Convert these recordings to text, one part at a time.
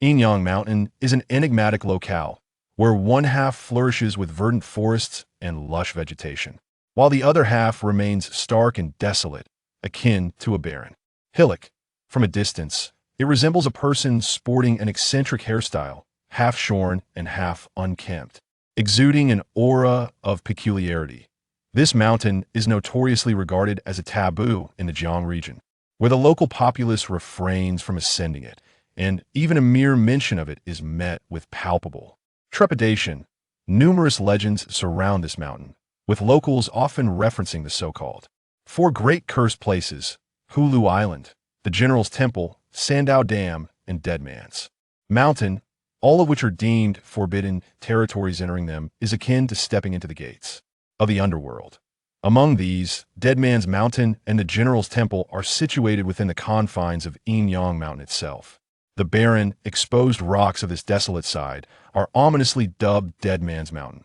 Yin-Yang Mountain is an enigmatic locale where one half flourishes with verdant forests and lush vegetation, while the other half remains stark and desolate, akin to a barren hillock. From a distance, it resembles a person sporting an eccentric hairstyle, half shorn and half unkempt, exuding an aura of peculiarity. This mountain is notoriously regarded as a taboo in the Jiang region, where the local populace refrains from ascending it, and even a mere mention of it is met with palpable trepidation. Numerous legends surround this mountain, with locals often referencing the so-called four great cursed places: Hulu Island, the General's Temple, Sandow Dam, and Dead Man's Mountain, all of which are deemed forbidden territories. Entering them is akin to stepping into the gates of the underworld. Among these, Dead Man's Mountain and the General's Temple are situated within the confines of Yin-Yang Mountain itself. The barren, exposed rocks of this desolate side are ominously dubbed Dead Man's Mountain.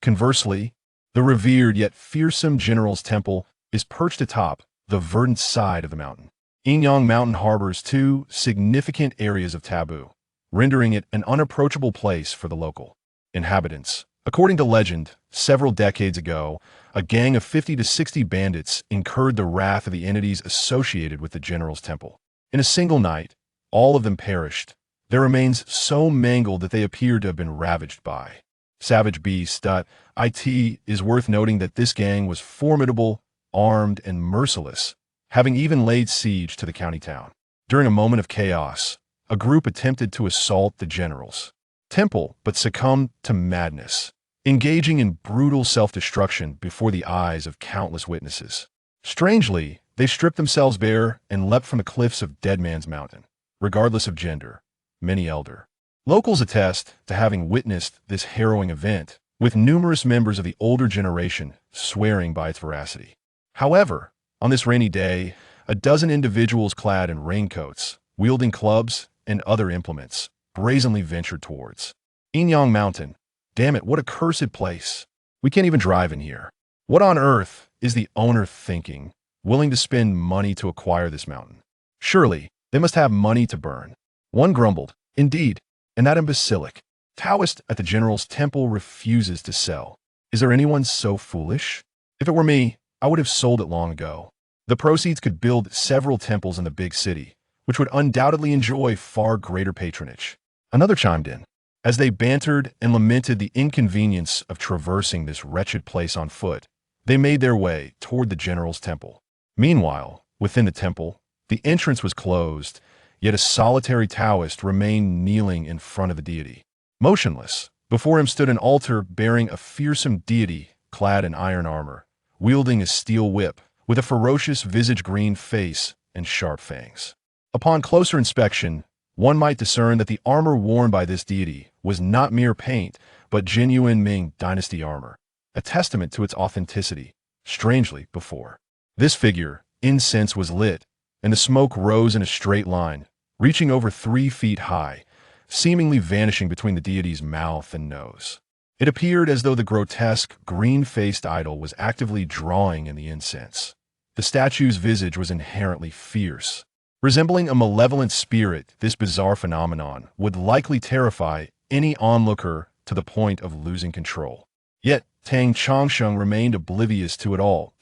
Conversely, the revered yet fearsome General's Temple is perched atop the verdant side of the mountain. Yin-Yang Mountain harbors two significant areas of taboo, rendering it an unapproachable place for the local inhabitants. According to legend, several decades ago, a gang of 50 to 60 bandits incurred the wrath of the entities associated with the General's Temple. In a single night, all of them perished, their remains so mangled that they appeared to have been ravaged by savage beasts. It is worth noting that this gang was formidable, armed, and merciless, having even laid siege to the county town. During a moment of chaos, a group attempted to assault the General's Temple, but succumbed to madness, engaging in brutal self-destruction before the eyes of countless witnesses. Strangely, they stripped themselves bare and leapt from the cliffs of Dead Man's Mountain, regardless of gender. Many elder locals attest to having witnessed this harrowing event, with numerous members of the older generation swearing by its veracity. However, on this rainy day, a dozen individuals clad in raincoats, wielding clubs and other implements, brazenly ventured towards Yin-Yang Mountain. Damn it, what a cursed place. We can't even drive in here. What on earth is the owner thinking, willing to spend money to acquire this mountain? Surely, they must have money to burn. One grumbled, indeed, and that imbecilic Taoist at the General's Temple refuses to sell. Is there anyone so foolish? If it were me, I would have sold it long ago. The proceeds could build several temples in the big city, which would undoubtedly enjoy far greater patronage. Another chimed in. As they bantered and lamented the inconvenience of traversing this wretched place on foot, they made their way toward the General's Temple. Meanwhile, within the temple, the entrance was closed, yet a solitary Taoist remained kneeling in front of the deity. Motionless, before him stood an altar bearing a fearsome deity clad in iron armor, wielding a steel whip, with a ferocious visage-green face and sharp fangs. Upon closer inspection, one might discern that the armor worn by this deity was not mere paint, but genuine Ming Dynasty armor, a testament to its authenticity. Strangely, before this figure, incense was lit, and the smoke rose in a straight line, reaching over 3 feet high, seemingly vanishing between the deity's mouth and nose. It appeared as though the grotesque, green-faced idol was actively drawing in the incense. The statue's visage was inherently fierce. Resembling a malevolent spirit, this bizarre phenomenon would likely terrify any onlooker to the point of losing control. Yet, Tang Chongsheng remained oblivious to it all.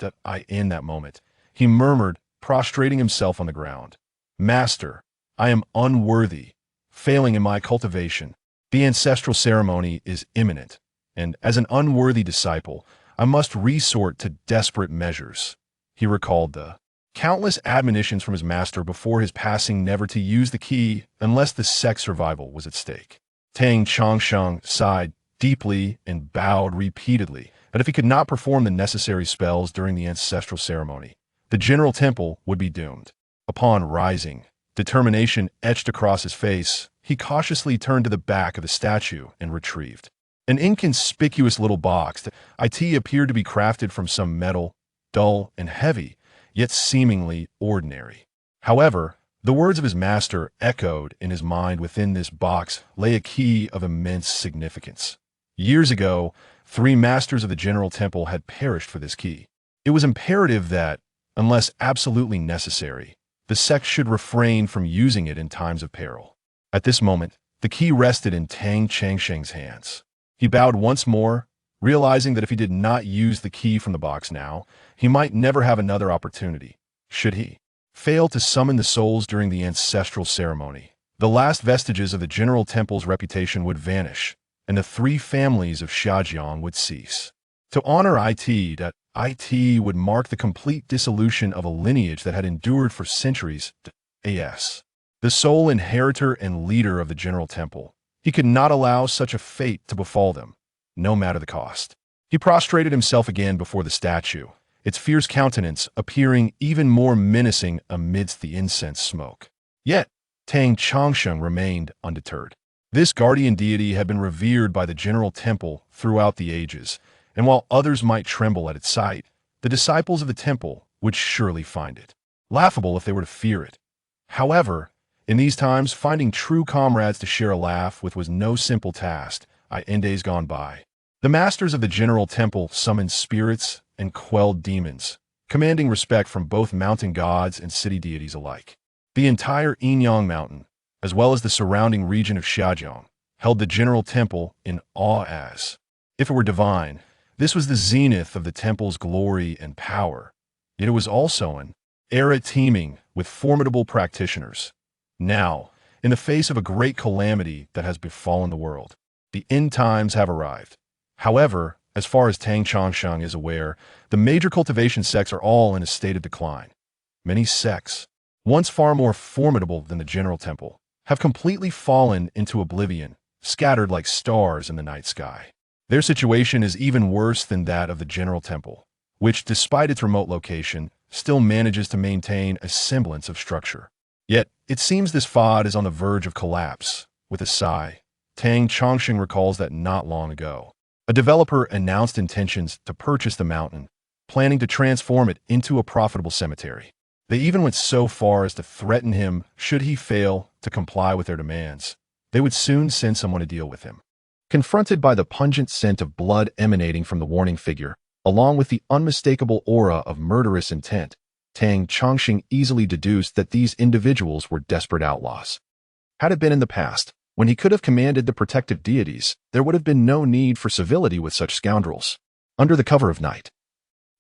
In that moment, he murmured, prostrating himself on the ground, "Master, I am unworthy, failing in my cultivation. The ancestral ceremony is imminent, and as an unworthy disciple, I must resort to desperate measures." He recalled the countless admonitions from his master before his passing never to use the key unless the sect's survival was at stake. Tang Chongsheng sighed deeply and bowed repeatedly that if he could not perform the necessary spells during the ancestral ceremony, the General Temple would be doomed. Upon rising, determination etched across his face, he cautiously turned to the back of the statue and retrieved an inconspicuous little box that appeared to be crafted from some metal, dull and heavy, yet seemingly ordinary. However, the words of his master echoed in his mind. Within this box lay a key of immense significance. Years ago, 3 masters of the General Temple had perished for this key. It was imperative that, unless absolutely necessary, the sect should refrain from using it in times of peril. At this moment, The key rested in Tang Changsheng's hands. He bowed once more, realizing that if he did not use the key from the box now, he might never have another opportunity, should he fail to summon the souls during the ancestral ceremony. The last vestiges of the general temple's reputation would vanish, and the three families of Xiajiang would cease. To honor it would mark the complete dissolution of a lineage that had endured for centuries. As the sole inheritor and leader of the general temple, he could not allow such a fate to befall them, no matter the cost. He prostrated himself again before the statue, its fierce countenance appearing even more menacing amidst the incense smoke. Yet, Tang Changsheng remained undeterred. This guardian deity had been revered by the general temple throughout the ages, and while others might tremble at its sight, the disciples of the temple would surely find it laughable if they were to fear it. However, in these times, finding true comrades to share a laugh with was no simple task. In days gone by, the masters of the general temple summoned spirits and quelled demons, commanding respect from both mountain gods and city deities alike. The entire Yin-Yang Mountain, as well as the surrounding region of Xiajiang, held the general temple in awe as, if it were divine, this was the zenith of the temple's glory and power. Yet it was also an era teeming with formidable practitioners. Now, in the face of a great calamity that has befallen the world, the end times have arrived. However, as far as Tang Changsheng is aware, the major cultivation sects are all in a state of decline. Many sects, once far more formidable than the general temple, have completely fallen into oblivion, scattered like stars in the night sky. Their situation is even worse than that of the general temple, which, despite its remote location, still manages to maintain a semblance of structure. Yet, it seems this fad is on the verge of collapse. With a sigh, Tang Changsheng recalls that not long ago, a developer announced intentions to purchase the mountain, planning to transform it into a profitable cemetery. They even went so far as to threaten him should he fail to comply with their demands. They would soon send someone to deal with him. Confronted by the pungent scent of blood emanating from the warning figure, along with the unmistakable aura of murderous intent, Tang Changsheng easily deduced that these individuals were desperate outlaws. Had it been in the past, when he could have commanded the protective deities, there would have been no need for civility with such scoundrels. Under the cover of night,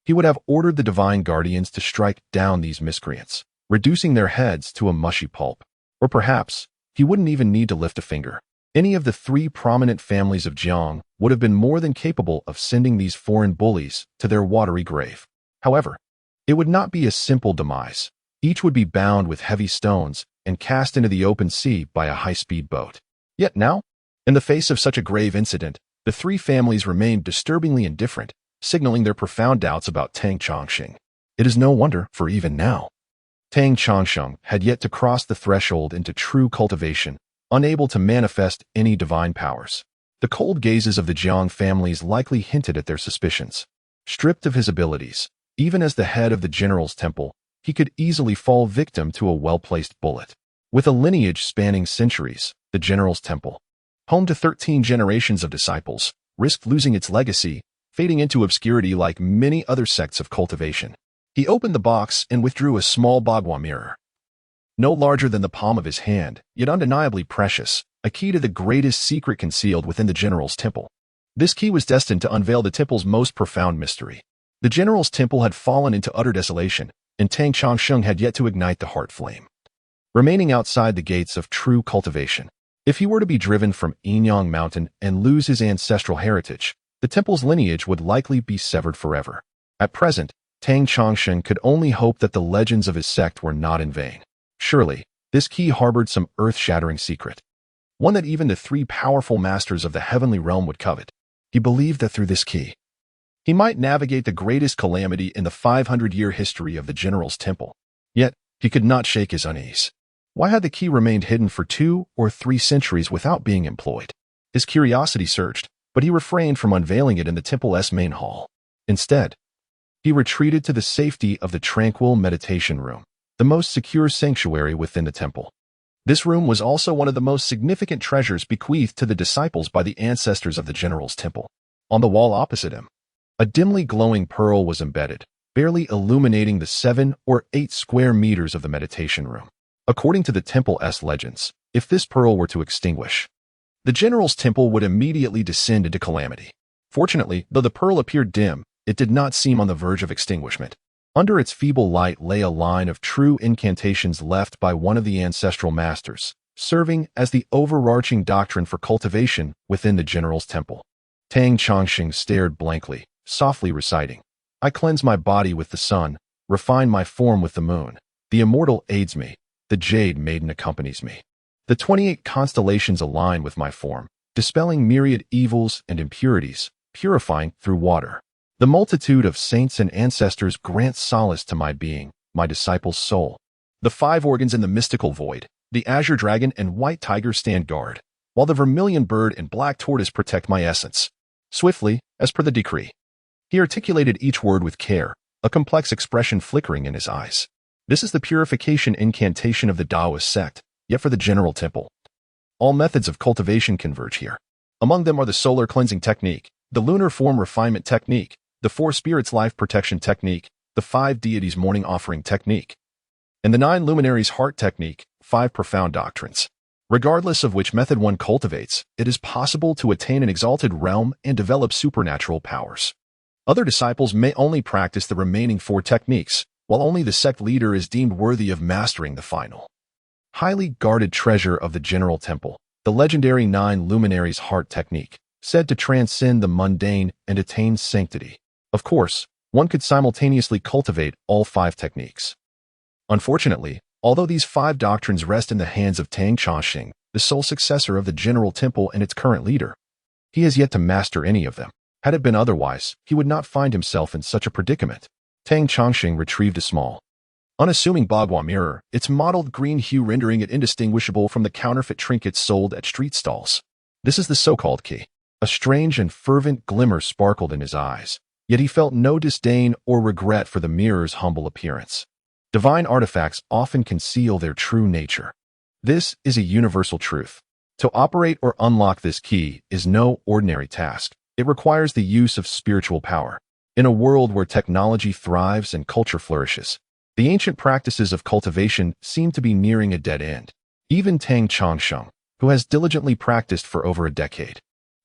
he would have ordered the divine guardians to strike down these miscreants, reducing their heads to a mushy pulp. Or perhaps, he wouldn't even need to lift a finger. Any of the three prominent families of Jiang would have been more than capable of sending these foreign bullies to their watery grave. However, it would not be a simple demise. Each would be bound with heavy stones and cast into the open sea by a high-speed boat. Yet now, in the face of such a grave incident, the three families remained disturbingly indifferent, signaling their profound doubts about Tang Changsheng. It is no wonder, for even now, Tang Changsheng had yet to cross the threshold into true cultivation, unable to manifest any divine powers. The cold gazes of the Jiang families likely hinted at their suspicions. Stripped of his abilities, even as the head of the general's temple, he could easily fall victim to a well-placed bullet. With a lineage spanning centuries, the general's temple, home to 13 generations of disciples, risked losing its legacy, fading into obscurity like many other sects of cultivation. He opened the box and withdrew a small Bagua mirror. No larger than the palm of his hand, yet undeniably precious, a key to the greatest secret concealed within the general's temple. This key was destined to unveil the temple's most profound mystery. The general's temple had fallen into utter desolation, and Tang Changsheng had yet to ignite the heart flame, remaining outside the gates of true cultivation. If he were to be driven from Yin-Yang Mountain and lose his ancestral heritage, the temple's lineage would likely be severed forever. At present, Tang Changsheng could only hope that the legends of his sect were not in vain. Surely, this key harbored some earth-shattering secret, one that even the three powerful masters of the heavenly realm would covet. He believed that through this key, he might navigate the greatest calamity in the 500-year history of the general's temple. Yet, he could not shake his unease. Why had the key remained hidden for 2 or 3 centuries without being employed? His curiosity surged, but he refrained from unveiling it in the temple's main hall. Instead, he retreated to the safety of the tranquil meditation room, the most secure sanctuary within the temple. This room was also one of the most significant treasures bequeathed to the disciples by the ancestors of the general's temple. On the wall opposite him, a dimly glowing pearl was embedded, barely illuminating the 7 or 8 square meters of the meditation room. According to the temple's legends, if this pearl were to extinguish, the general's temple would immediately descend into calamity. Fortunately, though the pearl appeared dim, it did not seem on the verge of extinguishment. Under its feeble light lay a line of true incantations left by one of the ancestral masters, serving as the overarching doctrine for cultivation within the general's temple. Tang Chongqing stared blankly, softly reciting, "I cleanse my body with the sun, refine my form with the moon. The immortal aids me, the jade maiden accompanies me. The 28 constellations align with my form, dispelling myriad evils and impurities, purifying through water. The multitude of saints and ancestors grants solace to my being, my disciple's soul. The 5 organs in the mystical void, the azure dragon and white tiger stand guard, while the vermilion bird and black tortoise protect my essence." Swiftly, as per the decree, he articulated each word with care, a complex expression flickering in his eyes. This is the purification incantation of the Taoist sect, yet for the general temple. All methods of cultivation converge here. Among them are the solar cleansing technique, the lunar form refinement technique, the 4 spirits life protection technique, the 5 deities morning offering technique, and the 9 luminaries heart technique, 5 profound doctrines. Regardless of which method one cultivates, it is possible to attain an exalted realm and develop supernatural powers. Other disciples may only practice the remaining 4 techniques, while only the sect leader is deemed worthy of mastering the final, highly guarded treasure of the general temple, the legendary 9 luminaries heart technique, said to transcend the mundane and attain sanctity. Of course, one could simultaneously cultivate all 5 techniques. Unfortunately, although these 5 doctrines rest in the hands of Tang Chongqing, the sole successor of the general temple and its current leader, he has yet to master any of them. Had it been otherwise, he would not find himself in such a predicament. Tang Chongqing retrieved a small, unassuming Bagua mirror, its mottled green hue rendering it indistinguishable from the counterfeit trinkets sold at street stalls. This is the so-called key. A strange and fervent glimmer sparkled in his eyes, yet he felt no disdain or regret for the mirror's humble appearance. Divine artifacts often conceal their true nature. This is a universal truth. To operate or unlock this key is no ordinary task. It requires the use of spiritual power. In a world where technology thrives and culture flourishes, the ancient practices of cultivation seem to be nearing a dead end. Even Tang Chongqing, who has diligently practiced for over a decade,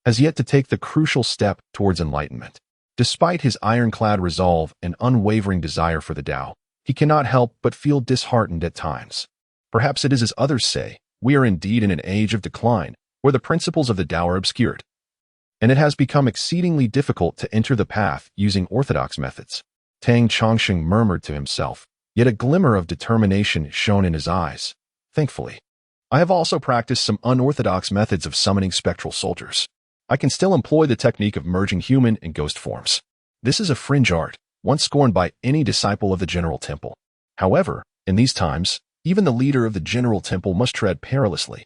has yet to take the crucial step towards enlightenment. Despite his ironclad resolve and unwavering desire for the Tao, he cannot help but feel disheartened at times. Perhaps it is as others say, we are indeed in an age of decline, where the principles of the Tao are obscured, and it has become exceedingly difficult to enter the path using orthodox methods. Tang Chongqing murmured to himself, yet a glimmer of determination shone in his eyes. Thankfully, I have also practiced some unorthodox methods of summoning spectral soldiers. I can still employ the technique of merging human and ghost forms. This is a fringe art, once scorned by any disciple of the general temple. However, in these times, even the leader of the general temple must tread perilously.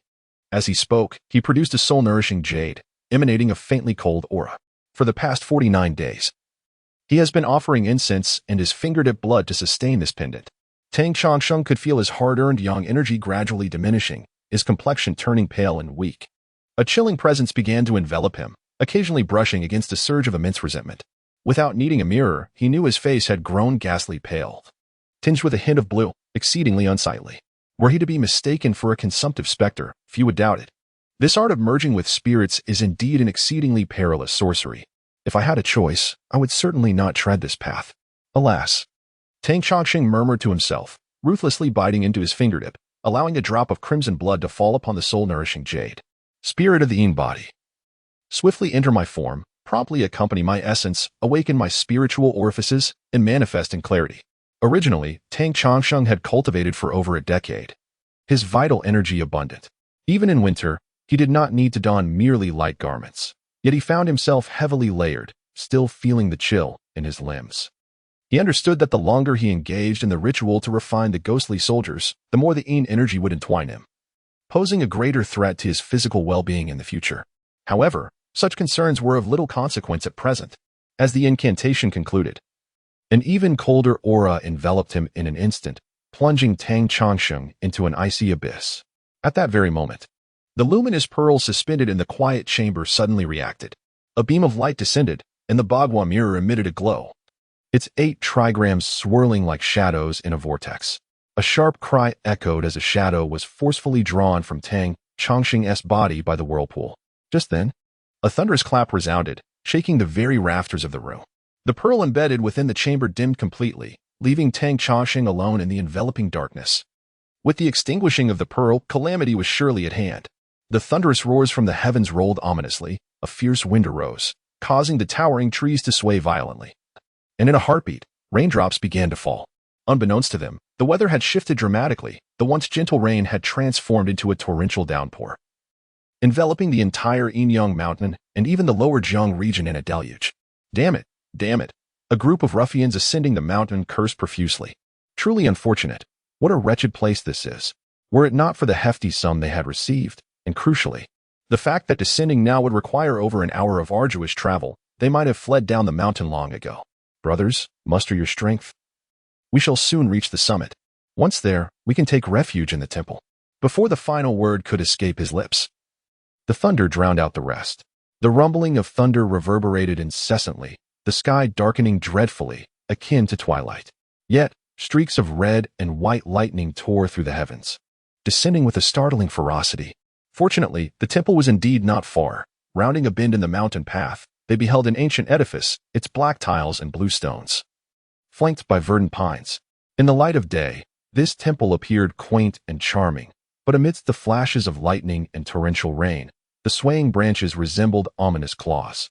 As he spoke, he produced a soul-nourishing jade, emanating a faintly cold aura. For the past 49 days, he has been offering incense and his fingertip blood to sustain this pendant. Tang Chongqing could feel his hard-earned yang energy gradually diminishing, his complexion turning pale and weak. A chilling presence began to envelop him, occasionally brushing against a surge of immense resentment. Without needing a mirror, he knew his face had grown ghastly pale, tinged with a hint of blue, exceedingly unsightly. Were he to be mistaken for a consumptive specter, few would doubt it. This art of merging with spirits is indeed an exceedingly perilous sorcery. If I had a choice, I would certainly not tread this path. Alas, Tang Chongqing murmured to himself, ruthlessly biting into his fingertip, allowing a drop of crimson blood to fall upon the soul-nourishing jade. Spirit of the Yin body, swiftly enter my form, promptly accompany my essence, awaken my spiritual orifices, and manifest in clarity. Originally, Tang Chongqing had cultivated for over a decade, his vital energy abundant. Even in winter, he did not need to don merely light garments, yet he found himself heavily layered, still feeling the chill in his limbs. He understood that the longer he engaged in the ritual to refine the ghostly soldiers, the more the Yin energy would entwine him, posing a greater threat to his physical well-being in the future. However, such concerns were of little consequence at present. As the incantation concluded, an even colder aura enveloped him in an instant, plunging Tang Chongqing into an icy abyss. At that very moment, the luminous pearl suspended in the quiet chamber suddenly reacted. A beam of light descended, and the Bagua mirror emitted a glow, its 8 trigrams swirling like shadows in a vortex. A sharp cry echoed as a shadow was forcefully drawn from Tang Chongqing's body by the whirlpool. Just then, a thunderous clap resounded, shaking the very rafters of the room. The pearl embedded within the chamber dimmed completely, leaving Tang Chongqing alone in the enveloping darkness. With the extinguishing of the pearl, calamity was surely at hand. The thunderous roars from the heavens rolled ominously, a fierce wind arose, causing the towering trees to sway violently. And in a heartbeat, raindrops began to fall. Unbeknownst to them, the weather had shifted dramatically. The once gentle rain had transformed into a torrential downpour, enveloping the entire Yin-Yang Mountain and even the lower Jiang region in a deluge. Damn it, damn it. A group of ruffians ascending the mountain cursed profusely. Truly unfortunate. What a wretched place this is. Were it not for the hefty sum they had received, and crucially, the fact that descending now would require over an hour of arduous travel, they might have fled down the mountain long ago. Brothers, muster your strength. We shall soon reach the summit. Once there, we can take refuge in the temple. Before the final word could escape his lips, the thunder drowned out the rest. The rumbling of thunder reverberated incessantly, the sky darkening dreadfully, akin to twilight. Yet, streaks of red and white lightning tore through the heavens, descending with a startling ferocity. Fortunately, the temple was indeed not far. Rounding a bend in the mountain path, they beheld an ancient edifice, its black tiles and blue stones, flanked by verdant pines. In the light of day, this temple appeared quaint and charming, but amidst the flashes of lightning and torrential rain, the swaying branches resembled ominous claws.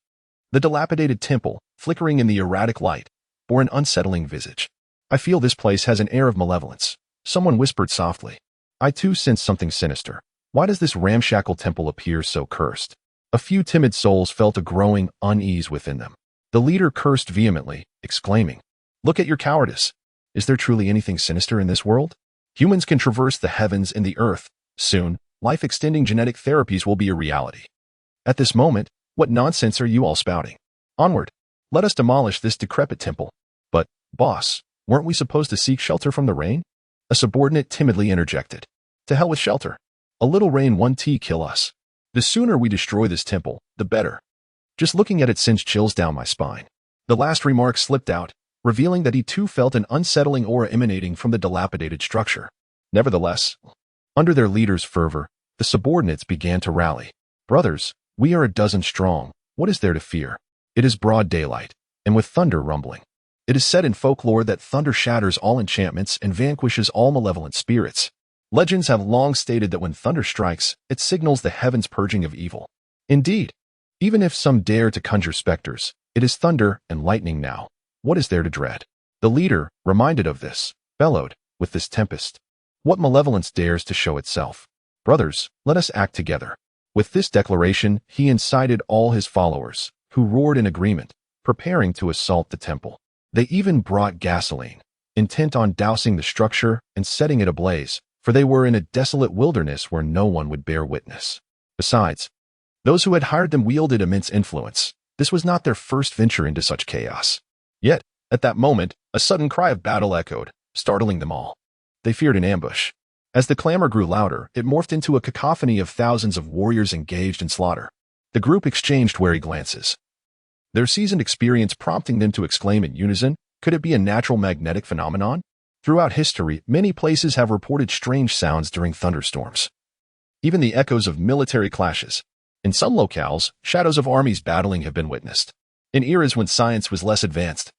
The dilapidated temple, flickering in the erratic light, bore an unsettling visage. I feel this place has an air of malevolence, someone whispered softly. I too sense something sinister. Why does this ramshackle temple appear so cursed? A few timid souls felt a growing unease within them. The leader cursed vehemently, exclaiming, "Look at your cowardice. Is there truly anything sinister in this world? Humans can traverse the heavens and the earth. Soon, life-extending genetic therapies will be a reality. At this moment, what nonsense are you all spouting? Onward. Let us demolish this decrepit temple." "But, boss, weren't we supposed to seek shelter from the rain?" A subordinate timidly interjected. "To hell with shelter. A little rain won't kill us. The sooner we destroy this temple, the better. Just looking at it sends chills down my spine." The last remark slipped out, revealing that he too felt an unsettling aura emanating from the dilapidated structure. Nevertheless, under their leader's fervor, the subordinates began to rally. "Brothers, we are a dozen strong. What is there to fear? It is broad daylight, and with thunder rumbling. It is said in folklore that thunder shatters all enchantments and vanquishes all malevolent spirits. Legends have long stated that when thunder strikes, it signals the heavens' purging of evil. Indeed, even if some dare to conjure specters, it is thunder and lightning now. What is there to dread?" The leader, reminded of this, bellowed, "With this tempest, what malevolence dares to show itself? Brothers, let us act together." With this declaration, he incited all his followers, who roared in agreement, preparing to assault the temple. They even brought gasoline, intent on dousing the structure and setting it ablaze, for they were in a desolate wilderness where no one would bear witness. Besides, those who had hired them wielded immense influence. This was not their first venture into such chaos. Yet, at that moment, a sudden cry of battle echoed, startling them all. They feared an ambush. As the clamor grew louder, it morphed into a cacophony of thousands of warriors engaged in slaughter. The group exchanged wary glances, their seasoned experience prompting them to exclaim in unison, "Could it be a natural magnetic phenomenon?" Throughout history, many places have reported strange sounds during thunderstorms. Even the echoes of military clashes. In some locales, shadows of armies battling have been witnessed. In eras when science was less advanced,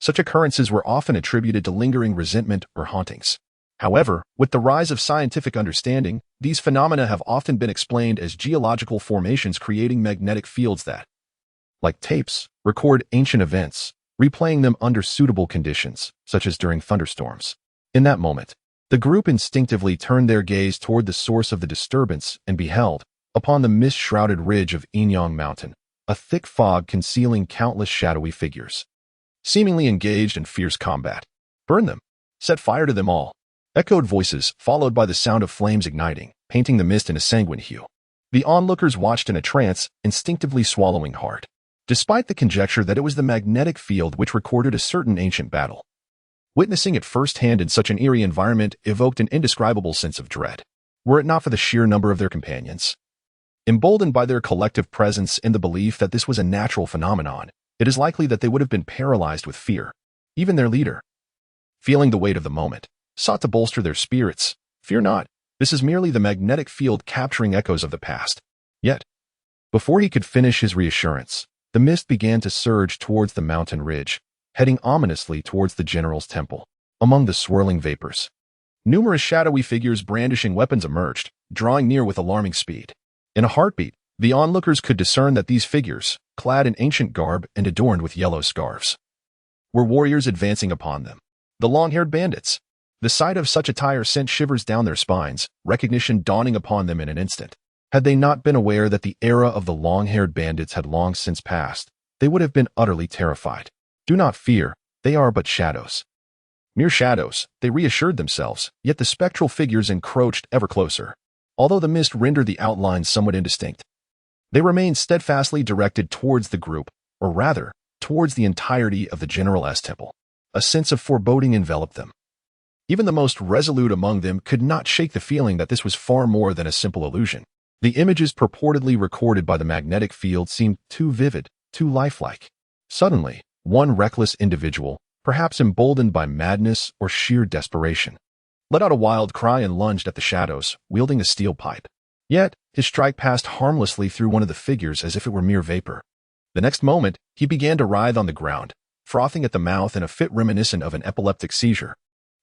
such occurrences were often attributed to lingering resentment or hauntings. However, with the rise of scientific understanding, these phenomena have often been explained as geological formations creating magnetic fields that, like tapes, record ancient events, replaying them under suitable conditions, such as during thunderstorms. In that moment, the group instinctively turned their gaze toward the source of the disturbance and beheld, upon the mist-shrouded ridge of Yin-Yang Mountain, a thick fog concealing countless shadowy figures, seemingly engaged in fierce combat. "Burn them! Set fire to them all!" Echoed voices, followed by the sound of flames igniting, painting the mist in a sanguine hue. The onlookers watched in a trance, instinctively swallowing hard, despite the conjecture that it was the magnetic field which recorded a certain ancient battle. Witnessing it firsthand in such an eerie environment evoked an indescribable sense of dread, were it not for the sheer number of their companions. Emboldened by their collective presence and the belief that this was a natural phenomenon, it is likely that they would have been paralyzed with fear. Even their leader, feeling the weight of the moment, sought to bolster their spirits. Fear not, this is merely the magnetic field capturing echoes of the past. Yet, before he could finish his reassurance, the mist began to surge towards the mountain ridge, heading ominously towards the general's temple. Among the swirling vapors, numerous shadowy figures brandishing weapons emerged, drawing near with alarming speed. In a heartbeat, the onlookers could discern that these figures, clad in ancient garb and adorned with yellow scarves, were warriors advancing upon them. The long-haired bandits. The sight of such attire sent shivers down their spines, recognition dawning upon them in an instant. Had they not been aware that the era of the long-haired bandits had long since passed, they would have been utterly terrified. Do not fear, they are but shadows. Mere shadows, they reassured themselves, yet the spectral figures encroached ever closer. Although the mist rendered the outlines somewhat indistinct, they remained steadfastly directed towards the group, or rather, towards the entirety of the General's temple. A sense of foreboding enveloped them. Even the most resolute among them could not shake the feeling that this was far more than a simple illusion. The images purportedly recorded by the magnetic field seemed too vivid, too lifelike. Suddenly, one reckless individual, perhaps emboldened by madness or sheer desperation, let out a wild cry and lunged at the shadows, wielding a steel pipe. Yet, his strike passed harmlessly through one of the figures as if it were mere vapor. The next moment, he began to writhe on the ground, frothing at the mouth in a fit reminiscent of an epileptic seizure.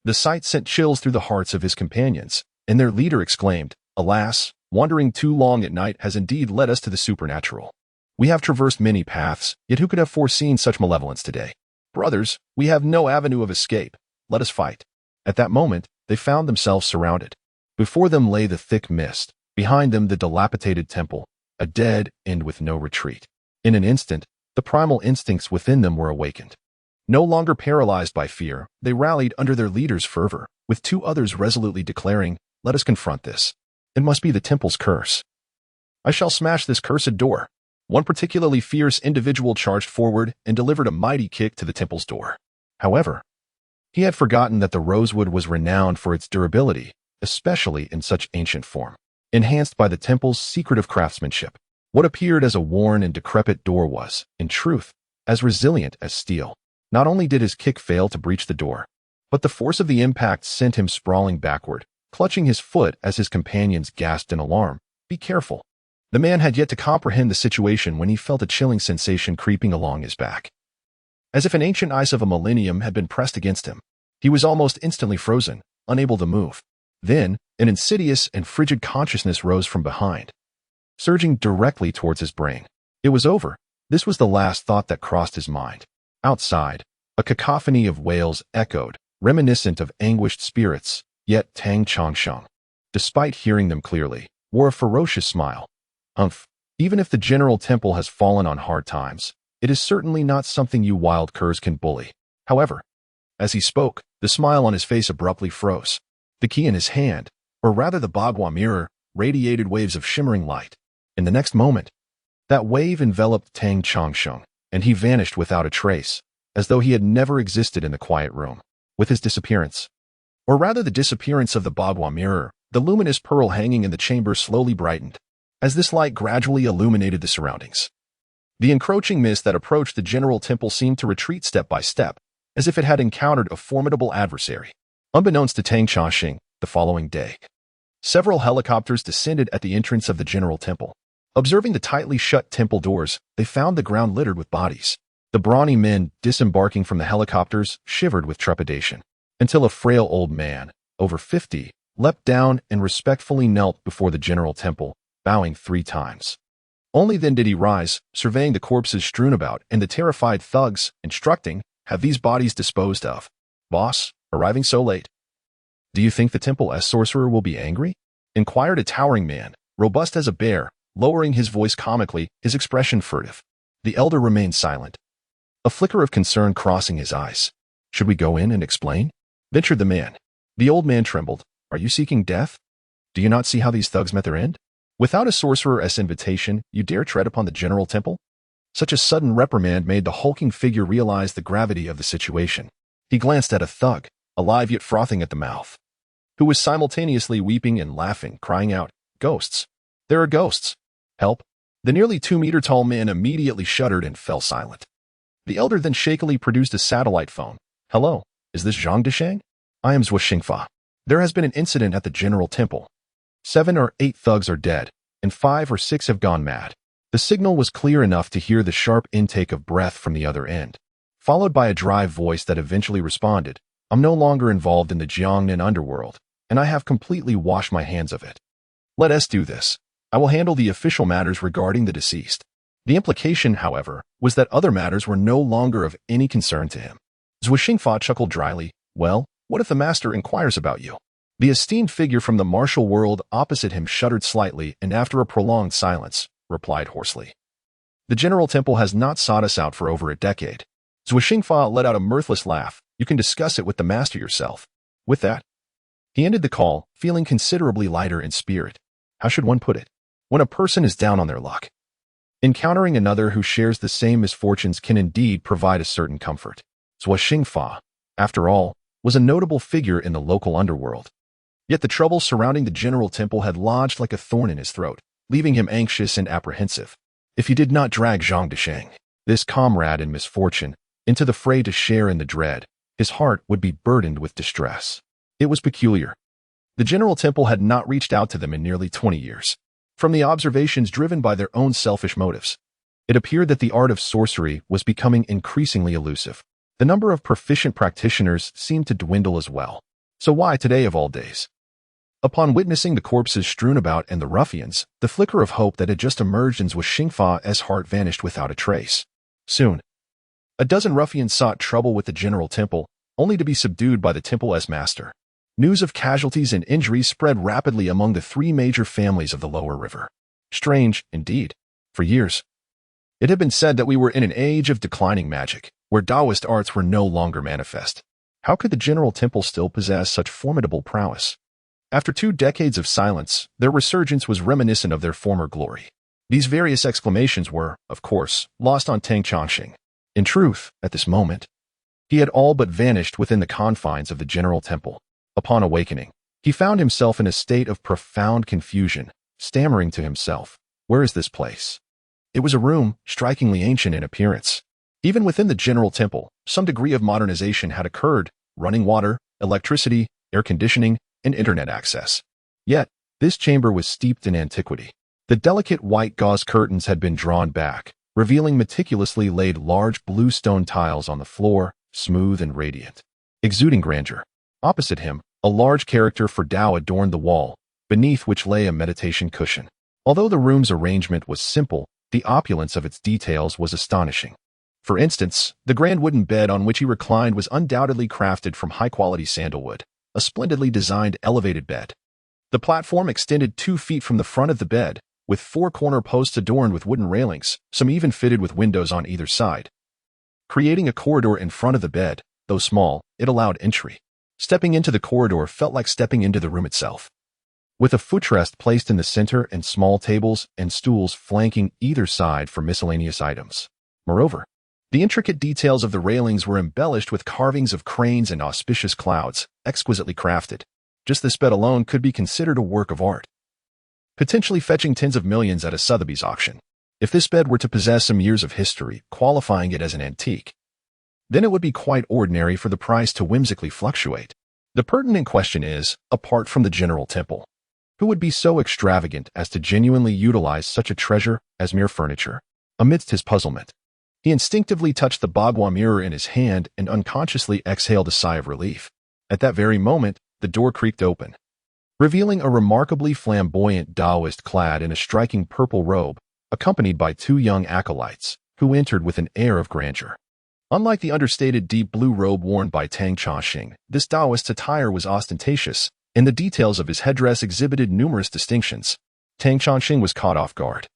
The sight sent chills through the hearts of his companions, and their leader exclaimed, "Alas, wandering too long at night has indeed led us to the supernatural. We have traversed many paths, yet who could have foreseen such malevolence today? Brothers, we have no avenue of escape. Let us fight." At that moment, they found themselves surrounded. Before them lay the thick mist, behind them the dilapidated temple, a dead end with no retreat. In an instant, the primal instincts within them were awakened. No longer paralyzed by fear, they rallied under their leader's fervor, with two others resolutely declaring, "Let us confront this. It must be the temple's curse. I shall smash this cursed door." One particularly fierce individual charged forward and delivered a mighty kick to the temple's door. However, he had forgotten that the rosewood was renowned for its durability, especially in such ancient form, enhanced by the temple's secretive craftsmanship. What appeared as a worn and decrepit door was, in truth, as resilient as steel. Not only did his kick fail to breach the door, but the force of the impact sent him sprawling backward, clutching his foot as his companions gasped in alarm. "Be careful." The man had yet to comprehend the situation when he felt a chilling sensation creeping along his back. As if an ancient ice of a millennium had been pressed against him, he was almost instantly frozen, unable to move. Then, an insidious and frigid consciousness rose from behind, surging directly towards his brain. It was over. This was the last thought that crossed his mind. Outside, a cacophony of wails echoed, reminiscent of anguished spirits, yet Tang Chongsheng, despite hearing them clearly, wore a ferocious smile. Even if the general temple has fallen on hard times, it is certainly not something you wild curs can bully. However, as he spoke, the smile on his face abruptly froze. The key in his hand, or rather the Bagua mirror, radiated waves of shimmering light. In the next moment, that wave enveloped Tang Chongsheng, and he vanished without a trace, as though he had never existed in the quiet room. With his disappearance, or rather the disappearance of the Bagua mirror, the luminous pearl hanging in the chamber slowly brightened, as this light gradually illuminated the surroundings. The encroaching mist that approached the general temple seemed to retreat step by step, as if it had encountered a formidable adversary. Unbeknownst to Tang Chongsheng, the following day, several helicopters descended at the entrance of the general temple. Observing the tightly shut temple doors, they found the ground littered with bodies. The brawny men disembarking from the helicopters shivered with trepidation, until a frail old man, over 50, leapt down and respectfully knelt before the general temple, bowing 3 times. Only then did he rise, surveying the corpses strewn about and the terrified thugs, instructing, "Have these bodies disposed of. Boss, arriving so late." "Do you think the Temple-S sorcerer will be angry?" inquired a towering man, robust as a bear, lowering his voice comically, his expression furtive. The elder remained silent, a flicker of concern crossing his eyes. "Should we go in and explain?" ventured the man. The old man trembled. "Are you seeking death? Do you not see how these thugs met their end? Without a sorcerer's invitation, you dare tread upon the general temple?" Such a sudden reprimand made the hulking figure realize the gravity of the situation. He glanced at a thug, alive yet frothing at the mouth, who was simultaneously weeping and laughing, crying out, "Ghosts! There are ghosts! Help!" The nearly 2-meter tall man immediately shuddered and fell silent. The elder then shakily produced a satellite phone. "Hello, is this Zhang Dishang?" I am Zhuo Xingfa. There has been an incident at the General Temple. 7 or 8 thugs are dead, and 5 or 6 have gone mad. The signal was clear enough to hear the sharp intake of breath from the other end, followed by a dry voice that eventually responded, I'm no longer involved in the Jiangnan underworld, and I have completely washed my hands of it. Let us do this. I will handle the official matters regarding the deceased. The implication, however, was that other matters were no longer of any concern to him. Zhuo Xingfa chuckled dryly. Well, what if the master inquires about you? The esteemed figure from the martial world opposite him shuddered slightly and after a prolonged silence, replied hoarsely. The General Temple has not sought us out for over a decade. Zhuo Xingfa let out a mirthless laugh. You can discuss it with the master yourself. With that, he ended the call, feeling considerably lighter in spirit. How should one put it? When a person is down on their luck, encountering another who shares the same misfortunes can indeed provide a certain comfort. Zhuo Xingfa, after all, was a notable figure in the local underworld. Yet the trouble surrounding the General Temple had lodged like a thorn in his throat, leaving him anxious and apprehensive. If he did not drag Zhang Desheng, this comrade in misfortune, into the fray to share in the dread, his heart would be burdened with distress. It was peculiar. The General Temple had not reached out to them in nearly 20 years. From the observations driven by their own selfish motives, it appeared that the art of sorcery was becoming increasingly elusive. The number of proficient practitioners seemed to dwindle as well. So why today of all days? Upon witnessing the corpses strewn about and the ruffians, the flicker of hope that had just emerged in Zhuo Xingfa's heart vanished without a trace. Soon, a dozen ruffians sought trouble with the General Temple, only to be subdued by the Temple's master. News of casualties and injuries spread rapidly among the 3 major families of the lower river. Strange, indeed. For years, it had been said that we were in an age of declining magic, where Taoist arts were no longer manifest. How could the General Temple still possess such formidable prowess? After 2 decades of silence, their resurgence was reminiscent of their former glory. These various exclamations were, of course, lost on Tang Chongqing. In truth, at this moment, he had all but vanished within the confines of the General Temple. Upon awakening, he found himself in a state of profound confusion, stammering to himself, where is this place? It was a room, strikingly ancient in appearance. Even within the General Temple, some degree of modernization had occurred, running water, electricity, air conditioning, and internet access. Yet, this chamber was steeped in antiquity. The delicate white gauze curtains had been drawn back, revealing meticulously laid large blue stone tiles on the floor, smooth and radiant, exuding grandeur. Opposite him, a large character for Tao adorned the wall, beneath which lay a meditation cushion. Although the room's arrangement was simple, the opulence of its details was astonishing. For instance, the grand wooden bed on which he reclined was undoubtedly crafted from high-quality sandalwood, a splendidly designed elevated bed. The platform extended 2 feet from the front of the bed, with 4 corner posts adorned with wooden railings, some even fitted with windows on either side. Creating a corridor in front of the bed, though small, it allowed entry. Stepping into the corridor felt like stepping into the room itself. With a footrest placed in the center and small tables and stools flanking either side for miscellaneous items. Moreover, the intricate details of the railings were embellished with carvings of cranes and auspicious clouds, exquisitely crafted. Just this bed alone could be considered a work of art, potentially fetching tens of millions at a Sotheby's auction. If this bed were to possess some years of history, qualifying it as an antique, then it would be quite ordinary for the price to whimsically fluctuate. The pertinent question is, apart from the General Temple, who would be so extravagant as to genuinely utilize such a treasure as mere furniture? Amidst his puzzlement, he instinctively touched the Bagua mirror in his hand and unconsciously exhaled a sigh of relief. At that very moment, the door creaked open, revealing a remarkably flamboyant Taoist clad in a striking purple robe, accompanied by 2 young acolytes, who entered with an air of grandeur. Unlike the understated deep blue robe worn by Tang Chongqing, this Taoist attire was ostentatious, and the details of his headdress exhibited numerous distinctions. Tang Chongqing was caught off guard,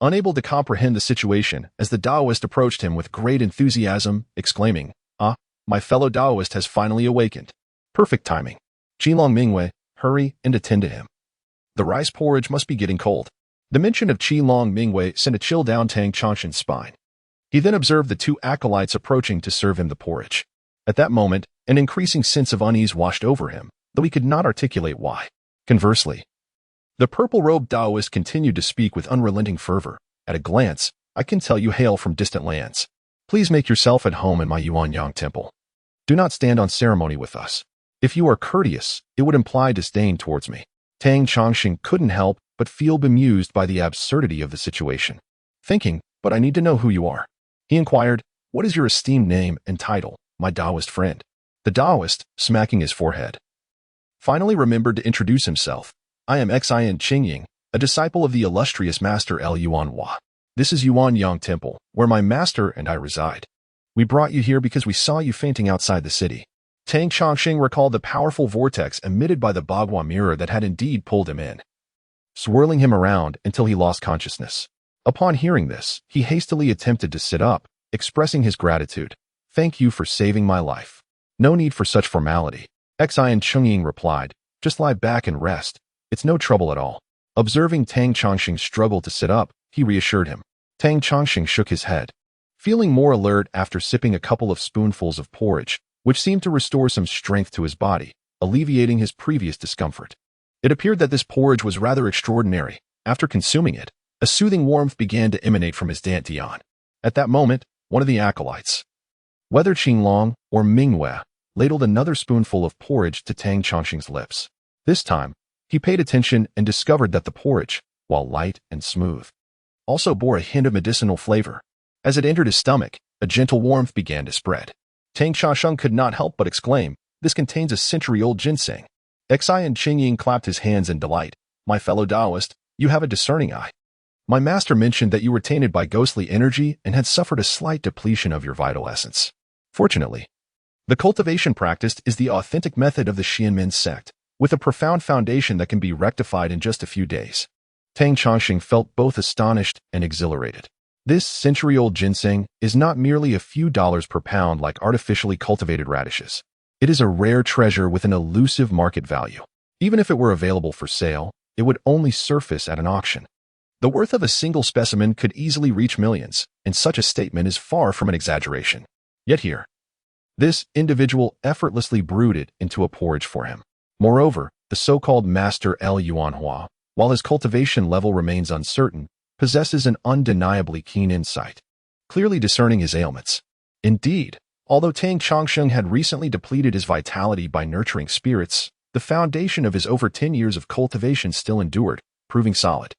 unable to comprehend the situation as the Taoist approached him with great enthusiasm, exclaiming, "Ah, my fellow Taoist has finally awakened. Perfect timing. Qilong Mingwei, hurry and attend to him. The rice porridge must be getting cold." The mention of Qilong Mingwei sent a chill down Tang Chongqing's spine. He then observed the 2 acolytes approaching to serve him the porridge. At that moment, an increasing sense of unease washed over him, though he could not articulate why. Conversely, the purple-robed Taoist continued to speak with unrelenting fervor. "At a glance, I can tell you hail from distant lands. Please make yourself at home in my Yin-Yang Temple. Do not stand on ceremony with us. If you are courteous, it would imply disdain towards me. Tang Chongqing couldn't help but feel bemused by the absurdity of the situation. Thinking, but I need to know who you are. He inquired, what is your esteemed name and title, my Taoist friend? The Taoist, smacking his forehead, finally remembered to introduce himself. I am Xian Qingying, a disciple of the illustrious master Yuan Hua. This is Yin-Yang Temple, where my master and I reside. We brought you here because we saw you fainting outside the city. Tang Chongqing recalled the powerful vortex emitted by the Bagua mirror that had indeed pulled him in, swirling him around until he lost consciousness. Upon hearing this, he hastily attempted to sit up, expressing his gratitude. Thank you for saving my life. No need for such formality. Xian Qingying replied, just lie back and rest. It's no trouble at all. Observing Tang Chongqing's struggle to sit up, he reassured him. Tang Chongqing shook his head, feeling more alert after sipping a couple of spoonfuls of porridge, which seemed to restore some strength to his body, alleviating his previous discomfort. It appeared that this porridge was rather extraordinary. After consuming it, a soothing warmth began to emanate from his dantian. At that moment, one of the acolytes, whether Qinglong or Mingwei, ladled another spoonful of porridge to Tang Chongqing's lips. This time, he paid attention and discovered that the porridge, while light and smooth, also bore a hint of medicinal flavor. As it entered his stomach, a gentle warmth began to spread. Tang Chongqing could not help but exclaim, this contains a century-old ginseng. Xian Qingying clapped his hands in delight. My fellow Taoist, you have a discerning eye. My master mentioned that you were tainted by ghostly energy and had suffered a slight depletion of your vital essence. Fortunately, the cultivation practiced is the authentic method of the Xianmen sect, with a profound foundation that can be rectified in just a few days. Tang Chongqing felt both astonished and exhilarated. This century-old ginseng is not merely a few dollars per pound like artificially cultivated radishes. It is a rare treasure with an elusive market value. Even if it were available for sale, it would only surface at an auction. The worth of a single specimen could easily reach millions, and such a statement is far from an exaggeration. Yet here, this individual effortlessly brewed it into a porridge for him. Moreover, the so-called master Yuan Hua, while his cultivation level remains uncertain, possesses an undeniably keen insight, clearly discerning his ailments. Indeed, although Tang Chongqing had recently depleted his vitality by nurturing spirits, the foundation of his over 10 years of cultivation still endured, proving solid.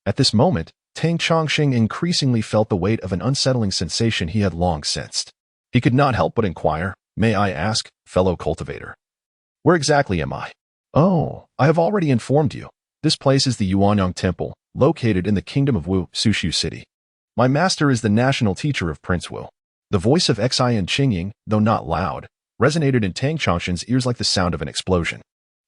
At this moment, Tang Chongqing increasingly felt the weight of an unsettling sensation he had long sensed. He could not help but inquire, may I ask, fellow cultivator, where exactly am I? Oh, I have already informed you. This place is the Yin-Yang Temple, located in the kingdom of Wu, Sushu City. My master is the national teacher of Prince Wu. The voice of Xian Qingying, though not loud, resonated in Tang Chongqing's ears like the sound of an explosion.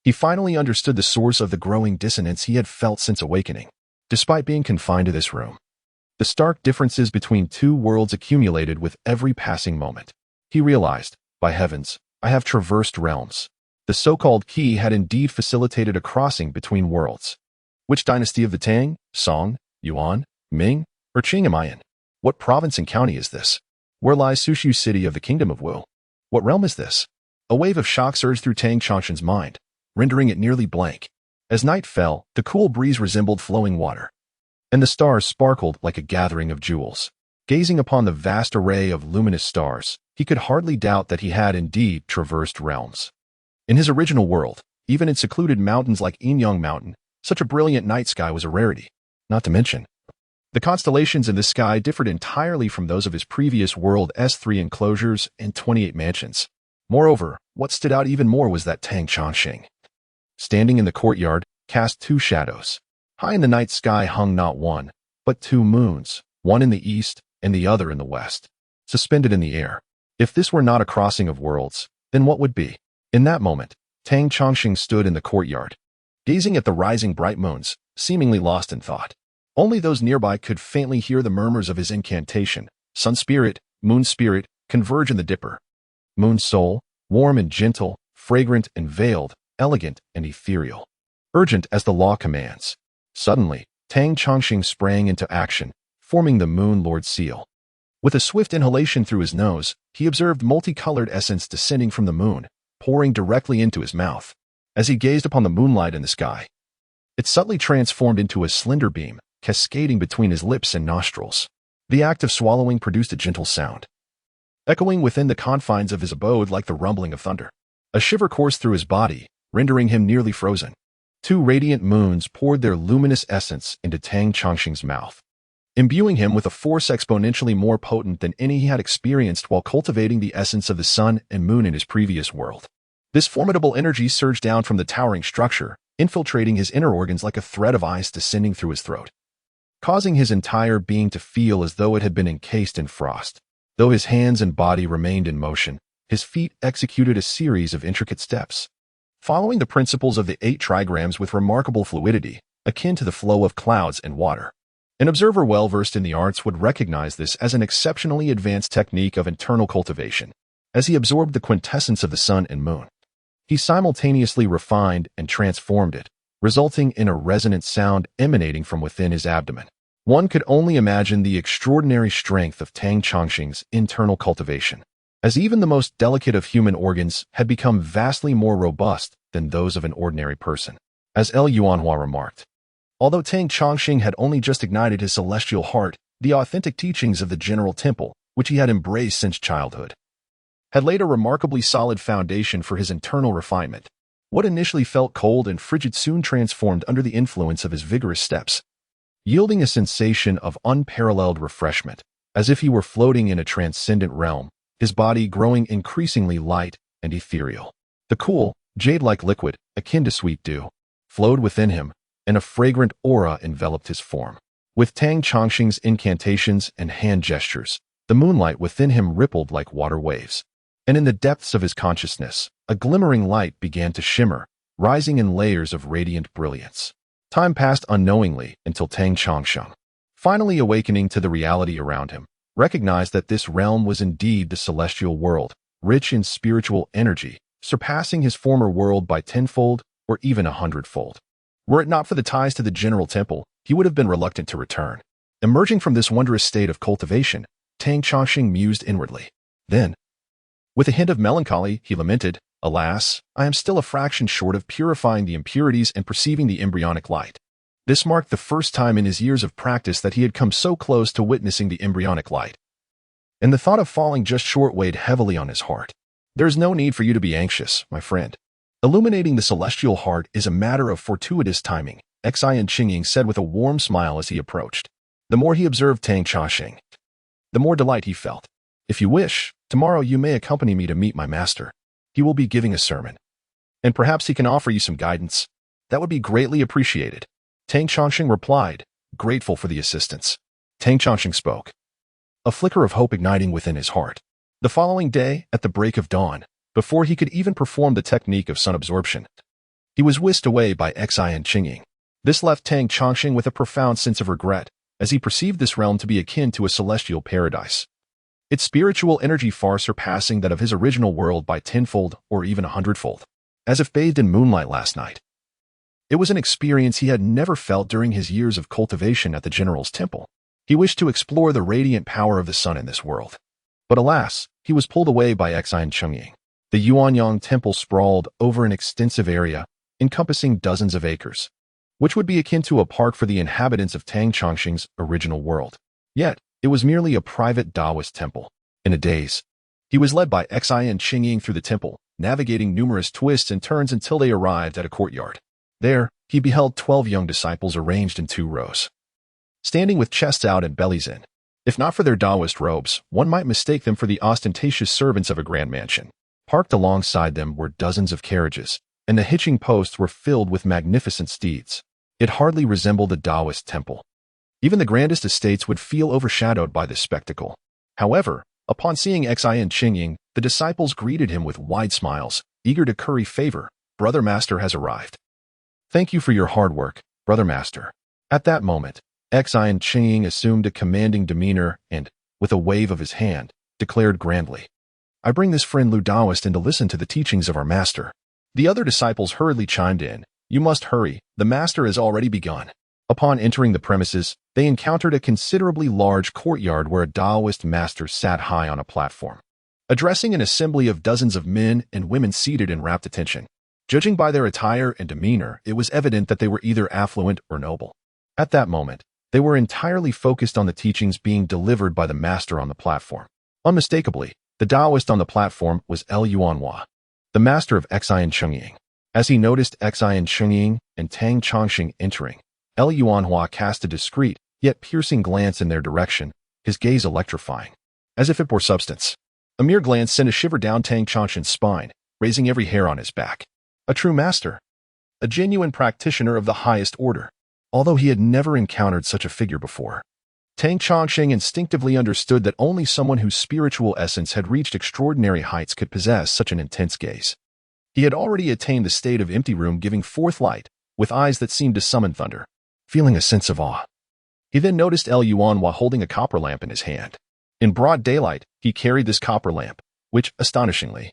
He finally understood the source of the growing dissonance he had felt since awakening. Despite being confined to this room, the stark differences between two worlds accumulated with every passing moment. He realized, by heavens, I have traversed realms. The so-called key had indeed facilitated a crossing between worlds. Which dynasty of the Tang, Song, Yuan, Ming, or Qing am I in? What province and county is this? Where lies Sushu City of the Kingdom of Wu? What realm is this? A wave of shock surged through Tang Chongqing's mind, rendering it nearly blank. As night fell, the cool breeze resembled flowing water, and the stars sparkled like a gathering of jewels. Gazing upon the vast array of luminous stars, he could hardly doubt that he had indeed traversed realms. In his original world, even in secluded mountains like Yin-Yang Mountain, such a brilliant night sky was a rarity. Not to mention, the constellations in the sky differed entirely from those of his previous world S3 enclosures and 28 mansions. Moreover, what stood out even more was that Tang Chongqing, standing in the courtyard, cast two shadows. High in the night sky hung not one, but two moons, one in the east and the other in the west, suspended in the air. If this were not a crossing of worlds, then what would be? In that moment, Tang Chongqing stood in the courtyard, gazing at the rising bright moons, seemingly lost in thought. Only those nearby could faintly hear the murmurs of his incantation. Sun spirit, moon spirit, converge in the dipper. Moon soul, warm and gentle, fragrant and veiled, elegant and ethereal, urgent as the law commands. Suddenly, Tang Chongqing sprang into action, forming the Moon Lord seal. With a swift inhalation through his nose, he observed multicolored essence descending from the moon, pouring directly into his mouth. As he gazed upon the moonlight in the sky, it subtly transformed into a slender beam, cascading between his lips and nostrils. The act of swallowing produced a gentle sound, echoing within the confines of his abode like the rumbling of thunder. A shiver coursed through his body, rendering him nearly frozen. Two radiant moons poured their luminous essence into Tang Chongqing's mouth, imbuing him with a force exponentially more potent than any he had experienced while cultivating the essence of the sun and moon in his previous world. This formidable energy surged down from the towering structure, infiltrating his inner organs like a thread of ice descending through his throat, causing his entire being to feel as though it had been encased in frost. Though his hands and body remained in motion, his feet executed a series of intricate steps, following the principles of the 8 trigrams with remarkable fluidity, akin to the flow of clouds and water. An observer well-versed in the arts would recognize this as an exceptionally advanced technique of internal cultivation. As he absorbed the quintessence of the sun and moon, he simultaneously refined and transformed it, resulting in a resonant sound emanating from within his abdomen. One could only imagine the extraordinary strength of Tang Chongqing's internal cultivation, as even the most delicate of human organs had become vastly more robust than those of an ordinary person. As El Yuanhua remarked, although Tang Chongqing had only just ignited his celestial heart, the authentic teachings of the General Temple, which he had embraced since childhood, had laid a remarkably solid foundation for his internal refinement. What initially felt cold and frigid soon transformed under the influence of his vigorous steps, yielding a sensation of unparalleled refreshment, as if he were floating in a transcendent realm, his body growing increasingly light and ethereal. The cool, jade-like liquid, akin to sweet dew, flowed within him, and a fragrant aura enveloped his form. With Tang Chongqing's incantations and hand gestures, the moonlight within him rippled like water waves, and in the depths of his consciousness, a glimmering light began to shimmer, rising in layers of radiant brilliance. Time passed unknowingly until Tang Chongqing, finally awakening to the reality around him, recognized that this realm was indeed the celestial world, rich in spiritual energy, surpassing his former world by 10-fold or even 100-fold. Were it not for the ties to the General Temple, he would have been reluctant to return. Emerging from this wondrous state of cultivation, Tang Chongqing mused inwardly. Then, with a hint of melancholy, he lamented, "Alas, I am still a fraction short of purifying the impurities and perceiving the embryonic light." This marked the first time in his years of practice that he had come so close to witnessing the embryonic light, and the thought of falling just short weighed heavily on his heart. "There is no need for you to be anxious, my friend. Illuminating the celestial heart is a matter of fortuitous timing," Xian Qingying said with a warm smile as he approached. The more he observed Tang Chongqing, the more delight he felt. "If you wish, tomorrow you may accompany me to meet my master. He will be giving a sermon, and perhaps he can offer you some guidance. That would be greatly appreciated." Tang Chongqing replied, grateful for the assistance. Tang Chongqing spoke, a flicker of hope igniting within his heart. The following day, at the break of dawn, before he could even perform the technique of sun absorption, he was whisked away by Xian Qingying. This left Tang Chongqing with a profound sense of regret, as he perceived this realm to be akin to a celestial paradise, its spiritual energy far surpassing that of his original world by 10-fold or even 100-fold. As if bathed in moonlight last night, it was an experience he had never felt during his years of cultivation at the General's Temple. He wished to explore the radiant power of the sun in this world. But alas, he was pulled away by Xian Qingying. The Yin-Yang Temple sprawled over an extensive area, encompassing dozens of acres, which would be akin to a park for the inhabitants of Tang Chongqing's original world. Yet, it was merely a private Taoist temple. In a daze, he was led by Xian Qingying through the temple, navigating numerous twists and turns until they arrived at a courtyard. There, he beheld 12 young disciples arranged in 2 rows, standing with chests out and bellies in. If not for their Taoist robes, one might mistake them for the ostentatious servants of a grand mansion. Parked alongside them were dozens of carriages, and the hitching posts were filled with magnificent steeds. It hardly resembled a Taoist temple. Even the grandest estates would feel overshadowed by this spectacle. However, upon seeing Xian Qingying, the disciples greeted him with wide smiles, eager to curry favor. "Brother Master has arrived. Thank you for your hard work, Brother Master." At that moment, Xian Qingying assumed a commanding demeanor and, with a wave of his hand, declared grandly, "I bring this friend Lu Taoist in to listen to the teachings of our master." The other disciples hurriedly chimed in, "You must hurry, the master has already begun." Upon entering the premises, they encountered a considerably large courtyard where a Taoist master sat high on a platform, addressing an assembly of dozens of men and women seated in rapt attention. Judging by their attire and demeanor, it was evident that they were either affluent or noble. At that moment, they were entirely focused on the teachings being delivered by the master on the platform. Unmistakably, the Taoist on the platform was El Yuanhua, the master of Xian Chengying. As he noticed Xian Chengying and Tang Chongqing entering, El Yuanhua cast a discreet, yet piercing glance in their direction, his gaze electrifying, as if it bore substance. A mere glance sent a shiver down Tang Chongqing's spine, raising every hair on his back. A true master. A genuine practitioner of the highest order. Although he had never encountered such a figure before, Tang Chongqing instinctively understood that only someone whose spiritual essence had reached extraordinary heights could possess such an intense gaze. He had already attained the state of empty room giving forth light, with eyes that seemed to summon thunder. Feeling a sense of awe, he then noticed El Yuanhua holding a copper lamp in his hand. In broad daylight, he carried this copper lamp, which, astonishingly,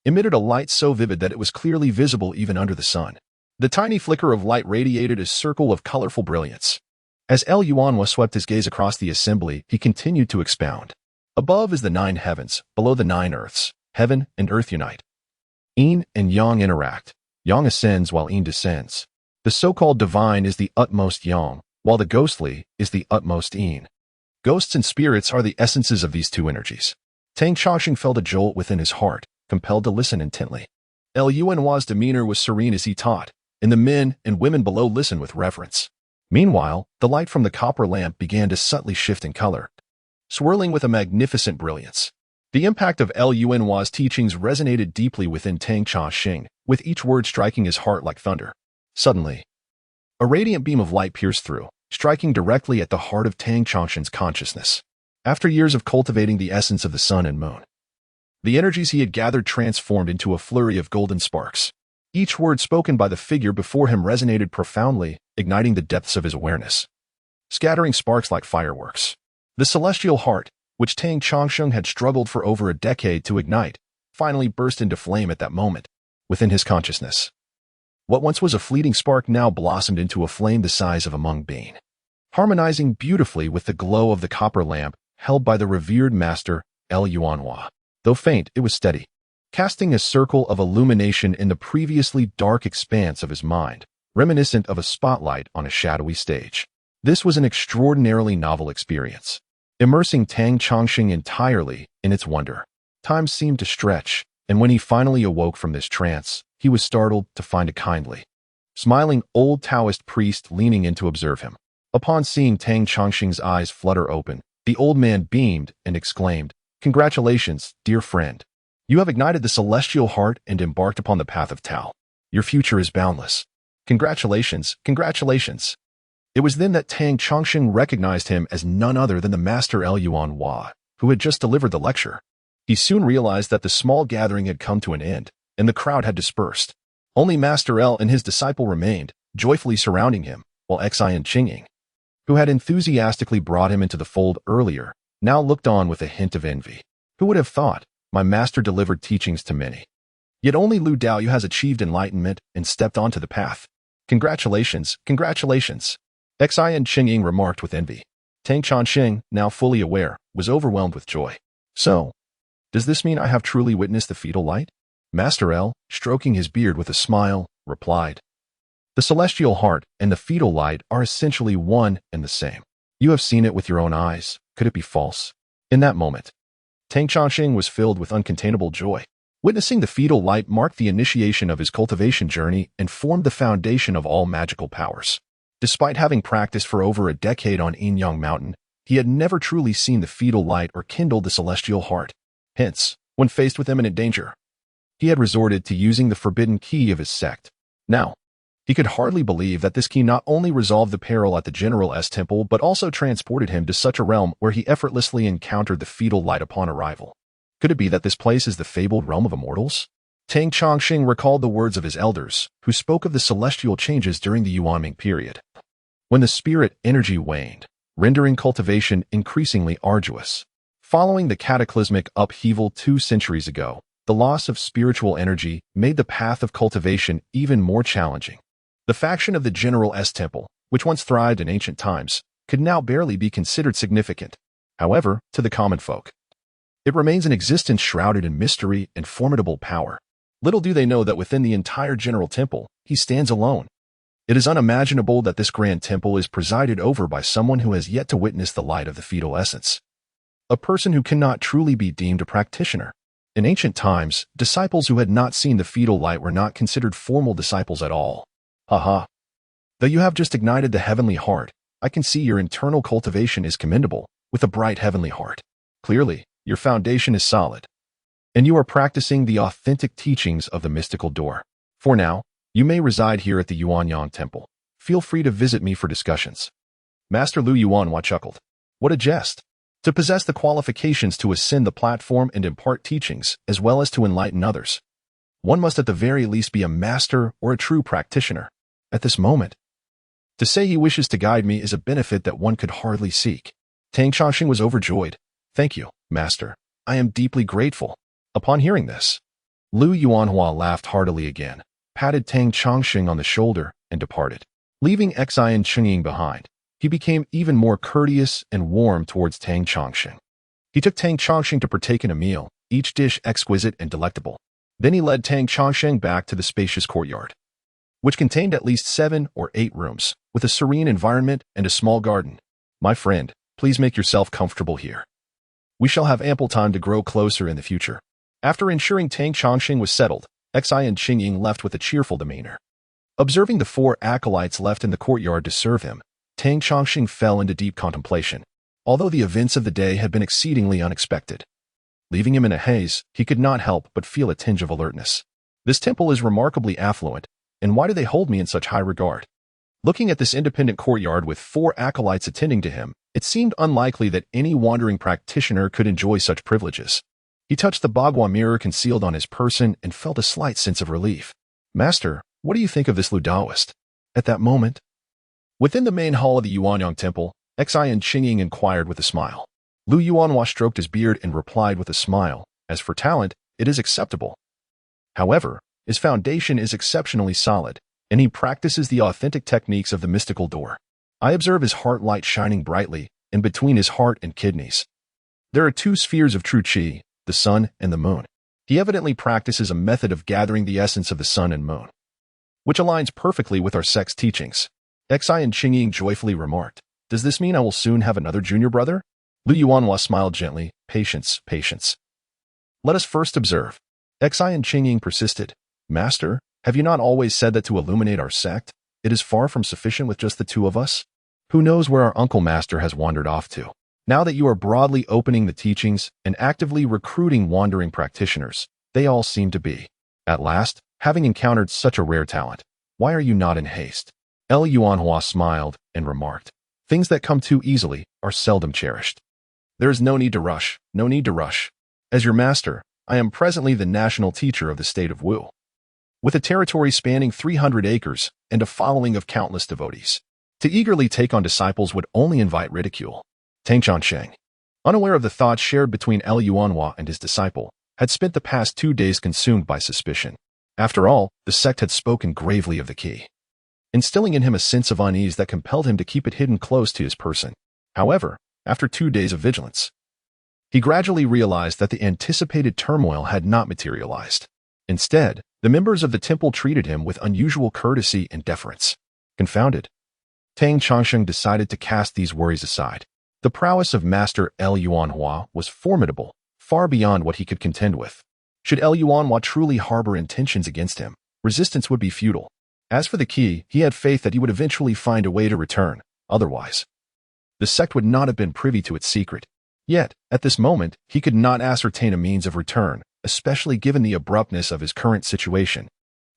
emitted a light so vivid that it was clearly visible even under the sun. The tiny flicker of light radiated a circle of colorful brilliance. As El Yuanhua swept his gaze across the assembly, he continued to expound. Above is the 9 heavens, below the 9 earths. Heaven and earth unite. Yin and Yang interact. Yang ascends while Yin descends. The so-called divine is the utmost Yang, while the ghostly is the utmost Yin. Ghosts and spirits are the essences of these two energies. Tang Chongqing felt a jolt within his heart, compelled to listen intently. El Yuanhua's demeanor was serene as he taught, and the men and women below listened with reverence. Meanwhile, the light from the copper lamp began to subtly shift in color, swirling with a magnificent brilliance. The impact of El Yuanhua's teachings resonated deeply within Tang Chongqing, with each word striking his heart like thunder. Suddenly, a radiant beam of light pierced through, striking directly at the heart of Tang Chongqing's consciousness. After years of cultivating the essence of the sun and moon, the energies he had gathered transformed into a flurry of golden sparks. Each word spoken by the figure before him resonated profoundly, igniting the depths of his awareness, scattering sparks like fireworks. The celestial heart, which Tang Chongqing had struggled for over a decade to ignite, finally burst into flame at that moment, within his consciousness. What once was a fleeting spark now blossomed into a flame the size of a mung bean, harmonizing beautifully with the glow of the copper lamp held by the revered master El Yuanhua. Though faint, it was steady, casting a circle of illumination in the previously dark expanse of his mind, reminiscent of a spotlight on a shadowy stage. This was an extraordinarily novel experience, immersing Tang Chongqing entirely in its wonder. Time seemed to stretch, and when he finally awoke from this trance, he was startled to find a kindly, smiling old Taoist priest leaning in to observe him. Upon seeing Tang Chongqing's eyes flutter open, the old man beamed and exclaimed, "Congratulations, dear friend. You have ignited the celestial heart and embarked upon the path of Tao. Your future is boundless. Congratulations, congratulations." It was then that Tang Chongqing recognized him as none other than the master El Yuanhua, who had just delivered the lecture. He soon realized that the small gathering had come to an end, and the crowd had dispersed. Only Master El and his disciple remained, joyfully surrounding him, while Xian Chengying, who had enthusiastically brought him into the fold earlier, now looked on with a hint of envy. Who would have thought? My master delivered teachings to many. Yet only Lu Daoyu has achieved enlightenment and stepped onto the path. Congratulations, congratulations. Xian Chengying remarked with envy. Tang Chongqing, now fully aware, was overwhelmed with joy. So, does this mean I have truly witnessed the fetal light? Master El, stroking his beard with a smile, replied. The celestial heart and the fetal light are essentially one and the same. You have seen it with your own eyes. Could it be false? In that moment, Tang Chongqing was filled with uncontainable joy. Witnessing the fetal light marked the initiation of his cultivation journey and formed the foundation of all magical powers. Despite having practiced for over a decade on Yin-Yang Mountain, he had never truly seen the fetal light or kindled the celestial heart. Hence, when faced with imminent danger, he had resorted to using the forbidden key of his sect. Now, he could hardly believe that this key not only resolved the peril at the General S Temple but also transported him to such a realm where he effortlessly encountered the fetal light upon arrival. Could it be that this place is the fabled realm of immortals? Tang Chongqing recalled the words of his elders, who spoke of the celestial changes during the Yuanming period, when the spirit energy waned, rendering cultivation increasingly arduous. Following the cataclysmic upheaval 2 centuries ago, the loss of spiritual energy made the path of cultivation even more challenging. The faction of the General S Temple, which once thrived in ancient times, could now barely be considered significant. However, to the common folk, it remains an existence shrouded in mystery and formidable power. Little do they know that within the entire General Temple, he stands alone. It is unimaginable that this grand temple is presided over by someone who has yet to witness the light of the fetal essence. A person who cannot truly be deemed a practitioner. In ancient times, disciples who had not seen the fetal light were not considered formal disciples at all. Haha. Though you have just ignited the heavenly heart, I can see your internal cultivation is commendable, with a bright heavenly heart. Clearly, your foundation is solid, and you are practicing the authentic teachings of the mystical door. For now, you may reside here at the Yin-Yang Temple. Feel free to visit me for discussions. Master Lu Yuanhua chuckled. What a jest! To possess the qualifications to ascend the platform and impart teachings, as well as to enlighten others, one must at the very least be a master or a true practitioner. At this moment, to say he wishes to guide me is a benefit that one could hardly seek. Tang Chongqing was overjoyed. Thank you, Master. I am deeply grateful. Upon hearing this, Lu Yuanhua laughed heartily again, patted Tang Chongqing on the shoulder, and departed. Leaving Xian Chengying behind, he became even more courteous and warm towards Tang Chongqing. He took Tang Chongqing to partake in a meal, each dish exquisite and delectable. Then he led Tang Chongqing back to the spacious courtyard, which contained at least 7 or 8 rooms, with a serene environment and a small garden. My friend, please make yourself comfortable here. We shall have ample time to grow closer in the future. After ensuring Tang Chongqing was settled, Xian Chengying left with a cheerful demeanor. Observing the 4 acolytes left in the courtyard to serve him, Tang Chongqing fell into deep contemplation, although the events of the day had been exceedingly unexpected. Leaving him in a haze, he could not help but feel a tinge of alertness. This temple is remarkably affluent, and why do they hold me in such high regard? Looking at this independent courtyard with 4 acolytes attending to him, it seemed unlikely that any wandering practitioner could enjoy such privileges. He touched the Bagua mirror concealed on his person and felt a slight sense of relief. Master, what do you think of this Taoist? At that moment, within the main hall of the Yin-Yang Temple, Xian Chengying inquired with a smile. Lu Yuanhua stroked his beard and replied with a smile, as for talent, it is acceptable. However, his foundation is exceptionally solid, and he practices the authentic techniques of the mystical door. I observe his heart light shining brightly, in between his heart and kidneys. There are 2 spheres of true qi, the sun and the moon. He evidently practices a method of gathering the essence of the sun and moon, which aligns perfectly with our sect's teachings. Xian Chengying joyfully remarked, does this mean I will soon have another junior brother? Lu Yuanhua smiled gently, patience, patience. Let us first observe. Xian Chengying persisted, Master, have you not always said that to illuminate our sect, it is far from sufficient with just the 2 of us? Who knows where our uncle master has wandered off to? Now that you are broadly opening the teachings and actively recruiting wandering practitioners, they all seem to be, at last, having encountered such a rare talent. Why are you not in haste? Lu Yuanhua smiled and remarked, things that come too easily are seldom cherished. There is no need to rush, no need to rush. As your master, I am presently the national teacher of the state of Wu, with a territory spanning 300 acres and a following of countless devotees. To eagerly take on disciples would only invite ridicule. Tang Chongqing, unaware of the thoughts shared between Lu Yuanhua and his disciple, had spent the past 2 days consumed by suspicion. After all, the sect had spoken gravely of the key, instilling in him a sense of unease that compelled him to keep it hidden close to his person. However, after 2 days of vigilance, he gradually realized that the anticipated turmoil had not materialized. Instead, the members of the temple treated him with unusual courtesy and deference. Confounded, Tang Chongqing decided to cast these worries aside. The prowess of Master Lu Yuanhua was formidable, far beyond what he could contend with. Should Lu Yuanhua truly harbor intentions against him, resistance would be futile. As for the key, he had faith that he would eventually find a way to return. Otherwise, the sect would not have been privy to its secret. Yet, at this moment, he could not ascertain a means of return, especially given the abruptness of his current situation.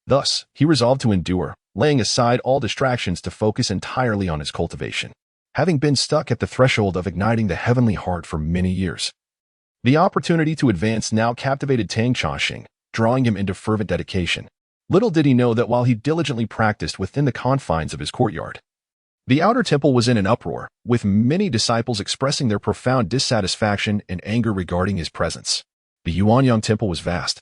Thus, he resolved to endure, laying aside all distractions to focus entirely on his cultivation. Having been stuck at the threshold of igniting the heavenly heart for many years, the opportunity to advance now captivated Tang Chongqing, drawing him into fervent dedication. Little did he know that while he diligently practiced within the confines of his courtyard, the outer temple was in an uproar, with many disciples expressing their profound dissatisfaction and anger regarding his presence. The Yin-Yang Temple was vast,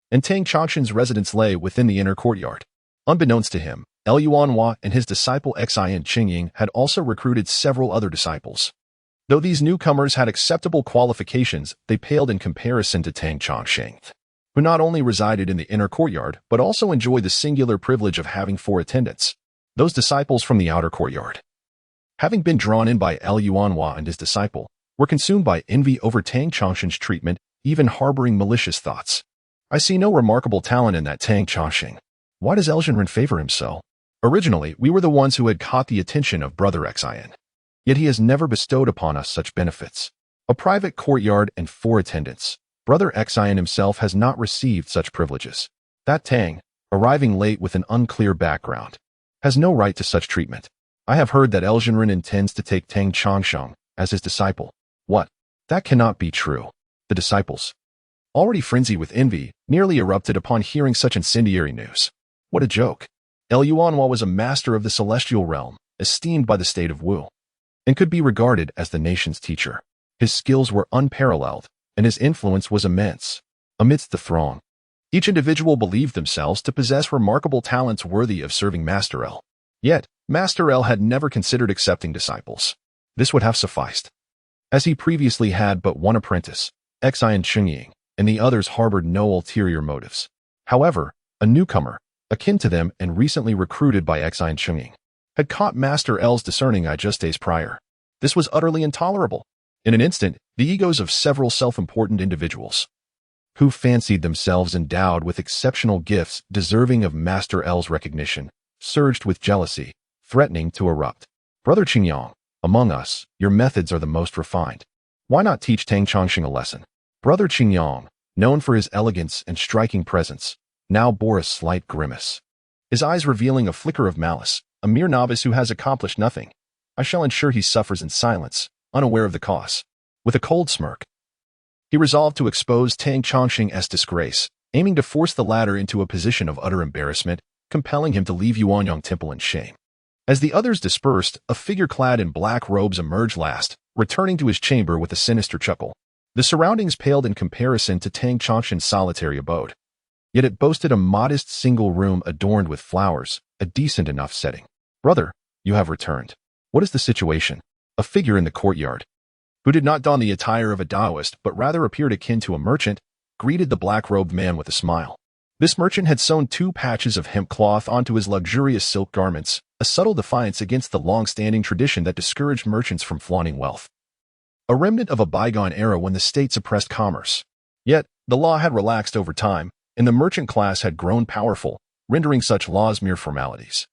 and Tang Chongqing's residence lay within the inner courtyard. Unbeknownst to him, Lu Yuanhua and his disciple Xian Chengying had also recruited several other disciples. Though these newcomers had acceptable qualifications, they paled in comparison to Tang Chongqing, who not only resided in the inner courtyard, but also enjoyed the singular privilege of having 4 attendants, those disciples from the outer courtyard. Having been drawn in by Lu Yuanhua and his disciple, were consumed by envy over Tang Chongqing's treatment even harboring malicious thoughts. I see no remarkable talent in that Tang Chongqing. Why does Elginren favor him so? Originally, we were the ones who had caught the attention of Brother Xian. Yet he has never bestowed upon us such benefits. A private courtyard and 4 attendants. Brother Xian himself has not received such privileges. That Tang, arriving late with an unclear background, has no right to such treatment. I have heard that Elginren intends to take Tang Chongsheng as his disciple. What? That cannot be true. The disciples, already frenzied with envy, nearly erupted upon hearing such incendiary news. What a joke. El Yuanhua was a master of the celestial realm, esteemed by the state of Wu, and could be regarded as the nation's teacher. His skills were unparalleled, and his influence was immense. Amidst the throng, each individual believed themselves to possess remarkable talents worthy of serving Master El. Yet, Master El had never considered accepting disciples. This would have sufficed, as he previously had but one apprentice, Xian Chengying, and the others harbored no ulterior motives. However, a newcomer, akin to them and recently recruited by Xian Chengying, had caught Master L's discerning eye just days prior. This was utterly intolerable. In an instant, the egos of several self-important individuals, who fancied themselves endowed with exceptional gifts deserving of Master L's recognition, surged with jealousy, threatening to erupt. Brother Qingyang, among us, your methods are the most refined. Why not teach Tang Chongqing a lesson? Brother Qingyang, known for his elegance and striking presence, now bore a slight grimace, his eyes revealing a flicker of malice. A mere novice who has accomplished nothing. I shall ensure he suffers in silence, unaware of the cause. With a cold smirk, he resolved to expose Tang Chongqing's disgrace, aiming to force the latter into a position of utter embarrassment, compelling him to leave Yuanyang Temple in shame. As the others dispersed, a figure clad in black robes emerged last, returning to his chamber with a sinister chuckle. The surroundings paled in comparison to Tang Chongqing's solitary abode. Yet it boasted a modest single room adorned with flowers, a decent enough setting. Brother, you have returned. What is the situation? A figure in the courtyard, who did not don the attire of a Taoist but rather appeared akin to a merchant, greeted the black-robed man with a smile. This merchant had sewn 2 patches of hemp cloth onto his luxurious silk garments, a subtle defiance against the long-standing tradition that discouraged merchants from flaunting wealth. A remnant of a bygone era when the state suppressed commerce. Yet, the law had relaxed over time, and the merchant class had grown powerful, rendering such laws mere formalities.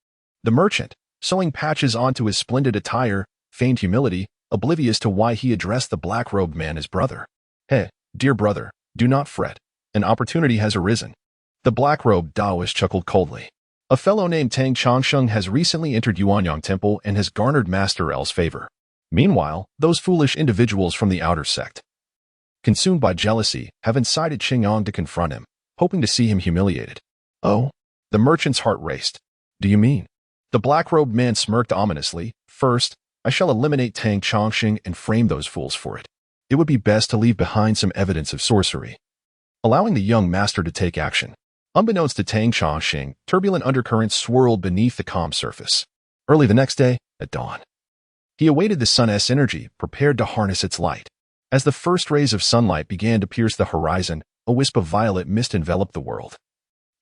The merchant, sewing patches onto his splendid attire, feigned humility, oblivious to why he addressed the black-robed man as brother. Hey, dear brother, do not fret. An opportunity has arisen. The black-robed Taoist chuckled coldly. A fellow named Tang Chongsheng has recently entered Yuanyang Temple and has garnered Master L's favor. Meanwhile, those foolish individuals from the outer sect, consumed by jealousy, have incited Qingyang to confront him, hoping to see him humiliated. Oh? The merchant's heart raced. Do you mean? The black-robed man smirked ominously. First, I shall eliminate Tang Chongqing and frame those fools for it. It would be best to leave behind some evidence of sorcery, allowing the young master to take action. Unbeknownst to Tang Chongqing, turbulent undercurrents swirled beneath the calm surface. Early the next day, at dawn, he awaited the sun's energy, prepared to harness its light. As the first rays of sunlight began to pierce the horizon, a wisp of violet mist enveloped the world,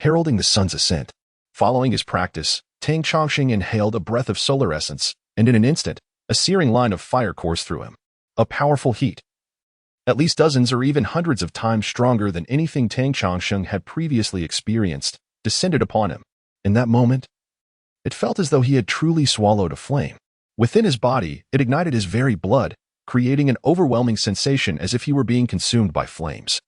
heralding the sun's ascent. Following his practice, Tang Chongqing inhaled a breath of solar essence, and in an instant, a searing line of fire coursed through him. A powerful heat, at least dozens or even hundreds of times stronger than anything Tang Chongqing had previously experienced, descended upon him. In that moment, it felt as though he had truly swallowed a flame. Within his body, it ignited his very blood, creating an overwhelming sensation as if he were being consumed by flames,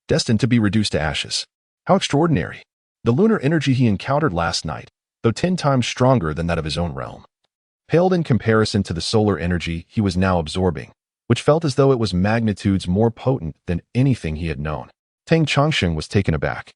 destined to be reduced to ashes. How extraordinary! The lunar energy he encountered last night, though 10 times stronger than that of his own realm, paled in comparison to the solar energy he was now absorbing, which felt as though it was magnitudes more potent than anything he had known. Tang Chongqing was taken aback,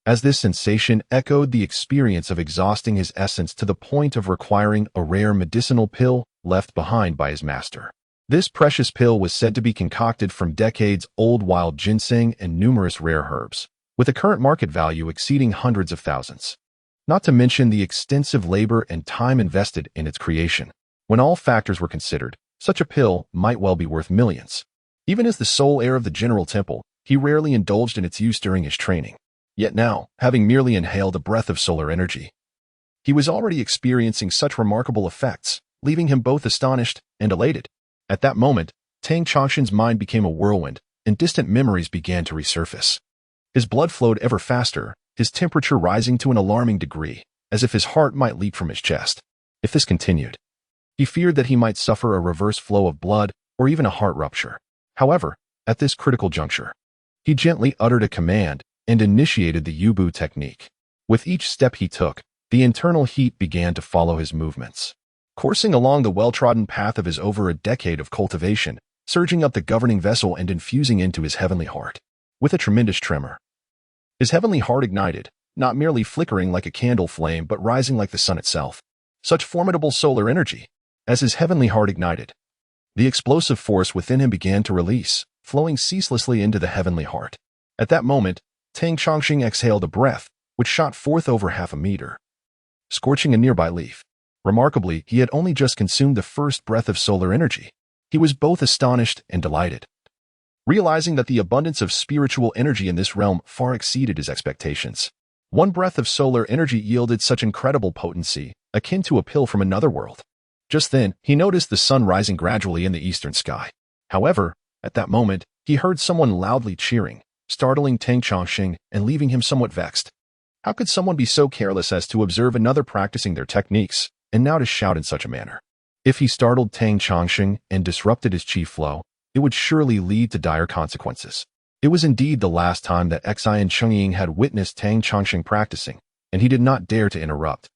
as this sensation echoed the experience of exhausting his essence to the point of requiring a rare medicinal pill left behind by his master. This precious pill was said to be concocted from decades-old wild ginseng and numerous rare herbs, with a current market value exceeding hundreds of thousands. Not to mention the extensive labor and time invested in its creation. When all factors were considered, such a pill might well be worth millions. Even as the sole heir of the General Temple, he rarely indulged in its use during his training. Yet now, having merely inhaled a breath of solar energy, he was already experiencing such remarkable effects, leaving him both astonished and elated. At that moment, Tang Chongqing's mind became a whirlwind, and distant memories began to resurface. His blood flowed ever faster, his temperature rising to an alarming degree, as if his heart might leap from his chest. If this continued, he feared that he might suffer a reverse flow of blood or even a heart rupture. However, at this critical juncture, he gently uttered a command and initiated the Yubu technique. With each step he took, the internal heat began to follow his movements, coursing along the well-trodden path of his over a decade of cultivation, surging up the governing vessel and infusing into his heavenly heart. With a tremendous tremor, his heavenly heart ignited, not merely flickering like a candle flame but rising like the sun itself. Such formidable solar energy. As his heavenly heart ignited, the explosive force within him began to release, flowing ceaselessly into the heavenly heart. At that moment, Tang Chongqing exhaled a breath, which shot forth over 1/2 meter, scorching a nearby leaf. Remarkably, he had only just consumed the first breath of solar energy. He was both astonished and delighted, realizing that the abundance of spiritual energy in this realm far exceeded his expectations. One breath of solar energy yielded such incredible potency, akin to a pill from another world. Just then, he noticed the sun rising gradually in the eastern sky. However, at that moment, he heard someone loudly cheering, startling Tang Chongqing and leaving him somewhat vexed. How could someone be so careless as to observe another practicing their techniques, and now to shout in such a manner? If he startled Tang Chongqing and disrupted his chi flow, it would surely lead to dire consequences. It was indeed the last time that Xian Chengying had witnessed Tang Chongqing practicing, and he did not dare to interrupt,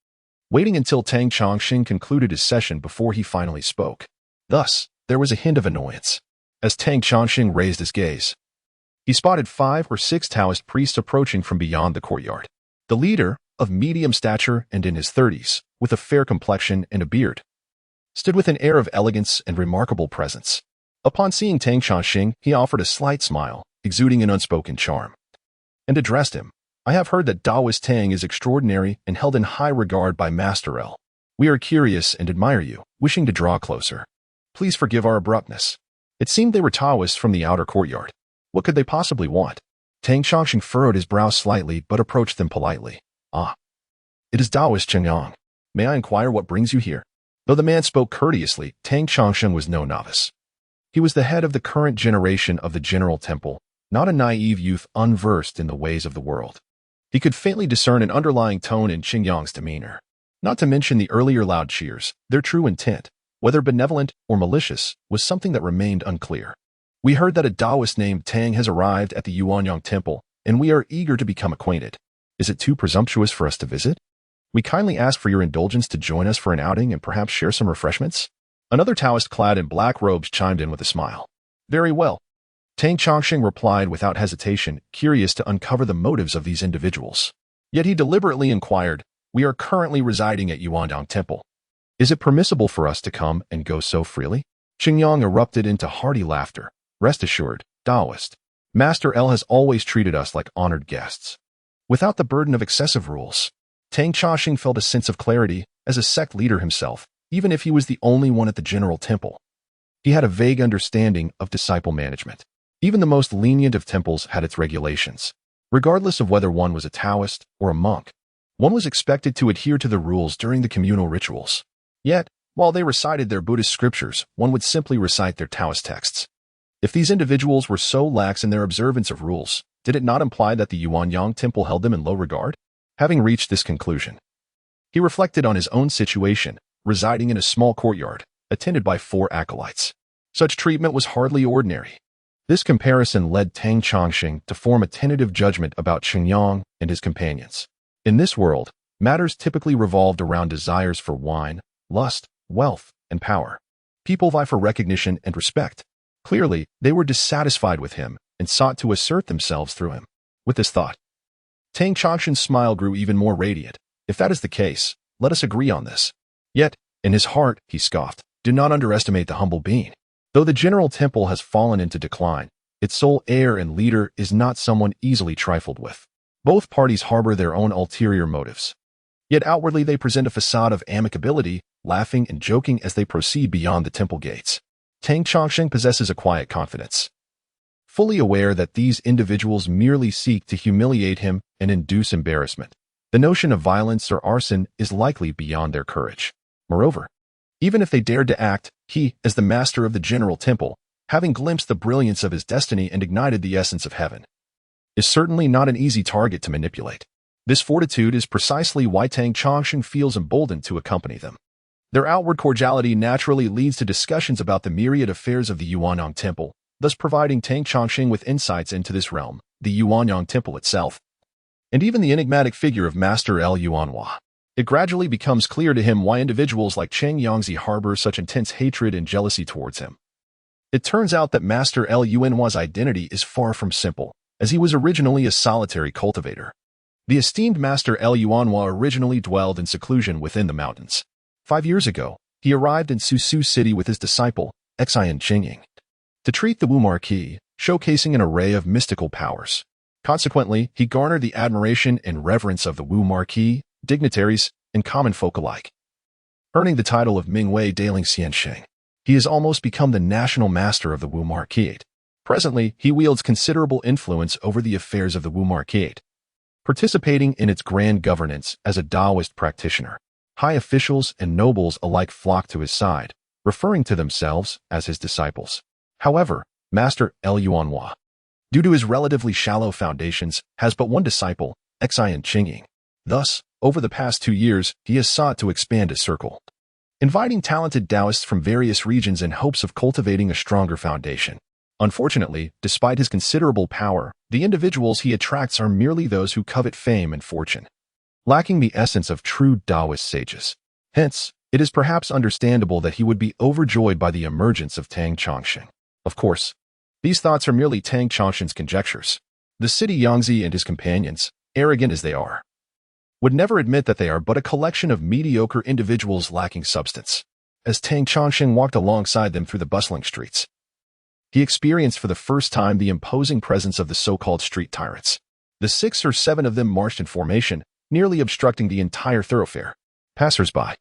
waiting until Tang Chongqing concluded his session before he finally spoke. Thus, there was a hint of annoyance. As Tang Chongqing raised his gaze, he spotted 5 or 6 Taoist priests approaching from beyond the courtyard. The leader, of medium stature and in his 30s, with a fair complexion and a beard, stood with an air of elegance and remarkable presence. Upon seeing Tang Chongqing, he offered a slight smile, exuding an unspoken charm, and addressed him. I have heard that Taoist Tang is extraordinary and held in high regard by Master L. We are curious and admire you, wishing to draw closer. Please forgive our abruptness. It seemed they were Taoists from the outer courtyard. What could they possibly want? Tang Chongqing furrowed his brow slightly but approached them politely. Ah, it is Taoist Chengyang. May I inquire what brings you here? Though the man spoke courteously, Tang Chongqing was no novice. He was the head of the current generation of the General Temple, not a naive youth unversed in the ways of the world. He could faintly discern an underlying tone in Chengyang's demeanor. Not to mention the earlier loud cheers, their true intent, whether benevolent or malicious, was something that remained unclear. We heard that a Taoist named Tang has arrived at the Yin-Yang Temple, and we are eager to become acquainted. Is it too presumptuous for us to visit? We kindly ask for your indulgence to join us for an outing and perhaps share some refreshments. Another Taoist clad in black robes chimed in with a smile. Very well. Tang Chongqing replied without hesitation, curious to uncover the motives of these individuals. Yet he deliberately inquired, we are currently residing at Yin-Yang Temple. Is it permissible for us to come and go so freely? Chengyang erupted into hearty laughter. Rest assured, Taoist, Master L has always treated us like honored guests, without the burden of excessive rules. Tang Chongqing felt a sense of clarity as a sect leader himself, even if he was the only one at the General Temple. He had a vague understanding of disciple management. Even the most lenient of temples had its regulations. Regardless of whether one was a Taoist or a monk, one was expected to adhere to the rules during the communal rituals. Yet, while they recited their Buddhist scriptures, one would simply recite their Taoist texts. If these individuals were so lax in their observance of rules, did it not imply that the Yin-Yang Temple held them in low regard? Having reached this conclusion, he reflected on his own situation, residing in a small courtyard, attended by 4 acolytes. Such treatment was hardly ordinary. This comparison led Tang Chongqing to form a tentative judgment about Chengyang and his companions. In this world, matters typically revolved around desires for wine, lust, wealth, and power. People vie for recognition and respect. Clearly, they were dissatisfied with him and sought to assert themselves through him. With this thought, Tang Chongqing's smile grew even more radiant. If that is the case, let us agree on this. Yet, in his heart, he scoffed, do not underestimate the humble being. Though the General Temple has fallen into decline, its sole heir and leader is not someone easily trifled with. Both parties harbor their own ulterior motives. Yet outwardly they present a facade of amicability, laughing and joking as they proceed beyond the temple gates. Tang Chongqing possesses a quiet confidence, fully aware that these individuals merely seek to humiliate him and induce embarrassment. The notion of violence or arson is likely beyond their courage. Moreover, even if they dared to act, he, as the master of the General Temple, having glimpsed the brilliance of his destiny and ignited the essence of heaven, is certainly not an easy target to manipulate. This fortitude is precisely why Tang Chongsheng feels emboldened to accompany them. Their outward cordiality naturally leads to discussions about the myriad affairs of the Yuanyang Temple, thus providing Tang Chongsheng with insights into this realm, the Yuanyang Temple itself, and even the enigmatic figure of Master L. Yuanhua. It gradually becomes clear to him why individuals like Cheng Yangzi harbor such intense hatred and jealousy towards him. It turns out that Master L. Yuanhua's identity is far from simple, as he was originally a solitary cultivator. The esteemed Master L. Yuanhua originally dwelled in seclusion within the mountains. 5 years ago, he arrived in Susu City with his disciple, Xian Qingying, to treat the Wu Marquis, showcasing an array of mystical powers. Consequently, he garnered the admiration and reverence of the Wu Marquis, dignitaries, and common folk alike. Earning the title of Mingwei Daling Xiansheng, he has almost become the national master of the Wu Marquis. Presently, he wields considerable influence over the affairs of the Wu Marquis, participating in its grand governance as a Taoist practitioner. High officials and nobles alike flock to his side, referring to themselves as his disciples. However, Master L. Yuanhua, due to his relatively shallow foundations, has but one disciple, Xian Qingying. Thus, over the past 2 years, he has sought to expand his circle, inviting talented Taoists from various regions in hopes of cultivating a stronger foundation. Unfortunately, despite his considerable power, the individuals he attracts are merely those who covet fame and fortune, lacking the essence of true Taoist sages. Hence, it is perhaps understandable that he would be overjoyed by the emergence of Tang Chongsheng. Of course, these thoughts are merely Tang Chongsheng's conjectures. The city Yangzi and his companions, arrogant as they are, would never admit that they are but a collection of mediocre individuals lacking substance. As Tang Chongsheng walked alongside them through the bustling streets, he experienced for the first time the imposing presence of the so-called street tyrants. The 6 or 7 of them marched in formation, nearly obstructing the entire thoroughfare. Passers-by,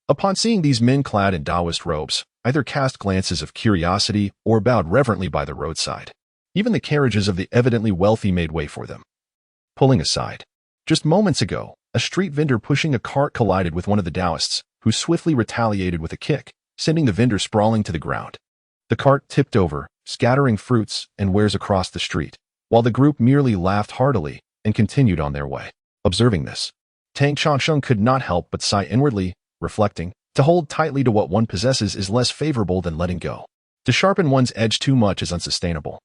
upon seeing these men clad in Taoist robes, either cast glances of curiosity or bowed reverently by the roadside. Even the carriages of the evidently wealthy made way for them, pulling aside. Just moments ago, a street vendor pushing a cart collided with one of the Taoists, who swiftly retaliated with a kick, sending the vendor sprawling to the ground. The cart tipped over, scattering fruits and wares across the street, while the group merely laughed heartily and continued on their way. Observing this, Tang Chongsheng could not help but sigh inwardly, reflecting, to hold tightly to what one possesses is less favorable than letting go. To sharpen one's edge too much is unsustainable.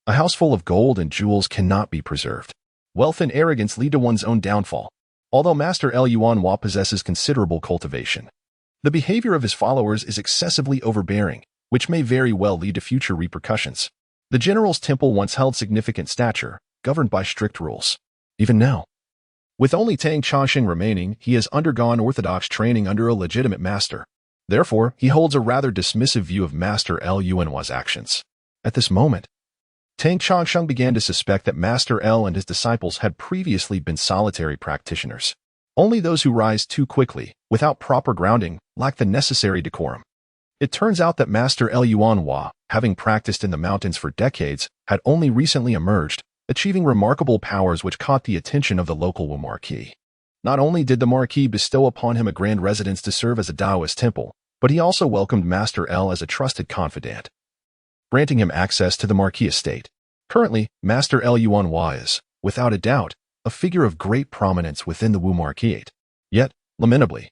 A house full of gold and jewels cannot be preserved. Wealth and arrogance lead to one's own downfall. Although Master L. Yuanhua possesses considerable cultivation, the behavior of his followers is excessively overbearing, which may very well lead to future repercussions. The general's temple once held significant stature, governed by strict rules. Even now, with only Tang Chongsheng remaining, he has undergone orthodox training under a legitimate master. Therefore, he holds a rather dismissive view of Master L. Yuanhua's actions. At this moment, Tang Chongsheng began to suspect that Master L and his disciples had previously been solitary practitioners. Only those who rise too quickly, without proper grounding, lack the necessary decorum. It turns out that Master L. Yuanhua, having practiced in the mountains for decades, had only recently emerged, achieving remarkable powers which caught the attention of the local Wu Marquis. Not only did the Marquis bestow upon him a grand residence to serve as a Taoist temple, but he also welcomed Master L as a trusted confidant, granting him access to the Marquis estate. Currently, Master L. Yuanhua is, without a doubt, a figure of great prominence within the Wu Marquis. Yet, lamentably,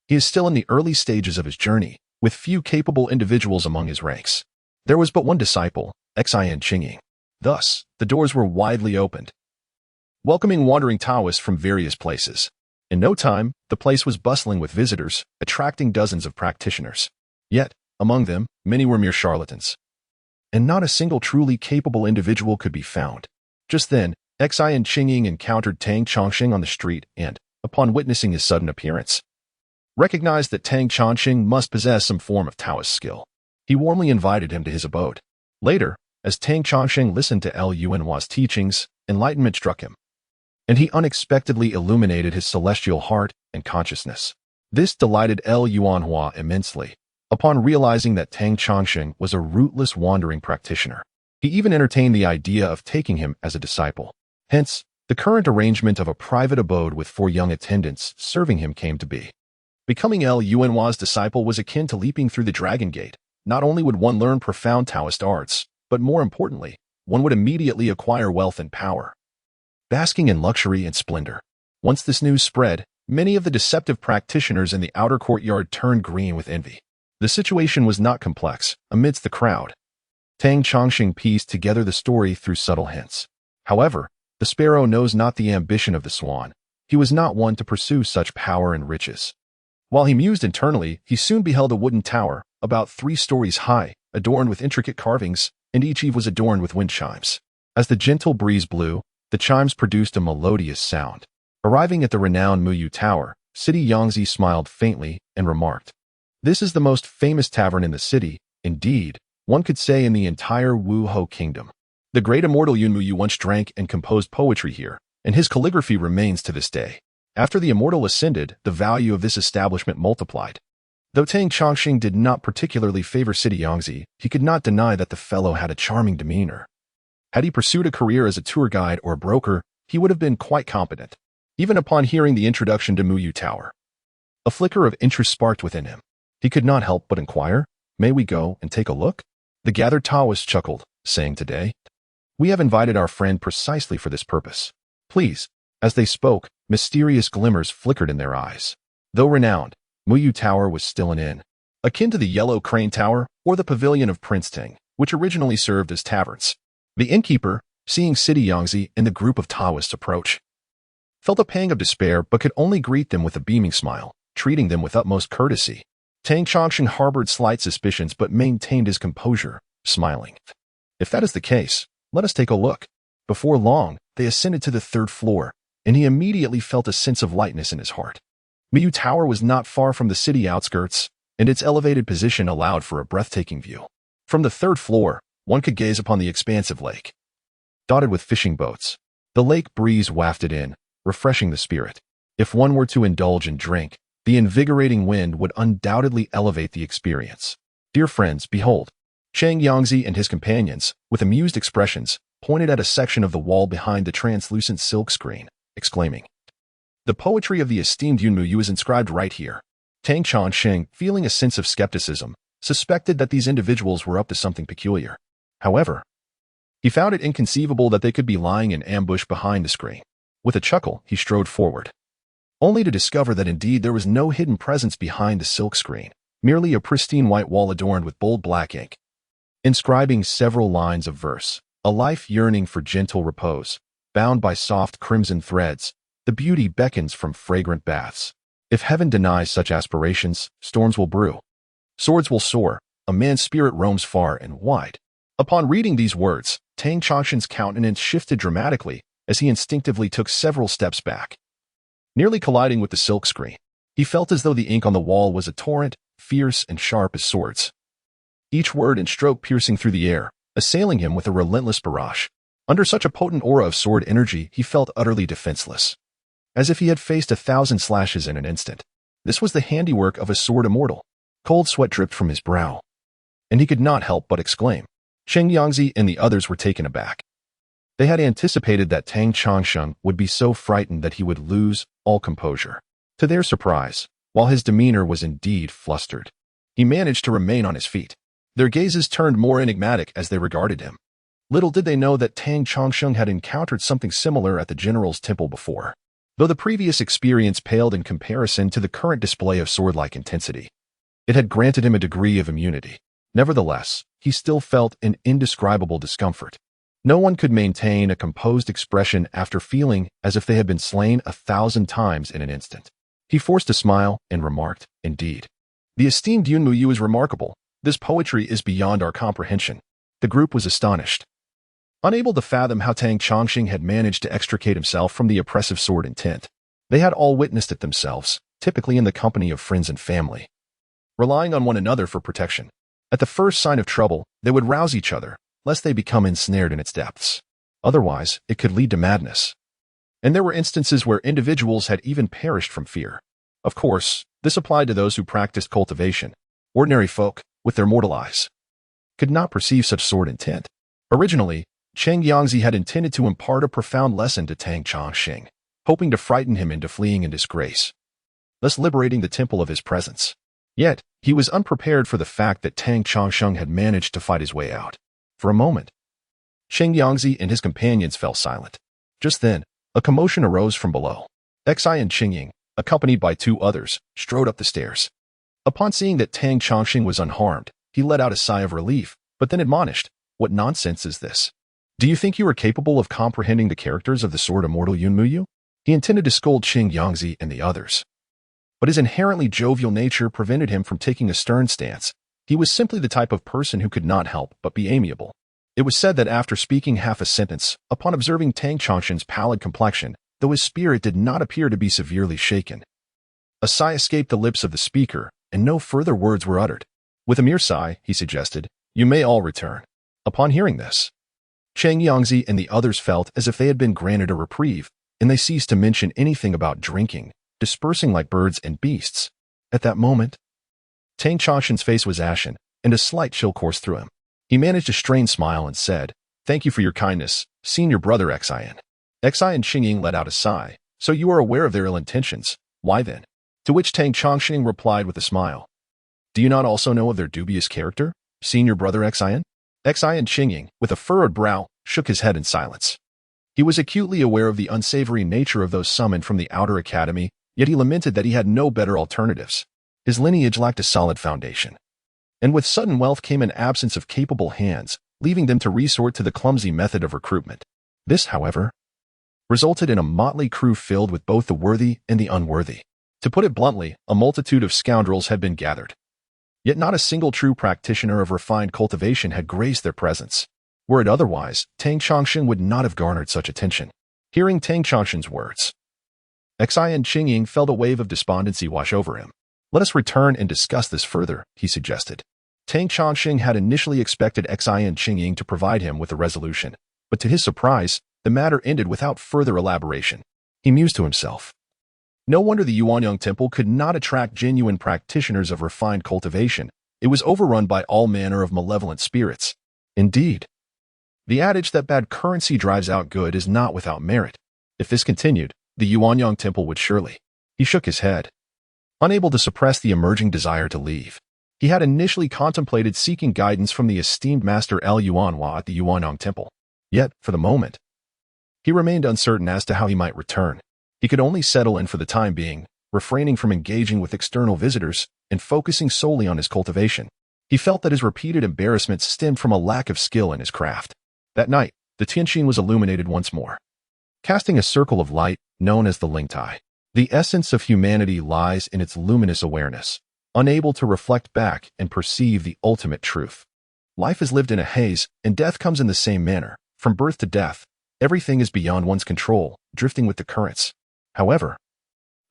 he is still in the early stages of his journey, with few capable individuals among his ranks. There was but one disciple, Xian Qingying. Thus, the doors were widely opened, welcoming wandering Taoists from various places. In no time, the place was bustling with visitors, attracting dozens of practitioners. Yet, among them, many were mere charlatans, and not a single truly capable individual could be found. Just then, Xian Qingying encountered Tang Chongsheng on the street and, upon witnessing his sudden appearance, recognized that Tang Chongsheng must possess some form of Taoist skill. He warmly invited him to his abode. Later, as Tang Chongsheng listened to L. Yuanhua's teachings, enlightenment struck him, and he unexpectedly illuminated his celestial heart and consciousness. This delighted L. Yuanhua immensely. Upon realizing that Tang Chongsheng was a rootless wandering practitioner, he even entertained the idea of taking him as a disciple. Hence, the current arrangement of a private abode with 4 young attendants serving him came to be. Becoming L. Yuanhua's disciple was akin to leaping through the Dragon Gate, not only would one learn profound Taoist arts, but more importantly, one would immediately acquire wealth and power, basking in luxury and splendor. Once this news spread, many of the deceptive practitioners in the outer courtyard turned green with envy. The situation was not complex. Amidst the crowd, Tang Chongqing pieced together the story through subtle hints. However, the sparrow knows not the ambition of the swan. He was not one to pursue such power and riches. While he mused internally, he soon beheld a wooden tower, about 3 stories high, adorned with intricate carvings, and each eave was adorned with wind chimes. As the gentle breeze blew, the chimes produced a melodious sound. Arriving at the renowned Muyu Tower, City Yangzi smiled faintly and remarked, "This is the most famous tavern in the city. Indeed, one could say in the entire Wu-Ho kingdom. The great immortal Yun Muyu once drank and composed poetry here, and his calligraphy remains to this day." After the immortal ascended, the value of this establishment multiplied. Though Tang Chongqing did not particularly favor City Yangzi, he could not deny that the fellow had a charming demeanor. Had he pursued a career as a tour guide or a broker, he would have been quite competent. Even upon hearing the introduction to Muyu Tower, a flicker of interest sparked within him. He could not help but inquire, "May we go and take a look?" The gathered Taoists chuckled, saying, "Today, we have invited our friend precisely for this purpose. Please." As they spoke, mysterious glimmers flickered in their eyes. Though renowned, Muyu Tower was still an inn, akin to the Yellow Crane Tower or the Pavilion of Prince Ting, which originally served as taverns. The innkeeper, seeing City Yangzi and the group of Taoists approach, felt a pang of despair but could only greet them with a beaming smile, treating them with utmost courtesy. Tang Chongqing harbored slight suspicions but maintained his composure, smiling. "If that is the case, let us take a look." Before long, they ascended to the 3rd floor, and he immediately felt a sense of lightness in his heart. Muyu Tower was not far from the city outskirts, and its elevated position allowed for a breathtaking view. From the 3rd floor, one could gaze upon the expansive lake, dotted with fishing boats. The lake breeze wafted in, refreshing the spirit. If one were to indulge in drink, the invigorating wind would undoubtedly elevate the experience. Dear friends, behold. Chang Yangzi and his companions, with amused expressions, pointed at a section of the wall behind the translucent silk screen, exclaiming, "The poetry of the esteemed Yun Muyu is inscribed right here." Tang Chongqing, feeling a sense of skepticism, suspected that these individuals were up to something peculiar. However, he found it inconceivable that they could be lying in ambush behind the screen. With a chuckle, he strode forward, only to discover that indeed there was no hidden presence behind the silk screen, merely a pristine white wall adorned with bold black ink, inscribing several lines of verse. A life yearning for gentle repose, bound by soft crimson threads, the beauty beckons from fragrant baths. If heaven denies such aspirations, storms will brew. Swords will soar, a man's spirit roams far and wide. Upon reading these words, Tang Chongqing's countenance shifted dramatically as he instinctively took several steps back, nearly colliding with the silk screen. He felt as though the ink on the wall was a torrent, fierce and sharp as swords, each word and stroke piercing through the air, assailing him with a relentless barrage. Under such a potent aura of sword energy, he felt utterly defenseless, as if he had faced 1,000 slashes in an instant. This was the handiwork of a sword immortal. Cold sweat dripped from his brow, and he could not help but exclaim. Cheng Yangzi and the others were taken aback. They had anticipated that Tang Chongqing would be so frightened that he would lose all composure. To their surprise, while his demeanor was indeed flustered, he managed to remain on his feet. Their gazes turned more enigmatic as they regarded him. Little did they know that Tang Chongqing had encountered something similar at the general's temple before, though the previous experience paled in comparison to the current display of sword-like intensity. It had granted him a degree of immunity. Nevertheless, he still felt an indescribable discomfort. No one could maintain a composed expression after feeling as if they had been slain 1,000 times in an instant. He forced a smile and remarked, "Indeed, the esteemed Yun Muyu is remarkable. This poetry is beyond our comprehension." The group was astonished, unable to fathom how Tang Chongqing had managed to extricate himself from the oppressive sword intent. They had all witnessed it themselves, typically in the company of friends and family, relying on one another for protection. At the first sign of trouble, they would rouse each other, lest they become ensnared in its depths. Otherwise, it could lead to madness. And there were instances where individuals had even perished from fear. Of course, this applied to those who practiced cultivation. Ordinary folk, with their mortal eyes, could not perceive such sword intent. Originally, Cheng Yangzi had intended to impart a profound lesson to Tang Chongqing, hoping to frighten him into fleeing in disgrace, thus liberating the temple of his presence. Yet, he was unprepared for the fact that Tang Chongsheng had managed to fight his way out. For a moment, Sheng Yangzi and his companions fell silent. Just then, a commotion arose from below. Xi and Qingying, accompanied by 2 others, strode up the stairs. Upon seeing that Tang Chongsheng was unharmed, he let out a sigh of relief, but then admonished, "What nonsense is this? Do you think you are capable of comprehending the characters of the sword immortal Yunmuyu?" He intended to scold Sheng Yangzi and the others, but his inherently jovial nature prevented him from taking a stern stance. He was simply the type of person who could not help but be amiable. It was said that after speaking half a sentence, upon observing Tang Chongsheng's pallid complexion, though his spirit did not appear to be severely shaken, a sigh escaped the lips of the speaker, and no further words were uttered. With a mere sigh, he suggested, "You may all return." Upon hearing this, Sheng Yangzi and the others felt as if they had been granted a reprieve, and they ceased to mention anything about drinking, dispersing like birds and beasts. At that moment, Tang Chongsheng's face was ashen, and a slight chill coursed through him. He managed a strained smile and said, "Thank you for your kindness, senior brother Xian." Xi and Qingying let out a sigh. "So you are aware of their ill intentions. Why then?" To which Tang Chongsheng replied with a smile, "Do you not also know of their dubious character, senior brother Xian?" Xi and Qingying, with a furrowed brow, shook his head in silence. He was acutely aware of the unsavory nature of those summoned from the outer academy, yet he lamented that he had no better alternatives. His lineage lacked a solid foundation, and with sudden wealth came an absence of capable hands, leaving them to resort to the clumsy method of recruitment. This, however, resulted in a motley crew filled with both the worthy and the unworthy. To put it bluntly, a multitude of scoundrels had been gathered. Yet not a single true practitioner of refined cultivation had graced their presence. Were it otherwise, Tang Chongsheng would not have garnered such attention. Hearing Tang Chongsheng's words, Xi and Qingying felt a wave of despondency wash over him. "Let us return and discuss this further," he suggested. Tang Chongsheng had initially expected Xi and Qingying to provide him with a resolution, but to his surprise, the matter ended without further elaboration. He mused to himself, "No wonder the Yuanyang Temple could not attract genuine practitioners of refined cultivation. It was overrun by all manner of malevolent spirits. Indeed, the adage that bad currency drives out good is not without merit. If this continued, the Yuanyang Temple would surely." He shook his head, unable to suppress the emerging desire to leave. He had initially contemplated seeking guidance from the esteemed Master El Yuanhua at the Yuanyang Temple. Yet, for the moment, he remained uncertain as to how he might return. He could only settle in for the time being, refraining from engaging with external visitors and focusing solely on his cultivation. He felt that his repeated embarrassments stemmed from a lack of skill in his craft. That night, the Tianqin was illuminated once more, casting a circle of light known as the Lingtai. The essence of humanity lies in its luminous awareness, unable to reflect back and perceive the ultimate truth. Life is lived in a haze, and death comes in the same manner. From birth to death, everything is beyond one's control, drifting with the currents. However,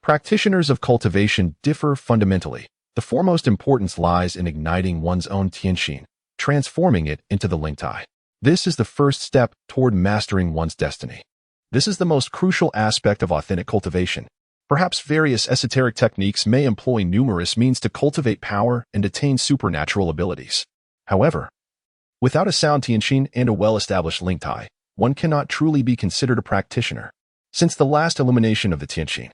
practitioners of cultivation differ fundamentally. The foremost importance lies in igniting one's own Tianqin, transforming it into the Lingtai. This is the first step toward mastering one's destiny. This is the most crucial aspect of authentic cultivation. Perhaps various esoteric techniques may employ numerous means to cultivate power and attain supernatural abilities. However, without a sound Tianqin and a well-established Lingtai, one cannot truly be considered a practitioner. Since the last illumination of the Tianqin,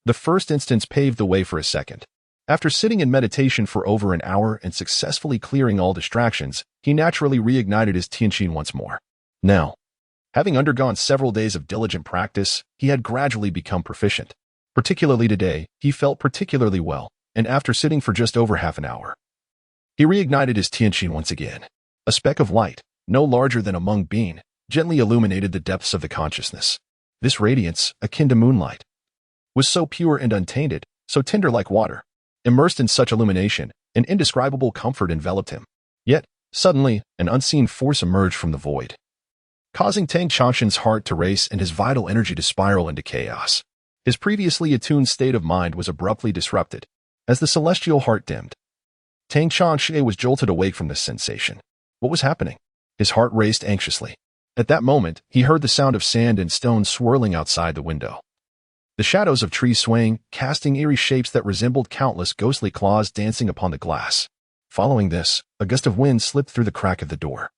the first instance paved the way for a second. After sitting in meditation for over an hour and successfully clearing all distractions, he naturally reignited his Tianqin once more. Now, having undergone several days of diligent practice, he had gradually become proficient. Particularly today, he felt particularly well, and after sitting for just over half an hour, he reignited his Tianqin once again. A speck of light, no larger than a mung bean, gently illuminated the depths of the consciousness. This radiance, akin to moonlight, was so pure and untainted, so tender like water. Immersed in such illumination, an indescribable comfort enveloped him. Yet, suddenly, an unseen force emerged from the void, causing Tang Chongsheng's heart to race and his vital energy to spiral into chaos. His previously attuned state of mind was abruptly disrupted. As the celestial heart dimmed, Tang Chongsheng was jolted awake from this sensation. What was happening? His heart raced anxiously. At that moment, he heard the sound of sand and stones swirling outside the window. The shadows of trees swaying, casting eerie shapes that resembled countless ghostly claws dancing upon the glass. Following this, a gust of wind slipped through the crack of the door,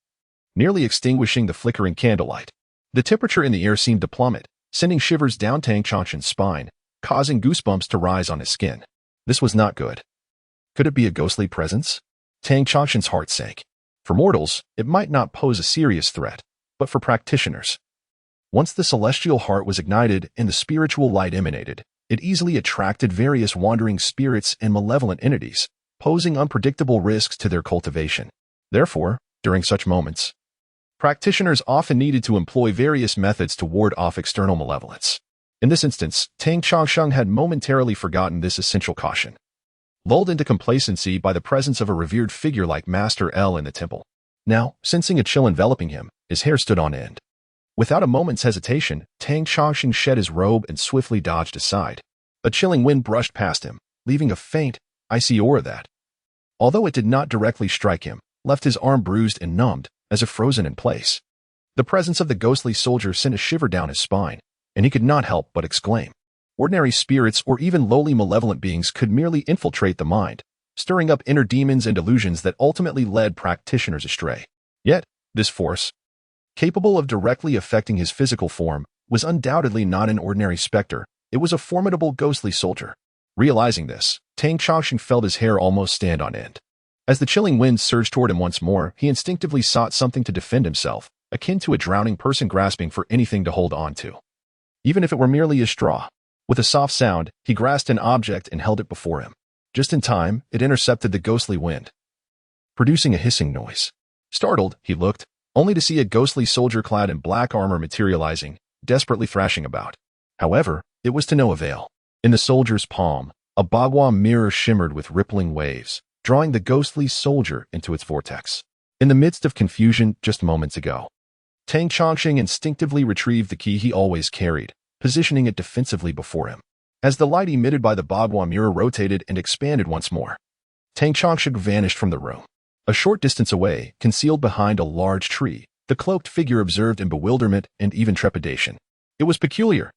nearly extinguishing the flickering candlelight. The temperature in the air seemed to plummet, sending shivers down Tang Chongsheng's spine, causing goosebumps to rise on his skin. This was not good. Could it be a ghostly presence? Tang Changshan's heart sank. For mortals, it might not pose a serious threat, but for practitioners. Once the celestial heart was ignited and the spiritual light emanated, it easily attracted various wandering spirits and malevolent entities, posing unpredictable risks to their cultivation. Therefore, during such moments, practitioners often needed to employ various methods to ward off external malevolence. In this instance, Tang Changshan had momentarily forgotten this essential caution. Lulled into complacency by the presence of a revered figure like Master L in the temple. Now, sensing a chill enveloping him, his hair stood on end. Without a moment's hesitation, Tang Changshan shed his robe and swiftly dodged aside. A chilling wind brushed past him, leaving a faint, icy aura that, although it did not directly strike him, left his arm bruised and numbed, as if frozen in place. The presence of the ghostly soldier sent a shiver down his spine, and he could not help but exclaim. Ordinary spirits or even lowly malevolent beings could merely infiltrate the mind, stirring up inner demons and illusions that ultimately led practitioners astray. Yet, this force, capable of directly affecting his physical form, was undoubtedly not an ordinary specter. It was a formidable ghostly soldier. Realizing this, Tang Changshan felt his hair almost stand on end. As the chilling wind surged toward him once more, he instinctively sought something to defend himself, akin to a drowning person grasping for anything to hold on to. Even if it were merely a straw. With a soft sound, he grasped an object and held it before him. Just in time, it intercepted the ghostly wind, producing a hissing noise. Startled, he looked, only to see a ghostly soldier clad in black armor materializing, desperately thrashing about. However, it was to no avail. In the soldier's palm, a Bagua mirror shimmered with rippling waves, drawing the ghostly soldier into its vortex. In the midst of confusion just moments ago, Tang Changshan instinctively retrieved the key he always carried, positioning it defensively before him. As the light emitted by the Bagua mirror rotated and expanded once more, Tang Changshan vanished from the room. A short distance away, concealed behind a large tree, the cloaked figure observed in bewilderment and even trepidation. It was peculiar.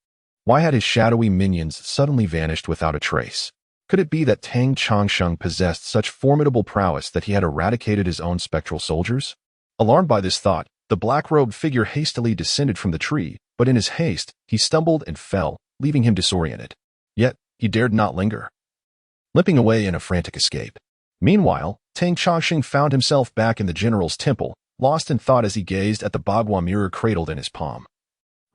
Why had his shadowy minions suddenly vanished without a trace? Could it be that Tang Changshan possessed such formidable prowess that he had eradicated his own spectral soldiers? Alarmed by this thought, the black-robed figure hastily descended from the tree, but in his haste, he stumbled and fell, leaving him disoriented. Yet, he dared not linger, limping away in a frantic escape. Meanwhile, Tang Changshan found himself back in the general's temple, lost in thought as he gazed at the Bagua mirror cradled in his palm.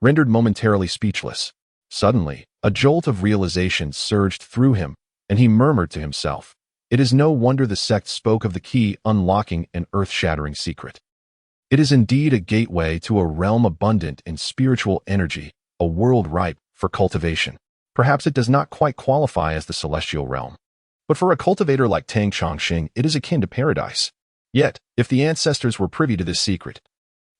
Rendered momentarily speechless, suddenly, a jolt of realization surged through him, and he murmured to himself, "It is no wonder the sect spoke of the key unlocking an earth-shattering secret. It is indeed a gateway to a realm abundant in spiritual energy, a world ripe for cultivation. Perhaps it does not quite qualify as the celestial realm, but for a cultivator like Tang Changshan, it is akin to paradise. Yet, if the ancestors were privy to this secret,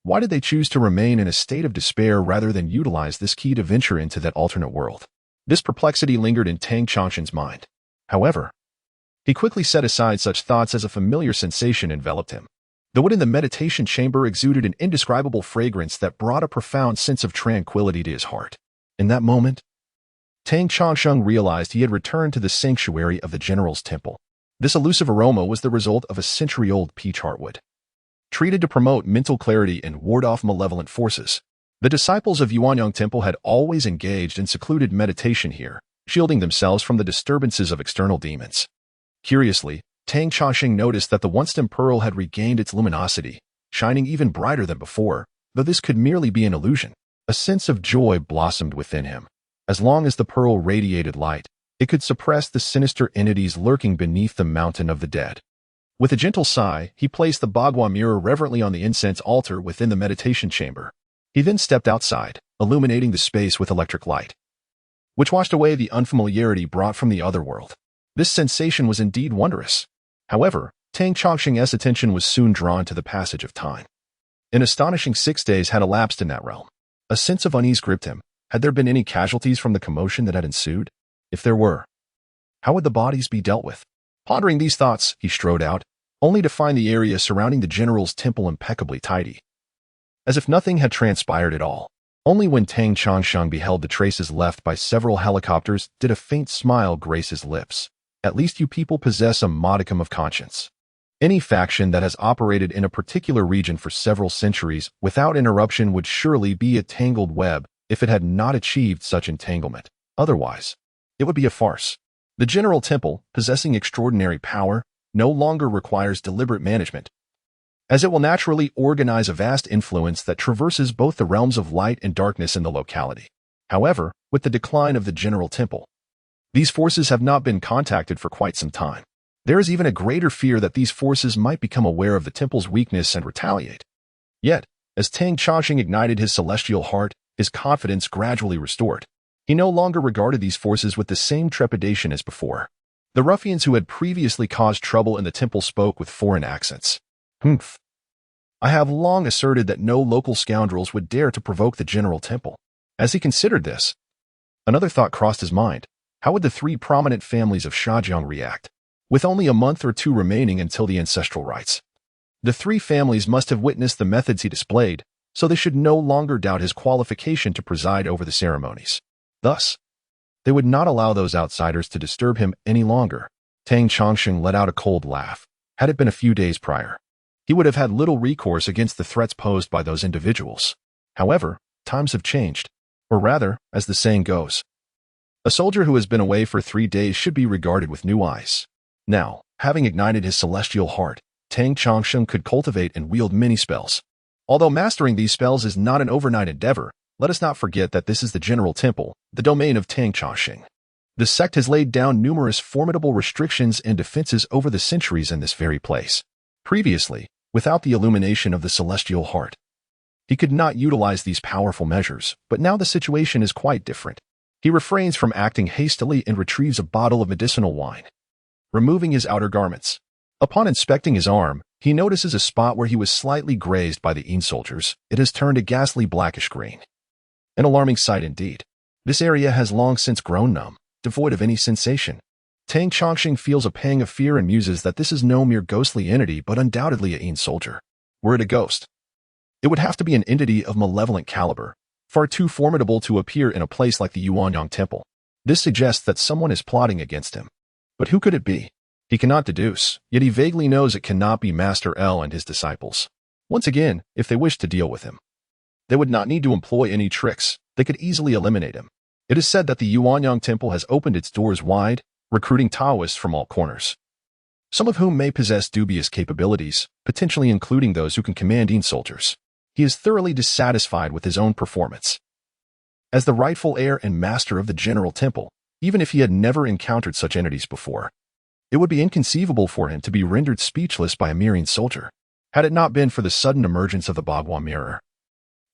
why did they choose to remain in a state of despair rather than utilize this key to venture into that alternate world?" This perplexity lingered in Tang Changshan's mind. However, he quickly set aside such thoughts as a familiar sensation enveloped him. The wood in the meditation chamber exuded an indescribable fragrance that brought a profound sense of tranquility to his heart. In that moment, Tang Changshan realized he had returned to the sanctuary of the general's temple. This elusive aroma was the result of a century-old peach heartwood, treated to promote mental clarity and ward off malevolent forces. The disciples of Yin-Yang Temple had always engaged in secluded meditation here, shielding themselves from the disturbances of external demons. Curiously, Tang Changshan noticed that the one-stem pearl had regained its luminosity, shining even brighter than before, though this could merely be an illusion. A sense of joy blossomed within him. As long as the pearl radiated light, it could suppress the sinister entities lurking beneath the mountain of the dead. With a gentle sigh, he placed the Bagua mirror reverently on the incense altar within the meditation chamber. He then stepped outside, illuminating the space with electric light, which washed away the unfamiliarity brought from the other world. This sensation was indeed wondrous. However, Tang Changshan's attention was soon drawn to the passage of time. An astonishing 6 days had elapsed in that realm. A sense of unease gripped him. Had there been any casualties from the commotion that had ensued? If there were, how would the bodies be dealt with? Pondering these thoughts, he strode out, only to find the area surrounding the general's temple impeccably tidy, as if nothing had transpired at all. Only when Tang Changshan beheld the traces left by several helicopters did a faint smile grace his lips. At least you people possess a modicum of conscience. Any faction that has operated in a particular region for several centuries without interruption would surely be a tangled web if it had not achieved such entanglement. Otherwise, it would be a farce. The General Temple, possessing extraordinary power, no longer requires deliberate management, as it will naturally organize a vast influence that traverses both the realms of light and darkness in the locality. However, with the decline of the General Temple, these forces have not been contacted for quite some time. There is even a greater fear that these forces might become aware of the temple's weakness and retaliate. Yet, as Tang Chongqing ignited his celestial heart, his confidence gradually restored. He no longer regarded these forces with the same trepidation as before. The ruffians who had previously caused trouble in the temple spoke with foreign accents. Humph. I have long asserted that no local scoundrels would dare to provoke the General Temple. As he considered this, another thought crossed his mind. How would the three prominent families of Shajiang react? With only a month or two remaining until the ancestral rites, the three families must have witnessed the methods he displayed, so they should no longer doubt his qualification to preside over the ceremonies. Thus, they would not allow those outsiders to disturb him any longer. Tang Chongqing let out a cold laugh. Had it been a few days prior, he would have had little recourse against the threats posed by those individuals. However, times have changed. Or rather, as the saying goes, a soldier who has been away for 3 days should be regarded with new eyes. Now, having ignited his celestial heart, Tang Chongqing could cultivate and wield many spells. Although mastering these spells is not an overnight endeavor, let us not forget that this is the General Temple, the domain of Tang Chongqing. The sect has laid down numerous formidable restrictions and defenses over the centuries in this very place. Previously, without the illumination of the celestial heart, he could not utilize these powerful measures, but now the situation is quite different. He refrains from acting hastily and retrieves a bottle of medicinal wine. Removing his outer garments. Upon inspecting his arm, he notices a spot where he was slightly grazed by the Yin soldiers. It has turned a ghastly blackish green. An alarming sight indeed. This area has long since grown numb, devoid of any sensation. Tang Chongqing feels a pang of fear and muses that this is no mere ghostly entity but undoubtedly a Yin soldier. Were it a ghost, it would have to be an entity of malevolent caliber, far too formidable to appear in a place like the Yin-Yang Temple. This suggests that someone is plotting against him. But who could it be? He cannot deduce, yet he vaguely knows it cannot be Master L and his disciples. Once again, if they wished to deal with him, they would not need to employ any tricks. They could easily eliminate him. It is said that the Yin-Yang Temple has opened its doors wide, recruiting Taoists from all corners, some of whom may possess dubious capabilities, potentially including those who can command Yin soldiers. He is thoroughly dissatisfied with his own performance. As the rightful heir and master of the General Temple, even if he had never encountered such entities before, it would be inconceivable for him to be rendered speechless by a mere Yin soldier. Had it not been for the sudden emergence of the Bagua mirror,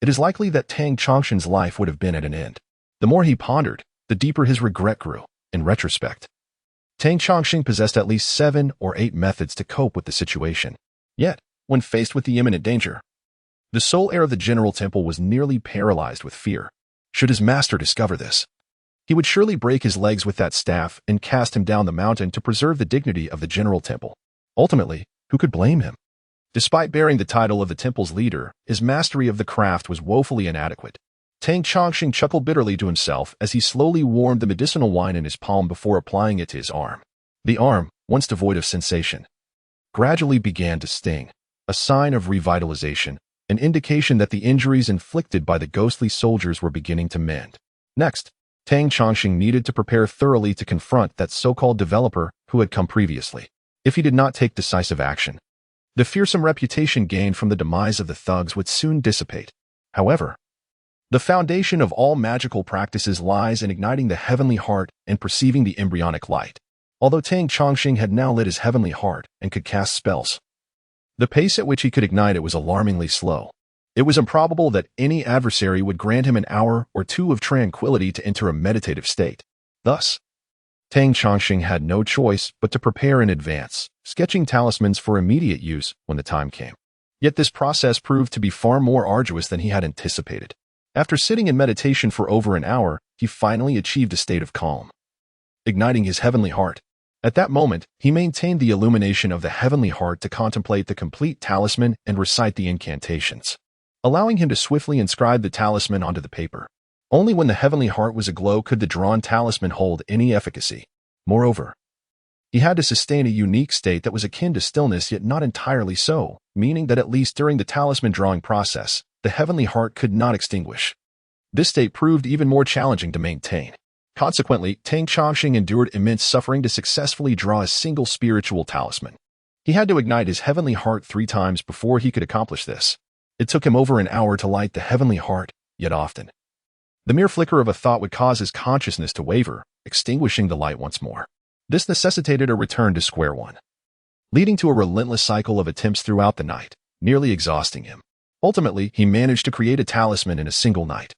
it is likely that Tang Chongqing's life would have been at an end. The more he pondered, the deeper his regret grew. In retrospect, Tang Chongqing possessed at least 7 or 8 methods to cope with the situation. Yet, when faced with the imminent danger, the sole heir of the General Temple was nearly paralyzed with fear. Should his master discover this, he would surely break his legs with that staff and cast him down the mountain to preserve the dignity of the General Temple. Ultimately, who could blame him? Despite bearing the title of the temple's leader, his mastery of the craft was woefully inadequate. Tang Chongqing chuckled bitterly to himself as he slowly warmed the medicinal wine in his palm before applying it to his arm. The arm, once devoid of sensation, gradually began to sting, a sign of revitalization, an indication that the injuries inflicted by the ghostly soldiers were beginning to mend. Next, Tang Chongqing needed to prepare thoroughly to confront that so-called developer who had come previously. If he did not take decisive action, the fearsome reputation gained from the demise of the thugs would soon dissipate. However, the foundation of all magical practices lies in igniting the heavenly heart and perceiving the embryonic light. Although Tang Chongqing had now lit his heavenly heart and could cast spells, the pace at which he could ignite it was alarmingly slow. It was improbable that any adversary would grant him an hour or two of tranquility to enter a meditative state. Thus, Tang Chongqing had no choice but to prepare in advance, sketching talismans for immediate use when the time came. Yet this process proved to be far more arduous than he had anticipated. After sitting in meditation for over an hour, he finally achieved a state of calm, igniting his heavenly heart. At that moment, he maintained the illumination of the heavenly heart to contemplate the complete talisman and recite the incantations, allowing him to swiftly inscribe the talisman onto the paper. Only when the heavenly heart was aglow could the drawn talisman hold any efficacy. Moreover, he had to sustain a unique state that was akin to stillness yet not entirely so, meaning that at least during the talisman drawing process, the heavenly heart could not extinguish. This state proved even more challenging to maintain. Consequently, Tang Chongqing endured immense suffering to successfully draw a single spiritual talisman. He had to ignite his heavenly heart 3 times before he could accomplish this. It took him over an hour to light the heavenly heart, yet often the mere flicker of a thought would cause his consciousness to waver, extinguishing the light once more. This necessitated a return to square one, leading to a relentless cycle of attempts throughout the night, nearly exhausting him. Ultimately, he managed to create a talisman in a single night,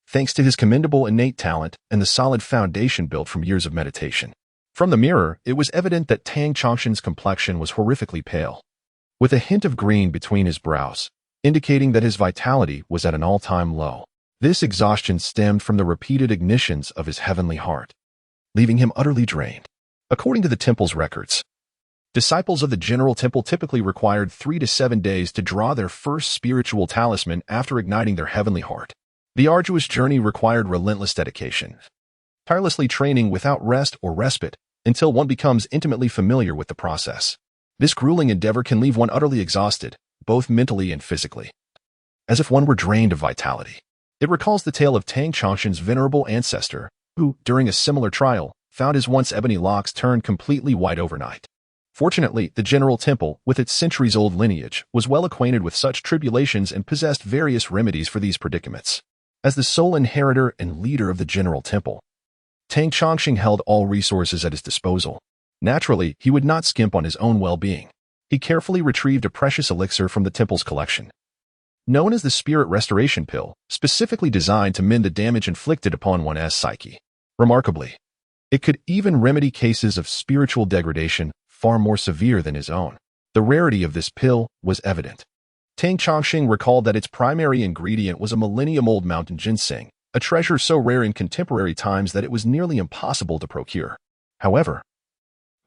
thanks to his commendable innate talent and the solid foundation built from years of meditation. From the mirror, it was evident that Tang Chongqing's complexion was horrifically pale, with a hint of green between his brows, indicating that his vitality was at an all-time low. This exhaustion stemmed from the repeated ignitions of his heavenly heart, leaving him utterly drained. According to the temple's records, disciples of the General Temple typically required 3 to 7 days to draw their first spiritual talisman after igniting their heavenly heart. The arduous journey required relentless dedication, tirelessly training without rest or respite until one becomes intimately familiar with the process. This grueling endeavor can leave one utterly exhausted, both mentally and physically, as if one were drained of vitality. It recalls the tale of Tang Chongqing's venerable ancestor, who, during a similar trial, found his once ebony locks turned completely white overnight. Fortunately, the General Temple, with its centuries-old lineage, was well acquainted with such tribulations and possessed various remedies for these predicaments. As the sole inheritor and leader of the General Temple, Tang Chongqing held all resources at his disposal. Naturally, he would not skimp on his own well-being. He carefully retrieved a precious elixir from the temple's collection, known as the Spirit Restoration Pill, specifically designed to mend the damage inflicted upon one's psyche. Remarkably, it could even remedy cases of spiritual degradation far more severe than his own. The rarity of this pill was evident. Tang Chongqing recalled that its primary ingredient was a millennium-old mountain ginseng, a treasure so rare in contemporary times that it was nearly impossible to procure. However,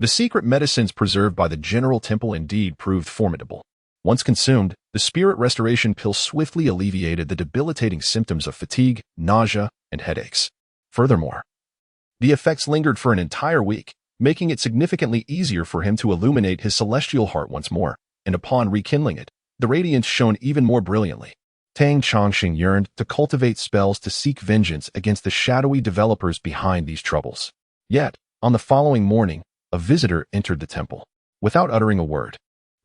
the secret medicines preserved by the General Temple indeed proved formidable. Once consumed, the Spirit Restoration Pill swiftly alleviated the debilitating symptoms of fatigue, nausea, and headaches. Furthermore, the effects lingered for an entire week, making it significantly easier for him to illuminate his celestial heart once more, and upon rekindling it, the radiance shone even more brilliantly. Tang Chongqing yearned to cultivate spells to seek vengeance against the shadowy developers behind these troubles. Yet, on the following morning, a visitor entered the temple. Without uttering a word,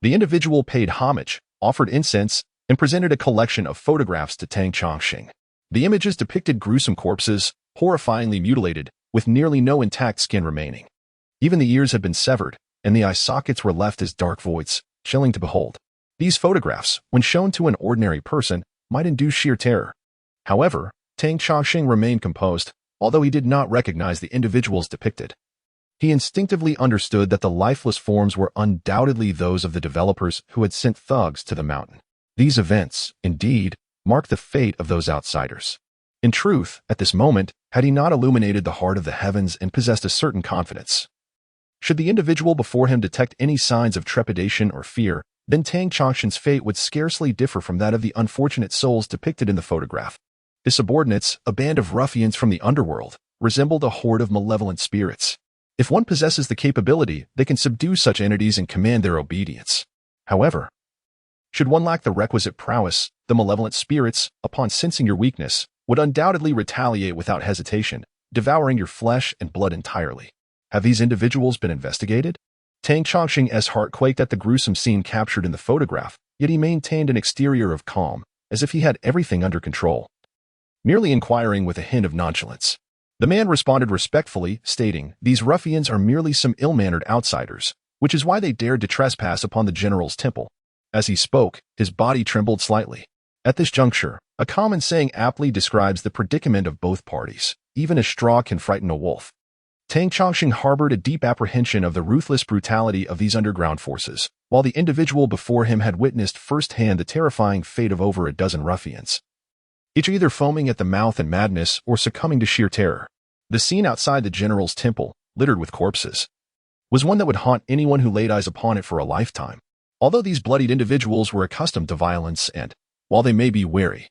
the individual paid homage, offered incense, and presented a collection of photographs to Tang Chongqing. The images depicted gruesome corpses, horrifyingly mutilated, with nearly no intact skin remaining. Even the ears had been severed, and the eye sockets were left as dark voids, chilling to behold. These photographs, when shown to an ordinary person, might induce sheer terror. However, Tang Chongqing remained composed, although he did not recognize the individuals depicted. He instinctively understood that the lifeless forms were undoubtedly those of the developers who had sent thugs to the mountain. These events, indeed, marked the fate of those outsiders. In truth, at this moment, had he not illuminated the heart of the heavens and possessed a certain confidence, should the individual before him detect any signs of trepidation or fear, then Tang Chongqing's fate would scarcely differ from that of the unfortunate souls depicted in the photograph. His subordinates, a band of ruffians from the underworld, resembled a horde of malevolent spirits. If one possesses the capability, they can subdue such entities and command their obedience. However, should one lack the requisite prowess, the malevolent spirits, upon sensing your weakness, would undoubtedly retaliate without hesitation, devouring your flesh and blood entirely. Have these individuals been investigated? Tang Chongqing's heart quaked at the gruesome scene captured in the photograph, yet he maintained an exterior of calm, as if he had everything under control, merely inquiring with a hint of nonchalance. The man responded respectfully, stating, "These ruffians are merely some ill-mannered outsiders, which is why they dared to trespass upon the General's temple." As he spoke, his body trembled slightly. At this juncture, a common saying aptly describes the predicament of both parties. Even a straw can frighten a wolf. Tang Chongqing harbored a deep apprehension of the ruthless brutality of these underground forces, while the individual before him had witnessed firsthand the terrifying fate of over a dozen ruffians, each either foaming at the mouth in madness or succumbing to sheer terror. The scene outside the General's temple, littered with corpses, was one that would haunt anyone who laid eyes upon it for a lifetime. Although these bloodied individuals were accustomed to violence and, while they may be wary,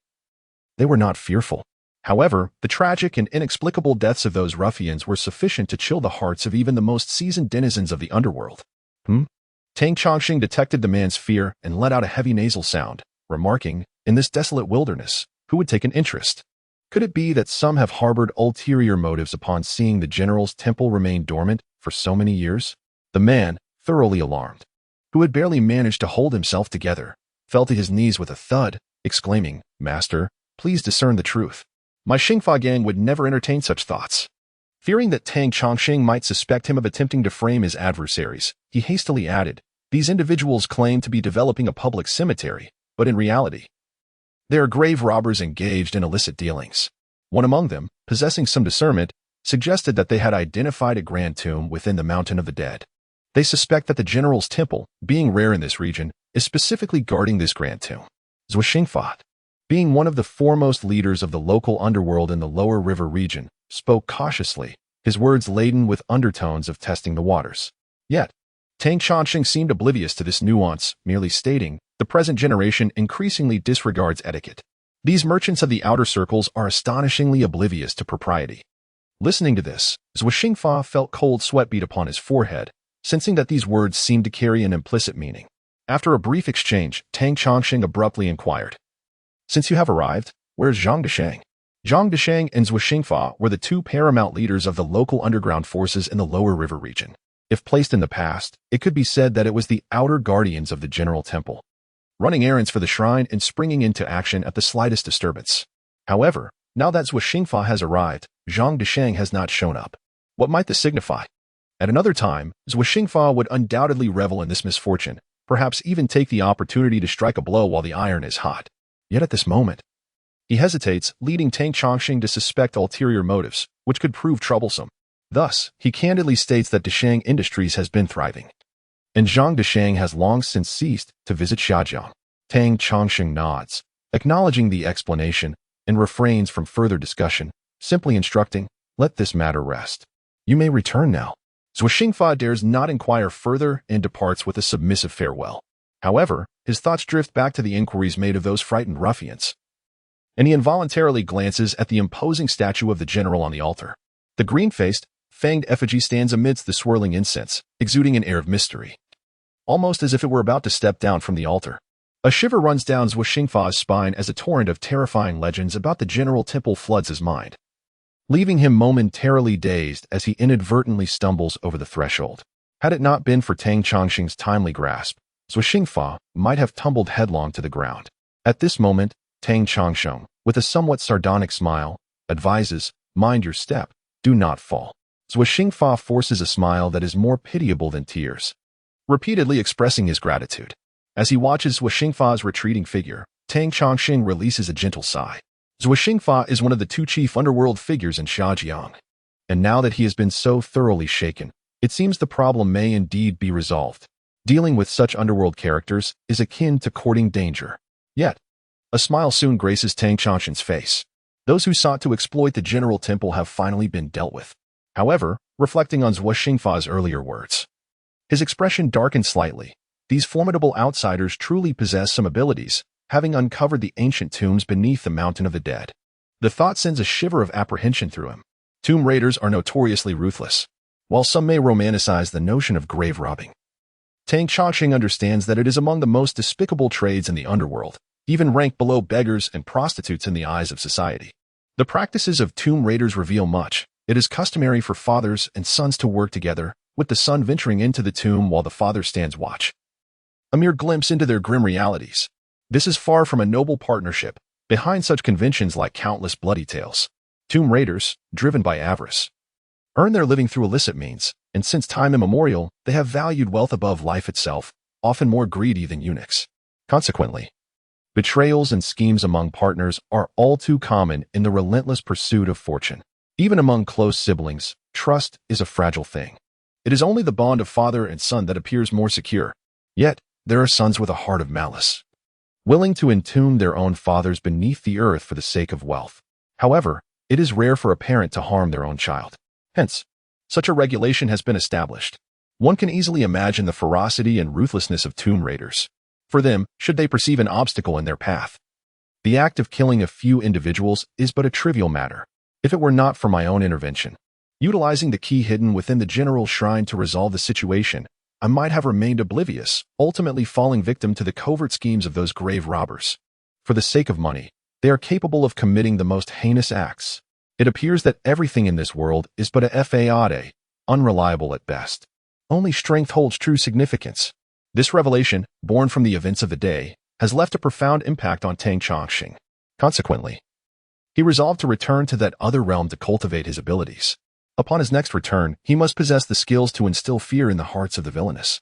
they were not fearful. However, the tragic and inexplicable deaths of those ruffians were sufficient to chill the hearts of even the most seasoned denizens of the underworld. Tang Chongqing detected the man's fear and let out a heavy nasal sound, remarking, "In this desolate wilderness, who would take an interest?" Could it be that some have harbored ulterior motives upon seeing the general's temple remain dormant for so many years? The man, thoroughly alarmed, who had barely managed to hold himself together, fell to his knees with a thud, exclaiming, "Master, please discern the truth. My Xingfa gang would never entertain such thoughts." Fearing that Tang Chongqing might suspect him of attempting to frame his adversaries, he hastily added, "These individuals claim to be developing a public cemetery, but in reality, they are grave robbers engaged in illicit dealings." One among them, possessing some discernment, suggested that they had identified a grand tomb within the Mountain of the Dead. They suspect that the general's temple, being rare in this region, is specifically guarding this grand tomb. Zhuo Xingfa, being one of the foremost leaders of the local underworld in the lower river region, spoke cautiously, his words laden with undertones of testing the waters. Yet, Tang Chongqing seemed oblivious to this nuance, merely stating, "The present generation increasingly disregards etiquette. These merchants of the outer circles are astonishingly oblivious to propriety." Listening to this, Zhuo Xingfa felt cold sweat beat upon his forehead, sensing that these words seemed to carry an implicit meaning. After a brief exchange, Tang Chongqing abruptly inquired, "Since you have arrived, where is Zhang Desheng?" Zhang Desheng and Zhuo Xingfa were the two paramount leaders of the local underground forces in the lower river region. If placed in the past, it could be said that it was the outer guardians of the general temple, running errands for the shrine and springing into action at the slightest disturbance. However, now that Zhuo Xingfa has arrived, Zhang Desheng has not shown up. What might this signify? At another time, Zhuo Xingfa would undoubtedly revel in this misfortune, perhaps even take the opportunity to strike a blow while the iron is hot. Yet at this moment, he hesitates, leading Tang Chongqing to suspect ulterior motives, which could prove troublesome. Thus, he candidly states that Desheng Industries has been thriving, and Zhang Desheng has long since ceased to visit Xiajiang. Tang Chongqing nods, acknowledging the explanation, and refrains from further discussion, simply instructing, "Let this matter rest. You may return now." Zhuo Xingfa dares not inquire further and departs with a submissive farewell. However, his thoughts drift back to the inquiries made of those frightened ruffians, and he involuntarily glances at the imposing statue of the general on the altar. The green-faced, fanged effigy stands amidst the swirling incense, exuding an air of mystery, almost as if it were about to step down from the altar. A shiver runs down Zhuo Xingfa's spine as a torrent of terrifying legends about the general temple floods his mind, leaving him momentarily dazed as he inadvertently stumbles over the threshold. Had it not been for Tang Chongqing's timely grasp, Zhuo Xingfa might have tumbled headlong to the ground. At this moment, Tang Chongqing, with a somewhat sardonic smile, advises, "Mind your step, do not fall." Zhuo Xingfa forces a smile that is more pitiable than tears, repeatedly expressing his gratitude. As he watches Zhuo Xingfa's retreating figure, Tang Chongqing releases a gentle sigh. Zhuo Xingfa is one of the two chief underworld figures in Xiajiang, and now that he has been so thoroughly shaken, it seems the problem may indeed be resolved. Dealing with such underworld characters is akin to courting danger. Yet, a smile soon graces Tang Chongqing's face. Those who sought to exploit the general temple have finally been dealt with. However, reflecting on Zhuo Xingfa's earlier words, his expression darkened slightly. These formidable outsiders truly possess some abilities, having uncovered the ancient tombs beneath the Mountain of the Dead. The thought sends a shiver of apprehension through him. Tomb raiders are notoriously ruthless, while some may romanticize the notion of grave robbing. Tang Chongqing understands that it is among the most despicable trades in the underworld, even ranked below beggars and prostitutes in the eyes of society. The practices of tomb raiders reveal much. It is customary for fathers and sons to work together, with the son venturing into the tomb while the father stands watch. A mere glimpse into their grim realities. This is far from a noble partnership. Behind such conventions lie countless bloody tales. Tomb raiders, driven by avarice, earn their living through illicit means, and since time immemorial, they have valued wealth above life itself, often more greedy than eunuchs. Consequently, betrayals and schemes among partners are all too common in the relentless pursuit of fortune. Even among close siblings, trust is a fragile thing. It is only the bond of father and son that appears more secure. Yet, there are sons with a heart of malice, willing to entomb their own fathers beneath the earth for the sake of wealth. However, it is rare for a parent to harm their own child. Hence, such a regulation has been established. One can easily imagine the ferocity and ruthlessness of tomb raiders. For them, should they perceive an obstacle in their path, the act of killing a few individuals is but a trivial matter. If it were not for my own intervention, utilizing the key hidden within the general shrine to resolve the situation, I might have remained oblivious, ultimately falling victim to the covert schemes of those grave robbers. For the sake of money, They are capable of committing the most heinous acts. It appears that everything in this world is but a fade, unreliable at best. Only strength holds true significance. This revelation, born from the events of the day, has left a profound impact on Tang Chongqing. Consequently, he resolved to return to that other realm to cultivate his abilities. Upon his next return, he must possess the skills to instill fear in the hearts of the villainous.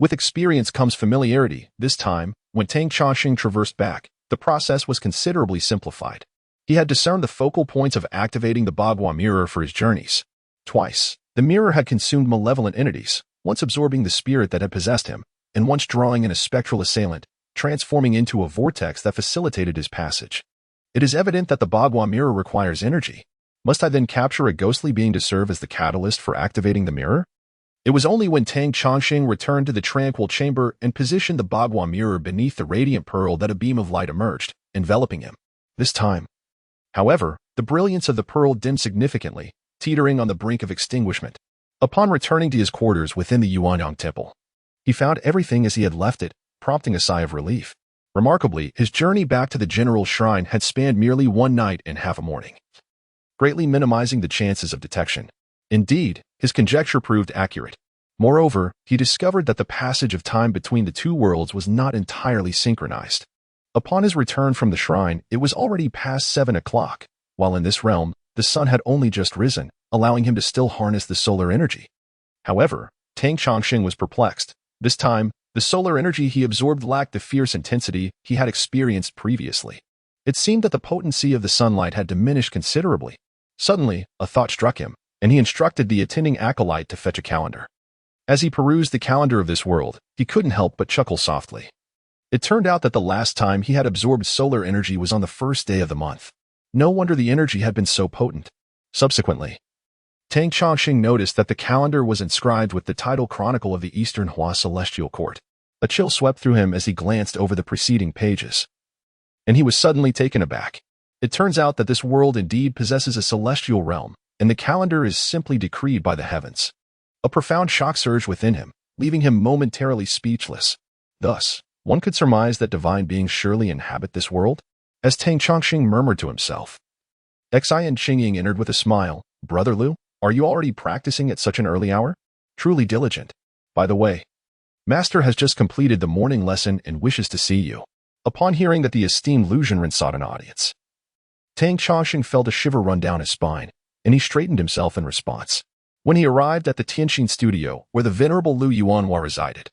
With experience comes familiarity. This time, when Tang Chongqing traversed back, the process was considerably simplified. He had discerned the focal points of activating the Bagua mirror for his journeys. Twice, the mirror had consumed malevolent entities, once absorbing the spirit that had possessed him, and once drawing in a spectral assailant, transforming into a vortex that facilitated his passage. It is evident that the Bagua mirror requires energy. Must I then capture a ghostly being to serve as the catalyst for activating the mirror? It was only when Tang Chongqing returned to the tranquil chamber and positioned the Bagua mirror beneath the radiant pearl that a beam of light emerged, enveloping him. This time, however, the brilliance of the pearl dimmed significantly, teetering on the brink of extinguishment. Upon returning to his quarters within the Yin-Yang Temple, he found everything as he had left it, prompting a sigh of relief. Remarkably, his journey back to the general shrine had spanned merely one night and half a morning, greatly minimizing the chances of detection. Indeed, his conjecture proved accurate. Moreover, he discovered that the passage of time between the two worlds was not entirely synchronized. Upon his return from the shrine, it was already past 7 o'clock, while in this realm, the sun had only just risen, allowing him to still harness the solar energy. However, Tang Chongqing was perplexed. This time, the solar energy he absorbed lacked the fierce intensity he had experienced previously. It seemed that the potency of the sunlight had diminished considerably. Suddenly, a thought struck him, and he instructed the attending acolyte to fetch a calendar. As he perused the calendar of this world, he couldn't help but chuckle softly. It turned out that the last time he had absorbed solar energy was on the first day of the month. No wonder the energy had been so potent. Subsequently, Tang Chongqing noticed that the calendar was inscribed with the title Chronicle of the Eastern Hua Celestial Court. A chill swept through him as he glanced over the preceding pages, and he was suddenly taken aback. It turns out that this world indeed possesses a celestial realm, and the calendar is simply decreed by the heavens. A profound shock surged within him, leaving him momentarily speechless. Thus, one could surmise that divine beings surely inhabit this world? As Tang Chongqing murmured to himself. Xian Qingying entered with a smile. Brother Liu, are you already practicing at such an early hour? Truly diligent. By the way, Master has just completed the morning lesson and wishes to see you. Upon hearing that the esteemed Liu Zhenren sought an audience, Tang Chongqing felt a shiver run down his spine, and he straightened himself in response. When he arrived at the Tianqin studio, where the venerable Lu Yuanhua resided,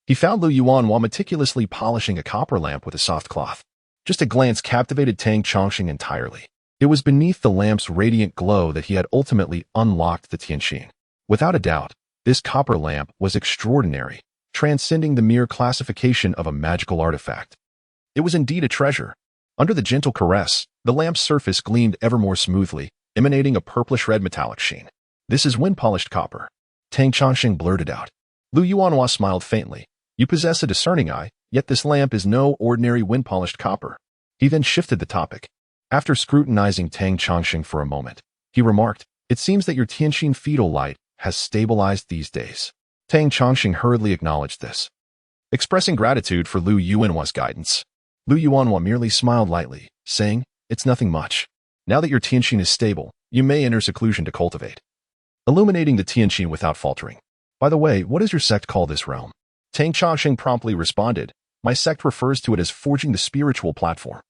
he found Lu Yuanhua meticulously polishing a copper lamp with a soft cloth. Just a glance captivated Tang Chongqing entirely. It was beneath the lamp's radiant glow that he had ultimately unlocked the Tianqin. Without a doubt, this copper lamp was extraordinary, transcending the mere classification of a magical artifact. It was indeed a treasure. Under the gentle caress, the lamp's surface gleamed ever more smoothly, emanating a purplish-red metallic sheen. This is wind-polished copper. Tang Chongqing blurted out. Lu Yuanhua smiled faintly. You possess a discerning eye, yet this lamp is no ordinary wind-polished copper. He then shifted the topic. After scrutinizing Tang Chongqing for a moment, he remarked, It seems that your Tianqin fetal light has stabilized these days. Tang Chongqing hurriedly acknowledged this. Expressing gratitude for Lu Yuanhua's guidance, Lu Yuanhua merely smiled lightly, saying, It's nothing much. Now that your Tianqin is stable, you may enter seclusion to cultivate. Illuminating the Tianqin without faltering. By the way, what does your sect call this realm? Tang Chongqing promptly responded, My sect refers to it as forging the spiritual platform.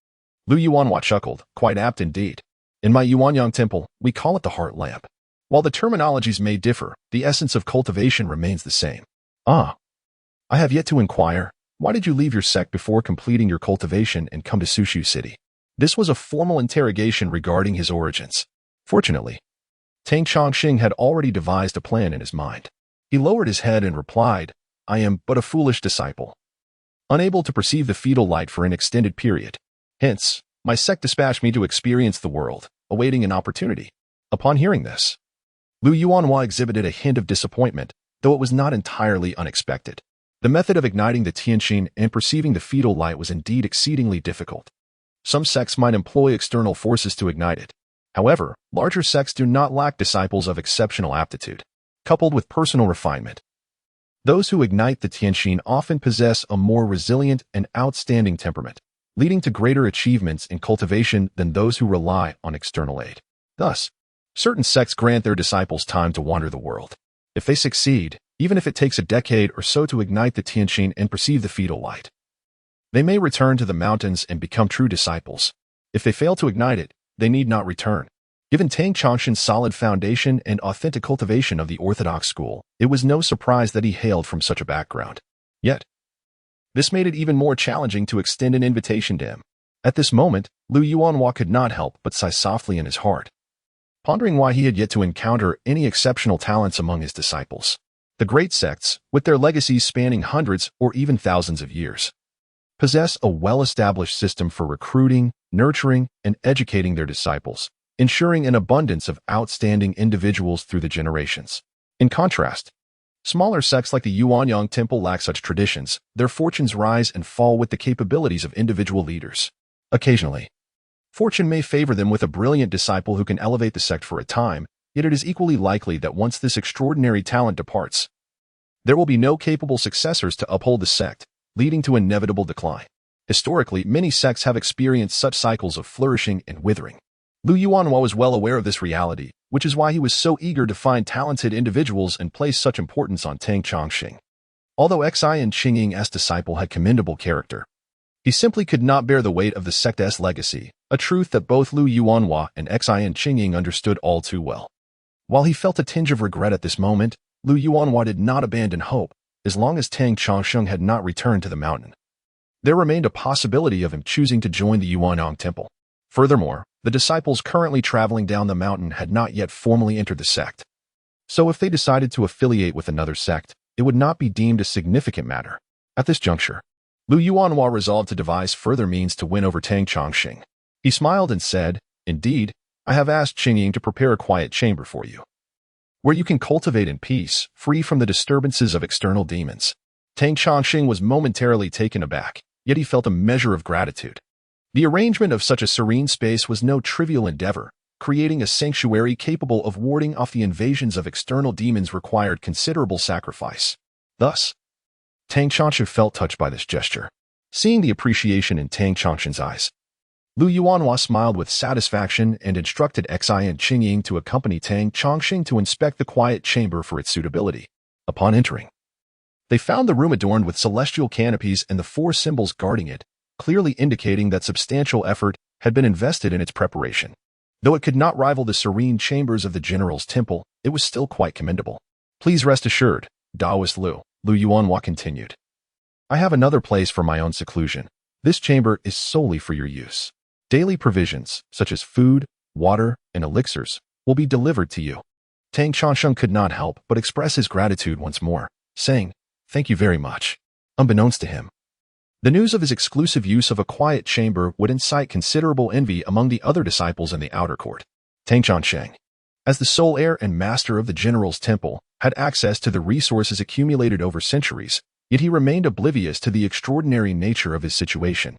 Lu Yuanhua chuckled, quite apt indeed. In my Yin-Yang Temple, we call it the heart lamp. While the terminologies may differ, the essence of cultivation remains the same. Ah, I have yet to inquire, why did you leave your sect before completing your cultivation and come to Sushu City? This was a formal interrogation regarding his origins. Fortunately, Tang Chongqing had already devised a plan in his mind. He lowered his head and replied, I am but a foolish disciple, unable to perceive the fetal light for an extended period. Hence, my sect dispatched me to experience the world, awaiting an opportunity. Upon hearing this, Lu Yuanhua exhibited a hint of disappointment, though it was not entirely unexpected. The method of igniting the Tianqin and perceiving the fetal light was indeed exceedingly difficult. Some sects might employ external forces to ignite it. However, larger sects do not lack disciples of exceptional aptitude, coupled with personal refinement. Those who ignite the Tianqin often possess a more resilient and outstanding temperament. leading to greater achievements in cultivation than those who rely on external aid. Thus, certain sects grant their disciples time to wander the world. If they succeed, even if it takes a decade or so to ignite the Tianqing and perceive the fetal light, they may return to the mountains and become true disciples. If they fail to ignite it, they need not return. Given Tang Chongsheng's solid foundation and authentic cultivation of the orthodox school, it was no surprise that he hailed from such a background. Yet, this made it even more challenging to extend an invitation to him. At this moment, Lu Yuanhua could not help but sigh softly in his heart, pondering why he had yet to encounter any exceptional talents among his disciples. The great sects, with their legacies spanning hundreds or even thousands of years, possess a well-established system for recruiting, nurturing, and educating their disciples, ensuring an abundance of outstanding individuals through the generations. In contrast, smaller sects like the Yuanyang Temple lack such traditions. Their fortunes rise and fall with the capabilities of individual leaders. Occasionally, fortune may favor them with a brilliant disciple who can elevate the sect for a time, yet it is equally likely that once this extraordinary talent departs, there will be no capable successors to uphold the sect, leading to inevitable decline. Historically, many sects have experienced such cycles of flourishing and withering. Lu Yuanhua was well aware of this reality, which is why he was so eager to find talented individuals and place such importance on Tang Chongsheng. Although Xian Qingying's disciple had commendable character, he simply could not bear the weight of the sect's legacy, a truth that both Lu Yuanhua and Xian Qingying understood all too well. While he felt a tinge of regret at this moment, Lu Yuanhua did not abandon hope. As long as Tang Chongsheng had not returned to the mountain, there remained a possibility of him choosing to join the Yuanyang Temple. Furthermore, the disciples currently traveling down the mountain had not yet formally entered the sect. So if they decided to affiliate with another sect, it would not be deemed a significant matter. At this juncture, Lu Yuanhua resolved to devise further means to win over Tang Chongsheng. He smiled and said, "Indeed, I have asked Qingying to prepare a quiet chamber for you, where you can cultivate in peace, free from the disturbances of external demons." Tang Chongsheng was momentarily taken aback, yet he felt a measure of gratitude. The arrangement of such a serene space was no trivial endeavor. Creating a sanctuary capable of warding off the invasions of external demons required considerable sacrifice. Thus, Tang Chongsheng felt touched by this gesture. Seeing the appreciation in Tang Chongsheng's eyes, Lu Yuanhua smiled with satisfaction and instructed Xian Qingying to accompany Tang Chongsheng to inspect the quiet chamber for its suitability. Upon entering, they found the room adorned with celestial canopies and the 4 symbols guarding it, clearly indicating that substantial effort had been invested in its preparation. Though it could not rival the serene chambers of the General's Temple, it was still quite commendable. "Please rest assured, Taoist Lu Yuanhua continued. "I have another place for my own seclusion. This chamber is solely for your use. Daily provisions, such as food, water, and elixirs, will be delivered to you." Tang Chongsheng could not help but express his gratitude once more, saying, "Thank you very much." Unbeknownst to him, the news of his exclusive use of a quiet chamber would incite considerable envy among the other disciples in the outer court. Tang Chongsheng, as the sole heir and master of the General's Temple, had access to the resources accumulated over centuries, yet he remained oblivious to the extraordinary nature of his situation.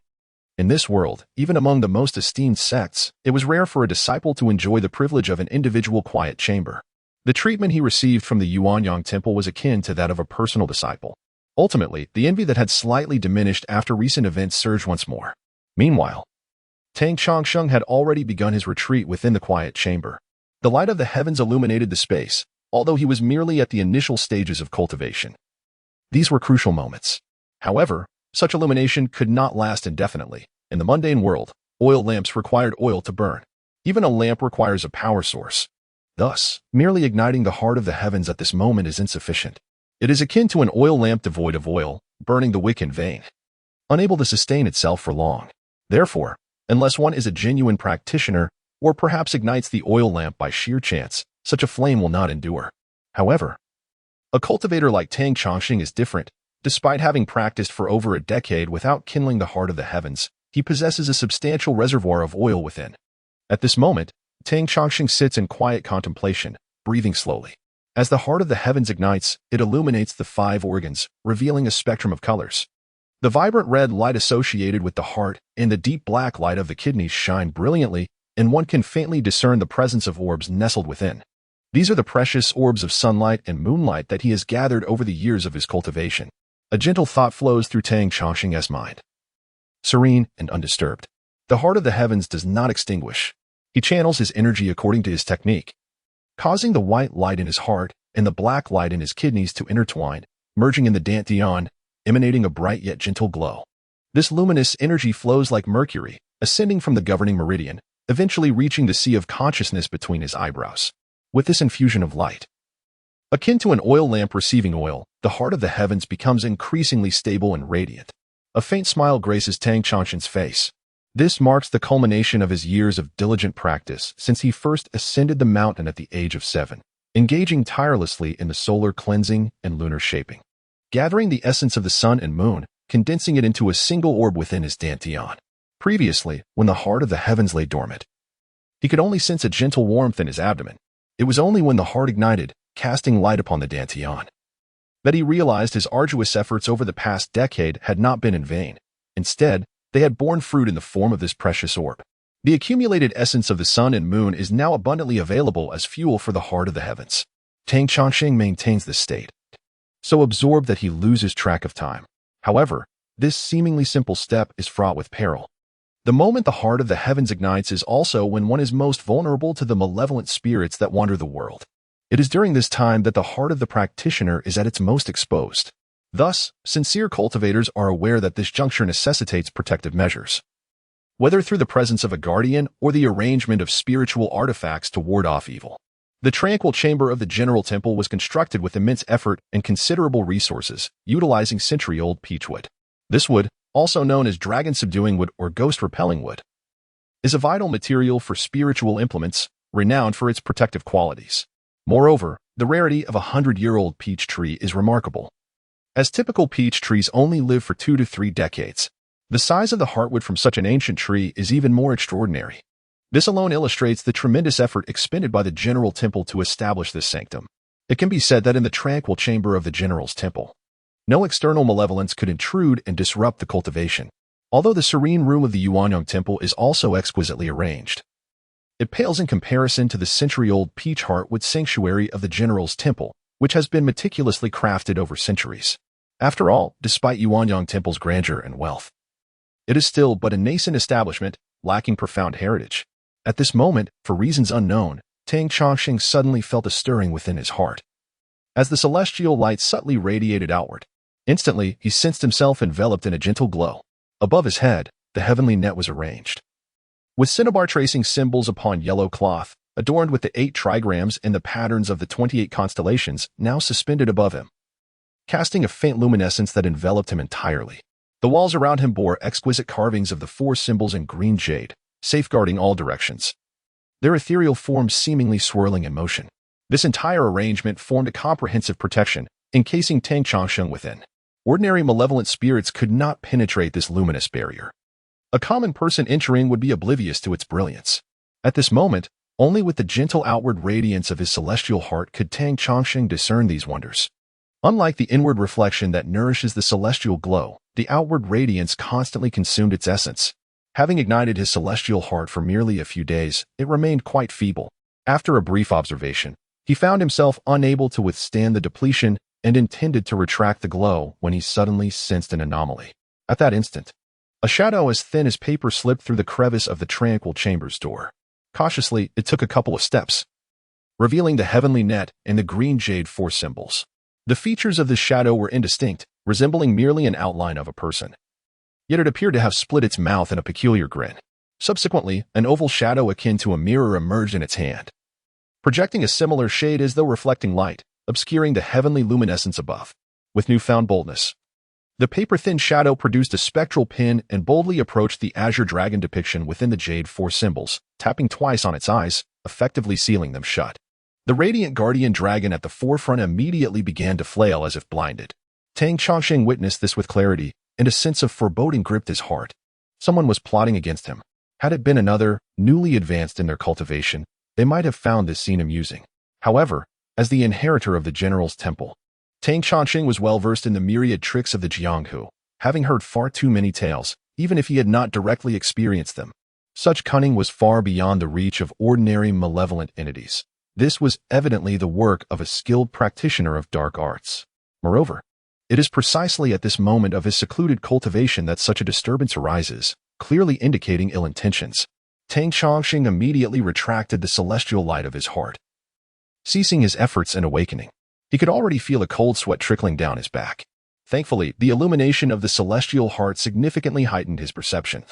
In this world, even among the most esteemed sects, it was rare for a disciple to enjoy the privilege of an individual quiet chamber. The treatment he received from the Yuanyang Temple was akin to that of a personal disciple. Ultimately, the envy that had slightly diminished after recent events surged once more. Meanwhile, Tang Chongsheng had already begun his retreat within the quiet chamber. The light of the heavens illuminated the space, although he was merely at the initial stages of cultivation. These were crucial moments. However, such illumination could not last indefinitely. In the mundane world, oil lamps required oil to burn. Even a lamp requires a power source. Thus, merely igniting the heart of the heavens at this moment is insufficient. It is akin to an oil lamp devoid of oil, burning the wick in vain, unable to sustain itself for long. Therefore, unless one is a genuine practitioner, or perhaps ignites the oil lamp by sheer chance, such a flame will not endure. However, a cultivator like Tang Chongsheng is different. Despite having practiced for over a decade without kindling the heart of the heavens, he possesses a substantial reservoir of oil within. At this moment, Tang Chongsheng sits in quiet contemplation, breathing slowly. As the heart of the heavens ignites, it illuminates the 5 organs, revealing a spectrum of colors. The vibrant red light associated with the heart and the deep black light of the kidneys shine brilliantly, and one can faintly discern the presence of orbs nestled within. These are the precious orbs of sunlight and moonlight that he has gathered over the years of his cultivation. A gentle thought flows through Tang Chongsheng's mind. serene and undisturbed. The heart of the heavens does not extinguish. He channels his energy according to his technique, causing the white light in his heart and the black light in his kidneys to intertwine, merging in the dantian, emanating a bright yet gentle glow. This luminous energy flows like mercury, ascending from the governing meridian, eventually reaching the sea of consciousness between his eyebrows. With this infusion of light, akin to an oil lamp receiving oil, the heart of the heavens becomes increasingly stable and radiant. A faint smile graces Tang Changshen's face. This marks the culmination of his years of diligent practice since he first ascended the mountain at the age of 7, engaging tirelessly in the solar cleansing and lunar shaping, gathering the essence of the sun and moon, condensing it into a single orb within his dantian. Previously, when the heart of the heavens lay dormant, he could only sense a gentle warmth in his abdomen. It was only when the heart ignited, casting light upon the dantian, that he realized his arduous efforts over the past decade had not been in vain. Instead, they had borne fruit in the form of this precious orb. The accumulated essence of the sun and moon is now abundantly available as fuel for the heart of the heavens. Tang Chongqing maintains this state, so absorbed that he loses track of time. However, this seemingly simple step is fraught with peril. The moment the heart of the heavens ignites is also when one is most vulnerable to the malevolent spirits that wander the world. It is during this time that the heart of the practitioner is at its most exposed. Thus, sincere cultivators are aware that this juncture necessitates protective measures, whether through the presence of a guardian or the arrangement of spiritual artifacts to ward off evil. The tranquil chamber of the general temple was constructed with immense effort and considerable resources, utilizing century-old peachwood. This wood, also known as dragon-subduing wood or ghost-repelling wood, is a vital material for spiritual implements, renowned for its protective qualities. Moreover, the rarity of a 100-year-old peach tree is remarkable, as typical peach trees only live for 2 to 3 decades. The size of the heartwood from such an ancient tree is even more extraordinary. This alone illustrates the tremendous effort expended by the general temple to establish this sanctum. It can be said that in the tranquil chamber of the general's temple, no external malevolence could intrude and disrupt the cultivation. Although the serene room of the Yin-Yang temple is also exquisitely arranged, it pales in comparison to the century-old peach heartwood sanctuary of the general's temple, which has been meticulously crafted over centuries. After all, despite Yin-Yang temple's grandeur and wealth, it is still but a nascent establishment, lacking profound heritage. At this moment, for reasons unknown, Tang Chongqing suddenly felt a stirring within his heart. As the celestial light subtly radiated outward, instantly he sensed himself enveloped in a gentle glow. Above his head, the heavenly net was arranged, with cinnabar tracing symbols upon yellow cloth, adorned with the 8 trigrams and the patterns of the 28 constellations, now suspended above him, casting a faint luminescence that enveloped him entirely. The walls around him bore exquisite carvings of the 4 symbols in green jade, safeguarding all directions, their ethereal forms seemingly swirling in motion. This entire arrangement formed a comprehensive protection, encasing Tang Chongqing within. Ordinary malevolent spirits could not penetrate this luminous barrier. A common person entering would be oblivious to its brilliance. At this moment, only with the gentle outward radiance of his celestial heart could Tang Chongqing discern these wonders. Unlike the inward reflection that nourishes the celestial glow, the outward radiance constantly consumed its essence. Having ignited his celestial heart for merely a few days, it remained quite feeble. After a brief observation, he found himself unable to withstand the depletion and intended to retract the glow when he suddenly sensed an anomaly. At that instant, a shadow as thin as paper slipped through the crevice of the tranquil chamber's door. Cautiously, it took a couple of steps, revealing the heavenly net and the green jade 4 symbols. The features of this shadow were indistinct, resembling merely an outline of a person. Yet it appeared to have split its mouth in a peculiar grin. Subsequently, an oval shadow akin to a mirror emerged in its hand, projecting a similar shade as though reflecting light, obscuring the heavenly luminescence above. With newfound boldness, the paper-thin shadow produced a spectral pin and boldly approached the azure dragon depiction within the jade 4 symbols, tapping twice on its eyes, effectively sealing them shut. The radiant guardian dragon at the forefront immediately began to flail as if blinded. Tang Chongqing witnessed this with clarity, and a sense of foreboding gripped his heart. Someone was plotting against him. Had it been another, newly advanced in their cultivation, they might have found this scene amusing. However, as the inheritor of the general's temple, Tang Chongqing was well versed in the myriad tricks of the Jianghu, having heard far too many tales, even if he had not directly experienced them. Such cunning was far beyond the reach of ordinary malevolent entities. This was evidently the work of a skilled practitioner of dark arts. Moreover, It is precisely at this moment of his secluded cultivation that such a disturbance arises, clearly indicating ill intentions. Tang Chongqing immediately retracted the celestial light of his heart, ceasing his efforts and awakening. He could already feel a cold sweat trickling down his back. Thankfully, the illumination of the celestial heart significantly heightened his perception,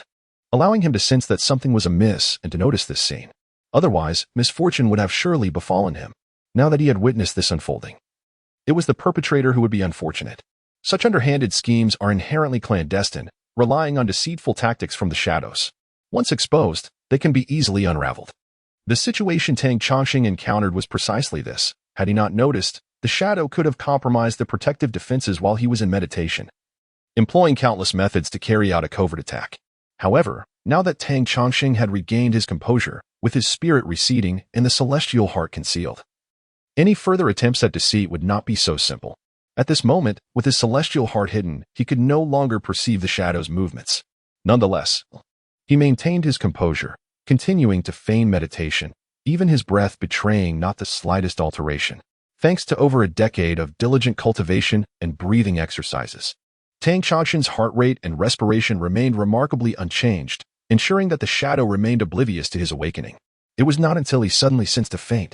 allowing him to sense that something was amiss and to notice this scene. Otherwise, misfortune would have surely befallen him. Now that he had witnessed this unfolding, it was the perpetrator who would be unfortunate. Such underhanded schemes are inherently clandestine, relying on deceitful tactics from the shadows. Once exposed, they can be easily unraveled. The situation Tang Chongqing encountered was precisely this. Had he not noticed, the shadow could have compromised the protective defenses while he was in meditation, employing countless methods to carry out a covert attack. However, now that Tang Chongqing had regained his composure, with his spirit receding and the celestial heart concealed, any further attempts at deceit would not be so simple. At this moment, with his celestial heart hidden, he could no longer perceive the shadow's movements. Nonetheless, he maintained his composure, continuing to feign meditation, even his breath betraying not the slightest alteration. Thanks to over a decade of diligent cultivation and breathing exercises, Tang Chongqing's heart rate and respiration remained remarkably unchanged, ensuring that the shadow remained oblivious to his awakening. It was not until he suddenly sensed a faint,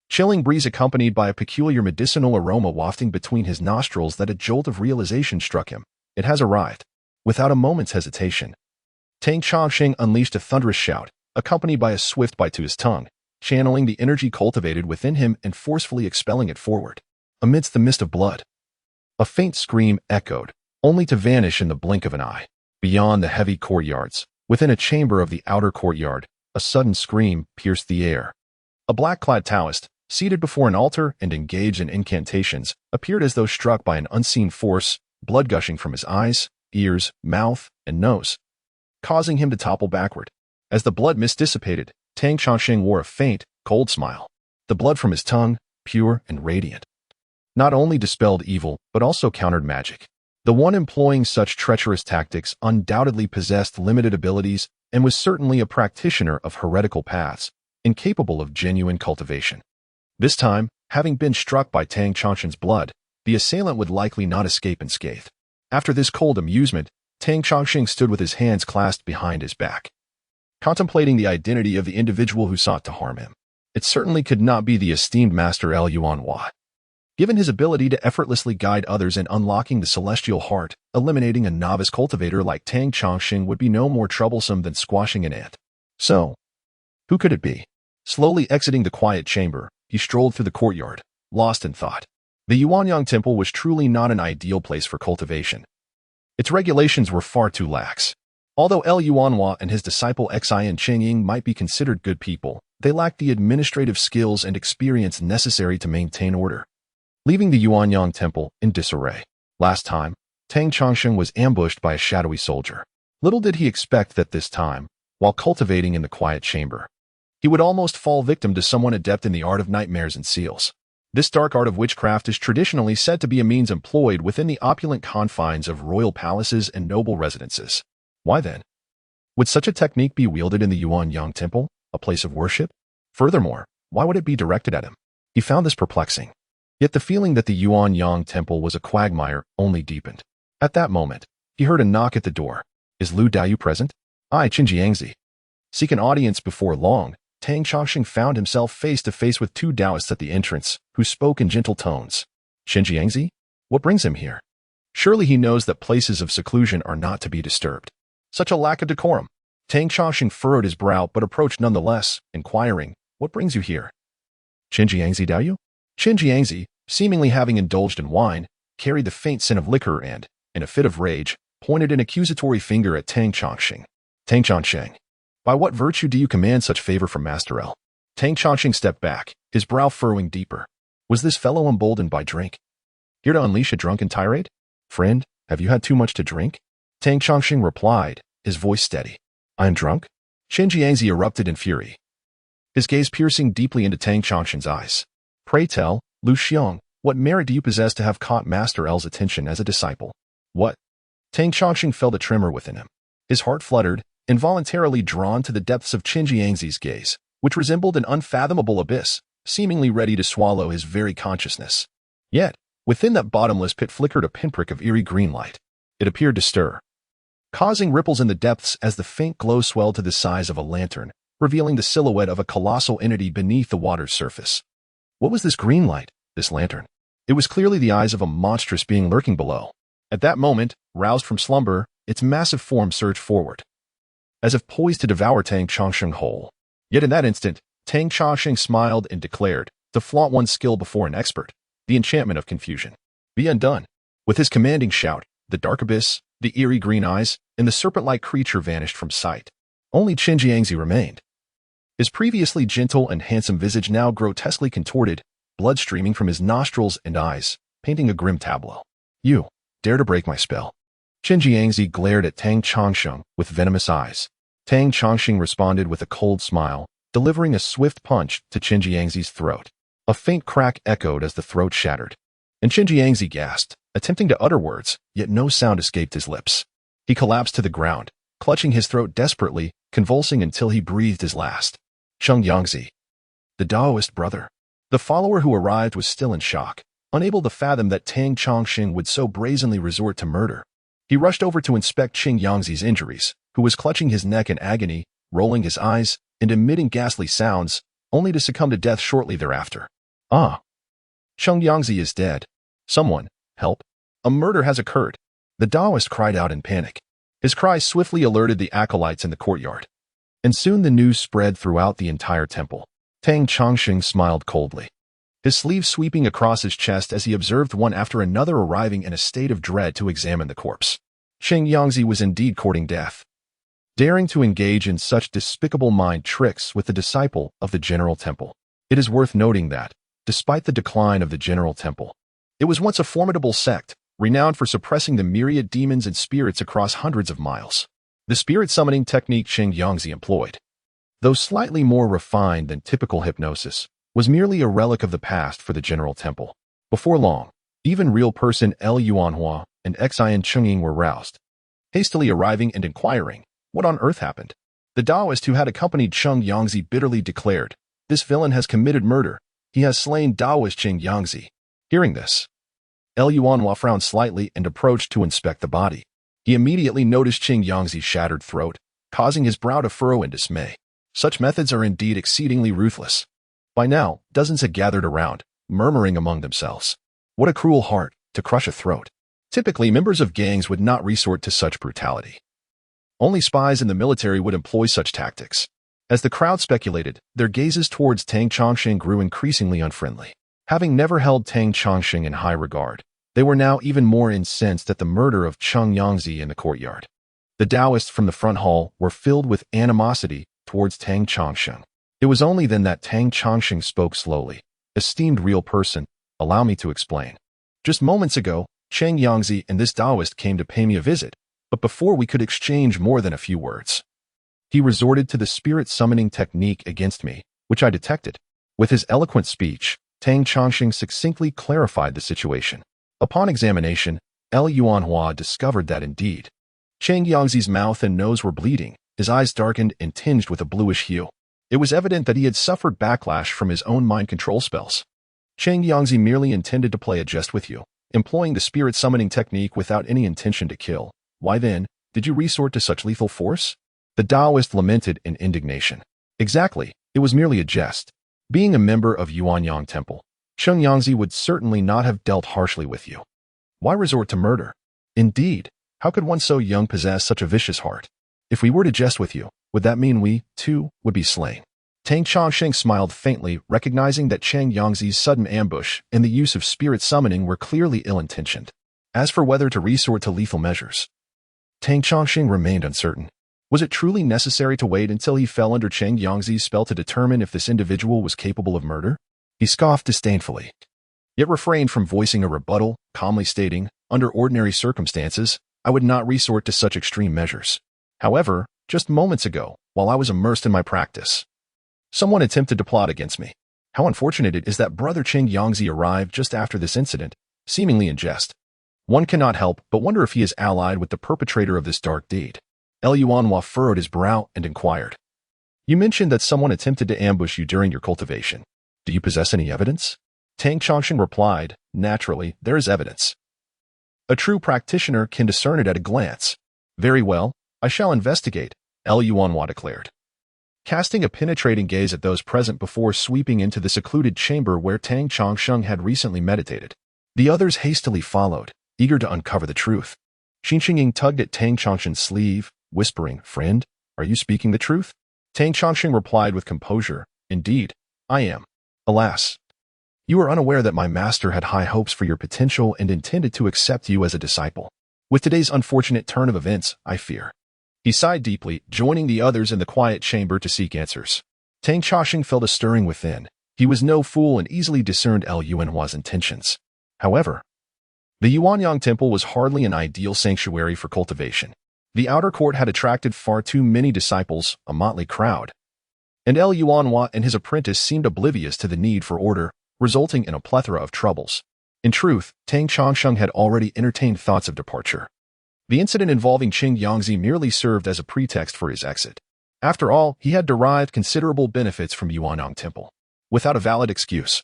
chilling breeze accompanied by a peculiar medicinal aroma wafting between his nostrils that a jolt of realization struck him. It has arrived. Without a moment's hesitation, Tang Chongqing unleashed a thunderous shout, accompanied by a swift bite to his tongue, channeling the energy cultivated within him and forcefully expelling it forward. Amidst the mist of blood, a faint scream echoed, only to vanish in the blink of an eye. Beyond the heavy courtyards, within a chamber of the outer courtyard, a sudden scream pierced the air. A black-clad Taoist, seated before an altar and engaged in incantations, appeared as though struck by an unseen force, blood gushing from his eyes, ears, mouth, and nose, causing him to topple backward. As the blood mist dissipated, Tang Chongqing wore a faint, cold smile. The blood from his tongue, pure and radiant, not only dispelled evil, but also countered magic. The one employing such treacherous tactics undoubtedly possessed limited abilities and was certainly a practitioner of heretical paths, incapable of genuine cultivation. This time, having been struck by Tang Chongqing's blood, the assailant would likely not escape unscathed. After this cold amusement, Tang Chongqing stood with his hands clasped behind his back, contemplating the identity of the individual who sought to harm him. It certainly could not be the esteemed Master Yuan Hua. Given his ability to effortlessly guide others in unlocking the celestial heart, eliminating a novice cultivator like Tang Chongqing would be no more troublesome than squashing an ant. So, who could it be? Slowly exiting the quiet chamber, he strolled through the courtyard, lost in thought. The Yuanyang Temple was truly not an ideal place for cultivation. Its regulations were far too lax. Although Yuan Hua and his disciple Xian Qingying might be considered good people, they lacked the administrative skills and experience necessary to maintain order, leaving the Yuanyang Temple in disarray. Last time, Tang Chongqing was ambushed by a shadowy soldier. Little did he expect that this time, while cultivating in the quiet chamber, he would almost fall victim to someone adept in the art of nightmares and seals. This dark art of witchcraft is traditionally said to be a means employed within the opulent confines of royal palaces and noble residences. Why then would such a technique be wielded in the Yuanyang Temple, a place of worship? Furthermore, why would it be directed at him? He found this perplexing. Yet the feeling that the Yuanyang Temple was a quagmire only deepened. At that moment, he heard a knock at the door. Is Lu Dayu present? I, Qinjiangzi. Seek an audience before long, Tang Chongqing found himself face to face with two Taoists at the entrance, who spoke in gentle tones. Qinjiangzi? What brings him here? Surely he knows that places of seclusion are not to be disturbed. Such a lack of decorum. Tang Chongqing furrowed his brow but approached nonetheless, inquiring, What brings you here? Qinjiangzi Daoyu? Qinjiangzi, seemingly having indulged in wine, carried the faint scent of liquor and, in a fit of rage, pointed an accusatory finger at Tang Chongqing. Tang Chongqing, by what virtue do you command such favor from Master L? Tang Chongqing stepped back, his brow furrowing deeper. Was this fellow emboldened by drink? Here to unleash a drunken tirade? Friend, have you had too much to drink? Tang Chongqing replied, his voice steady. I am drunk? Qinjiangzi erupted in fury, his gaze piercing deeply into Tang Chongqing's eyes. Pray tell, Lu Xiong, what merit do you possess to have caught Master L's attention as a disciple? What? Tang Chongqing felt a tremor within him. His heart fluttered, involuntarily drawn to the depths of Qinjiangzi's gaze, which resembled an unfathomable abyss, seemingly ready to swallow his very consciousness. Yet, Within that bottomless pit flickered a pinprick of eerie green light. It appeared to stir, causing ripples in the depths as the faint glow swelled to the size of a lantern, revealing the silhouette of a colossal entity beneath the water's surface. What was this green light, this lantern? It was clearly the eyes of a monstrous being lurking below. At that moment, roused from slumber, its massive form surged forward, as if poised to devour Tang Chongsheng whole. Yet in that instant, Tang Chongsheng smiled and declared, to flaunt one's skill before an expert, the enchantment of confusion. Be undone. With his commanding shout, the dark abyss, the eerie green eyes, and the serpent-like creature vanished from sight. Only Qin Jiangzi remained. His previously gentle and handsome visage now grotesquely contorted, blood streaming from his nostrils and eyes, painting a grim tableau. You dare to break my spell? Qin Jiangzi glared at Tang Chongsheng with venomous eyes. Tang Chongsheng responded with a cold smile, delivering a swift punch to Qin Jiangzi's throat. A faint crack echoed as the throat shattered, and Qin Jiangzi gasped, attempting to utter words, yet no sound escaped his lips. He collapsed to the ground, clutching his throat desperately, convulsing until he breathed his last. Sheng Yangzi, the Taoist brother. The follower who arrived was still in shock, unable to fathom that Tang Chongsheng would so brazenly resort to murder. He rushed over to inspect Qin Yangzi's injuries, who was clutching his neck in agony, rolling his eyes, and emitting ghastly sounds, only to succumb to death shortly thereafter. Ah! Sheng Yangzi is dead. Someone, help! A murder has occurred. The Taoist cried out in panic. His cry swiftly alerted the acolytes in the courtyard, and soon the news spread throughout the entire temple. Tang Chongsheng smiled coldly, his sleeves sweeping across his chest as he observed one after another arriving in a state of dread to examine the corpse. Sheng Yangzi was indeed courting death, daring to engage in such despicable mind tricks with the disciple of the General Temple. It is worth noting that, despite the decline of the General Temple, it was once a formidable sect, renowned for suppressing the myriad demons and spirits across hundreds of miles. The spirit summoning technique Sheng Yangzi employed, though slightly more refined than typical hypnosis, was merely a relic of the past for the General Temple. Before long, even real person L. Yuanhua and Xian Chungying were roused, hastily arriving and inquiring, what on earth happened? The Taoist who had accompanied Sheng Yangzi bitterly declared, this villain has committed murder. He has slain Taoist Sheng Yangzi. Hearing this, L. Yuanhua frowned slightly and approached to inspect the body. He immediately noticed Sheng Yangzi's shattered throat, causing his brow to furrow in dismay. Such methods are indeed exceedingly ruthless. By now, dozens had gathered around, murmuring among themselves. What a cruel heart, to crush a throat. Typically, members of gangs would not resort to such brutality. Only spies in the military would employ such tactics. As the crowd speculated, their gazes towards Tang Chongsheng grew increasingly unfriendly. Having never held Tang Chongsheng in high regard, they were now even more incensed at the murder of Sheng Yangzi in the courtyard. The Taoists from the front hall were filled with animosity towards Tang Chongsheng. It was only then that Tang Chongsheng spoke slowly. Esteemed real person, allow me to explain. Just moments ago, Sheng Yangzi and this Taoist came to pay me a visit, but before we could exchange more than a few words, he resorted to the spirit summoning technique against me, which I detected. With his eloquent speech, Tang Chongsheng succinctly clarified the situation. Upon examination, L. Yuanhua discovered that indeed, Sheng Yangzi's mouth and nose were bleeding, his eyes darkened and tinged with a bluish hue. It was evident that he had suffered backlash from his own mind control spells. Sheng Yangzi merely intended to play a jest with you, employing the spirit summoning technique without any intention to kill. Why then, did you resort to such lethal force? The Taoist lamented in indignation. Exactly, it was merely a jest. Being a member of Yin-Yang Temple, Sheng Yangzi would certainly not have dealt harshly with you. Why resort to murder? Indeed, how could one so young possess such a vicious heart? If we were to jest with you, would that mean we, too, would be slain? Tang Chongsheng smiled faintly, recognizing that Sheng Yangzi's sudden ambush and the use of spirit summoning were clearly ill-intentioned. As for whether to resort to lethal measures, Tang Chongsheng remained uncertain. Was it truly necessary to wait until he fell under Sheng Yangzi's spell to determine if this individual was capable of murder? He scoffed disdainfully, yet refrained from voicing a rebuttal, calmly stating, under ordinary circumstances, I would not resort to such extreme measures. However, just moments ago, while I was immersed in my practice, someone attempted to plot against me. How unfortunate it is that Brother Sheng Yangzi arrived just after this incident, seemingly in jest. One cannot help but wonder if he is allied with the perpetrator of this dark deed. L. Yuanhua furrowed his brow and inquired. You mentioned that someone attempted to ambush you during your cultivation. Do you possess any evidence? Tang Chongsheng replied, naturally, there is evidence. A true practitioner can discern it at a glance. Very well, I shall investigate, Yuanhua declared, casting a penetrating gaze at those present before sweeping into the secluded chamber where Tang Chongsheng had recently meditated. The others hastily followed, eager to uncover the truth. Xin Xingying tugged at Tang Chongsheng's sleeve, whispering, "Friend, are you speaking the truth?" Tang Chongsheng replied with composure, "Indeed, I am. Alas, you are unaware that my master had high hopes for your potential and intended to accept you as a disciple. With today's unfortunate turn of events, I fear." He sighed deeply, joining the others in the quiet chamber to seek answers. Tang Chongsheng felt a stirring within. He was no fool and easily discerned Yuanhua's intentions. However, the Yuanyang Temple was hardly an ideal sanctuary for cultivation. The outer court had attracted far too many disciples, a motley crowd, and Yuanhua and his apprentice seemed oblivious to the need for order, resulting in a plethora of troubles. In truth, Tang Chongsheng had already entertained thoughts of departure. The incident involving Qing Yangzi merely served as a pretext for his exit. After all, he had derived considerable benefits from Yuanyang Temple. Without a valid excuse,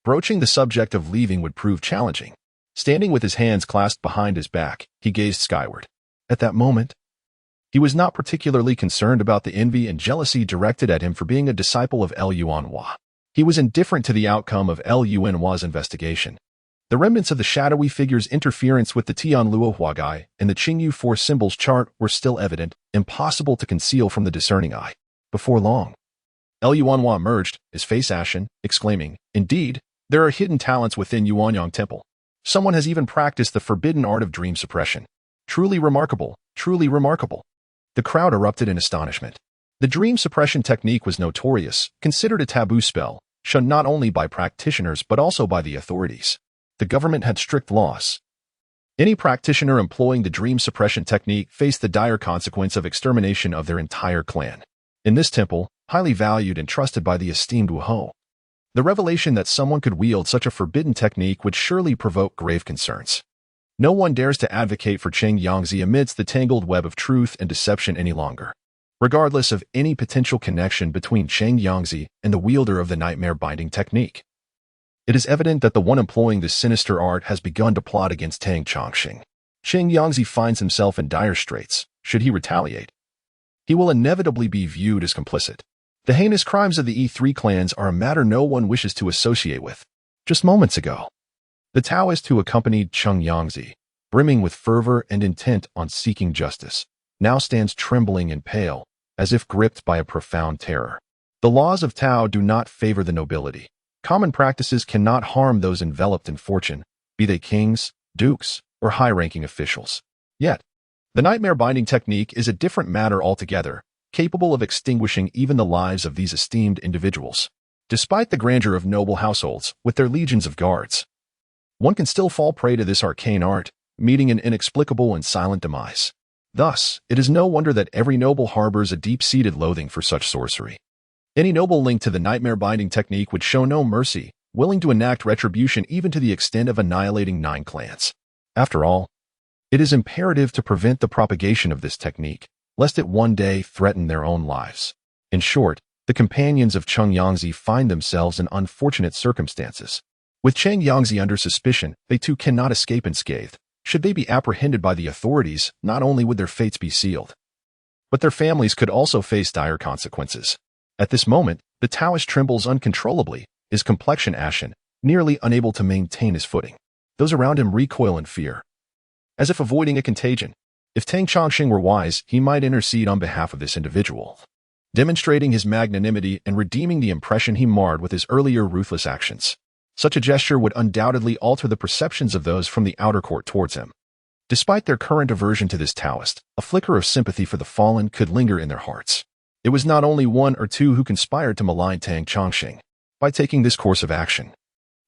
broaching the subject of leaving would prove challenging. Standing with his hands clasped behind his back, he gazed skyward. At that moment, he was not particularly concerned about the envy and jealousy directed at him for being a disciple of Yuanhua. He was indifferent to the outcome of Yuanhua's investigation. The remnants of the shadowy figure's interference with the Tianluo Huagai and the Qingyu Four Symbols chart were still evident, impossible to conceal from the discerning eye. Before long, Yuanhua emerged, his face ashen, exclaiming, "Indeed, there are hidden talents within Yuanyang Temple. Someone has even practiced the forbidden art of dream suppression. Truly remarkable, truly remarkable." The crowd erupted in astonishment. The dream suppression technique was notorious, considered a taboo spell, shunned not only by practitioners but also by the authorities. The government had strict laws. Any practitioner employing the dream suppression technique faced the dire consequence of extermination of their entire clan. In this temple, highly valued and trusted by the esteemed Wuhou, the revelation that someone could wield such a forbidden technique would surely provoke grave concerns. No one dares to advocate for Qing Yangzi amidst the tangled web of truth and deception any longer, regardless of any potential connection between Qing Yangzi and the wielder of the nightmare binding technique. It is evident that the one employing this sinister art has begun to plot against Tang Chongsheng. Qing Yangzi finds himself in dire straits. Should he retaliate, he will inevitably be viewed as complicit. The heinous crimes of the E3 clans are a matter no one wishes to associate with. Just moments ago, the Taoist who accompanied Qing Yangzi, brimming with fervor and intent on seeking justice, now stands trembling and pale, as if gripped by a profound terror. The laws of Tao do not favor the nobility. Common practices cannot harm those enveloped in fortune, be they kings, dukes, or high-ranking officials. Yet, the nightmare binding technique is a different matter altogether, capable of extinguishing even the lives of these esteemed individuals. Despite the grandeur of noble households, with their legions of guards, one can still fall prey to this arcane art, meeting an inexplicable and silent demise. Thus, it is no wonder that every noble harbors a deep-seated loathing for such sorcery. Any noble linked to the nightmare binding technique would show no mercy, willing to enact retribution even to the extent of annihilating 9 clans. After all, it is imperative to prevent the propagation of this technique, lest it one day threaten their own lives. In short, the companions of Qing Yangzi find themselves in unfortunate circumstances. With Qing Yangzi under suspicion, they too cannot escape unscathed. Should they be apprehended by the authorities, not only would their fates be sealed, but their families could also face dire consequences. At this moment, the Taoist trembles uncontrollably, his complexion ashen, nearly unable to maintain his footing. Those around him recoil in fear, as if avoiding a contagion. If Tang Chongsheng were wise, he might intercede on behalf of this individual, demonstrating his magnanimity and redeeming the impression he marred with his earlier ruthless actions. Such a gesture would undoubtedly alter the perceptions of those from the outer court towards him. Despite their current aversion to this Taoist, a flicker of sympathy for the fallen could linger in their hearts. It was not only 1 or 2 who conspired to malign Tang Chongsheng. By taking this course of action,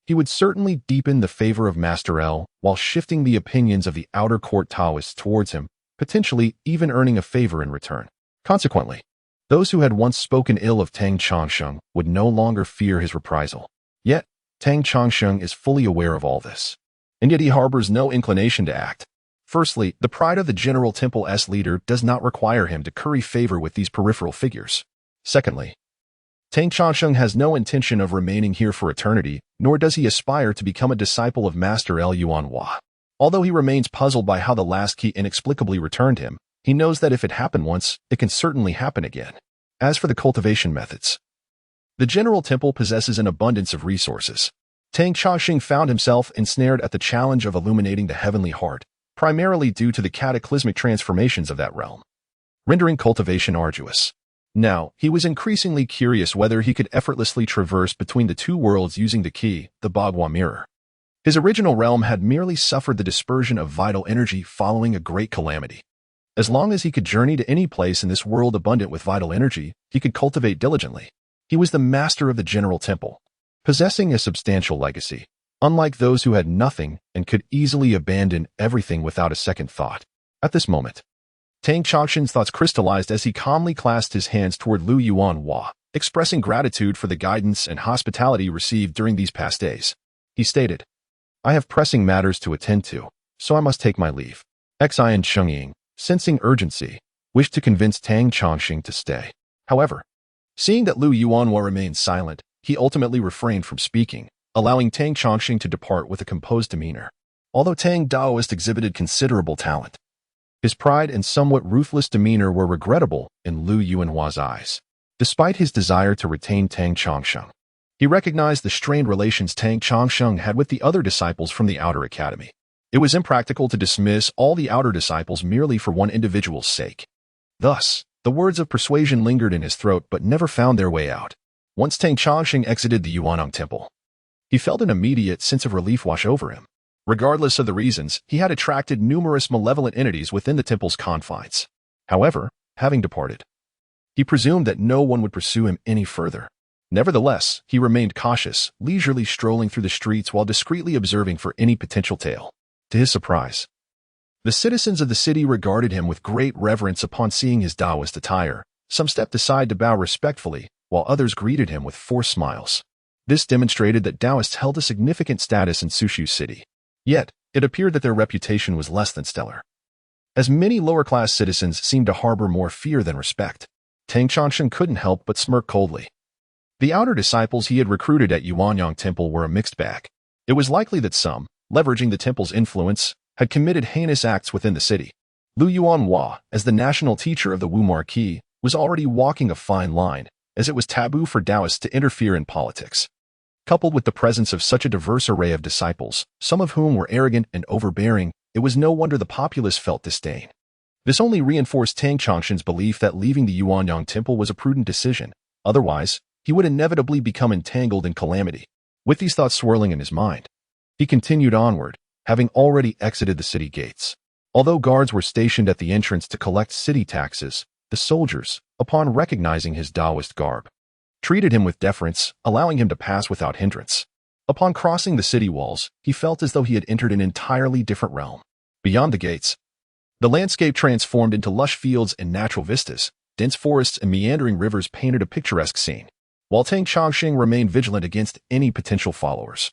he would certainly deepen the favor of Master L while shifting the opinions of the outer court Taoists towards him, potentially even earning a favor in return. Consequently, those who had once spoken ill of Tang Chongsheng would no longer fear his reprisal. Yet, Tang Chongsheng is fully aware of all this, and yet he harbors no inclination to act. Firstly, the pride of the General Temple's leader does not require him to curry favor with these peripheral figures. Secondly, Tang Changsheng has no intention of remaining here for eternity, nor does he aspire to become a disciple of Master El Yuanhua. Although he remains puzzled by how the last key inexplicably returned him, he knows that if it happened once, it can certainly happen again. As for the cultivation methods, the General Temple possesses an abundance of resources. Tang Changsheng found himself ensnared at the challenge of illuminating the heavenly heart, primarily due to the cataclysmic transformations of that realm, rendering cultivation arduous. Now, he was increasingly curious whether he could effortlessly traverse between the two worlds using the key, the Bagua mirror. His original realm had merely suffered the dispersion of vital energy following a great calamity. As long as he could journey to any place in this world abundant with vital energy, he could cultivate diligently. He was the master of the General Temple, possessing a substantial legacy, unlike those who had nothing and could easily abandon everything without a second thought. At this moment, Tang Changsheng's thoughts crystallized as he calmly clasped his hands toward Lu Yuanhua, expressing gratitude for the guidance and hospitality received during these past days. He stated, "I have pressing matters to attend to, so I must take my leave." Xian Chengying, sensing urgency, wished to convince Tang Changsheng to stay. However, seeing that Lu Yuanhua remained silent, he ultimately refrained from speaking, allowing Tang Changsheng to depart with a composed demeanor. Although Tang Daoist exhibited considerable talent, his pride and somewhat ruthless demeanor were regrettable in Lu Yuanhua's eyes. Despite his desire to retain Tang Changsheng, he recognized the strained relations Tang Changsheng had with the other disciples from the outer academy. It was impractical to dismiss all the outer disciples merely for one individual's sake. Thus, the words of persuasion lingered in his throat but never found their way out. Once Tang Changsheng exited the Yuanyang Temple, he felt an immediate sense of relief wash over him. Regardless of the reasons, he had attracted numerous malevolent entities within the temple's confines. However, having departed, he presumed that no one would pursue him any further. Nevertheless, he remained cautious, leisurely strolling through the streets while discreetly observing for any potential tale. To his surprise, the citizens of the city regarded him with great reverence upon seeing his Taoist attire. Some stepped aside to bow respectfully, while others greeted him with forced smiles. This demonstrated that Taoists held a significant status in Sushu City. Yet, it appeared that their reputation was less than stellar, as many lower-class citizens seemed to harbor more fear than respect. Tang Changsheng couldn't help but smirk coldly. The outer disciples he had recruited at Yuanyang Temple were a mixed bag. It was likely that some, leveraging the temple's influence, had committed heinous acts within the city. Lu Yuanhua, as the national teacher of the Wu Marquis, was already walking a fine line, as it was taboo for Taoists to interfere in politics. Coupled with the presence of such a diverse array of disciples, some of whom were arrogant and overbearing, it was no wonder the populace felt disdain. This only reinforced Tang Changsheng's belief that leaving the Yuanyang Temple was a prudent decision. Otherwise, he would inevitably become entangled in calamity. With these thoughts swirling in his mind, he continued onward, having already exited the city gates. Although guards were stationed at the entrance to collect city taxes, the soldiers, upon recognizing his Taoist garb, treated him with deference, allowing him to pass without hindrance. Upon crossing the city walls, he felt as though he had entered an entirely different realm. Beyond the gates, the landscape transformed into lush fields and natural vistas. Dense forests and meandering rivers painted a picturesque scene, while Tang Changsheng remained vigilant against any potential followers.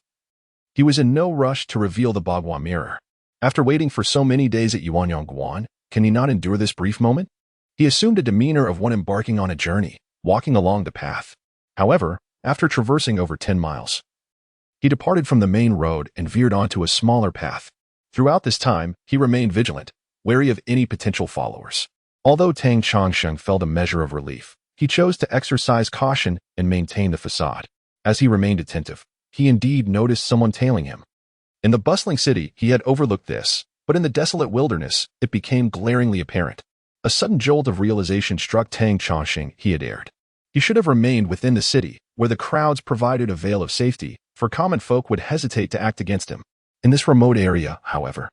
He was in no rush to reveal the Bagua mirror. After waiting for so many days at Yuanyang Guan, can he not endure this brief moment? He assumed a demeanor of one embarking on a journey, walking along the path. However, after traversing over 10 miles, he departed from the main road and veered onto a smaller path. Throughout this time, he remained vigilant, wary of any potential followers. Although Tang Changsheng felt a measure of relief, he chose to exercise caution and maintain the facade. As he remained attentive, he indeed noticed someone tailing him. In the bustling city, he had overlooked this, but in the desolate wilderness, it became glaringly apparent. A sudden jolt of realization struck Tang Changsheng. He had erred. He should have remained within the city, where the crowds provided a veil of safety, for common folk would hesitate to act against him. In this remote area, however,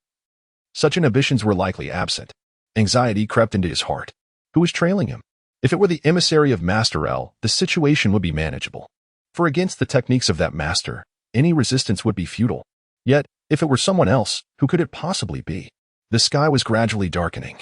such inhibitions were likely absent. Anxiety crept into his heart. Who was trailing him? If it were the emissary of Master El, the situation would be manageable. For against the techniques of that master, any resistance would be futile. Yet, if it were someone else, who could it possibly be? The sky was gradually darkening,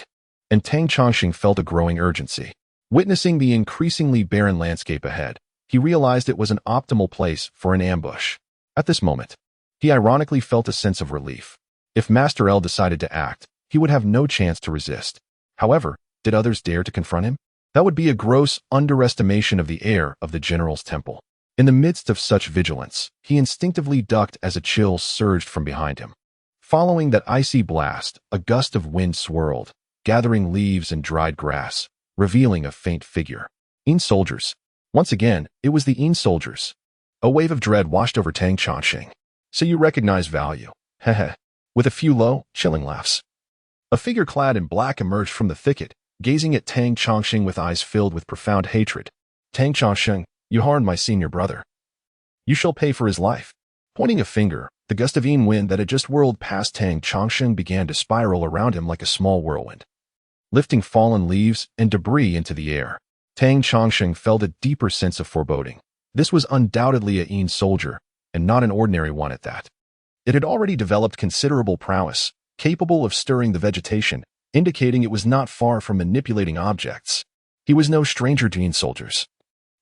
and Tang Changsheng felt a growing urgency. Witnessing the increasingly barren landscape ahead, he realized it was an optimal place for an ambush. At this moment, he ironically felt a sense of relief. If Master El decided to act, he would have no chance to resist. However, did others dare to confront him? That would be a gross underestimation of the heir of the general's temple. In the midst of such vigilance, he instinctively ducked as a chill surged from behind him. Following that icy blast, a gust of wind swirled, gathering leaves and dried grass, revealing a faint figure. Yin soldiers. Once again, it was the Yin soldiers. A wave of dread washed over Tang Chongqing. So you recognize value. Heh. With a few low, chilling laughs. A figure clad in black emerged from the thicket, gazing at Tang Chongqing with eyes filled with profound hatred. Tang Chongqing, you harmed my senior brother. You shall pay for his life. Pointing a finger, the gust of Yin wind that had just whirled past Tang Chongqing began to spiral around him like a small whirlwind, lifting fallen leaves and debris into the air. Tang Chongqing felt a deeper sense of foreboding. This was undoubtedly a Yin soldier, and not an ordinary one at that. It had already developed considerable prowess, capable of stirring the vegetation, indicating it was not far from manipulating objects. He was no stranger to Yin soldiers,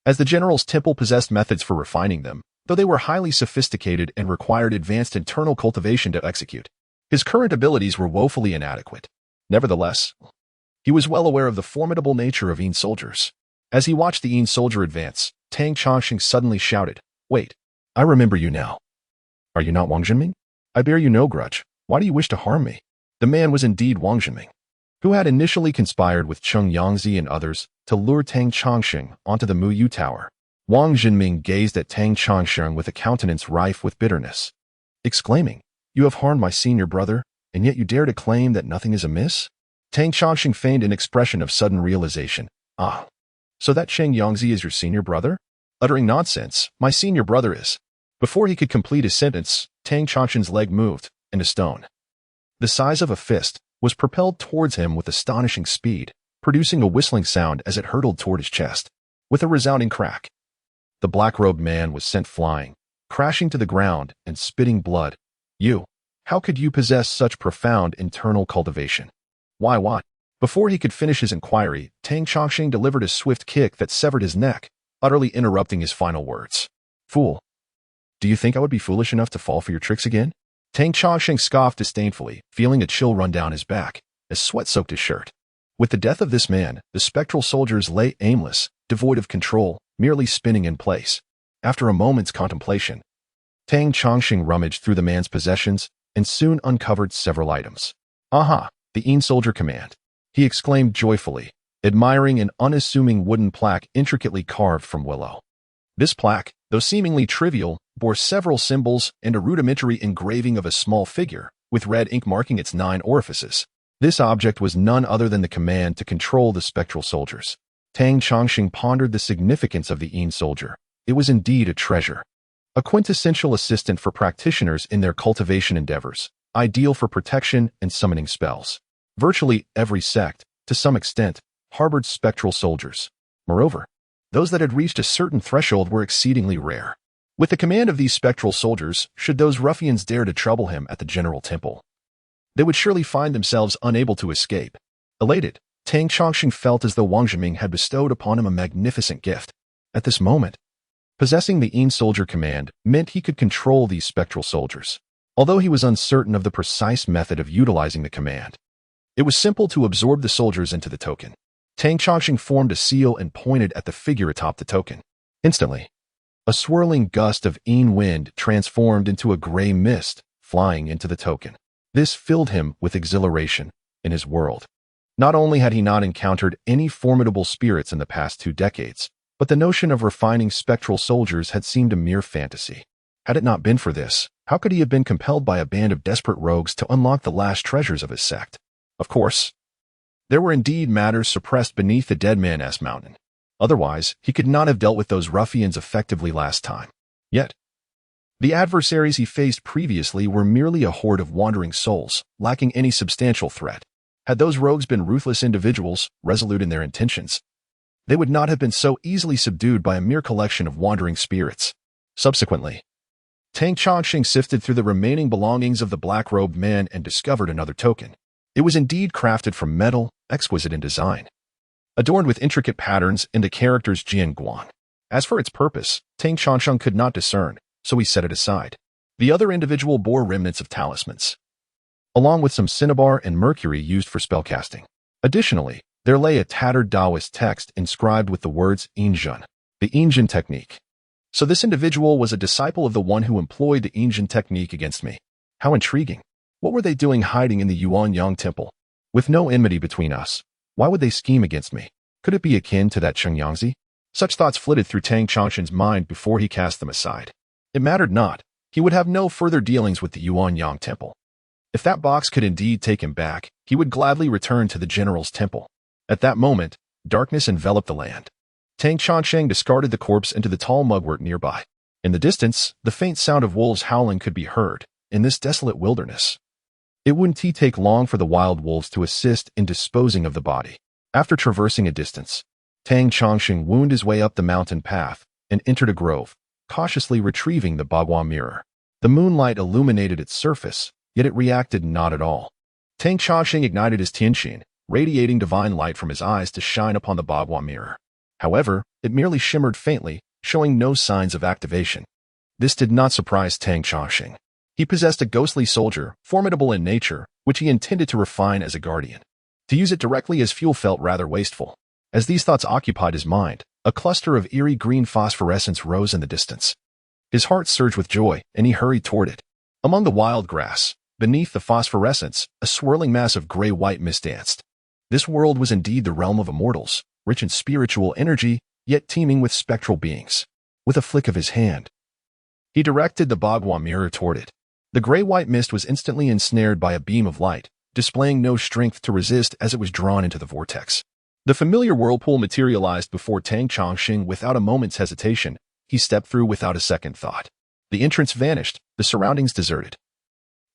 as the general's temple possessed methods for refining them, though they were highly sophisticated and required advanced internal cultivation to execute. His current abilities were woefully inadequate. Nevertheless, he was well aware of the formidable nature of Yin soldiers. As he watched the Yin soldier advance, Tang Chongqing suddenly shouted, "Wait, I remember you now. Are you not Wang Zhenming? I bear you no grudge. Why do you wish to harm me?" The man was indeed Wang Zhenming, who had initially conspired with Cheng Yangzi and others to lure Tang Chongqing onto the Muyu Tower. Wang Zhenming gazed at Tang Chongqing with a countenance rife with bitterness, exclaiming, "You have harmed my senior brother, and yet you dare to claim that nothing is amiss?" Tang Chongqing feigned an expression of sudden realization. "Ah, so that Cheng Yangzi is your senior brother?" Uttering nonsense, "My senior brother is." Before he could complete his sentence, Tang Chongqing's leg moved, and a stone, the size of a fist, was propelled towards him with astonishing speed, producing a whistling sound as it hurtled toward his chest. With a resounding crack, the black-robed man was sent flying, crashing to the ground and spitting blood. How could you possess such profound internal cultivation? Why what? Before he could finish his inquiry, Tang Chongqing delivered a swift kick that severed his neck, utterly interrupting his final words. "Fool. Do you think I would be foolish enough to fall for your tricks again?" Tang Chongqing scoffed disdainfully, feeling a chill run down his back, as sweat soaked his shirt. With the death of this man, the spectral soldiers lay aimless, devoid of control, merely spinning in place. After a moment's contemplation, Tang Chongqing rummaged through the man's possessions and soon uncovered several items. "Aha, the Yin soldier command," he exclaimed joyfully, admiring an unassuming wooden plaque intricately carved from willow. This plaque, though seemingly trivial, bore several symbols and a rudimentary engraving of a small figure, with red ink marking its 9 orifices. This object was none other than the command to control the spectral soldiers. Tang Chongqing pondered the significance of the Yin soldier. It was indeed a treasure, a quintessential assistant for practitioners in their cultivation endeavors, ideal for protection and summoning spells. Virtually every sect, to some extent, harbored spectral soldiers. Moreover, those that had reached a certain threshold were exceedingly rare. With the command of these spectral soldiers, should those ruffians dare to trouble him at the general temple, they would surely find themselves unable to escape. Elated, Tang Chongqing felt as though Wang Zhenming had bestowed upon him a magnificent gift. At this moment, possessing the Yin soldier command meant he could control these spectral soldiers. Although he was uncertain of the precise method of utilizing the command, it was simple to absorb the soldiers into the token. Tang Chongqing formed a seal and pointed at the figure atop the token. Instantly, a swirling gust of Yin wind transformed into a gray mist, flying into the token. This filled him with exhilaration. In his world, not only had he not encountered any formidable spirits in the past 2 decades, but the notion of refining spectral soldiers had seemed a mere fantasy. Had it not been for this, how could he have been compelled by a band of desperate rogues to unlock the last treasures of his sect? Of course, there were indeed matters suppressed beneath the Dead Man's Mountain. Otherwise, he could not have dealt with those ruffians effectively last time. Yet, the adversaries he faced previously were merely a horde of wandering souls, lacking any substantial threat. Had those rogues been ruthless individuals, resolute in their intentions, they would not have been so easily subdued by a mere collection of wandering spirits. Subsequently, Tang Chongqing sifted through the remaining belongings of the black-robed man and discovered another token. It was indeed crafted from metal, exquisite in design, adorned with intricate patterns and the characters Jian Guang. As for its purpose, Tang Chongqing could not discern, so he set it aside. The other individual bore remnants of talismans, along with some cinnabar and mercury used for spellcasting. Additionally, There lay a tattered Taoist text inscribed with the words Yin-Yang, the Yin-Yang technique. So this individual was a disciple of the one who employed the Yin-Yang technique against me. How intriguing. What were they doing hiding in the Yin-Yang temple? With no enmity between us, why would they scheme against me? Could it be akin to that Chengyangzi? Such thoughts flitted through Tang Changshan's mind before he cast them aside. It mattered not. He would have no further dealings with the Yin-Yang temple. If that box could indeed take him back, he would gladly return to the general's temple. At that moment, darkness enveloped the land. Tang Changshan discarded the corpse into the tall mugwort nearby. In the distance, the faint sound of wolves howling could be heard. In this desolate wilderness, it wouldn't take long for the wild wolves to assist in disposing of the body. After traversing a distance, Tang Changshan wound his way up the mountain path and entered a grove, cautiously retrieving the Bagua mirror. The moonlight illuminated its surface, yet it reacted not at all. Tang Changshan ignited his tianqin, radiating divine light from his eyes to shine upon the Bagua mirror. However, it merely shimmered faintly, showing no signs of activation. This did not surprise Tang Changshan. He possessed a ghostly soldier, formidable in nature, which he intended to refine as a guardian. To use it directly as fuel felt rather wasteful. As these thoughts occupied his mind, a cluster of eerie green phosphorescence rose in the distance. His heart surged with joy, and he hurried toward it. Among the wild grass, beneath the phosphorescence, a swirling mass of gray-white mist danced. This world was indeed the realm of immortals, rich in spiritual energy, yet teeming with spectral beings. With a flick of his hand, he directed the Bagua mirror toward it. The gray-white mist was instantly ensnared by a beam of light, displaying no strength to resist as it was drawn into the vortex. The familiar whirlpool materialized before Tang Changshan without a moment's hesitation. He stepped through without a second thought. The entrance vanished, the surroundings deserted.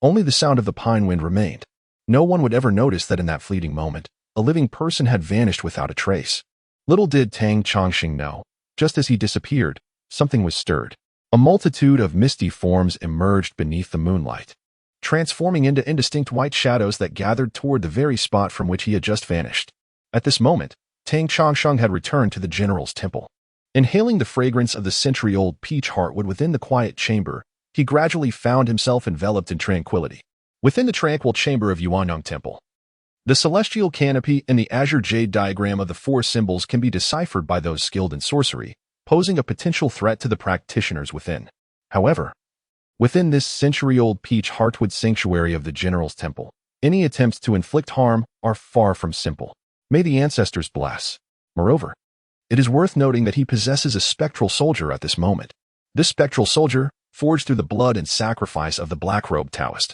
Only the sound of the pine wind remained. No one would ever notice that in that fleeting moment, a living person had vanished without a trace. Little did Tang Changshan know, just as he disappeared, something was stirred. A multitude of misty forms emerged beneath the moonlight, transforming into indistinct white shadows that gathered toward the very spot from which he had just vanished. At this moment, Tang Changshan had returned to the general's temple. Inhaling the fragrance of the century-old peach heartwood within the quiet chamber, he gradually found himself enveloped in tranquility. Within the tranquil chamber of Yin-Yang Temple, the celestial canopy and the azure jade diagram of the four symbols can be deciphered by those skilled in sorcery, posing a potential threat to the practitioners within. However, within this century-old peach heartwood sanctuary of the general's temple, any attempts to inflict harm are far from simple. May the ancestors bless. Moreover, it is worth noting that he possesses a spectral soldier at this moment. This spectral soldier, forged through the blood and sacrifice of the black-robed Taoist,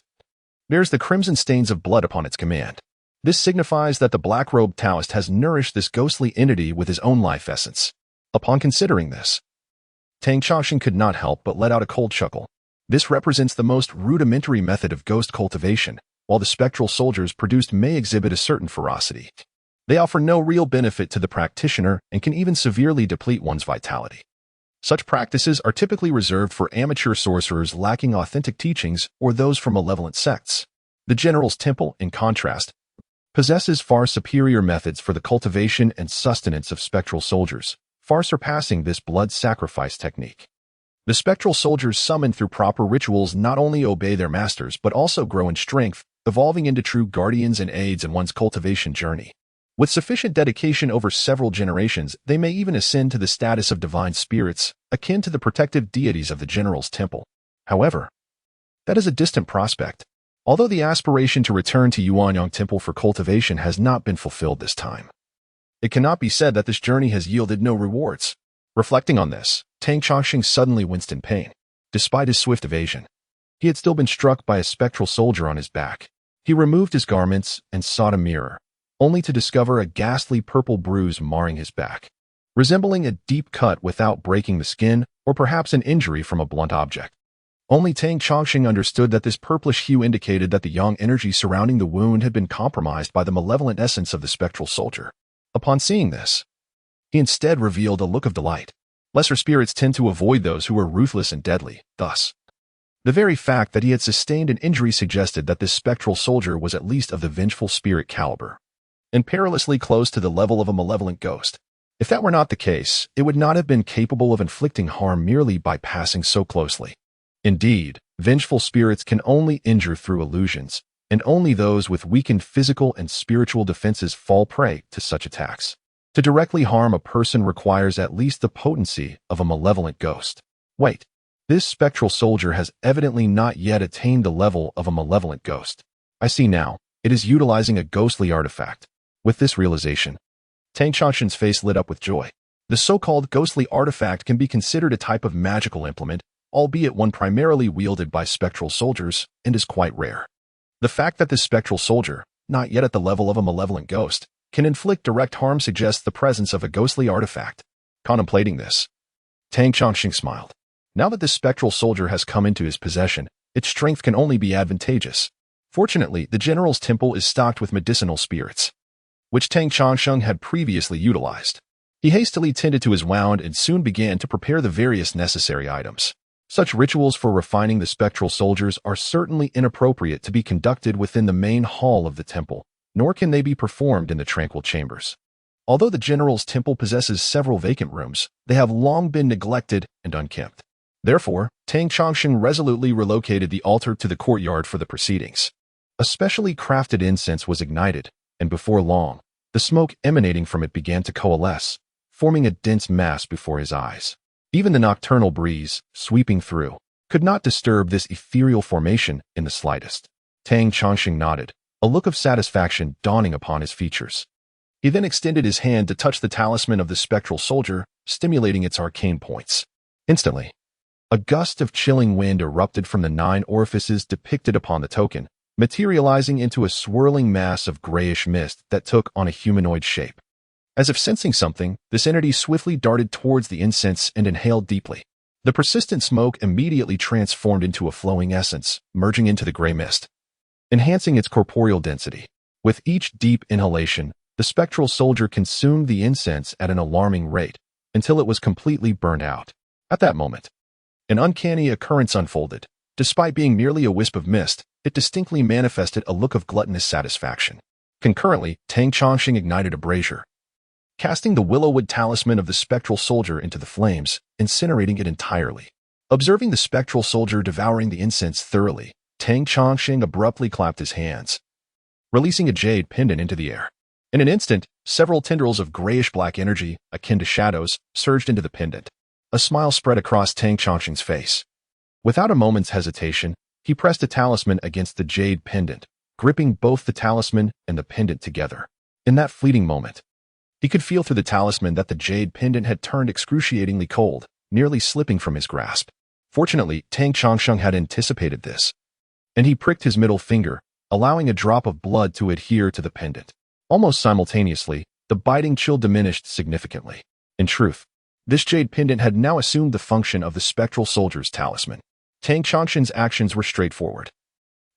bears the crimson stains of blood upon its command. This signifies that the black-robed Taoist has nourished this ghostly entity with his own life essence. Upon considering this, Tang Changshan could not help but let out a cold chuckle. This represents the most rudimentary method of ghost cultivation, while the spectral soldiers produced may exhibit a certain ferocity. They offer no real benefit to the practitioner and can even severely deplete one's vitality. Such practices are typically reserved for amateur sorcerers lacking authentic teachings or those from malevolent sects. The general's temple, in contrast, possesses far superior methods for the cultivation and sustenance of spectral soldiers, far surpassing this blood sacrifice technique. The spectral soldiers summoned through proper rituals not only obey their masters but also grow in strength, evolving into true guardians and aids in one's cultivation journey. With sufficient dedication over several generations, they may even ascend to the status of divine spirits, akin to the protective deities of the general's temple. However, that is a distant prospect. Although the aspiration to return to Yin-Yang Temple for cultivation has not been fulfilled this time, it cannot be said that this journey has yielded no rewards. Reflecting on this, Tang Changshan suddenly winced in pain. Despite his swift evasion, he had still been struck by a spectral soldier on his back. He removed his garments and sought a mirror, only to discover a ghastly purple bruise marring his back, resembling a deep cut without breaking the skin, or perhaps an injury from a blunt object. Only Tang Changshan understood that this purplish hue indicated that the yang energy surrounding the wound had been compromised by the malevolent essence of the spectral soldier. Upon seeing this, he instead revealed a look of delight. Lesser spirits tend to avoid those who are ruthless and deadly. Thus, the very fact that he had sustained an injury suggested that this spectral soldier was at least of the vengeful spirit caliber, and perilously close to the level of a malevolent ghost. If that were not the case, it would not have been capable of inflicting harm merely by passing so closely. Indeed, vengeful spirits can only injure through illusions, and only those with weakened physical and spiritual defenses fall prey to such attacks. To directly harm a person requires at least the potency of a malevolent ghost. Wait, this spectral soldier has evidently not yet attained the level of a malevolent ghost. I see now, it is utilizing a ghostly artifact. With this realization, Tang Changshen's face lit up with joy. The so-called ghostly artifact can be considered a type of magical implement, albeit one primarily wielded by spectral soldiers, and is quite rare. The fact that this spectral soldier, not yet at the level of a malevolent ghost, can inflict direct harm suggests the presence of a ghostly artifact. Contemplating this, Tang Chongqing smiled. Now that this spectral soldier has come into his possession, its strength can only be advantageous. Fortunately, the general's temple is stocked with medicinal spirits, which Tang Chongqing had previously utilized. He hastily tended to his wound and soon began to prepare the various necessary items. Such rituals for refining the spectral soldiers are certainly inappropriate to be conducted within the main hall of the temple, nor can they be performed in the tranquil chambers. Although the general's temple possesses several vacant rooms, they have long been neglected and unkempt. Therefore, Tang Chongqing resolutely relocated the altar to the courtyard for the proceedings. A specially crafted incense was ignited, and before long, the smoke emanating from it began to coalesce, forming a dense mass before his eyes. Even the nocturnal breeze, sweeping through, could not disturb this ethereal formation in the slightest. Tang Chongqing nodded, a look of satisfaction dawning upon his features. He then extended his hand to touch the talisman of the spectral soldier, stimulating its arcane points. Instantly, a gust of chilling wind erupted from the 9 orifices depicted upon the token, materializing into a swirling mass of grayish mist that took on a humanoid shape. As if sensing something, this entity swiftly darted towards the incense and inhaled deeply. The persistent smoke immediately transformed into a flowing essence, merging into the gray mist, enhancing its corporeal density. With each deep inhalation, the spectral soldier consumed the incense at an alarming rate, until it was completely burned out. At that moment, an uncanny occurrence unfolded. Despite being merely a wisp of mist, it distinctly manifested a look of gluttonous satisfaction. Concurrently, Tang Chongqing ignited a brazier, casting the willowwood talisman of the spectral soldier into the flames, incinerating it entirely. Observing the spectral soldier devouring the incense thoroughly, Tang Chongqing abruptly clapped his hands, releasing a jade pendant into the air. In an instant, several tendrils of grayish-black energy, akin to shadows, surged into the pendant. A smile spread across Tang Chongqing's face. Without a moment's hesitation, he pressed the talisman against the jade pendant, gripping both the talisman and the pendant together. In that fleeting moment, he could feel through the talisman that the jade pendant had turned excruciatingly cold, nearly slipping from his grasp. Fortunately, Tang Chongqing had anticipated this, and he pricked his middle finger, allowing a drop of blood to adhere to the pendant. Almost simultaneously, the biting chill diminished significantly. In truth, this jade pendant had now assumed the function of the spectral soldier's talisman. Tang Chongqing's actions were straightforward.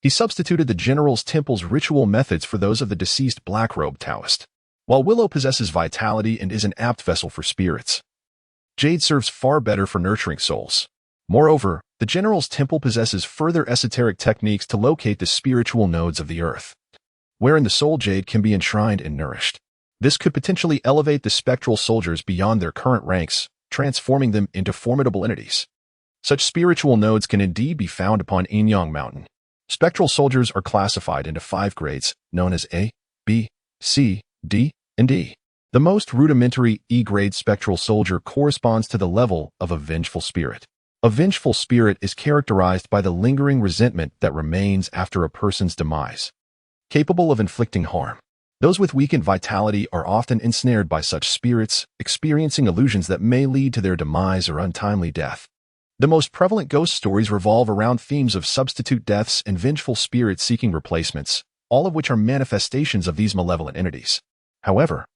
He substituted the general's temple's ritual methods for those of the deceased black-robed Taoist. While willow possesses vitality and is an apt vessel for spirits, jade serves far better for nurturing souls. Moreover, the general's temple possesses further esoteric techniques to locate the spiritual nodes of the earth, wherein the soul jade can be enshrined and nourished. This could potentially elevate the spectral soldiers beyond their current ranks, transforming them into formidable entities. Such spiritual nodes can indeed be found upon Yin-Yang Mountain. Spectral soldiers are classified into 5 grades, known as A, B, C, D, and E. The most rudimentary E-grade spectral soldier corresponds to the level of a vengeful spirit. A vengeful spirit is characterized by the lingering resentment that remains after a person's demise, capable of inflicting harm. Those with weakened vitality are often ensnared by such spirits, experiencing illusions that may lead to their demise or untimely death. The most prevalent ghost stories revolve around themes of substitute deaths and vengeful spirits seeking replacements, all of which are manifestations of these malevolent entities. However,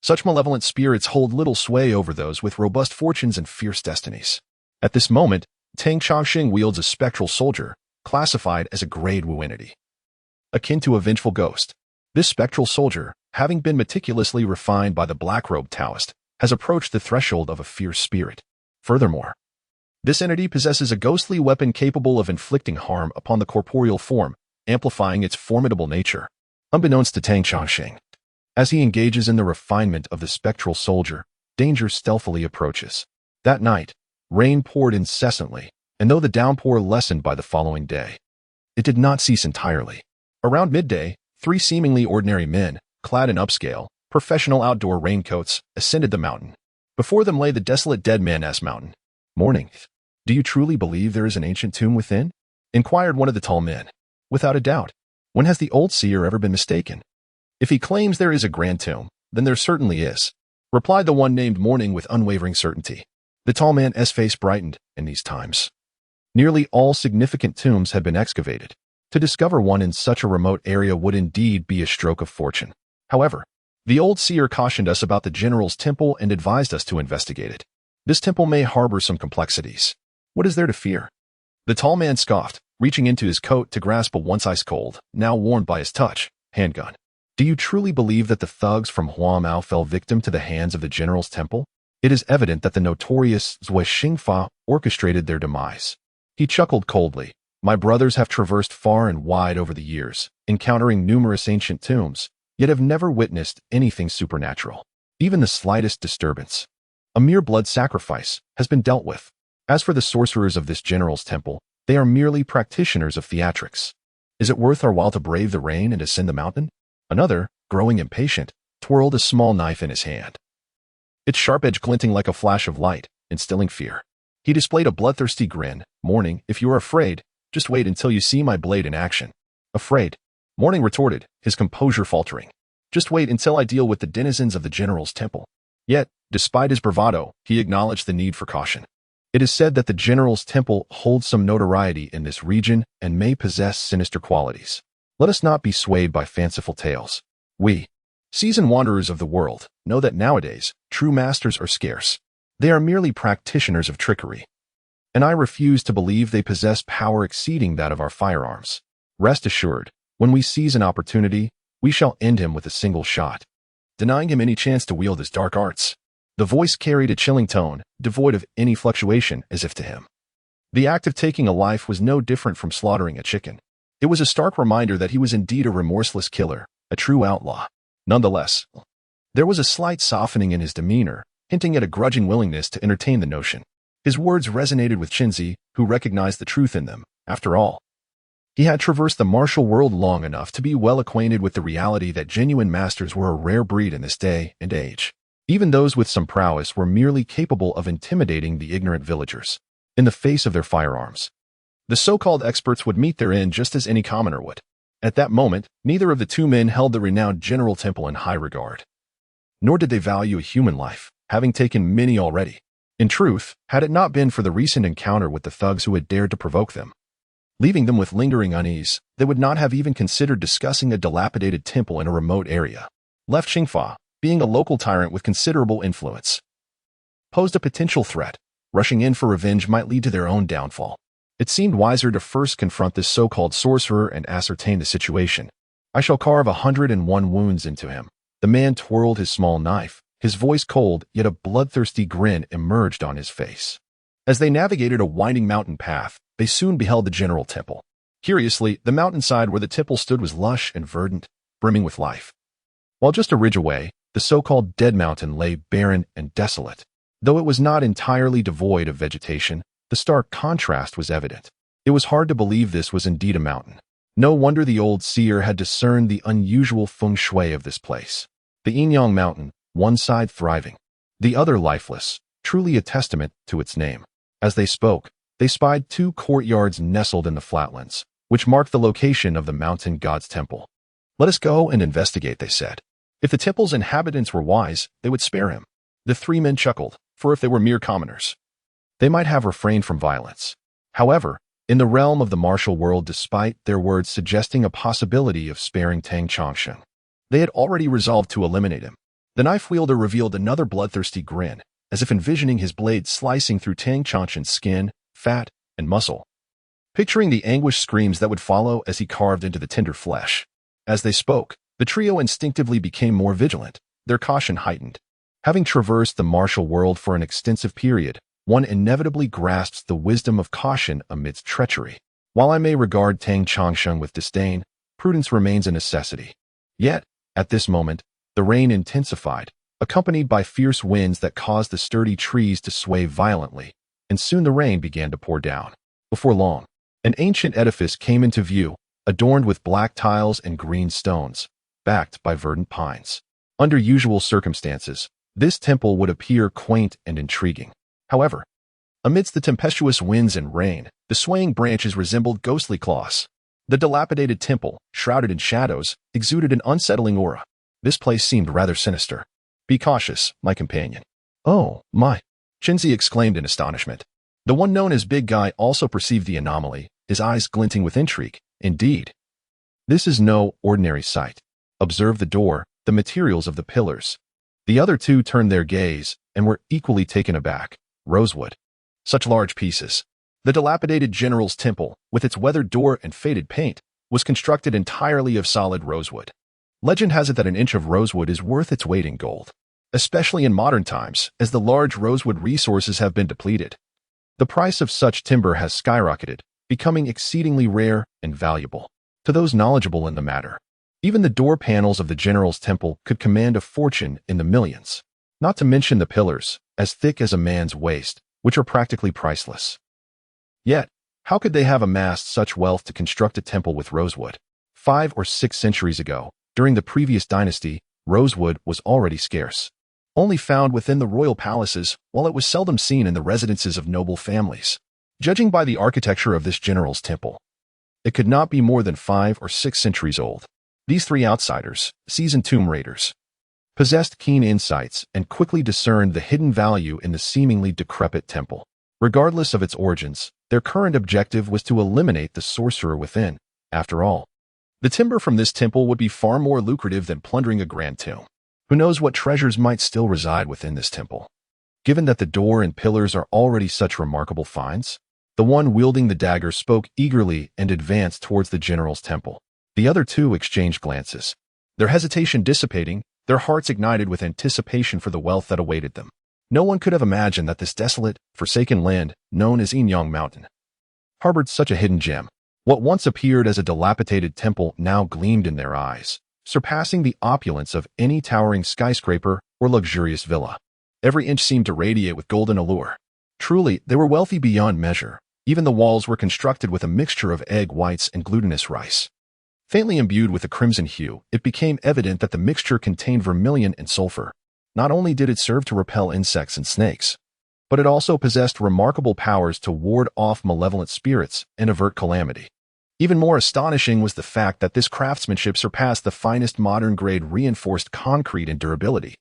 such malevolent spirits hold little sway over those with robust fortunes and fierce destinies. At this moment, Tang Chongqing wields a spectral soldier, classified as a grade Wu entity, akin to a vengeful ghost. This spectral soldier, having been meticulously refined by the black-robed Taoist, has approached the threshold of a fierce spirit. Furthermore, this entity possesses a ghostly weapon capable of inflicting harm upon the corporeal form, amplifying its formidable nature. Unbeknownst to Tang Chongqing, as he engages in the refinement of the spectral soldier, danger stealthily approaches. That night, rain poured incessantly, and though the downpour lessened by the following day, it did not cease entirely. Around midday, three seemingly ordinary men, clad in upscale, professional outdoor raincoats, ascended the mountain. Before them lay the desolate dead man's mountain. "Morning. Do you truly believe there is an ancient tomb within?" inquired one of the tall men. "Without a doubt. When has the old seer ever been mistaken? If he claims there is a grand tomb, then there certainly is," replied the one named Morning with unwavering certainty. The tall man's face brightened. In these times, nearly all significant tombs had been excavated. To discover one in such a remote area would indeed be a stroke of fortune. However, the old seer cautioned us about the general's temple and advised us to investigate it. This temple may harbor some complexities. What is there to fear? The tall man scoffed, reaching into his coat to grasp a once ice-cold, now warmed by his touch, handgun. "Do you truly believe that the thugs from Huamao fell victim to the hands of the general's temple? It is evident that the notorious Zhui Xingfa orchestrated their demise." He chuckled coldly. "My brothers have traversed far and wide over the years, encountering numerous ancient tombs, yet have never witnessed anything supernatural. Even the slightest disturbance, a mere blood sacrifice, has been dealt with. As for the sorcerers of this general's temple, they are merely practitioners of theatrics. Is it worth our while to brave the rain and ascend the mountain?" Another, growing impatient, twirled a small knife in his hand, its sharp edge glinting like a flash of light, instilling fear. He displayed a bloodthirsty grin. "Morning, if you are afraid, just wait until you see my blade in action." "Afraid?" Morning retorted, his composure faltering. "Just wait until I deal with the denizens of the general's temple." Yet, despite his bravado, he acknowledged the need for caution. "It is said that the general's temple holds some notoriety in this region and may possess sinister qualities. Let us not be swayed by fanciful tales. We, seasoned wanderers of the world, know that nowadays, true masters are scarce. They are merely practitioners of trickery. And I refuse to believe they possess power exceeding that of our firearms. Rest assured, when we seize an opportunity, we shall end him with a single shot, denying him any chance to wield his dark arts." The voice carried a chilling tone, devoid of any fluctuation, as if to him the act of taking a life was no different from slaughtering a chicken. It was a stark reminder that he was indeed a remorseless killer, a true outlaw. Nonetheless, there was a slight softening in his demeanor, hinting at a grudging willingness to entertain the notion. His words resonated with Chinzi, who recognized the truth in them. After all, he had traversed the martial world long enough to be well acquainted with the reality that genuine masters were a rare breed in this day and age. Even those with some prowess were merely capable of intimidating the ignorant villagers in the face of their firearms. The so-called experts would meet their end just as any commoner would. At that moment, neither of the two men held the renowned General Temple in high regard. Nor did they value a human life, having taken many already. In truth, had it not been for the recent encounter with the thugs who had dared to provoke them, leaving them with lingering unease, they would not have even considered discussing a dilapidated temple in a remote area. Left Xingfa, being a local tyrant with considerable influence, posed a potential threat. Rushing in for revenge might lead to their own downfall. It seemed wiser to first confront this so-called sorcerer and ascertain the situation. "I shall carve 101 wounds into him." The man twirled his small knife, his voice cold, yet a bloodthirsty grin emerged on his face. As they navigated a winding mountain path, they soon beheld the general temple. Curiously, the mountainside where the temple stood was lush and verdant, brimming with life, while just a ridge away, the so-called Dead Mountain lay barren and desolate. Though it was not entirely devoid of vegetation, the stark contrast was evident. It was hard to believe this was indeed a mountain. No wonder the old seer had discerned the unusual feng shui of this place. The Yin-Yang Mountain, one side thriving, the other lifeless, truly a testament to its name. As they spoke, they spied two courtyards nestled in the flatlands, which marked the location of the mountain god's temple. "Let us go and investigate," they said. If the temple's inhabitants were wise, they would spare him. The three men chuckled, for if they were mere commoners, they might have refrained from violence. However, in the realm of the martial world, despite their words suggesting a possibility of sparing Tang Chongsheng, they had already resolved to eliminate him. The knife wielder revealed another bloodthirsty grin, as if envisioning his blade slicing through Tang Chongsheng's skin, fat, and muscle, picturing the anguished screams that would follow as he carved into the tender flesh. As they spoke, the trio instinctively became more vigilant, their caution heightened. Having traversed the martial world for an extensive period, one inevitably grasps the wisdom of caution amidst treachery. While I may regard Tang Chongsheng with disdain, prudence remains a necessity. Yet, at this moment, the rain intensified, accompanied by fierce winds that caused the sturdy trees to sway violently, and soon the rain began to pour down. Before long, an ancient edifice came into view, adorned with black tiles and green stones, backed by verdant pines. Under usual circumstances, this temple would appear quaint and intriguing. However, amidst the tempestuous winds and rain, the swaying branches resembled ghostly claws. The dilapidated temple, shrouded in shadows, exuded an unsettling aura. This place seemed rather sinister. "Be cautious, my companion." "Oh, my!" Chinzi exclaimed in astonishment. The one known as Big Guy also perceived the anomaly, his eyes glinting with intrigue. "Indeed, this is no ordinary sight. Observe the door, the materials of the pillars." The other two turned their gaze and were equally taken aback. Rosewood. Such large pieces. The dilapidated general's temple, with its weathered door and faded paint, was constructed entirely of solid rosewood. Legend has it that an inch of rosewood is worth its weight in gold, especially in modern times, as the large rosewood resources have been depleted. The price of such timber has skyrocketed, becoming exceedingly rare and valuable. To those knowledgeable in the matter, even the door panels of the general's temple could command a fortune in the millions, not to mention the pillars, as thick as a man's waist, which are practically priceless. Yet, how could they have amassed such wealth to construct a temple with rosewood? 5 or 6 centuries ago, during the previous dynasty, rosewood was already scarce, only found within the royal palaces, while it was seldom seen in the residences of noble families. Judging by the architecture of this general's temple, it could not be more than 5 or 6 centuries old. These three outsiders, seasoned tomb raiders, possessed keen insights and quickly discerned the hidden value in the seemingly decrepit temple. Regardless of its origins, their current objective was to eliminate the sorcerer within. After all, the timber from this temple would be far more lucrative than plundering a grand tomb. Who knows what treasures might still reside within this temple? Given that the door and pillars are already such remarkable finds, the one wielding the dagger spoke eagerly and advanced towards the general's temple. The other two exchanged glances, their hesitation dissipating, their hearts ignited with anticipation for the wealth that awaited them. No one could have imagined that this desolate, forsaken land, known as Yin-Yang Mountain, harbored such a hidden gem. What once appeared as a dilapidated temple now gleamed in their eyes, surpassing the opulence of any towering skyscraper or luxurious villa. Every inch seemed to radiate with golden allure. Truly, they were wealthy beyond measure. Even the walls were constructed with a mixture of egg whites and glutinous rice. Faintly imbued with a crimson hue, it became evident that the mixture contained vermilion and sulfur. Not only did it serve to repel insects and snakes, but it also possessed remarkable powers to ward off malevolent spirits and avert calamity. Even more astonishing was the fact that this craftsmanship surpassed the finest modern-grade reinforced concrete in durability.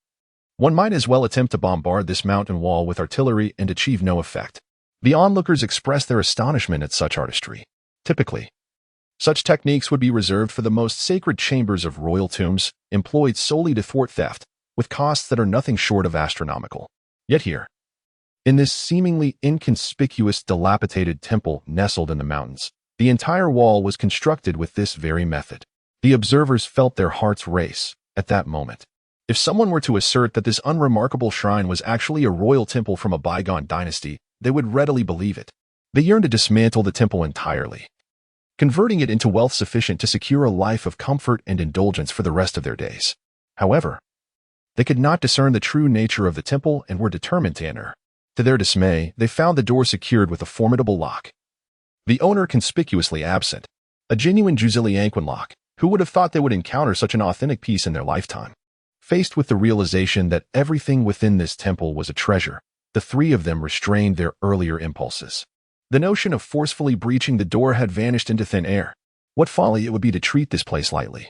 One might as well attempt to bombard this mountain wall with artillery and achieve no effect. The onlookers expressed their astonishment at such artistry. Typically, such techniques would be reserved for the most sacred chambers of royal tombs, employed solely to thwart theft, with costs that are nothing short of astronomical. Yet here, in this seemingly inconspicuous, dilapidated temple nestled in the mountains, the entire wall was constructed with this very method. The observers felt their hearts race at that moment. If someone were to assert that this unremarkable shrine was actually a royal temple from a bygone dynasty, they would readily believe it. They yearned to dismantle the temple entirely, converting it into wealth sufficient to secure a life of comfort and indulgence for the rest of their days. However, they could not discern the true nature of the temple and were determined to enter. To their dismay, they found the door secured with a formidable lock, the owner conspicuously absent. A genuine Juzilianquan lock. Who would have thought they would encounter such an authentic piece in their lifetime? Faced with the realization that everything within this temple was a treasure, the three of them restrained their earlier impulses. The notion of forcefully breaching the door had vanished into thin air. What folly it would be to treat this place lightly.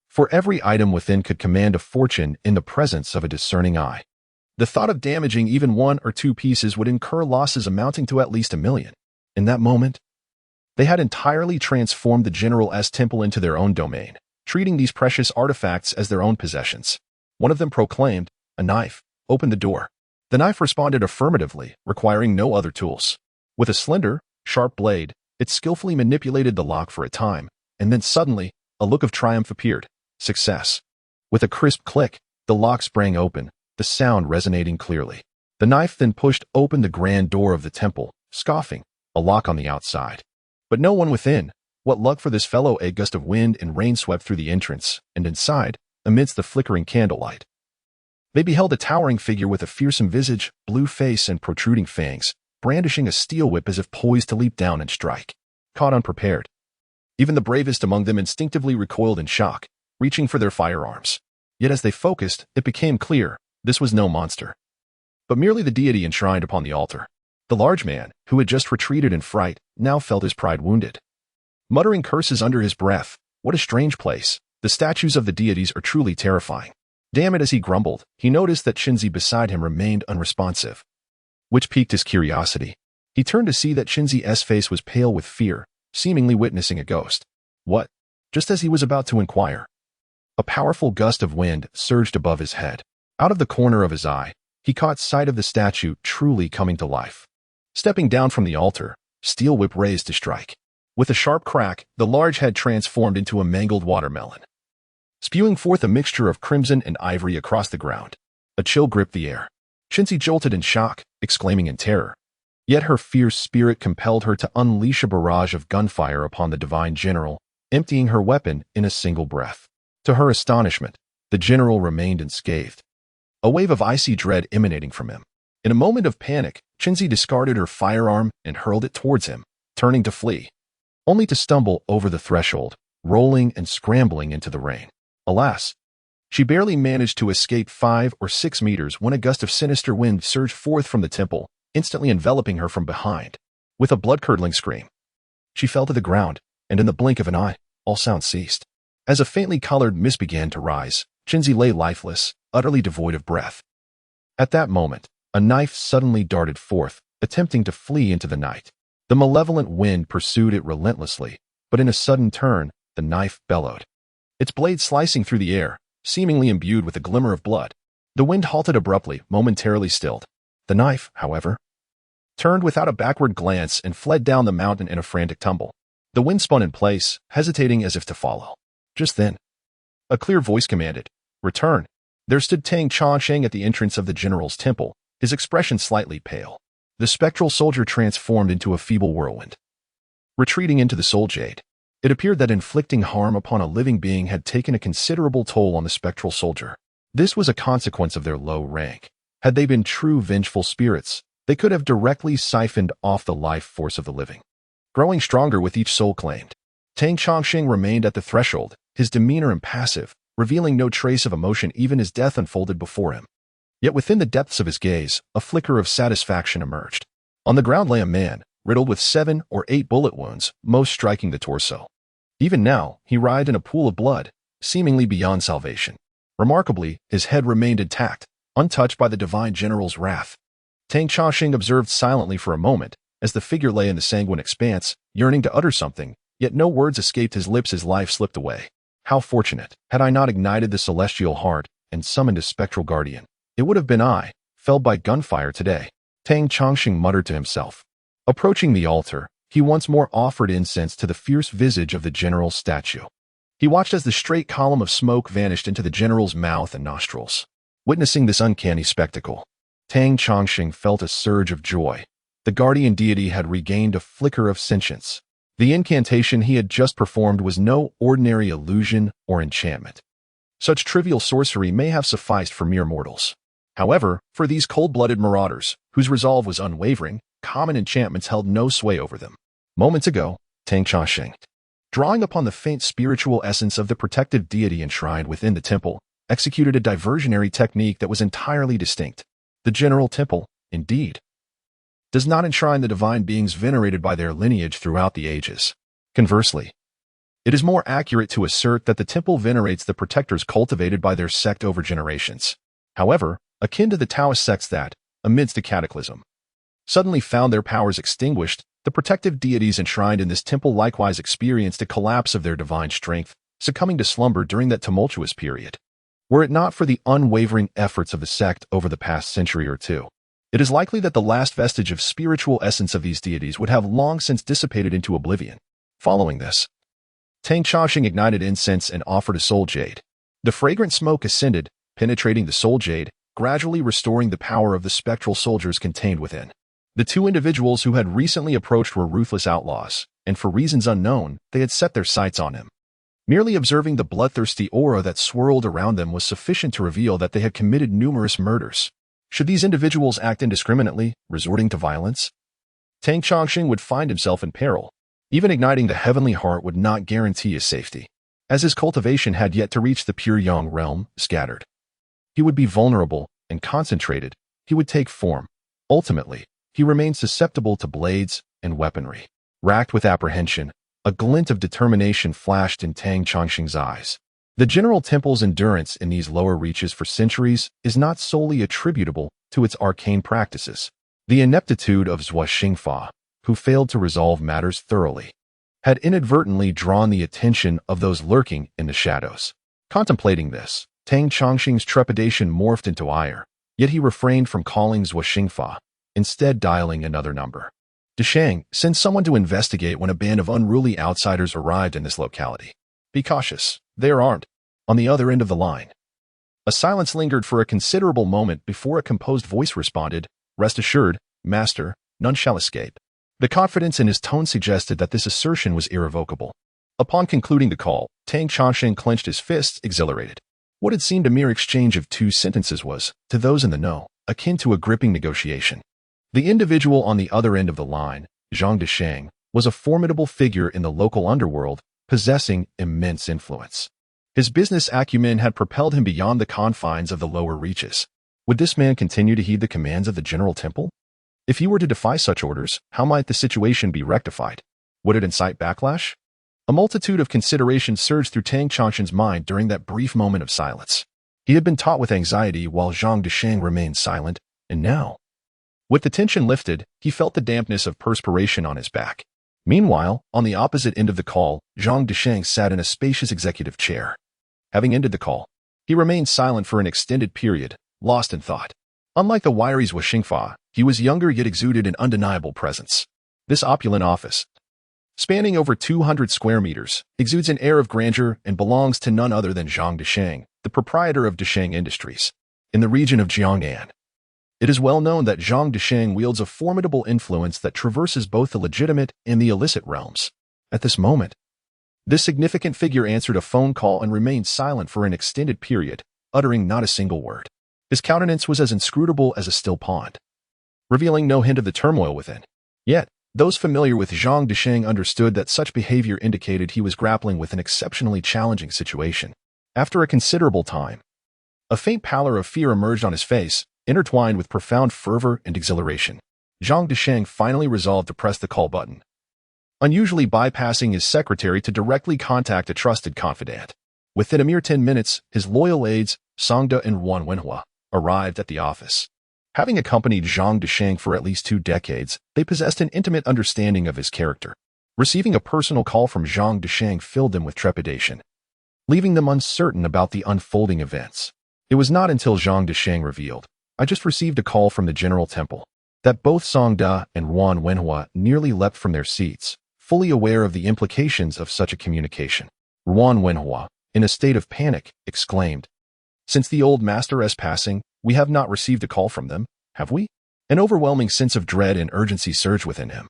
For every item within could command a fortune in the presence of a discerning eye. The thought of damaging even 1 or 2 pieces would incur losses amounting to at least $1 million. In that moment, they had entirely transformed the General's temple into their own domain, treating these precious artifacts as their own possessions. One of them proclaimed, "A knife, open the door." The knife responded affirmatively, requiring no other tools. With a slender, sharp blade, it skillfully manipulated the lock for a time, and then suddenly, a look of triumph appeared. Success. With a crisp click, the lock sprang open, the sound resonating clearly. The knife then pushed open the grand door of the temple, scoffing, a lock on the outside. But no one within. What luck for this fellow! A gust of wind and rain swept through the entrance, and inside, amidst the flickering candlelight, they beheld a towering figure with a fearsome visage, blue face, and protruding fangs, brandishing a steel whip as if poised to leap down and strike. Caught unprepared, Even the bravest among them instinctively recoiled in shock, reaching for their firearms. Yet as they focused, it became clear this was no monster, but merely the deity enshrined upon the altar. The large man, who had just retreated in fright, now felt his pride wounded. Muttering curses under his breath, "What a strange place. The statues of the deities are truly terrifying." Damn it, as he grumbled, he noticed that Shinzi beside him remained unresponsive, which piqued his curiosity. He turned to see that Shinzi's face was pale with fear, seemingly witnessing a ghost. What? Just as he was about to inquire, a powerful gust of wind surged above his head. Out of the corner of his eye, he caught sight of the statue truly coming to life. Stepping down from the altar, steel whip raised to strike. With a sharp crack, the large head transformed into a mangled watermelon, spewing forth a mixture of crimson and ivory across the ground. A chill gripped the air. Shinzi jolted in shock, exclaiming in terror. Yet her fierce spirit compelled her to unleash a barrage of gunfire upon the divine general, emptying her weapon in a single breath. To her astonishment, the general remained unscathed, a wave of icy dread emanating from him. In a moment of panic, Shinzi discarded her firearm and hurled it towards him, turning to flee, only to stumble over the threshold, rolling and scrambling into the rain. Alas, she barely managed to escape 5 or 6 meters when a gust of sinister wind surged forth from the temple, instantly enveloping her from behind. With a blood-curdling scream, she fell to the ground, and in the blink of an eye, all sound ceased. As a faintly colored mist began to rise, Shinzi lay lifeless, utterly devoid of breath. At that moment, a knife suddenly darted forth, attempting to flee into the night. The malevolent wind pursued it relentlessly, but in a sudden turn, the knife bellowed, its blade slicing through the air, seemingly imbued with a glimmer of blood. The wind halted abruptly, momentarily stilled. The knife, however, turned without a backward glance and fled down the mountain in a frantic tumble. The wind spun in place, hesitating as if to follow. Just then, a clear voice commanded, "Return." There stood Tang Chongsheng at the entrance of the general's temple, his expression slightly pale. The spectral soldier transformed into a feeble whirlwind, retreating into the soul jade. It appeared that inflicting harm upon a living being had taken a considerable toll on the spectral soldier. This was a consequence of their low rank. Had they been true vengeful spirits, they could have directly siphoned off the life force of the living, growing stronger with each soul claimed. Tang Chongsheng remained at the threshold, his demeanor impassive, revealing no trace of emotion even as death unfolded before him. Yet within the depths of his gaze, a flicker of satisfaction emerged. On the ground lay a man, riddled with 7 or 8 bullet wounds, most striking the torso. Even now, he writhed in a pool of blood, seemingly beyond salvation. Remarkably, his head remained intact, untouched by the divine general's wrath. Tang Chongsheng observed silently for a moment, as the figure lay in the sanguine expanse, yearning to utter something, yet no words escaped his lips as life slipped away. How fortunate, had I not ignited the celestial heart and summoned a spectral guardian. It would have been I, felled by gunfire today. Tang Chongsheng muttered to himself. Approaching the altar, he once more offered incense to the fierce visage of the general's statue. He watched as the straight column of smoke vanished into the general's mouth and nostrils. Witnessing this uncanny spectacle, Tang Chongsheng felt a surge of joy. The guardian deity had regained a flicker of sentience. The incantation he had just performed was no ordinary illusion or enchantment. Such trivial sorcery may have sufficed for mere mortals. However, for these cold-blooded marauders, whose resolve was unwavering, common enchantments held no sway over them. Moments ago, Tang Chongsheng, drawing upon the faint spiritual essence of the protective deity enshrined within the temple, executed a diversionary technique that was entirely distinct. The general temple, indeed, does not enshrine the divine beings venerated by their lineage throughout the ages. Conversely, it is more accurate to assert that the temple venerates the protectors cultivated by their sect over generations. However, akin to the Taoist sects that, amidst a cataclysm, suddenly found their powers extinguished, the protective deities enshrined in this temple likewise experienced a collapse of their divine strength, succumbing to slumber during that tumultuous period. Were it not for the unwavering efforts of the sect over the past century or two, it is likely that the last vestige of spiritual essence of these deities would have long since dissipated into oblivion. Following this, Tang Chongsheng ignited incense and offered a soul jade. The fragrant smoke ascended, penetrating the soul jade, gradually restoring the power of the spectral soldiers contained within. The 2 individuals who had recently approached were ruthless outlaws, and for reasons unknown, they had set their sights on him. Merely observing the bloodthirsty aura that swirled around them was sufficient to reveal that they had committed numerous murders. Should these individuals act indiscriminately, resorting to violence, Tang Chongsheng would find himself in peril. Even igniting the heavenly heart would not guarantee his safety, as his cultivation had yet to reach the pure yang realm, scattered. He would be vulnerable and concentrated. He would take form. Ultimately, he remained susceptible to blades and weaponry. Racked with apprehension, a glint of determination flashed in Tang Chongqing's eyes. The General Temple's endurance in these lower reaches for centuries is not solely attributable to its arcane practices. The ineptitude of Zhuo Xingfa, who failed to resolve matters thoroughly, had inadvertently drawn the attention of those lurking in the shadows. Contemplating this, Tang Chongqing's trepidation morphed into ire, yet he refrained from calling Zhuo Xingfa, instead dialing another number. Deshang, send someone to investigate when a band of unruly outsiders arrived in this locality. Be cautious, they are armed. On the other end of the line. A silence lingered for a considerable moment before a composed voice responded, "Rest assured, Master, none shall escape." The confidence in his tone suggested that this assertion was irrevocable. Upon concluding the call, Tang Chongqing clenched his fists, exhilarated. What had seemed a mere exchange of 2 sentences was, to those in the know, akin to a gripping negotiation. The individual on the other end of the line, Zhang Deshang, was a formidable figure in the local underworld, possessing immense influence. His business acumen had propelled him beyond the confines of the lower reaches. Would this man continue to heed the commands of the General Temple? If he were to defy such orders, how might the situation be rectified? Would it incite backlash? A multitude of considerations surged through Tang Chongqing's mind during that brief moment of silence. He had been taught with anxiety while Zhang Deshang remained silent, and now, with the tension lifted, he felt the dampness of perspiration on his back. Meanwhile, on the opposite end of the call, Zhang Deshang sat in a spacious executive chair. Having ended the call, he remained silent for an extended period, lost in thought. Unlike the wiry Zhuo Xingfa, he was younger yet exuded an undeniable presence. This opulent office, spanning over 200 square meters, exudes an air of grandeur and belongs to none other than Zhang Deshang, the proprietor of Deshang Industries, in the region of Jiang'an. It is well known that Zhang Deshang wields a formidable influence that traverses both the legitimate and the illicit realms. At this moment, this significant figure answered a phone call and remained silent for an extended period, uttering not a single word. His countenance was as inscrutable as a still pond, revealing no hint of the turmoil within. Yet, those familiar with Zhang Deshang understood that such behavior indicated he was grappling with an exceptionally challenging situation. After a considerable time, a faint pallor of fear emerged on his face, intertwined with profound fervor and exhilaration. Zhang Deshang finally resolved to press the call button, unusually bypassing his secretary to directly contact a trusted confidant. Within a mere 10 minutes, his loyal aides, Songda and Wan Wenhua, arrived at the office. Having accompanied Zhang Deshang for at least 2 decades, they possessed an intimate understanding of his character. Receiving a personal call from Zhang Deshang filled them with trepidation, leaving them uncertain about the unfolding events. It was not until Zhang Deshang revealed, "I just received a call from the General Temple," that both Songda and Wan Wenhua nearly leapt from their seats, fully aware of the implications of such a communication. Wan Wenhua, in a state of panic, exclaimed, "Since the old master's passing, we have not received a call from them, have we?" An overwhelming sense of dread and urgency surged within him,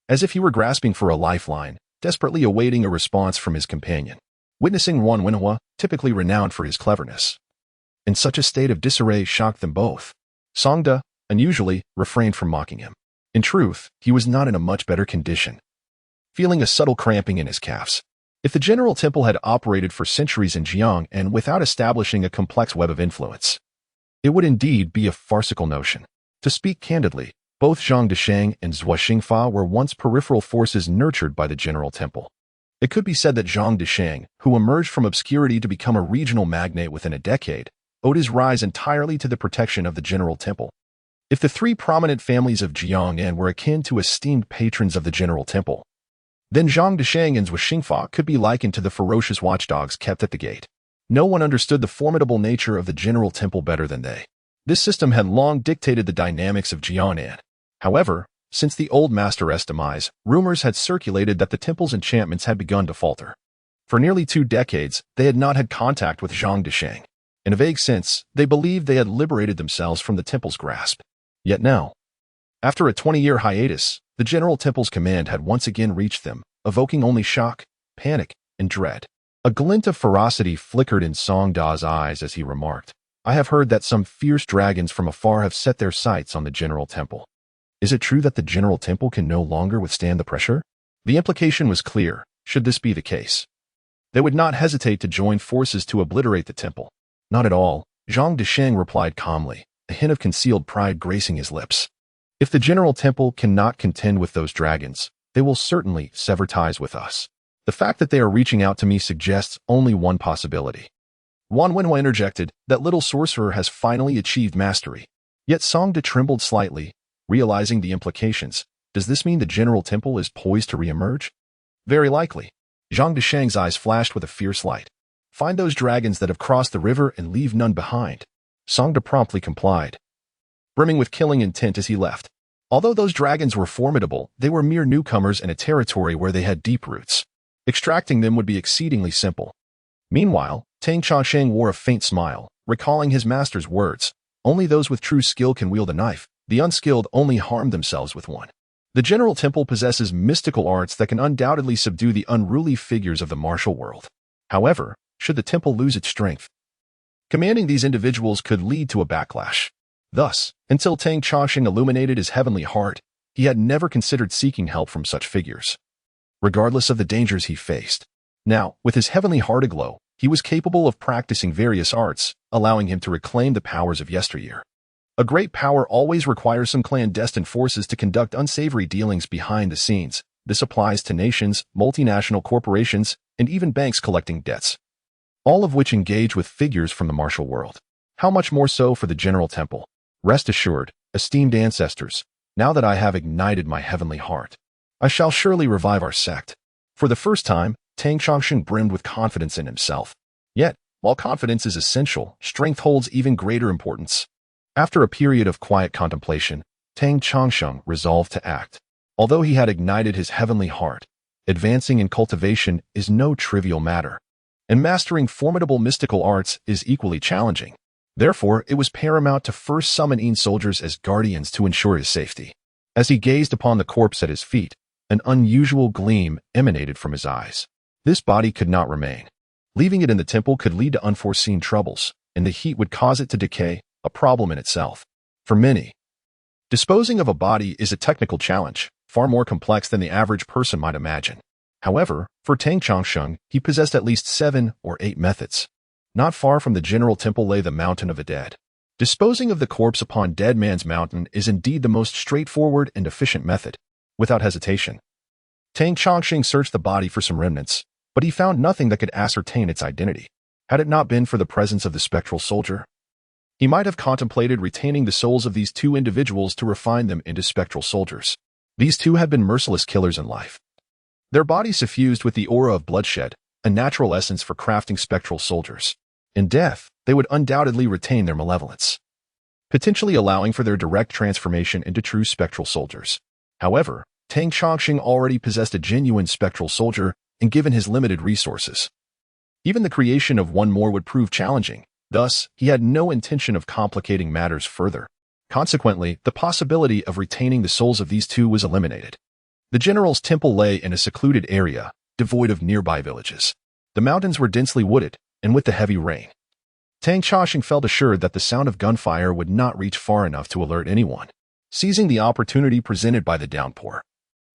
as if he were grasping for a lifeline, desperately awaiting a response from his companion. Witnessing Wan Wenhua, typically renowned for his cleverness, in such a state of disarray shocked them both. Songda, unusually, refrained from mocking him. In truth, he was not in a much better condition, feeling a subtle cramping in his calves. If the General Temple had operated for centuries in Jiang and without establishing a complex web of influence, it would indeed be a farcical notion. To speak candidly, both Zhang Deshang and Zhuo Xingfa were once peripheral forces nurtured by the General Temple. It could be said that Zhang Deshang, who emerged from obscurity to become a regional magnate within a decade, owed his rise entirely to the protection of the General Temple. If the 3 prominent families of Jiang'an were akin to esteemed patrons of the General Temple, then Zhang Deshang and Zhuo Xingfa could be likened to the ferocious watchdogs kept at the gate. No one understood the formidable nature of the General Temple better than they. This system had long dictated the dynamics of Jiang'an. However, since the old master's demise, rumors had circulated that the temple's enchantments had begun to falter. For nearly 2 decades, they had not had contact with Zhang Deshang. In a vague sense, they believed they had liberated themselves from the temple's grasp. Yet now, after a 20-year hiatus, the General Temple's command had once again reached them, evoking only shock, panic, and dread. A glint of ferocity flickered in Song Da's eyes as he remarked, "I have heard that some fierce dragons from afar have set their sights on the General Temple. Is it true that the General Temple can no longer withstand the pressure?" The implication was clear. Should this be the case, they would not hesitate to join forces to obliterate the temple. Not at all, Zhang Desheng replied calmly, a hint of concealed pride gracing his lips. If the general temple cannot contend with those dragons, they will certainly sever ties with us. The fact that they are reaching out to me suggests only one possibility. Wan Wenhua interjected, that little sorcerer has finally achieved mastery. Yet Song De trembled slightly, realizing the implications. Does this mean the general temple is poised to re-emerge? Very likely. Zhang Desheng's eyes flashed with a fierce light. Find those dragons that have crossed the river and leave none behind. Song De promptly complied, brimming with killing intent as he left. Although those dragons were formidable, they were mere newcomers in a territory where they had deep roots. Extracting them would be exceedingly simple. Meanwhile, Tang Chongsheng wore a faint smile, recalling his master's words. Only those with true skill can wield a knife. The unskilled only harm themselves with one. The general temple possesses mystical arts that can undoubtedly subdue the unruly figures of the martial world. However, should the temple lose its strength, commanding these individuals could lead to a backlash. Thus, until Tang Chongsheng illuminated his heavenly heart, he had never considered seeking help from such figures, regardless of the dangers he faced. Now, with his heavenly heart aglow, he was capable of practicing various arts, allowing him to reclaim the powers of yesteryear. A great power always requires some clandestine forces to conduct unsavory dealings behind the scenes. This applies to nations, multinational corporations, and even banks collecting debts, all of which engage with figures from the martial world. How much more so for the general temple? Rest assured, esteemed ancestors, now that I have ignited my heavenly heart, I shall surely revive our sect. For the first time, Tang Chongsheng brimmed with confidence in himself. Yet, while confidence is essential, strength holds even greater importance. After a period of quiet contemplation, Tang Chongsheng resolved to act. Although he had ignited his heavenly heart, advancing in cultivation is no trivial matter, and mastering formidable mystical arts is equally challenging. Therefore, it was paramount to first summon Yin soldiers as guardians to ensure his safety. As he gazed upon the corpse at his feet, an unusual gleam emanated from his eyes. This body could not remain. Leaving it in the temple could lead to unforeseen troubles, and the heat would cause it to decay, a problem in itself. For many, disposing of a body is a technical challenge, far more complex than the average person might imagine. However, for Tang Chongsheng, he possessed at least 7 or 8 methods. Not far from the general temple lay the Mountain of the Dead. Disposing of the corpse upon Dead Man's Mountain is indeed the most straightforward and efficient method. Without hesitation, Tang Chongsheng searched the body for some remnants, but he found nothing that could ascertain its identity. Had it not been for the presence of the spectral soldier, he might have contemplated retaining the souls of these 2 individuals to refine them into spectral soldiers. These 2 had been merciless killers in life. Their bodies suffused with the aura of bloodshed, a natural essence for crafting spectral soldiers. In death, they would undoubtedly retain their malevolence, potentially allowing for their direct transformation into true spectral soldiers. However, Tang Chongsheng already possessed a genuine spectral soldier, and given his limited resources, even the creation of one more would prove challenging. Thus, he had no intention of complicating matters further. Consequently, the possibility of retaining the souls of these 2 was eliminated. The general's temple lay in a secluded area, devoid of nearby villages. The mountains were densely wooded, and with the heavy rain, Tang Chongsheng felt assured that the sound of gunfire would not reach far enough to alert anyone. Seizing the opportunity presented by the downpour,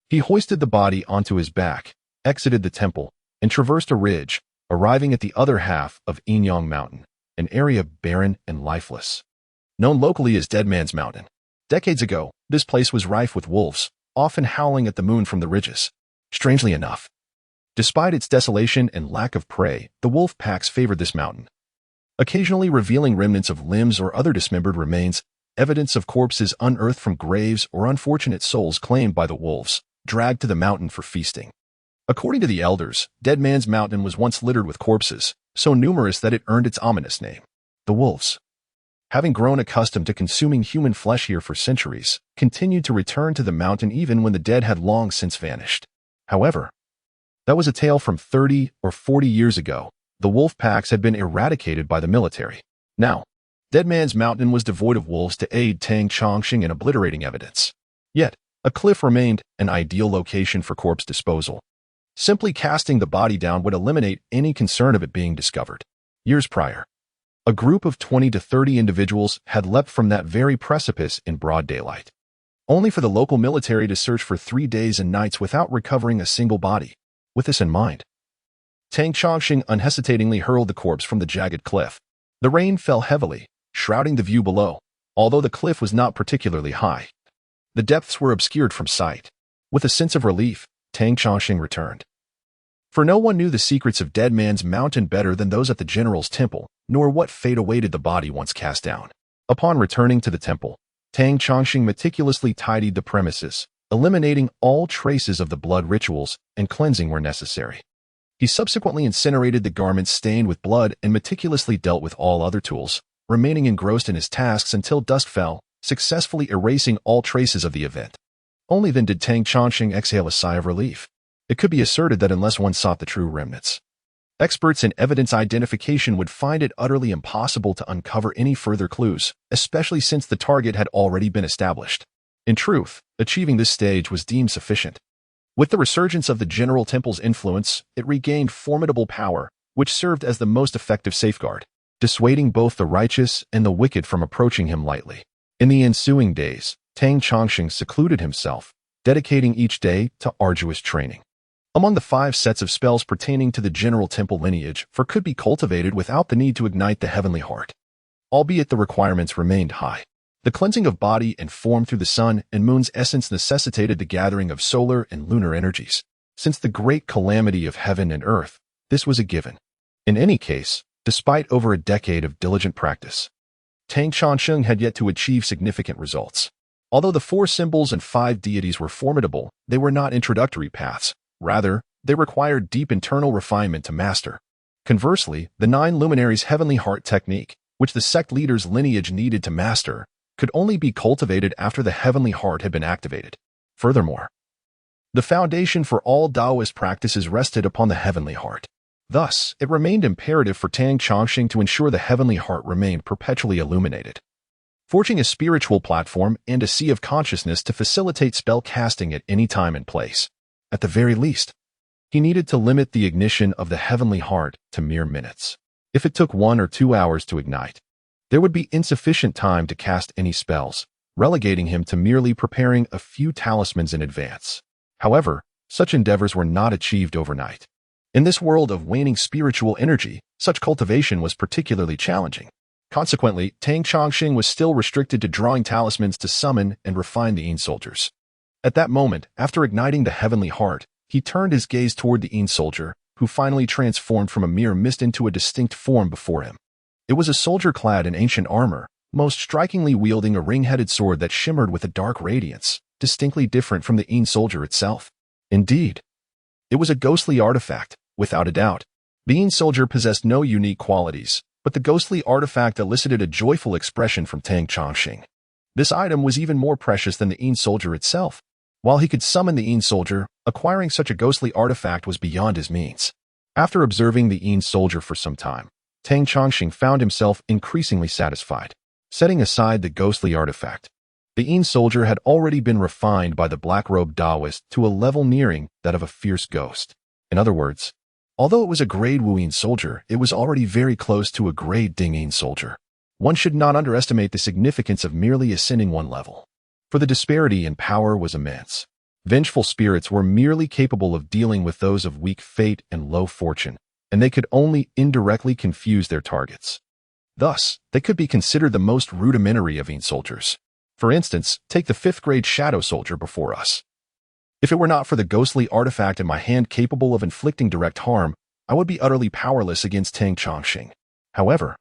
he hoisted the body onto his back, exited the temple, and traversed a ridge, arriving at the other half of Yin-Yang Mountain, an area barren and lifeless, known locally as Dead Man's Mountain. Decades ago, this place was rife with wolves, often howling at the moon from the ridges. Strangely enough, despite its desolation and lack of prey, the wolf packs favored this mountain, occasionally revealing remnants of limbs or other dismembered remains, evidence of corpses unearthed from graves or unfortunate souls claimed by the wolves, dragged to the mountain for feasting. According to the elders, Dead Man's Mountain was once littered with corpses, so numerous that it earned its ominous name. The wolves, having grown accustomed to consuming human flesh here for centuries, continued to return to the mountain even when the dead had long since vanished. However, that was a tale from 30 or 40 years ago. The wolf packs had been eradicated by the military. Now, Dead Man's Mountain was devoid of wolves to aid Tang Chongsheng in obliterating evidence. Yet, a cliff remained an ideal location for corpse disposal. Simply casting the body down would eliminate any concern of it being discovered. Years prior, a group of 20 to 30 individuals had leapt from that very precipice in broad daylight. only for the local military to search for 3 days and nights without recovering a single body. With this in mind, Tang Chongqing unhesitatingly hurled the corpse from the jagged cliff. The rain fell heavily, shrouding the view below, although the cliff was not particularly high. The depths were obscured from sight. With a sense of relief, Tang Chongqing returned. For no one knew the secrets of Dead Man's Mountain better than those at the general's temple, nor what fate awaited the body once cast down. Upon returning to the temple, Tang Chongqing meticulously tidied the premises, eliminating all traces of the blood rituals and cleansing where necessary. He subsequently incinerated the garments stained with blood and meticulously dealt with all other tools, remaining engrossed in his tasks until dusk fell, successfully erasing all traces of the event. Only then did Tang Chongqing exhale a sigh of relief. It could be asserted that unless one sought the true remnants, experts in evidence identification would find it utterly impossible to uncover any further clues, especially since the target had already been established. In truth, achieving this stage was deemed sufficient. With the resurgence of the General Temple's influence, it regained formidable power, which served as the most effective safeguard, dissuading both the righteous and the wicked from approaching him lightly. In the ensuing days, Tang Chongqing secluded himself, dedicating each day to arduous training. Among the 5 sets of spells pertaining to the General Temple lineage, 4 could be cultivated without the need to ignite the heavenly heart, albeit the requirements remained high. The cleansing of body and form through the sun and moon's essence necessitated the gathering of solar and lunar energies. Since the great calamity of heaven and earth, this was a given. In any case, despite over a decade of diligent practice, Tang Chongqing had yet to achieve significant results. Although the 4 symbols and 5 deities were formidable, they were not introductory paths. Rather, they required deep internal refinement to master. Conversely, the 9 luminaries' heavenly heart technique, which the sect leader's lineage needed to master, could only be cultivated after the heavenly heart had been activated. Furthermore, the foundation for all Taoist practices rested upon the heavenly heart. Thus, it remained imperative for Tang Chongqing to ensure the heavenly heart remained perpetually illuminated, forging a spiritual platform and a sea of consciousness to facilitate spell casting at any time and place. At the very least, he needed to limit the ignition of the heavenly heart to mere minutes. If it took 1 or 2 hours to ignite, there would be insufficient time to cast any spells, relegating him to merely preparing a few talismans in advance. However, such endeavors were not achieved overnight. In this world of waning spiritual energy, such cultivation was particularly challenging. Consequently, Tang Chongqing was still restricted to drawing talismans to summon and refine the Yin soldiers. At that moment, after igniting the heavenly heart, he turned his gaze toward the Yin soldier, who finally transformed from a mere mist into a distinct form before him. It was a soldier clad in ancient armor, most strikingly wielding a ring-headed sword that shimmered with a dark radiance, distinctly different from the Yin soldier itself. Indeed, it was a ghostly artifact, without a doubt. The Yin soldier possessed no unique qualities, but the ghostly artifact elicited a joyful expression from Tang Chongqing. This item was even more precious than the Yin soldier itself. While he could summon the Yin soldier, acquiring such a ghostly artifact was beyond his means. After observing the Yin soldier for some time, Tang Chongqing found himself increasingly satisfied. Setting aside the ghostly artifact, the Yin soldier had already been refined by the black-robed Taoist to a level nearing that of a fierce ghost. In other words, although it was a grade Wu Yin soldier, it was already very close to a grade Ding Yin soldier. One should not underestimate the significance of merely ascending one level, for the disparity in power was immense. Vengeful spirits were merely capable of dealing with those of weak fate and low fortune, and they could only indirectly confuse their targets. Thus, they could be considered the most rudimentary of Yin soldiers. For instance, take the 5th grade shadow soldier before us. If it were not for the ghostly artifact in my hand capable of inflicting direct harm, I would be utterly powerless against Tang Chongqing. However,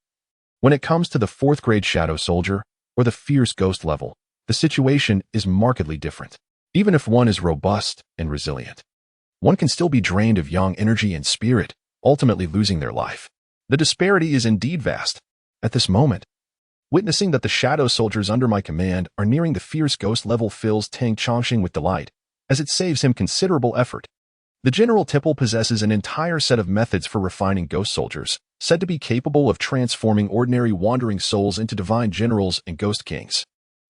when it comes to the 4th grade shadow soldier, or the fierce ghost level, the situation is markedly different. Even if one is robust and resilient, one can still be drained of yang energy and spirit, ultimately losing their life. The disparity is indeed vast. At this moment, witnessing that the shadow soldiers under my command are nearing the fierce ghost level fills Tang Chongqing with delight, as it saves him considerable effort. The General Temple possesses an entire set of methods for refining ghost soldiers, said to be capable of transforming ordinary wandering souls into divine generals and ghost kings.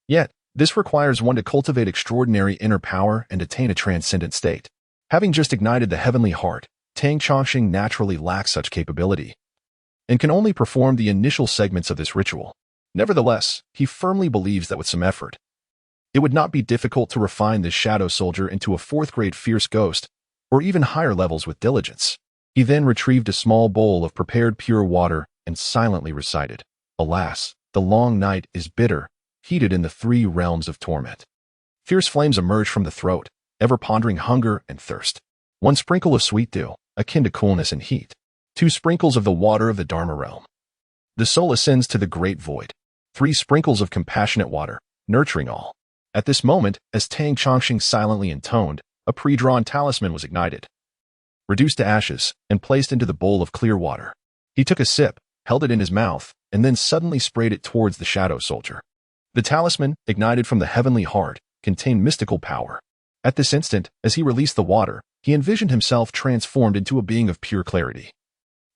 Yet, this requires one to cultivate extraordinary inner power and attain a transcendent state. Having just ignited the heavenly heart, Tang Chongqing naturally lacks such capability, and can only perform the initial segments of this ritual. Nevertheless, he firmly believes that with some effort, It would not be difficult to refine this shadow soldier into a fourth-grade fierce ghost, or even higher levels with diligence. He then retrieved a small bowl of prepared pure water and silently recited, "Alas, the long night is bitter, heated in the three realms of torment." Fierce flames emerged from the throat, ever pondering hunger and thirst. 1 sprinkle of sweet dew, akin to coolness and heat. 2 sprinkles of the water of the Dharma realm. The soul ascends to the great void. 3 sprinkles of compassionate water, nurturing all. At this moment, as Tang Chongqing silently intoned, a pre-drawn talisman was ignited, reduced to ashes, and placed into the bowl of clear water. He took a sip, held it in his mouth, and then suddenly sprayed it towards the shadow soldier. The talisman, ignited from the heavenly heart, contained mystical power. At this instant, as he released the water, he envisioned himself transformed into a being of pure clarity,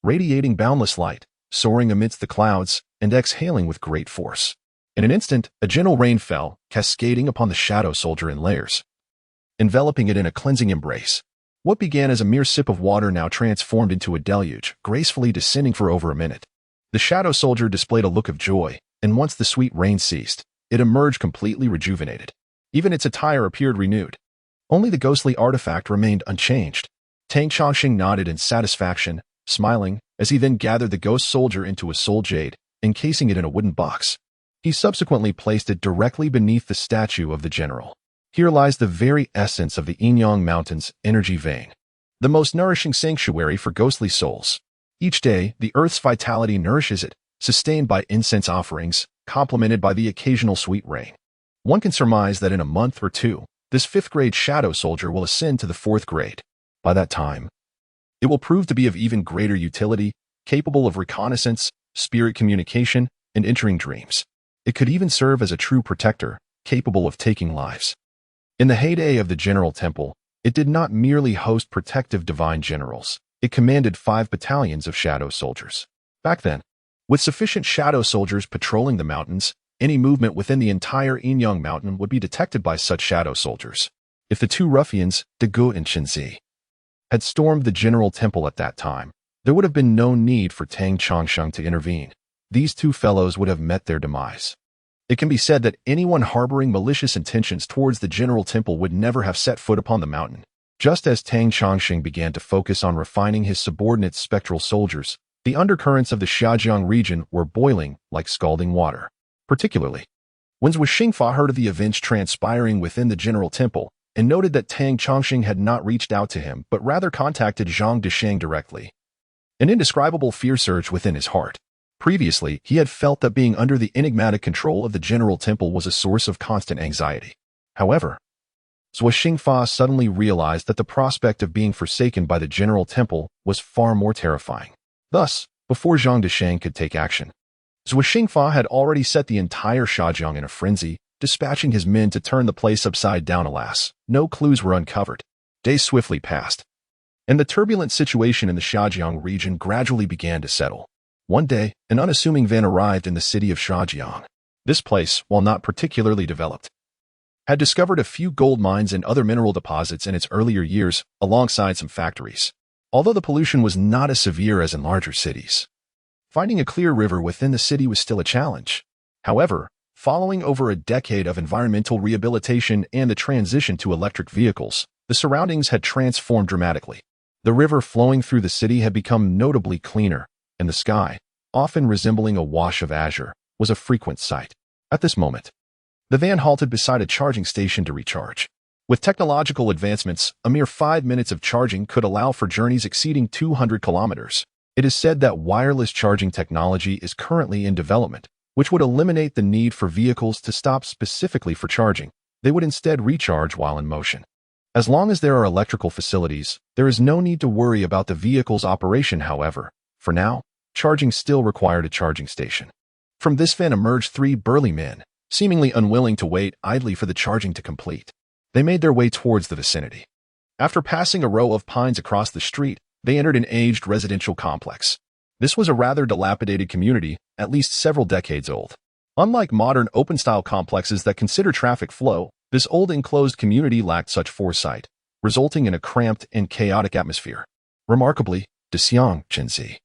radiating boundless light, soaring amidst the clouds, and exhaling with great force. In an instant, a gentle rain fell, cascading upon the shadow soldier in layers, enveloping it in a cleansing embrace. What began as a mere sip of water now transformed into a deluge, gracefully descending for over a minute. The shadow soldier displayed a look of joy, and once the sweet rain ceased, it emerged completely rejuvenated. Even its attire appeared renewed. Only the ghostly artifact remained unchanged. Tang Chongqing nodded in satisfaction, smiling, as he then gathered the ghost soldier into a soul jade, encasing it in a wooden box. He subsequently placed it directly beneath the statue of the general. Here lies the very essence of the Yin-Yang Mountain's energy vein, the most nourishing sanctuary for ghostly souls. Each day, the earth's vitality nourishes it, sustained by incense offerings, complemented by the occasional sweet rain. One can surmise that in a month or two, this 5th-grade shadow soldier will ascend to the 4th grade. By that time, it will prove to be of even greater utility, capable of reconnaissance, spirit communication, and entering dreams. It could even serve as a true protector, capable of taking lives. In the heyday of the General Temple, it did not merely host protective divine generals. It commanded 5 battalions of shadow soldiers. Back then, with sufficient shadow soldiers patrolling the mountains, any movement within the entire Yin-Yang Mountain would be detected by such shadow soldiers. If the 2 ruffians, Bagua and Qinzi, had stormed the General Temple at that time, there would have been no need for Tang Chongqing to intervene. These 2 fellows would have met their demise. It can be said that anyone harboring malicious intentions towards the General Temple would never have set foot upon the mountain. Just as Tang Chongqing began to focus on refining his subordinate spectral soldiers, the undercurrents of the Xiajiang region were boiling like scalding water. Particularly, when Zhou Xingfa heard of the events transpiring within the General Temple and noted that Tang Chongqing had not reached out to him but rather contacted Zhang Disheng directly, an indescribable fear surged within his heart. Previously, he had felt that being under the enigmatic control of the General Temple was a source of constant anxiety. However, Zhou Xingfa suddenly realized that the prospect of being forsaken by the General Temple was far more terrifying. Thus, before Zhang Disheng could take action, Zhou Xingfa had already set the entire Xiajiang in a frenzy, dispatching his men to turn the place upside down. Alas, no clues were uncovered. Days swiftly passed, and the turbulent situation in the Xiajiang region gradually began to settle. One day, an unassuming van arrived in the city of Xiajiang. This place, while not particularly developed, had discovered a few gold mines and other mineral deposits in its earlier years, alongside some factories. Although the pollution was not as severe as in larger cities, finding a clear river within the city was still a challenge. However, following over a decade of environmental rehabilitation and the transition to electric vehicles, the surroundings had transformed dramatically. The river flowing through the city had become notably cleaner, and the sky, often resembling a wash of azure, was a frequent sight. At this moment, the van halted beside a charging station to recharge. With technological advancements, a mere 5 minutes of charging could allow for journeys exceeding 200 kilometers. It is said that wireless charging technology is currently in development, which would eliminate the need for vehicles to stop specifically for charging. They would instead recharge while in motion. As long as there are electrical facilities, there is no need to worry about the vehicle's operation. However, for now, charging still required a charging station. From this van emerged 3 burly men, seemingly unwilling to wait idly for the charging to complete. They made their way towards the vicinity. After passing a row of pines across the street, they entered an aged residential complex. This was a rather dilapidated community, at least several decades old. Unlike modern open-style complexes that consider traffic flow, this old enclosed community lacked such foresight, resulting in a cramped and chaotic atmosphere. Remarkably, Disiang, Qinzi,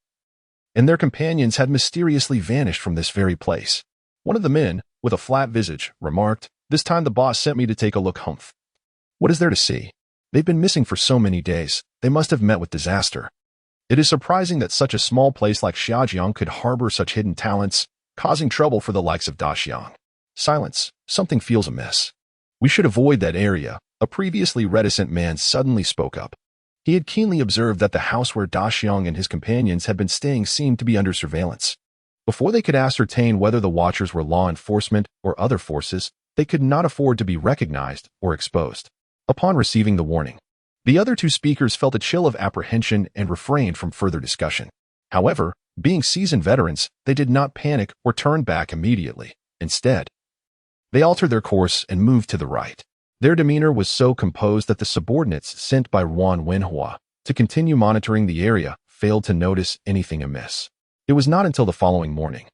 and their companions had mysteriously vanished from this very place. One of the men, with a flat visage, remarked, This time the boss sent me to take a look. Humph. What is there to see? They've been missing for so many days. They must have met with disaster. It is surprising that such a small place like Xiajiang could harbor such hidden talents, causing trouble for the likes of Daxiang. Silence. Something feels amiss. We should avoid that area. A previously reticent man suddenly spoke up. He had keenly observed that the house where Daxiang and his companions had been staying seemed to be under surveillance. Before they could ascertain whether the watchers were law enforcement or other forces, they could not afford to be recognized or exposed. Upon receiving the warning, the other two speakers felt a chill of apprehension and refrained from further discussion. However, being seasoned veterans, they did not panic or turn back immediately. Instead, they altered their course and moved to the right. Their demeanor was so composed that the subordinates sent by Yuan Wenhua to continue monitoring the area failed to notice anything amiss. It was not until the following morning,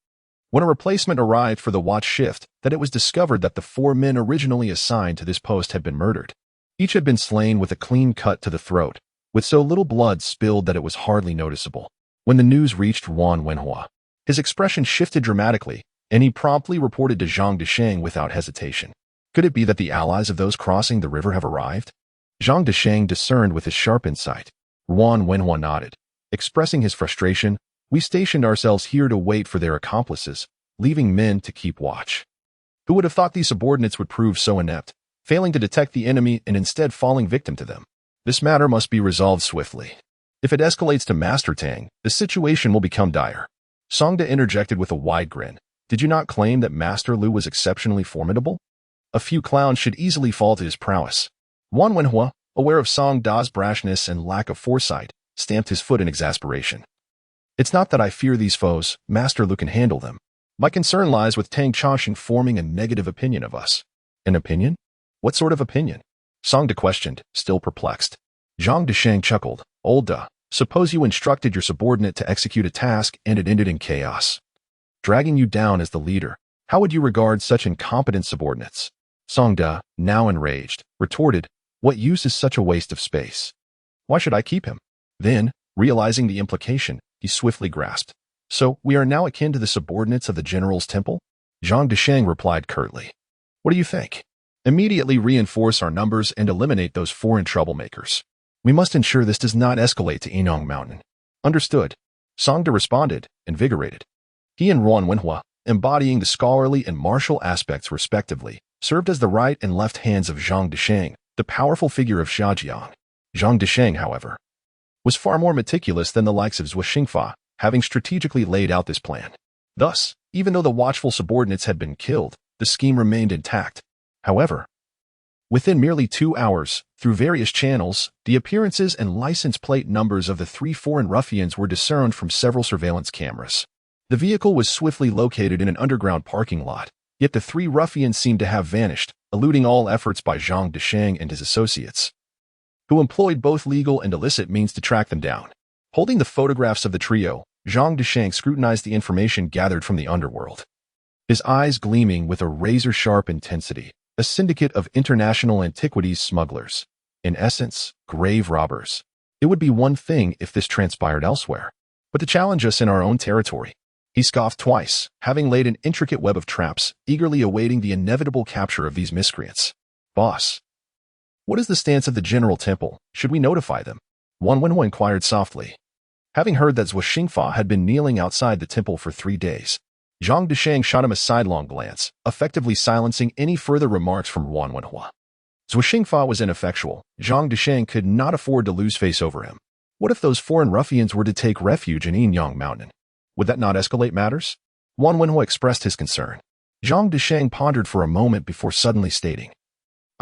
when a replacement arrived for the watch shift, that it was discovered that the 4 men originally assigned to this post had been murdered. Each had been slain with a clean cut to the throat, with so little blood spilled that it was hardly noticeable. When the news reached Yuan Wenhua, his expression shifted dramatically, and he promptly reported to Zhang Desheng without hesitation. Could it be that the allies of those crossing the river have arrived? Zhang Desheng discerned with his sharp insight. Yuan Wenhua nodded, expressing his frustration. We stationed ourselves here to wait for their accomplices, leaving men to keep watch. Who would have thought these subordinates would prove so inept, failing to detect the enemy and instead falling victim to them? This matter must be resolved swiftly. If it escalates to Master Tang, the situation will become dire. Songda interjected with a wide grin. Did you not claim that Master Lu was exceptionally formidable? A few clowns should easily fall to his prowess. Yuan Wenhua, aware of Song Da's brashness and lack of foresight, stamped his foot in exasperation. It's not that I fear these foes. Master Lu can handle them. My concern lies with Tang Chongqing forming a negative opinion of us. An opinion? What sort of opinion? Songda questioned, still perplexed. Zhang Desheng chuckled. Old Da, suppose you instructed your subordinate to execute a task and it ended in chaos, dragging you down as the leader. How would you regard such incompetent subordinates? Songda, now enraged, retorted, what use is such a waste of space? Why should I keep him? Then, realizing the implication, he swiftly grasped. So, we are now akin to the subordinates of the general's temple? Zhang Desheng replied curtly. What do you think? Immediately reinforce our numbers and eliminate those foreign troublemakers. We must ensure this does not escalate to Yin-Yang Mountain. Understood. Songda responded, invigorated. He and Yuan Wenhua, embodying the scholarly and martial aspects respectively, served as the right and left hands of Zhang Desheng, the powerful figure of Xiajiang. Zhang Desheng, however, was far more meticulous than the likes of Zhou Xingfa, having strategically laid out this plan. Thus, even though the watchful subordinates had been killed, the scheme remained intact. However, within merely 2 hours, through various channels, the appearances and license plate numbers of the 3 foreign ruffians were discerned from several surveillance cameras. The vehicle was swiftly located in an underground parking lot, yet the 3 ruffians seemed to have vanished, eluding all efforts by Zhang Desheng and his associates, who employed both legal and illicit means to track them down. Holding the photographs of the trio, Zhang Desheng scrutinized the information gathered from the underworld, his eyes gleaming with a razor-sharp intensity. A syndicate of international antiquities smugglers. In essence, grave robbers. It would be one thing if this transpired elsewhere, but to challenge us in our own territory. He scoffed twice, having laid an intricate web of traps, eagerly awaiting the inevitable capture of these miscreants. Boss, what is the stance of the General Temple? Should we notify them? Yuan Wenhua inquired softly. Having heard that Zhou Xingfa had been kneeling outside the temple for 3 days, Zhang Desheng shot him a sidelong glance, effectively silencing any further remarks from Yuan Wenhua. Zhou Xingfa was ineffectual. Zhang Desheng could not afford to lose face over him. What if those foreign ruffians were to take refuge in Yin-Yang Mountain? Would that not escalate matters? Yuan Wenhua expressed his concern. Zhang Desheng pondered for a moment before suddenly stating,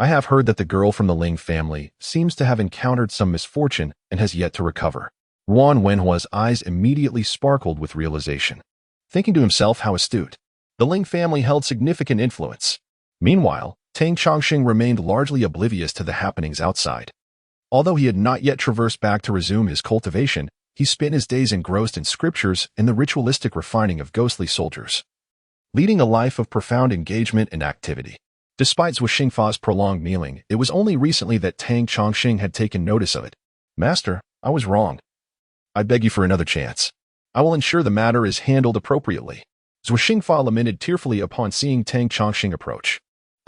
I have heard that the girl from the Ling family seems to have encountered some misfortune and has yet to recover. Yuan Wenhua's eyes immediately sparkled with realization. Thinking to himself how astute. The Ling family held significant influence. Meanwhile, Tang Chongqing remained largely oblivious to the happenings outside. Although he had not yet traversed back to resume his cultivation, he spent his days engrossed in scriptures and the ritualistic refining of ghostly soldiers, leading a life of profound engagement and activity. Despite Zhou Xingfa's prolonged kneeling, it was only recently that Tang Chongqing had taken notice of it. Master, I was wrong. I beg you for another chance. I will ensure the matter is handled appropriately. Zhou Xingfa lamented tearfully upon seeing Tang Chongqing approach.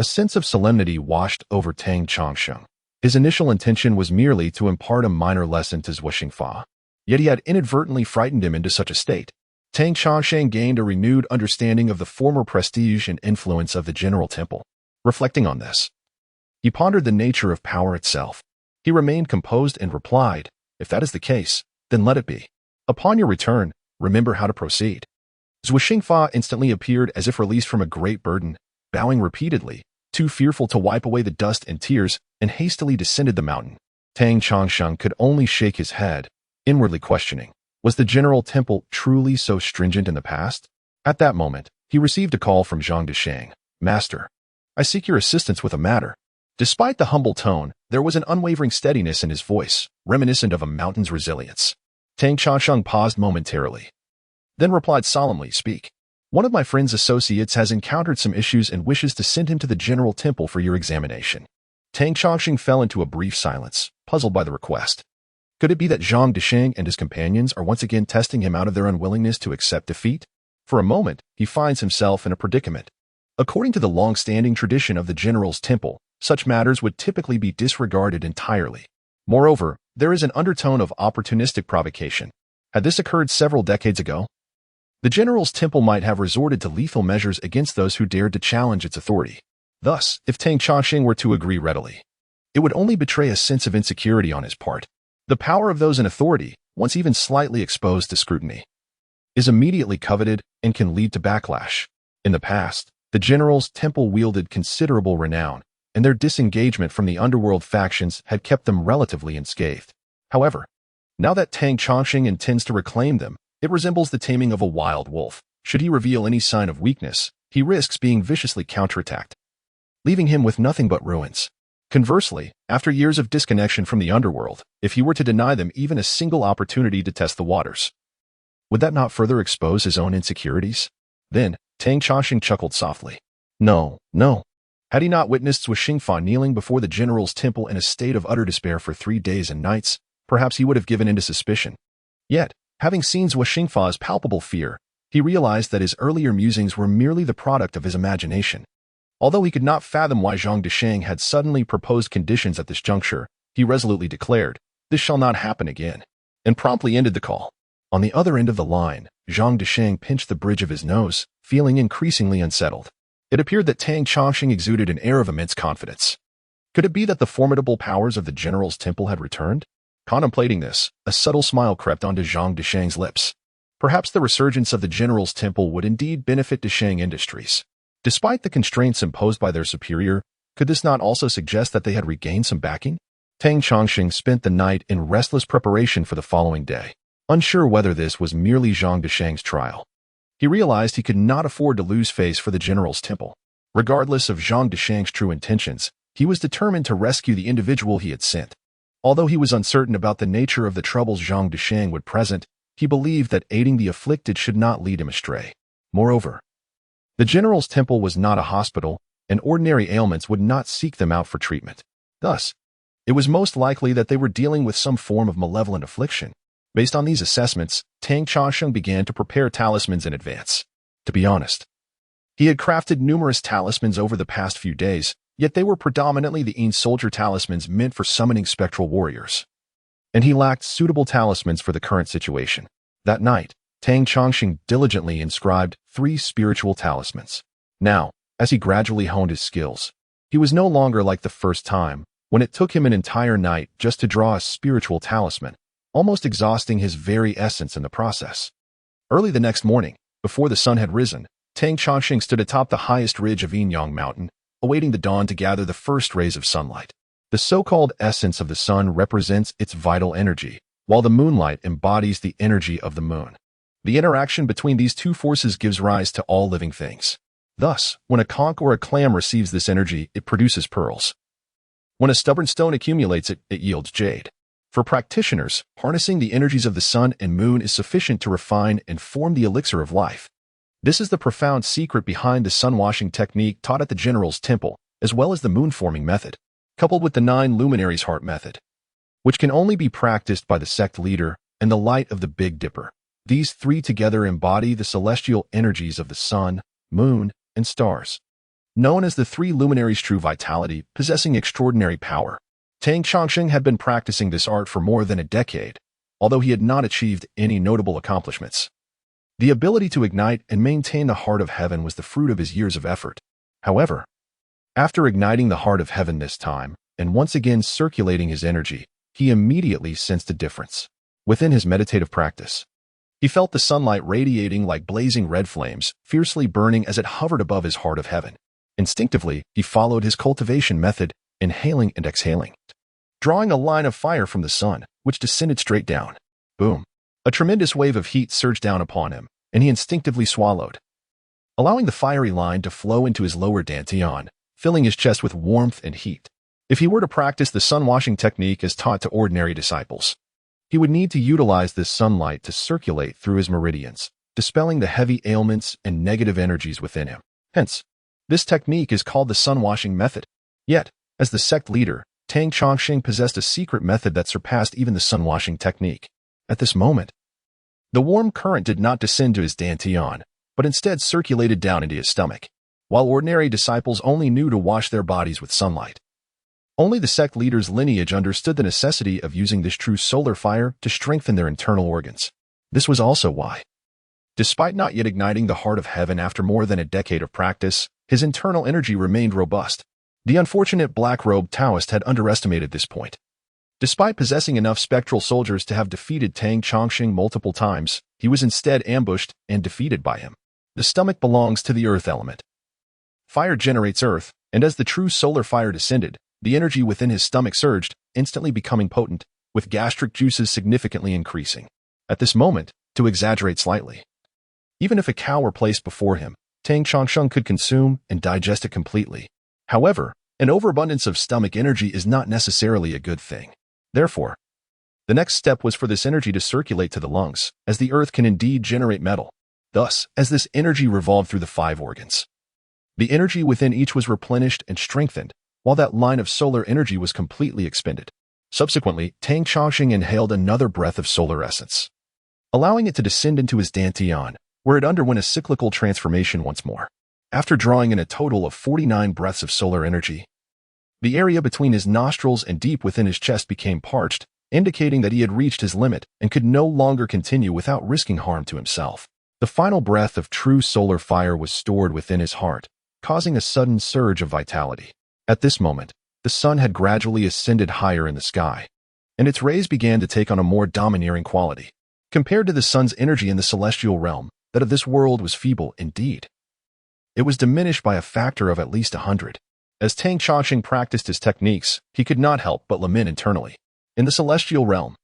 A sense of solemnity washed over Tang Chongsheng. His initial intention was merely to impart a minor lesson to Zhuo Xingfa, yet he had inadvertently frightened him into such a state. Tang Chongsheng gained a renewed understanding of the former prestige and influence of the General Temple. Reflecting on this, he pondered the nature of power itself. He remained composed and replied, "If that is the case, then let it be. Upon your return, remember how to proceed." Zhuo Xingfa instantly appeared as if released from a great burden, bowing repeatedly, too fearful to wipe away the dust and tears, and hastily descended the mountain. Tang Chongsheng could only shake his head, inwardly questioning, was the General Temple truly so stringent in the past? At that moment, he received a call from Zhang Disheng. "Master, I seek your assistance with a matter." Despite the humble tone, there was an unwavering steadiness in his voice, reminiscent of a mountain's resilience. Tang Chongsheng paused momentarily, then replied solemnly, "Speak. One of my friend's associates has encountered some issues and wishes to send him to the General Temple for your examination." Tang Chongsheng fell into a brief silence, puzzled by the request. Could it be that Zhang Disheng and his companions are once again testing him out of their unwillingness to accept defeat? For a moment, he finds himself in a predicament. According to the long-standing tradition of the General's Temple, such matters would typically be disregarded entirely. Moreover, there is an undertone of opportunistic provocation. Had this occurred several decades ago, the General's Temple might have resorted to lethal measures against those who dared to challenge its authority. Thus, if Tang Chongsheng were to agree readily, it would only betray a sense of insecurity on his part. The power of those in authority, once even slightly exposed to scrutiny, is immediately coveted and can lead to backlash. In the past, the General's Temple wielded considerable renown, and their disengagement from the underworld factions had kept them relatively unscathed. However, now that Tang Chongsheng intends to reclaim them, it resembles the taming of a wild wolf. Should he reveal any sign of weakness, he risks being viciously counterattacked, leaving him with nothing but ruins. Conversely, after years of disconnection from the underworld, if he were to deny them even a single opportunity to test the waters, would that not further expose his own insecurities? Then, Tang Chongsheng chuckled softly. No. Had he not witnessed Zhuo Xingfa kneeling before the General's Temple in a state of utter despair for 3 days and nights, perhaps he would have given in to suspicion. Yet, having seen Zhuo Xingfa's palpable fear, he realized that his earlier musings were merely the product of his imagination. Although he could not fathom why Zhang Disheng had suddenly proposed conditions at this juncture, he resolutely declared, "This shall not happen again," and promptly ended the call. On the other end of the line, Zhang Disheng pinched the bridge of his nose, feeling increasingly unsettled. It appeared that Tang Chongsheng exuded an air of immense confidence. Could it be that the formidable powers of the General's Temple had returned? Contemplating this, a subtle smile crept onto Zhang Disheng's lips. Perhaps the resurgence of the General's Temple would indeed benefit Disheng Industries. Despite the constraints imposed by their superior, could this not also suggest that they had regained some backing? Tang Chongsheng spent the night in restless preparation for the following day, unsure whether this was merely Zhang Disheng's trial. He realized he could not afford to lose face for the General's Temple. Regardless of Zhang Disheng's true intentions, he was determined to rescue the individual he had sent. Although he was uncertain about the nature of the troubles Zhang Disheng would present, he believed that aiding the afflicted should not lead him astray. Moreover, the General's Temple was not a hospital, and ordinary ailments would not seek them out for treatment. Thus, it was most likely that they were dealing with some form of malevolent affliction. Based on these assessments, Tang Chongsheng began to prepare talismans in advance. To be honest, he had crafted numerous talismans over the past few days, yet they were predominantly the Yin soldier talismans meant for summoning spectral warriors. And he lacked suitable talismans for the current situation. That night, Tang Chongsheng diligently inscribed 3 spiritual talismans. Now, as he gradually honed his skills, he was no longer like the first time, when it took him an entire night just to draw a spiritual talisman, almost exhausting his very essence in the process. Early the next morning, before the sun had risen, Tang Chongsheng stood atop the highest ridge of Yin-Yang Mountain, awaiting the dawn to gather the first rays of sunlight. The so-called essence of the sun represents its vital energy, while the moonlight embodies the energy of the moon. The interaction between these two forces gives rise to all living things. Thus, when a conch or a clam receives this energy, it produces pearls. When a stubborn stone accumulates it, it yields jade. For practitioners, harnessing the energies of the sun and moon is sufficient to refine and form the elixir of life. This is the profound secret behind the sun-washing technique taught at the General's Temple, as well as the moon-forming method, coupled with the 9 luminaries heart method, which can only be practiced by the sect leader and the light of the Big Dipper. These 3 together embody the celestial energies of the sun, moon, and stars. known as the Three Luminaries' true vitality, possessing extraordinary power. Tang Chongsheng had been practicing this art for more than a decade, although he had not achieved any notable accomplishments. The ability to ignite and maintain the Heart of Heaven was the fruit of his years of effort. However, after igniting the Heart of Heaven this time, and once again circulating his energy, he immediately sensed a difference. Within his meditative practice, he felt the sunlight radiating like blazing red flames, fiercely burning as it hovered above his Heart of Heaven. Instinctively, he followed his cultivation method, inhaling and exhaling, drawing a line of fire from the sun, which descended straight down. Boom! A tremendous wave of heat surged down upon him, and he instinctively swallowed, allowing the fiery line to flow into his lower dantian, filling his chest with warmth and heat. If he were to practice the sun-washing technique as taught to ordinary disciples, he would need to utilize this sunlight to circulate through his meridians, dispelling the heavy ailments and negative energies within him. Hence, this technique is called the sun-washing method. Yet, as the sect leader, Tang Chongsheng possessed a secret method that surpassed even the sun-washing technique. At this moment, the warm current did not descend to his dantian, but instead circulated down into his stomach, while ordinary disciples only knew to wash their bodies with sunlight. Only the sect leader's lineage understood the necessity of using this true solar fire to strengthen their internal organs. This was also why, despite not yet igniting the Heart of Heaven after more than a decade of practice, his internal energy remained robust. The unfortunate black-robed Taoist had underestimated this point. Despite possessing enough spectral soldiers to have defeated Tang Chongsheng multiple times, he was instead ambushed and defeated by him. The stomach belongs to the earth element. Fire generates earth, and as the true solar fire descended, the energy within his stomach surged, instantly becoming potent, with gastric juices significantly increasing. At this moment, to exaggerate slightly, even if a cow were placed before him, Tang Chongsheng could consume and digest it completely. However, an overabundance of stomach energy is not necessarily a good thing. Therefore, the next step was for this energy to circulate to the lungs, as the earth can indeed generate metal. Thus, as this energy revolved through the 5 organs, the energy within each was replenished and strengthened, while that line of solar energy was completely expended. Subsequently, Tang Chongsheng inhaled another breath of solar essence, allowing it to descend into his dantian, where it underwent a cyclical transformation once more. After drawing in a total of 49 breaths of solar energy, the area between his nostrils and deep within his chest became parched, indicating that he had reached his limit and could no longer continue without risking harm to himself. The final breath of true solar fire was stored within his heart, causing a sudden surge of vitality. At this moment, the sun had gradually ascended higher in the sky, and its rays began to take on a more domineering quality. Compared to the sun's energy in the celestial realm, that of this world was feeble indeed. It was diminished by a factor of at least 100. As Tang Chongsheng practiced his techniques, he could not help but lament internally. In the celestial realm,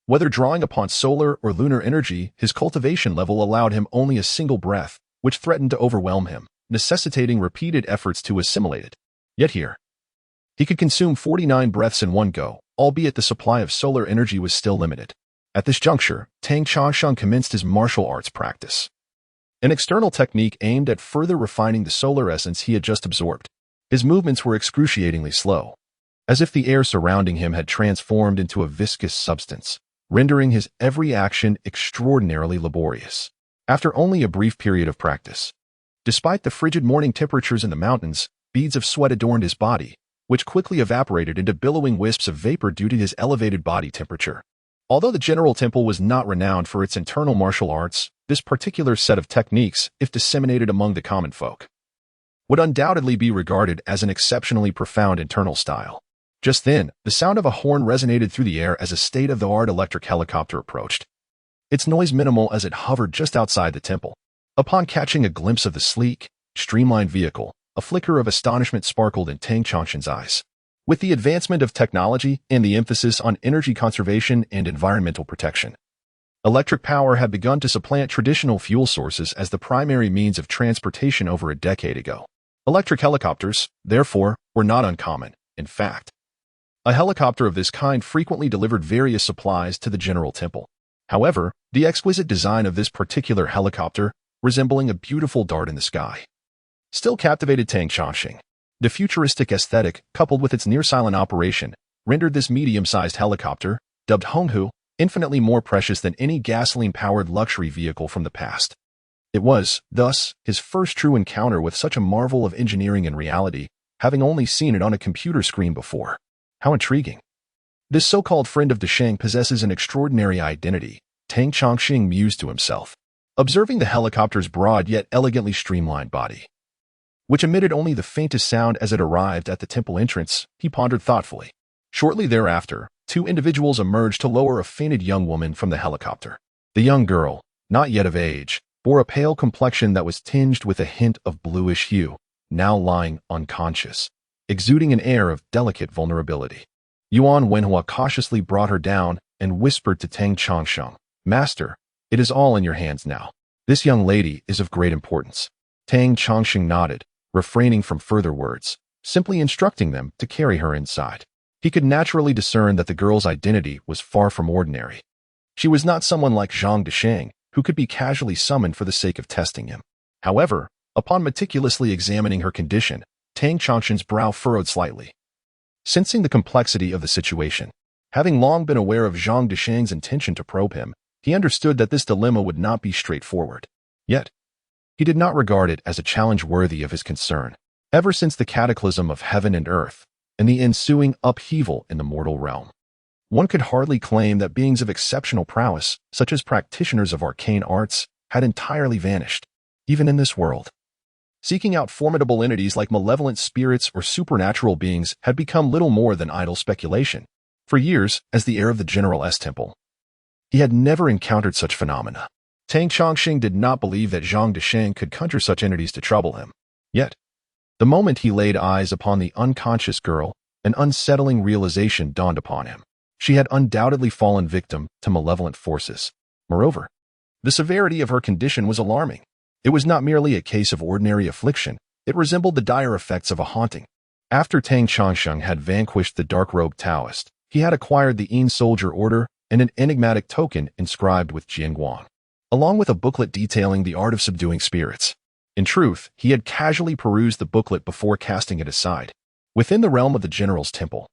whether drawing upon solar or lunar energy, his cultivation level allowed him only a single breath, which threatened to overwhelm him, necessitating repeated efforts to assimilate it. Yet here, he could consume 49 breaths in one go, albeit the supply of solar energy was still limited. At this juncture, Tang Chongsheng commenced his martial arts practice, an external technique aimed at further refining the solar essence he had just absorbed. His movements were excruciatingly slow, as if the air surrounding him had transformed into a viscous substance, rendering his every action extraordinarily laborious. After only a brief period of practice, despite the frigid morning temperatures in the mountains, beads of sweat adorned his body, which quickly evaporated into billowing wisps of vapor due to his elevated body temperature. Although the General Temple was not renowned for its internal martial arts, this particular set of techniques, if disseminated among the common folk, would undoubtedly be regarded as an exceptionally profound internal style. Just then, the sound of a horn resonated through the air as a state-of-the-art electric helicopter approached, its noise minimal as it hovered just outside the temple. Upon catching a glimpse of the sleek, streamlined vehicle, a flicker of astonishment sparkled in Tang Chongsheng's eyes. With the advancement of technology and the emphasis on energy conservation and environmental protection, electric power had begun to supplant traditional fuel sources as the primary means of transportation over a decade ago. Electric helicopters, therefore, were not uncommon. In fact, a helicopter of this kind frequently delivered various supplies to the General Temple. However, the exquisite design of this particular helicopter, resembling a beautiful dart in the sky, still captivated Tang Chongsheng. The futuristic aesthetic, coupled with its near-silent operation, rendered this medium-sized helicopter, dubbed Honghu, infinitely more precious than any gasoline-powered luxury vehicle from the past. It was, thus, his first true encounter with such a marvel of engineering and reality, having only seen it on a computer screen before. How intriguing. This so-called friend of Desheng possesses an extraordinary identity, Tang Chongqing mused to himself, observing the helicopter's broad yet elegantly streamlined body, which emitted only the faintest sound as it arrived at the temple entrance. He pondered thoughtfully. Shortly thereafter, two individuals emerged to lower a fainted young woman from the helicopter. The young girl, not yet of age, bore a pale complexion that was tinged with a hint of bluish hue, now lying unconscious, exuding an air of delicate vulnerability. Yuan Wenhua cautiously brought her down and whispered to Tang Chongsheng, "Master, it is all in your hands now. This young lady is of great importance." Tang Chongsheng nodded, refraining from further words, simply instructing them to carry her inside. He could naturally discern that the girl's identity was far from ordinary. She was not someone like Zhang Desheng, who could be casually summoned for the sake of testing him. However, upon meticulously examining her condition, Tang Chongsheng's brow furrowed slightly. Sensing the complexity of the situation, having long been aware of Zhang Desheng's intention to probe him, he understood that this dilemma would not be straightforward. Yet, he did not regard it as a challenge worthy of his concern. Ever since the cataclysm of heaven and earth, and the ensuing upheaval in the mortal realm, one could hardly claim that beings of exceptional prowess, such as practitioners of arcane arts, had entirely vanished, even in this world. Seeking out formidable entities like malevolent spirits or supernatural beings had become little more than idle speculation. For years, as the heir of the General S Temple, he had never encountered such phenomena. Tang Chongqing did not believe that Zhang Desheng could conjure such entities to trouble him. Yet, the moment he laid eyes upon the unconscious girl, an unsettling realization dawned upon him. She had undoubtedly fallen victim to malevolent forces. Moreover, the severity of her condition was alarming. It was not merely a case of ordinary affliction, it resembled the dire effects of a haunting. After Tang Chongsheng had vanquished the dark-robed Taoist, he had acquired the Yin Soldier Order and an enigmatic token inscribed with Jianguan, along with a booklet detailing the art of subduing spirits. In truth, he had casually perused the booklet before casting it aside. Within the realm of the General's Temple,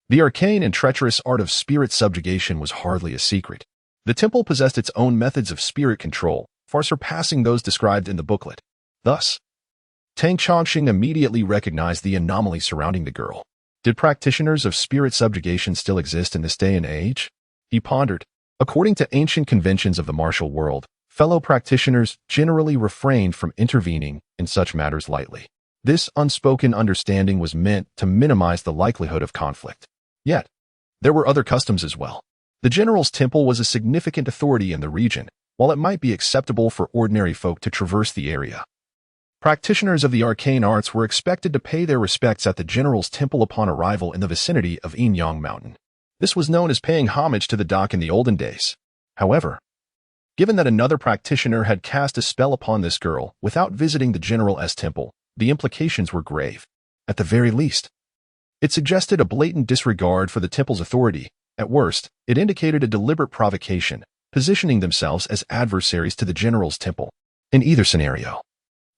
the arcane and treacherous art of spirit subjugation was hardly a secret. The temple possessed its own methods of spirit control, far surpassing those described in the booklet. Thus, Tang Chongqing immediately recognized the anomaly surrounding the girl. Did practitioners of spirit subjugation still exist in this day and age? He pondered. According to ancient conventions of the martial world, fellow practitioners generally refrained from intervening in such matters lightly. This unspoken understanding was meant to minimize the likelihood of conflict. Yet, there were other customs as well. The General's Temple was a significant authority in the region, while it might be acceptable for ordinary folk to traverse the area. Practitioners of the arcane arts were expected to pay their respects at the General's Temple upon arrival in the vicinity of Yin-Yang Mountain. This was known as paying homage to the dock in the olden days. However, given that another practitioner had cast a spell upon this girl without visiting the General S Temple, the implications were grave. At the very least, it suggested a blatant disregard for the temple's authority. At worst, it indicated a deliberate provocation, positioning themselves as adversaries to the General's Temple. In either scenario,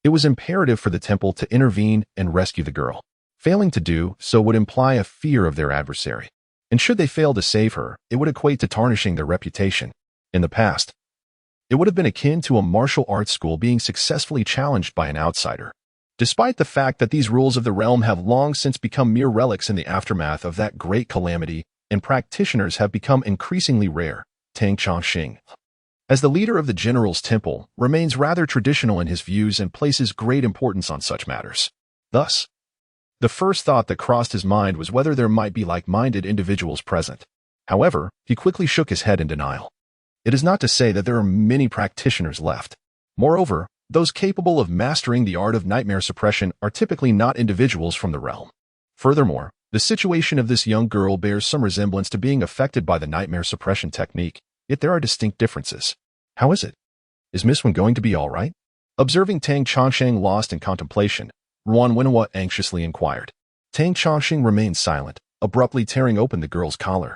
it was imperative for the temple to intervene and rescue the girl. Failing to do so would imply a fear of their adversary. And should they fail to save her, it would equate to tarnishing their reputation. In the past, it would have been akin to a martial arts school being successfully challenged by an outsider. Despite the fact that these rules of the realm have long since become mere relics in the aftermath of that great calamity, and practitioners have become increasingly rare, Tang Chongqing, as the leader of the General's Temple, remains rather traditional in his views and places great importance on such matters. Thus, the first thought that crossed his mind was whether there might be like-minded individuals present. However, he quickly shook his head in denial. It is not to say that there are many practitioners left. Moreover, those capable of mastering the art of nightmare suppression are typically not individuals from the realm. Furthermore, the situation of this young girl bears some resemblance to being affected by the nightmare suppression technique, yet there are distinct differences. How is it? Is Miss Wen going to be all right? Observing Tang Chongqing lost in contemplation, Ruan Wenhua anxiously inquired. Tang Chongqing remained silent, abruptly tearing open the girl's collar,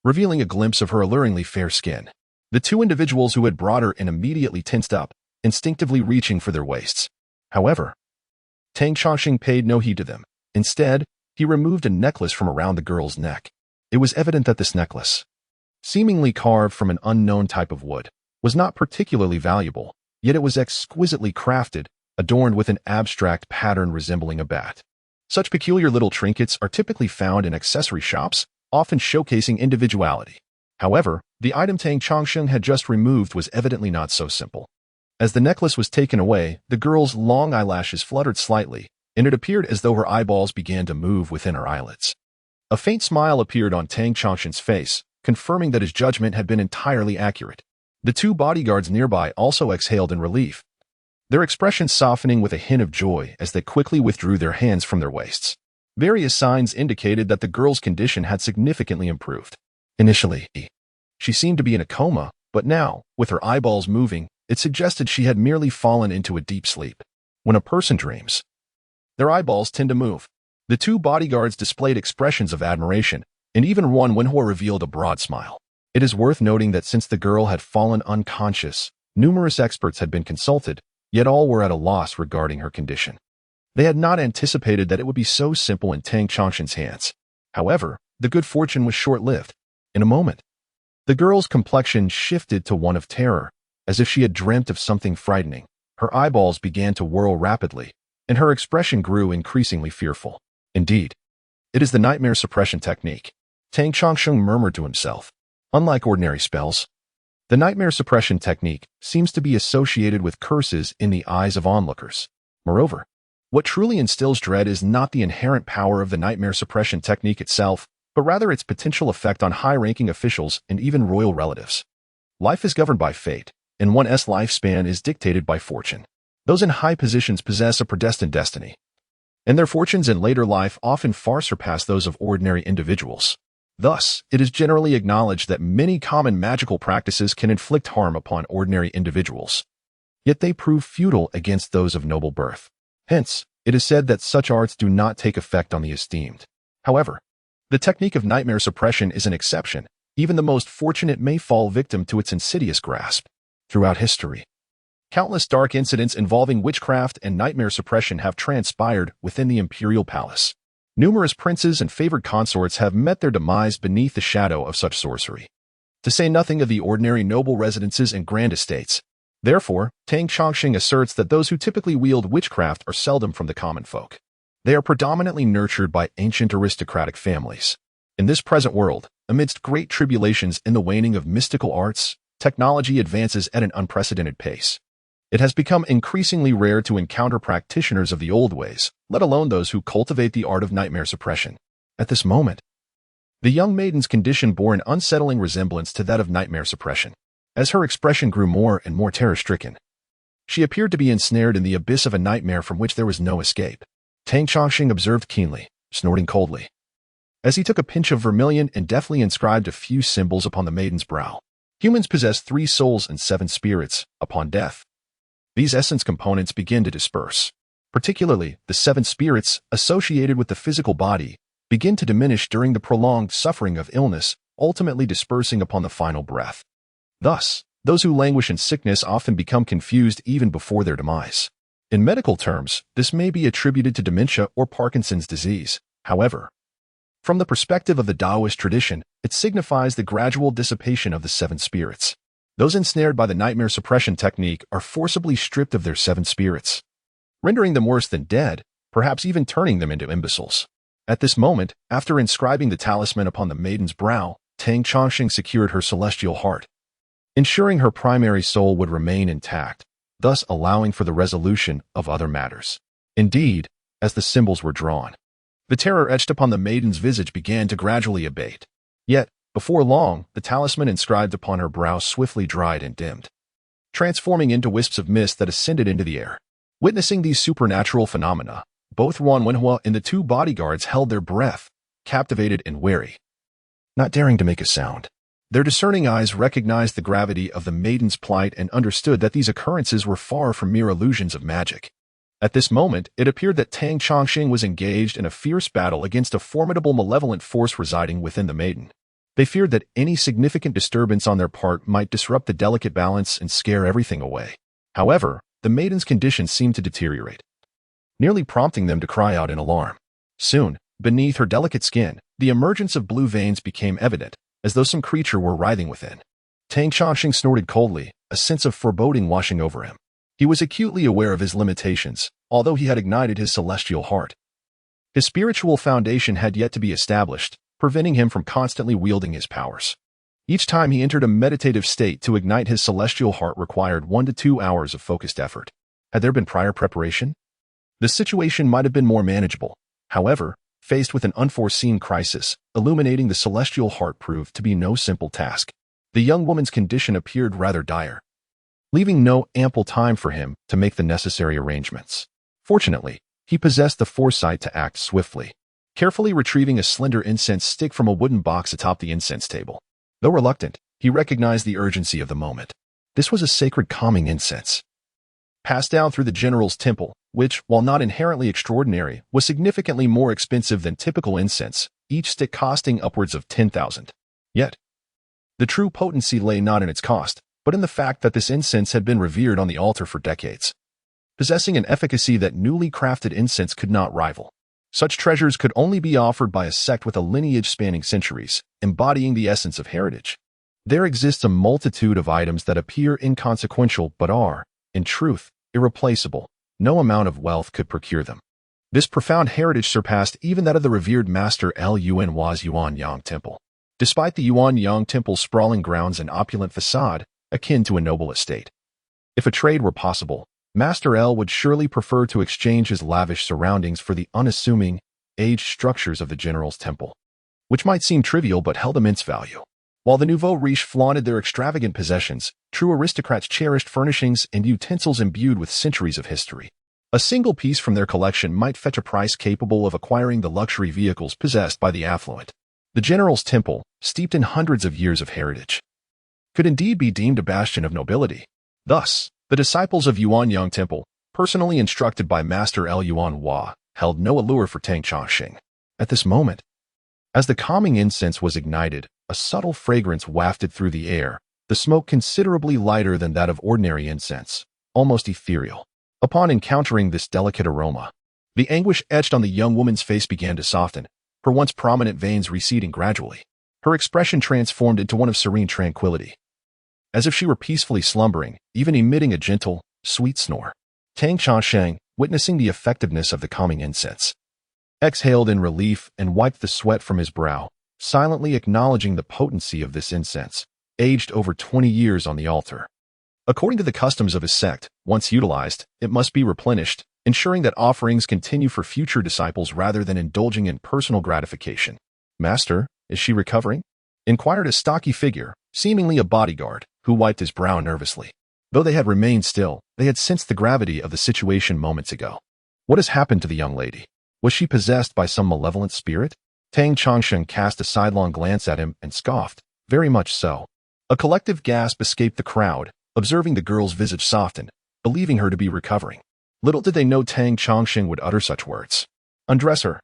revealing a glimpse of her alluringly fair skin. The two individuals who had brought her in immediately tensed up, instinctively reaching for their waists. However, Tang Chongqing paid no heed to them. Instead, he removed a necklace from around the girl's neck. It was evident that this necklace, seemingly carved from an unknown type of wood, was not particularly valuable, yet it was exquisitely crafted, adorned with an abstract pattern resembling a bat. Such peculiar little trinkets are typically found in accessory shops, often showcasing individuality. However, the item Tang Chongsheng had just removed was evidently not so simple. As the necklace was taken away, the girl's long eyelashes fluttered slightly, and it appeared as though her eyeballs began to move within her eyelids. A faint smile appeared on Tang Chongsheng's face, confirming that his judgment had been entirely accurate. The two bodyguards nearby also exhaled in relief, their expressions softening with a hint of joy as they quickly withdrew their hands from their waists. Various signs indicated that the girl's condition had significantly improved. Initially, she seemed to be in a coma, but now, with her eyeballs moving, it suggested she had merely fallen into a deep sleep. When a person dreams, their eyeballs tend to move. The two bodyguards displayed expressions of admiration, and even one Wenhua revealed a broad smile. It is worth noting that since the girl had fallen unconscious, numerous experts had been consulted, yet all were at a loss regarding her condition. They had not anticipated that it would be so simple in Tang Chongsheng's hands. However, the good fortune was short-lived. In a moment, the girl's complexion shifted to one of terror, as if she had dreamt of something frightening. Her eyeballs began to whirl rapidly, and her expression grew increasingly fearful. Indeed, it is the nightmare suppression technique, Tang Chongsheng murmured to himself. Unlike ordinary spells, the nightmare suppression technique seems to be associated with curses in the eyes of onlookers. Moreover, what truly instills dread is not the inherent power of the nightmare suppression technique itself, but rather its potential effect on high-ranking officials and even royal relatives. Life is governed by fate, and one's lifespan is dictated by fortune. Those in high positions possess a predestined destiny, and their fortunes in later life often far surpass those of ordinary individuals. Thus, it is generally acknowledged that many common magical practices can inflict harm upon ordinary individuals. Yet they prove futile against those of noble birth. Hence, it is said that such arts do not take effect on the esteemed. However, the technique of nightmare suppression is an exception. Even the most fortunate may fall victim to its insidious grasp. Throughout history, countless dark incidents involving witchcraft and nightmare suppression have transpired within the imperial palace. Numerous princes and favored consorts have met their demise beneath the shadow of such sorcery. To say nothing of the ordinary noble residences and grand estates. Therefore, Tang Chongsheng asserts that those who typically wield witchcraft are seldom from the common folk. They are predominantly nurtured by ancient aristocratic families. In this present world, amidst great tribulations in the waning of mystical arts, technology advances at an unprecedented pace. It has become increasingly rare to encounter practitioners of the old ways, let alone those who cultivate the art of nightmare suppression. At this moment, the young maiden's condition bore an unsettling resemblance to that of nightmare suppression. As her expression grew more and more terror-stricken, she appeared to be ensnared in the abyss of a nightmare from which there was no escape. Tang Chongsheng observed keenly, snorting coldly, as he took a pinch of vermilion and deftly inscribed a few symbols upon the maiden's brow. Humans possess 3 souls and 7 spirits. Upon death, these essence components begin to disperse. Particularly, the 7 spirits associated with the physical body begin to diminish during the prolonged suffering of illness, ultimately dispersing upon the final breath. Thus, those who languish in sickness often become confused even before their demise. In medical terms, this may be attributed to dementia or Parkinson's disease. However, from the perspective of the Taoist tradition, it signifies the gradual dissipation of the 7 spirits. Those ensnared by the nightmare suppression technique are forcibly stripped of their 7 spirits, rendering them worse than dead, perhaps even turning them into imbeciles. At this moment, after inscribing the talisman upon the maiden's brow, Tang Chongsheng secured her celestial heart, ensuring her primary soul would remain intact, thus allowing for the resolution of other matters. Indeed, as the symbols were drawn, the terror etched upon the maiden's visage began to gradually abate. Yet, before long, the talisman inscribed upon her brow swiftly dried and dimmed, transforming into wisps of mist that ascended into the air. Witnessing these supernatural phenomena, both Wan Wenhua and the 2 bodyguards held their breath, captivated and wary, not daring to make a sound. Their discerning eyes recognized the gravity of the maiden's plight and understood that these occurrences were far from mere illusions of magic. At this moment, it appeared that Tang Chongsheng was engaged in a fierce battle against a formidable malevolent force residing within the maiden. They feared that any significant disturbance on their part might disrupt the delicate balance and scare everything away. However, the maiden's condition seemed to deteriorate, nearly prompting them to cry out in alarm. Soon, beneath her delicate skin, the emergence of blue veins became evident, as though some creature were writhing within. Tang Chongsheng snorted coldly, a sense of foreboding washing over him. He was acutely aware of his limitations, although he had ignited his celestial heart. His spiritual foundation had yet to be established, preventing him from constantly wielding his powers. Each time he entered a meditative state to ignite his celestial heart required 1 to 2 hours of focused effort. Had there been prior preparation? The situation might have been more manageable. However, faced with an unforeseen crisis, illuminating the celestial heart proved to be no simple task. The young woman's condition appeared rather dire, leaving no ample time for him to make the necessary arrangements. Fortunately, he possessed the foresight to act swiftly, carefully retrieving a slender incense stick from a wooden box atop the incense table. Though reluctant, he recognized the urgency of the moment. This was a sacred calming incense, passed down through the general's temple, which, while not inherently extraordinary, was significantly more expensive than typical incense, each stick costing upwards of 10,000. Yet, the true potency lay not in its cost, but in the fact that this incense had been revered on the altar for decades, possessing an efficacy that newly crafted incense could not rival. Such treasures could only be offered by a sect with a lineage spanning centuries, embodying the essence of heritage. There exists a multitude of items that appear inconsequential but are, in truth, irreplaceable. No amount of wealth could procure them. This profound heritage surpassed even that of the revered Master Luanhua's Yin-Yang Temple. Despite the Yin-Yang Temple's sprawling grounds and opulent facade, akin to a noble estate, if a trade were possible, Master L would surely prefer to exchange his lavish surroundings for the unassuming, aged structures of the general's temple, which might seem trivial but held immense value. While the nouveau riche flaunted their extravagant possessions, true aristocrats cherished furnishings and utensils imbued with centuries of history. A single piece from their collection might fetch a price capable of acquiring the luxury vehicles possessed by the affluent. The general's temple, steeped in hundreds of years of heritage, could indeed be deemed a bastion of nobility. Thus, the disciples of Yin-Yang Temple, personally instructed by Master Luanhua, held no allure for Tang Chongqing. At this moment, as the calming incense was ignited, a subtle fragrance wafted through the air, the smoke considerably lighter than that of ordinary incense, almost ethereal. Upon encountering this delicate aroma, the anguish etched on the young woman's face began to soften, her once prominent veins receding gradually. Her expression transformed into one of serene tranquility, as if she were peacefully slumbering, even emitting a gentle, sweet snore. Tang Chongqing, witnessing the effectiveness of the calming incense, exhaled in relief and wiped the sweat from his brow, silently acknowledging the potency of this incense, aged over 20 years on the altar. According to the customs of his sect, once utilized, it must be replenished, ensuring that offerings continue for future disciples rather than indulging in personal gratification. "Master, is she recovering?" inquired a stocky figure, seemingly a bodyguard, who wiped his brow nervously. Though they had remained still, they had sensed the gravity of the situation moments ago. What has happened to the young lady? Was she possessed by some malevolent spirit? Tang Chongqing cast a sidelong glance at him and scoffed. Very much so. A collective gasp escaped the crowd, observing the girl's visage soften, believing her to be recovering. Little did they know Tang Chongqing would utter such words. "Undress her,"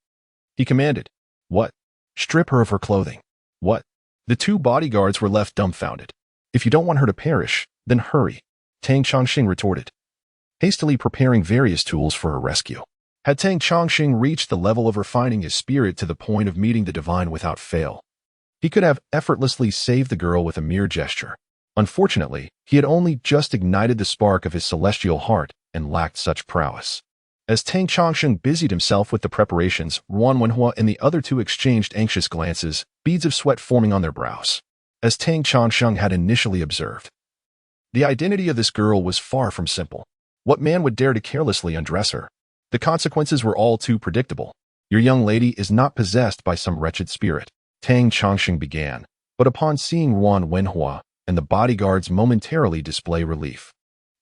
he commanded. "What? Strip her of her clothing." "What?" The two bodyguards were left dumbfounded. "If you don't want her to perish, then hurry," Tang Chongqing retorted, hastily preparing various tools for her rescue. Had Tang Chongqing reached the level of refining his spirit to the point of meeting the divine without fail, he could have effortlessly saved the girl with a mere gesture. Unfortunately, he had only just ignited the spark of his celestial heart and lacked such prowess. As Tang Chongqing busied himself with the preparations, Luanhua and the other two exchanged anxious glances, beads of sweat forming on their brows. As Tang Chongqing had initially observed, the identity of this girl was far from simple. What man would dare to carelessly undress her? The consequences were all too predictable. "Your young lady is not possessed by some wretched spirit," Tang Chongqing began, but upon seeing Luanhua and the bodyguards momentarily display relief,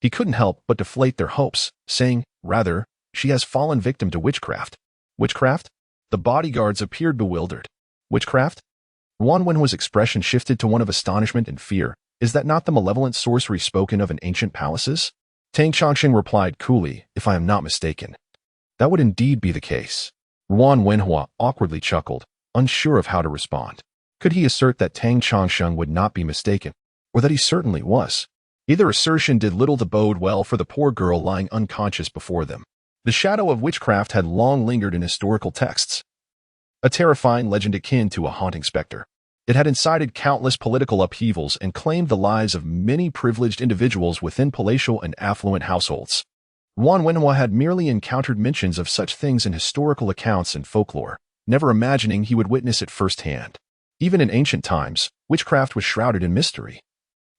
he couldn't help but deflate their hopes, saying, "Rather, she has fallen victim to witchcraft." "Witchcraft?" The bodyguards appeared bewildered. "Witchcraft?" Luanhua's expression shifted to one of astonishment and fear. "Is that not the malevolent sorcery spoken of in ancient palaces?" Tang Chongqing replied coolly, "If I am not mistaken, that would indeed be the case." Luanhua awkwardly chuckled, unsure of how to respond. Could he assert that Tang Chongqing would not be mistaken, or that he certainly was? Either assertion did little to bode well for the poor girl lying unconscious before them. The shadow of witchcraft had long lingered in historical texts, a terrifying legend akin to a haunting specter. It had incited countless political upheavals and claimed the lives of many privileged individuals within palatial and affluent households. Juan Wenhua had merely encountered mentions of such things in historical accounts and folklore, never imagining he would witness it firsthand. Even in ancient times, witchcraft was shrouded in mystery,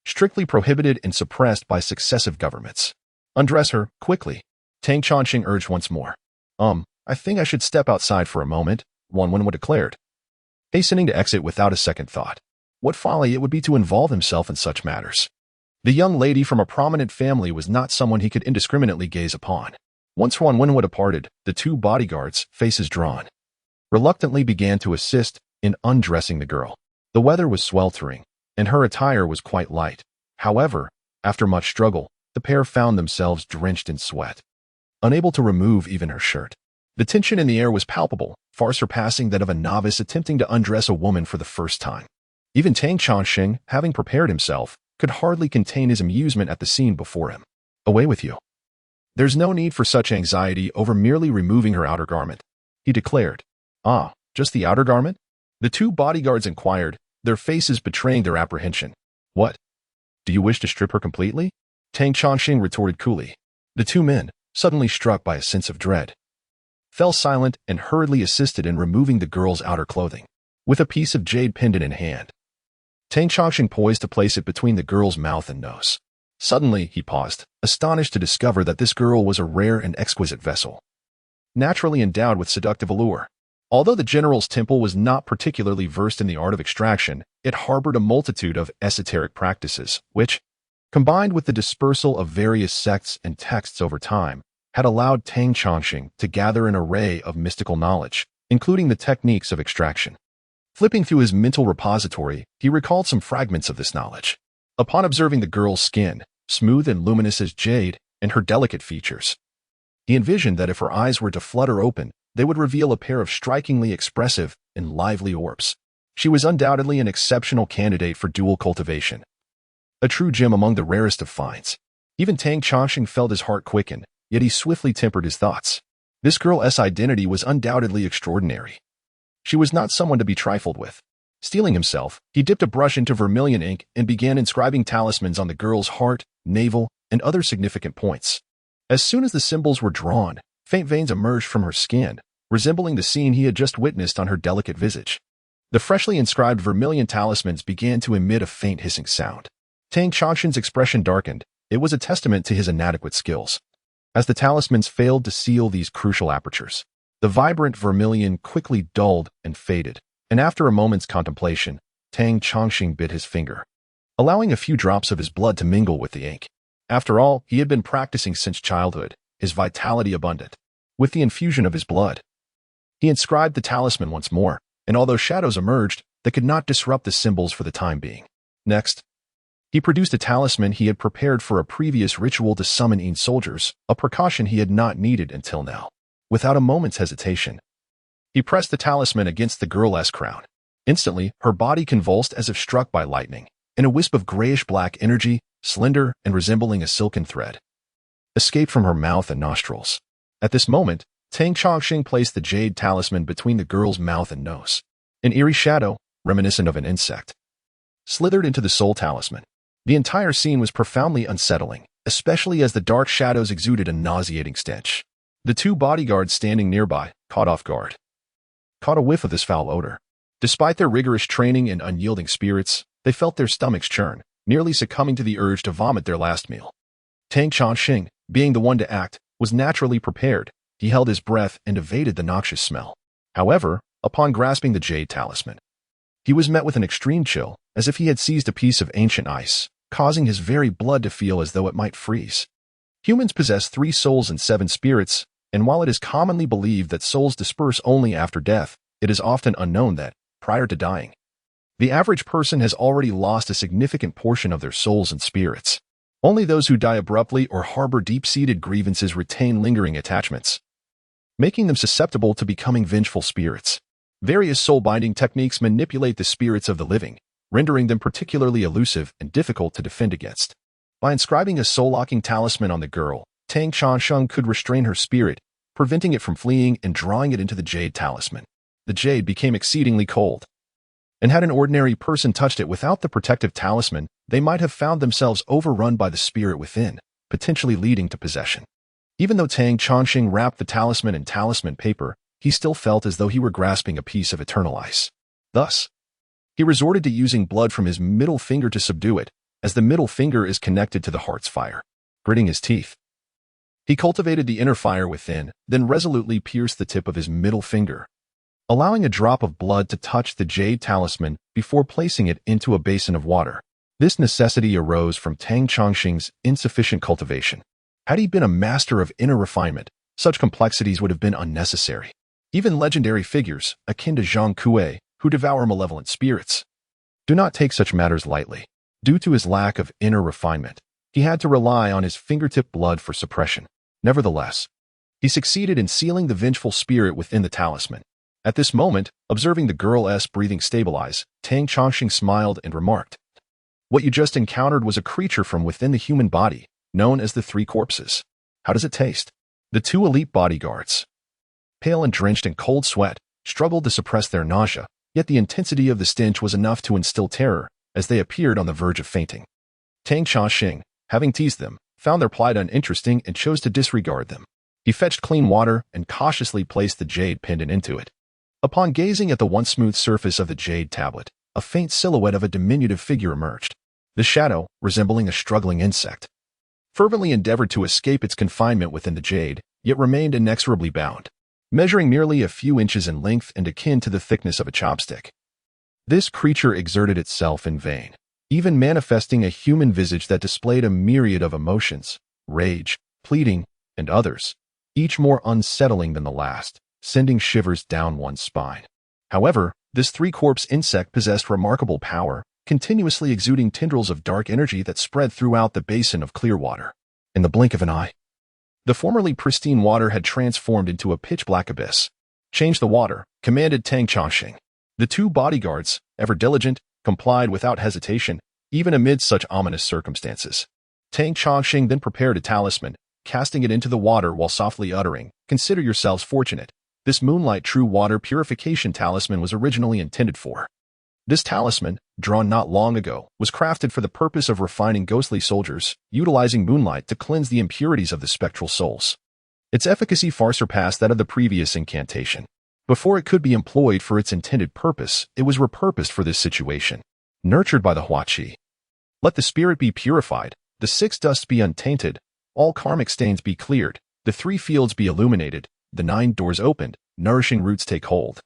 strictly prohibited and suppressed by successive governments. "Undress her, quickly," Tang Chongqing urged once more. I think I should step outside for a moment," Juan Wenhua declared, hastening to exit without a second thought. What folly it would be to involve himself in such matters. The young lady from a prominent family was not someone he could indiscriminately gaze upon. Once Juan Wenhua departed, the two bodyguards, faces drawn, reluctantly began to assist in undressing the girl. The weather was sweltering, and her attire was quite light. However, after much struggle, the pair found themselves drenched in sweat, unable to remove even her shirt. The tension in the air was palpable, far surpassing that of a novice attempting to undress a woman for the first time. Even Tang Chongqing, having prepared himself, could hardly contain his amusement at the scene before him. "Away with you. There's no need for such anxiety over merely removing her outer garment," he declared. "Ah, just the outer garment?" The two bodyguards inquired, their faces betraying their apprehension. "What? Do you wish to strip her completely?" Tang Chongqing retorted coolly. The two men, suddenly struck by a sense of dread, fell silent and hurriedly assisted in removing the girl's outer clothing. With a piece of jade pendant in hand, Tang Chongqing poised to place it between the girl's mouth and nose. Suddenly, he paused, astonished to discover that this girl was a rare and exquisite vessel, naturally endowed with seductive allure. Although the general's temple was not particularly versed in the art of extraction, it harbored a multitude of esoteric practices, which, combined with the dispersal of various sects and texts over time, had allowed Tang Chongqing to gather an array of mystical knowledge, including the techniques of extraction. Flipping through his mental repository, he recalled some fragments of this knowledge. Upon observing the girl's skin, smooth and luminous as jade, and her delicate features, he envisioned that if her eyes were to flutter open, they would reveal a pair of strikingly expressive and lively orbs. She was undoubtedly an exceptional candidate for dual cultivation, a true gem among the rarest of finds. Even Tang Chongqing felt his heart quicken, yet he swiftly tempered his thoughts. This girl's identity was undoubtedly extraordinary. She was not someone to be trifled with. Steeling himself, he dipped a brush into vermilion ink and began inscribing talismans on the girl's heart, navel, and other significant points. As soon as the symbols were drawn, faint veins emerged from her skin, resembling the scene he had just witnessed on her delicate visage. The freshly inscribed vermilion talismans began to emit a faint hissing sound. Tang Chongqing's expression darkened. It was a testament to his inadequate skills. As the talismans failed to seal these crucial apertures, the vibrant vermilion quickly dulled and faded, and after a moment's contemplation, Tang Chongqing bit his finger, allowing a few drops of his blood to mingle with the ink. After all, he had been practicing since childhood, his vitality abundant. With the infusion of his blood, he inscribed the talisman once more, and although shadows emerged, they could not disrupt the symbols for the time being. Next, he produced a talisman he had prepared for a previous ritual to summon Yin soldiers, a precaution he had not needed until now. Without a moment's hesitation, he pressed the talisman against the girl's crown. Instantly, her body convulsed as if struck by lightning, and a wisp of grayish-black energy, slender and resembling a silken thread, escaped from her mouth and nostrils. At this moment, Tang Chongqing placed the jade talisman between the girl's mouth and nose. An eerie shadow, reminiscent of an insect, slithered into the soul talisman. The entire scene was profoundly unsettling, especially as the dark shadows exuded a nauseating stench. The two bodyguards standing nearby, caught off guard, caught a whiff of this foul odor. Despite their rigorous training and unyielding spirits, they felt their stomachs churn, nearly succumbing to the urge to vomit their last meal. Tang Chongqing, being the one to act, was naturally prepared. He held his breath and evaded the noxious smell. However, upon grasping the jade talisman, he was met with an extreme chill, as if he had seized a piece of ancient ice, causing his very blood to feel as though it might freeze. Humans possess 3 souls and 7 spirits, and while it is commonly believed that souls disperse only after death, it is often unknown that, prior to dying, the average person has already lost a significant portion of their souls and spirits. Only those who die abruptly or harbor deep-seated grievances retain lingering attachments, making them susceptible to becoming vengeful spirits. Various soul-binding techniques manipulate the spirits of the living, rendering them particularly elusive and difficult to defend against. By inscribing a soul-locking talisman on the girl, Tang Chongqing could restrain her spirit, preventing it from fleeing and drawing it into the jade talisman. The jade became exceedingly cold, and had an ordinary person touched it without the protective talisman, they might have found themselves overrun by the spirit within, potentially leading to possession. Even though Tang Chongqing wrapped the talisman in talisman paper, he still felt as though he were grasping a piece of eternal ice. Thus, he resorted to using blood from his middle finger to subdue it, as the middle finger is connected to the heart's fire. Gritting his teeth, he cultivated the inner fire within, then resolutely pierced the tip of his middle finger, allowing a drop of blood to touch the jade talisman before placing it into a basin of water. This necessity arose from Tang Chongqing's insufficient cultivation. Had he been a master of inner refinement, such complexities would have been unnecessary. Even legendary figures, akin to Zhang Kuei, who devour malevolent spirits, do not take such matters lightly. Due to his lack of inner refinement, he had to rely on his fingertip blood for suppression. Nevertheless, he succeeded in sealing the vengeful spirit within the talisman. At this moment, observing the girl's breathing stabilize, Tang Chongqing smiled and remarked, "What you just encountered was a creature from within the human body, known as the Three Corpses. How does it taste?" The two elite bodyguards, pale and drenched in cold sweat, struggled to suppress their nausea, yet the intensity of the stench was enough to instill terror as they appeared on the verge of fainting. Tang Chongqing, having teased them, found their plight uninteresting and chose to disregard them. He fetched clean water and cautiously placed the jade pendant into it. Upon gazing at the once smooth surface of the jade tablet, a faint silhouette of a diminutive figure emerged. The shadow, resembling a struggling insect, fervently endeavored to escape its confinement within the jade, yet remained inexorably bound, measuring merely a few inches in length and akin to the thickness of a chopstick. This creature exerted itself in vain, even manifesting a human visage that displayed a myriad of emotions, rage, pleading, and others, each more unsettling than the last, sending shivers down one's spine. However, this three-corpse insect possessed remarkable power, continuously exuding tendrils of dark energy that spread throughout the basin of clear water. In the blink of an eye, the formerly pristine water had transformed into a pitch-black abyss. "Change the water," commanded Tang Chongqing. The two bodyguards, ever diligent, complied without hesitation, even amid such ominous circumstances. Tang Chongqing then prepared a talisman, casting it into the water while softly uttering, "Consider yourselves fortunate. This moonlight true water purification talisman was originally intended for." This talisman, drawn not long ago, was crafted for the purpose of refining ghostly soldiers, utilizing moonlight to cleanse the impurities of the spectral souls. Its efficacy far surpassed that of the previous incantation. Before it could be employed for its intended purpose, it was repurposed for this situation. Nurtured by the Huaqi, let the spirit be purified, the six dusts be untainted, all karmic stains be cleared, the three fields be illuminated, the 9 doors opened, nourishing roots take hold,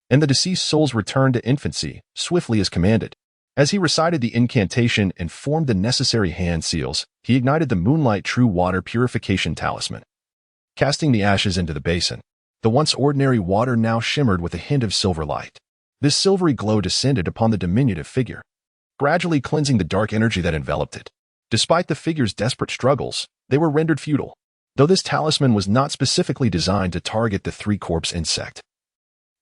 and the deceased souls return to infancy, swiftly as commanded. As he recited the incantation and formed the necessary hand seals, he ignited the moonlight true water purification talisman, casting the ashes into the basin. The once ordinary water now shimmered with a hint of silver light. This silvery glow descended upon the diminutive figure, gradually cleansing the dark energy that enveloped it. Despite the figure's desperate struggles, they were rendered futile, though this talisman was not specifically designed to target the three-corpse insect.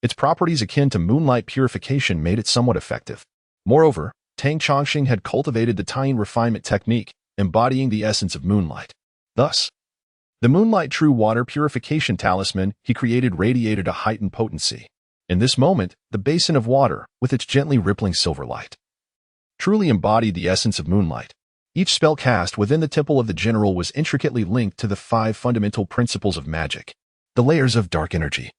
Its properties akin to moonlight purification made it somewhat effective. Moreover, Tang Chongqing had cultivated the Tang refinement technique, embodying the essence of moonlight. Thus, the moonlight true water purification talisman he created radiated a heightened potency. In this moment, the basin of water, with its gently rippling silver light, truly embodied the essence of moonlight. Each spell cast within the temple of the general was intricately linked to the 5 fundamental principles of magic, the layers of dark energy,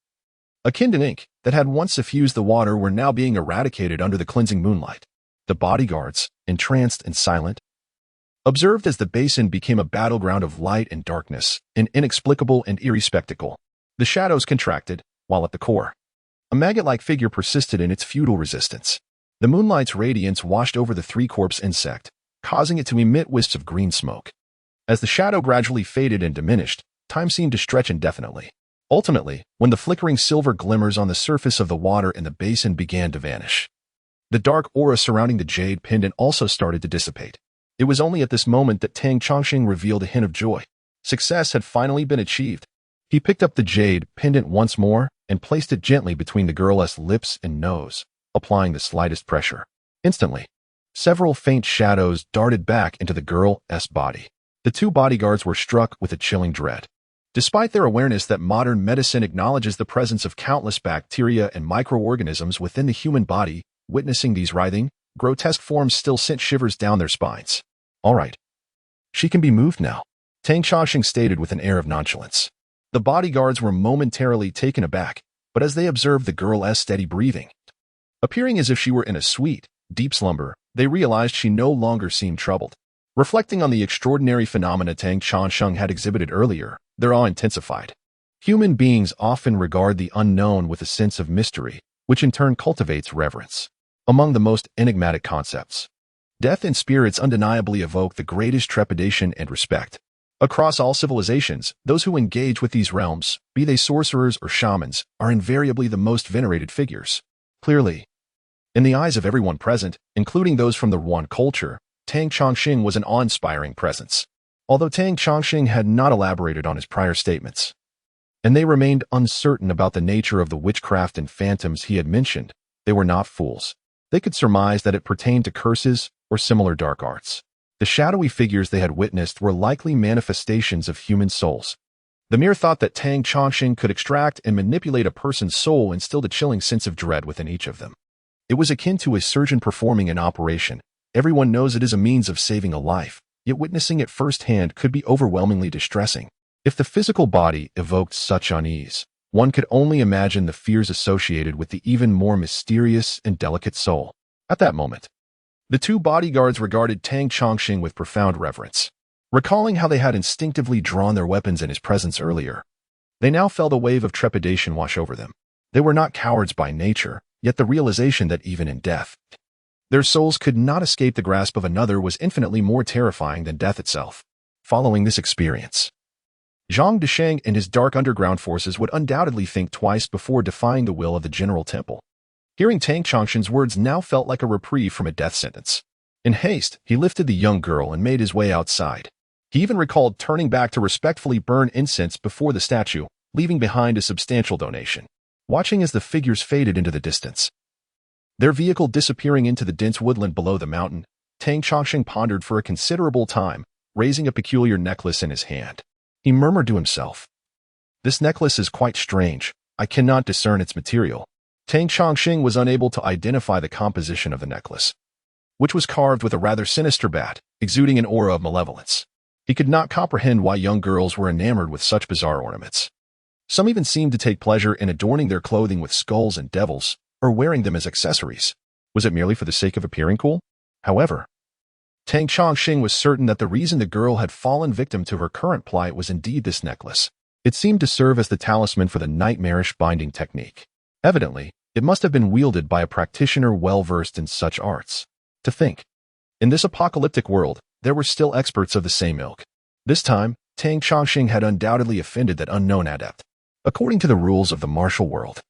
akin to ink, that had once suffused the water were now being eradicated under the cleansing moonlight. The bodyguards, entranced and silent, observed as the basin became a battleground of light and darkness, an inexplicable and eerie spectacle. The shadows contracted, while at the core, a maggot-like figure persisted in its futile resistance. The moonlight's radiance washed over the three-corpse insect, causing it to emit wisps of green smoke. As the shadow gradually faded and diminished, time seemed to stretch indefinitely. Ultimately, when the flickering silver glimmers on the surface of the water in the basin began to vanish, the dark aura surrounding the jade pendant also started to dissipate. It was only at this moment that Tang Chongqing revealed a hint of joy. Success had finally been achieved. He picked up the jade pendant once more and placed it gently between the girl's lips and nose, applying the slightest pressure. Instantly, several faint shadows darted back into the girl's body. The two bodyguards were struck with a chilling dread. Despite their awareness that modern medicine acknowledges the presence of countless bacteria and microorganisms within the human body, Witnessing these writhing, grotesque forms still sent shivers down their spines. "All right. She can be moved now," Tang Chongqing stated with an air of nonchalance. The bodyguards were momentarily taken aback, but as they observed the girl's steady breathing, appearing as if she were in a sweet, deep slumber, they realized she no longer seemed troubled. Reflecting on the extraordinary phenomena Tang Chongqing had exhibited earlier, their awe intensified. Human beings often regard the unknown with a sense of mystery, which in turn cultivates reverence. Among the most enigmatic concepts, death and spirits undeniably evoke the greatest trepidation and respect. Across all civilizations, those who engage with these realms, be they sorcerers or shamans, are invariably the most venerated figures. Clearly, in the eyes of everyone present, including those from the Yuan culture, Tang Chongqing was an awe-inspiring presence. Although Tang Chongqing had not elaborated on his prior statements, and they remained uncertain about the nature of the witchcraft and phantoms he had mentioned, they were not fools. They could surmise that it pertained to curses or similar dark arts. The shadowy figures they had witnessed were likely manifestations of human souls. The mere thought that Tang Chongqing could extract and manipulate a person's soul instilled a chilling sense of dread within each of them. It was akin to a surgeon performing an operation. Everyone knows it is a means of saving a life, yet witnessing it firsthand could be overwhelmingly distressing. If the physical body evoked such unease, one could only imagine the fears associated with the even more mysterious and delicate soul. At that moment, the two bodyguards regarded Tang Chongqing with profound reverence. Recalling how they had instinctively drawn their weapons in his presence earlier, they now felt a wave of trepidation wash over them. They were not cowards by nature, yet the realization that even in death, their souls could not escape the grasp of another was infinitely more terrifying than death itself. Following this experience, Zhang Desheng and his dark underground forces would undoubtedly think twice before defying the will of the General Temple. Hearing Tang Chongqing's words now felt like a reprieve from a death sentence. In haste, he lifted the young girl and made his way outside. He even recalled turning back to respectfully burn incense before the statue, leaving behind a substantial donation. Watching as the figures faded into the distance, their vehicle disappearing into the dense woodland below the mountain, Tang Chongqing pondered for a considerable time, raising a peculiar necklace in his hand. He murmured to himself, "This necklace is quite strange. I cannot discern its material." Tang Chongqing was unable to identify the composition of the necklace, which was carved with a rather sinister bat, exuding an aura of malevolence. He could not comprehend why young girls were enamored with such bizarre ornaments. Some even seemed to take pleasure in adorning their clothing with skulls and devils, or wearing them as accessories. Was it merely for the sake of appearing cool? However, Tang Chongqing was certain that the reason the girl had fallen victim to her current plight was indeed this necklace. It seemed to serve as the talisman for the nightmarish binding technique. Evidently, it must have been wielded by a practitioner well-versed in such arts. To think, in this apocalyptic world, there were still experts of the same ilk. This time, Tang Chongqing had undoubtedly offended that unknown adept. According to the rules of the martial world,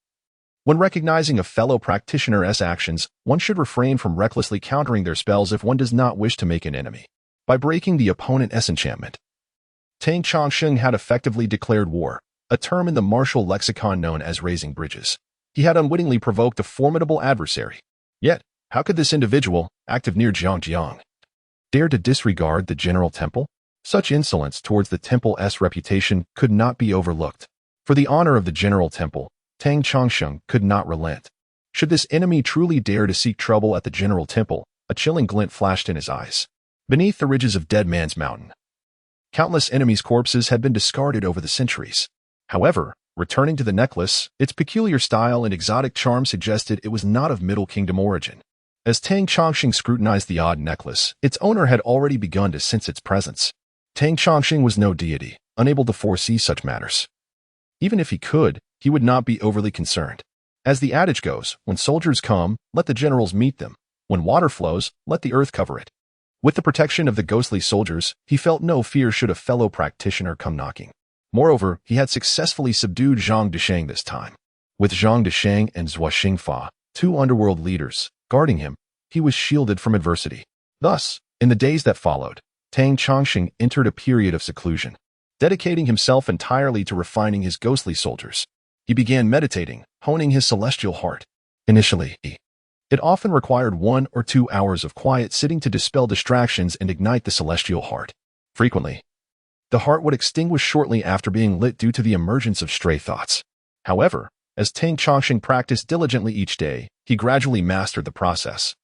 when recognizing a fellow practitioner's actions, one should refrain from recklessly countering their spells if one does not wish to make an enemy. By breaking the opponent's enchantment, Tang Chongqing had effectively declared war, a term in the martial lexicon known as raising bridges. He had unwittingly provoked a formidable adversary. Yet, how could this individual, active near Zhangjiang, dare to disregard the General Temple? Such insolence towards the temple's reputation could not be overlooked. For the honor of the General Temple, Tang Chongqing could not relent. Should this enemy truly dare to seek trouble at the General Temple, a chilling glint flashed in his eyes. Beneath the ridges of Dead Man's Mountain, countless enemies' corpses had been discarded over the centuries. However, returning to the necklace, its peculiar style and exotic charm suggested it was not of Middle Kingdom origin. As Tang Chongqing scrutinized the odd necklace, its owner had already begun to sense its presence. Tang Chongqing was no deity, unable to foresee such matters. Even if he could, he would not be overly concerned. As the adage goes, when soldiers come, let the generals meet them. When water flows, let the earth cover it. With the protection of the ghostly soldiers, he felt no fear should a fellow practitioner come knocking. Moreover, he had successfully subdued Zhang Desheng this time. With Zhang Desheng and Zhua Xingfa, two underworld leaders, guarding him, he was shielded from adversity. Thus, in the days that followed, Tang Chongqing entered a period of seclusion. Dedicating himself entirely to refining his ghostly soldiers, he began meditating, honing his celestial heart. Initially, it often required 1 or 2 hours of quiet sitting to dispel distractions and ignite the celestial heart. Frequently, the heart would extinguish shortly after being lit due to the emergence of stray thoughts. However, As Tang Chongqing practiced diligently each day, he gradually mastered the process.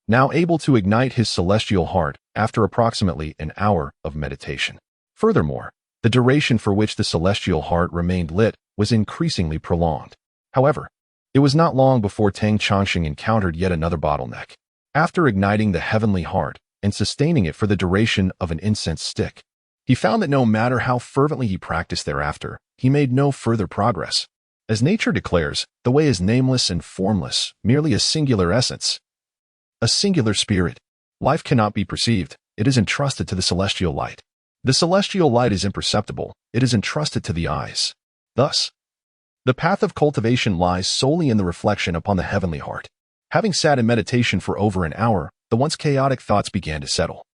Now able to ignite his celestial heart after approximately an hour of meditation. Furthermore, the duration for which the celestial heart remained lit was increasingly prolonged. However, it was not long before Tang Chongqing encountered yet another bottleneck. After igniting the heavenly heart and sustaining it for the duration of an incense stick, he found that no matter how fervently he practiced thereafter, he made no further progress. As nature declares, the way is nameless and formless, merely a singular essence, a singular spirit. Life cannot be perceived, it is entrusted to the celestial light. The celestial light is imperceptible, it is entrusted to the eyes. Thus, the path of cultivation lies solely in the reflection upon the heavenly heart. Having sat in meditation for over an hour, the once chaotic thoughts began to settle.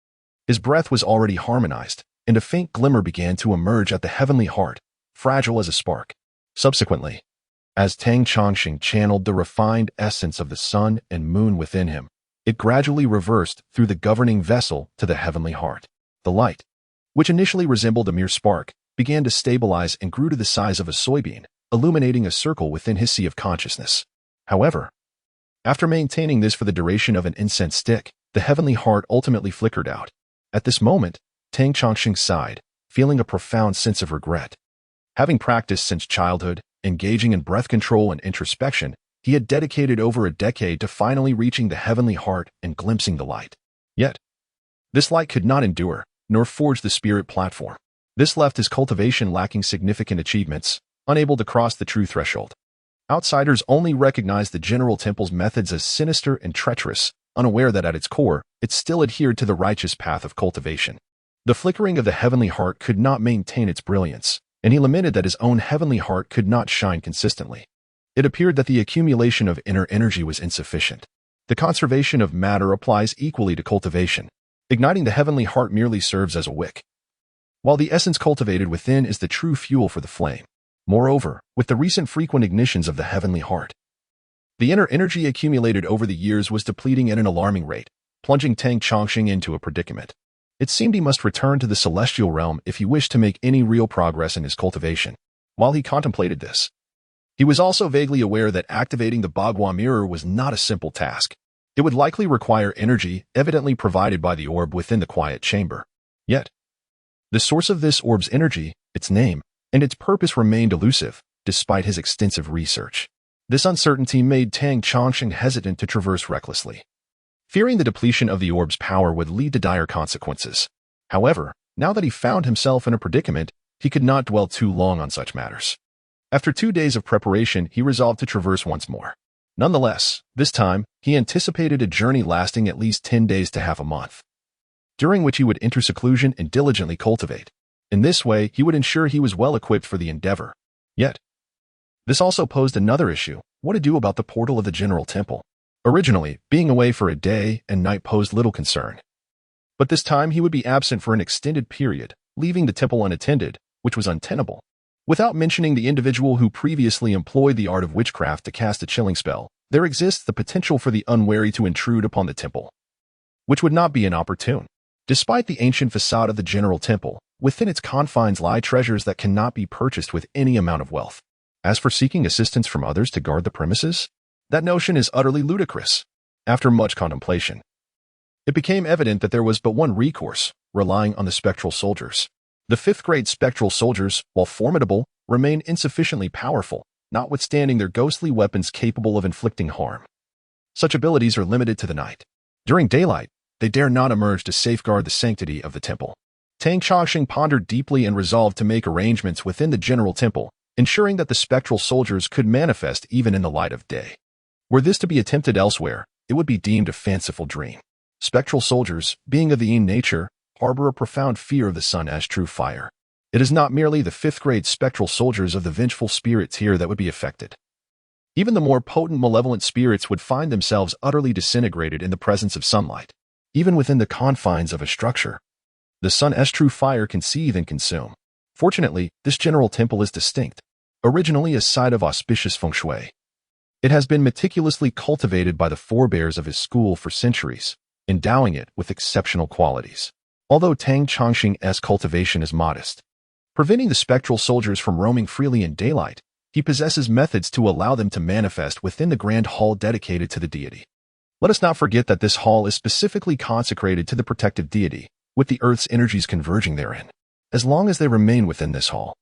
His breath was already harmonized, and a faint glimmer began to emerge at the heavenly heart, fragile as a spark. Subsequently, as Tang Chongqing channeled the refined essence of the sun and moon within him, it gradually reversed through the governing vessel to the heavenly heart. The light, which initially resembled a mere spark, began to stabilize and grew to the size of a soybean, illuminating a circle within his sea of consciousness. However, after maintaining this for the duration of an incense stick, the heavenly heart ultimately flickered out. At this moment, Tang Chongqing sighed, feeling a profound sense of regret. Having practiced since childhood, engaging in breath control and introspection, he had dedicated over a decade to finally reaching the heavenly heart and glimpsing the light. Yet, this light could not endure, nor forge the spirit platform. This left his cultivation lacking significant achievements, unable to cross the true threshold. Outsiders only recognized the general temple's methods as sinister and treacherous, unaware that at its core, it still adhered to the righteous path of cultivation. The flickering of the heavenly heart could not maintain its brilliance, and he lamented that his own heavenly heart could not shine consistently. It appeared that the accumulation of inner energy was insufficient. The conservation of matter applies equally to cultivation. Igniting the heavenly heart merely serves as a wick, while the essence cultivated within is the true fuel for the flame. Moreover, with the recent frequent ignitions of the heavenly heart, the inner energy accumulated over the years was depleting at an alarming rate, plunging Tang Chongqing into a predicament. It seemed he must return to the celestial realm if he wished to make any real progress in his cultivation. While he contemplated this, he was also vaguely aware that activating the Bagua mirror was not a simple task. It would likely require energy, evidently provided by the orb within the quiet chamber. Yet, the source of this orb's energy, its name, and its purpose remained elusive, despite his extensive research. This uncertainty made Tang Chongqing hesitant to traverse recklessly, fearing the depletion of the orb's power would lead to dire consequences. However, now that he found himself in a predicament, he could not dwell too long on such matters. After 2 days of preparation, he resolved to traverse once more. Nonetheless, this time, he anticipated a journey lasting at least 10 days to half a month, during which he would enter seclusion and diligently cultivate. In this way, he would ensure he was well equipped for the endeavor. Yet, this also posed another issue: what to do about the portal of the general temple. Originally, being away for a day and night posed little concern. But this time he would be absent for an extended period, leaving the temple unattended, which was untenable. Without mentioning the individual who previously employed the art of witchcraft to cast a chilling spell, there exists the potential for the unwary to intrude upon the temple, which would not be inopportune. Despite the ancient facade of the general temple, within its confines lie treasures that cannot be purchased with any amount of wealth. As for seeking assistance from others to guard the premises, that notion is utterly ludicrous. After much contemplation, it became evident that there was but one recourse: relying on the spectral soldiers. The 5th-grade spectral soldiers, while formidable, remain insufficiently powerful, notwithstanding their ghostly weapons capable of inflicting harm. Such abilities are limited to the night. During daylight, they dare not emerge to safeguard the sanctity of the temple. Tang Chongqing pondered deeply and resolved to make arrangements within the general temple, ensuring that the spectral soldiers could manifest even in the light of day. Were this to be attempted elsewhere, it would be deemed a fanciful dream. Spectral soldiers, being of the Yin nature, harbor a profound fear of the sun as true fire. It is not merely the 5th-grade spectral soldiers of the vengeful spirit tier that would be affected. Even the more potent malevolent spirits would find themselves utterly disintegrated in the presence of sunlight. Even within the confines of a structure, the sun's true fire can seethe and consume. Fortunately, this general temple is distinct. Originally a site of auspicious feng shui, it has been meticulously cultivated by the forebears of his school for centuries, endowing it with exceptional qualities. Although Tang Chongqing's cultivation is modest, preventing the spectral soldiers from roaming freely in daylight, he possesses methods to allow them to manifest within the grand hall dedicated to the deity. Let us not forget that this hall is specifically consecrated to the protective deity, with the earth's energies converging therein. As long as they remain within this hall,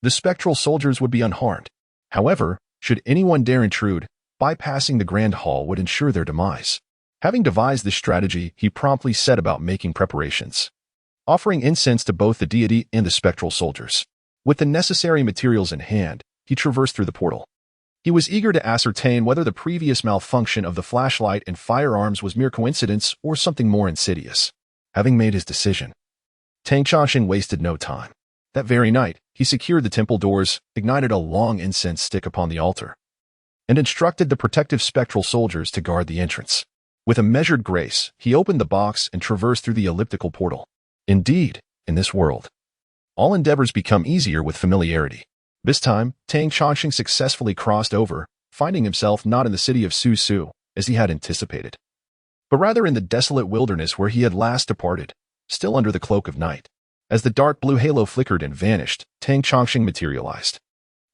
the spectral soldiers would be unharmed. However, should anyone dare intrude, bypassing the grand hall would ensure their demise. Having devised this strategy, he promptly set about making preparations, offering incense to both the deity and the spectral soldiers. With the necessary materials in hand, he traversed through the portal. He was eager to ascertain whether the previous malfunction of the flashlight and firearms was mere coincidence or something more insidious. Having made his decision, Tang Chongqing wasted no time. That very night, he secured the temple doors, ignited a long incense stick upon the altar, and instructed the protective spectral soldiers to guard the entrance. With a measured grace, he opened the box and traversed through the elliptical portal. Indeed, in this world, all endeavors become easier with familiarity. This time, Tang Chongqing successfully crossed over, finding himself not in the city of Su, as he had anticipated, but rather in the desolate wilderness where he had last departed, still under the cloak of night. As the dark blue halo flickered and vanished, Tang Chongqing materialized.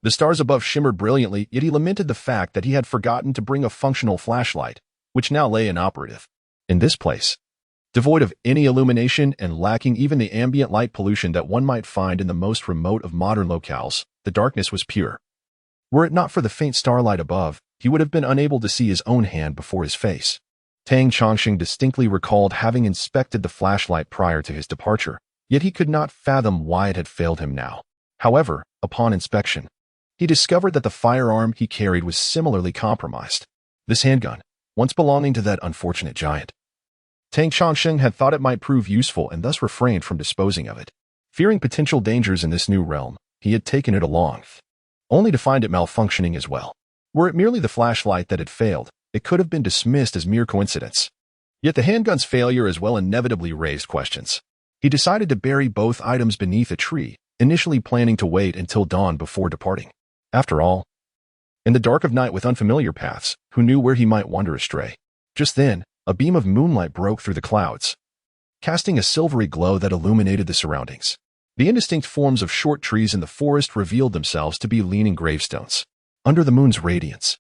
The stars above shimmered brilliantly, yet he lamented the fact that he had forgotten to bring a functional flashlight, which now lay inoperative. In this place, devoid of any illumination and lacking even the ambient light pollution that one might find in the most remote of modern locales, the darkness was pure. Were it not for the faint starlight above, he would have been unable to see his own hand before his face. Tang Chongqing distinctly recalled having inspected the flashlight prior to his departure, yet he could not fathom why it had failed him now. However, upon inspection, he discovered that the firearm he carried was similarly compromised. This handgun, once belonging to that unfortunate giant, Tang Chongqing had thought it might prove useful and thus refrained from disposing of it. Fearing potential dangers in this new realm, he had taken it along, only to find it malfunctioning as well. Were it merely the flashlight that had failed, it could have been dismissed as mere coincidence. Yet the handgun's failure as well inevitably raised questions. He decided to bury both items beneath a tree, initially planning to wait until dawn before departing. After all, in the dark of night with unfamiliar paths, who knew where he might wander astray? Just then, a beam of moonlight broke through the clouds, casting a silvery glow that illuminated the surroundings. The indistinct forms of short trees in the forest revealed themselves to be leaning gravestones. Under the moon's radiance,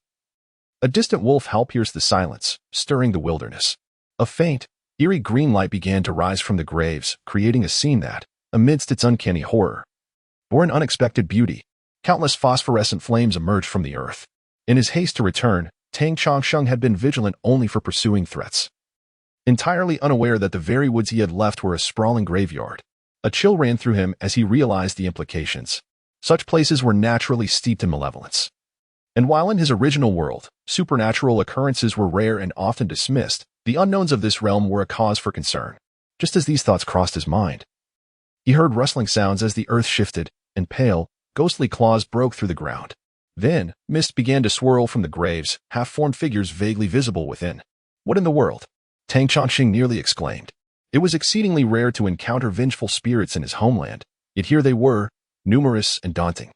a distant wolf howl pierced the silence, stirring the wilderness. A faint, eerie green light began to rise from the graves, creating a scene that, amidst its uncanny horror, bore an unexpected beauty. Countless phosphorescent flames emerged from the earth. In his haste to return, Tang Chongqing had been vigilant only for pursuing threats. Entirely unaware that the very woods he had left were a sprawling graveyard, a chill ran through him as he realized the implications. Such places were naturally steeped in malevolence. And while in his original world, supernatural occurrences were rare and often dismissed, the unknowns of this realm were a cause for concern. Just as these thoughts crossed his mind, he heard rustling sounds as the earth shifted, and pale, ghostly claws broke through the ground. Then, mist began to swirl from the graves, half-formed figures vaguely visible within. What in the world? Tang Chongqing nearly exclaimed. It was exceedingly rare to encounter vengeful spirits in his homeland, yet here they were, numerous and daunting.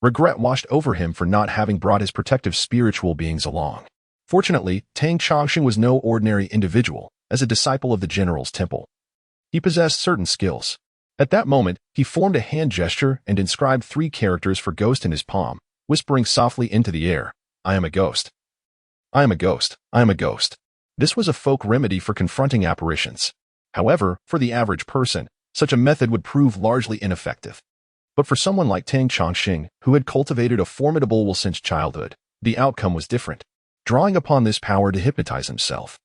Regret washed over him for not having brought his protective spiritual beings along. Fortunately, Tang Chongqing was no ordinary individual. As a disciple of the general's temple, he possessed certain skills. At that moment, he formed a hand gesture and inscribed 3 characters for ghost in his palm, whispering softly into the air, "I am a ghost. I am a ghost. I am a ghost." This was a folk remedy for confronting apparitions. However, for the average person, such a method would prove largely ineffective. But for someone like Tang Chongqing, who had cultivated a formidable will since childhood, the outcome was different. Drawing upon this power to hypnotize himself,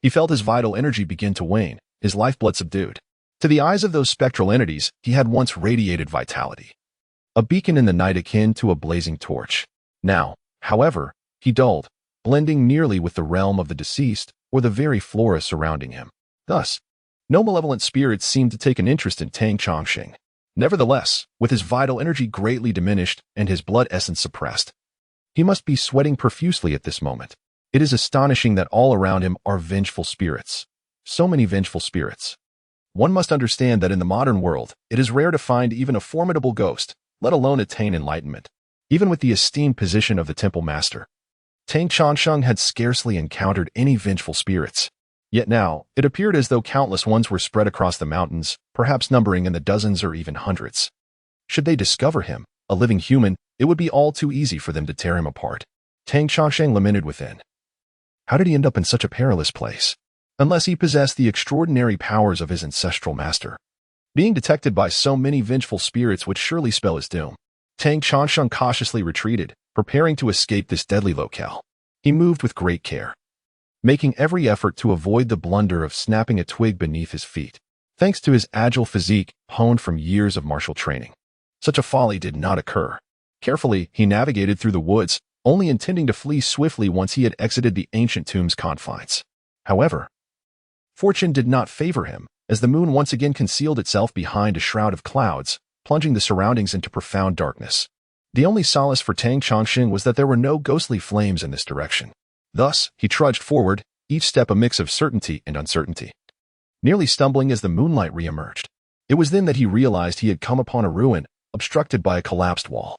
he felt his vital energy begin to wane, his lifeblood subdued. To the eyes of those spectral entities, he had once radiated vitality, a beacon in the night akin to a blazing torch. Now, however, he dulled, blending nearly with the realm of the deceased or the very flora surrounding him. Thus, no malevolent spirits seemed to take an interest in Tang Chongqing. Nevertheless, with his vital energy greatly diminished and his blood essence suppressed, he must be sweating profusely at this moment. It is astonishing that all around him are vengeful spirits. So many vengeful spirits. One must understand that in the modern world, it is rare to find even a formidable ghost, let alone attain enlightenment. Even with the esteemed position of the temple master, Tang Chongqing had scarcely encountered any vengeful spirits. Yet now, it appeared as though countless ones were spread across the mountains, perhaps numbering in the dozens or even hundreds. Should they discover him, a living human, it would be all too easy for them to tear him apart. Tang Chongsheng lamented within. How did he end up in such a perilous place? Unless he possessed the extraordinary powers of his ancestral master. Being detected by so many vengeful spirits would surely spell his doom. Tang Chongsheng cautiously retreated, preparing to escape this deadly locale. He moved with great care, making every effort to avoid the blunder of snapping a twig beneath his feet. Thanks to his agile physique, honed from years of martial training, such a folly did not occur. Carefully, he navigated through the woods, only intending to flee swiftly once he had exited the ancient tomb's confines. However, fortune did not favor him, as the moon once again concealed itself behind a shroud of clouds, plunging the surroundings into profound darkness. The only solace for Tang Chongsheng was that there were no ghostly flames in this direction. Thus, he trudged forward, each step a mix of certainty and uncertainty, nearly stumbling as the moonlight re-emerged. It was then that he realized he had come upon a ruin, obstructed by a collapsed wall,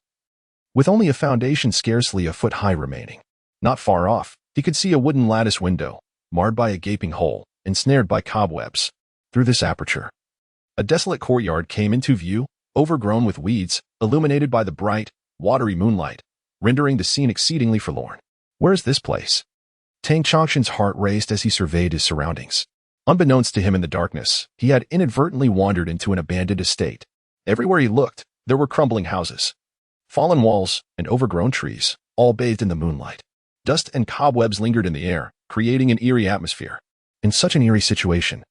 with only a foundation scarcely a foot high remaining. Not far off, he could see a wooden lattice window, marred by a gaping hole, ensnared by cobwebs. Through this aperture, a desolate courtyard came into view, overgrown with weeds, illuminated by the bright, watery moonlight, rendering the scene exceedingly forlorn. Where is this place? Tang Chongsheng's heart raced as he surveyed his surroundings. Unbeknownst to him in the darkness, he had inadvertently wandered into an abandoned estate. Everywhere he looked, there were crumbling houses, fallen walls, and overgrown trees, all bathed in the moonlight. Dust and cobwebs lingered in the air, creating an eerie atmosphere. In such an eerie situation,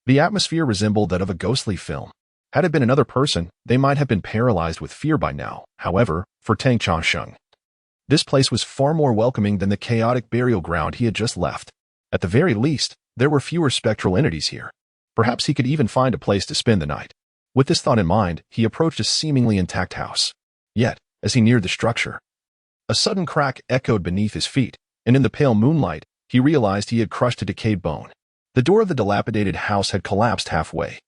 the atmosphere resembled that of a ghostly film. Had it been another person, they might have been paralyzed with fear by now. However, for Tang Chongsheng, this place was far more welcoming than the chaotic burial ground he had just left. At the very least, there were fewer spectral entities here. Perhaps he could even find a place to spend the night. With this thought in mind, he approached a seemingly intact house. Yet, as he neared the structure, a sudden crack echoed beneath his feet, and in the pale moonlight, he realized he had crushed a decayed bone. The door of the dilapidated house had collapsed halfway,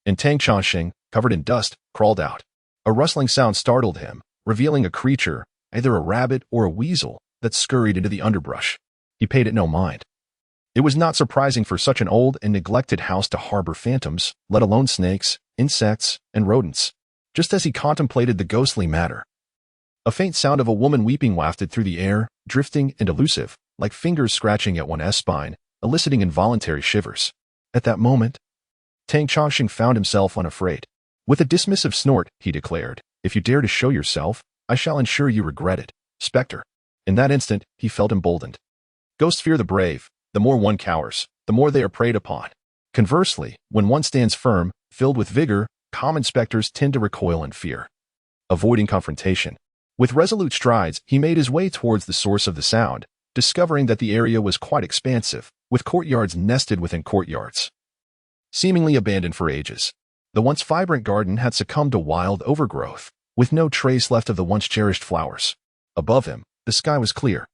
and Tang Chongsheng, covered in dust, crawled out. A rustling sound startled him, revealing a creature, either a rabbit or a weasel, that scurried into the underbrush. He paid it no mind. It was not surprising for such an old and neglected house to harbor phantoms, let alone snakes, insects, and rodents. Just as he contemplated the ghostly matter, a faint sound of a woman weeping wafted through the air, drifting and elusive, like fingers scratching at one's spine, eliciting involuntary shivers. At that moment, Tang Chongsheng found himself unafraid. With a dismissive snort, he declared, "If you dare to show yourself, I shall ensure you regret it, Spectre." In that instant, he felt emboldened. Ghosts fear the brave. The more one cowers, the more they are preyed upon. Conversely, when one stands firm, filled with vigor, common specters tend to recoil in fear, avoiding confrontation. With resolute strides, he made his way towards the source of the sound, discovering that the area was quite expansive, with courtyards nested within courtyards, seemingly abandoned for ages. The once vibrant garden had succumbed to wild overgrowth, with no trace left of the once cherished flowers. Above him, the sky was clear,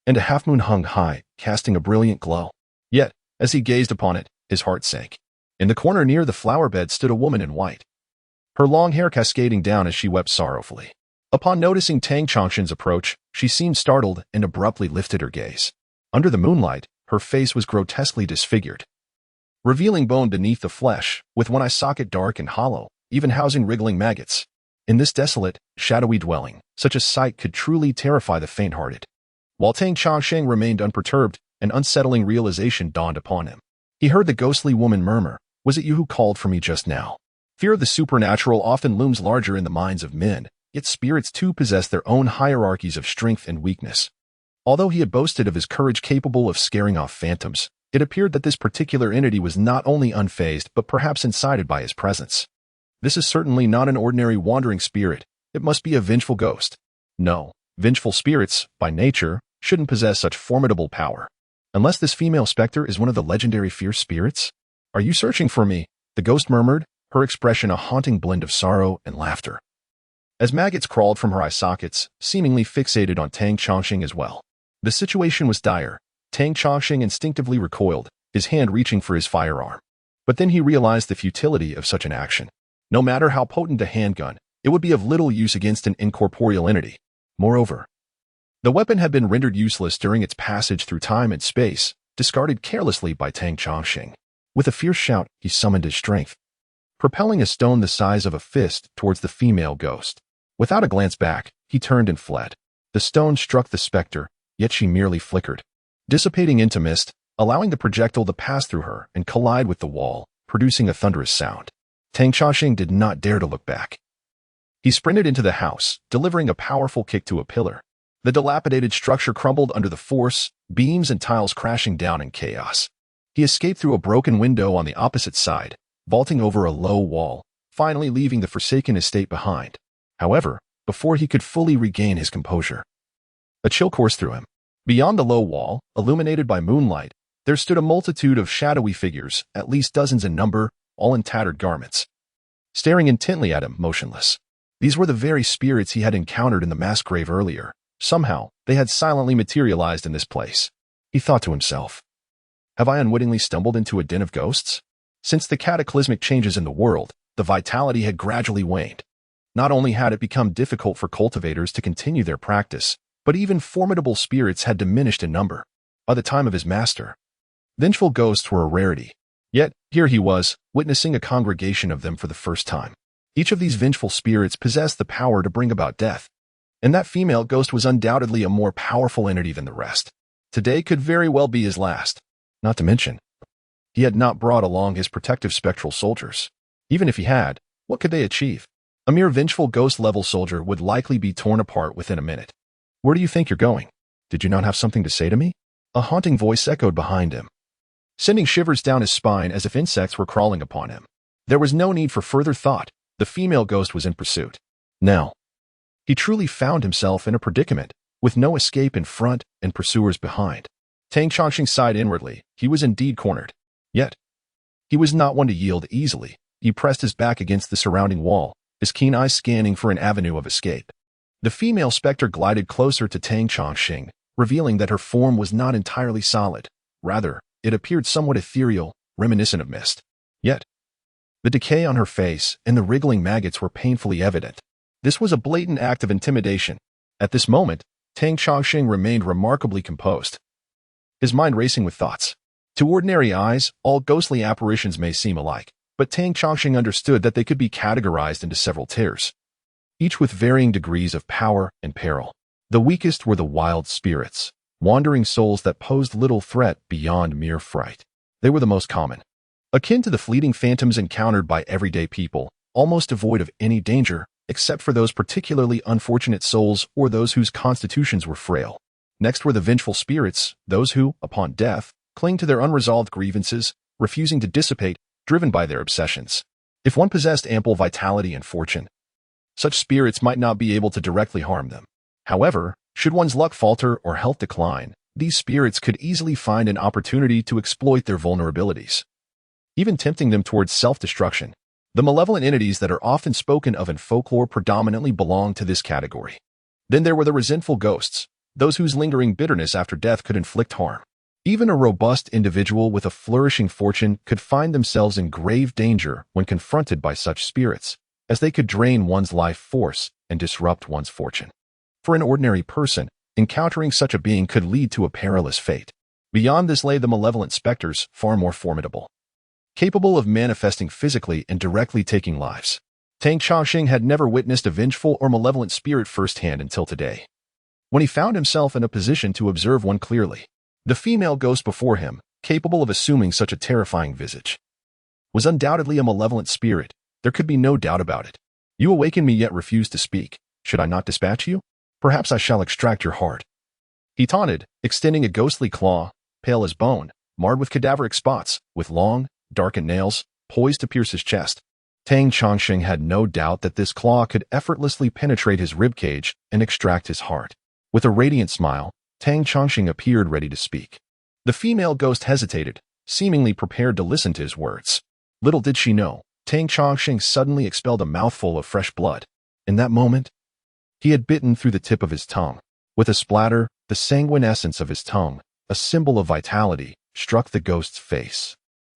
and a half-moon hung high, casting a brilliant glow. Yet, as he gazed upon it, his heart sank. In the corner near the flower bed stood a woman in white, her long hair cascading down as she wept sorrowfully. Upon noticing Tang Chongsheng's approach, she seemed startled and abruptly lifted her gaze. Under the moonlight, her face was grotesquely disfigured, revealing bone beneath the flesh, with one eye socket dark and hollow, even housing wriggling maggots. In this desolate, shadowy dwelling, such a sight could truly terrify the faint-hearted. While Tang Chongsheng remained unperturbed, an unsettling realization dawned upon him. He heard the ghostly woman murmur, "Was it you who called for me just now?" Fear of the supernatural often looms larger in the minds of men, yet spirits too possess their own hierarchies of strength and weakness. Although he had boasted of his courage capable of scaring off phantoms, it appeared that this particular entity was not only unfazed but perhaps incited by his presence. This is certainly not an ordinary wandering spirit. It must be a vengeful ghost. No, vengeful spirits, by nature, shouldn't possess such formidable power. Unless this female specter is one of the legendary fierce spirits? "Are you searching for me?" the ghost murmured, her expression a haunting blend of sorrow and laughter, as maggots crawled from her eye sockets, seemingly fixated on Tang Chongsheng as well. The situation was dire. Tang Chongsheng instinctively recoiled, his hand reaching for his firearm. But then he realized the futility of such an action. No matter how potent a handgun, it would be of little use against an incorporeal entity. Moreover, the weapon had been rendered useless during its passage through time and space, discarded carelessly by Tang Chongsheng. With a fierce shout, he summoned his strength, propelling a stone the size of a fist towards the female ghost. Without a glance back, he turned and fled. The stone struck the specter, yet she merely flickered, dissipating into mist, allowing the projectile to pass through her and collide with the wall, producing a thunderous sound. Tang Chongqing did not dare to look back. He sprinted into the house, delivering a powerful kick to a pillar. The dilapidated structure crumbled under the force, beams and tiles crashing down in chaos. He escaped through a broken window on the opposite side, vaulting over a low wall, finally leaving the forsaken estate behind. However, before he could fully regain his composure, a chill coursed through him. Beyond the low wall, illuminated by moonlight, there stood a multitude of shadowy figures, at least dozens in number, all in tattered garments, staring intently at him, motionless. These were the very spirits he had encountered in the mass grave earlier. Somehow, they had silently materialized in this place. He thought to himself, have I unwittingly stumbled into a den of ghosts? Since the cataclysmic changes in the world, the vitality had gradually waned. Not only had it become difficult for cultivators to continue their practice, but even formidable spirits had diminished in number. By the time of his master, vengeful ghosts were a rarity. Yet, here he was, witnessing a congregation of them for the first time. Each of these vengeful spirits possessed the power to bring about death, and that female ghost was undoubtedly a more powerful entity than the rest. Today could very well be his last. Not to mention, he had not brought along his protective spectral soldiers. Even if he had, what could they achieve? A mere vengeful ghost-level soldier would likely be torn apart within a minute. Where do you think you're going? Did you not have something to say to me? A haunting voice echoed behind him, sending shivers down his spine as if insects were crawling upon him. There was no need for further thought. The female ghost was in pursuit. Now, he truly found himself in a predicament, with no escape in front and pursuers behind. Tang Chongqing sighed inwardly. He was indeed cornered. Yet, he was not one to yield easily. He pressed his back against the surrounding wall, his keen eyes scanning for an avenue of escape. The female specter glided closer to Tang Chongqing, revealing that her form was not entirely solid. Rather, it appeared somewhat ethereal, reminiscent of mist. Yet, the decay on her face and the wriggling maggots were painfully evident. This was a blatant act of intimidation. At this moment, Tang Chongqing remained remarkably composed, his mind racing with thoughts. To ordinary eyes, all ghostly apparitions may seem alike, but Tang Chongqing understood that they could be categorized into several tiers, each with varying degrees of power and peril. The weakest were the wild spirits, wandering souls that posed little threat beyond mere fright. They were the most common, akin to the fleeting phantoms encountered by everyday people, almost devoid of any danger, except for those particularly unfortunate souls or those whose constitutions were frail. Next were the vengeful spirits, those who, upon death, cling to their unresolved grievances, refusing to dissipate, driven by their obsessions. If one possessed ample vitality and fortune, such spirits might not be able to directly harm them. However, should one's luck falter or health decline, these spirits could easily find an opportunity to exploit their vulnerabilities, even tempting them towards self-destruction. The malevolent entities that are often spoken of in folklore predominantly belong to this category. Then there were the resentful ghosts, those whose lingering bitterness after death could inflict harm. Even a robust individual with a flourishing fortune could find themselves in grave danger when confronted by such spirits, as they could drain one's life force and disrupt one's fortune. For an ordinary person, encountering such a being could lead to a perilous fate. Beyond this lay the malevolent specters, far more formidable, capable of manifesting physically and directly taking lives. Tang Chongqing had never witnessed a vengeful or malevolent spirit firsthand until today, when he found himself in a position to observe one clearly. The female ghost before him, capable of assuming such a terrifying visage, was undoubtedly a malevolent spirit. There could be no doubt about it. You awaken me yet refuse to speak. Should I not dispatch you? Perhaps I shall extract your heart. He taunted, extending a ghostly claw, pale as bone, marred with cadaveric spots, with long, darkened nails, poised to pierce his chest. Tang Chongqing had no doubt that this claw could effortlessly penetrate his ribcage and extract his heart. With a radiant smile, Tang Chongqing appeared ready to speak. The female ghost hesitated, seemingly prepared to listen to his words. Little did she know, Tang Chongqing suddenly expelled a mouthful of fresh blood. In that moment, he had bitten through the tip of his tongue. With a splatter, the sanguine essence of his tongue, a symbol of vitality, struck the ghost's face,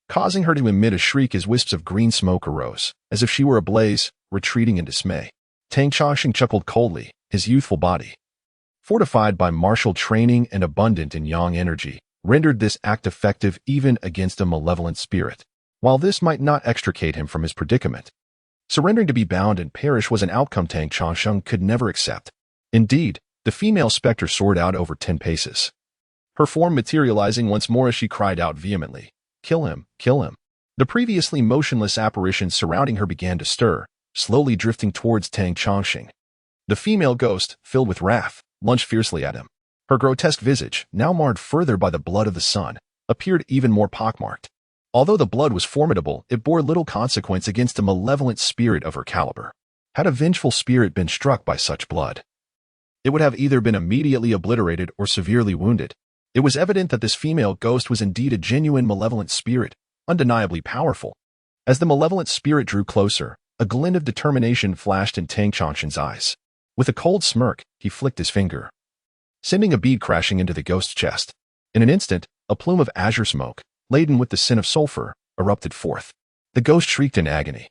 causing her to emit a shriek as wisps of green smoke arose, as if she were ablaze, retreating in dismay. Tang Chongqing chuckled coldly, his youthful body, fortified by martial training and abundant in yang energy, rendered this act effective even against a malevolent spirit. While this might not extricate him from his predicament, surrendering to be bound and perish was an outcome Tang Chongqing could never accept. Indeed, the female specter soared out over 10 paces, her form materializing once more as she cried out vehemently, "Kill him, kill him." The previously motionless apparition surrounding her began to stir, slowly drifting towards Tang Chongqing. The female ghost, filled with wrath, lunged fiercely at him. Her grotesque visage, now marred further by the blood of the sun, appeared even more pockmarked. Although the blood was formidable, it bore little consequence against a malevolent spirit of her caliber. Had a vengeful spirit been struck by such blood, it would have either been immediately obliterated or severely wounded. It was evident that this female ghost was indeed a genuine malevolent spirit, undeniably powerful. As the malevolent spirit drew closer, a glint of determination flashed in Tang Chongqing's eyes. With a cold smirk, he flicked his finger, sending a bead crashing into the ghost's chest. In an instant, a plume of azure smoke, laden with the scent of sulfur, erupted forth. The ghost shrieked in agony,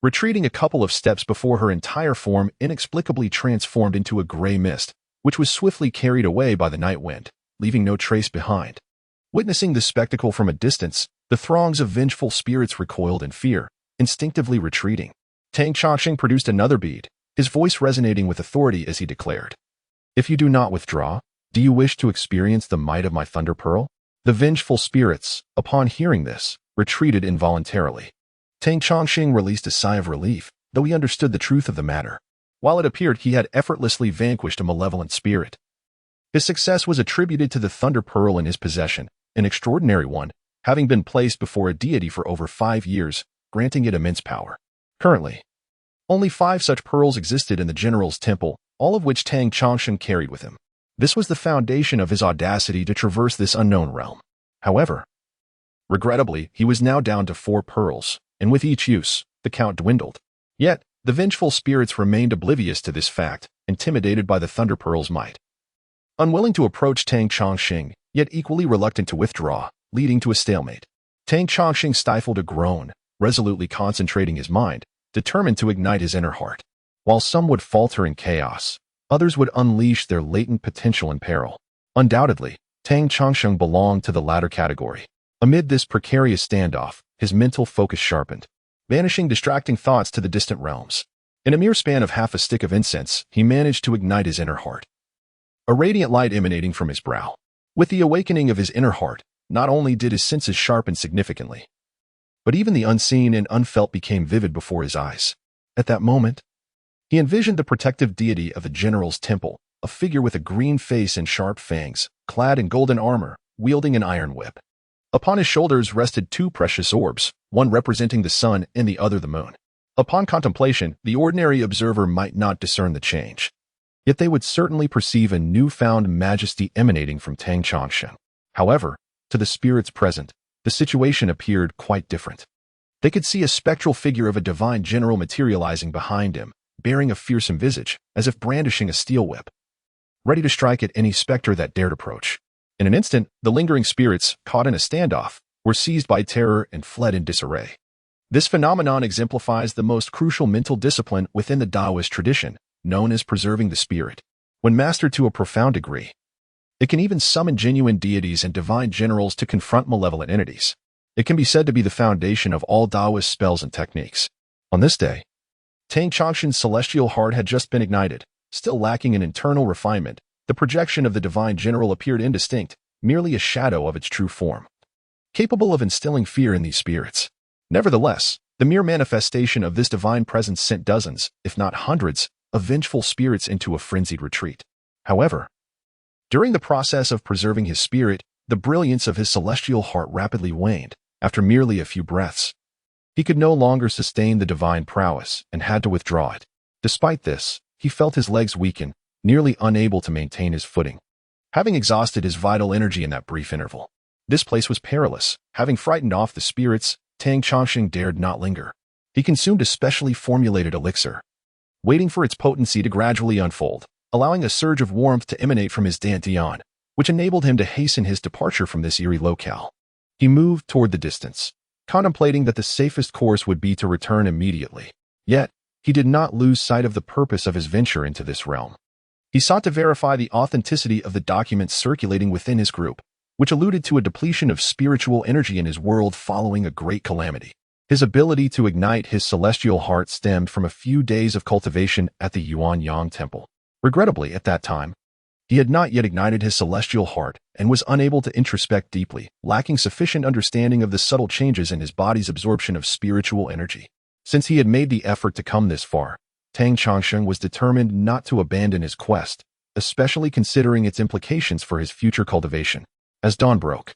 retreating a couple of steps before her entire form inexplicably transformed into a gray mist, which was swiftly carried away by the night wind, leaving no trace behind. Witnessing this spectacle from a distance, the throngs of vengeful spirits recoiled in fear, instinctively retreating. Tang Chongqing produced another bead, his voice resonating with authority as he declared, "If you do not withdraw, do you wish to experience the might of my thunder pearl?" The vengeful spirits, upon hearing this, retreated involuntarily. Tang Chongqing released a sigh of relief, though he understood the truth of the matter. While it appeared he had effortlessly vanquished a malevolent spirit, his success was attributed to the thunder pearl in his possession, an extraordinary one, having been placed before a deity for over 5 years, granting it immense power. Currently, only 5 such pearls existed in the general's temple, all of which Tang Chongqing carried with him. This was the foundation of his audacity to traverse this unknown realm. However, regrettably, he was now down to 4 pearls, and with each use, the count dwindled. Yet, the vengeful spirits remained oblivious to this fact, intimidated by the thunder pearl's might. Unwilling to approach Tang Chongqing, yet equally reluctant to withdraw, leading to a stalemate. Tang Chongqing stifled a groan, resolutely concentrating his mind, determined to ignite his inner heart. While some would falter in chaos, others would unleash their latent potential in peril. Undoubtedly, Tang Chongqing belonged to the latter category. Amid this precarious standoff, his mental focus sharpened, banishing distracting thoughts to the distant realms. In a mere span of half a stick of incense, he managed to ignite his inner heart, a radiant light emanating from his brow. With the awakening of his inner heart, not only did his senses sharpen significantly, but even the unseen and unfelt became vivid before his eyes. At that moment, he envisioned the protective deity of the general's temple, a figure with a green face and sharp fangs, clad in golden armor, wielding an iron whip. Upon his shoulders rested 2 precious orbs, one representing the sun and the other the moon. Upon contemplation, the ordinary observer might not discern the change, yet they would certainly perceive a newfound majesty emanating from Tang Chongqing. However, to the spirits present, the situation appeared quite different. They could see a spectral figure of a divine general materializing behind him, bearing a fearsome visage, as if brandishing a steel whip, ready to strike at any specter that dared approach. In an instant, the lingering spirits, caught in a standoff, were seized by terror and fled in disarray. This phenomenon exemplifies the most crucial mental discipline within the Taoist tradition, known as preserving the spirit. When mastered to a profound degree, it can even summon genuine deities and divine generals to confront malevolent entities. It can be said to be the foundation of all Taoist spells and techniques. On this day, Tang Chongqing's celestial heart had just been ignited. Still lacking in internal refinement, the projection of the divine general appeared indistinct, merely a shadow of its true form, capable of instilling fear in these spirits. Nevertheless, the mere manifestation of this divine presence sent dozens, if not hundreds, of vengeful spirits into a frenzied retreat. However, during the process of preserving his spirit, the brilliance of his celestial heart rapidly waned. After merely a few breaths, he could no longer sustain the divine prowess and had to withdraw it. Despite this, he felt his legs weaken, nearly unable to maintain his footing, having exhausted his vital energy in that brief interval. This place was perilous. Having frightened off the spirits, Tang Chongqing dared not linger. He consumed a specially formulated elixir, waiting for its potency to gradually unfold, allowing a surge of warmth to emanate from his dantian, which enabled him to hasten his departure from this eerie locale. He moved toward the distance, contemplating that the safest course would be to return immediately. Yet, he did not lose sight of the purpose of his venture into this realm. He sought to verify the authenticity of the documents circulating within his group, which alluded to a depletion of spiritual energy in his world following a great calamity. His ability to ignite his celestial heart stemmed from a few days of cultivation at the Yin-Yang Temple. Regrettably, at that time, he had not yet ignited his celestial heart and was unable to introspect deeply, lacking sufficient understanding of the subtle changes in his body's absorption of spiritual energy. Since he had made the effort to come this far, Tang Chongsheng was determined not to abandon his quest, especially considering its implications for his future cultivation. As dawn broke,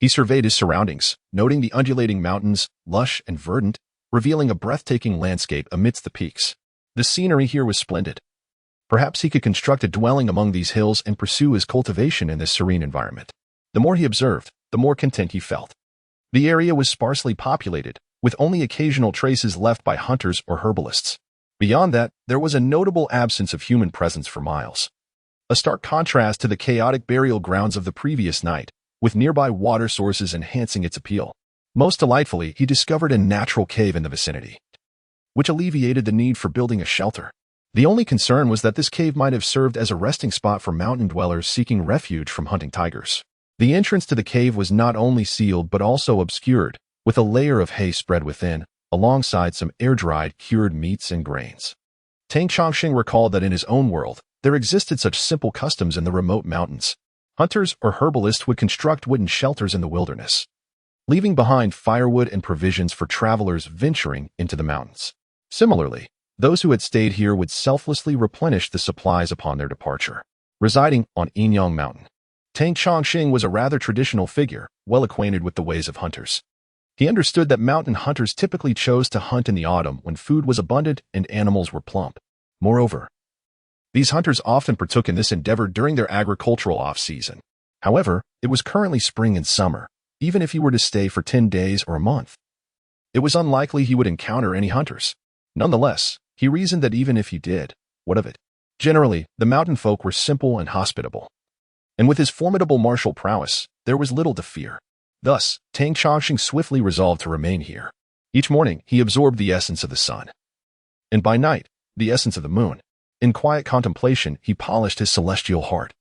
he surveyed his surroundings, noting the undulating mountains, lush and verdant, revealing a breathtaking landscape amidst the peaks. The scenery here was splendid. Perhaps he could construct a dwelling among these hills and pursue his cultivation in this serene environment. The more he observed, the more content he felt. The area was sparsely populated, with only occasional traces left by hunters or herbalists. Beyond that, there was a notable absence of human presence for miles. A stark contrast to the chaotic burial grounds of the previous night, with nearby water sources enhancing its appeal. Most delightfully, he discovered a natural cave in the vicinity, which alleviated the need for building a shelter. The only concern was that this cave might have served as a resting spot for mountain dwellers seeking refuge from hunting tigers. The entrance to the cave was not only sealed but also obscured, with a layer of hay spread within, alongside some air-dried, cured meats and grains. Tang Chongsheng recalled that in his own world, there existed such simple customs in the remote mountains. Hunters or herbalists would construct wooden shelters in the wilderness, leaving behind firewood and provisions for travelers venturing into the mountains. Similarly, those who had stayed here would selflessly replenish the supplies upon their departure. Residing on Yin-Yang Mountain, Tang Chongsheng was a rather traditional figure, well acquainted with the ways of hunters. He understood that mountain hunters typically chose to hunt in the autumn when food was abundant and animals were plump. Moreover, these hunters often partook in this endeavor during their agricultural off-season. However, it was currently spring and summer. Even if he were to stay for 10 days or a month, it was unlikely he would encounter any hunters. Nonetheless, he reasoned that even if he did, what of it? Generally, the mountain folk were simple and hospitable. And with his formidable martial prowess, there was little to fear. Thus, Tang Chongsheng swiftly resolved to remain here. Each morning, he absorbed the essence of the sun, and by night, the essence of the moon. In quiet contemplation, he polished his celestial heart,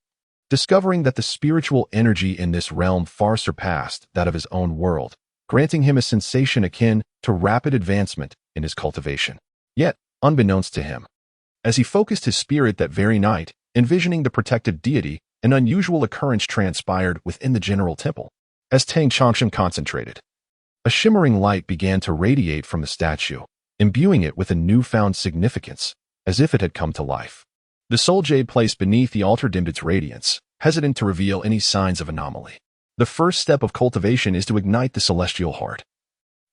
discovering that the spiritual energy in this realm far surpassed that of his own world, granting him a sensation akin to rapid advancement in his cultivation. Yet, unbeknownst to him, as he focused his spirit that very night, envisioning the protective deity, an unusual occurrence transpired within the general temple. As Tang Chongsheng concentrated, a shimmering light began to radiate from the statue, imbuing it with a newfound significance, as if it had come to life. The soul jade placed beneath the altar dimmed its radiance, hesitant to reveal any signs of anomaly. The first step of cultivation is to ignite the celestial heart.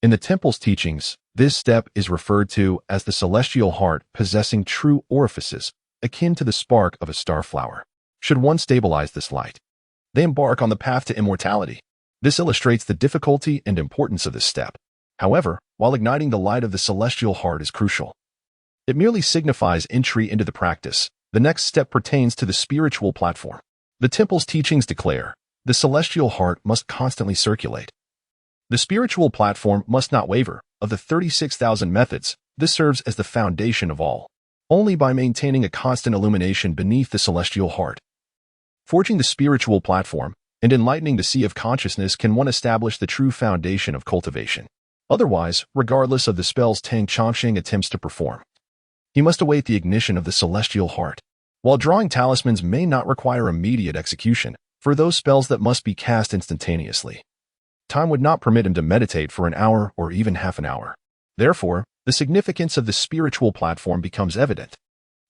In the temple's teachings, this step is referred to as the celestial heart possessing true orifices, akin to the spark of a starflower. Should one stabilize this light, they embark on the path to immortality. This illustrates the difficulty and importance of this step. However, while igniting the light of the celestial heart is crucial, it merely signifies entry into the practice. The next step pertains to the spiritual platform. The temple's teachings declare, the celestial heart must constantly circulate. The spiritual platform must not waver. Of the 36,000 methods, this serves as the foundation of all. Only by maintaining a constant illumination beneath the celestial heart, forging the spiritual platform, and enlightening the sea of consciousness can one establish the true foundation of cultivation. Otherwise, regardless of the spells Tang Chongsheng attempts to perform, he must await the ignition of the celestial heart. While drawing talismans may not require immediate execution, for those spells that must be cast instantaneously, time would not permit him to meditate for an hour or even half an hour. Therefore, the significance of the spiritual platform becomes evident.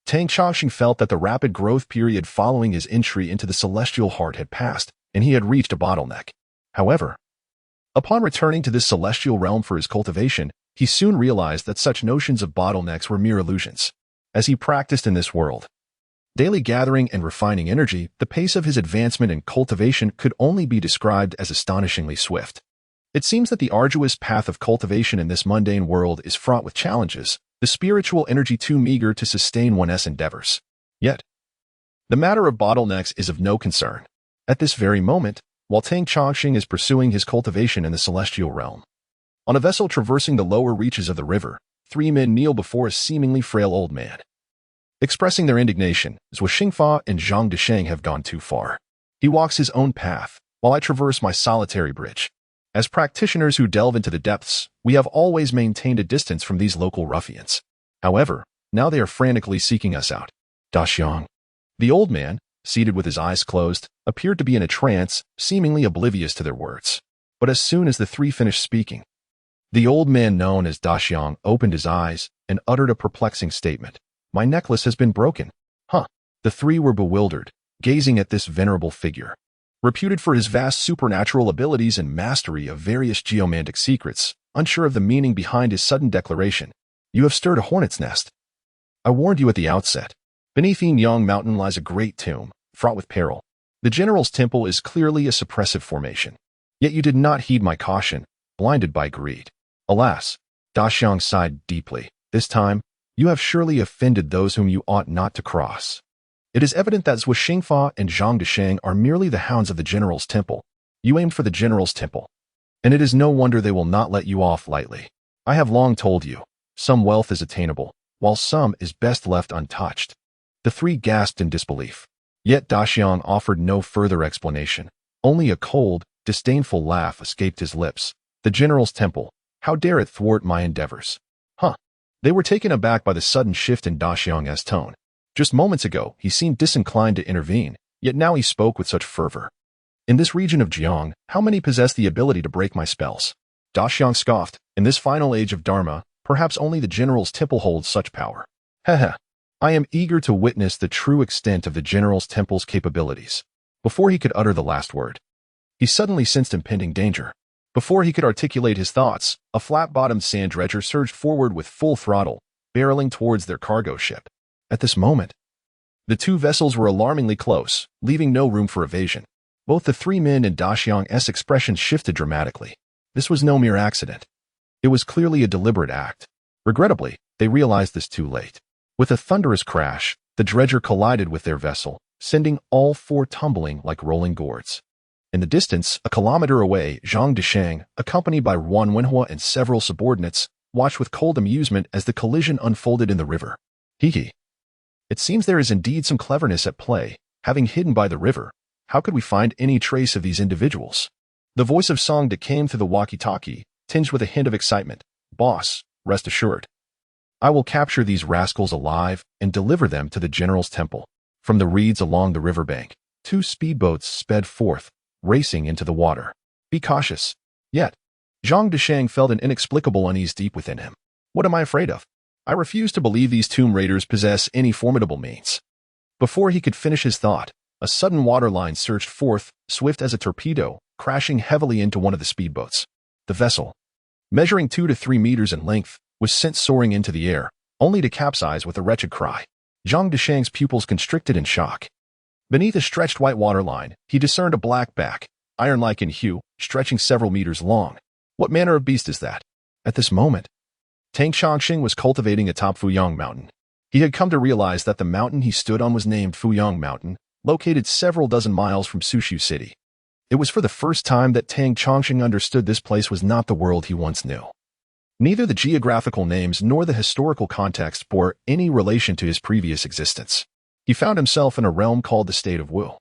Tang Chongsheng felt that the rapid growth period following his entry into the celestial heart had passed, and he had reached a bottleneck. However, upon returning to this celestial realm for his cultivation, he soon realized that such notions of bottlenecks were mere illusions. As he practiced in this world, daily gathering and refining energy, the pace of his advancement in cultivation could only be described as astonishingly swift. It seems that the arduous path of cultivation in this mundane world is fraught with challenges, the spiritual energy too meager to sustain one's endeavors. Yet, the matter of bottlenecks is of no concern. At this very moment, while Tang Chongsheng is pursuing his cultivation in the celestial realm, on a vessel traversing the lower reaches of the river, 3 men kneel before a seemingly frail old man, expressing their indignation, as Wu Xingfa and Zhang Desheng have gone too far. He walks his own path, while I traverse my solitary bridge. As practitioners who delve into the depths, we have always maintained a distance from these local ruffians. However, now they are frantically seeking us out. Da Xiang, The old man, seated with his eyes closed, appeared to be in a trance, seemingly oblivious to their words. But as soon as the three finished speaking, the old man known as Daxiang opened his eyes and uttered a perplexing statement. "My necklace has been broken." Huh. The three were bewildered, gazing at this venerable figure. Reputed for his vast supernatural abilities and mastery of various geomantic secrets, unsure of the meaning behind his sudden declaration, "You have stirred a hornet's nest. I warned you at the outset. Beneath Yin-Yang Mountain lies a great tomb, fraught with peril. The general's temple is clearly a suppressive formation. Yet you did not heed my caution, blinded by greed. Alas," Daxiang sighed deeply, "this time, you have surely offended those whom you ought not to cross. It is evident that Zhou Xingfa and Zhang Desheng are merely the hounds of the general's temple. You aimed for the general's temple, and it is no wonder they will not let you off lightly. I have long told you, some wealth is attainable, while some is best left untouched." The three gasped in disbelief. Yet Daxiang offered no further explanation. Only a cold, disdainful laugh escaped his lips. "The general's temple, how dare it thwart my endeavors?" Huh. They were taken aback by the sudden shift in Daxiang's tone. Just moments ago, he seemed disinclined to intervene, yet now he spoke with such fervor. "In this region of Jiang, how many possess the ability to break my spells?" Daxiang scoffed. "In this final age of Dharma, perhaps only the general's temple holds such power." Heh. "I am eager to witness the true extent of the general's temple's capabilities." Before he could utter the last word, he suddenly sensed impending danger. Before he could articulate his thoughts, a flat-bottomed sand dredger surged forward with full throttle, barreling towards their cargo ship. At this moment, the two vessels were alarmingly close, leaving no room for evasion. Both the three men and Daxiang's expressions shifted dramatically. This was no mere accident. It was clearly a deliberate act. Regrettably, they realized this too late. With a thunderous crash, the dredger collided with their vessel, sending all four tumbling like rolling gourds. In the distance, a kilometer away, Zhang Desheng, accompanied by Yuan Wenhua and several subordinates, watched with cold amusement as the collision unfolded in the river. Hee. It seems there is indeed some cleverness at play. Having hidden by the river, how could we find any trace of these individuals? The voice of Song De came through the walkie-talkie, tinged with a hint of excitement. "Boss, rest assured. I will capture these rascals alive and deliver them to the general's temple." From the reeds along the riverbank, two speedboats sped forth, racing into the water. "Be cautious." Yet, Zhang Desheng felt an inexplicable unease deep within him. "What am I afraid of? I refuse to believe these tomb raiders possess any formidable means." Before he could finish his thought, a sudden waterline surged forth, swift as a torpedo, crashing heavily into one of the speedboats. The vessel, measuring 2 to 3 meters in length, was sent soaring into the air, only to capsize with a wretched cry. Zhang Desheng's pupils constricted in shock. Beneath a stretched white waterline, he discerned a black back, iron-like in hue, stretching several meters long. What manner of beast is that? At this moment, Tang Chongqing was cultivating atop Fuyang Mountain. He had come to realize that the mountain he stood on was named Fuyang Mountain, located several dozen miles from Sushu City. It was for the first time that Tang Chongqing understood this place was not the world he once knew. Neither the geographical names nor the historical context bore any relation to his previous existence. He found himself in a realm called the State of Wu,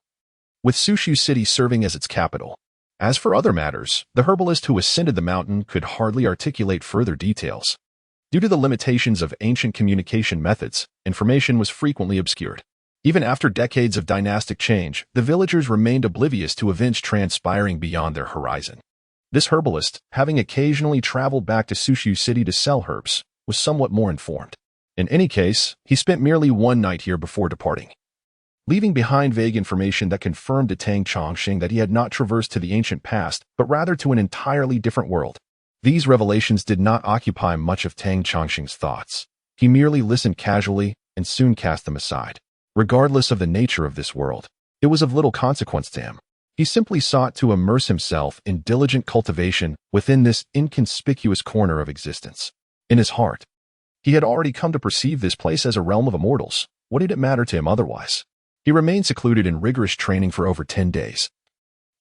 with Sushu City serving as its capital. As for other matters, the herbalist who ascended the mountain could hardly articulate further details. Due to the limitations of ancient communication methods, information was frequently obscured. Even after decades of dynastic change, the villagers remained oblivious to events transpiring beyond their horizon. This herbalist, having occasionally traveled back to Sushu City to sell herbs, was somewhat more informed. In any case, he spent merely one night here before departing, leaving behind vague information that confirmed to Tang Chongqing that he had not traversed to the ancient past, but rather to an entirely different world. These revelations did not occupy much of Tang Chongqing's thoughts. He merely listened casually and soon cast them aside. Regardless of the nature of this world, it was of little consequence to him. He simply sought to immerse himself in diligent cultivation within this inconspicuous corner of existence. In his heart, he had already come to perceive this place as a realm of immortals. What did it matter to him otherwise? He remained secluded in rigorous training for over 10 days,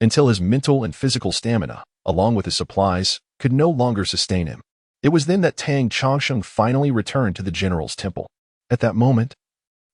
until his mental and physical stamina, along with his supplies, could no longer sustain him. It was then that Tang Chongqing finally returned to the general's temple. At that moment,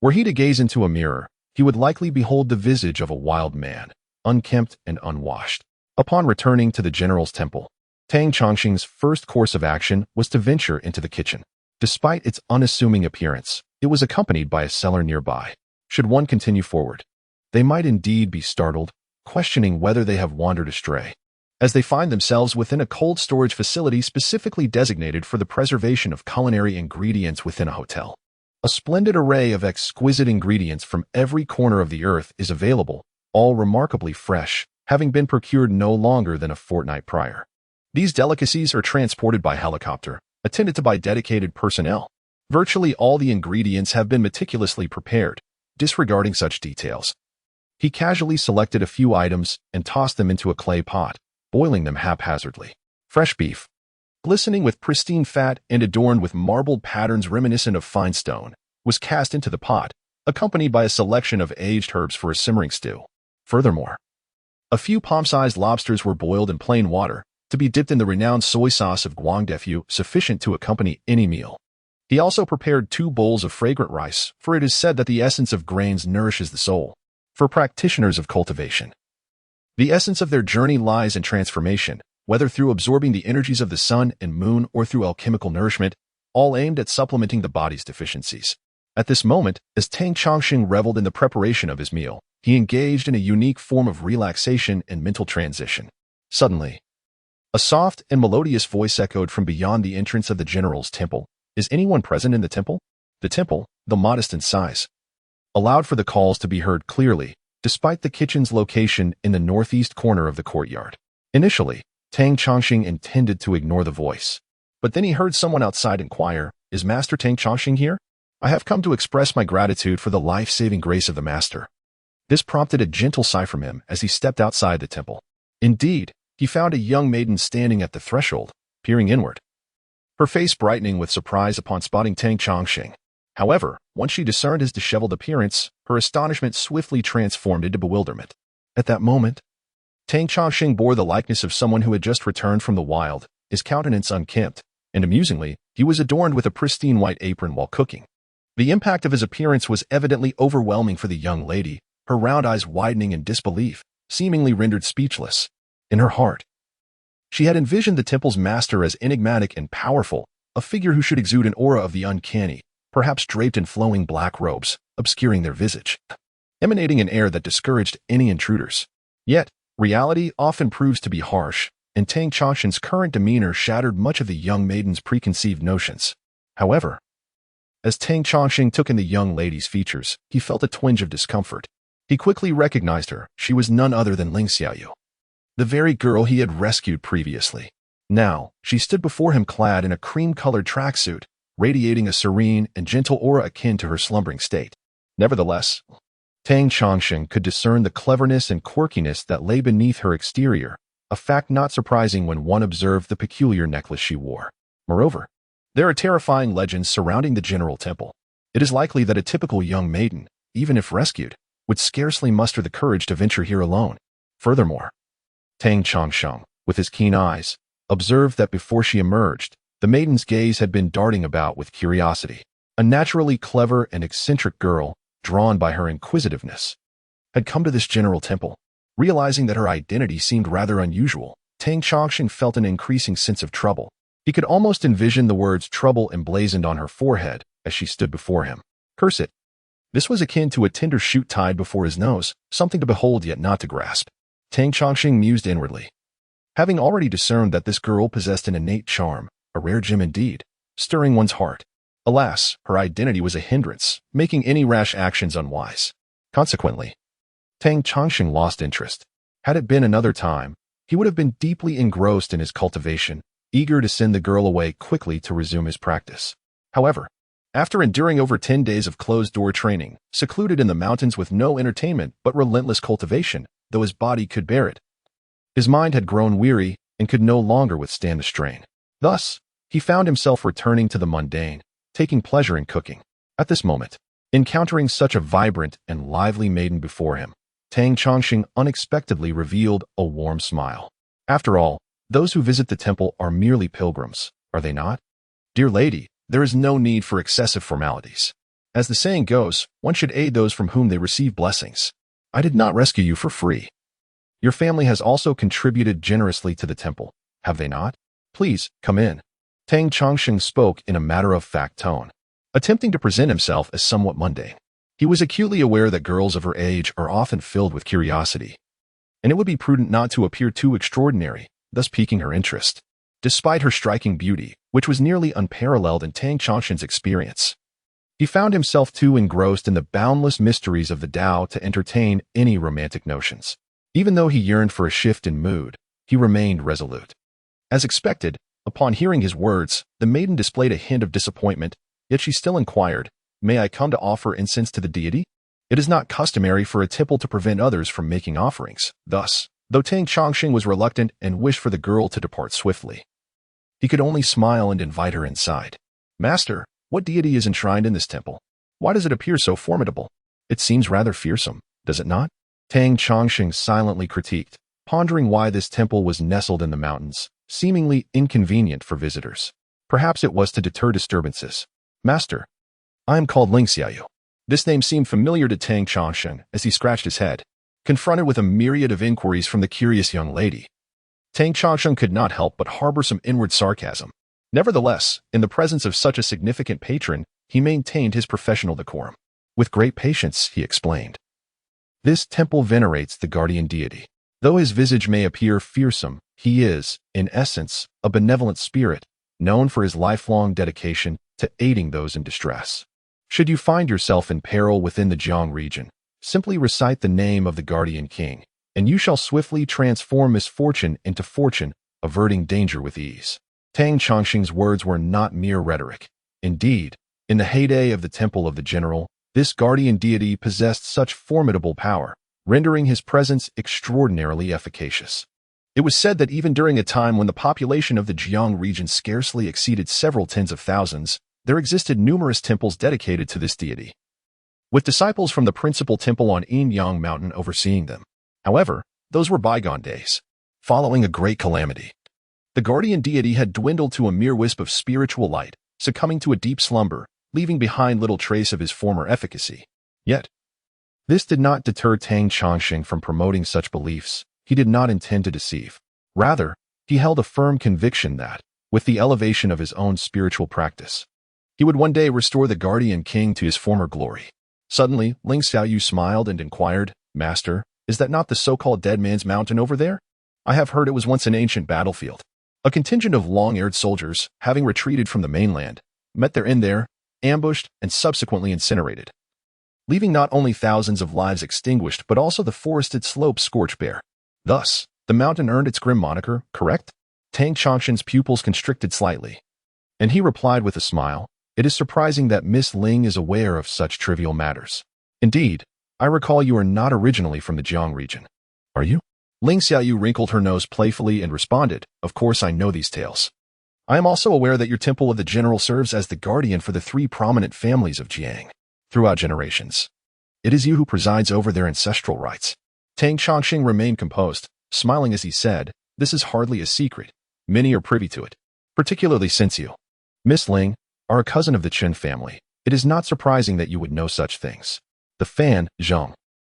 were he to gaze into a mirror, he would likely behold the visage of a wild man, unkempt and unwashed. Upon returning to the general's temple, Tang Chongqing's first course of action was to venture into the kitchen. Despite its unassuming appearance, it was accompanied by a cellar nearby. Should one continue forward, they might indeed be startled, questioning whether they have wandered astray, as they find themselves within a cold storage facility specifically designated for the preservation of culinary ingredients within a hotel. A splendid array of exquisite ingredients from every corner of the earth is available, all remarkably fresh, having been procured no longer than a fortnight prior. These delicacies are transported by helicopter, attended to by dedicated personnel. Virtually all the ingredients have been meticulously prepared, disregarding such details. He casually selected a few items and tossed them into a clay pot, boiling them haphazardly. Fresh beef, glistening with pristine fat and adorned with marbled patterns reminiscent of fine stone, was cast into the pot, accompanied by a selection of aged herbs for a simmering stew. Furthermore, a few palm-sized lobsters were boiled in plain water, to be dipped in the renowned soy sauce of Guangdefu, sufficient to accompany any meal. He also prepared 2 bowls of fragrant rice, for it is said that the essence of grains nourishes the soul. For practitioners of cultivation, the essence of their journey lies in transformation, whether through absorbing the energies of the sun and moon or through alchemical nourishment, all aimed at supplementing the body's deficiencies. At this moment, as Tang Chongqing reveled in the preparation of his meal, he engaged in a unique form of relaxation and mental transition. Suddenly, a soft and melodious voice echoed from beyond the entrance of the general's temple. Is anyone present in the temple? The temple, though modest in size, allowed for the calls to be heard clearly, despite the kitchen's location in the northeast corner of the courtyard. Initially, Tang Chongqing intended to ignore the voice, but then he heard someone outside inquire, "Is Master Tang Chongqing here? I have come to express my gratitude for the life-saving grace of the Master." This prompted a gentle sigh from him as he stepped outside the temple. Indeed, he found a young maiden standing at the threshold, peering inward, her face brightening with surprise upon spotting Tang Chongqing. However, once she discerned his disheveled appearance, her astonishment swiftly transformed into bewilderment. At that moment, Tang Chongqing bore the likeness of someone who had just returned from the wild, his countenance unkempt, and amusingly, he was adorned with a pristine white apron while cooking. The impact of his appearance was evidently overwhelming for the young lady, her round eyes widening in disbelief, seemingly rendered speechless. In her heart, she had envisioned the temple's master as enigmatic and powerful, a figure who should exude an aura of the uncanny, perhaps draped in flowing black robes, obscuring their visage, emanating an air that discouraged any intruders. Yet, reality often proves to be harsh, and Tang Chongqing's current demeanor shattered much of the young maiden's preconceived notions. However, as Tang Chongqing took in the young lady's features, he felt a twinge of discomfort. He quickly recognized her. She was none other than Ling Xiaoyu, the very girl he had rescued previously. Now, she stood before him clad in a cream-colored tracksuit, radiating a serene and gentle aura akin to her slumbering state. Nevertheless, Tang Chongqing could discern the cleverness and quirkiness that lay beneath her exterior, a fact not surprising when one observed the peculiar necklace she wore. Moreover, there are terrifying legends surrounding the General Temple. It is likely that a typical young maiden, even if rescued, would scarcely muster the courage to venture here alone. Furthermore, Tang Chongqing, with his keen eyes, observed that before she emerged, the maiden's gaze had been darting about with curiosity. A naturally clever and eccentric girl, drawn by her inquisitiveness, had come to this General Temple. Realizing that her identity seemed rather unusual, Tang Chongqing felt an increasing sense of trouble. He could almost envision the words trouble emblazoned on her forehead as she stood before him. Curse it. This was akin to a tender shoot tied before his nose, something to behold yet not to grasp. Tang Chongqing mused inwardly. Having already discerned that this girl possessed an innate charm, a rare gem indeed, stirring one's heart. Alas, her identity was a hindrance, making any rash actions unwise. Consequently, Tang Chongqing lost interest. Had it been another time, he would have been deeply engrossed in his cultivation, eager to send the girl away quickly to resume his practice. However, after enduring over 10 days of closed-door training, secluded in the mountains with no entertainment but relentless cultivation, though his body could bear it, his mind had grown weary and could no longer withstand the strain. Thus, he found himself returning to the mundane, taking pleasure in cooking. At this moment, encountering such a vibrant and lively maiden before him, Tang Chongqing unexpectedly revealed a warm smile. After all, those who visit the temple are merely pilgrims, are they not? Dear lady, there is no need for excessive formalities. As the saying goes, one should aid those from whom they receive blessings. I did not rescue you for free. Your family has also contributed generously to the temple, have they not? Please, come in. Tang Chongqing spoke in a matter-of-fact tone, attempting to present himself as somewhat mundane. He was acutely aware that girls of her age are often filled with curiosity, and it would be prudent not to appear too extraordinary, thus piquing her interest. Despite her striking beauty, which was nearly unparalleled in Tang Changshan's experience, he found himself too engrossed in the boundless mysteries of the Tao to entertain any romantic notions. Even though he yearned for a shift in mood, he remained resolute. As expected, upon hearing his words, the maiden displayed a hint of disappointment, yet she still inquired, "May I come to offer incense to the deity?" It is not customary for a temple to prevent others from making offerings. Thus, though Tang Chongqing was reluctant and wished for the girl to depart swiftly, he could only smile and invite her inside. "Master, what deity is enshrined in this temple? Why does it appear so formidable? It seems rather fearsome, does it not?" Tang Chongqing silently critiqued, pondering why this temple was nestled in the mountains, seemingly inconvenient for visitors. Perhaps it was to deter disturbances. "Master, I am called Ling Xiaoyu." This name seemed familiar to Tang Chongqing as he scratched his head, confronted with a myriad of inquiries from the curious young lady. Tang Chongqing could not help but harbor some inward sarcasm. Nevertheless, in the presence of such a significant patron, he maintained his professional decorum. With great patience, he explained. "This temple venerates the guardian deity. Though his visage may appear fearsome, he is, in essence, a benevolent spirit, known for his lifelong dedication to aiding those in distress. Should you find yourself in peril within the Jiang region, simply recite the name of the guardian king, and you shall swiftly transform misfortune into fortune, averting danger with ease." Tang Chongqing's words were not mere rhetoric. Indeed, in the heyday of the Temple of the General, this guardian deity possessed such formidable power, rendering his presence extraordinarily efficacious. It was said that even during a time when the population of the Jiang region scarcely exceeded several tens of thousands, there existed numerous temples dedicated to this deity, with disciples from the principal temple on Yin-Yang Mountain overseeing them. However, those were bygone days. Following a great calamity, the guardian deity had dwindled to a mere wisp of spiritual light, succumbing to a deep slumber, leaving behind little trace of his former efficacy. Yet, this did not deter Tang Chongqing from promoting such beliefs. He did not intend to deceive. Rather, he held a firm conviction that, with the elevation of his own spiritual practice, he would one day restore the guardian king to his former glory. Suddenly, Ling Xiaoyu smiled and inquired, "Master, is that not the so-called Dead Man's Mountain over there? I have heard it was once an ancient battlefield. A contingent of long-haired soldiers, having retreated from the mainland, met their end there, ambushed, and subsequently incinerated, leaving not only thousands of lives extinguished but also the forested slopes scorched bare. Thus, the mountain earned its grim moniker, correct?" Tang Chongqing's pupils constricted slightly, and he replied with a smile, "It is surprising that Miss Ling is aware of such trivial matters. Indeed, I recall you are not originally from the Jiang region. Are you?" Ling Xiaoyu wrinkled her nose playfully and responded, "Of course I know these tales. I am also aware that your Temple of the General serves as the guardian for the three prominent families of Jiang. Throughout generations, it is you who presides over their ancestral rites." Tang Chongqing remained composed, smiling as he said, "This is hardly a secret. Many are privy to it, particularly since you, Miss Ling, are a cousin of the Chen family. It is not surprising that you would know such things. The Fan, Zhang,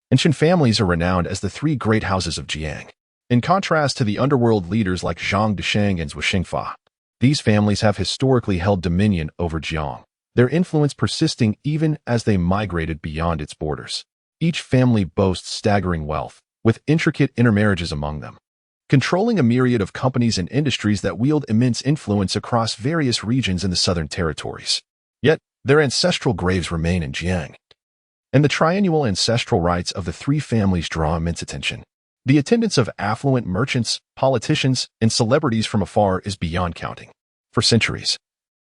and Chen families are renowned as the three great houses of Jiang. In contrast to the underworld leaders like Zhang Desheng and Zhu Xingfa, these families have historically held dominion over Jiang, their influence persisting even as they migrated beyond its borders. Each family boasts staggering wealth, with intricate intermarriages among them, controlling a myriad of companies and industries that wield immense influence across various regions in the southern territories. Yet, their ancestral graves remain in Jiang, and the triennial ancestral rites of the three families draw immense attention. The attendance of affluent merchants, politicians, and celebrities from afar is beyond counting. For centuries,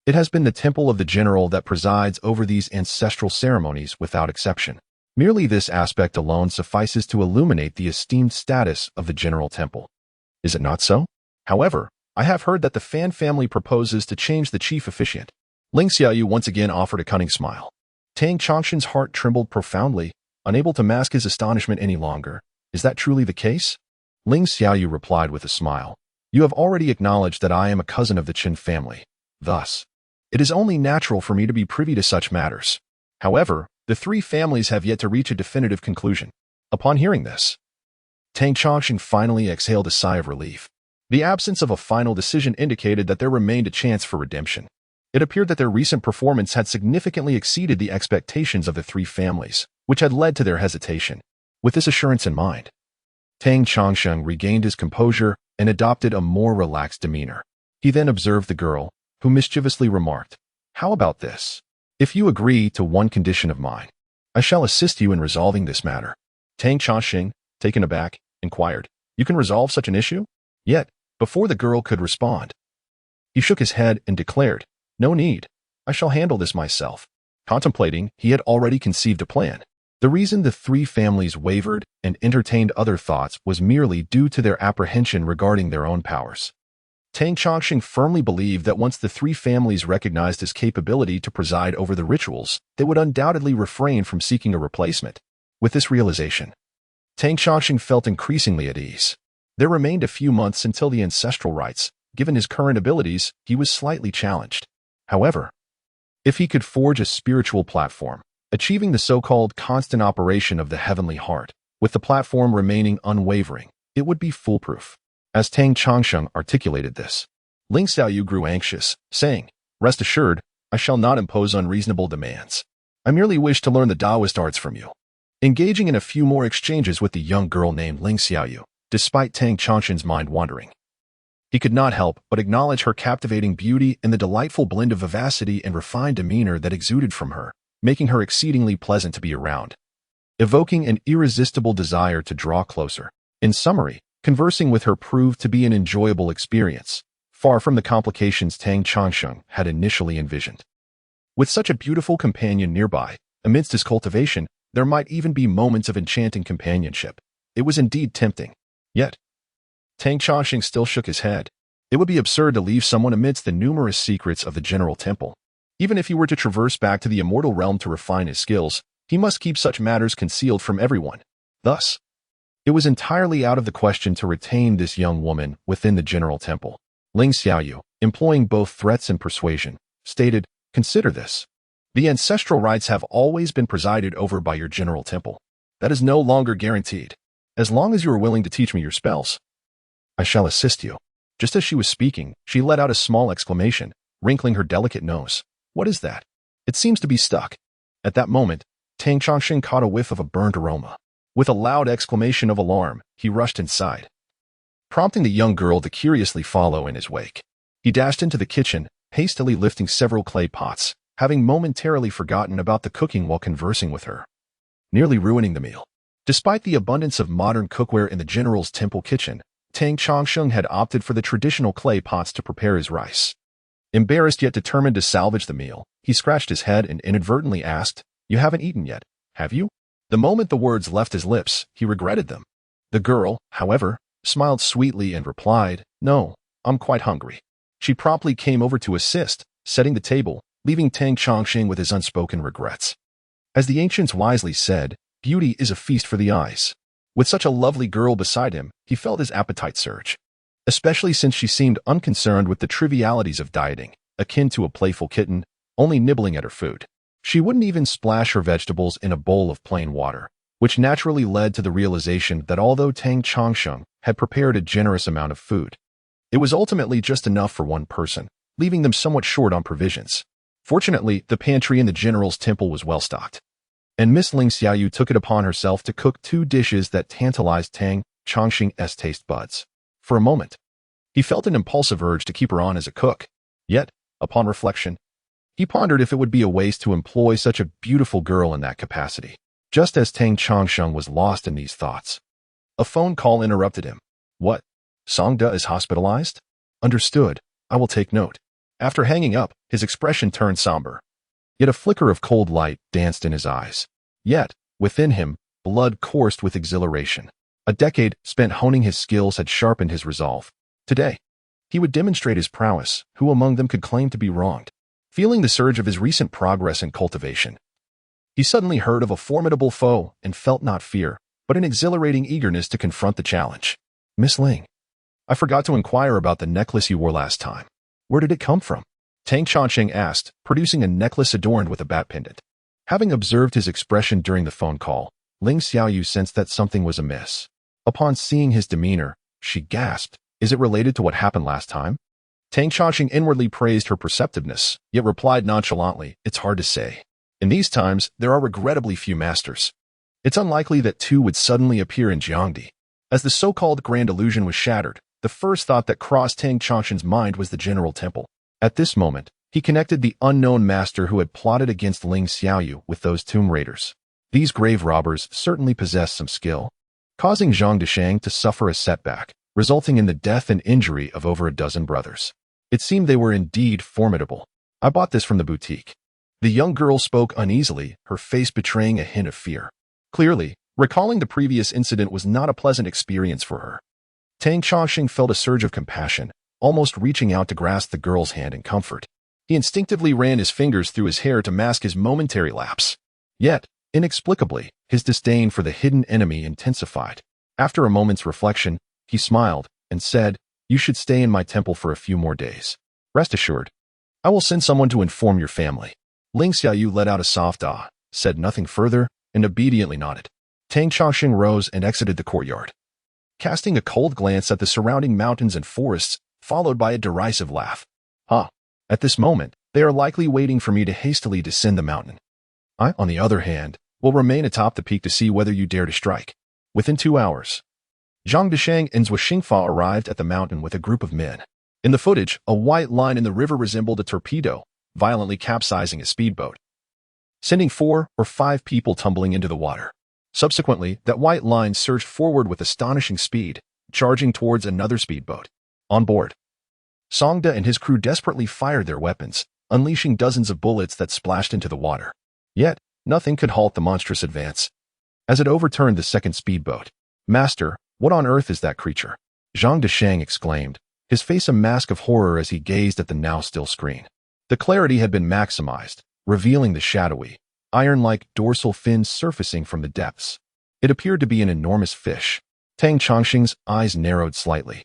it has been the Temple of the General that presides over these ancestral ceremonies without exception. Merely this aspect alone suffices to illuminate the esteemed status of the General Temple. Is it not so? However, I have heard that the Fan family proposes to change the chief officiant." Ling Xiaoyu once again offered a cunning smile. Tang Chongqing's heart trembled profoundly, unable to mask his astonishment any longer. "Is that truly the case?" Ling Xiaoyu replied with a smile. "You have already acknowledged that I am a cousin of the Chen family. Thus, it is only natural for me to be privy to such matters. However, the three families have yet to reach a definitive conclusion." Upon hearing this, Tang Chongqing finally exhaled a sigh of relief. The absence of a final decision indicated that there remained a chance for redemption. It appeared that their recent performance had significantly exceeded the expectations of the three families, which had led to their hesitation. With this assurance in mind, Tang Chongsheng regained his composure and adopted a more relaxed demeanor. He then observed the girl, who mischievously remarked, "How about this? If you agree to one condition of mine, I shall assist you in resolving this matter." Tang Chongsheng, taken aback, inquired, "You can resolve such an issue?" Yet, before the girl could respond, he shook his head and declared, "No need. I shall handle this myself." Contemplating, he had already conceived a plan. The reason the three families wavered and entertained other thoughts was merely due to their apprehension regarding their own powers. Tang Chongsheng firmly believed that once the three families recognized his capability to preside over the rituals, they would undoubtedly refrain from seeking a replacement. With this realization, Tang Chongsheng felt increasingly at ease. There remained a few months until the ancestral rites. Given his current abilities, he was slightly challenged. However, if he could forge a spiritual platform, achieving the so-called constant operation of the heavenly heart, with the platform remaining unwavering, it would be foolproof. As Tang Chongsheng articulated this, Ling Xiaoyu grew anxious, saying, "Rest assured, I shall not impose unreasonable demands. I merely wish to learn the Taoist arts from you." Engaging in a few more exchanges with the young girl named Ling Xiaoyu, despite Tang Chongsheng's mind wandering, he could not help but acknowledge her captivating beauty and the delightful blend of vivacity and refined demeanor that exuded from her, making her exceedingly pleasant to be around, evoking an irresistible desire to draw closer. In summary, conversing with her proved to be an enjoyable experience, far from the complications Tang Chongsheng had initially envisioned. With such a beautiful companion nearby, amidst his cultivation, there might even be moments of enchanting companionship. It was indeed tempting. Yet, Tang Chongsheng still shook his head. It would be absurd to leave someone amidst the numerous secrets of the general temple. Even if he were to traverse back to the immortal realm to refine his skills, he must keep such matters concealed from everyone. Thus, it was entirely out of the question to retain this young woman within the general temple. Ling Xiaoyu, employing both threats and persuasion, stated, "Consider this. The ancestral rites have always been presided over by your general temple. That is no longer guaranteed. As long as you are willing to teach me your spells, I shall assist you." Just as she was speaking, she let out a small exclamation, wrinkling her delicate nose. "What is that? It seems to be stuck." At that moment, Tang Chongsheng caught a whiff of a burnt aroma. With a loud exclamation of alarm, he rushed inside, prompting the young girl to curiously follow in his wake. He dashed into the kitchen, hastily lifting several clay pots, having momentarily forgotten about the cooking while conversing with her, nearly ruining the meal. Despite the abundance of modern cookware in the general's temple kitchen, Tang Chongsheng had opted for the traditional clay pots to prepare his rice. Embarrassed yet determined to salvage the meal, he scratched his head and inadvertently asked, "You haven't eaten yet, have you?" The moment the words left his lips, he regretted them. The girl, however, smiled sweetly and replied, "No, I'm quite hungry." She promptly came over to assist, setting the table, leaving Tang Chongsheng with his unspoken regrets. As the ancients wisely said, beauty is a feast for the eyes. With such a lovely girl beside him, he felt his appetite surge, especially since she seemed unconcerned with the trivialities of dieting, akin to a playful kitten, only nibbling at her food. She wouldn't even splash her vegetables in a bowl of plain water, which naturally led to the realization that although Tang Chongsheng had prepared a generous amount of food, it was ultimately just enough for one person, leaving them somewhat short on provisions. Fortunately, the pantry in the general's temple was well stocked, and Miss Ling Xiaoyu took it upon herself to cook 2 dishes that tantalized Tang Chongsheng's taste buds. For a moment, he felt an impulsive urge to keep her on as a cook. Yet, upon reflection, he pondered if it would be a waste to employ such a beautiful girl in that capacity. Just as Tang Chongsheng was lost in these thoughts, a phone call interrupted him. "What? Songda is hospitalized? Understood. I will take note." After hanging up, his expression turned somber. Yet a flicker of cold light danced in his eyes. Yet, within him, blood coursed with exhilaration. A decade spent honing his skills had sharpened his resolve. Today, he would demonstrate his prowess. Who among them could claim to be wronged? Feeling the surge of his recent progress in cultivation, he suddenly heard of a formidable foe and felt not fear, but an exhilarating eagerness to confront the challenge. "Miss Ling, I forgot to inquire about the necklace you wore last time. Where did it come from?" Tang Chongsheng asked, producing a necklace adorned with a bat pendant. Having observed his expression during the phone call, Ling Xiaoyu sensed that something was amiss. Upon seeing his demeanor, she gasped, "Is it related to what happened last time?" Tang Chongqing inwardly praised her perceptiveness, yet replied nonchalantly, "It's hard to say. In these times, there are regrettably few masters. It's unlikely that two would suddenly appear in Jiangdi." As the so-called grand illusion was shattered, the first thought that crossed Tang Chongqing's mind was the General Temple. At this moment, he connected the unknown master who had plotted against Ling Xiaoyu with those tomb raiders. These grave robbers certainly possessed some skill, causing Zhang Deshang to suffer a setback, resulting in the death and injury of over a dozen brothers. It seemed they were indeed formidable. "I bought this from the boutique." The young girl spoke uneasily, her face betraying a hint of fear. Clearly, recalling the previous incident was not a pleasant experience for her. Tang Chongqing felt a surge of compassion, almost reaching out to grasp the girl's hand in comfort. He instinctively ran his fingers through his hair to mask his momentary lapse. Yet, inexplicably, his disdain for the hidden enemy intensified. After a moment's reflection, he smiled and said, "You should stay in my temple for a few more days. Rest assured, I will send someone to inform your family." Ling Xiaoyu let out a soft ah, said nothing further, and obediently nodded. Tang Chongqing rose and exited the courtyard, casting a cold glance at the surrounding mountains and forests, followed by a derisive laugh. At this moment, they are likely waiting for me to hastily descend the mountain. I, on the other hand, will remain atop the peak to see whether you dare to strike." Within 2 hours, Zhang Deshang and Zhuo Xingfa arrived at the mountain with a group of men. In the footage, a white line in the river resembled a torpedo, violently capsizing a speedboat, sending 4 or 5 people tumbling into the water. Subsequently, that white line surged forward with astonishing speed, charging towards another speedboat. On board, Songda and his crew desperately fired their weapons, unleashing dozens of bullets that splashed into the water. Yet, nothing could halt the monstrous advance. As it overturned the second speedboat, "Master, what on earth is that creature?" Zhang Deshang exclaimed, his face a mask of horror as he gazed at the now-still screen. The clarity had been maximized, revealing the shadowy, iron-like dorsal fins surfacing from the depths. It appeared to be an enormous fish. Tang Chongqing's eyes narrowed slightly.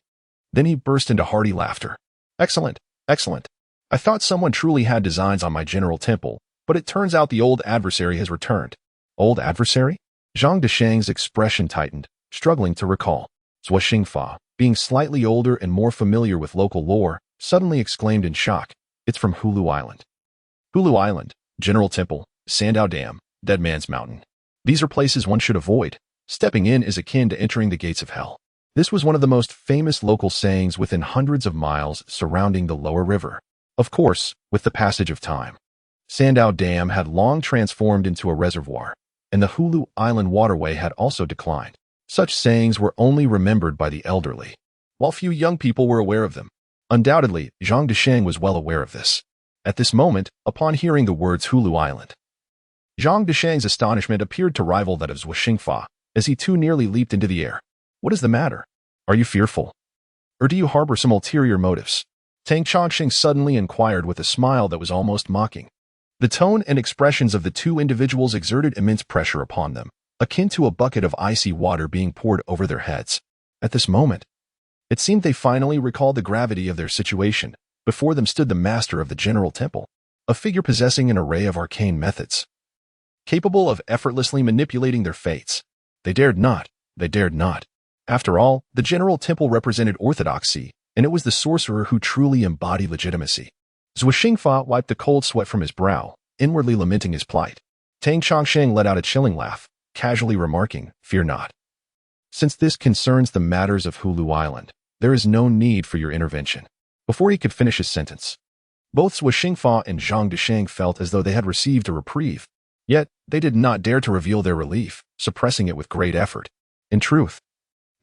Then he burst into hearty laughter. "Excellent, excellent. I thought someone truly had designs on my General Temple, but it turns out the old adversary has returned." "Old adversary?" Zhang Deshang's expression tightened, struggling to recall. Zhuo Xingfa, being slightly older and more familiar with local lore, suddenly exclaimed in shock, "It's from Hulu Island." Hulu Island, General Temple, Sandow Dam, Dead Man's Mountain. These are places one should avoid. Stepping in is akin to entering the gates of hell. This was one of the most famous local sayings within hundreds of miles surrounding the lower river. Of course, with the passage of time, Sandow Dam had long transformed into a reservoir, and the Hulu Island waterway had also declined. Such sayings were only remembered by the elderly, while few young people were aware of them. Undoubtedly, Zhang Deshang was well aware of this. At this moment, upon hearing the words Hulu Island, Zhang Deshang's astonishment appeared to rival that of Zhuo Xingfa, as he too nearly leaped into the air. "What is the matter? Are you fearful? Or do you harbor some ulterior motives?" Tang Chongqing suddenly inquired with a smile that was almost mocking. The tone and expressions of the two individuals exerted immense pressure upon them, akin to a bucket of icy water being poured over their heads. At this moment, it seemed they finally recalled the gravity of their situation. Before them stood the master of the General Temple, a figure possessing an array of arcane methods, capable of effortlessly manipulating their fates. They dared not. After all, the General Temple represented orthodoxy, and it was the sorcerer who truly embodied legitimacy. Zhuo Xingfa wiped the cold sweat from his brow, inwardly lamenting his plight. Tang Chongqing let out a chilling laugh, casually remarking, "Fear not. Since this concerns the matters of Hulu Island, there is no need for your intervention." Before he could finish his sentence, both Zhuo Xingfa and Zhang Deshang felt as though they had received a reprieve. Yet, they did not dare to reveal their relief, suppressing it with great effort. In truth,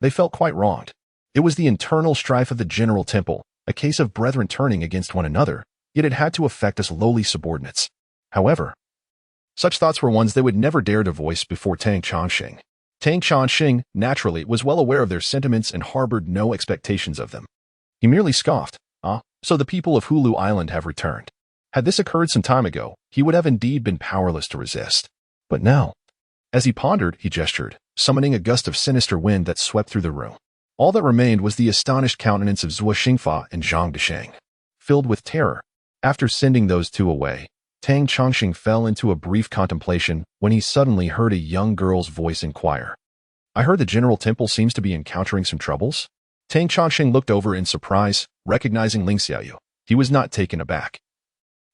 they felt quite wronged. It was the internal strife of the General Temple, a case of brethren turning against one another, yet it had to affect us lowly subordinates. However, such thoughts were ones they would never dare to voice before Tang Chongqing. Tang Chongqing, naturally, was well aware of their sentiments and harbored no expectations of them. He merely scoffed. So the people of Hulu Island have returned. Had this occurred some time ago, he would have indeed been powerless to resist. But now, as he pondered, he gestured, summoning a gust of sinister wind that swept through the room. All that remained was the astonished countenance of Zhuo Xingfa and Zhang Deshang, filled with terror. After sending those two away, Tang Chongqing fell into a brief contemplation when he suddenly heard a young girl's voice inquire, "I heard the General Temple seems to be encountering some troubles?" Tang Chongqing looked over in surprise, recognizing Ling Xiaoyu, he was not taken aback,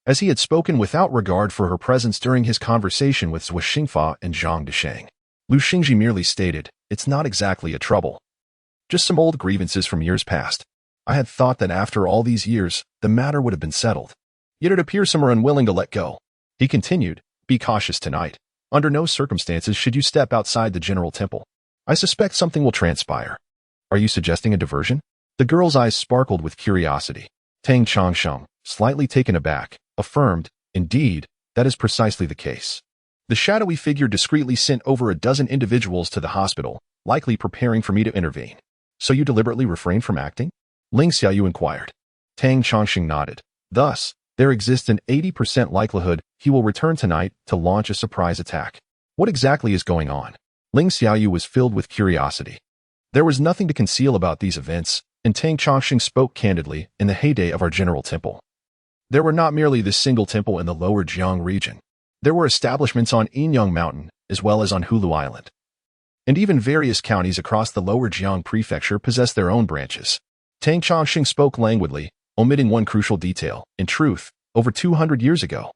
as he had spoken without regard for her presence during his conversation with Zhou Xingfa and Zhang Desheng. Lu Xingji merely stated, "It's not exactly a trouble. Just some old grievances from years past. I had thought that after all these years, the matter would have been settled. Yet it appears some are unwilling to let go." He continued, "Be cautious tonight. Under no circumstances should you step outside the general temple. I suspect something will transpire." "Are you suggesting a diversion?" The girl's eyes sparkled with curiosity. Tang Changsheng, slightly taken aback, affirmed, "Indeed, that is precisely the case." The shadowy figure discreetly sent over a dozen individuals to the hospital, likely preparing for me to intervene. "So you deliberately refrained from acting?" Ling Xiaoyu inquired. Tang Changsheng nodded. "Thus, there exists an 80% likelihood he will return tonight to launch a surprise attack." "What exactly is going on?" Ling Xiaoyu was filled with curiosity. There was nothing to conceal about these events, and Tang Changsheng spoke candidly in the heyday of our general temple. There were not merely this single temple in the lower Jiang region. There were establishments on Yin-Yang Mountain, as well as on Hulu Island. And even various counties across the lower Jiang prefecture possessed their own branches. Tang Changsheng spoke languidly, omitting one crucial detail. In truth, over 200 years ago,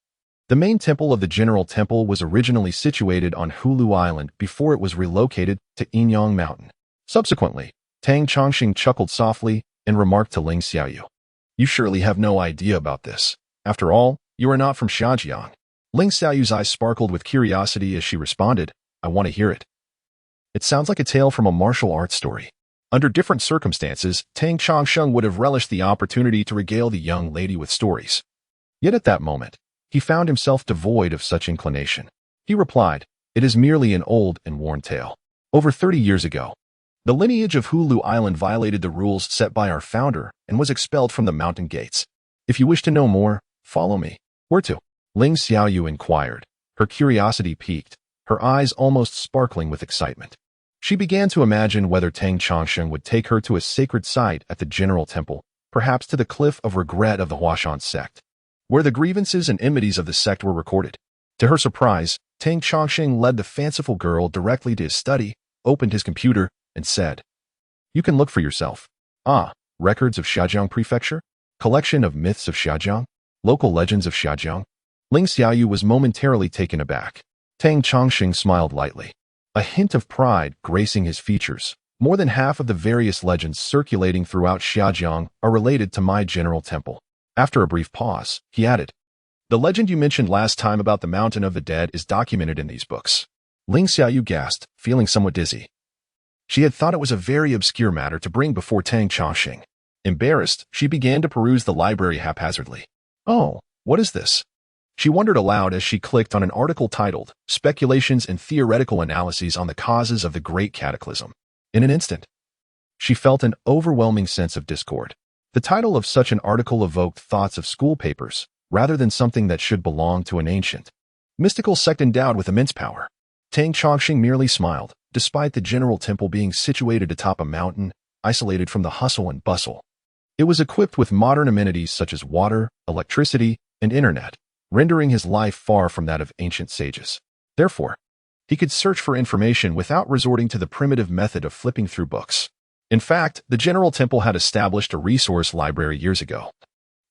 the main temple of the General Temple was originally situated on Hulu Island before it was relocated to Yin-Yang Mountain. Subsequently, Tang Changsheng chuckled softly and remarked to Ling Xiaoyu, "You surely have no idea about this. After all, you are not from Xiajiang." Ling Xiaoyu's eyes sparkled with curiosity as she responded, "I want to hear it." It sounds like a tale from a martial arts story. Under different circumstances, Tang Changsheng would have relished the opportunity to regale the young lady with stories. Yet at that moment, he found himself devoid of such inclination. He replied, "It is merely an old and worn tale. Over 30 years ago, the lineage of Hulu Island violated the rules set by our founder and was expelled from the mountain gates. If you wish to know more, follow me." "Where to?" Ling Xiaoyu inquired, her curiosity piqued, her eyes almost sparkling with excitement. She began to imagine whether Tang Changsheng would take her to a sacred site at the General Temple, perhaps to the Cliff of Regret of the Huashan sect, where the grievances and enmities of the sect were recorded. To her surprise, Tang Changsheng led the fanciful girl directly to his study, opened his computer, and said, "You can look for yourself. Ah, records of Xiajiang Prefecture? Collection of myths of Xiajiang? Local legends of Xiajiang?" Ling Xiaoyu was momentarily taken aback. Tang Changsheng smiled lightly, a hint of pride gracing his features. "More than half of the various legends circulating throughout Xiajiang are related to my general temple." After a brief pause, he added, "The legend you mentioned last time about the Mountain of the Dead is documented in these books." Ling Xiaoyu gasped, feeling somewhat dizzy. She had thought it was a very obscure matter to bring before Tang Changsheng. Embarrassed, she began to peruse the library haphazardly. "Oh, what is this?" She wondered aloud as she clicked on an article titled, "Speculations and Theoretical Analyses on the Causes of the Great Cataclysm." In an instant, she felt an overwhelming sense of discord. The title of such an article evoked thoughts of school papers, rather than something that should belong to an ancient, mystical sect endowed with immense power. Tang Changsheng merely smiled, despite the general temple being situated atop a mountain, isolated from the hustle and bustle. It was equipped with modern amenities such as water, electricity, and internet, rendering his life far from that of ancient sages. Therefore, he could search for information without resorting to the primitive method of flipping through books. In fact, the General Temple had established a resource library years ago,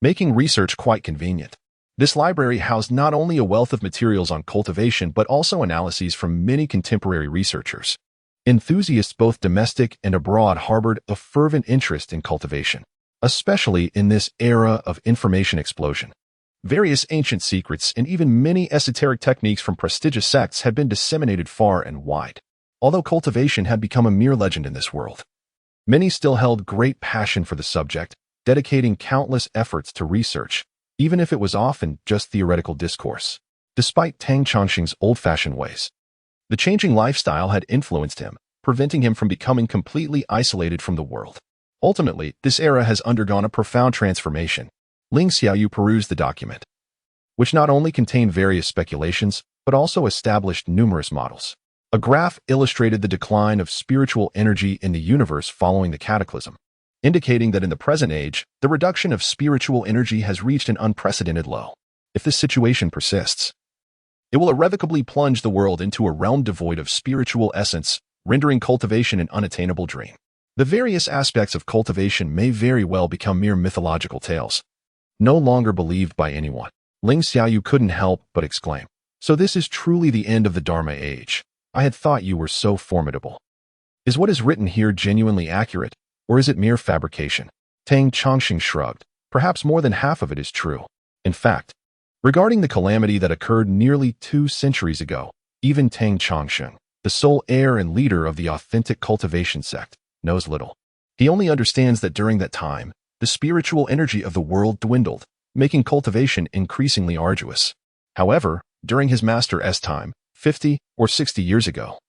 making research quite convenient. This library housed not only a wealth of materials on cultivation but also analyses from many contemporary researchers. Enthusiasts both domestic and abroad harbored a fervent interest in cultivation, especially in this era of information explosion. Various ancient secrets and even many esoteric techniques from prestigious sects had been disseminated far and wide. Although cultivation had become a mere legend in this world, many still held great passion for the subject, dedicating countless efforts to research, even if it was often just theoretical discourse. Despite Tang Changsheng's old-fashioned ways, the changing lifestyle had influenced him, preventing him from becoming completely isolated from the world. Ultimately, this era has undergone a profound transformation. Ling Xiaoyu perused the document, which not only contained various speculations, but also established numerous models. A graph illustrated the decline of spiritual energy in the universe following the cataclysm, indicating that in the present age, the reduction of spiritual energy has reached an unprecedented low. If this situation persists, it will irrevocably plunge the world into a realm devoid of spiritual essence, rendering cultivation an unattainable dream. The various aspects of cultivation may very well become mere mythological tales, no longer believed by anyone. Ling Xiaoyu couldn't help but exclaim, "So this is truly the end of the Dharma age. I had thought you were so formidable. Is what is written here genuinely accurate, or is it mere fabrication?" Tang Chongqing shrugged. "Perhaps more than half of it is true. In fact, regarding the calamity that occurred nearly 2 centuries ago, even Tang Chongqing, the sole heir and leader of the authentic cultivation sect, knows little. He only understands that during that time, the spiritual energy of the world dwindled, making cultivation increasingly arduous. However, during his master's time, 50 or 60 years ago,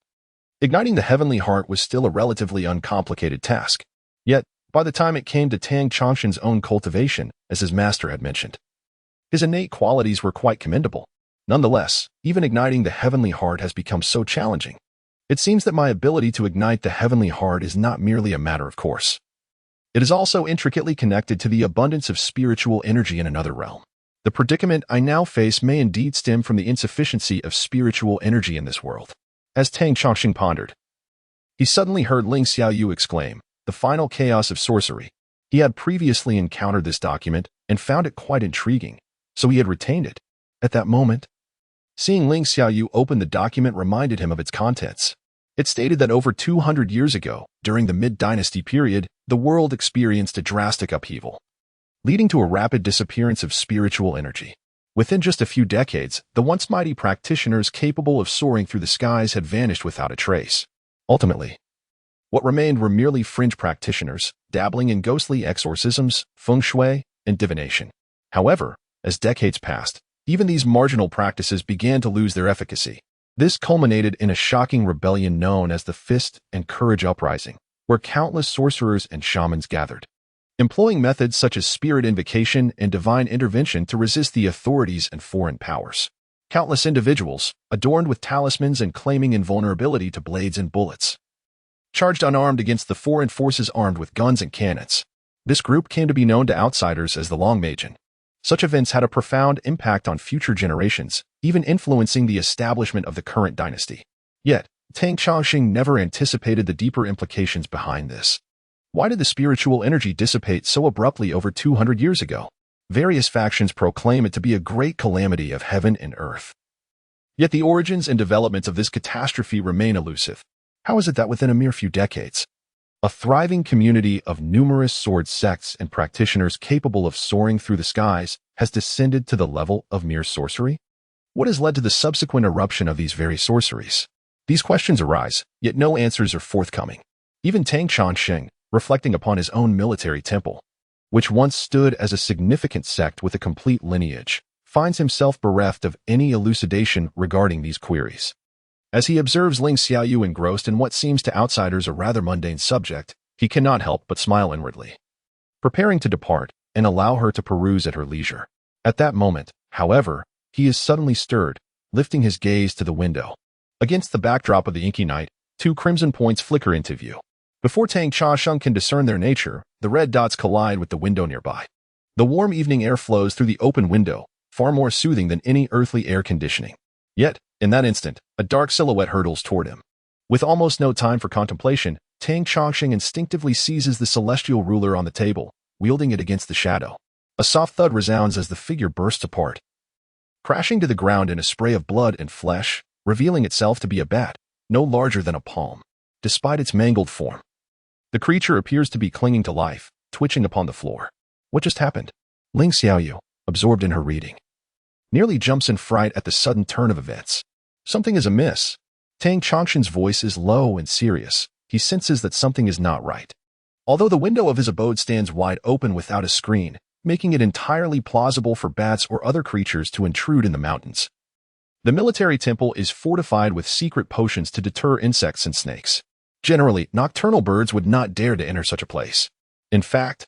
igniting the heavenly heart was still a relatively uncomplicated task. Yet, by the time it came to Tang Chongqing's own cultivation, as his master had mentioned, his innate qualities were quite commendable. Nonetheless, even igniting the heavenly heart has become so challenging. It seems that my ability to ignite the heavenly heart is not merely a matter of course. It is also intricately connected to the abundance of spiritual energy in another realm. The predicament I now face may indeed stem from the insufficiency of spiritual energy in this world." As Tang Chongqing pondered, he suddenly heard Ling Xiaoyu exclaim, "The final chaos of sorcery." He had previously encountered this document and found it quite intriguing, so he had retained it. At that moment, seeing Ling Xiaoyu open the document reminded him of its contents. It stated that over 200 years ago, during the mid-dynasty period, the world experienced a drastic upheaval, leading to a rapid disappearance of spiritual energy. Within just a few decades, the once mighty practitioners capable of soaring through the skies had vanished without a trace. Ultimately, what remained were merely fringe practitioners, dabbling in ghostly exorcisms, feng shui, and divination. However, as decades passed, even these marginal practices began to lose their efficacy. This culminated in a shocking rebellion known as the Fist and Courage Uprising, where countless sorcerers and shamans gathered, employing methods such as spirit invocation and divine intervention to resist the authorities and foreign powers. Countless individuals, adorned with talismans and claiming invulnerability to blades and bullets, charged unarmed against the foreign forces armed with guns and cannons. This group came to be known to outsiders as the Longmagen. Such events had a profound impact on future generations, even influencing the establishment of the current dynasty. Yet, Tang Chongqing never anticipated the deeper implications behind this. Why did the spiritual energy dissipate so abruptly over 200 years ago? Various factions proclaim it to be a great calamity of heaven and earth. Yet the origins and developments of this catastrophe remain elusive. How is it that within a mere few decades, a thriving community of numerous sword sects and practitioners capable of soaring through the skies has descended to the level of mere sorcery? What has led to the subsequent eruption of these very sorceries? These questions arise, yet no answers are forthcoming. Even Tang Chongqing, reflecting upon his own military temple, which once stood as a significant sect with a complete lineage, finds himself bereft of any elucidation regarding these queries. As he observes Ling Xiaoyu engrossed in what seems to outsiders a rather mundane subject, he cannot help but smile inwardly, preparing to depart and allow her to peruse at her leisure. At that moment, however, he is suddenly stirred, lifting his gaze to the window. Against the backdrop of the inky night, 2 crimson points flicker into view. Before Tang Chongqing can discern their nature, the red dots collide with the window nearby. The warm evening air flows through the open window, far more soothing than any earthly air conditioning. Yet, in that instant, a dark silhouette hurtles toward him. With almost no time for contemplation, Tang Chongqing instinctively seizes the celestial ruler on the table, wielding it against the shadow. A soft thud resounds as the figure bursts apart, crashing to the ground in a spray of blood and flesh, revealing itself to be a bat, no larger than a palm. Despite its mangled form, the creature appears to be clinging to life, twitching upon the floor. What just happened? Ling Xiaoyu, absorbed in her reading, nearly jumps in fright at the sudden turn of events. Something is amiss. Tang Chongqing's voice is low and serious. He senses that something is not right. Although the window of his abode stands wide open without a screen, making it entirely plausible for bats or other creatures to intrude in the mountains, the military temple is fortified with secret potions to deter insects and snakes. Generally, nocturnal birds would not dare to enter such a place. In fact,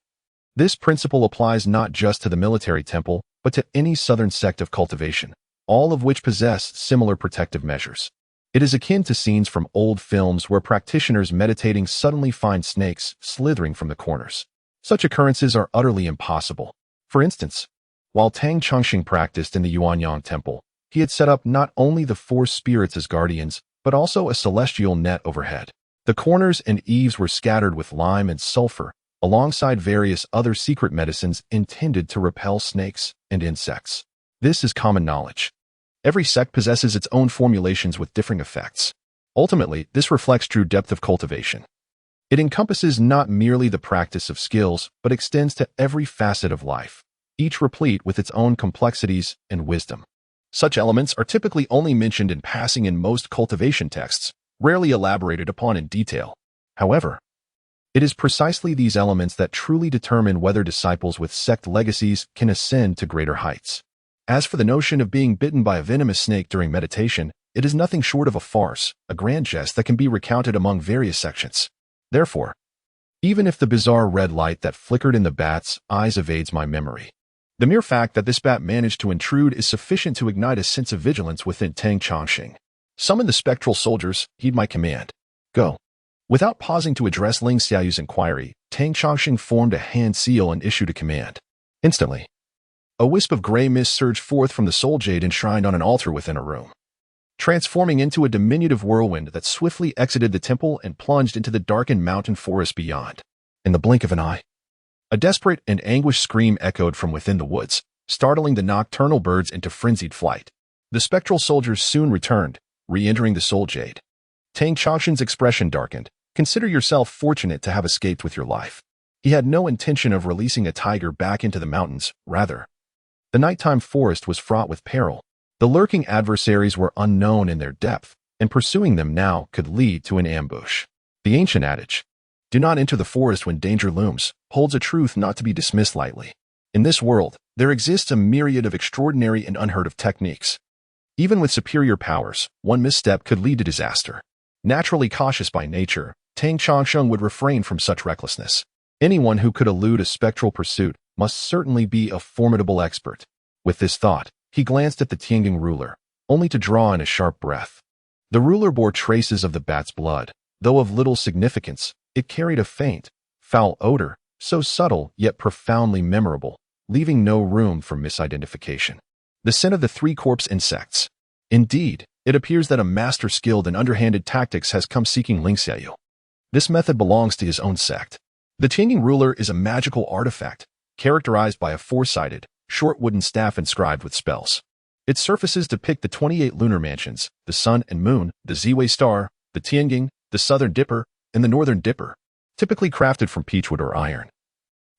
this principle applies not just to the military temple, but to any southern sect of cultivation, all of which possess similar protective measures. It is akin to scenes from old films where practitioners meditating suddenly find snakes slithering from the corners. Such occurrences are utterly impossible. For instance, while Tang Chongqing practiced in the Yin-Yang Temple, he had set up not only the 4 spirits as guardians, but also a celestial net overhead. The The corners and eaves were scattered with lime and sulfur, alongside various other secret medicines intended to repel snakes and insects. This is common knowledge. Every sect possesses its own formulations with differing effects. Ultimately, this reflects true depth of cultivation. It encompasses not merely the practice of skills, but extends to every facet of life, each replete with its own complexities and wisdom. Such elements are typically only mentioned in passing in most cultivation texts, rarely elaborated upon in detail. However, it is precisely these elements that truly determine whether disciples with sect legacies can ascend to greater heights. As for the notion of being bitten by a venomous snake during meditation, it is nothing short of a farce, a grand jest that can be recounted among various sections. Therefore, even if the bizarre red light that flickered in the bat's eyes evades my memory, the mere fact that this bat managed to intrude is sufficient to ignite a sense of vigilance within Tang Chongqing. Summon the spectral soldiers, heed my command. Go. Without pausing to address Ling Xiaoyu's inquiry, Tang Chongqing formed a hand seal and issued a command. Instantly, a wisp of gray mist surged forth from the soul jade enshrined on an altar within a room, transforming into a diminutive whirlwind that swiftly exited the temple and plunged into the darkened mountain forest beyond. In the blink of an eye, a desperate and anguished scream echoed from within the woods, startling the nocturnal birds into frenzied flight. The spectral soldiers soon returned, re-entering the soul jade. Tang Chongqing's expression darkened. Consider yourself fortunate to have escaped with your life. He had no intention of releasing a tiger back into the mountains, rather. The nighttime forest was fraught with peril. The lurking adversaries were unknown in their depth, and pursuing them now could lead to an ambush. The ancient adage, "Do not enter the forest when danger looms," holds a truth not to be dismissed lightly. In this world, there exists a myriad of extraordinary and unheard of techniques. Even with superior powers, one misstep could lead to disaster. Naturally cautious by nature, Tang Chongqing would refrain from such recklessness. Anyone who could elude a spectral pursuit must certainly be a formidable expert. With this thought, he glanced at the Tianjing ruler, only to draw in a sharp breath. The ruler bore traces of the bat's blood. Though of little significance, it carried a faint, foul odor, so subtle yet profoundly memorable, leaving no room for misidentification. The scent of the three-corpse insects. Indeed, it appears that a master skilled in underhanded tactics has come seeking Ling Xiaoyu. This method belongs to his own sect. The Tianjing ruler is a magical artifact, characterized by a four-sided, short wooden staff inscribed with spells. Its surfaces depict the 28 lunar mansions, the sun and moon, the Ziwei star, the Tianjing, the southern dipper, and the northern dipper, typically crafted from peachwood or iron.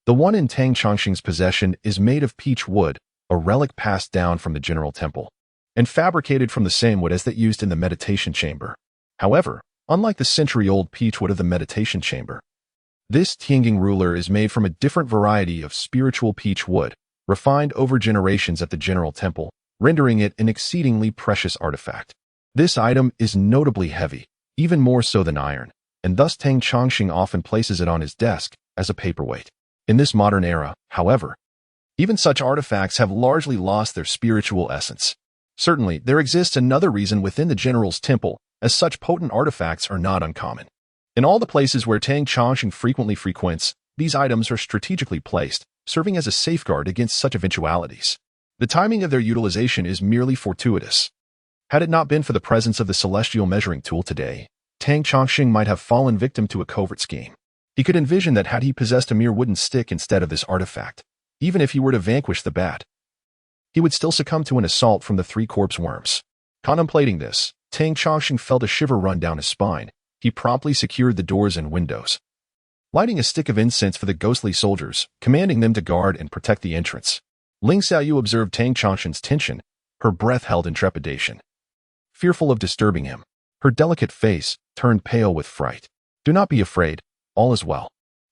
The one in Tang Chongqing's possession is made of peach wood, a relic passed down from the general temple, and fabricated from the same wood as that used in the meditation chamber. However, unlike the century-old peachwood of the meditation chamber, this Tianjing ruler is made from a different variety of spiritual peach wood, refined over generations at the general temple, rendering it an exceedingly precious artifact. This item is notably heavy, even more so than iron, and thus Tang Chongqing often places it on his desk as a paperweight. In this modern era, however, even such artifacts have largely lost their spiritual essence. Certainly, there exists another reason within the general's temple, as such potent artifacts are not uncommon. In all the places where Tang Chongqing frequently frequents, these items are strategically placed, serving as a safeguard against such eventualities. The timing of their utilization is merely fortuitous. Had it not been for the presence of the celestial measuring tool today, Tang Chongqing might have fallen victim to a covert scheme. He could envision that had he possessed a mere wooden stick instead of this artifact, even if he were to vanquish the bat, he would still succumb to an assault from the three corpse worms. Contemplating this, Tang Chongqing felt a shiver run down his spine. He promptly secured the doors and windows, lighting a stick of incense for the ghostly soldiers, commanding them to guard and protect the entrance. Ling Xiaoyu observed Tang Chongqing's tension, her breath held in trepidation. Fearful of disturbing him, her delicate face turned pale with fright. "Do not be afraid, all is well.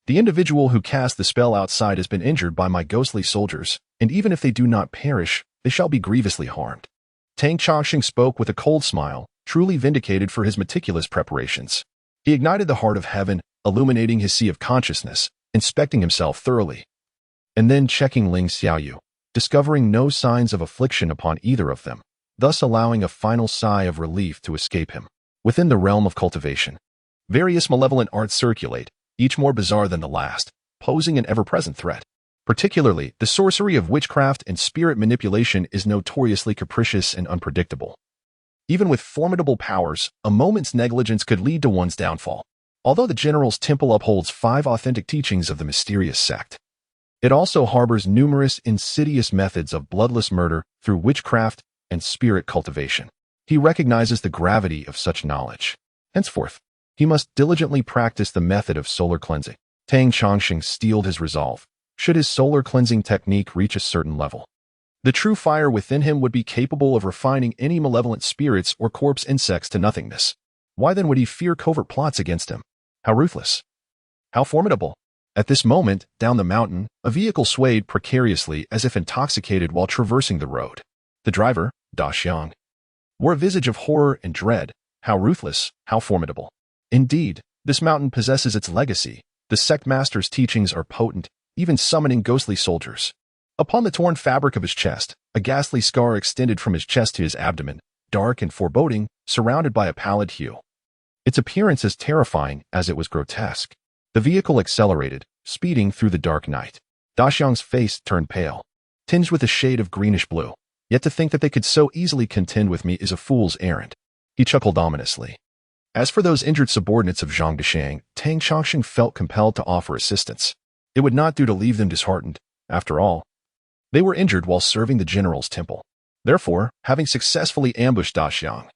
The individual who cast the spell outside has been injured by my ghostly soldiers, and even if they do not perish, they shall be grievously harmed." Tang Chongqing spoke with a cold smile, truly vindicated for his meticulous preparations. He ignited the heart of heaven, illuminating his sea of consciousness, inspecting himself thoroughly, and then checking Ling Xiaoyu, discovering no signs of affliction upon either of them, thus allowing a final sigh of relief to escape him. Within the realm of cultivation, various malevolent arts circulate, each more bizarre than the last, posing an ever-present threat. Particularly, the sorcery of witchcraft and spirit manipulation is notoriously capricious and unpredictable. Even with formidable powers, a moment's negligence could lead to one's downfall. Although the General's Temple upholds 5 authentic teachings of the mysterious sect, it also harbors numerous insidious methods of bloodless murder through witchcraft and spirit cultivation. He recognizes the gravity of such knowledge. Henceforth, he must diligently practice the method of solar cleansing. Tang Chongqing steeled his resolve. Should his solar cleansing technique reach a certain level, the true fire within him would be capable of refining any malevolent spirits or corpse insects to nothingness. Why then would he fear covert plots against him? How ruthless! How formidable! At this moment, down the mountain, a vehicle swayed precariously as if intoxicated while traversing the road. The driver, Da Xiang, wore a visage of horror and dread. How ruthless, how formidable! Indeed, this mountain possesses its legacy. The sect master's teachings are potent, even summoning ghostly soldiers. Upon the torn fabric of his chest, a ghastly scar extended from his chest to his abdomen, dark and foreboding, surrounded by a pallid hue. Its appearance as terrifying as it was grotesque. The vehicle accelerated, speeding through the dark night. Da Xiang's face turned pale, tinged with a shade of greenish blue. Yet to think that they could so easily contend with me is a fool's errand. He chuckled ominously. As for those injured subordinates of Zhang Deshang, Tang Chongqing felt compelled to offer assistance. It would not do to leave them disheartened. After all, they were injured while serving the General's Temple. Therefore, having successfully ambushed Da Xiang,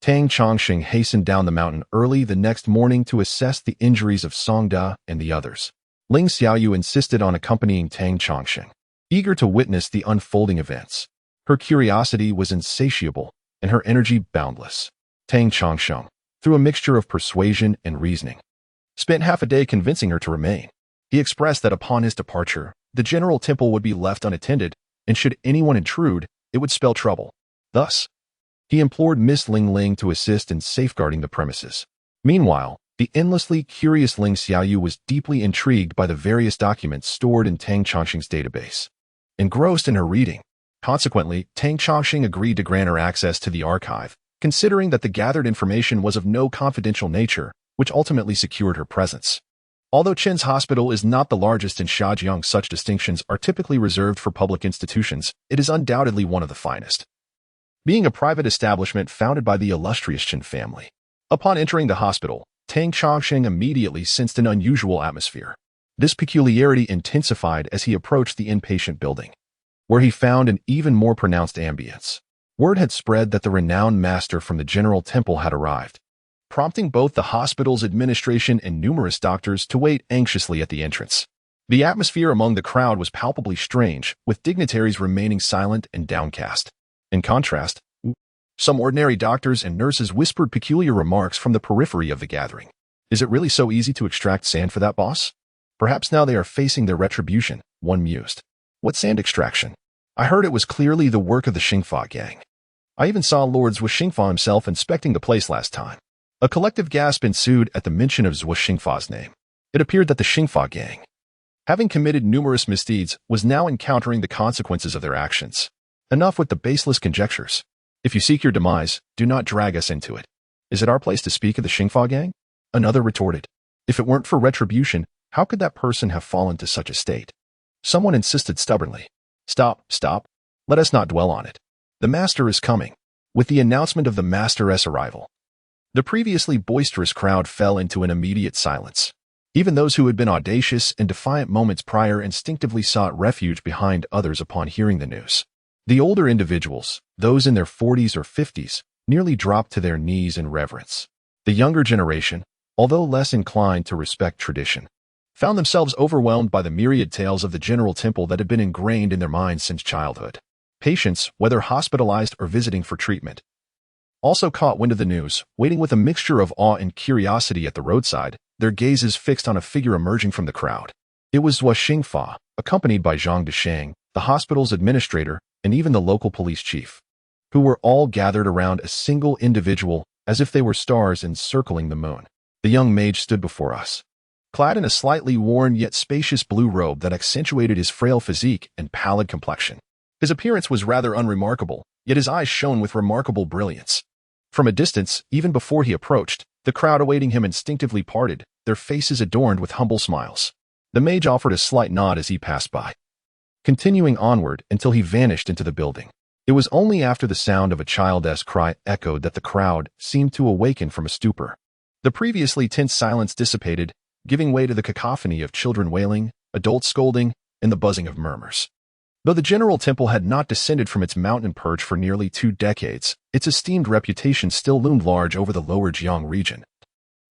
Tang Chongqing hastened down the mountain early the next morning to assess the injuries of Song Da and the others. Ling Xiaoyu insisted on accompanying Tang Chongqing, eager to witness the unfolding events. Her curiosity was insatiable, and her energy boundless. Tang Chongqing, through a mixture of persuasion and reasoning, spent half a day convincing her to remain. He expressed that upon his departure, the General Temple would be left unattended, and should anyone intrude, it would spell trouble. Thus, he implored Miss Ling Ling to assist in safeguarding the premises. Meanwhile, the endlessly curious Ling Xiaoyu was deeply intrigued by the various documents stored in Tang Chongqing's database. Engrossed in her reading, consequently, Tang Chongqing agreed to grant her access to the archive, considering that the gathered information was of no confidential nature, which ultimately secured her presence. Although Chen's hospital is not the largest in Shajiang, such distinctions are typically reserved for public institutions. It is undoubtedly one of the finest, being a private establishment founded by the illustrious Chen family. Upon entering the hospital, Tang Chongqing immediately sensed an unusual atmosphere. This peculiarity intensified as he approached the inpatient building, where he found an even more pronounced ambience. Word had spread that the renowned master from the General Temple had arrived, prompting both the hospital's administration and numerous doctors to wait anxiously at the entrance. The atmosphere among the crowd was palpably strange, with dignitaries remaining silent and downcast. In contrast, some ordinary doctors and nurses whispered peculiar remarks from the periphery of the gathering. Is it really so easy to extract sand for that boss? Perhaps now they are facing their retribution, one mused. What sand extraction? I heard it was clearly the work of the Xingfa gang. I even saw Lord Zhuo Xingfa himself inspecting the place last time. A collective gasp ensued at the mention of Zhuo Xingfa's name. It appeared that the Xingfa gang, having committed numerous misdeeds, was now encountering the consequences of their actions. Enough with the baseless conjectures. If you seek your demise, do not drag us into it. Is it our place to speak of the Xingfa gang? Another retorted. If it weren't for retribution, how could that person have fallen to such a state? Someone insisted stubbornly. Stop. Let us not dwell on it. The master is coming. With the announcement of the master's arrival, the previously boisterous crowd fell into an immediate silence. Even those who had been audacious and defiant moments prior instinctively sought refuge behind others upon hearing the news. The older individuals, those in their 40s or 50s, nearly dropped to their knees in reverence. The younger generation, although less inclined to respect tradition, found themselves overwhelmed by the myriad tales of the General Temple that had been ingrained in their minds since childhood. Patients, whether hospitalized or visiting for treatment, also caught wind of the news, waiting with a mixture of awe and curiosity at the roadside, their gazes fixed on a figure emerging from the crowd. It was Zhuo Xingfa, accompanied by Zhang Deshang, the hospital's administrator, and even the local police chief, who were all gathered around a single individual as if they were stars encircling the moon. The young mage stood before us, clad in a slightly worn yet spacious blue robe that accentuated his frail physique and pallid complexion. His appearance was rather unremarkable, yet his eyes shone with remarkable brilliance. From a distance, even before he approached, the crowd awaiting him instinctively parted, their faces adorned with humble smiles. The mage offered a slight nod as he passed by, continuing onward until he vanished into the building. It was only after the sound of a child's cry echoed that the crowd seemed to awaken from a stupor. The previously tense silence dissipated, giving way to the cacophony of children wailing, adults scolding, and the buzzing of murmurs. Though the general temple had not descended from its mountain perch for nearly 2 decades, its esteemed reputation still loomed large over the lower Jiang region,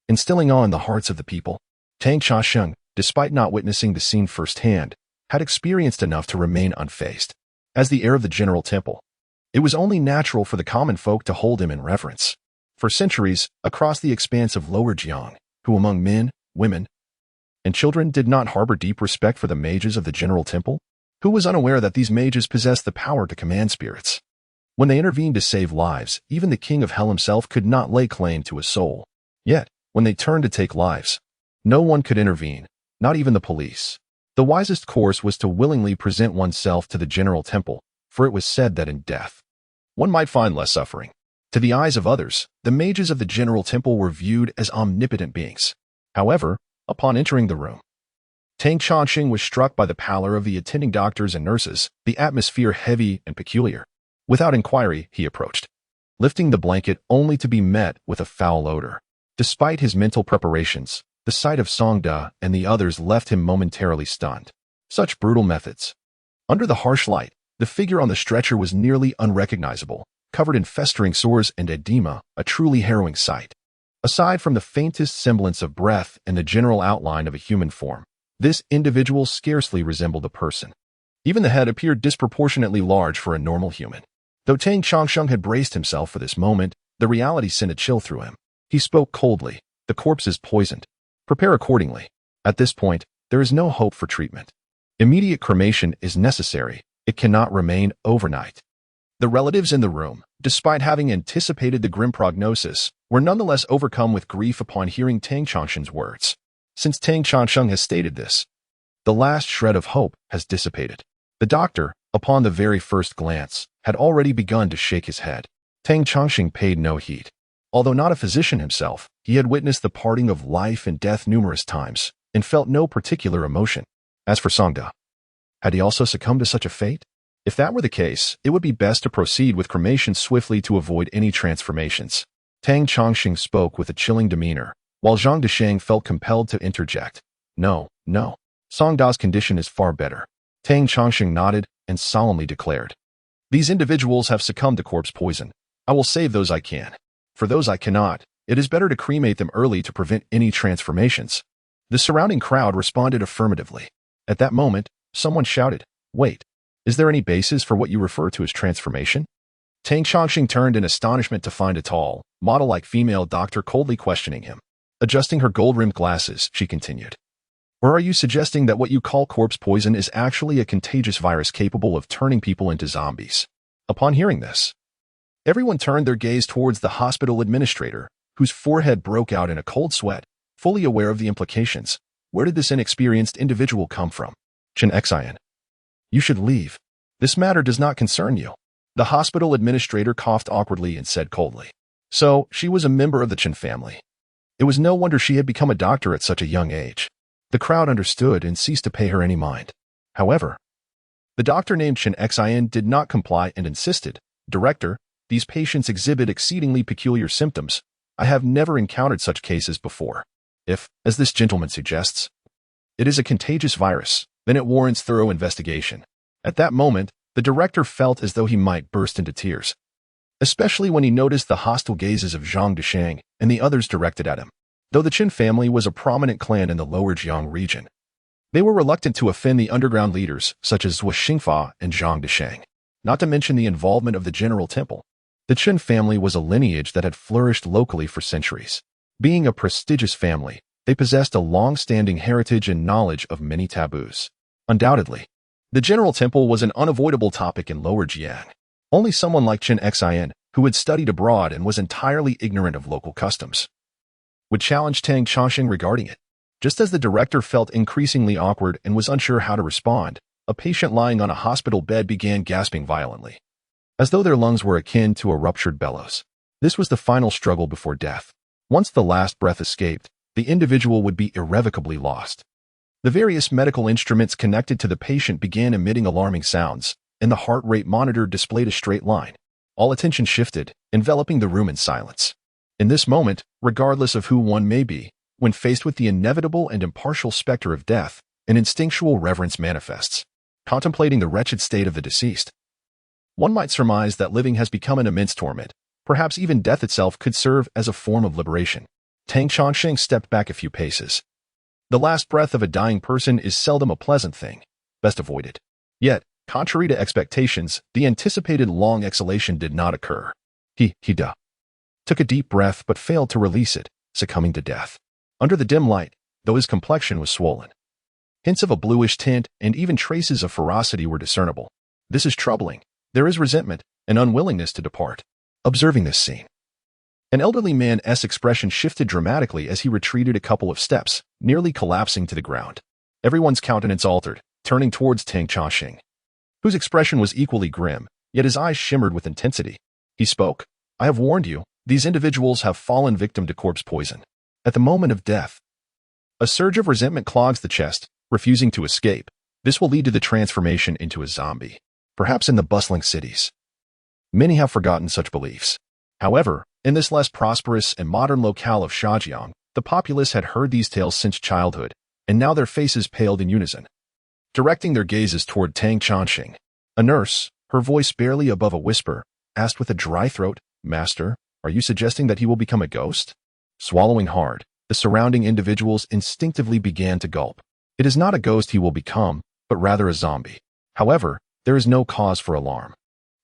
instilling awe in the hearts of the people. Tang Chasheng, despite not witnessing the scene firsthand, had experienced enough to remain unfazed. As the heir of the general temple, it was only natural for the common folk to hold him in reverence. For centuries, across the expanse of Lower Jiang, who among men, women, and children did not harbor deep respect for the mages of the general temple? Who was unaware that these mages possessed the power to command spirits? When they intervened to save lives, even the king of hell himself could not lay claim to a soul. Yet, when they turned to take lives, no one could intervene, not even the police. The wisest course was to willingly present oneself to the general temple, for it was said that in death, one might find less suffering. To the eyes of others, the mages of the general temple were viewed as omnipotent beings. However, upon entering the room, Tang Chongqing was struck by the pallor of the attending doctors and nurses, the atmosphere heavy and peculiar. Without inquiry, he approached, lifting the blanket only to be met with a foul odor. Despite his mental preparations, the sight of Songda and the others left him momentarily stunned. Such brutal methods. Under the harsh light, the figure on the stretcher was nearly unrecognizable, covered in festering sores and edema, a truly harrowing sight. Aside from the faintest semblance of breath and the general outline of a human form, this individual scarcely resembled a person. Even the head appeared disproportionately large for a normal human. Though Tang Chongsheng had braced himself for this moment, the reality sent a chill through him. He spoke coldly. The corpse is poisoned. Prepare accordingly. At this point, there is no hope for treatment. Immediate cremation is necessary. It cannot remain overnight. The relatives in the room, despite having anticipated the grim prognosis, were nonetheless overcome with grief upon hearing Tang Chongsheng's words. Since Tang Chongsheng has stated this, the last shred of hope has dissipated. The doctor, upon the very first glance, had already begun to shake his head. Tang Chongsheng paid no heed. Although not a physician himself, he had witnessed the parting of life and death numerous times, and felt no particular emotion. As for Songda, had he also succumbed to such a fate? If that were the case, it would be best to proceed with cremation swiftly to avoid any transformations. Tang Chongsheng spoke with a chilling demeanor, while Zhang Desheng felt compelled to interject. No. Songda's condition is far better. Tang Chongsheng nodded and solemnly declared. These individuals have succumbed to corpse poison. I will save those I can. For those I cannot, it is better to cremate them early to prevent any transformations. The surrounding crowd responded affirmatively. At that moment, someone shouted, Wait, is there any basis for what you refer to as transformation? Tang Chongsheng turned in astonishment to find a tall, model-like female doctor coldly questioning him. Adjusting her gold-rimmed glasses, she continued. Or are you suggesting that what you call corpse poison is actually a contagious virus capable of turning people into zombies? Upon hearing this, everyone turned their gaze towards the hospital administrator, whose forehead broke out in a cold sweat, fully aware of the implications. Where did this inexperienced individual come from? Chen Xian. You should leave. This matter does not concern you. The hospital administrator coughed awkwardly and said coldly. So, she was a member of the Chen family. It was no wonder she had become a doctor at such a young age. The crowd understood and ceased to pay her any mind. However, the doctor named Chen Xian did not comply and insisted, Director, these patients exhibit exceedingly peculiar symptoms. I have never encountered such cases before. If, as this gentleman suggests, it is a contagious virus, then it warrants thorough investigation. At that moment, the director felt as though he might burst into tears, especially when he noticed the hostile gazes of Zhang Desheng and the others directed at him. Though the Chen family was a prominent clan in the lower Jiang region, they were reluctant to offend the underground leaders such as Zhuo Xingfa and Zhang Desheng, not to mention the involvement of the general temple. The Chen family was a lineage that had flourished locally for centuries. Being a prestigious family, they possessed a long-standing heritage and knowledge of many taboos. Undoubtedly, the general temple was an unavoidable topic in Lower Jiang. Only someone like Chen Xian, who had studied abroad and was entirely ignorant of local customs, would challenge Tang Chongsheng regarding it. Just as the director felt increasingly awkward and was unsure how to respond, a patient lying on a hospital bed began gasping violently, as though their lungs were akin to a ruptured bellows. This was the final struggle before death. Once the last breath escaped, the individual would be irrevocably lost. The various medical instruments connected to the patient began emitting alarming sounds, and the heart rate monitor displayed a straight line. All attention shifted, enveloping the room in silence. In this moment, regardless of who one may be, when faced with the inevitable and impartial specter of death, an instinctual reverence manifests. Contemplating the wretched state of the deceased, one might surmise that living has become an immense torment. Perhaps even death itself could serve as a form of liberation. Tang Chongqing stepped back a few paces. The last breath of a dying person is seldom a pleasant thing, best avoided. Yet, contrary to expectations, the anticipated long exhalation did not occur. He took a deep breath but failed to release it, succumbing to death. Under the dim light, though his complexion was swollen, hints of a bluish tint and even traces of ferocity were discernible. This is troubling. There is resentment, an unwillingness to depart. Observing this scene, an elderly man's expression shifted dramatically as he retreated a couple of steps, nearly collapsing to the ground. Everyone's countenance altered, turning towards Tang Chongqing, whose expression was equally grim, yet his eyes shimmered with intensity. He spoke, "I have warned you, these individuals have fallen victim to corpse poison. At the moment of death, a surge of resentment clogs the chest, refusing to escape. This will lead to the transformation into a zombie. Perhaps in the bustling cities, many have forgotten such beliefs. However, in this less prosperous and modern locale of Shajiang, the populace had heard these tales since childhood, and now their faces paled in unison. Directing their gazes toward Tang Chongqing, a nurse, her voice barely above a whisper, asked with a dry throat, "Master, are you suggesting that he will become a ghost?" Swallowing hard, the surrounding individuals instinctively began to gulp. It is not a ghost he will become, but rather a zombie. However, there is no cause for alarm.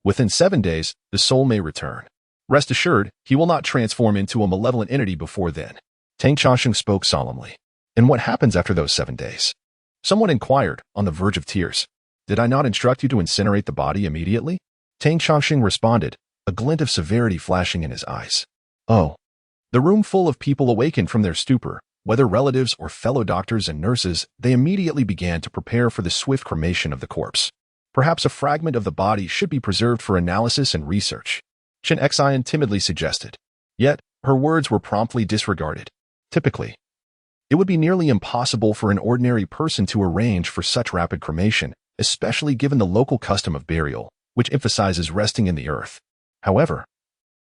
Within 7 days, the soul may return. Rest assured, he will not transform into a malevolent entity before then. Tang Chongqing spoke solemnly. And what happens after those 7 days? Someone inquired, on the verge of tears. Did I not instruct you to incinerate the body immediately? Tang Chongqing responded, a glint of severity flashing in his eyes. Oh. The room full of people awakened from their stupor. Whether relatives or fellow doctors and nurses, they immediately began to prepare for the swift cremation of the corpse. Perhaps a fragment of the body should be preserved for analysis and research, Chen Xian timidly suggested. Yet, her words were promptly disregarded. Typically, it would be nearly impossible for an ordinary person to arrange for such rapid cremation, especially given the local custom of burial, which emphasizes resting in the earth. However,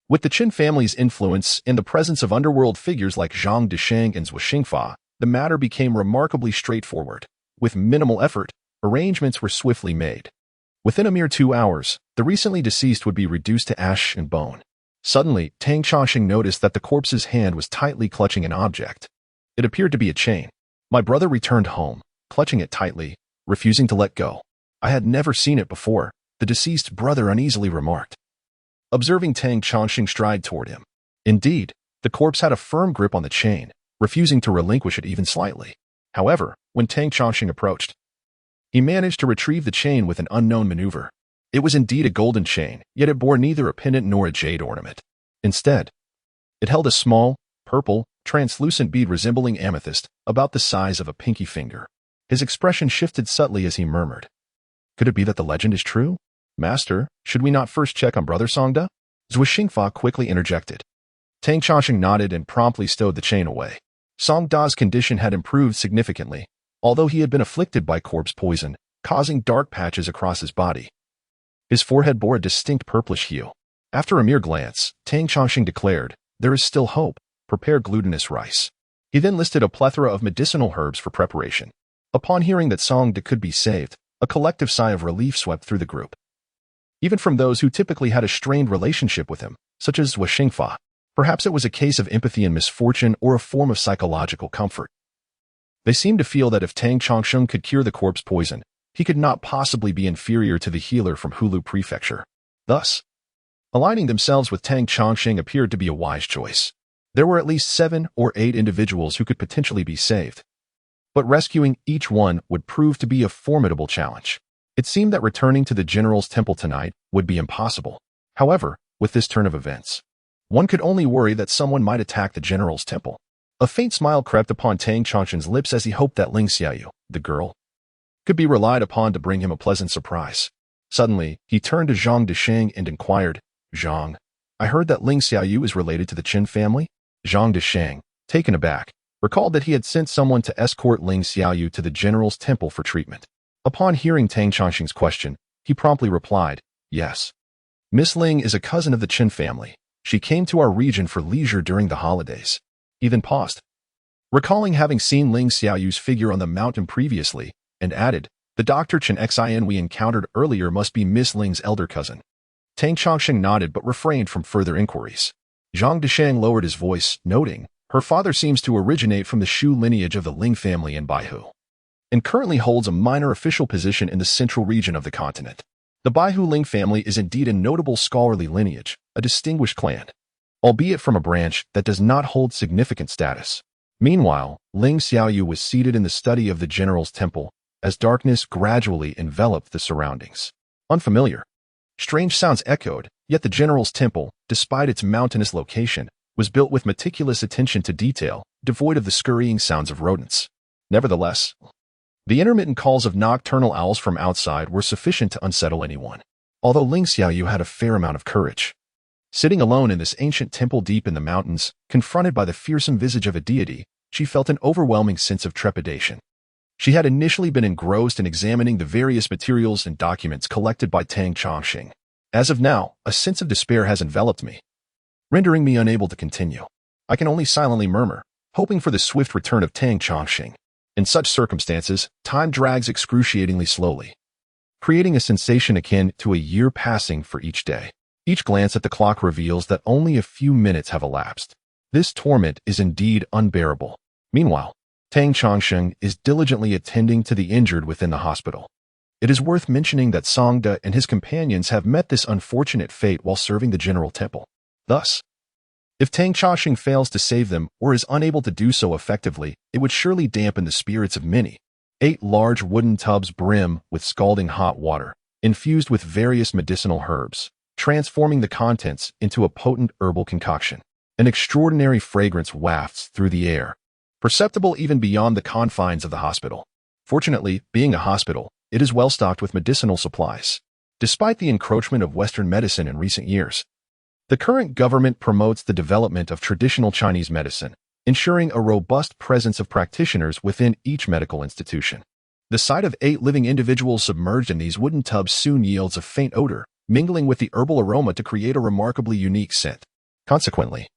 with the Qin family's influence and the presence of underworld figures like Zhang Disheng and Zhuo Xingfa, the matter became remarkably straightforward. With minimal effort, arrangements were swiftly made. Within a mere 2 hours, the recently deceased would be reduced to ash and bone. Suddenly, Tang Chongqing noticed that the corpse's hand was tightly clutching an object. It appeared to be a chain. My brother returned home, clutching it tightly, refusing to let go. I had never seen it before, the deceased brother uneasily remarked, observing Tang Chongqing stride toward him. Indeed, the corpse had a firm grip on the chain, refusing to relinquish it even slightly. However, when Tang Chongqing approached, he managed to retrieve the chain with an unknown maneuver. It was indeed a golden chain, yet it bore neither a pendant nor a jade ornament. Instead, it held a small, purple, translucent bead resembling amethyst, about the size of a pinky finger. His expression shifted subtly as he murmured, "Could it be that the legend is true? Master, should we not first check on Brother Songda?" Zhuo Xingfa quickly interjected. Tang Chongqing nodded and promptly stowed the chain away. Songda's condition had improved significantly, although he had been afflicted by corpse poison, causing dark patches across his body. His forehead bore a distinct purplish hue. After a mere glance, Tang Chongqing declared, "There is still hope. Prepare glutinous rice." He then listed a plethora of medicinal herbs for preparation. Upon hearing that Songda could be saved, a collective sigh of relief swept through the group. Even from those who typically had a strained relationship with him, such as Zhuo Xingfa. Perhaps it was a case of empathy and misfortune or a form of psychological comfort. They seemed to feel that if Tang Chongqing could cure the corpse poison, he could not possibly be inferior to the healer from Hulu Prefecture. Thus, aligning themselves with Tang Chongqing appeared to be a wise choice. There were at least 7 or 8 individuals who could potentially be saved, but rescuing each one would prove to be a formidable challenge. It seemed that returning to the general's temple tonight would be impossible. However, with this turn of events, one could only worry that someone might attack the general's temple. A faint smile crept upon Tang Chongqing's lips as he hoped that Ling Xiaoyu, the girl, could be relied upon to bring him a pleasant surprise. Suddenly, he turned to Zhang Disheng and inquired, "Zhang, I heard that Ling Xiaoyu is related to the Qin family?" Zhang Disheng, taken aback, recalled that he had sent someone to escort Ling Xiaoyu to the general's temple for treatment. Upon hearing Tang Chongqing's question, he promptly replied, "Yes. Miss Ling is a cousin of the Qin family. She came to our region for leisure during the holidays. He then paused, recalling having seen Ling Xiaoyu's figure on the mountain previously, and added, "The Dr. Chen Xin we encountered earlier must be Miss Ling's elder cousin." Tang Chongsheng nodded but refrained from further inquiries. Zhang Deshang lowered his voice, noting, "Her father seems to originate from the Shu lineage of the Ling family in Baihu, and currently holds a minor official position in the central region of the continent. The Baihu Ling family is indeed a notable scholarly lineage, a distinguished clan, albeit from a branch that does not hold significant status." Meanwhile, Ling Xiaoyu was seated in the study of the general's temple, as darkness gradually enveloped the surroundings. Unfamiliar, strange sounds echoed, yet the general's temple, despite its mountainous location, was built with meticulous attention to detail, devoid of the scurrying sounds of rodents. Nevertheless, the intermittent calls of nocturnal owls from outside were sufficient to unsettle anyone. Although Ling Xiaoyu had a fair amount of courage, sitting alone in this ancient temple deep in the mountains, confronted by the fearsome visage of a deity, she felt an overwhelming sense of trepidation. She had initially been engrossed in examining the various materials and documents collected by Tang Chongsheng. As of now, a sense of despair has enveloped me, rendering me unable to continue. I can only silently murmur, hoping for the swift return of Tang Chongsheng. In such circumstances, time drags excruciatingly slowly, creating a sensation akin to a year passing for each day. Each glance at the clock reveals that only a few minutes have elapsed. This torment is indeed unbearable. Meanwhile, Tang Chongsheng is diligently attending to the injured within the hospital. It is worth mentioning that Songda and his companions have met this unfortunate fate while serving the general temple. Thus, if Tang Chongsheng fails to save them or is unable to do so effectively, it would surely dampen the spirits of many. 8 large wooden tubs brim with scalding hot water, infused with various medicinal herbs, transforming the contents into a potent herbal concoction. An extraordinary fragrance wafts through the air, perceptible even beyond the confines of the hospital. Fortunately, being a hospital, it is well stocked with medicinal supplies. Despite the encroachment of Western medicine in recent years, the current government promotes the development of traditional Chinese medicine, ensuring a robust presence of practitioners within each medical institution. The sight of 8 living individuals submerged in these wooden tubs soon yields a faint odor, mingling with the herbal aroma to create a remarkably unique scent. Consequently,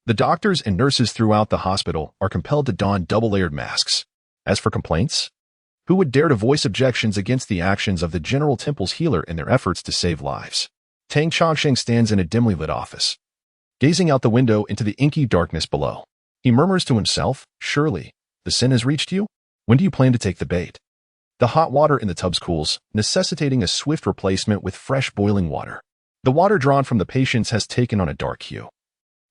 the doctors and nurses throughout the hospital are compelled to don double-layered masks. As for complaints, who would dare to voice objections against the actions of the General Temple's healer in their efforts to save lives? Tang Chongsheng stands in a dimly lit office, gazing out the window into the inky darkness below. He murmurs to himself, "Surely, the sin has reached you? When do you plan to take the bait?" The hot water in the tubs cools, necessitating a swift replacement with fresh boiling water. The water drawn from the patients has taken on a dark hue,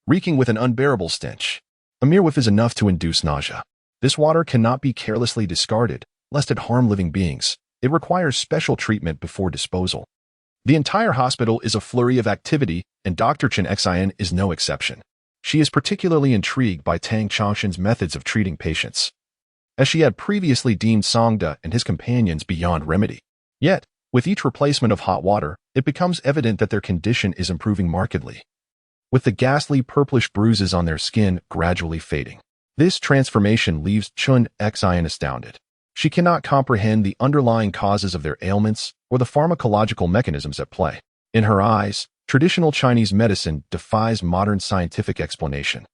reeking with an unbearable stench. A mere whiff is enough to induce nausea. This water cannot be carelessly discarded, lest it harm living beings. It requires special treatment before disposal. The entire hospital is a flurry of activity, and Dr. Chen Xin is no exception. She is particularly intrigued by Tang Chongsheng's methods of treating patients, as she had previously deemed Songda and his companions beyond remedy. Yet, with each replacement of hot water, it becomes evident that their condition is improving markedly, with the ghastly purplish bruises on their skin gradually fading. This transformation leaves Chen Xin astounded. She cannot comprehend the underlying causes of their ailments or the pharmacological mechanisms at play. In her eyes, traditional Chinese medicine defies modern scientific explanation,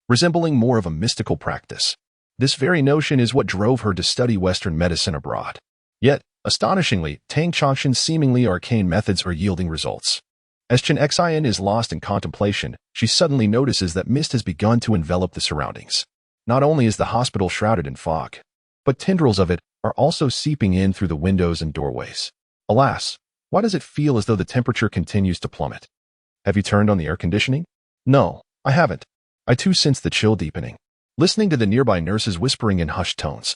resembling more of a mystical practice. This very notion is what drove her to study Western medicine abroad. Yet, astonishingly, Tang Chongsheng's seemingly arcane methods are yielding results. As Chen Xin is lost in contemplation, she suddenly notices that mist has begun to envelop the surroundings. Not only is the hospital shrouded in fog, but tendrils of it are also seeping in through the windows and doorways. Alas, why does it feel as though the temperature continues to plummet? Have you turned on the air conditioning? No, I haven't. I too sense the chill deepening. Listening to the nearby nurses whispering in hushed tones,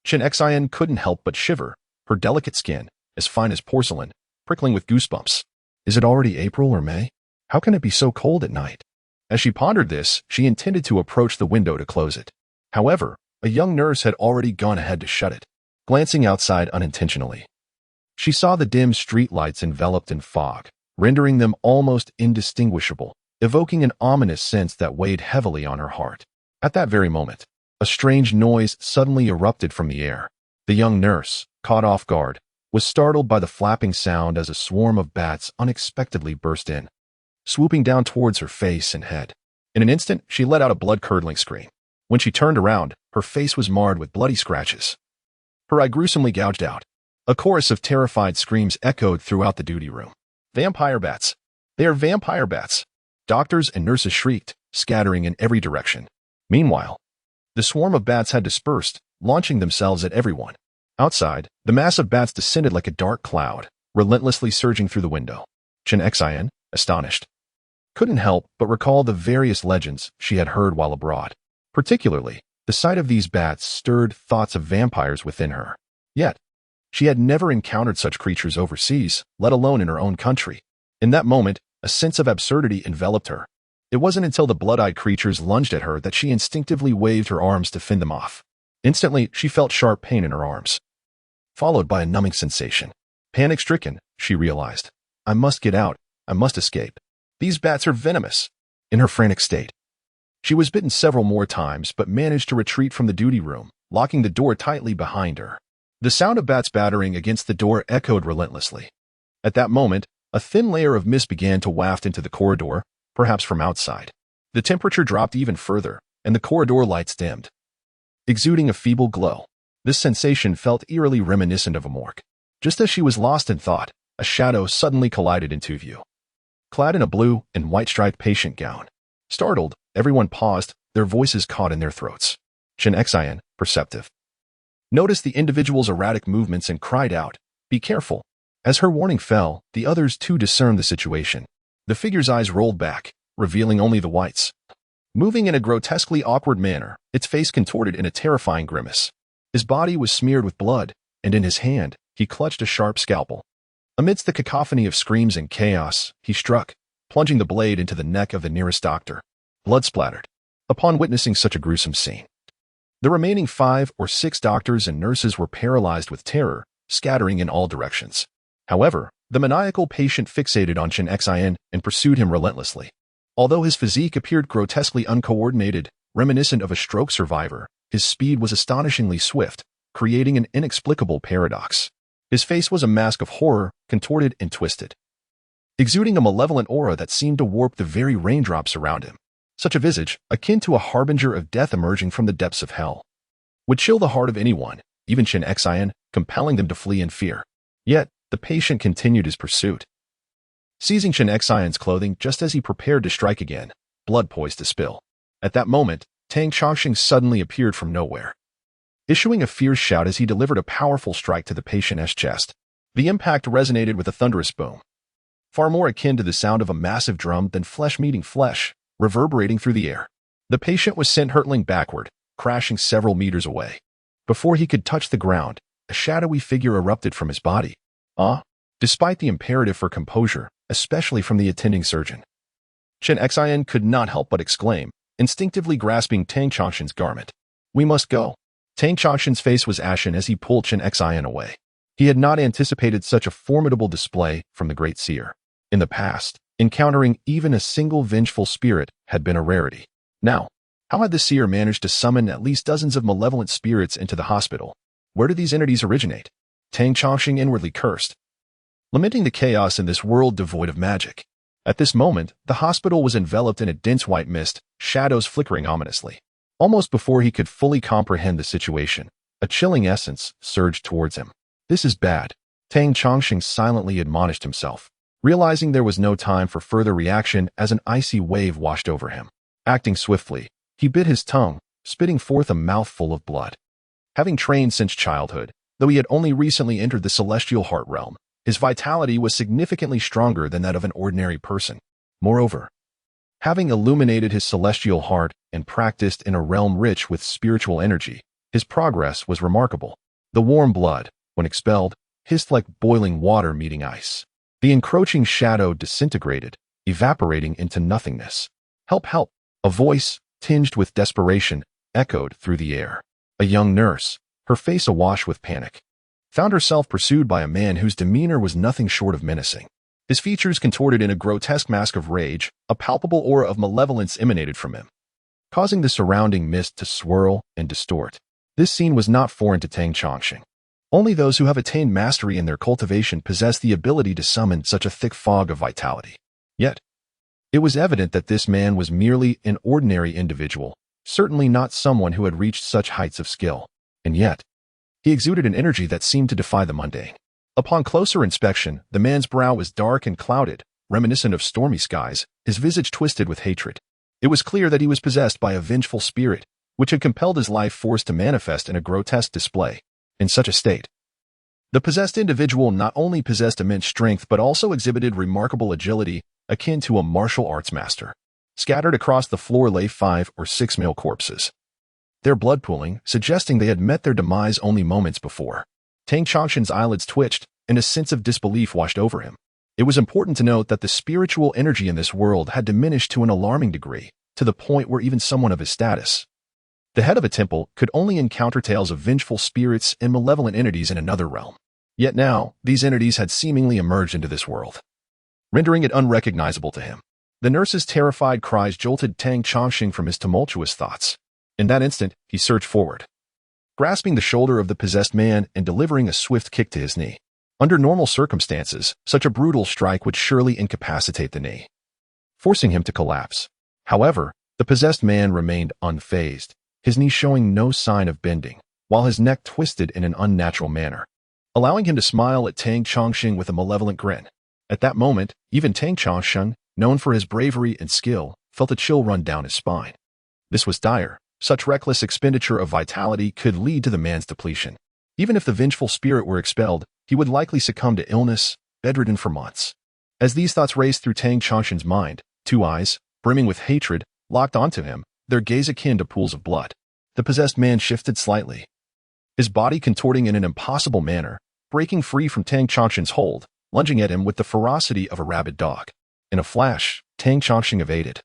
Chen Xin couldn't help but shiver, her delicate skin, as fine as porcelain, prickling with goosebumps. Is it already April or May? How can it be so cold at night? As she pondered this, she intended to approach the window to close it. However, a young nurse had already gone ahead to shut it. Glancing outside unintentionally, she saw the dim street lights enveloped in fog, rendering them almost indistinguishable, evoking an ominous sense that weighed heavily on her heart. At that very moment, a strange noise suddenly erupted from the air. The young nurse, caught off guard, was startled by the flapping sound as a swarm of bats unexpectedly burst in. swooping down towards her face and head. In an instant, she let out a blood-curdling scream. When she turned around, her face was marred with bloody scratches. Her eye gruesomely gouged out. A chorus of terrified screams echoed throughout the duty room. Vampire bats! They are vampire bats! Doctors and nurses shrieked, scattering in every direction. Meanwhile, the swarm of bats had dispersed, launching themselves at everyone. Outside, the mass of bats descended like a dark cloud, relentlessly surging through the window. Chen Xian, astonished, couldn't help but recall the various legends she had heard while abroad. Particularly, the sight of these bats stirred thoughts of vampires within her. Yet, she had never encountered such creatures overseas, let alone in her own country. In that moment, a sense of absurdity enveloped her. It wasn't until the blood-eyed creatures lunged at her that she instinctively waved her arms to fend them off. Instantly, she felt sharp pain in her arms, followed by a numbing sensation. Panic-stricken, she realized, I must get out. I must escape. These bats are venomous. In her frantic state, she was bitten several more times but managed to retreat from the duty room, locking the door tightly behind her. The sound of bats battering against the door echoed relentlessly. At that moment, a thin layer of mist began to waft into the corridor, perhaps from outside. The temperature dropped even further, and the corridor lights dimmed, exuding a feeble glow. This sensation felt eerily reminiscent of a morgue. Just as she was lost in thought, a shadow suddenly collided into view. Clad in a blue and white-striped patient gown. Startled, everyone paused, their voices caught in their throats. Chen Xian, perceptive, noticed the individual's erratic movements and cried out, "Be careful!" As her warning fell, the others too discerned the situation. The figure's eyes rolled back, revealing only the whites. Moving in a grotesquely awkward manner, its face contorted in a terrifying grimace. His body was smeared with blood, and in his hand, he clutched a sharp scalpel. Amidst the cacophony of screams and chaos, he struck, plunging the blade into the neck of the nearest doctor. Blood splattered. Upon witnessing such a gruesome scene, the remaining 5 or 6 doctors and nurses were paralyzed with terror, scattering in all directions. However, the maniacal patient fixated on Chen Xian and pursued him relentlessly. Although his physique appeared grotesquely uncoordinated, reminiscent of a stroke survivor, his speed was astonishingly swift, creating an inexplicable paradox. His face was a mask of horror, contorted and twisted, exuding a malevolent aura that seemed to warp the very raindrops around him. Such a visage, akin to a harbinger of death emerging from the depths of hell, would chill the heart of anyone, even Chen Xian, compelling them to flee in fear. Yet, the patient continued his pursuit. Seizing Chen Xian's clothing just as he prepared to strike again, blood poised to spill. At that moment, Tang Chongqing suddenly appeared from nowhere, issuing a fierce shout as he delivered a powerful strike to the patient's chest. The impact resonated with a thunderous boom, far more akin to the sound of a massive drum than flesh meeting flesh, reverberating through the air. The patient was sent hurtling backward, crashing several meters away. Before he could touch the ground, a shadowy figure erupted from his body. Despite the imperative for composure, especially from the attending surgeon, Chen Xian could not help but exclaim, instinctively grasping Tang Chongqing's garment. "We must go." Tang Chongqing's face was ashen as he pulled Chen Xian away. He had not anticipated such a formidable display from the great seer. In the past, encountering even a single vengeful spirit had been a rarity. Now, how had the seer managed to summon at least dozens of malevolent spirits into the hospital? Where did these entities originate? Tang Chongqing inwardly cursed, lamenting the chaos in this world devoid of magic. At this moment, the hospital was enveloped in a dense white mist, shadows flickering ominously. Almost before he could fully comprehend the situation, a chilling essence surged towards him. "This is bad," Tang Chongqing silently admonished himself, realizing there was no time for further reaction as an icy wave washed over him. Acting swiftly, he bit his tongue, spitting forth a mouthful of blood. Having trained since childhood, though he had only recently entered the celestial heart realm, his vitality was significantly stronger than that of an ordinary person. Moreover, having illuminated his celestial heart and practiced in a realm rich with spiritual energy, his progress was remarkable. The warm blood, when expelled, hissed like boiling water meeting ice. The encroaching shadow disintegrated, evaporating into nothingness. "Help, help!" A voice, tinged with desperation, echoed through the air. A young nurse, her face awash with panic, found herself pursued by a man whose demeanor was nothing short of menacing. His features contorted in a grotesque mask of rage, a palpable aura of malevolence emanated from him, causing the surrounding mist to swirl and distort. This scene was not foreign to Tang Chongqing. Only those who have attained mastery in their cultivation possess the ability to summon such a thick fog of vitality. Yet, It was evident that this man was merely an ordinary individual, certainly not someone who had reached such heights of skill. And yet, he exuded an energy that seemed to defy the mundane. Upon closer inspection, the man's brow was dark and clouded, reminiscent of stormy skies, his visage twisted with hatred. It was clear that he was possessed by a vengeful spirit, which had compelled his life force to manifest in a grotesque display. In such a state, the possessed individual not only possessed immense strength but also exhibited remarkable agility, akin to a martial arts master. Scattered across the floor lay 5 or 6 male corpses, their blood pooling, suggesting they had met their demise only moments before. Tang Changshan's eyelids twitched, and a sense of disbelief washed over him. It was important to note that the spiritual energy in this world had diminished to an alarming degree, to the point where even someone of his status, the head of a temple, could only encounter tales of vengeful spirits and malevolent entities in another realm. Yet now, these entities had seemingly emerged into this world, rendering it unrecognizable to him. The nurse's terrified cries jolted Tang Changshan from his tumultuous thoughts. In that instant, he surged forward, grasping the shoulder of the possessed man and delivering a swift kick to his knee. Under normal circumstances, such a brutal strike would surely incapacitate the knee, forcing him to collapse. However, the possessed man remained unfazed, his knee showing no sign of bending, while his neck twisted in an unnatural manner, allowing him to smile at Tang Changshan with a malevolent grin. At that moment, even Tang Changshan, known for his bravery and skill, felt a chill run down his spine. This was dire. Such reckless expenditure of vitality could lead to the man's depletion. Even if the vengeful spirit were expelled, he would likely succumb to illness, bedridden for months. As these thoughts raced through Tang Changshan's mind, 2 eyes, brimming with hatred, locked onto him, their gaze akin to pools of blood. The possessed man shifted slightly, his body contorting in an impossible manner, breaking free from Tang Changshan's hold, lunging at him with the ferocity of a rabid dog. In a flash, Tang Changshan evaded,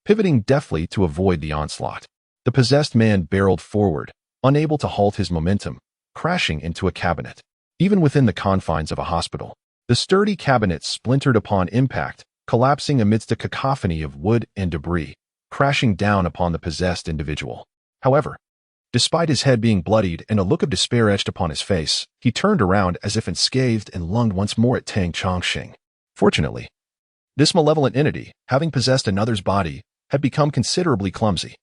pivoting deftly to avoid the onslaught. The possessed man barreled forward, unable to halt his momentum, crashing into a cabinet. Even within the confines of a hospital, the sturdy cabinet splintered upon impact, collapsing amidst a cacophony of wood and debris, crashing down upon the possessed individual. However, despite his head being bloodied and a look of despair etched upon his face, he turned around as if unscathed and lunged once more at Tang Changshan. Fortunately, this malevolent entity, having possessed another's body, had become considerably clumsy.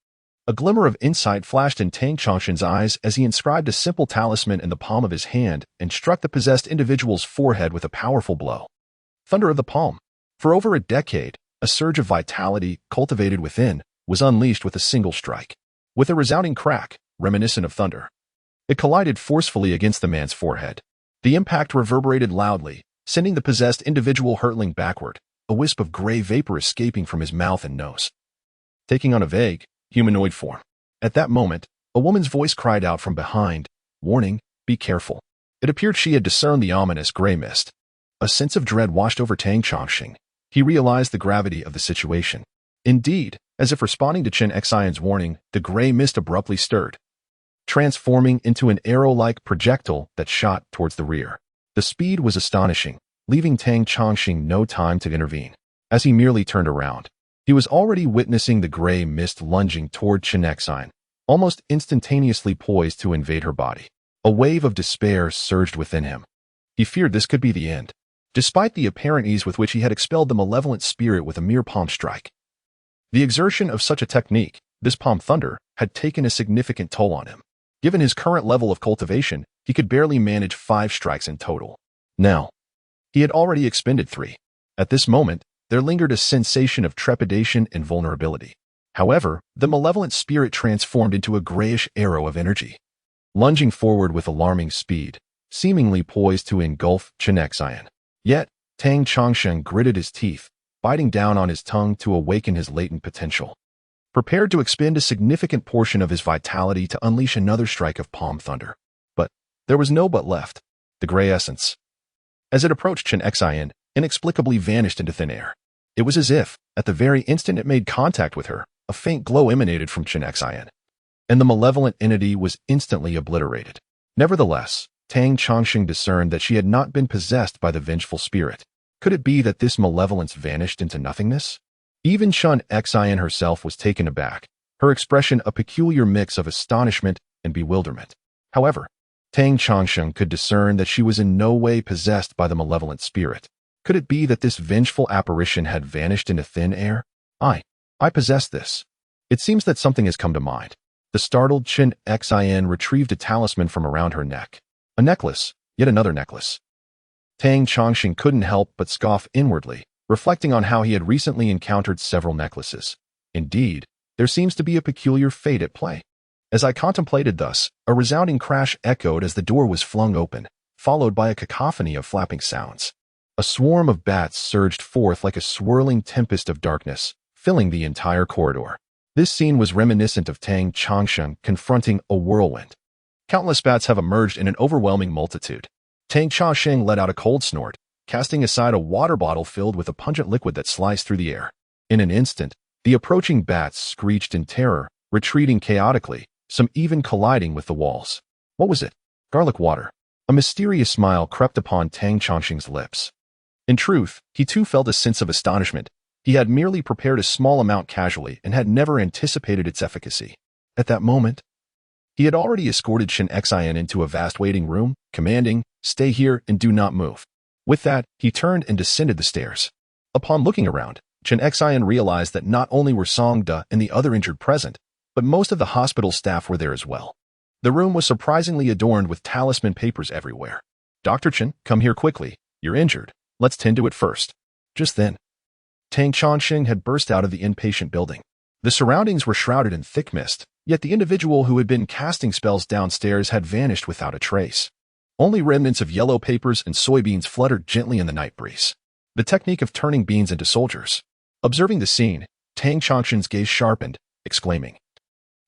A glimmer of insight flashed in Tang Changshan's eyes as he inscribed a simple talisman in the palm of his hand and struck the possessed individual's forehead with a powerful blow. Thunder of the palm. For over a decade, a surge of vitality, cultivated within, was unleashed with a single strike. With a resounding crack, reminiscent of thunder, it collided forcefully against the man's forehead. The impact reverberated loudly, sending the possessed individual hurtling backward, a wisp of gray vapor escaping from his mouth and nose, taking on a vague, humanoid form. At that moment, a woman's voice cried out from behind, warning, "Be careful." It appeared she had discerned the ominous gray mist. A sense of dread washed over Tang Changshan. He realized the gravity of the situation. Indeed, as if responding to Chen Xian's warning, the gray mist abruptly stirred, transforming into an arrow-like projectile that shot towards the rear. The speed was astonishing, leaving Tang Changshan no time to intervene. As he merely turned around, he was already witnessing the gray mist lunging toward Chen Xian, almost instantaneously poised to invade her body. A wave of despair surged within him. He feared this could be the end. Despite the apparent ease with which he had expelled the malevolent spirit with a mere palm strike, the exertion of such a technique, this palm thunder, had taken a significant toll on him. Given his current level of cultivation, he could barely manage 5 strikes in total. Now, he had already expended 3. At this moment, there lingered a sensation of trepidation and vulnerability. However, the malevolent spirit transformed into a grayish arrow of energy, lunging forward with alarming speed, seemingly poised to engulf Chen Xian. Yet, Tang Changshan gritted his teeth, biting down on his tongue to awaken his latent potential, prepared to expend a significant portion of his vitality to unleash another strike of palm thunder. But there was no but left, the gray essence. As it approached Chen Xian, inexplicably vanished into thin air. It was as if, at the very instant it made contact with her, a faint glow emanated from Chen Xian, and the malevolent entity was instantly obliterated. Nevertheless, Tang Changshan discerned that she had not been possessed by the vengeful spirit. Could it be that this malevolence vanished into nothingness? Even Chen Xian herself was taken aback, her expression a peculiar mix of astonishment and bewilderment. However, Tang Changshan could discern that she was in no way possessed by the malevolent spirit. Could it be that this vengeful apparition had vanished into thin air? I possess this. It seems that something has come to mind. The startled Chen Xin retrieved a talisman from around her neck. A necklace, yet another necklace. Tang Chongqing couldn't help but scoff inwardly, reflecting on how he had recently encountered several necklaces. Indeed, there seems to be a peculiar fate at play. As I contemplated thus, a resounding crash echoed as the door was flung open, followed by a cacophony of flapping sounds. A swarm of bats surged forth like a swirling tempest of darkness, filling the entire corridor. This scene was reminiscent of Tang Chongqing confronting a whirlwind. Countless bats have emerged in an overwhelming multitude. Tang Chongqing let out a cold snort, casting aside a water bottle filled with a pungent liquid that sliced through the air. In an instant, the approaching bats screeched in terror, retreating chaotically, some even colliding with the walls. What was it? Garlic water. A mysterious smile crept upon Tang Chongqing's lips. In truth, he too felt a sense of astonishment. He had merely prepared a small amount casually and had never anticipated its efficacy. At that moment, he had already escorted Chen Xin into a vast waiting room, commanding, "Stay here and do not move." With that, he turned and descended the stairs. Upon looking around, Chen Xin realized that not only were Song De and the other injured present, but most of the hospital staff were there as well. The room was surprisingly adorned with talisman papers everywhere. "Dr. Chen, come here quickly. You're injured. Let's tend to it first." Just then, Tang Chongqing had burst out of the inpatient building. The surroundings were shrouded in thick mist, yet the individual who had been casting spells downstairs had vanished without a trace. Only remnants of yellow papers and soybeans fluttered gently in the night breeze. The technique of turning beans into soldiers. Observing the scene, Tang Chongqing's gaze sharpened, exclaiming,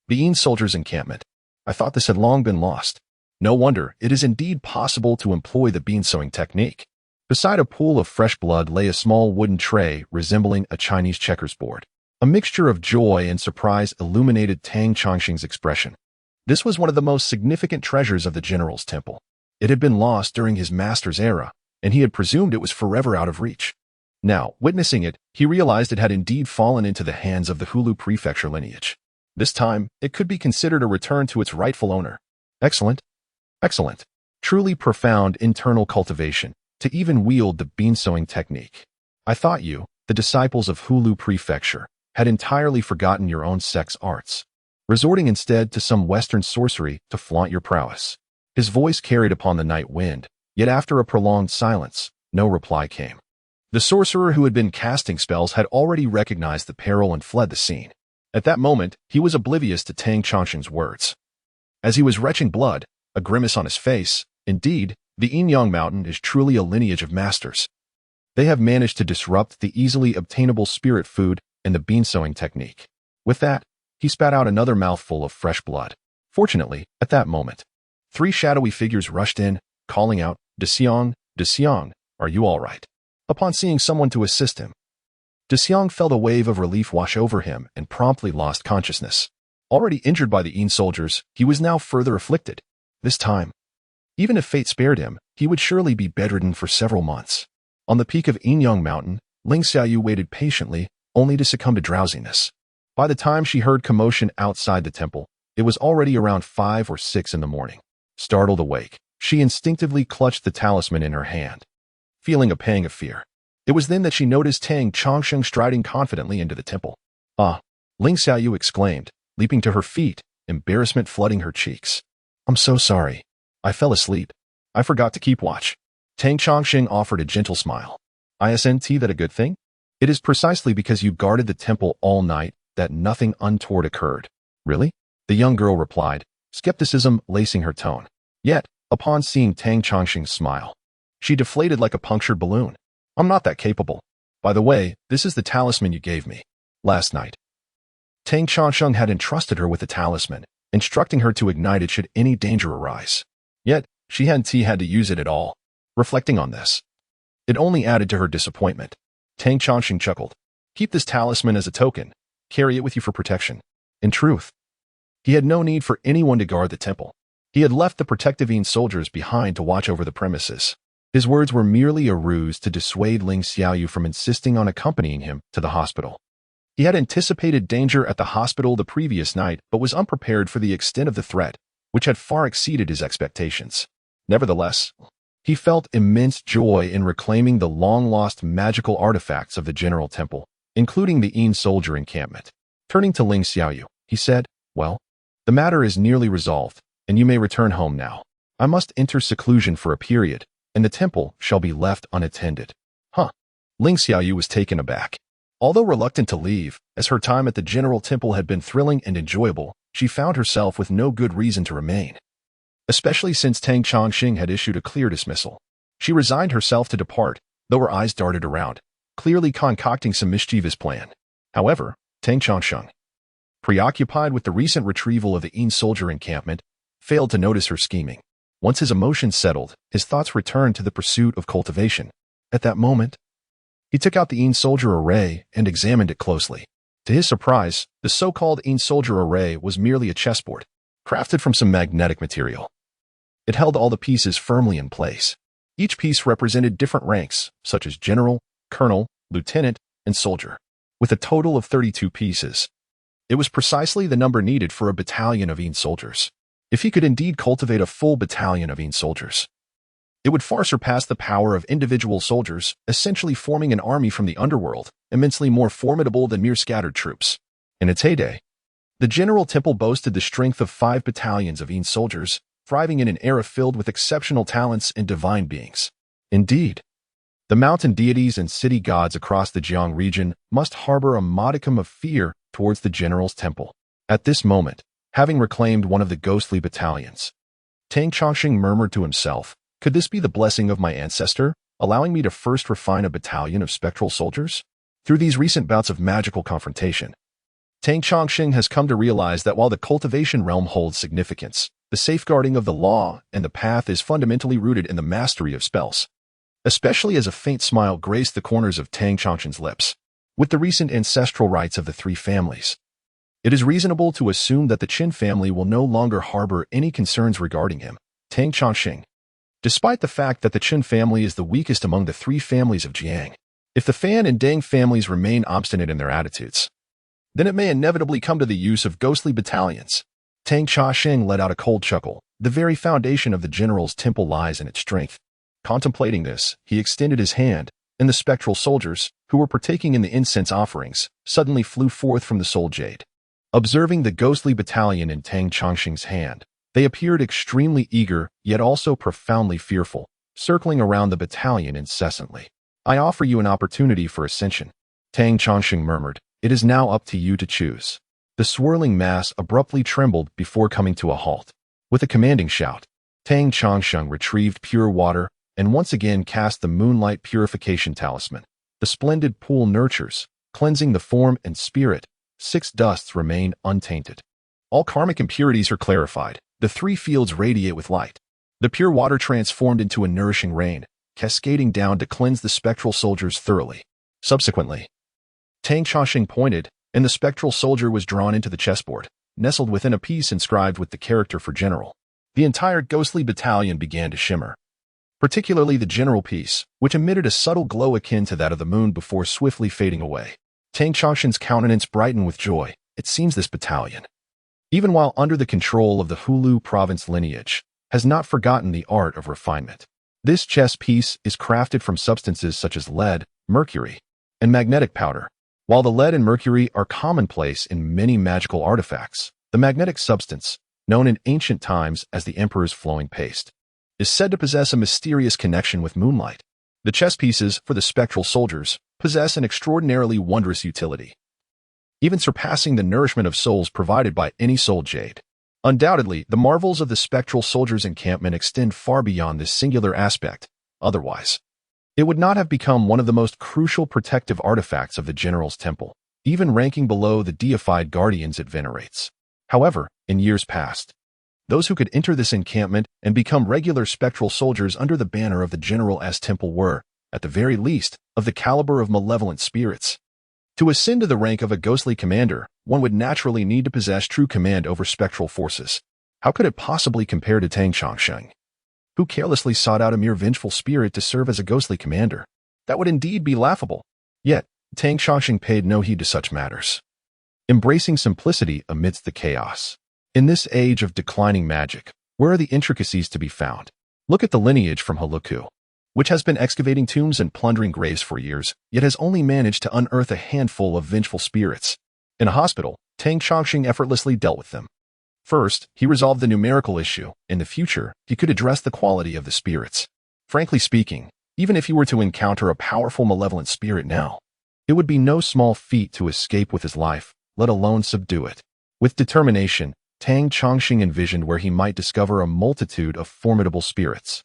"The Yin soldiers' encampment. I thought this had long been lost. No wonder it is indeed possible to employ the bean sowing technique." Beside a pool of fresh blood lay a small wooden tray resembling a Chinese checkers board. A mixture of joy and surprise illuminated Tang Chongqing's expression. This was one of the most significant treasures of the general's temple. It had been lost during his master's era, and he had presumed it was forever out of reach. Now, witnessing it, he realized it had indeed fallen into the hands of the Hulu prefecture lineage. This time, it could be considered a return to its rightful owner. Excellent. Excellent. Truly profound internal cultivation to even wield the bean sowing technique. I thought you, the disciples of Hulu prefecture, had entirely forgotten your own sect's arts, resorting instead to some Western sorcery to flaunt your prowess. His voice carried upon the night wind, yet after a prolonged silence, no reply came. The sorcerer who had been casting spells had already recognized the peril and fled the scene. At that moment, he was oblivious to Tang Chongqing's words. As he was retching blood, a grimace on his face, indeed, the Yin-Yang Mountain is truly a lineage of masters. They have managed to disrupt the easily obtainable spirit food and the bean sowing technique. With that, he spat out another mouthful of fresh blood. Fortunately, at that moment, 3 shadowy figures rushed in, calling out, "Dexiang, Dexiang, are you all right?" Upon seeing someone to assist him, Dexiang felt a wave of relief wash over him and promptly lost consciousness. Already injured by the Yin soldiers, he was now further afflicted. This time, even if fate spared him, he would surely be bedridden for several months. On the peak of Yin-Yang Mountain, Ling Xiaoyu waited patiently, only to succumb to drowsiness. By the time she heard commotion outside the temple, it was already around 5 or 6 in the morning. Startled awake, she instinctively clutched the talisman in her hand, feeling a pang of fear. It was then that she noticed Tang Chongqing striding confidently into the temple. "Ah!" Ling Xiaoyu exclaimed, leaping to her feet, embarrassment flooding her cheeks. "I'm so sorry. I fell asleep. I forgot to keep watch." Tang Chongqing offered a gentle smile. "Isn't that a good thing? It is precisely because you guarded the temple all night that nothing untoward occurred." "Really?" the young girl replied, skepticism lacing her tone. Yet, upon seeing Tang Chongqing's smile, she deflated like a punctured balloon. "I'm not that capable. By the way, this is the talisman you gave me last night." Tang Chongqing had entrusted her with the talisman, instructing her to ignite it should any danger arise. Yet, she hadn't had to use it at all. Reflecting on this, it only added to her disappointment. Tang Chongqing chuckled. "Keep this talisman as a token. Carry it with you for protection." In truth, he had no need for anyone to guard the temple. He had left the protective Yin soldiers behind to watch over the premises. His words were merely a ruse to dissuade Ling Xiaoyu from insisting on accompanying him to the hospital. He had anticipated danger at the hospital the previous night, but was unprepared for the extent of the threat, which had far exceeded his expectations. Nevertheless, He felt immense joy in reclaiming the long-lost magical artifacts of the General Temple, including the Yin soldier encampment. Turning to Ling Xiaoyu, he said, "Well, the matter is nearly resolved, and you may return home now. I must enter seclusion for a period, and the temple shall be left unattended." Huh. Ling Xiaoyu was taken aback. Although reluctant to leave, as her time at the General Temple had been thrilling and enjoyable, she found herself with no good reason to remain. Especially since Tang Chongqing had issued a clear dismissal. She resigned herself to depart, though her eyes darted around, clearly concocting some mischievous plan. However, Tang Chongqing, preoccupied with the recent retrieval of the Yin soldier encampment, failed to notice her scheming. Once his emotions settled, his thoughts returned to the pursuit of cultivation. At that moment, he took out the Yin soldier array and examined it closely. To his surprise, the so-called Yin soldier array was merely a chessboard, crafted from some magnetic material. It held all the pieces firmly in place. Each piece represented different ranks, such as general, colonel, lieutenant, and soldier. With a total of 32 pieces, it was precisely the number needed for a battalion of Yin soldiers. If he could indeed cultivate a full battalion of Yin soldiers, it would far surpass the power of individual soldiers, essentially forming an army from the underworld, immensely more formidable than mere scattered troops. In its heyday, the General Temple boasted the strength of 5 battalions of Yin soldiers, thriving in an era filled with exceptional talents and divine beings. Indeed, the mountain deities and city gods across the Jiang region must harbor a modicum of fear towards the General's Temple. At this moment, having reclaimed one of the ghostly battalions, Tang Chongqing murmured to himself, "Could this be the blessing of my ancestor, allowing me to first refine a battalion of spectral soldiers?" Through these recent bouts of magical confrontation, Tang Chongqing has come to realize that while the cultivation realm holds significance, the safeguarding of the law and the path is fundamentally rooted in the mastery of spells. Especially as a faint smile graced the corners of Tang Chongqing's lips. With the recent ancestral rights of the 3 families, it is reasonable to assume that the Qin family will no longer harbor any concerns regarding him, Tang Chongqing. Despite the fact that the Qin family is the weakest among the 3 families of Jiang, if the Fan and Deng families remain obstinate in their attitudes, then it may inevitably come to the use of ghostly battalions. Tang Chongqing let out a cold chuckle. The very foundation of the General's Temple lies in its strength. Contemplating this, he extended his hand, and the spectral soldiers, who were partaking in the incense offerings, suddenly flew forth from the soul jade. Observing the ghostly battalion in Tang Chongqing's hand, they appeared extremely eager, yet also profoundly fearful, circling around the battalion incessantly. "I offer you an opportunity for ascension," Tang Chongqing murmured. "It is now up to you to choose." The swirling mass abruptly trembled before coming to a halt. With a commanding shout, Tang Chongqing retrieved pure water and once again cast the moonlight purification talisman. The splendid pool nurtures, cleansing the form and spirit. 6 dusts remain untainted. All karmic impurities are clarified. The 3 fields radiate with light. The pure water transformed into a nourishing rain, cascading down to cleanse the spectral soldiers thoroughly. Subsequently, Tang Chongqing pointed, and the spectral soldier was drawn into the chessboard, nestled within a piece inscribed with the character for general. The entire ghostly battalion began to shimmer, particularly the general piece, which emitted a subtle glow akin to that of the moon before swiftly fading away. Tang Chongqing's countenance brightened with joy. It seems this battalion, even while under the control of the Hulu province lineage, has not forgotten the art of refinement. This chess piece is crafted from substances such as lead, mercury, and magnetic powder. While the lead and mercury are commonplace in many magical artifacts, the magnetic substance, known in ancient times as the Emperor's flowing paste, is said to possess a mysterious connection with moonlight. The chess pieces for the spectral soldiers possess an extraordinarily wondrous utility, even surpassing the nourishment of souls provided by any soul jade. Undoubtedly, the marvels of the spectral soldiers' encampment extend far beyond this singular aspect. Otherwise, it would not have become one of the most crucial protective artifacts of the General's Temple, even ranking below the deified guardians it venerates. However, in years past, those who could enter this encampment and become regular spectral soldiers under the banner of the General's Temple were, at the very least, of the caliber of malevolent spirits. To ascend to the rank of a ghostly commander, one would naturally need to possess true command over spectral forces. How could it possibly compare to Tang Chongqing, who carelessly sought out a mere vengeful spirit to serve as a ghostly commander? That would indeed be laughable. Yet, Tang Chongqing paid no heed to such matters, embracing simplicity amidst the chaos. In this age of declining magic, where are the intricacies to be found? Look at the lineage from Haluku, which has been excavating tombs and plundering graves for years, yet has only managed to unearth a handful of vengeful spirits. In a hospital, Tang Chongqing effortlessly dealt with them. First, he resolved the numerical issue. In the future, he could address the quality of the spirits. Frankly speaking, even if he were to encounter a powerful malevolent spirit now, it would be no small feat to escape with his life, let alone subdue it. With determination, Tang Chongqing envisioned where he might discover a multitude of formidable spirits.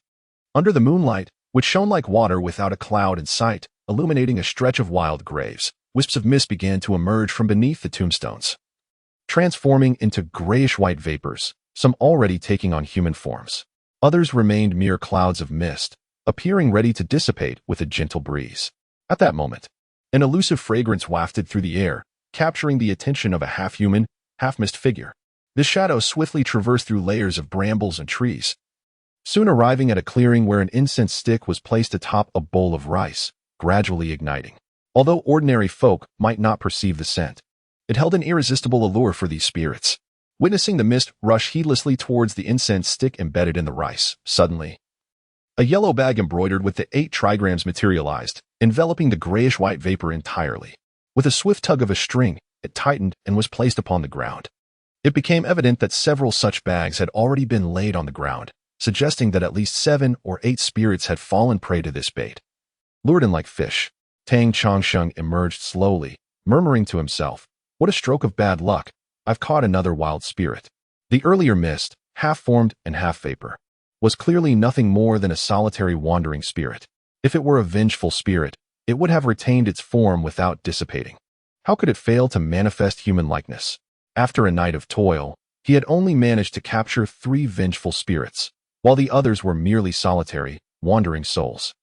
Under the moonlight, which shone like water without a cloud in sight, illuminating a stretch of wild graves, wisps of mist began to emerge from beneath the tombstones, transforming into grayish-white vapors, some already taking on human forms. Others remained mere clouds of mist, appearing ready to dissipate with a gentle breeze. At that moment, an elusive fragrance wafted through the air, capturing the attention of a half-human, half-mist figure. This shadow swiftly traversed through layers of brambles and trees, soon arriving at a clearing where an incense stick was placed atop a bowl of rice, gradually igniting. Although ordinary folk might not perceive the scent, it held an irresistible allure for these spirits. Witnessing the mist rush heedlessly towards the incense stick embedded in the rice, suddenly, a yellow bag embroidered with the 8 trigrams materialized, enveloping the grayish-white vapor entirely. With a swift tug of a string, it tightened and was placed upon the ground. It became evident that several such bags had already been laid on the ground, suggesting that at least 7 or 8 spirits had fallen prey to this bait. Lured in like fish, Tang Chongqing emerged slowly, murmuring to himself, "What a stroke of bad luck, I've caught another wild spirit." The earlier mist, half-formed and half-vapor, was clearly nothing more than a solitary wandering spirit. If it were a vengeful spirit, it would have retained its form without dissipating. How could it fail to manifest human likeness? After a night of toil, he had only managed to capture 3 vengeful spirits, while the others were merely solitary, wandering souls.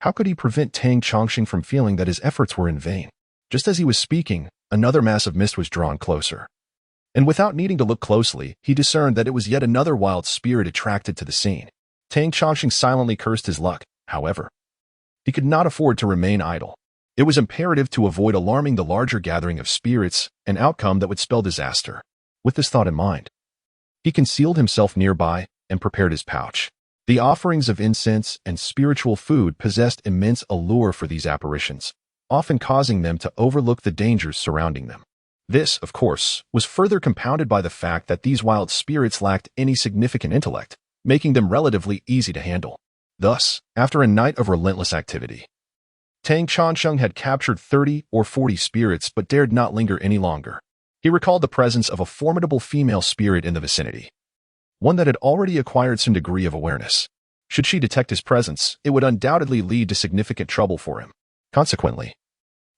How could he prevent Tang Chongqing from feeling that his efforts were in vain? Just as he was speaking, another mass of mist was drawn closer. And without needing to look closely, he discerned that it was yet another wild spirit attracted to the scene. Tang Chongqing silently cursed his luck, however. He could not afford to remain idle. It was imperative to avoid alarming the larger gathering of spirits, an outcome that would spell disaster. With this thought in mind, he concealed himself nearby and prepared his pouch. The offerings of incense and spiritual food possessed immense allure for these apparitions, often causing them to overlook the dangers surrounding them. This, of course, was further compounded by the fact that these wild spirits lacked any significant intellect, making them relatively easy to handle. Thus, after a night of relentless activity, Tang Chongqing had captured 30 or 40 spirits but dared not linger any longer. He recalled the presence of a formidable female spirit in the vicinity, one that had already acquired some degree of awareness. Should she detect his presence, it would undoubtedly lead to significant trouble for him. Consequently,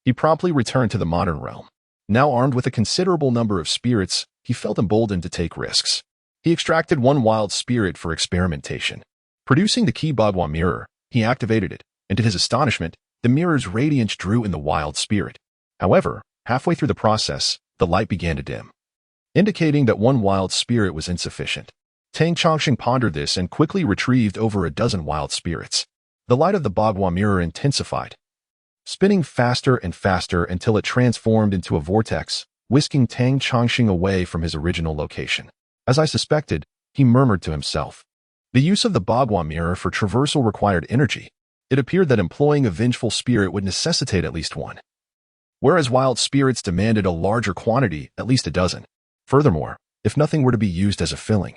he promptly returned to the modern realm. Now armed with a considerable number of spirits, he felt emboldened to take risks. He extracted 1 wild spirit for experimentation. Producing the key Bagua mirror, he activated it, and to his astonishment, the mirror's radiance drew in the wild spirit. However, halfway through the process, the light began to dim, indicating that 1 wild spirit was insufficient. Tang Chongqing pondered this and quickly retrieved over a dozen wild spirits. The light of the Bagua mirror intensified, spinning faster and faster until it transformed into a vortex, whisking Tang Chongqing away from his original location. As I suspected, he murmured to himself. The use of the Bagua mirror for traversal required energy. It appeared that employing a vengeful spirit would necessitate at least 1, whereas wild spirits demanded a larger quantity, at least a dozen. Furthermore, if nothing were to be used as a filling,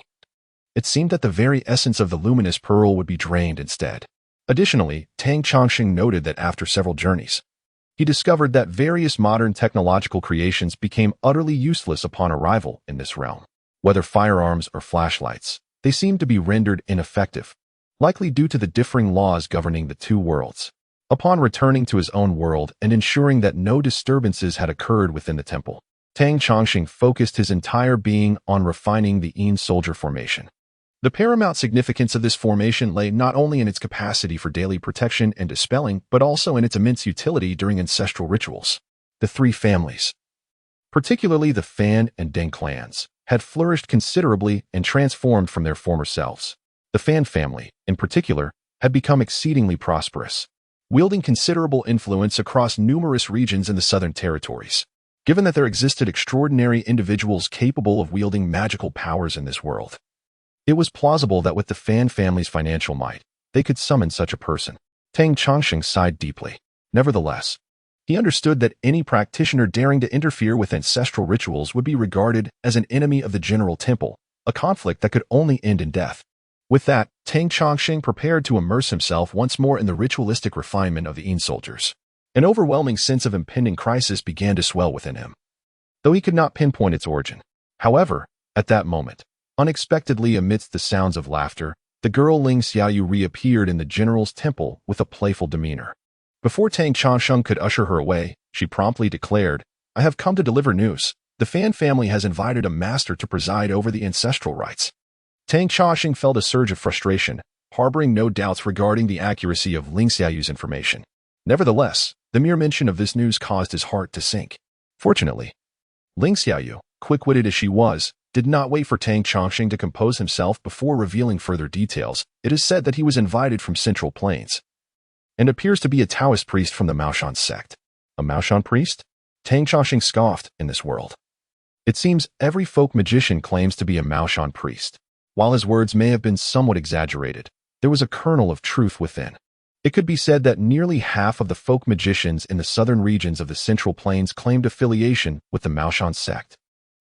it seemed that the very essence of the luminous pearl would be drained instead. Additionally, Tang Chongqing noted that after several journeys, he discovered that various modern technological creations became utterly useless upon arrival in this realm. Whether firearms or flashlights, they seemed to be rendered ineffective, likely due to the differing laws governing the 2 worlds. Upon returning to his own world and ensuring that no disturbances had occurred within the temple, Tang Chongqing focused his entire being on refining the Yin soldier formation. The paramount significance of this formation lay not only in its capacity for daily protection and dispelling, but also in its immense utility during ancestral rituals. The 3 families, particularly the Fan and Deng clans, had flourished considerably and transformed from their former selves. The Fan family, in particular, had become exceedingly prosperous, wielding considerable influence across numerous regions in the Southern Territories. Given that there existed extraordinary individuals capable of wielding magical powers in this world, It was plausible that with the Fan family's financial might, they could summon such a person. Tang Chongqing sighed deeply. Nevertheless, he understood that any practitioner daring to interfere with ancestral rituals would be regarded as an enemy of the General Temple, a conflict that could only end in death. With that, Tang Chongqing prepared to immerse himself once more in the ritualistic refinement of the Yin soldiers. An overwhelming sense of impending crisis began to swell within him, though he could not pinpoint its origin. However, at that moment, unexpectedly amidst the sounds of laughter, the girl Ling Xiaoyu reappeared in the general's temple with a playful demeanor. Before Tang Chongqing could usher her away, she promptly declared, "I have come to deliver news. The Fan family has invited a master to preside over the ancestral rites." Tang Chongqing felt a surge of frustration, harboring no doubts regarding the accuracy of Ling Xiaoyu's information. Nevertheless, the mere mention of this news caused his heart to sink. Fortunately, Ling Xiaoyu, quick-witted as she was, did not wait for Tang Chongqing to compose himself before revealing further details. It is said that he was invited from Central Plains and appears to be a Taoist priest from the Maoshan sect. A Maoshan priest? Tang Chongqing scoffed. In this world, it seems every folk magician claims to be a Maoshan priest. While his words may have been somewhat exaggerated, there was a kernel of truth within. It could be said that nearly half of the folk magicians in the southern regions of the Central Plains claimed affiliation with the Maoshan sect.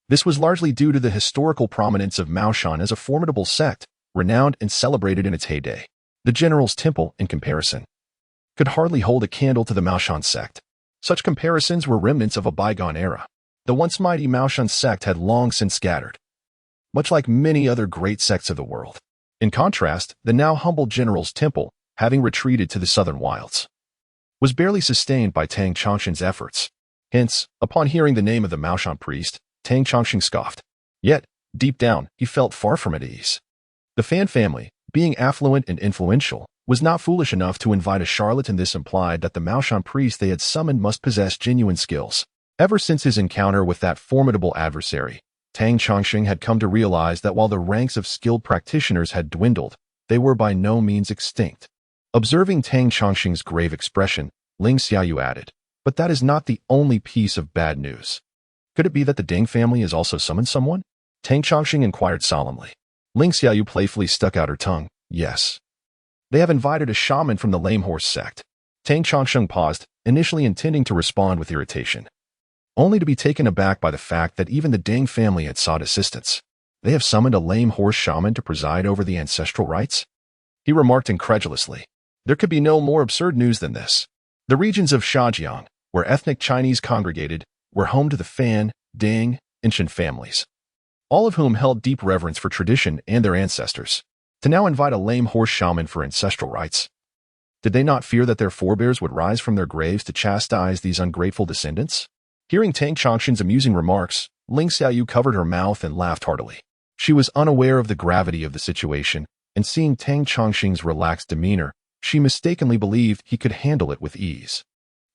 This was largely due to the historical prominence of Maoshan as a formidable sect, renowned and celebrated in its heyday. The General's Temple, in comparison, could hardly hold a candle to the Maoshan sect. Such comparisons were remnants of a bygone era. The once mighty Maoshan sect had long since scattered, much like many other great sects of the world. In contrast, the now humble General's Temple, having retreated to the southern wilds, was barely sustained by Tang Chongqing's efforts. Hence, upon hearing the name of the Maoshan priest, Tang Chongqing scoffed. Yet, deep down, he felt far from at ease. The Fan family, being affluent and influential, was not foolish enough to invite a charlatan. This implied that the Maoshan priest they had summoned must possess genuine skills. Ever since his encounter with that formidable adversary, Tang Chongqing had come to realize that while the ranks of skilled practitioners had dwindled, they were by no means extinct. Observing Tang Chongqing's grave expression, Ling Xiaoyu added, "But that is not the only piece of bad news. Could it be that the Deng family has also summoned someone?" Tang Chongqing inquired solemnly. Ling Xiaoyu playfully stuck out her tongue. "Yes. They have invited a shaman from the Lame Horse sect." Tang Chongqing paused, initially intending to respond with irritation, only to be taken aback by the fact that even the Deng family had sought assistance. "They have summoned a Lame Horse shaman to preside over the ancestral rites?" he remarked incredulously. There could be no more absurd news than this. The regions of Shajiang, where ethnic Chinese congregated, were home to the Fan, Deng, and Shen families, all of whom held deep reverence for tradition and their ancestors. To now invite a Lame Horse shaman for ancestral rites, did they not fear that their forebears would rise from their graves to chastise these ungrateful descendants? Hearing Tang Chongqing's amusing remarks, Ling Xiaoyu covered her mouth and laughed heartily. She was unaware of the gravity of the situation, and seeing Tang Chongqing's relaxed demeanor, she mistakenly believed he could handle it with ease.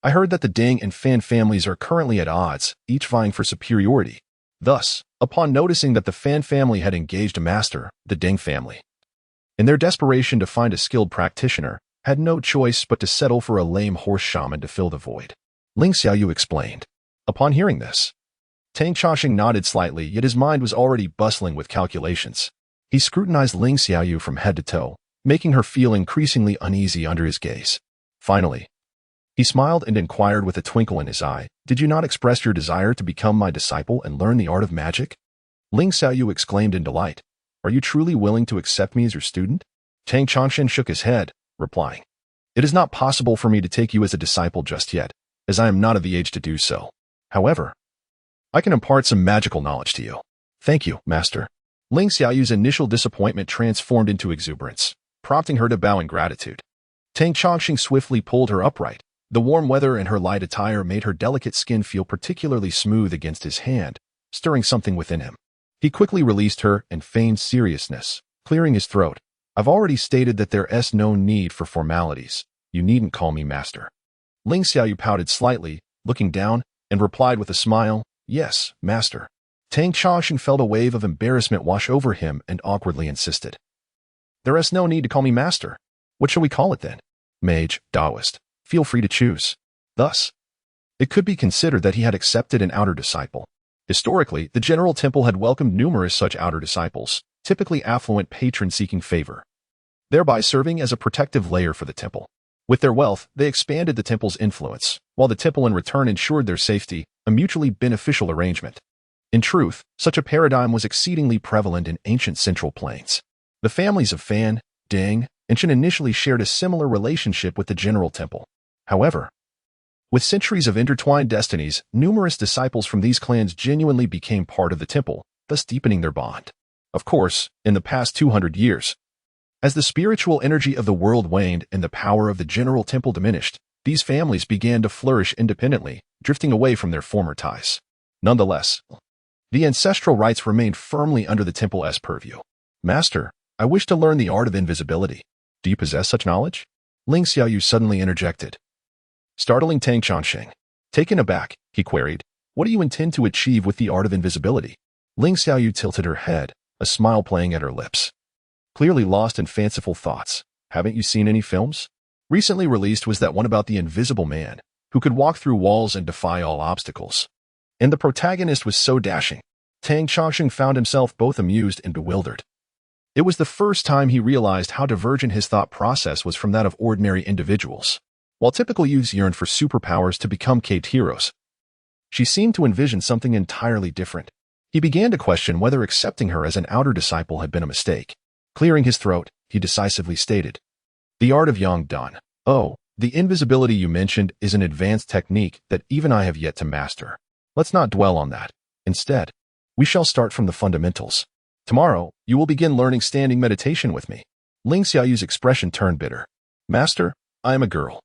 "I heard that the Deng and Fan families are currently at odds, each vying for superiority. Thus, upon noticing that the Fan family had engaged a master, the Deng family, in their desperation to find a skilled practitioner, had no choice but to settle for a Lame Horse shaman to fill the void," Ling Xiaoyu explained. Upon hearing this, Tang Chongqing nodded slightly, yet his mind was already bustling with calculations. He scrutinized Ling Xiaoyu from head to toe, making her feel increasingly uneasy under his gaze. Finally, he smiled and inquired with a twinkle in his eye, "Did you not express your desire to become my disciple and learn the art of magic?" Ling Xiaoyu exclaimed in delight. "Are you truly willing to accept me as your student?" Tang Chongqing shook his head, replying, "It is not possible for me to take you as a disciple just yet, as I am not of the age to do so. However, I can impart some magical knowledge to you." "Thank you, master." Ling Xiaoyu's initial disappointment transformed into exuberance, prompting her to bow in gratitude. Tang Chongqing swiftly pulled her upright. The warm weather and her light attire made her delicate skin feel particularly smooth against his hand, stirring something within him. He quickly released her and feigned seriousness, clearing his throat. "I've already stated that there's no need for formalities. You needn't call me master." Ling Xiaoyu pouted slightly, looking down, and replied with a smile, "Yes, master." Tang Chongqing felt a wave of embarrassment wash over him and awkwardly insisted, "There's no need to call me master. What shall we call it then?" "Mage, Taoist. Feel free to choose." Thus, it could be considered that he had accepted an outer disciple. Historically, the General Temple had welcomed numerous such outer disciples, typically affluent patron seeking favor, thereby serving as a protective layer for the temple. With their wealth, they expanded the temple's influence, while the temple in return ensured their safety, a mutually beneficial arrangement. In truth, such a paradigm was exceedingly prevalent in ancient Central Plains. The families of Fan, Dang, and Chen initially shared a similar relationship with the general temple. However, with centuries of intertwined destinies, numerous disciples from these clans genuinely became part of the temple, thus deepening their bond. Of course, in the past 200 years, as the spiritual energy of the world waned and the power of the general temple diminished, these families began to flourish independently, drifting away from their former ties. Nonetheless, the ancestral rites remained firmly under the temple's purview. Master, I wish to learn the art of invisibility. Do you possess such knowledge? Ling Xiaoyu suddenly interjected, startling Tang Chongqing. Taken aback, he queried, what do you intend to achieve with the art of invisibility? Ling Xiaoyu tilted her head, a smile playing at her lips. Clearly lost in fanciful thoughts. Haven't you seen any films? Recently released was that one about the invisible man, who could walk through walls and defy all obstacles. And the protagonist was so dashing. Tang Chongqing found himself both amused and bewildered. It was the first time he realized how divergent his thought process was from that of ordinary individuals. While typical youths yearn for superpowers to become caved heroes, she seemed to envision something entirely different. He began to question whether accepting her as an outer disciple had been a mistake. Clearing his throat, he decisively stated, the art of Yang Dan. Oh, the invisibility you mentioned is an advanced technique that even I have yet to master. Let's not dwell on that. Instead, we shall start from the fundamentals. Tomorrow, you will begin learning standing meditation with me. Ling Xiaoyu's expression turned bitter. Master, I am a girl.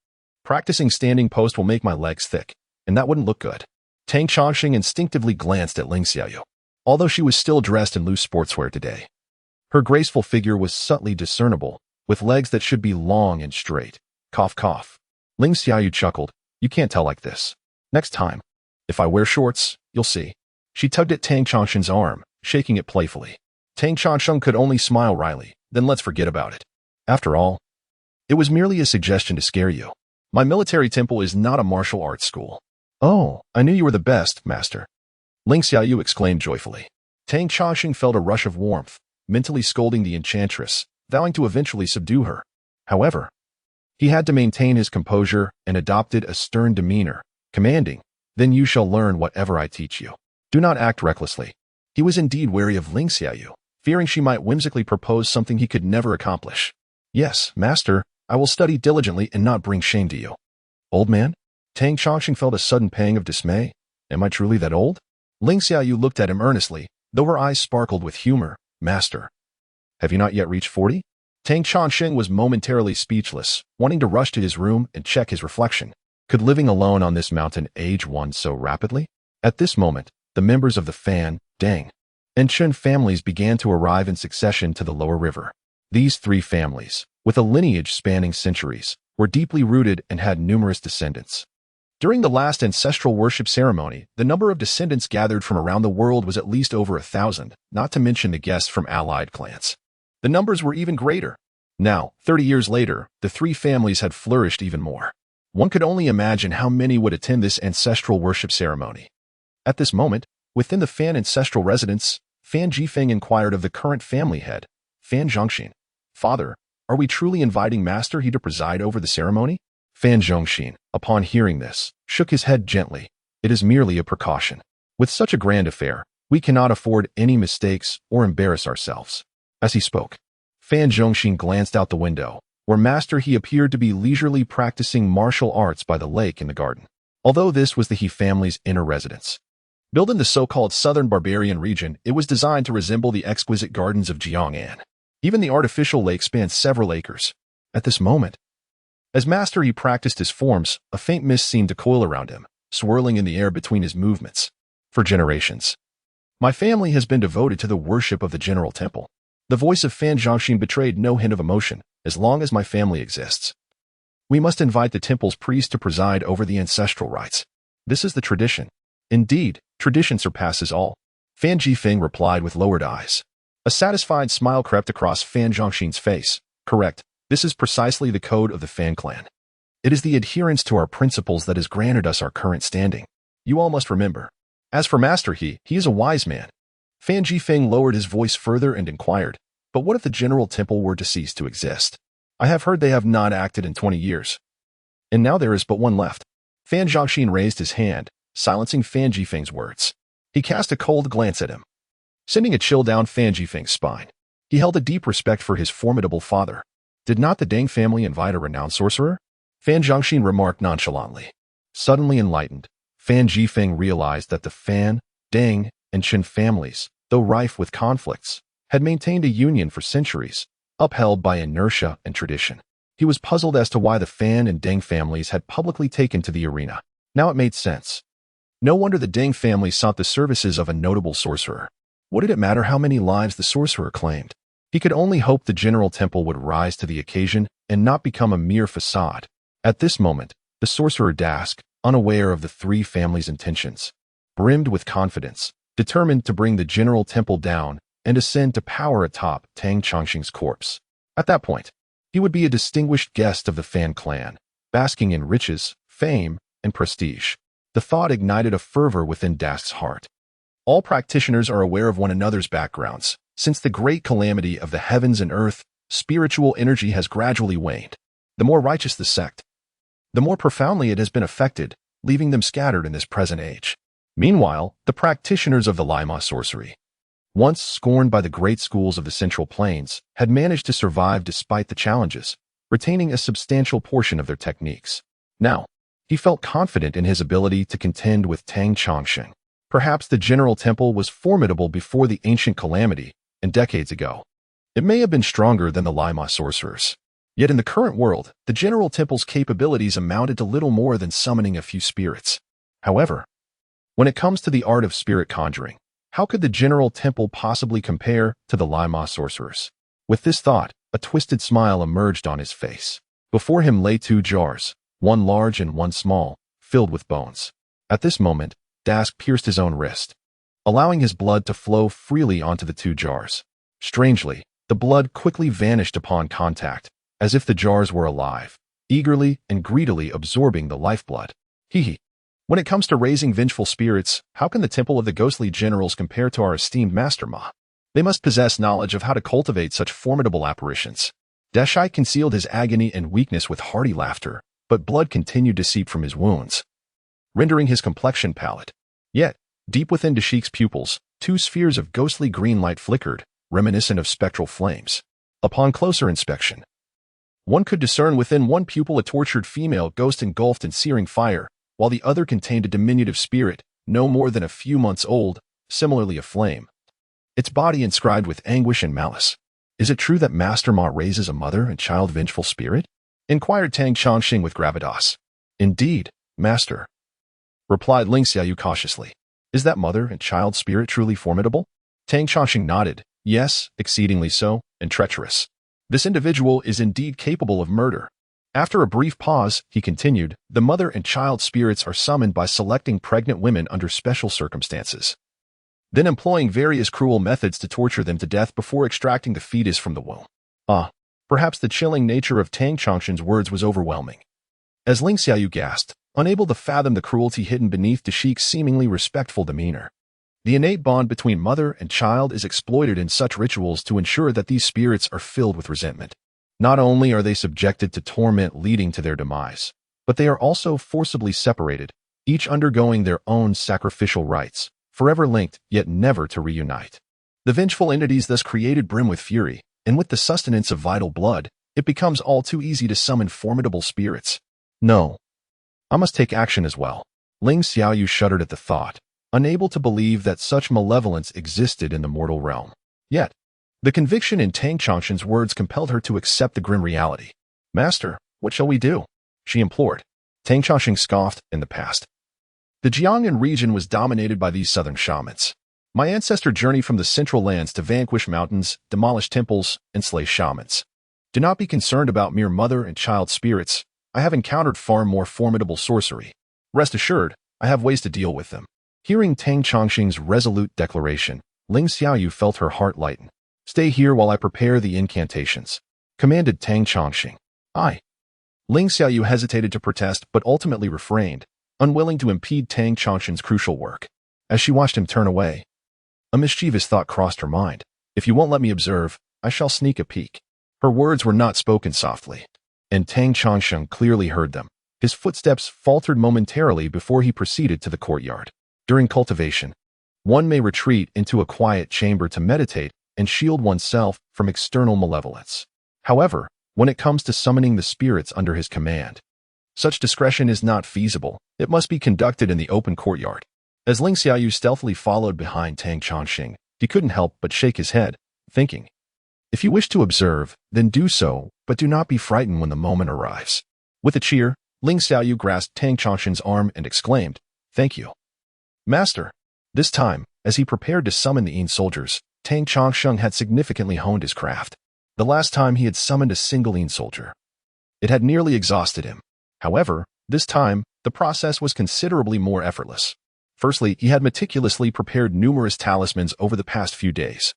Practicing standing post will make my legs thick, and that wouldn't look good. Tang Chongqing instinctively glanced at Ling Xiaoyu. Although she was still dressed in loose sportswear today, her graceful figure was subtly discernible, with legs that should be long and straight. Cough, cough. Ling Xiaoyu chuckled. You can't tell like this. Next time, if I wear shorts, you'll see. She tugged at Tang Chongqing's arm, shaking it playfully. Tang Chongqing could only smile wryly. Then let's forget about it. After all, it was merely a suggestion to scare you. My military temple is not a martial arts school. Oh, I knew you were the best, master. Ling Xiaoyu exclaimed joyfully. Tang Chongqing felt a rush of warmth, mentally scolding the enchantress, vowing to eventually subdue her. However, he had to maintain his composure and adopted a stern demeanor, commanding, then you shall learn whatever I teach you. Do not act recklessly. He was indeed wary of Ling Xiaoyu, fearing she might whimsically propose something he could never accomplish. Yes, master, I will study diligently and not bring shame to you. Old man? Tang Chongqing felt a sudden pang of dismay. Am I truly that old? Ling Xiaoyu looked at him earnestly, though her eyes sparkled with humor. Master, have you not yet reached 40? Tang Chongqing was momentarily speechless, wanting to rush to his room and check his reflection. Could living alone on this mountain age one so rapidly? At this moment, the members of the Fan, Dang, and Chen families began to arrive in succession to the lower river. These three families, with a lineage spanning centuries, were deeply rooted and had numerous descendants. During the last ancestral worship ceremony, the number of descendants gathered from around the world was at least over 1,000, not to mention the guests from allied clans. The numbers were even greater. Now, 30 years later, the three families had flourished even more. One could only imagine how many would attend this ancestral worship ceremony. At this moment, within the Fan ancestral residence, Fan Jifeng inquired of the current family head, Fan Zhongxin. Father, are we truly inviting Master He to preside over the ceremony? Fan Zhongxin, upon hearing this, shook his head gently. It is merely a precaution. With such a grand affair, we cannot afford any mistakes or embarrass ourselves. As he spoke, Fan Zhongxin glanced out the window, where Master He appeared to be leisurely practicing martial arts by the lake in the garden. Although this was the He family's inner residence, built in the so-called southern barbarian region, it was designed to resemble the exquisite gardens of Jiang'an. Even the artificial lake spanned several acres. At this moment, as Master He practiced his forms, a faint mist seemed to coil around him, swirling in the air between his movements. For generations, my family has been devoted to the worship of the general temple. The voice of Fan Zhongxin betrayed no hint of emotion. As long as my family exists, we must invite the temple's priest to preside over the ancestral rites. This is the tradition. Indeed, tradition surpasses all. Fan Jifeng replied with lowered eyes. A satisfied smile crept across Fan Zhongxin's face. Correct. This is precisely the code of the Fan clan. It is the adherence to our principles that has granted us our current standing. You all must remember. As for Master He is a wise man. Fan Jifeng lowered his voice further and inquired, "But what if the general temple were to cease to exist? I have heard they have not acted in 20 years. And now there is but one left." Fan Zhongxin raised his hand, silencing Fan Jifeng's words. He cast a cold glance at him, sending a chill down Fan Jifeng's spine. He held a deep respect for his formidable father. Did not the Deng family invite a renowned sorcerer? Fan Zhongxin remarked nonchalantly. Suddenly enlightened, Fan Jifeng realized that the Fan, Deng, and Chen families, though rife with conflicts, had maintained a union for centuries, upheld by inertia and tradition. He was puzzled as to why the Fan and Deng families had publicly taken to the arena. Now it made sense. No wonder the Deng family sought the services of a notable sorcerer. What did it matter how many lives the sorcerer claimed? He could only hope the general temple would rise to the occasion and not become a mere facade. At this moment, the sorcerer Dask, unaware of the three families' intentions, brimmed with confidence, determined to bring the general temple down and ascend to power atop Tang Chongqing's corpse. At that point, he would be a distinguished guest of the Fan clan, basking in riches, fame, and prestige. The thought ignited a fervor within Dask's heart. All practitioners are aware of one another's backgrounds. Since the great calamity of the heavens and earth, spiritual energy has gradually waned. The more righteous the sect, the more profoundly it has been affected, leaving them scattered in this present age. Meanwhile, the practitioners of the Lima sorcery, once scorned by the great schools of the Central Plains, had managed to survive despite the challenges, retaining a substantial portion of their techniques. Now, he felt confident in his ability to contend with Tang Chongqing. Perhaps the general temple was formidable before the ancient calamity, and decades ago. It may have been stronger than the Lima sorcerers. Yet in the current world, the general temple's capabilities amounted to little more than summoning a few spirits. However, when it comes to the art of spirit conjuring, how could the general temple possibly compare to the Lima sorcerers? With this thought, a twisted smile emerged on his face. Before him lay two jars, one large and one small, filled with bones. At this moment, Dask pierced his own wrist, allowing his blood to flow freely onto the two jars. Strangely, the blood quickly vanished upon contact, as if the jars were alive, eagerly and greedily absorbing the lifeblood. Hee. When it comes to raising vengeful spirits, how can the Temple of the Ghostly Generals compare to our esteemed Master Ma? They must possess knowledge of how to cultivate such formidable apparitions. Deshai concealed his agony and weakness with hearty laughter, but blood continued to seep from his wounds, rendering his complexion pallid. Yet, deep within Dashik's pupils, two spheres of ghostly green light flickered, reminiscent of spectral flames. Upon closer inspection, one could discern within one pupil a tortured female ghost engulfed in searing fire, while the other contained a diminutive spirit, no more than a few months old, similarly aflame, its body inscribed with anguish and malice. "Is it true that Master Ma raises a mother and child vengeful spirit?" inquired Tang Chongqing with gravitas. "Indeed, Master," replied Ling Xiaoyu cautiously. "Is that mother and child spirit truly formidable?" Tang Chongqing nodded. "Yes, exceedingly so, and treacherous. This individual is indeed capable of murder." After a brief pause, he continued, "The mother and child spirits are summoned by selecting pregnant women under special circumstances, then employing various cruel methods to torture them to death before extracting the fetus from the womb." Perhaps the chilling nature of Tang Chongqing's words was overwhelming. As Ling Xiaoyu gasped, unable to fathom the cruelty hidden beneath Dashik's seemingly respectful demeanor. The innate bond between mother and child is exploited in such rituals to ensure that these spirits are filled with resentment. Not only are they subjected to torment leading to their demise, but they are also forcibly separated, each undergoing their own sacrificial rites, forever linked yet never to reunite. The vengeful entities thus created brim with fury, and with the sustenance of vital blood, it becomes all too easy to summon formidable spirits. No, I must take action as well. Ling Xiaoyu shuddered at the thought, unable to believe that such malevolence existed in the mortal realm. Yet, the conviction in Tang Chongqing's words compelled her to accept the grim reality. "Master, what shall we do?" she implored. Tang Chongqing scoffed. "In the past, the Jiangnan region was dominated by these southern shamans. My ancestor journeyed from the central lands to vanquish mountains, demolish temples, and slay shamans. Do not be concerned about mere mother and child spirits. I have encountered far more formidable sorcery. Rest assured, I have ways to deal with them." Hearing Tang Chongqing's resolute declaration, Ling Xiaoyu felt her heart lighten. "Stay here while I prepare the incantations," commanded Tang Chongqing. Ling Xiaoyu hesitated to protest but ultimately refrained, unwilling to impede Tang Chongqing's crucial work. As she watched him turn away, A mischievous thought crossed her mind. If you won't let me observe, I shall sneak a peek. Her words were not spoken softly, and Tang Chongsheng clearly heard them. His footsteps faltered momentarily before he proceeded to the courtyard. During cultivation, one may retreat into a quiet chamber to meditate and shield oneself from external malevolence. However, when it comes to summoning the spirits under his command, such discretion is not feasible. It must be conducted in the open courtyard. As Ling Xiaoyu stealthily followed behind Tang Chongsheng, he couldn't help but shake his head, thinking, if you wish to observe, then do so, but do not be frightened when the moment arrives. With a cheer, Ling Xiaoyu grasped Tang Chongsheng's arm and exclaimed, thank you, Master. This time, as he prepared to summon the Yin soldiers, Tang Chongsheng had significantly honed his craft. The last time he had summoned a single Yin soldier, it had nearly exhausted him. However, this time, the process was considerably more effortless. Firstly, he had meticulously prepared numerous talismans over the past few days,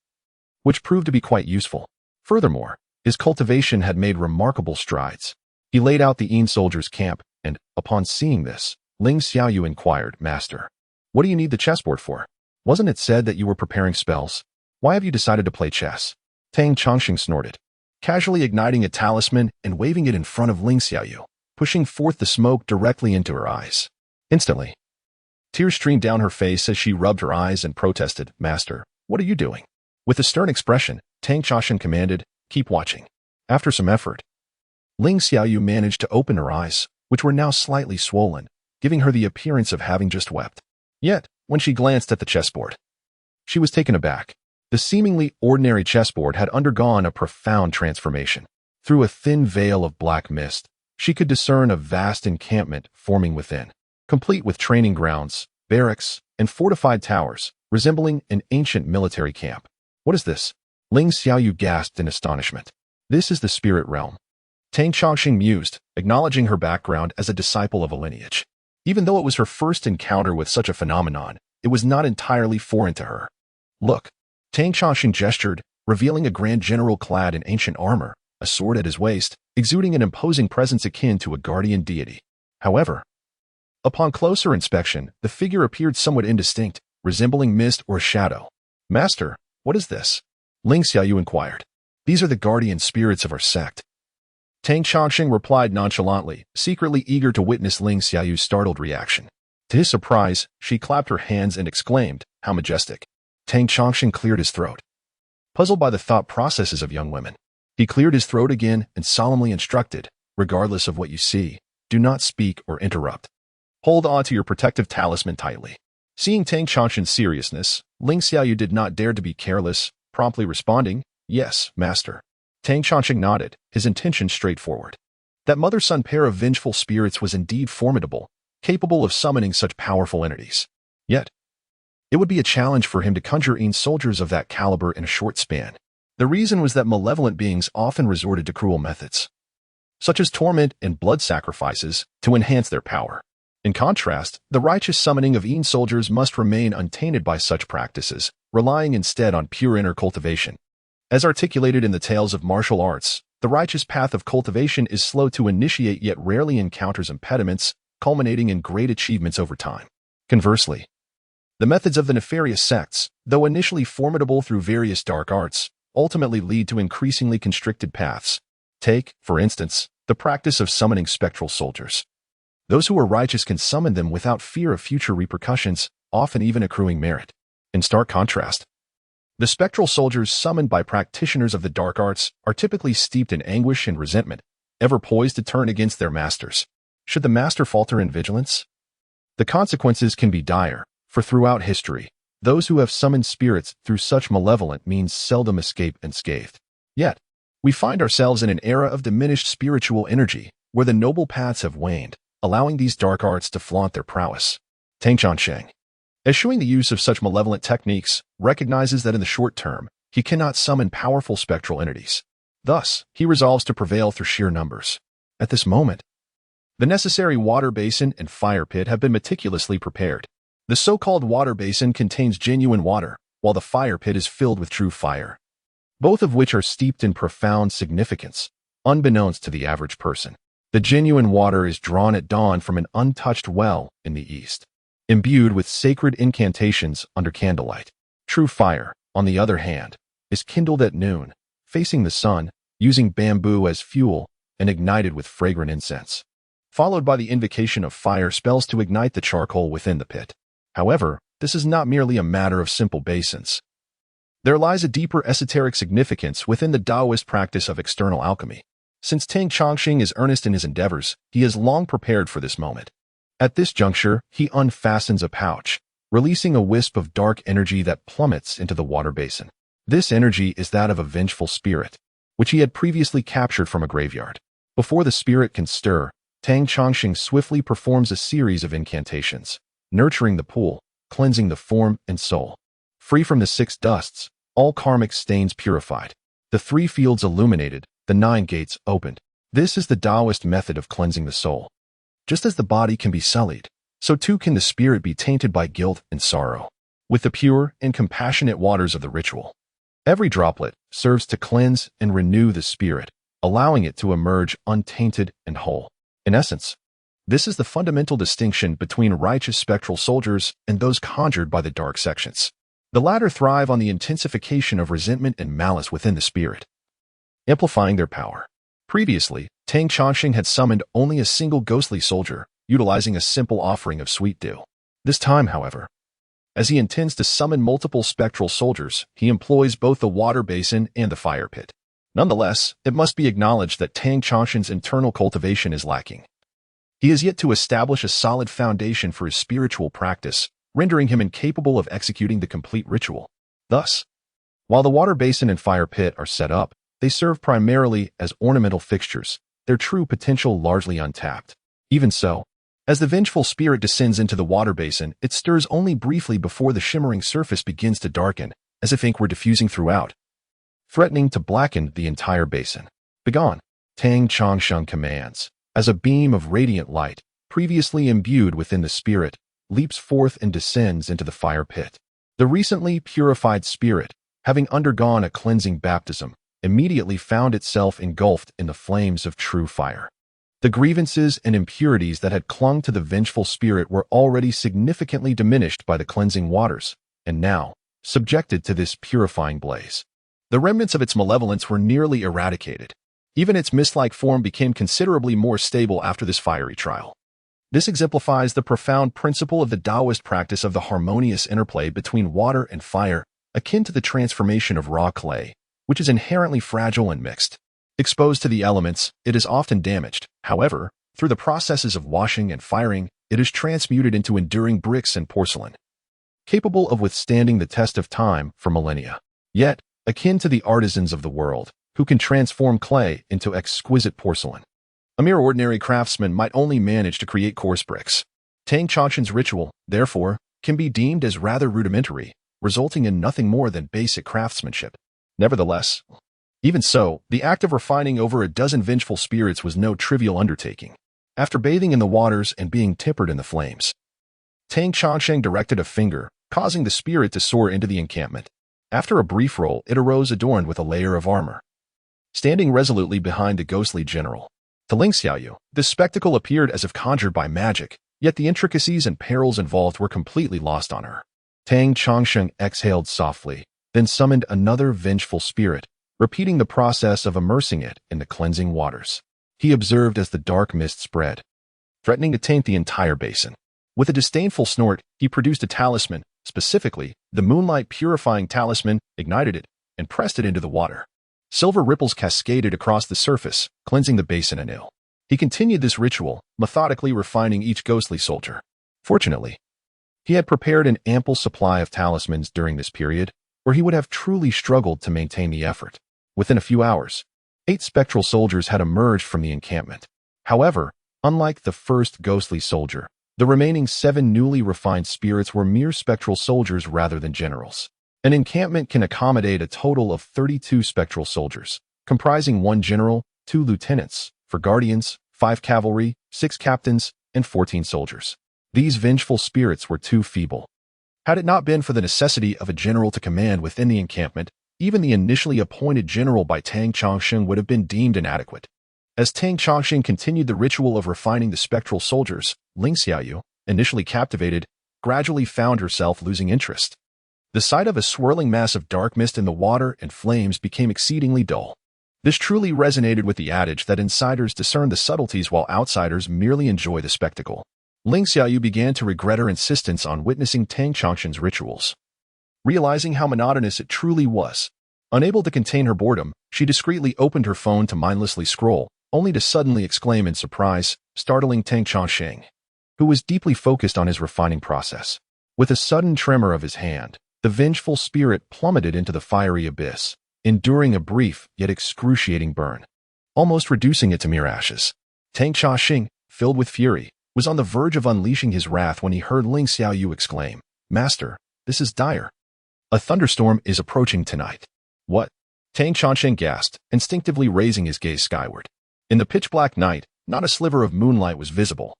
which proved to be quite useful. Furthermore, his cultivation had made remarkable strides. He laid out the Yin soldiers' camp, and, upon seeing this, Ling Xiaoyu inquired, Master, what do you need the chessboard for? Wasn't it said that you were preparing spells? Why have you decided to play chess? Tang Chongsheng snorted, casually igniting a talisman and waving it in front of Ling Xiaoyu, pushing forth the smoke directly into her eyes. Instantly, tears streamed down her face as she rubbed her eyes and protested, Master, what are you doing? With a stern expression, Tang Chongsheng commanded, keep watching. After some effort, Ling Xiaoyu managed to open her eyes, which were now slightly swollen, giving her the appearance of having just wept. Yet, when she glanced at the chessboard, she was taken aback. The seemingly ordinary chessboard had undergone a profound transformation. Through a thin veil of black mist, she could discern a vast encampment forming within, complete with training grounds, barracks, and fortified towers, resembling an ancient military camp. What is this? Ling Xiaoyu gasped in astonishment. This is the spirit realm. Tang Chongsheng mused, acknowledging her background as a disciple of a lineage. Even though it was her first encounter with such a phenomenon, it was not entirely foreign to her. Look, Tang Chongsheng gestured, revealing a grand general clad in ancient armor, a sword at his waist, exuding an imposing presence akin to a guardian deity. However, upon closer inspection, the figure appeared somewhat indistinct, resembling mist or shadow. Master, what is this? Ling Xiaoyu inquired. These are the guardian spirits of our sect. Tang Chongsheng replied nonchalantly, secretly eager to witness Ling Xiaoyu's startled reaction. To his surprise, she clapped her hands and exclaimed, how majestic. Tang Chongsheng cleared his throat, puzzled by the thought processes of young women. He cleared his throat again and solemnly instructed, regardless of what you see, do not speak or interrupt. Hold on to your protective talisman tightly. Seeing Tang Chongsheng's seriousness, Ling Xiaoyu did not dare to be careless, promptly responding, yes, Master. Tang Chongsheng nodded, his intention straightforward. That mother-son pair of vengeful spirits was indeed formidable, capable of summoning such powerful entities. Yet, it would be a challenge for him to conjure Yin soldiers of that caliber in a short span. The reason was that malevolent beings often resorted to cruel methods, such as torment and blood sacrifices, to enhance their power. In contrast, the righteous summoning of Yin soldiers must remain untainted by such practices, relying instead on pure inner cultivation. As articulated in the tales of martial arts, the righteous path of cultivation is slow to initiate yet rarely encounters impediments, culminating in great achievements over time. Conversely, the methods of the nefarious sects, though initially formidable through various dark arts, ultimately lead to increasingly constricted paths. Take, for instance, the practice of summoning spectral soldiers. Those who are righteous can summon them without fear of future repercussions, often even accruing merit. In stark contrast, the spectral soldiers summoned by practitioners of the dark arts are typically steeped in anguish and resentment, ever poised to turn against their masters. Should the master falter in vigilance, the consequences can be dire, for throughout history, those who have summoned spirits through such malevolent means seldom escape unscathed. Yet, we find ourselves in an era of diminished spiritual energy, where the noble paths have waned, allowing these dark arts to flaunt their prowess. Tang Chongsheng, eschewing the use of such malevolent techniques, recognizes that in the short term, he cannot summon powerful spectral entities. Thus, he resolves to prevail through sheer numbers. At this moment, the necessary water basin and fire pit have been meticulously prepared. The so-called water basin contains genuine water, while the fire pit is filled with true fire, both of which are steeped in profound significance, unbeknownst to the average person. The genuine water is drawn at dawn from an untouched well in the east, imbued with sacred incantations under candlelight. True fire, on the other hand, is kindled at noon, facing the sun, using bamboo as fuel, and ignited with fragrant incense, followed by the invocation of fire spells to ignite the charcoal within the pit. However, this is not merely a matter of simple basins. There lies a deeper esoteric significance within the Taoist practice of external alchemy. Since Tang Chongqing is earnest in his endeavors, he has long prepared for this moment. At this juncture, he unfastens a pouch, releasing a wisp of dark energy that plummets into the water basin. This energy is that of a vengeful spirit, which he had previously captured from a graveyard. Before the spirit can stir, Tang Chongqing swiftly performs a series of incantations, nurturing the pool, cleansing the form and soul. Free from the 6 dusts, all karmic stains purified, the 3 fields illuminated, the 9 gates opened. This is the Taoist method of cleansing the soul. Just as the body can be sullied, so too can the spirit be tainted by guilt and sorrow. With the pure and compassionate waters of the ritual, every droplet serves to cleanse and renew the spirit, allowing it to emerge untainted and whole. In essence, this is the fundamental distinction between righteous spectral soldiers and those conjured by the dark sections. The latter thrive on the intensification of resentment and malice within the spirit, amplifying their power. Previously, Tang Chongqing had summoned only a single ghostly soldier, utilizing a simple offering of sweet dew. This time, however, as he intends to summon multiple spectral soldiers, he employs both the water basin and the fire pit. Nonetheless, it must be acknowledged that Tang Chongqing's internal cultivation is lacking. He has yet to establish a solid foundation for his spiritual practice, rendering him incapable of executing the complete ritual. Thus, while the water basin and fire pit are set up, they serve primarily as ornamental fixtures, their true potential largely untapped. Even so, as the vengeful spirit descends into the water basin, it stirs only briefly before the shimmering surface begins to darken, as if ink were diffusing throughout, threatening to blacken the entire basin. Begone, Tang Chongqing commands, as a beam of radiant light, previously imbued within the spirit, leaps forth and descends into the fire pit. The recently purified spirit, having undergone a cleansing baptism, immediately found itself engulfed in the flames of true fire. The grievances and impurities that had clung to the vengeful spirit were already significantly diminished by the cleansing waters, and now, subjected to this purifying blaze, the remnants of its malevolence were nearly eradicated. Even its mist-like form became considerably more stable after this fiery trial. This exemplifies the profound principle of the Taoist practice of the harmonious interplay between water and fire, akin to the transformation of raw clay, which is inherently fragile and mixed. Exposed to the elements, it is often damaged. However, through the processes of washing and firing, it is transmuted into enduring bricks and porcelain, capable of withstanding the test of time for millennia. Yet, akin to the artisans of the world, who can transform clay into exquisite porcelain, a mere ordinary craftsman might only manage to create coarse bricks. Tang Chongqing's ritual, therefore, can be deemed as rather rudimentary, resulting in nothing more than basic craftsmanship. Nevertheless, even so, the act of refining over a dozen vengeful spirits was no trivial undertaking. After bathing in the waters and being tempered in the flames, Tang Chongqing directed a finger, causing the spirit to soar into the encampment. After a brief roll, it arose adorned with a layer of armor, standing resolutely behind the ghostly general. To Ling Xiaoyu, this spectacle appeared as if conjured by magic, yet the intricacies and perils involved were completely lost on her. Tang Chongqing exhaled softly, then summoned another vengeful spirit, repeating the process of immersing it in the cleansing waters. He observed as the dark mist spread, threatening to taint the entire basin. With a disdainful snort, he produced a talisman, specifically, the moonlight purifying talisman, ignited it, and pressed it into the water. Silver ripples cascaded across the surface, cleansing the basin anew. He continued this ritual, methodically refining each ghostly soldier. Fortunately, he had prepared an ample supply of talismans during this period, where he would have truly struggled to maintain the effort. Within a few hours, 8 spectral soldiers had emerged from the encampment. However, unlike the first ghostly soldier, the remaining 7 newly refined spirits were mere spectral soldiers rather than generals. An encampment can accommodate a total of 32 spectral soldiers, comprising 1 general, 2 lieutenants, 4 guardians, 5 cavalry, 6 captains, and 14 soldiers. These vengeful spirits were too feeble. Had it not been for the necessity of a general to command within the encampment, even the initially appointed general by Tang Chongqing would have been deemed inadequate. As Tang Chongqing continued the ritual of refining the spectral soldiers, Ling Xiaoyu, initially captivated, gradually found herself losing interest. The sight of a swirling mass of dark mist in the water and flames became exceedingly dull. This truly resonated with the adage that insiders discern the subtleties while outsiders merely enjoy the spectacle. Ling Xiaoyu began to regret her insistence on witnessing Tang Changshen's rituals. Realizing how monotonous it truly was, unable to contain her boredom, she discreetly opened her phone to mindlessly scroll, only to suddenly exclaim in surprise, startling Tang Changsheng, who was deeply focused on his refining process. With a sudden tremor of his hand, the vengeful spirit plummeted into the fiery abyss, enduring a brief yet excruciating burn, almost reducing it to mere ashes. Tang Changsheng, filled with fury, was on the verge of unleashing his wrath when he heard Ling Xiaoyu exclaim, "Master, this is dire. A thunderstorm is approaching tonight." "What?" Tang Changsheng gasped, instinctively raising his gaze skyward. In the pitch-black night, not a sliver of moonlight was visible,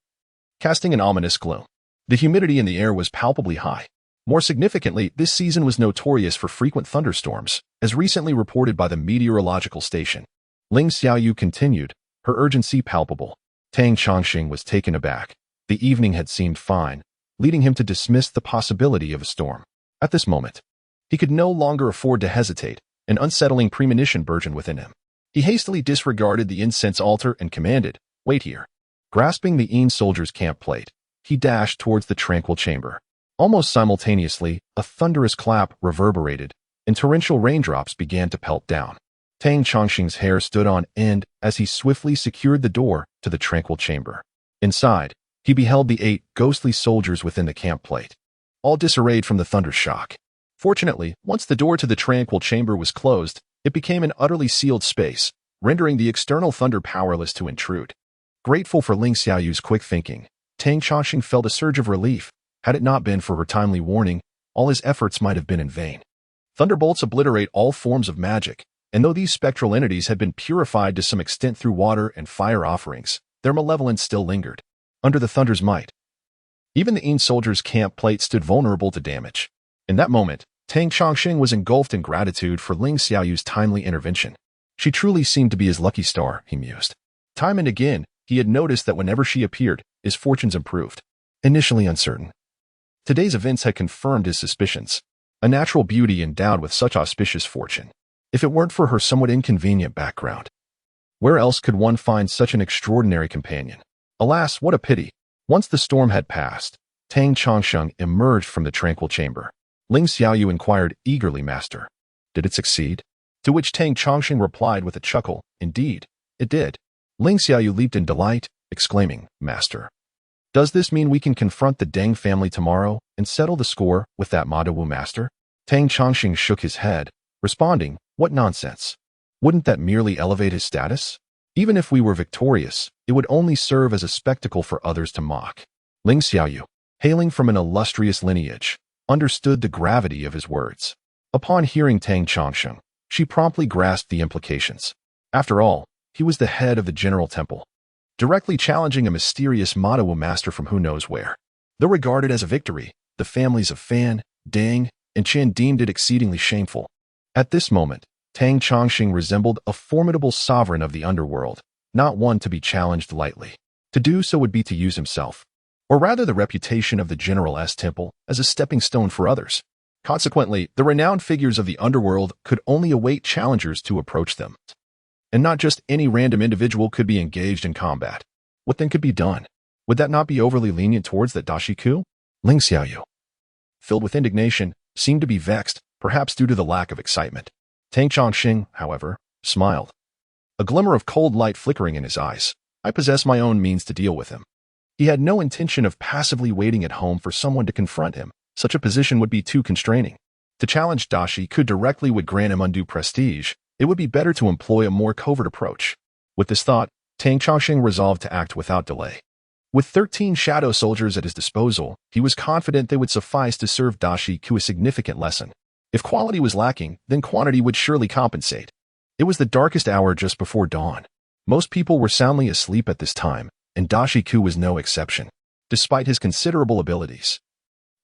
casting an ominous gloom. The humidity in the air was palpably high. More significantly, this season was notorious for frequent thunderstorms, as recently reported by the meteorological station. Ling Xiaoyu continued, her urgency palpable. Tang Changsheng was taken aback. The evening had seemed fine, leading him to dismiss the possibility of a storm. At this moment, he could no longer afford to hesitate, an unsettling premonition burgeoned within him. He hastily disregarded the incense altar and commanded, "Wait here." Grasping the Yin soldier's camp plate, he dashed towards the tranquil chamber. Almost simultaneously, a thunderous clap reverberated, and torrential raindrops began to pelt down. Tang Changsheng's hair stood on end as he swiftly secured the door to the tranquil chamber. Inside, he beheld the 8 ghostly soldiers within the camp plate, all disarrayed from the thunder shock. Fortunately, once the door to the tranquil chamber was closed, it became an utterly sealed space, rendering the external thunder powerless to intrude. Grateful for Ling Xiaoyu's quick thinking, Tang Changsheng felt a surge of relief. Had it not been for her timely warning, all his efforts might have been in vain. Thunderbolts obliterate all forms of magic, and though these spectral entities had been purified to some extent through water and fire offerings, their malevolence still lingered. Under the thunder's might, even the Yin soldier's camp plate stood vulnerable to damage. In that moment, Tang Changsheng was engulfed in gratitude for Ling Xiaoyu's timely intervention. She truly seemed to be his lucky star, he mused. Time and again, he had noticed that whenever she appeared, his fortunes improved. Initially uncertain, today's events had confirmed his suspicions. A natural beauty endowed with such auspicious fortune. If it weren't for her somewhat inconvenient background, where else could one find such an extraordinary companion? Alas, what a pity. Once the storm had passed, Tang Changsheng emerged from the tranquil chamber. Ling Xiaoyu inquired eagerly, "Master, did it succeed?" To which Tang Changsheng replied with a chuckle, "Indeed, it did." Ling Xiaoyu leaped in delight, exclaiming, "Master, does this mean we can confront the Deng family tomorrow and settle the score with that Madawu master?" Tang Changsheng shook his head, responding, "What nonsense. Wouldn't that merely elevate his status? Even if we were victorious, it would only serve as a spectacle for others to mock." Ling Xiaoyu, hailing from an illustrious lineage, understood the gravity of his words. Upon hearing Tang Changsheng, she promptly grasped the implications. After all, he was the head of the General Temple, directly challenging a mysterious Madawu master from who knows where. Though regarded as a victory, the families of Fan, Deng, and Chen deemed it exceedingly shameful. At this moment, Tang Changsheng resembled a formidable sovereign of the underworld, not one to be challenged lightly. To do so would be to use himself, or rather the reputation of the General S Temple, as a stepping stone for others. Consequently, the renowned figures of the underworld could only await challengers to approach them. And not just any random individual could be engaged in combat. What then could be done? Would that not be overly lenient towards that Dashiku? Ling Xiaoyu, filled with indignation, seemed to be vexed, perhaps due to the lack of excitement. Tang Changsheng, however, smiled, a glimmer of cold light flickering in his eyes. "I possess my own means to deal with him." He had no intention of passively waiting at home for someone to confront him. Such a position would be too constraining. To challenge Dashiku directly would grant him undue prestige. It would be better to employ a more covert approach. With this thought, Tang Changsheng resolved to act without delay. With 13 shadow soldiers at his disposal, he was confident they would suffice to serve Dashiku a significant lesson. If quality was lacking, then quantity would surely compensate. It was the darkest hour just before dawn. Most people were soundly asleep at this time, and Dashiku was no exception. Despite his considerable abilities,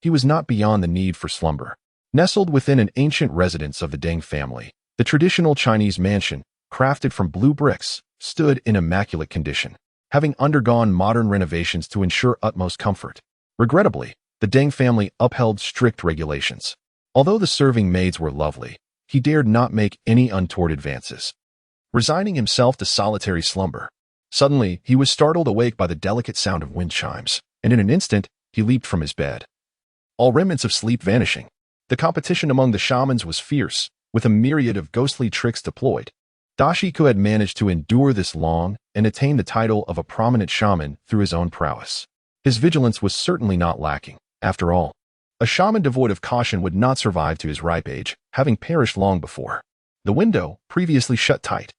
he was not beyond the need for slumber. Nestled within an ancient residence of the Deng family, the traditional Chinese mansion, crafted from blue bricks, stood in immaculate condition, having undergone modern renovations to ensure utmost comfort. Regrettably, the Deng family upheld strict regulations. Although the serving maids were lovely, he dared not make any untoward advances, resigning himself to solitary slumber. Suddenly, he was startled awake by the delicate sound of wind chimes, and in an instant, he leaped from his bed, all remnants of sleep vanishing. The competition among the shamans was fierce, with a myriad of ghostly tricks deployed. Dashiko had managed to endure this long and attain the title of a prominent shaman through his own prowess. His vigilance was certainly not lacking. After all, a shaman devoid of caution would not survive to his ripe age, having perished long before. The window, previously shut tight,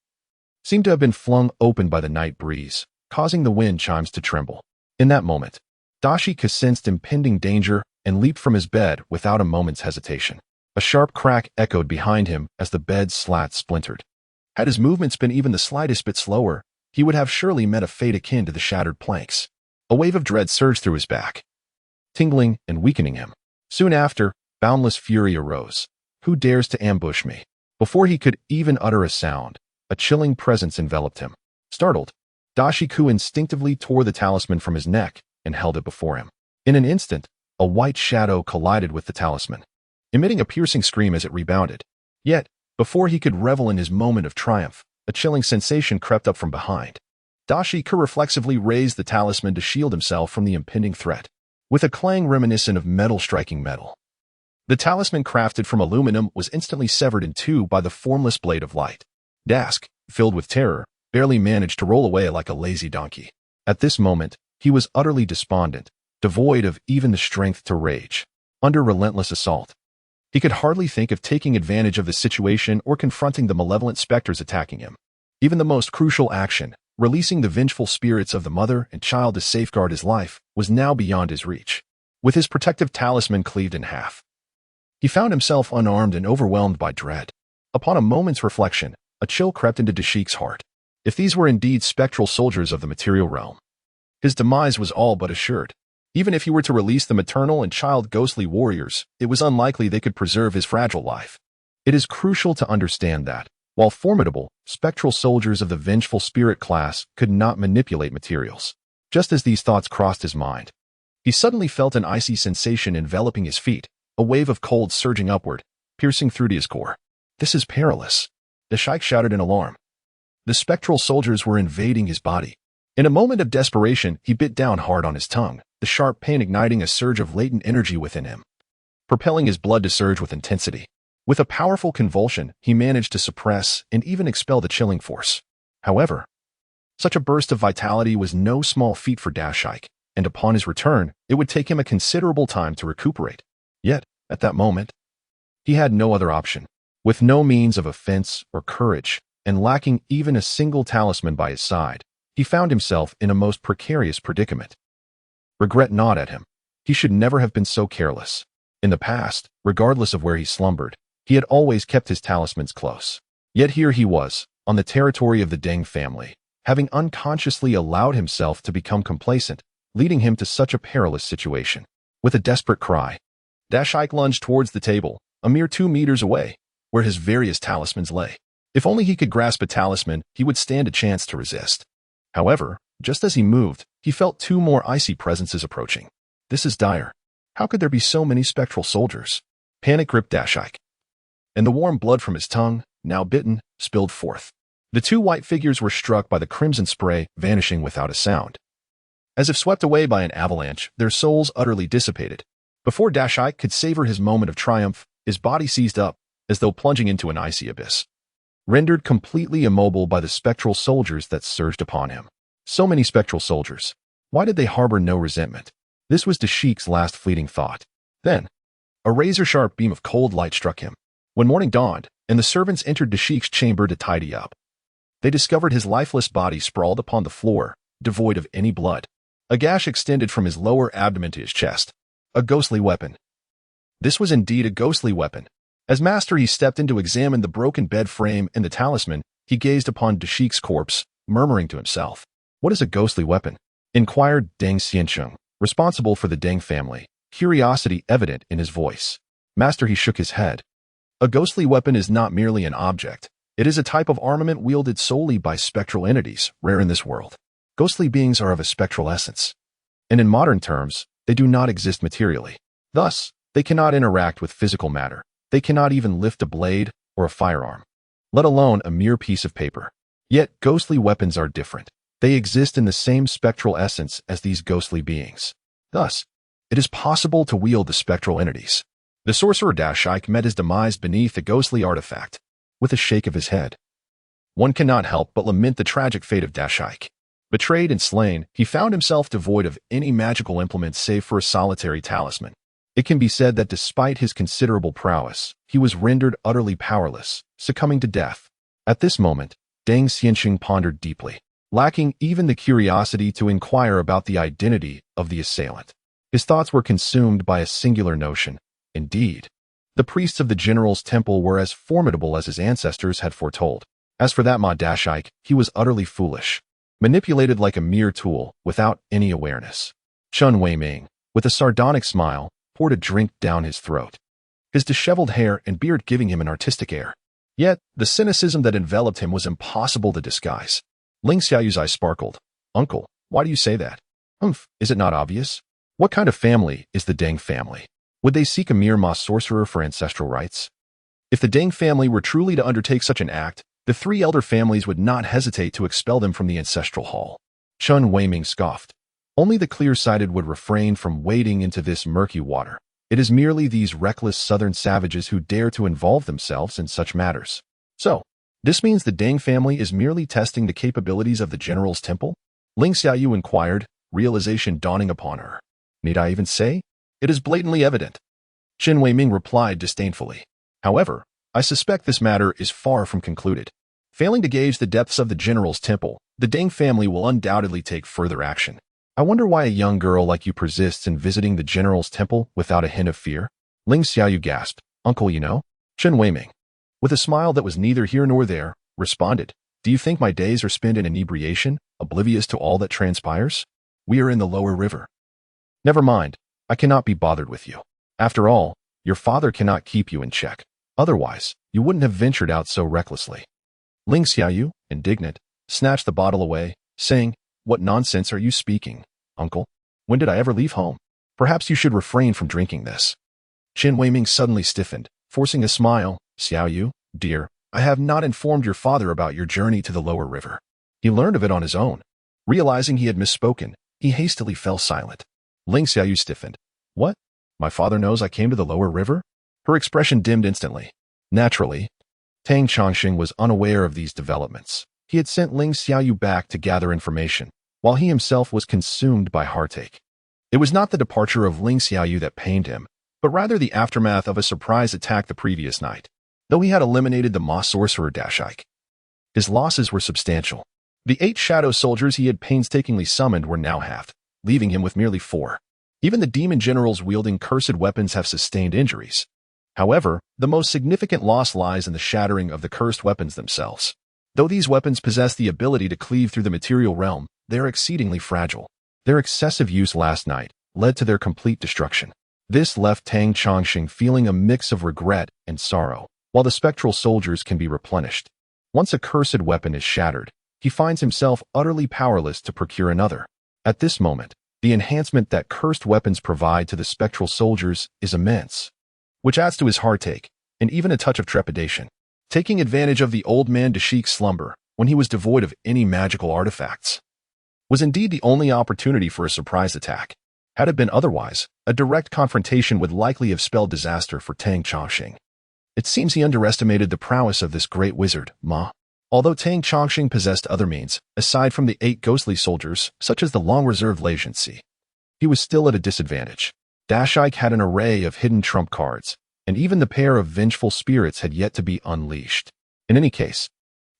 seemed to have been flung open by the night breeze, causing the wind chimes to tremble. In that moment, Dashiko sensed impending danger and leaped from his bed without a moment's hesitation. A sharp crack echoed behind him as the bed's slats splintered. Had his movements been even the slightest bit slower, he would have surely met a fate akin to the shattered planks. A wave of dread surged through his back, tingling and weakening him. Soon after, boundless fury arose. Who dares to ambush me? Before he could even utter a sound, a chilling presence enveloped him. Startled, Dashiko instinctively tore the talisman from his neck and held it before him. In an instant, a white shadow collided with the talisman, emitting a piercing scream as it rebounded. Yet, before he could revel in his moment of triumph, a chilling sensation crept up from behind. Dashiko reflexively raised the talisman to shield himself from the impending threat. With a clang reminiscent of metal striking metal, the talisman crafted from aluminum was instantly severed in two by the formless blade of light. Dask, filled with terror, barely managed to roll away like a lazy donkey. At this moment, he was utterly despondent, devoid of even the strength to rage. Under relentless assault, he could hardly think of taking advantage of the situation or confronting the malevolent specters attacking him. Even the most crucial action, releasing the vengeful spirits of the mother and child to safeguard his life, was now beyond his reach. With his protective talisman cleaved in half, he found himself unarmed and overwhelmed by dread. Upon a moment's reflection, a chill crept into Dashik's heart. If these were indeed spectral soldiers of the material realm, his demise was all but assured. Even if he were to release the maternal and child ghostly warriors, it was unlikely they could preserve his fragile life. It is crucial to understand that, while formidable, spectral soldiers of the vengeful spirit class could not manipulate materials. Just as these thoughts crossed his mind, he suddenly felt an icy sensation enveloping his feet, a wave of cold surging upward, piercing through to his core. This is perilous, the Sheikh shouted in alarm. The spectral soldiers were invading his body. In a moment of desperation, he bit down hard on his tongue, the sharp pain igniting a surge of latent energy within him, propelling his blood to surge with intensity. With a powerful convulsion, he managed to suppress and even expel the chilling force. However, such a burst of vitality was no small feat for Dashik, and upon his return, it would take him a considerable time to recuperate. Yet, at that moment, he had no other option. With no means of offense or courage, and lacking even a single talisman by his side, he found himself in a most precarious predicament. Regret gnawed at him. He should never have been so careless. In the past, regardless of where he slumbered, he had always kept his talismans close. Yet here he was, on the territory of the Deng family, having unconsciously allowed himself to become complacent, leading him to such a perilous situation. With a desperate cry, Dashik lunged towards the table, a mere 2 meters away, where his various talismans lay. If only he could grasp a talisman, he would stand a chance to resist. However, just as he moved, he felt 2 more icy presences approaching. This is dire. How could there be so many spectral soldiers? Panic gripped Dashik, and the warm blood from his tongue, now bitten, spilled forth. The 2 white figures were struck by the crimson spray, vanishing without a sound. As if swept away by an avalanche, their souls utterly dissipated. Before Dashik could savor his moment of triumph, his body seized up, as though plunging into an icy abyss, rendered completely immobile by the spectral soldiers that surged upon him. So many spectral soldiers. Why did they harbor no resentment? This was Dashik's last fleeting thought. Then, a razor-sharp beam of cold light struck him. When morning dawned, and the servants entered Dashik's chamber to tidy up, they discovered his lifeless body sprawled upon the floor, devoid of any blood. A gash extended from his lower abdomen to his chest. A ghostly weapon. This was indeed a ghostly weapon. As master he stepped in to examine the broken bed frame and the talisman, he gazed upon Dashik's corpse, murmuring to himself. What is a ghostly weapon? Inquired Deng Xiancheng, responsible for the Deng family, curiosity evident in his voice. Master he shook his head. A ghostly weapon is not merely an object. It is a type of armament wielded solely by spectral entities, rare in this world. Ghostly beings are of a spectral essence, and in modern terms, they do not exist materially. Thus, They cannot interact with physical matter. They cannot even lift a blade or a firearm, let alone a mere piece of paper. Yet, ghostly weapons are different. They exist in the same spectral essence as these ghostly beings. Thus, it is possible to wield the spectral entities. The sorcerer Dashike met his demise beneath the ghostly artifact, with a shake of his head. One cannot help but lament the tragic fate of Dashike. Betrayed and slain, he found himself devoid of any magical implements save for a solitary talisman. It can be said that despite his considerable prowess, he was rendered utterly powerless, succumbing to death. At this moment, Deng Xianxing pondered deeply, lacking even the curiosity to inquire about the identity of the assailant. His thoughts were consumed by a singular notion. Indeed, the priests of the general's temple were as formidable as his ancestors had foretold. As for that Ma Dashike, he was utterly foolish, manipulated like a mere tool, without any awareness. Chen Weiming, with a sardonic smile, poured a drink down his throat, his disheveled hair and beard giving him an artistic air. Yet, the cynicism that enveloped him was impossible to disguise. Ling Xiaoyu's eyes sparkled. Uncle, why do you say that? Is it not obvious? What kind of family is the Deng family? Would they seek a mere Ma sorcerer for ancestral rights? If the Deng family were truly to undertake such an act, the three elder families would not hesitate to expel them from the ancestral hall. Chen Weiming scoffed. Only the clear-sighted would refrain from wading into this murky water. It is merely these reckless southern savages who dare to involve themselves in such matters. So, this means the Deng family is merely testing the capabilities of the general's temple? Ling Xiaoyu inquired, realization dawning upon her. Need I even say? It is blatantly evident. Qin Weiming replied disdainfully. However, I suspect this matter is far from concluded. Failing to gauge the depths of the general's temple, the Deng family will undoubtedly take further action. I wonder why a young girl like you persists in visiting the general's temple without a hint of fear? Ling Xiaoyu gasped. Uncle, you know? Chen Weiming, with a smile that was neither here nor there, responded. Do you think my days are spent in inebriation, oblivious to all that transpires? We are in the lower river. Never mind. I cannot be bothered with you. After all, your father cannot keep you in check. Otherwise, you wouldn't have ventured out so recklessly. Ling Xiaoyu, indignant, snatched the bottle away, saying, What nonsense are you speaking, uncle? When did I ever leave home? Perhaps you should refrain from drinking this. Qin Weiming suddenly stiffened, forcing a smile. Xiaoyu, dear, I have not informed your father about your journey to the lower river. He learned of it on his own. Realizing he had misspoken, he hastily fell silent. Ling Xiaoyu stiffened. What? My father knows I came to the lower river? Her expression dimmed instantly. Naturally, Tang Chongqing was unaware of these developments. He had sent Ling Xiaoyu back to gather information, while he himself was consumed by heartache. It was not the departure of Ling Xiaoyu that pained him, but rather the aftermath of a surprise attack the previous night. Though he had eliminated the Ma sorcerer Dashike, his losses were substantial. The 8 shadow soldiers he had painstakingly summoned were now halved, leaving him with merely 4. Even the demon generals wielding cursed weapons have sustained injuries. However, the most significant loss lies in the shattering of the cursed weapons themselves. Though these weapons possess the ability to cleave through the material realm, they are exceedingly fragile. Their excessive use last night led to their complete destruction. This left Tang Chongqing feeling a mix of regret and sorrow. While the spectral soldiers can be replenished, once a cursed weapon is shattered, he finds himself utterly powerless to procure another. At this moment, the enhancement that cursed weapons provide to the spectral soldiers is immense, which adds to his heartache and even a touch of trepidation. Taking advantage of the old man Dashike's slumber, when he was devoid of any magical artifacts, was indeed the only opportunity for a surprise attack. Had it been otherwise, a direct confrontation would likely have spelled disaster for Tang Chongqing. It seems he underestimated the prowess of this great wizard, Ma. Although Tang Chongqing possessed other means, aside from the 8 ghostly soldiers, such as the long-reserved latency, he was still at a disadvantage. Dashike had an array of hidden trump cards, and even the pair of vengeful spirits had yet to be unleashed. In any case,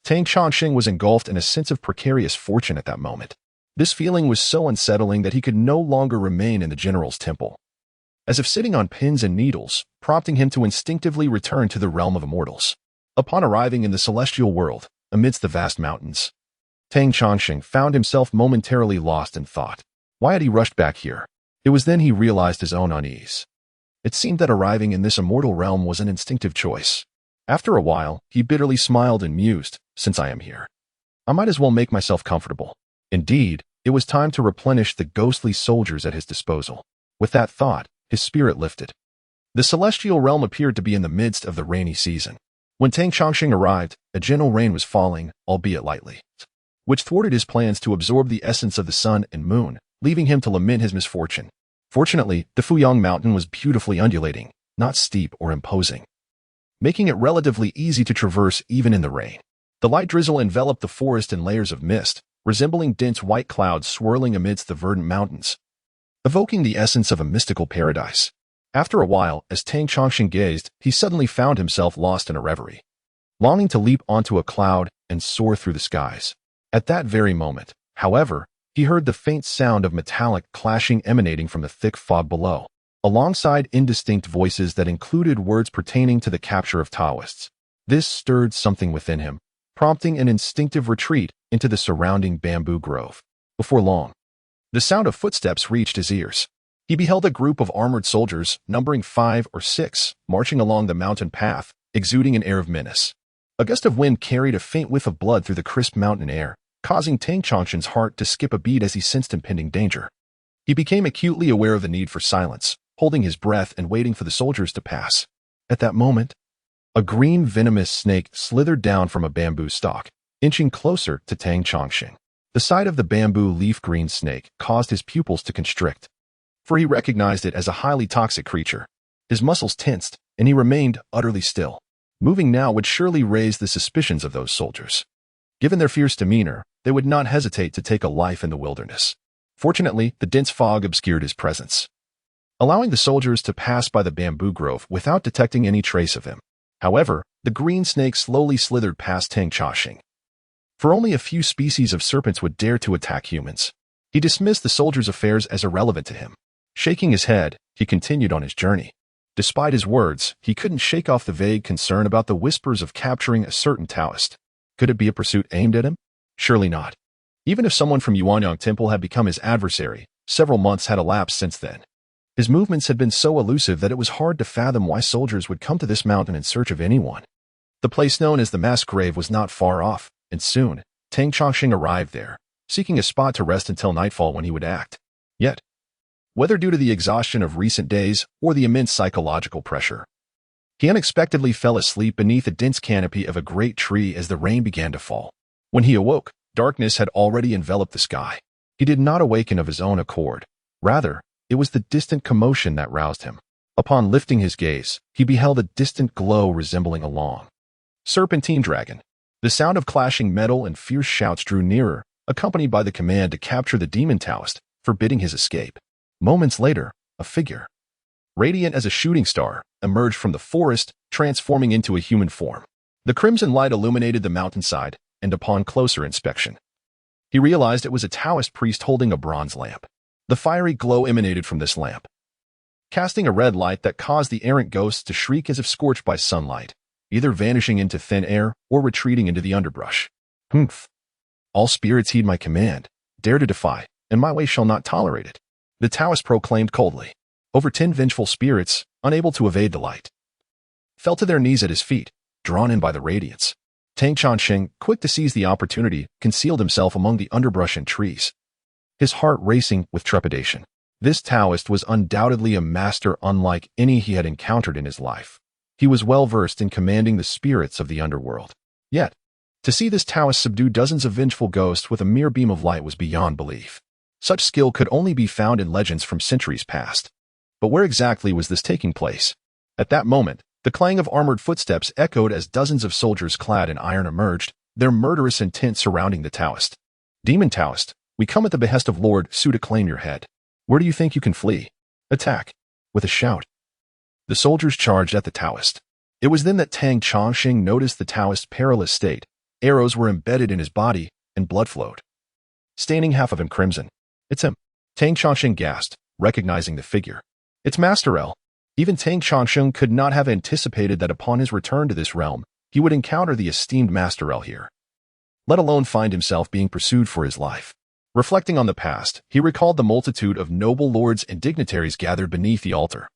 Tang Chongqing was engulfed in a sense of precarious fortune at that moment. This feeling was so unsettling that he could no longer remain in the general's temple, as if sitting on pins and needles, prompting him to instinctively return to the realm of immortals. Upon arriving in the celestial world, amidst the vast mountains, Tang Chongqing found himself momentarily lost in thought. Why had he rushed back here? It was then he realized his own unease. It seemed that arriving in this immortal realm was an instinctive choice. After a while, he bitterly smiled and mused, since I am here, I might as well make myself comfortable. Indeed, it was time to replenish the ghostly soldiers at his disposal. With that thought, his spirit lifted. The celestial realm appeared to be in the midst of the rainy season. When Tang Chongqing arrived, a gentle rain was falling, albeit lightly, which thwarted his plans to absorb the essence of the sun and moon, leaving him to lament his misfortune. Fortunately, the Yin-Yang Mountain was beautifully undulating, not steep or imposing, making it relatively easy to traverse even in the rain. The light drizzle enveloped the forest in layers of mist, resembling dense white clouds swirling amidst the verdant mountains, evoking the essence of a mystical paradise. After a while, as Tang Chongqing gazed, he suddenly found himself lost in a reverie, longing to leap onto a cloud and soar through the skies. At that very moment, however, he heard the faint sound of metallic clashing emanating from the thick fog below, alongside indistinct voices that included words pertaining to the capture of Taoists. This stirred something within him, prompting an instinctive retreat into the surrounding bamboo grove. Before long, the sound of footsteps reached his ears. He beheld a group of armored soldiers, numbering 5 or 6, marching along the mountain path, exuding an air of menace. A gust of wind carried a faint whiff of blood through the crisp mountain air, causing Tang Chongqing's heart to skip a beat as he sensed impending danger. He became acutely aware of the need for silence, holding his breath and waiting for the soldiers to pass. At that moment, a green venomous snake slithered down from a bamboo stalk, inching closer to Tang Chongqing. The sight of the bamboo leaf-green snake caused his pupils to constrict, for he recognized it as a highly toxic creature. His muscles tensed, and he remained utterly still. Moving now would surely raise the suspicions of those soldiers. Given their fierce demeanor, they would not hesitate to take a life in the wilderness. Fortunately, the dense fog obscured his presence, allowing the soldiers to pass by the bamboo grove without detecting any trace of him. However, the green snake slowly slithered past Tang Chongqing. For only a few species of serpents would dare to attack humans. He dismissed the soldiers' affairs as irrelevant to him. Shaking his head, he continued on his journey. Despite his words, he couldn't shake off the vague concern about the whispers of capturing a certain Taoist. Could it be a pursuit aimed at him? Surely not. Even if someone from Yuanyang Temple had become his adversary, several months had elapsed since then. His movements had been so elusive that it was hard to fathom why soldiers would come to this mountain in search of anyone. The place known as the Mass Grave was not far off, and soon, Tang Chongqing arrived there, seeking a spot to rest until nightfall when he would act. Yet, whether due to the exhaustion of recent days or the immense psychological pressure, he unexpectedly fell asleep beneath a dense canopy of a great tree as the rain began to fall. When he awoke, darkness had already enveloped the sky. He did not awaken of his own accord. Rather, it was the distant commotion that roused him. Upon lifting his gaze, he beheld a distant glow resembling a long serpentine dragon. The sound of clashing metal and fierce shouts drew nearer, accompanied by the command to capture the demon Taoist, forbidding his escape. Moments later, a figure, radiant as a shooting star, emerged from the forest, transforming into a human form. The crimson light illuminated the mountainside, and upon closer inspection, he realized it was a Taoist priest holding a bronze lamp. The fiery glow emanated from this lamp, casting a red light that caused the errant ghosts to shriek as if scorched by sunlight, either vanishing into thin air or retreating into the underbrush. Humph! All spirits heed my command, dare to defy, and my way shall not tolerate it, the Taoist proclaimed coldly. Over 10 vengeful spirits, unable to evade the light, fell to their knees at his feet, drawn in by the radiance. Tang Chongqing, quick to seize the opportunity, concealed himself among the underbrush and trees, his heart racing with trepidation. This Taoist was undoubtedly a master unlike any he had encountered in his life. He was well versed in commanding the spirits of the underworld. Yet, to see this Taoist subdue dozens of vengeful ghosts with a mere beam of light was beyond belief. Such skill could only be found in legends from centuries past. But where exactly was this taking place? At that moment, the clang of armored footsteps echoed as dozens of soldiers clad in iron emerged, their murderous intent surrounding the Taoist. Demon Taoist, we come at the behest of Lord Su to claim your head. Where do you think you can flee? Attack. With a shout, the soldiers charged at the Taoist. It was then that Tang Chongqing noticed the Taoist's perilous state. Arrows were embedded in his body, and blood flowed, staining half of him crimson. It's him. Tang Chongqing gasped, recognizing the figure. It's Master El. Even Tang Chongqing could not have anticipated that upon his return to this realm, he would encounter the esteemed Master El here, let alone find himself being pursued for his life. Reflecting on the past, he recalled the multitude of noble lords and dignitaries gathered beneath the altar,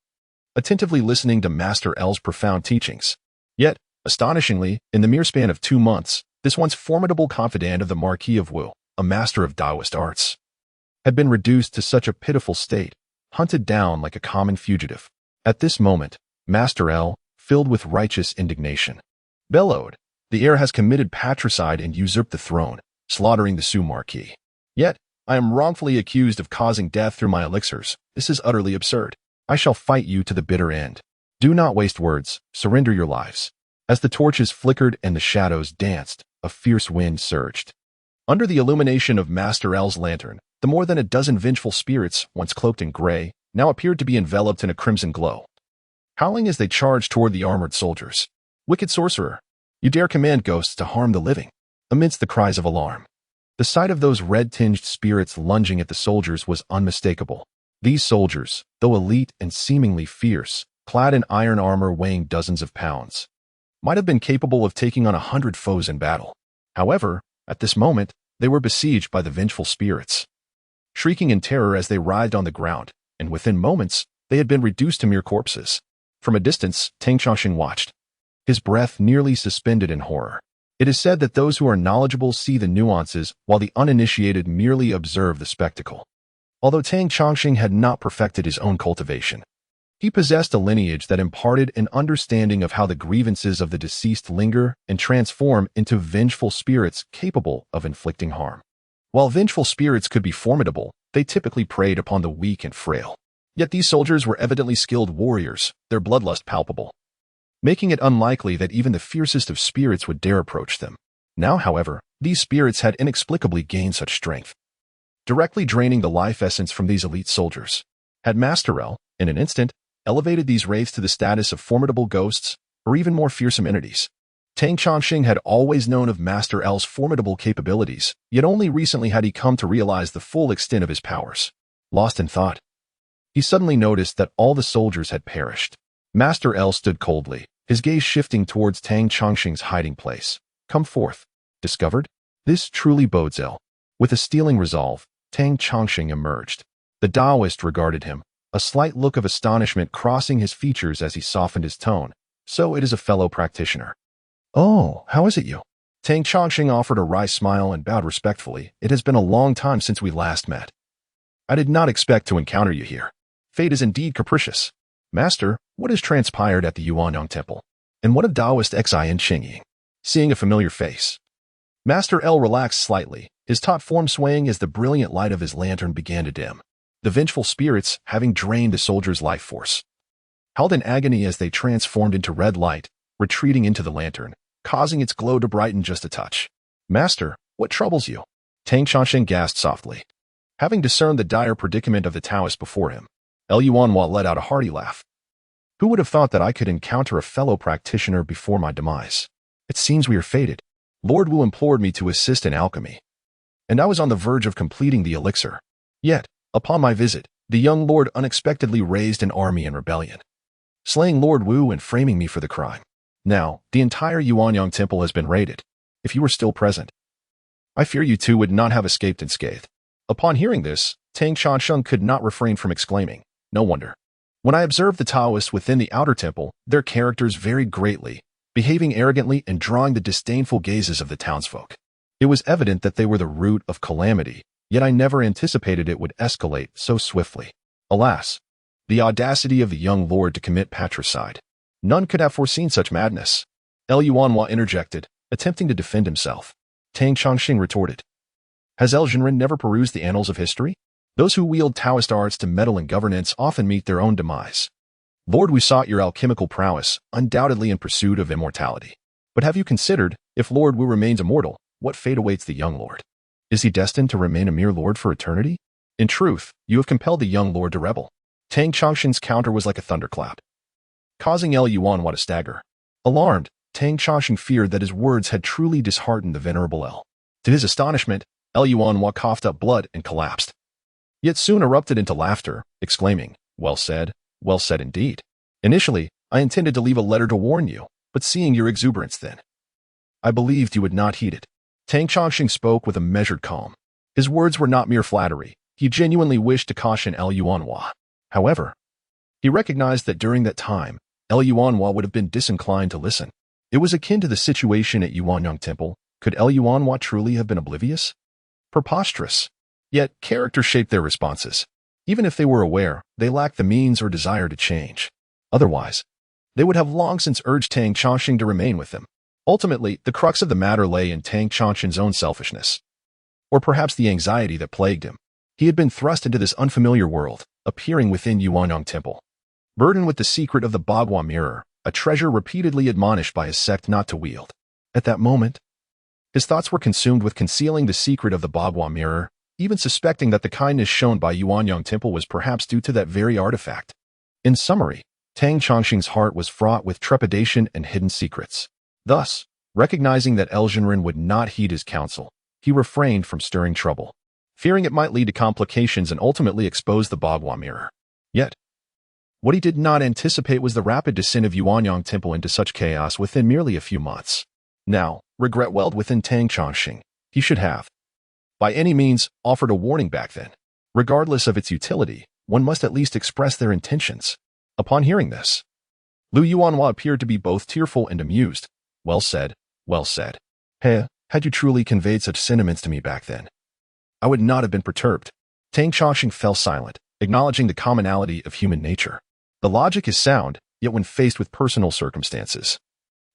attentively listening to Master El's profound teachings. Yet, astonishingly, in the mere span of 2 months, this once formidable confidant of the Marquis of Wu, a master of Taoist arts, had been reduced to such a pitiful state, hunted down like a common fugitive. At this moment, Master L, filled with righteous indignation, bellowed, "The heir has committed patricide and usurped the throne, slaughtering the Sioux Marquis. Yet, I am wrongfully accused of causing death through my elixirs. This is utterly absurd. I shall fight you to the bitter end. Do not waste words. Surrender your lives." As the torches flickered and the shadows danced, a fierce wind surged. Under the illumination of Master L's lantern, the more than a dozen vengeful spirits, once cloaked in gray, now appeared to be enveloped in a crimson glow, howling as they charged toward the armored soldiers. "Wicked sorcerer, you dare command ghosts to harm the living?" Amidst the cries of alarm, the sight of those red-tinged spirits lunging at the soldiers was unmistakable. These soldiers, though elite and seemingly fierce, clad in iron armor weighing dozens of pounds, might have been capable of taking on 100 foes in battle. However, at this moment, they were besieged by the vengeful spirits, shrieking in terror as they writhed on the ground, and within moments, they had been reduced to mere corpses. From a distance, Tang Chongqing watched, his breath nearly suspended in horror. It is said that those who are knowledgeable see the nuances, while the uninitiated merely observe the spectacle. Although Tang Chongqing had not perfected his own cultivation, he possessed a lineage that imparted an understanding of how the grievances of the deceased linger and transform into vengeful spirits capable of inflicting harm. While vengeful spirits could be formidable, they typically preyed upon the weak and frail. Yet these soldiers were evidently skilled warriors, their bloodlust palpable, making it unlikely that even the fiercest of spirits would dare approach them. Now, however, these spirits had inexplicably gained such strength, directly draining the life essence from these elite soldiers. Had Master L, in an instant, elevated these wraiths to the status of formidable ghosts, or even more fearsome entities. Tang Chongqing had always known of Master L's formidable capabilities, yet only recently had he come to realize the full extent of his powers. Lost in thought, he suddenly noticed that all the soldiers had perished. Master L stood coldly, his gaze shifting towards Tang Chongqing's hiding place. "Come forth. Discovered? This truly bodes ill." With a stealing resolve, Tang Chongqing emerged. The Taoist regarded him, a slight look of astonishment crossing his features as he softened his tone. "So it is a fellow practitioner." "Oh, how is it you?" Tang Chongqing offered a wry smile and bowed respectfully. "It has been a long time since we last met. I did not expect to encounter you here. Fate is indeed capricious. Master, what has transpired at the Yin-Yang Temple? And what of Taoist Xi and Qingyi?" Seeing a familiar face, Master L relaxed slightly, his taut form swaying as the brilliant light of his lantern began to dim. The vengeful spirits, having drained the soldier's life force, howled in agony as they transformed into red light, retreating into the lantern, causing its glow to brighten just a touch. "Master, what troubles you?" Tang Chongqing gasped softly. Having discerned the dire predicament of the Taoist before him, Yuanhua let out a hearty laugh. "Who would have thought that I could encounter a fellow practitioner before my demise? It seems we are fated. Lord Wu implored me to assist in alchemy, and I was on the verge of completing the elixir. Yet, upon my visit, the young lord unexpectedly raised an army in rebellion, slaying Lord Wu and framing me for the crime. Now, the entire Yuanyang Temple has been raided. If you were still present, I fear you two would not have escaped unscathed." Upon hearing this, Tang Chongqing could not refrain from exclaiming, "No wonder. When I observed the Taoists within the outer temple, their characters varied greatly, behaving arrogantly and drawing the disdainful gazes of the townsfolk. It was evident that they were the root of calamity, yet I never anticipated it would escalate so swiftly. Alas, the audacity of the young lord to commit patricide. None could have foreseen such madness." Yuanhua interjected, attempting to defend himself. Tang Chongqing retorted, "Has Zhenren never perused the annals of history? Those who wield Taoist arts to meddle in governance often meet their own demise. Lord Wu sought your alchemical prowess, undoubtedly in pursuit of immortality. But have you considered, if Lord Wu remains immortal, what fate awaits the young lord? Is he destined to remain a mere lord for eternity? In truth, you have compelled the young lord to rebel." Tang Chongqing's counter was like a thunderclap, causing Yuanhua to stagger. Alarmed, Tang Chongqing feared that his words had truly disheartened the venerable El. To his astonishment, Yuanhua coughed up blood and collapsed, yet soon erupted into laughter, exclaiming, well said indeed. Initially, I intended to leave a letter to warn you, but seeing your exuberance then, I believed you would not heed it." Tang Chongqing spoke with a measured calm. His words were not mere flattery. He genuinely wished to caution Yuanhua. However, he recognized that during that time, Yuanhua would have been disinclined to listen. It was akin to the situation at Yuanyang Temple. Could Yuanhua truly have been oblivious? Preposterous. Yet, character shaped their responses. Even if they were aware, they lacked the means or desire to change. Otherwise, they would have long since urged Tang Chongqing to remain with them. Ultimately, the crux of the matter lay in Tang Chongqing's own selfishness. Or perhaps the anxiety that plagued him. He had been thrust into this unfamiliar world, appearing within Yin-Yang Temple, burdened with the secret of the Bagua mirror, a treasure repeatedly admonished by his sect not to wield. At that moment, his thoughts were consumed with concealing the secret of the Bagua mirror, even suspecting that the kindness shown by Yin-Yang Temple was perhaps due to that very artifact. In summary, Tang Chongqing's heart was fraught with trepidation and hidden secrets. Thus, recognizing that Elginren would not heed his counsel, he refrained from stirring trouble, fearing it might lead to complications and ultimately expose the Bagua mirror. Yet, what he did not anticipate was the rapid descent of Yin-Yang Temple into such chaos within merely a few months. Now, regret welled within Tang Chongqing. He should have, by any means, offered a warning back then. Regardless of its utility, one must at least express their intentions. Upon hearing this, Lu Yuanhua appeared to be both tearful and amused. Well said, well said. He, had you truly conveyed such sentiments to me back then, I would not have been perturbed. Tang Chongqing fell silent, acknowledging the commonality of human nature. The logic is sound, yet when faced with personal circumstances,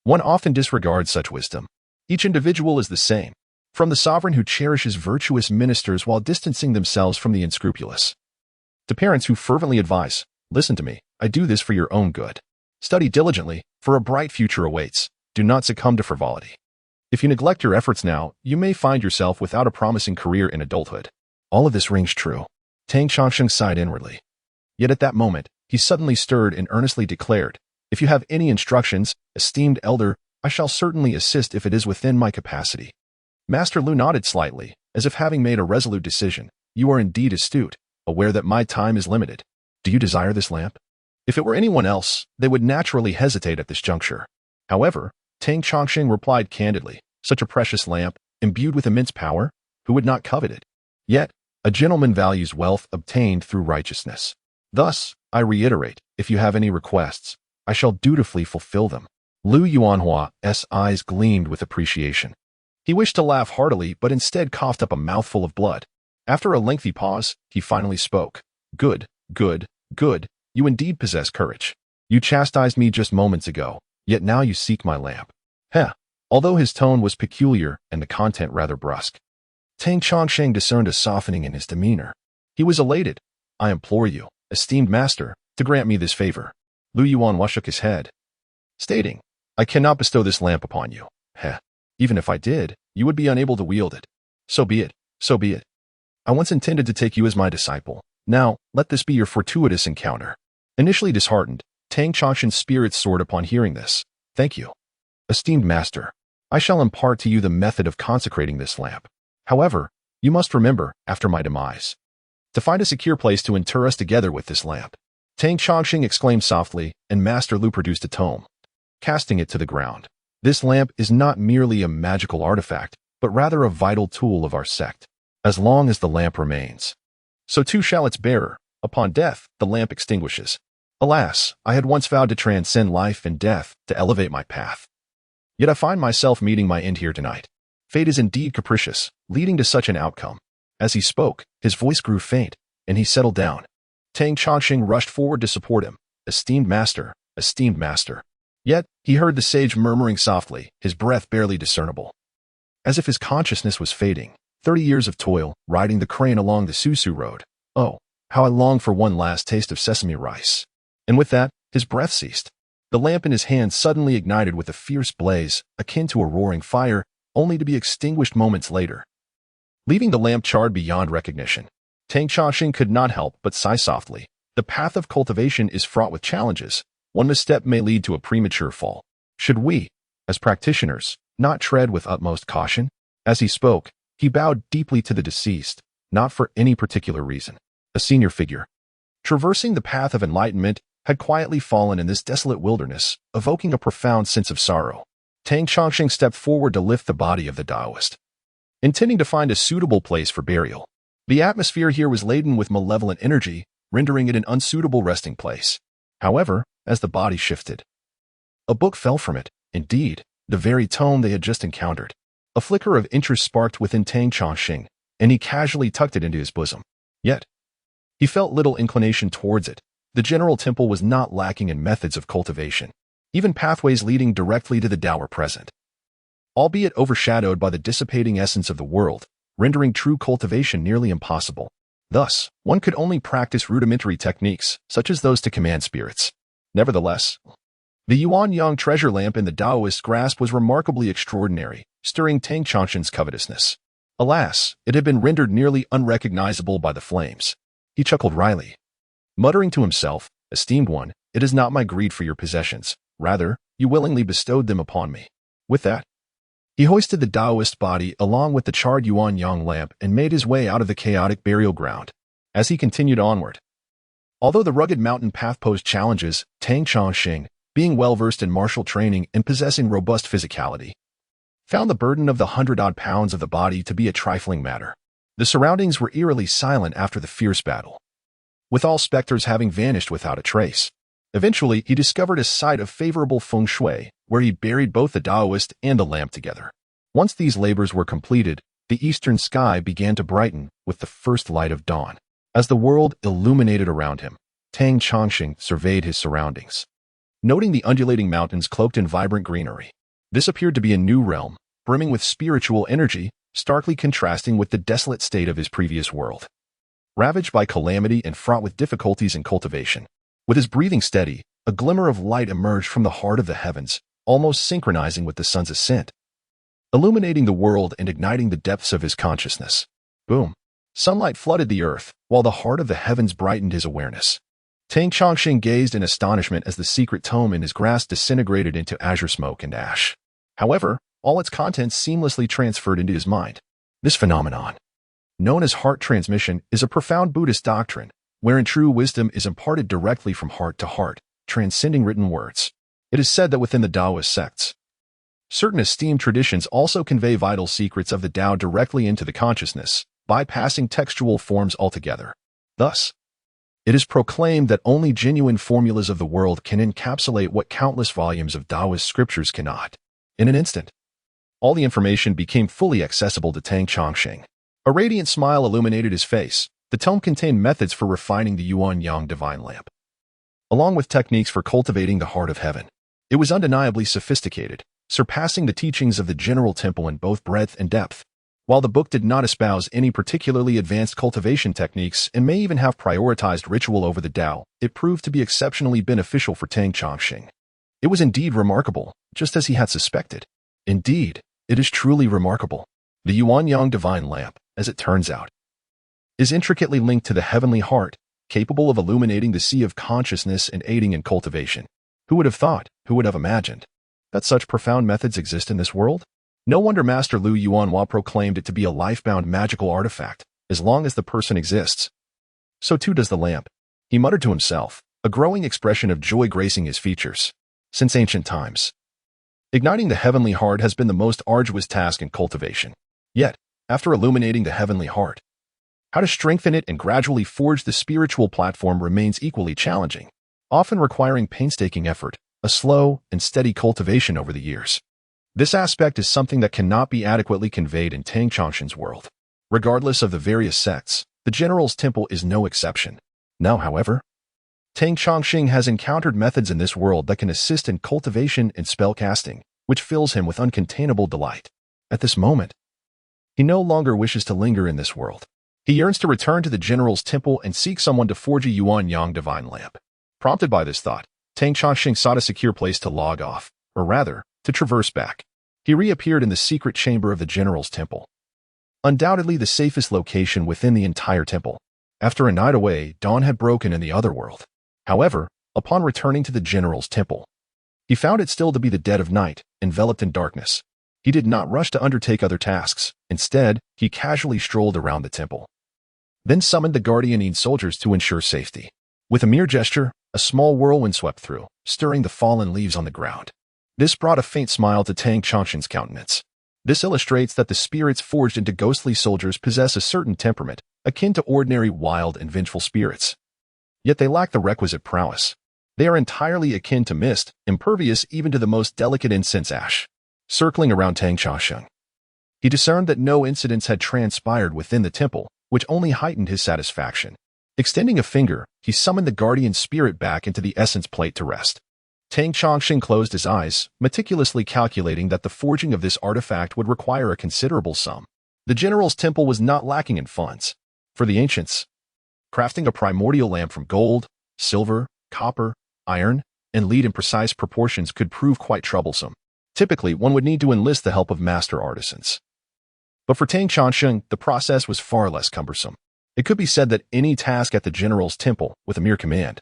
one often disregards such wisdom. Each individual is the same, from the sovereign who cherishes virtuous ministers while distancing themselves from the unscrupulous, to parents who fervently advise, listen to me, I do this for your own good. Study diligently, for a bright future awaits. Do not succumb to frivolity. If you neglect your efforts now, you may find yourself without a promising career in adulthood. All of this rings true. Tang Chongqing sighed inwardly. Yet at that moment, he suddenly stirred and earnestly declared, if you have any instructions, esteemed elder, I shall certainly assist if it is within my capacity. Master Lu nodded slightly, as if having made a resolute decision. You are indeed astute, aware that my time is limited. Do you desire this lamp? If it were anyone else, they would naturally hesitate at this juncture. However, Tang Chongqing replied candidly, such a precious lamp, imbued with immense power, who would not covet it? Yet, a gentleman values wealth obtained through righteousness. Thus, I reiterate, if you have any requests, I shall dutifully fulfill them. Lu Yuanhua's eyes gleamed with appreciation. He wished to laugh heartily, but instead coughed up a mouthful of blood. After a lengthy pause, he finally spoke. Good, good, good. You indeed possess courage. You chastised me just moments ago, yet now you seek my lamp. Heh. Although his tone was peculiar and the content rather brusque, Tang Chongqing discerned a softening in his demeanor. He was elated. I implore you, esteemed master, to grant me this favor. Lu Yuanhua shook his head, stating, I cannot bestow this lamp upon you. Heh. Even if I did, you would be unable to wield it. So be it, so be it. I once intended to take you as my disciple. Now, let this be your fortuitous encounter. Initially disheartened, Tang Chongqing's spirits soared upon hearing this. Thank you. Esteemed master, I shall impart to you the method of consecrating this lamp. However, you must remember, after my demise, to find a secure place to inter us together with this lamp. Tang Chongqing exclaimed softly, and Master Lu produced a tome, casting it to the ground. This lamp is not merely a magical artifact, but rather a vital tool of our sect. As long as the lamp remains, so too shall its bearer. Upon death, the lamp extinguishes. Alas, I had once vowed to transcend life and death, to elevate my path. Yet I find myself meeting my end here tonight. Fate is indeed capricious, leading to such an outcome. As he spoke, his voice grew faint, and he settled down. Tang Chongqing rushed forward to support him. Esteemed master, esteemed master. Yet, he heard the sage murmuring softly, his breath barely discernible. As if his consciousness was fading. 30 years of toil, riding the crane along the Susu road. Oh, how I long for one last taste of sesame rice. And with that, his breath ceased. The lamp in his hand suddenly ignited with a fierce blaze, akin to a roaring fire, only to be extinguished moments later, leaving the lamp charred beyond recognition. Tang Chongqing could not help but sigh softly. The path of cultivation is fraught with challenges. One misstep may lead to a premature fall. Should we, as practitioners, not tread with utmost caution? As he spoke, he bowed deeply to the deceased, not for any particular reason. A senior figure, traversing the path of enlightenment, had quietly fallen in this desolate wilderness, evoking a profound sense of sorrow. Tang Chongqing stepped forward to lift the body of the Taoist, intending to find a suitable place for burial. The atmosphere here was laden with malevolent energy, rendering it an unsuitable resting place. However, as the body shifted, a book fell from it, indeed, the very tome they had just encountered. A flicker of interest sparked within Tang Chongqing, and he casually tucked it into his bosom. Yet, he felt little inclination towards it. The general temple was not lacking in methods of cultivation. Even pathways leading directly to the Tao were present, albeit overshadowed by the dissipating essence of the world, rendering true cultivation nearly impossible. Thus, one could only practice rudimentary techniques, such as those to command spirits. Nevertheless, the Yuan-Yang treasure lamp in the Taoist's grasp was remarkably extraordinary, stirring Tang Changshin's covetousness. Alas, it had been rendered nearly unrecognizable by the flames. He chuckled wryly, muttering to himself, "Esteemed one, it is not my greed for your possessions. Rather, you willingly bestowed them upon me." With that, he hoisted the Taoist body along with the charred Yuan-Yang lamp and made his way out of the chaotic burial ground. As he continued onward, although the rugged mountain path posed challenges, Tang Chongqing, being well-versed in martial training and possessing robust physicality, found the burden of the 100-odd pounds of the body to be a trifling matter. The surroundings were eerily silent after the fierce battle, with all specters having vanished without a trace. Eventually, he discovered a site of favorable feng shui, where he buried both the Taoist and the lamp together. Once these labors were completed, the eastern sky began to brighten with the first light of dawn. As the world illuminated around him, Tang Chongqing surveyed his surroundings, noting the undulating mountains cloaked in vibrant greenery. This appeared to be a new realm, brimming with spiritual energy, starkly contrasting with the desolate state of his previous world, ravaged by calamity and fraught with difficulties in cultivation. With his breathing steady, a glimmer of light emerged from the heart of the heavens, almost synchronizing with the sun's ascent, illuminating the world and igniting the depths of his consciousness. Boom! Sunlight flooded the earth, while the heart of the heavens brightened his awareness. Tang Chongqing gazed in astonishment as the secret tome in his grasp disintegrated into azure smoke and ash. However, all its contents seamlessly transferred into his mind. This phenomenon, known as heart transmission, is a profound Buddhist doctrine, wherein true wisdom is imparted directly from heart to heart, transcending written words. It is said that within the Taoist sects, certain esteemed traditions also convey vital secrets of the Tao directly into the consciousness, bypassing textual forms altogether. Thus, it is proclaimed that only genuine formulas of the world can encapsulate what countless volumes of Taoist scriptures cannot. In an instant, all the information became fully accessible to Tang Chongqing. A radiant smile illuminated his face. The tome contained methods for refining the Yuan-Yang divine lamp, along with techniques for cultivating the heart of heaven. It was undeniably sophisticated, surpassing the teachings of the general temple in both breadth and depth. While the book did not espouse any particularly advanced cultivation techniques and may even have prioritized ritual over the Tao, it proved to be exceptionally beneficial for Tang Chongqing. It was indeed remarkable, just as he had suspected. Indeed, it is truly remarkable. The Yuan-Yang divine lamp, as it turns out, is intricately linked to the heavenly heart, capable of illuminating the sea of consciousness and aiding in cultivation. Who would have thought, who would have imagined, that such profound methods exist in this world? No wonder Master Lu Yuanhua proclaimed it to be a life-bound magical artifact. As long as the person exists, so too does the lamp. He muttered to himself, a growing expression of joy gracing his features. Since ancient times, igniting the heavenly heart has been the most arduous task in cultivation. Yet, after illuminating the heavenly heart, how to strengthen it and gradually forge the spiritual platform remains equally challenging, often requiring painstaking effort, a slow and steady cultivation over the years. This aspect is something that cannot be adequately conveyed in Tang Chongqing's world. Regardless of the various sects, the General's Temple is no exception. Now, however, Tang Chongqing has encountered methods in this world that can assist in cultivation and spellcasting, which fills him with uncontainable delight. At this moment, he no longer wishes to linger in this world. He yearns to return to the General's Temple and seek someone to forge a Yuan-Yang divine lamp. Prompted by this thought, Tang Chongqing sought a secure place to log off, or rather, to traverse back. He reappeared in the secret chamber of the General's Temple, undoubtedly the safest location within the entire temple. After a night away, dawn had broken in the other world. However, upon returning to the General's Temple, he found it still to be the dead of night, enveloped in darkness. He did not rush to undertake other tasks. Instead, he casually strolled around the temple, then summoned the guardian soldiers to ensure safety. With a mere gesture, a small whirlwind swept through, stirring the fallen leaves on the ground. This brought a faint smile to Tang Chongqing's countenance. This illustrates that the spirits forged into ghostly soldiers possess a certain temperament, akin to ordinary wild and vengeful spirits. Yet they lack the requisite prowess. They are entirely akin to mist, impervious even to the most delicate incense ash. Circling around Tang Chongqing, he discerned that no incidents had transpired within the temple, which only heightened his satisfaction. Extending a finger, he summoned the guardian spirit back into the essence plate to rest. Tang Chongqing closed his eyes, meticulously calculating that the forging of this artifact would require a considerable sum. The general's temple was not lacking in funds. For the ancients, crafting a primordial lamp from gold, silver, copper, iron, and lead in precise proportions could prove quite troublesome. Typically, one would need to enlist the help of master artisans. But for Tang Chongqing, the process was far less cumbersome. It could be said that any task at the general's temple, with a mere command,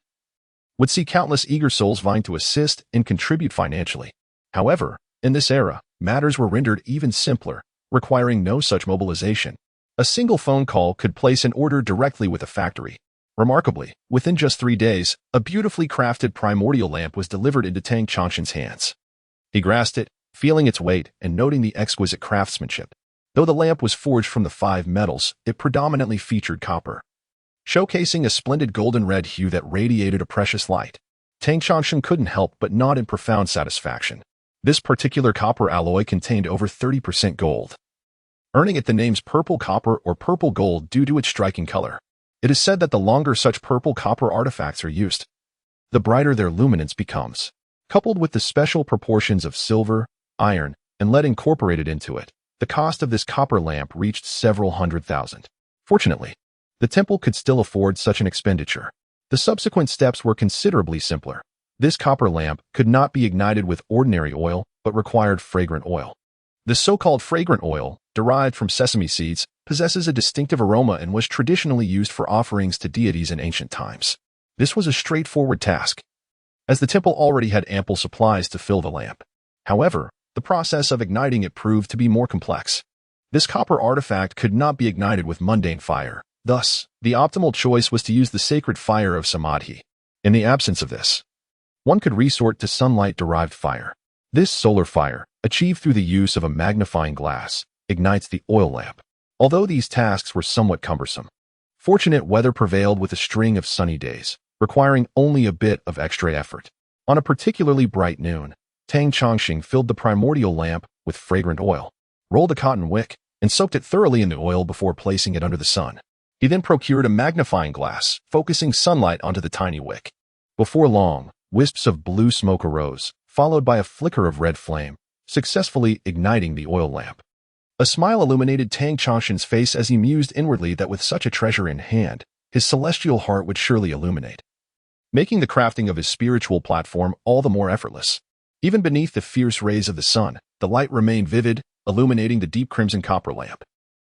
would see countless eager souls vying to assist and contribute financially. However, in this era, matters were rendered even simpler, requiring no such mobilization. A single phone call could place an order directly with a factory. Remarkably, within just 3 days, a beautifully crafted primordial lamp was delivered into Tang Chongqing's hands. He grasped it, feeling its weight and noting the exquisite craftsmanship. Though the lamp was forged from the 5 metals, it predominantly featured copper, showcasing a splendid golden red hue that radiated a precious light. Tang Chongqing couldn't help but nod in profound satisfaction. This particular copper alloy contained over 30% gold, earning it the names purple copper or purple gold due to its striking color. It is said that the longer such purple copper artifacts are used, the brighter their luminance becomes. Coupled with the special proportions of silver, iron, and lead incorporated into it, the cost of this copper lamp reached several $100,000. Fortunately, the temple could still afford such an expenditure. The subsequent steps were considerably simpler. This copper lamp could not be ignited with ordinary oil, but required fragrant oil. The so-called fragrant oil, derived from sesame seeds, possesses a distinctive aroma and was traditionally used for offerings to deities in ancient times. This was a straightforward task, as the temple already had ample supplies to fill the lamp. However, the process of igniting it proved to be more complex. This copper artifact could not be ignited with mundane fire. Thus, the optimal choice was to use the sacred fire of samadhi. In the absence of this, one could resort to sunlight-derived fire. This solar fire, achieved through the use of a magnifying glass, ignites the oil lamp. Although these tasks were somewhat cumbersome, fortunate weather prevailed with a string of sunny days, requiring only a bit of extra effort. On a particularly bright noon, Tang Chongqing filled the primordial lamp with fragrant oil, rolled a cotton wick, and soaked it thoroughly in the oil before placing it under the sun. He then procured a magnifying glass, focusing sunlight onto the tiny wick. Before long, wisps of blue smoke arose, followed by a flicker of red flame, successfully igniting the oil lamp. A smile illuminated Tang Chongqing's face as he mused inwardly that with such a treasure in hand, his celestial heart would surely illuminate, making the crafting of his spiritual platform all the more effortless. Even beneath the fierce rays of the sun, the light remained vivid, illuminating the deep crimson copper lamp.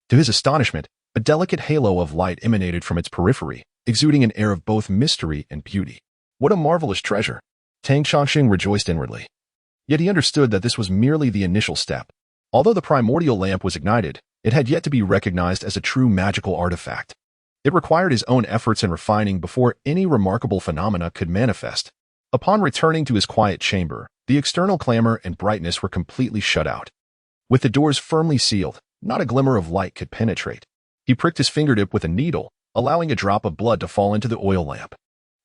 To his astonishment, a delicate halo of light emanated from its periphery, exuding an air of both mystery and beauty. What a marvelous treasure! Tang Chongqing rejoiced inwardly. Yet he understood that this was merely the initial step. Although the primordial lamp was ignited, it had yet to be recognized as a true magical artifact. It required his own efforts and refining before any remarkable phenomena could manifest. Upon returning to his quiet chamber, the external clamor and brightness were completely shut out. With the doors firmly sealed, not a glimmer of light could penetrate. He pricked his fingertip with a needle, allowing a drop of blood to fall into the oil lamp.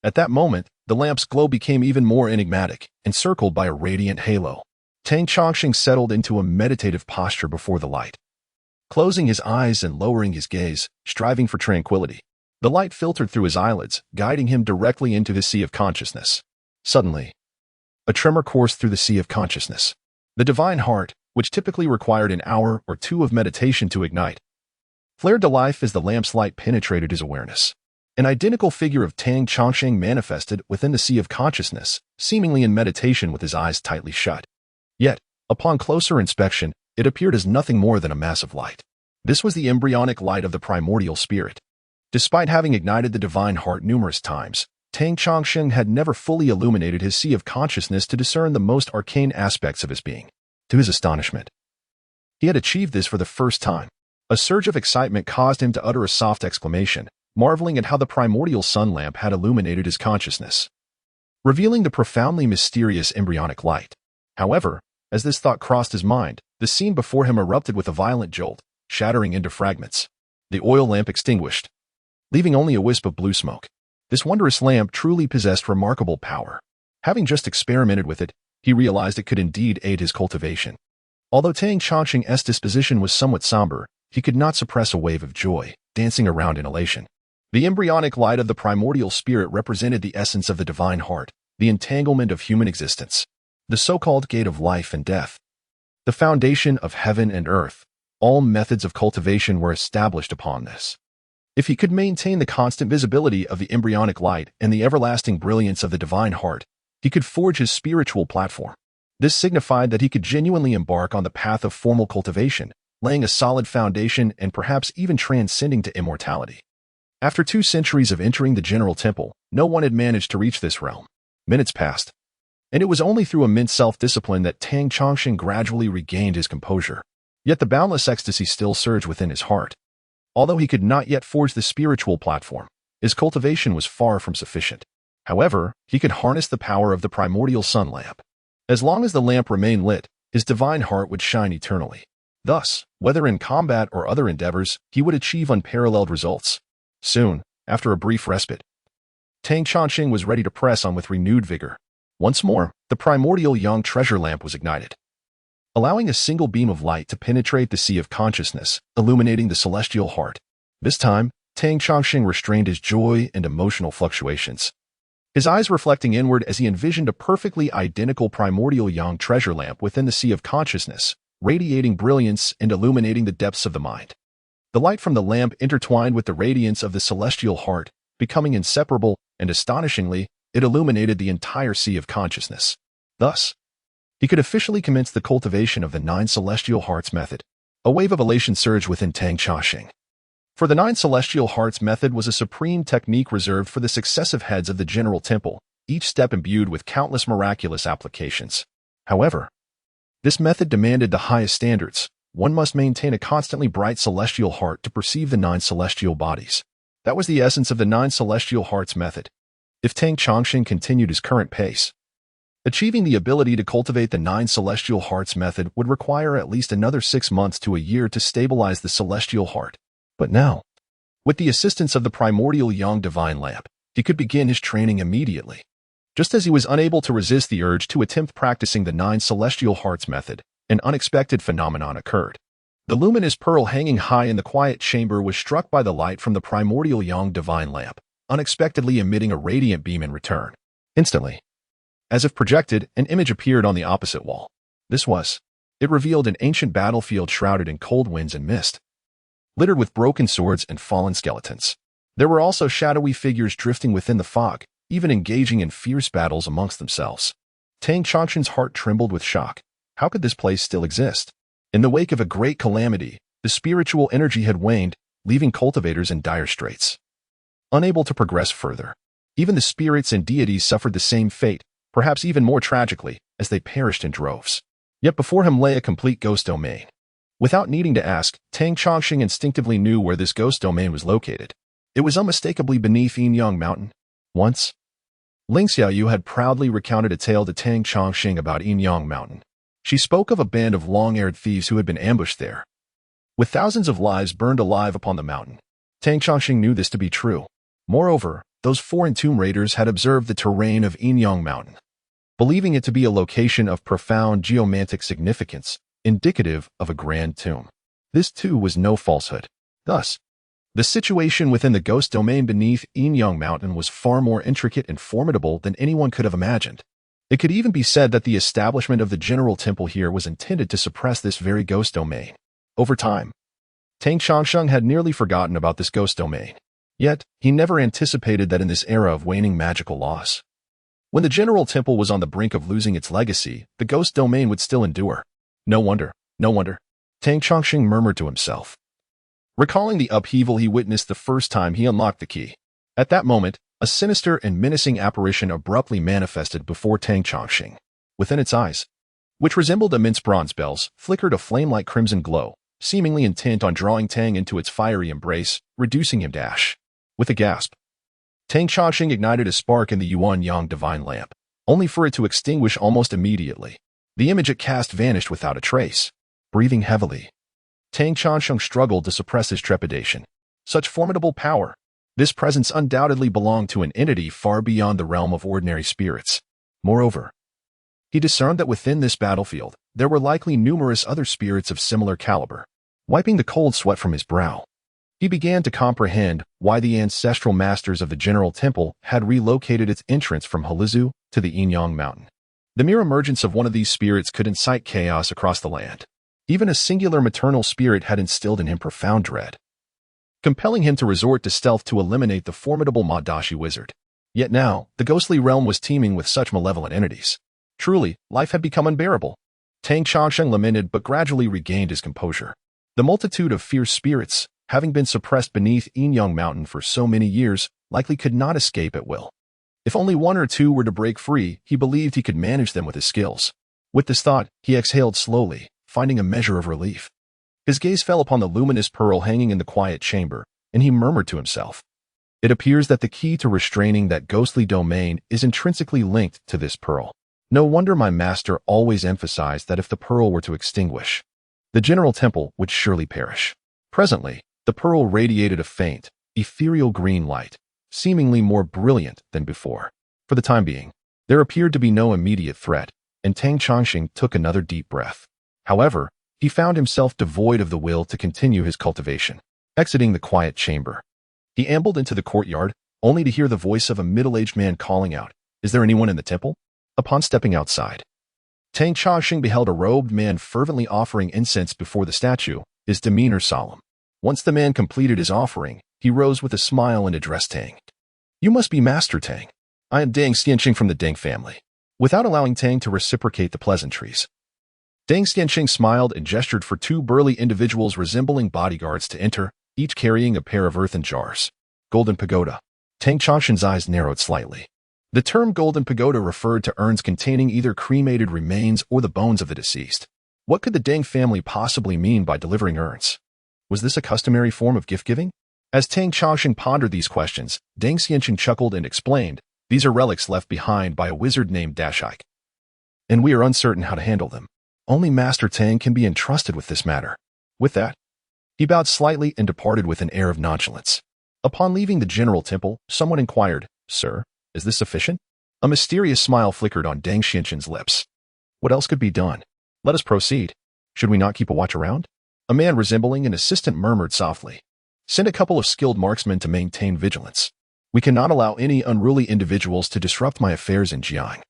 At that moment, the lamp's glow became even more enigmatic, encircled by a radiant halo. Tang Chongqing settled into a meditative posture before the light, closing his eyes and lowering his gaze, striving for tranquility. The light filtered through his eyelids, guiding him directly into the sea of consciousness. Suddenly, a tremor coursed through the sea of consciousness. The divine heart, which typically required an hour or two of meditation to ignite, flared to life as the lamp's light penetrated his awareness. An identical figure of Tang Chongqing manifested within the sea of consciousness, seemingly in meditation with his eyes tightly shut. Yet, upon closer inspection, it appeared as nothing more than a mass of light. This was the embryonic light of the primordial spirit. Despite having ignited the divine heart numerous times, Tang Chongqing had never fully illuminated his sea of consciousness to discern the most arcane aspects of his being. To his astonishment, he had achieved this for the first time. A surge of excitement caused him to utter a soft exclamation, marveling at how the primordial sun lamp had illuminated his consciousness, revealing the profoundly mysterious embryonic light. However, as this thought crossed his mind, the scene before him erupted with a violent jolt, shattering into fragments. The oil lamp extinguished, leaving only a wisp of blue smoke. This wondrous lamp truly possessed remarkable power. Having just experimented with it, he realized it could indeed aid his cultivation. Although Tang Chongqing's disposition was somewhat somber, he could not suppress a wave of joy, dancing around in elation. The embryonic light of the primordial spirit represented the essence of the divine heart, the entanglement of human existence, the so-called gate of life and death, the foundation of heaven and earth. All methods of cultivation were established upon this. If he could maintain the constant visibility of the embryonic light and the everlasting brilliance of the divine heart, he could forge his spiritual platform. This signified that he could genuinely embark on the path of formal cultivation, laying a solid foundation and perhaps even transcending to immortality. After 2 centuries of entering the general temple, no one had managed to reach this realm. Minutes passed, and it was only through immense self-discipline that Tang Chongqing gradually regained his composure. Yet the boundless ecstasy still surged within his heart. Although he could not yet forge the spiritual platform, his cultivation was far from sufficient. However, he could harness the power of the primordial sun lamp. As long as the lamp remained lit, his divine heart would shine eternally. Thus, whether in combat or other endeavors, he would achieve unparalleled results. Soon, after a brief respite, Tang Chongqing was ready to press on with renewed vigor. Once more, the primordial yang treasure lamp was ignited, allowing a single beam of light to penetrate the sea of consciousness, illuminating the celestial heart. This time, Tang Chongqing restrained his joy and emotional fluctuations, his eyes reflecting inward as he envisioned a perfectly identical primordial yang treasure lamp within the sea of consciousness, radiating brilliance and illuminating the depths of the mind. The light from the lamp intertwined with the radiance of the celestial heart, becoming inseparable, and astonishingly, it illuminated the entire sea of consciousness. Thus, he could officially commence the cultivation of the 9 celestial hearts method. A wave of elation surged within Tang Chongqing. For the 9 celestial hearts method was a supreme technique reserved for the successive heads of the general temple, each step imbued with countless miraculous applications. However, this method demanded the highest standards. One must maintain a constantly bright celestial heart to perceive the 9 celestial bodies. That was the essence of the 9 celestial hearts method. If Tang Chongqing continued his current pace, achieving the ability to cultivate the 9 celestial hearts method would require at least another 6 months to a year to stabilize the celestial heart. But now, with the assistance of the primordial yang divine lamp, he could begin his training immediately. Just as he was unable to resist the urge to attempt practicing the 9 celestial hearts method, an unexpected phenomenon occurred. The luminous pearl hanging high in the quiet chamber was struck by the light from the primordial yang divine lamp, unexpectedly emitting a radiant beam in return. Instantly, as if projected, an image appeared on the opposite wall. It revealed an ancient battlefield shrouded in cold winds and mist, littered with broken swords and fallen skeletons. There were also shadowy figures drifting within the fog, even engaging in fierce battles amongst themselves. Tang Chongqing's heart trembled with shock. How could this place still exist? In the wake of a great calamity, the spiritual energy had waned, leaving cultivators in dire straits, unable to progress further. Even the spirits and deities suffered the same fate, perhaps even more tragically, as they perished in droves. Yet before him lay a complete ghost domain. Without needing to ask, Tang Chongqing instinctively knew where this ghost domain was located. It was unmistakably beneath Yin-Yang Mountain. Once, Ling Xiaoyu had proudly recounted a tale to Tang Chongqing about Yin-Yang Mountain. She spoke of a band of long-haired thieves who had been ambushed there, with thousands of lives burned alive upon the mountain. Tang Chongqing knew this to be true. Moreover, those foreign tomb raiders had observed the terrain of Yin-Yang Mountain, believing it to be a location of profound geomantic significance, indicative of a grand tomb. This, too, was no falsehood. Thus, the situation within the ghost domain beneath Yin-Yang Mountain was far more intricate and formidable than anyone could have imagined. It could even be said that the establishment of the general temple here was intended to suppress this very ghost domain. Over time, Tang Chongqing had nearly forgotten about this ghost domain. Yet, he never anticipated that in this era of waning magical loss, when the general temple was on the brink of losing its legacy, the ghost domain would still endure. No wonder, Tang Chongqing murmured to himself, recalling the upheaval he witnessed the first time he unlocked the key. At that moment, a sinister and menacing apparition abruptly manifested before Tang Chongqing. Within its eyes, which resembled immense bronze bells, flickered a flame-like crimson glow, seemingly intent on drawing Tang into its fiery embrace, reducing him to ash. With a gasp, Tang Chongqing ignited a spark in the Yuan-Yang divine lamp, only for it to extinguish almost immediately. The image it cast vanished without a trace. Breathing heavily, Tang Chongqing struggled to suppress his trepidation. Such formidable power! This presence undoubtedly belonged to an entity far beyond the realm of ordinary spirits. Moreover, he discerned that within this battlefield, there were likely numerous other spirits of similar caliber. Wiping the cold sweat from his brow, He began to comprehend why the ancestral masters of the General Temple had relocated its entrance from Halizu to the Yin-Yang Mountain. The mere emergence of one of these spirits could incite chaos across the land. Even a singular maternal spirit had instilled in him profound dread, compelling him to resort to stealth to eliminate the formidable Madashi wizard. Yet now, the ghostly realm was teeming with such malevolent entities. Truly, life had become unbearable. Tang Changsheng lamented but gradually regained his composure. The multitude of fierce spirits, having been suppressed beneath Yin-Yang Mountain for so many years, likely could not escape at will. If only one or two were to break free, he believed he could manage them with his skills. With this thought, he exhaled slowly, finding a measure of relief. His gaze fell upon the luminous pearl hanging in the quiet chamber, and he murmured to himself, "It appears that the key to restraining that ghostly domain is intrinsically linked to this pearl. No wonder my master always emphasized that if the pearl were to extinguish, the General Temple would surely perish." Presently, the pearl radiated a faint, ethereal green light, seemingly more brilliant than before. For the time being, there appeared to be no immediate threat, and Tang Changsheng took another deep breath. However, he found himself devoid of the will to continue his cultivation. Exiting the quiet chamber, he ambled into the courtyard, only to hear the voice of a middle-aged man calling out, "Is there anyone in the temple?" Upon stepping outside, Tang Changsheng beheld a robed man fervently offering incense before the statue, his demeanor solemn. Once the man completed his offering, he rose with a smile and addressed Tang. "You must be Master Tang. I am Deng Xianqing from the Deng family." Without allowing Tang to reciprocate the pleasantries, Deng Xianqing smiled and gestured for two burly individuals resembling bodyguards to enter, each carrying a pair of earthen jars. Golden pagoda. Tang Changsheng's eyes narrowed slightly. The term golden pagoda referred to urns containing either cremated remains or the bones of the deceased. What could the Deng family possibly mean by delivering urns? Was this a customary form of gift-giving? As Tang Changsheng pondered these questions, Deng Xianqing chuckled and explained, "These are relics left behind by a wizard named Dashike, and we are uncertain how to handle them. Only Master Tang can be entrusted with this matter." With that, he bowed slightly and departed with an air of nonchalance. Upon leaving the General Temple, someone inquired, "Sir, is this sufficient?" A mysterious smile flickered on Deng Xianqing's lips. "What else could be done? Let us proceed. Should we not keep a watch around?" A man resembling an assistant murmured softly, "Send a couple of skilled marksmen to maintain vigilance. We cannot allow any unruly individuals to disrupt my affairs in Jiang."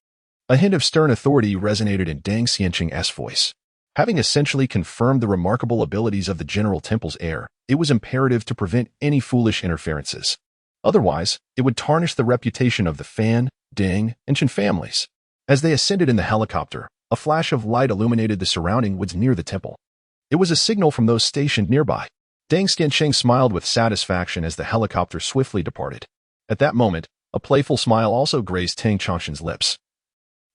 A hint of stern authority resonated in Deng Xianqing's voice. Having essentially confirmed the remarkable abilities of the General Temple's heir, it was imperative to prevent any foolish interferences. Otherwise, it would tarnish the reputation of the Fan, Deng, and Chen families. As they ascended in the helicopter, a flash of light illuminated the surrounding woods near the temple. It was a signal from those stationed nearby. Deng Xianqing smiled with satisfaction as the helicopter swiftly departed. At that moment, a playful smile also grazed Tang Changsheng's lips.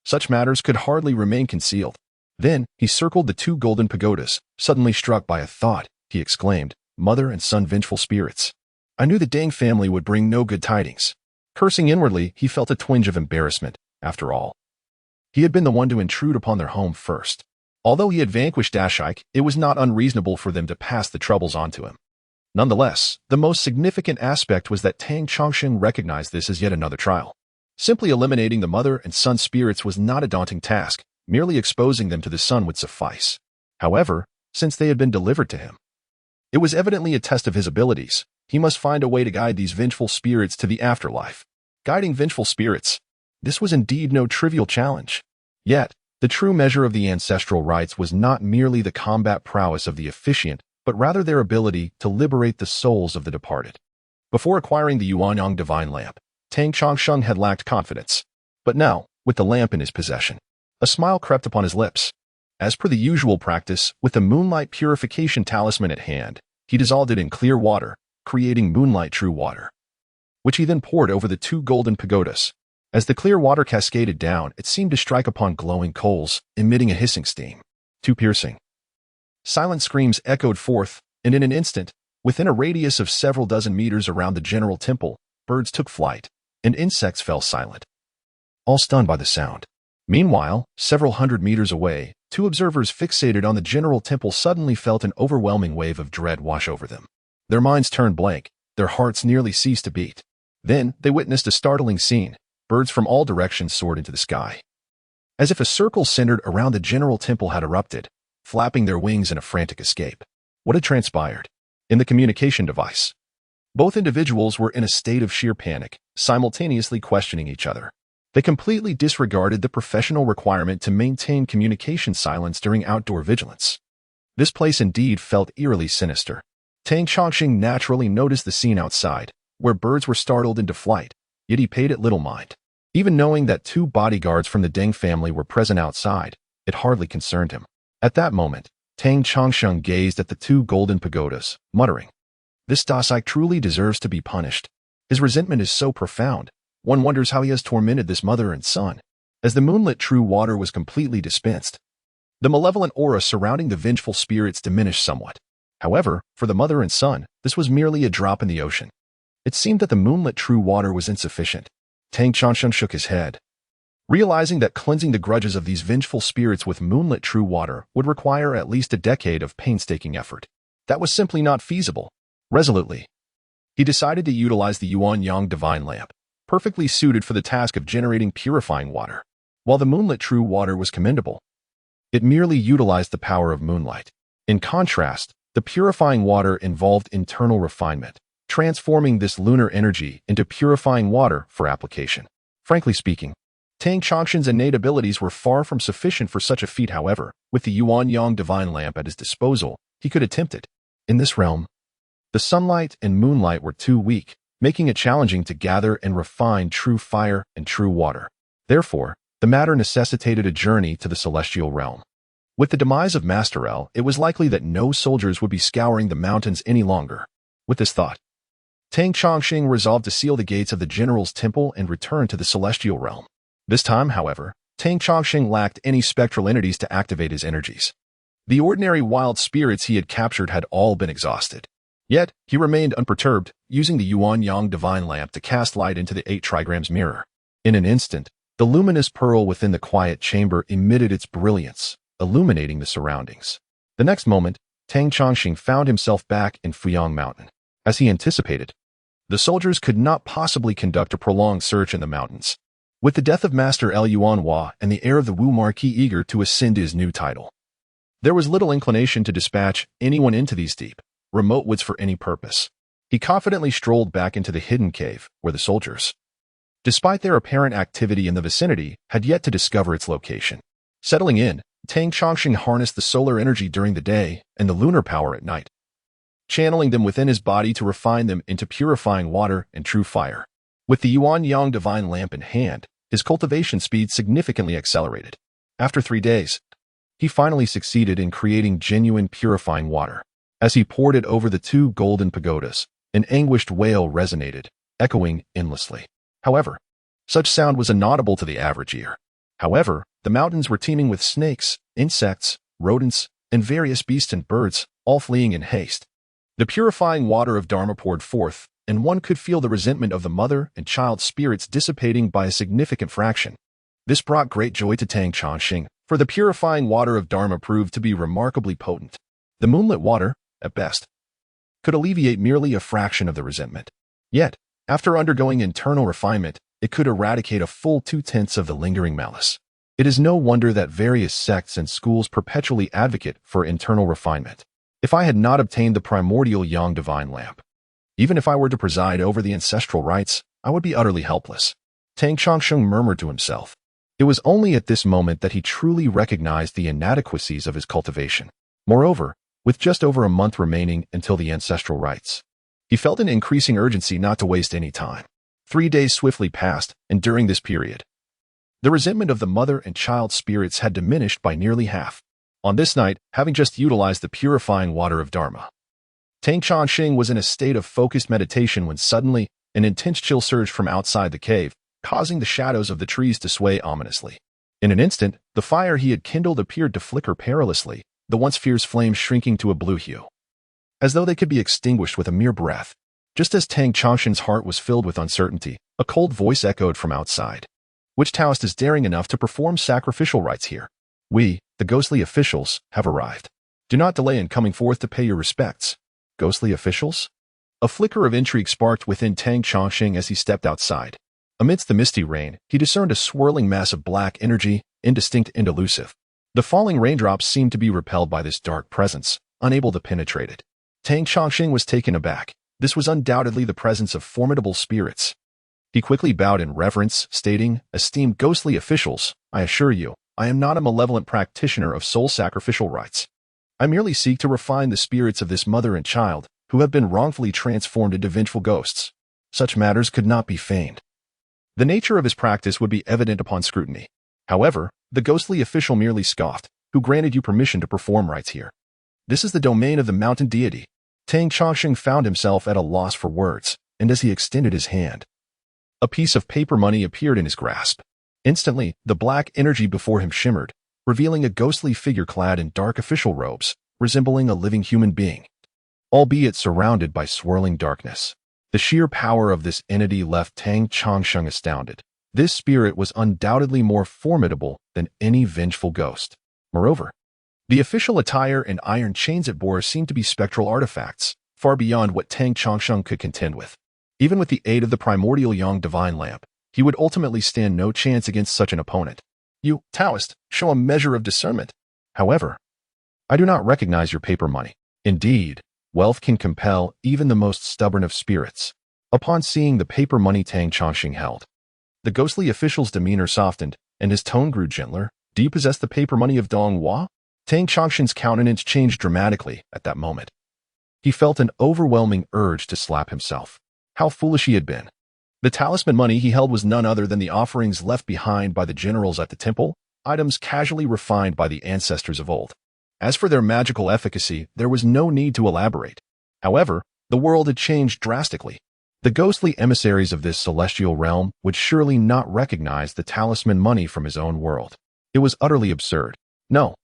Such matters could hardly remain concealed. Then, he circled the two golden pagodas. Suddenly struck by a thought, he exclaimed, "Mother and son vengeful spirits. I knew the Deng family would bring no good tidings." Cursing inwardly, he felt a twinge of embarrassment. After all, he had been the one to intrude upon their home first. Although he had vanquished Dashike, it was not unreasonable for them to pass the troubles on to him. Nonetheless, the most significant aspect was that Tang Changsheng recognized this as yet another trial. Simply eliminating the mother and son spirits was not a daunting task, merely exposing them to the sun would suffice. However, since they had been delivered to him, it was evidently a test of his abilities. He must find a way to guide these vengeful spirits to the afterlife. Guiding vengeful spirits. This was indeed no trivial challenge. Yet, the true measure of the ancestral rites was not merely the combat prowess of the officiant, but rather their ability to liberate the souls of the departed. Before acquiring the Yuanyang divine lamp, Tang Changsheng had lacked confidence. But now, with the lamp in his possession, a smile crept upon his lips. As per the usual practice, with the moonlight purification talisman at hand, he dissolved it in clear water, creating moonlight true water, which he then poured over the two golden pagodas. As the clear water cascaded down, it seemed to strike upon glowing coals, emitting a hissing steam. Too piercing. Silent screams echoed forth, and in an instant, within a radius of several dozen meters around the General Temple, birds took flight, and insects fell silent, all stunned by the sound. Meanwhile, several hundred meters away, two observers fixated on the General Temple suddenly felt an overwhelming wave of dread wash over them. Their minds turned blank, their hearts nearly ceased to beat. Then, they witnessed a startling scene. Birds from all directions soared into the sky, as if a circle centered around the General Temple had erupted, flapping their wings in a frantic escape. What had transpired? in the communication device. Both individuals were in a state of sheer panic, simultaneously questioning each other. They completely disregarded the professional requirement to maintain communication silence during outdoor vigilance. This place indeed felt eerily sinister. Tang Chongqing naturally noticed the scene outside, where birds were startled into flight, yet he paid it little mind. Even knowing that 2 bodyguards from the Deng family were present outside, it hardly concerned him. At that moment, Tang Chongqing gazed at the 2 golden pagodas, muttering, "This Dasai truly deserves to be punished. His resentment is so profound, one wonders how he has tormented this mother and son." As the moonlit true water was completely dispensed, the malevolent aura surrounding the vengeful spirits diminished somewhat. However, for the mother and son, this was merely a drop in the ocean. It seemed that the moonlit true water was insufficient. Tang Chongqing shook his head. Realizing that cleansing the grudges of these vengeful spirits with moonlit true water would require at least a decade of painstaking effort, that was simply not feasible. Resolutely, he decided to utilize the Yin-Yang divine lamp, perfectly suited for the task of generating purifying water. While the moonlit true water was commendable, it merely utilized the power of moonlight. In contrast, the purifying water involved internal refinement, transforming this lunar energy into purifying water for application. Frankly speaking, Tang Chongqing's innate abilities were far from sufficient for such a feat. However, with the Yin-Yang divine lamp at his disposal, he could attempt it. In this realm, the sunlight and moonlight were too weak, making it challenging to gather and refine true fire and true water. Therefore, the matter necessitated a journey to the celestial realm. With the demise of Master L, it was likely that no soldiers would be scouring the mountains any longer. With this thought, Tang Chongqing resolved to seal the gates of the general's temple and return to the celestial realm. This time, however, Tang Chongqing lacked any spectral entities to activate his energies. The ordinary wild spirits he had captured had all been exhausted. Yet, he remained unperturbed, using the Yin-Yang divine lamp to cast light into the 8 trigrams mirror. In an instant, the luminous pearl within the quiet chamber emitted its brilliance, illuminating the surroundings. The next moment, Tang Chongqing found himself back in Yin-Yang Mountain. As he anticipated, the soldiers could not possibly conduct a prolonged search in the mountains. With the death of Master L Yuanhua and the heir of the Wu Marquis eager to ascend his new title, there was little inclination to dispatch anyone into these deep, remote woods for any purpose. He confidently strolled back into the hidden cave, where the soldiers, despite their apparent activity in the vicinity, had yet to discover its location. Settling in, Tang Chongqing harnessed the solar energy during the day and the lunar power at night, channeling them within his body to refine them into purifying water and true fire. With the Yin-Yang divine lamp in hand, his cultivation speed significantly accelerated. After 3 days, he finally succeeded in creating genuine purifying water. As he poured it over the 2 golden pagodas, an anguished wail resonated, echoing endlessly. However, such sound was inaudible to the average ear. However, the mountains were teeming with snakes, insects, rodents, and various beasts and birds, all fleeing in haste. The purifying water of Dharma poured forth, and one could feel the resentment of the mother and child spirits dissipating by a significant fraction. This brought great joy to Tang Chongqing, for the purifying water of Dharma proved to be remarkably potent. The moonlit water, at best, could alleviate merely a fraction of the resentment. Yet, after undergoing internal refinement, it could eradicate a full 2/10 of the lingering malice. It is no wonder that various sects and schools perpetually advocate for internal refinement. If I had not obtained the primordial Yang divine lamp, even if I were to preside over the ancestral rites, I would be utterly helpless. Tang Chongqing murmured to himself. It was only at this moment that he truly recognized the inadequacies of his cultivation. Moreover, with just over a month remaining until the ancestral rites, he felt an increasing urgency not to waste any time. 3 days swiftly passed, and during this period, the resentment of the mother and child spirits had diminished by nearly half. On this night, having just utilized the purifying water of Dharma, Tang Chongqing was in a state of focused meditation when suddenly, an intense chill surged from outside the cave, causing the shadows of the trees to sway ominously. In an instant, the fire he had kindled appeared to flicker perilously, the once fierce flames shrinking to a blue hue, as though they could be extinguished with a mere breath. Just as Tang Chongqing's heart was filled with uncertainty, a cold voice echoed from outside. "Which Taoist is daring enough to perform sacrificial rites here? We, the ghostly officials, have arrived. Do not delay in coming forth to pay your respects." Ghostly officials? A flicker of intrigue sparked within Tang Chongqing as he stepped outside. Amidst the misty rain, he discerned a swirling mass of black energy, indistinct and elusive. The falling raindrops seemed to be repelled by this dark presence, unable to penetrate it. Tang Chongqing was taken aback. This was undoubtedly the presence of formidable spirits. He quickly bowed in reverence, stating, "Esteemed ghostly officials, I assure you, I am not a malevolent practitioner of soul sacrificial rites. I merely seek to refine the spirits of this mother and child who have been wrongfully transformed into vengeful ghosts. Such matters could not be feigned." The nature of his practice would be evident upon scrutiny. However, the ghostly official merely scoffed. "Who granted you permission to perform rites here? This is the domain of the mountain deity." Tang Chongqing found himself at a loss for words, and as he extended his hand, a piece of paper money appeared in his grasp. Instantly, the black energy before him shimmered, revealing a ghostly figure clad in dark official robes, resembling a living human being, albeit surrounded by swirling darkness. The sheer power of this entity left Tang Chongqing astounded. This spirit was undoubtedly more formidable than any vengeful ghost. Moreover, the official attire and iron chains it bore seemed to be spectral artifacts, far beyond what Tang Chongqing could contend with. Even with the aid of the primordial Yang divine lamp, he would ultimately stand no chance against such an opponent. "You, Taoist, show a measure of discernment. However, I do not recognize your paper money. Indeed, wealth can compel even the most stubborn of spirits." Upon seeing the paper money Tang Chongqing held, the ghostly official's demeanor softened, and his tone grew gentler. "Do you possess the paper money of Donghua?" Tang Chongqing's countenance changed dramatically at that moment. He felt an overwhelming urge to slap himself. How foolish he had been. The talisman money he held was none other than the offerings left behind by the generals at the temple, items casually refined by the ancestors of old. As for their magical efficacy, there was no need to elaborate. However, the world had changed drastically. The ghostly emissaries of this celestial realm would surely not recognize the talisman money from his own world. It was utterly absurd. No,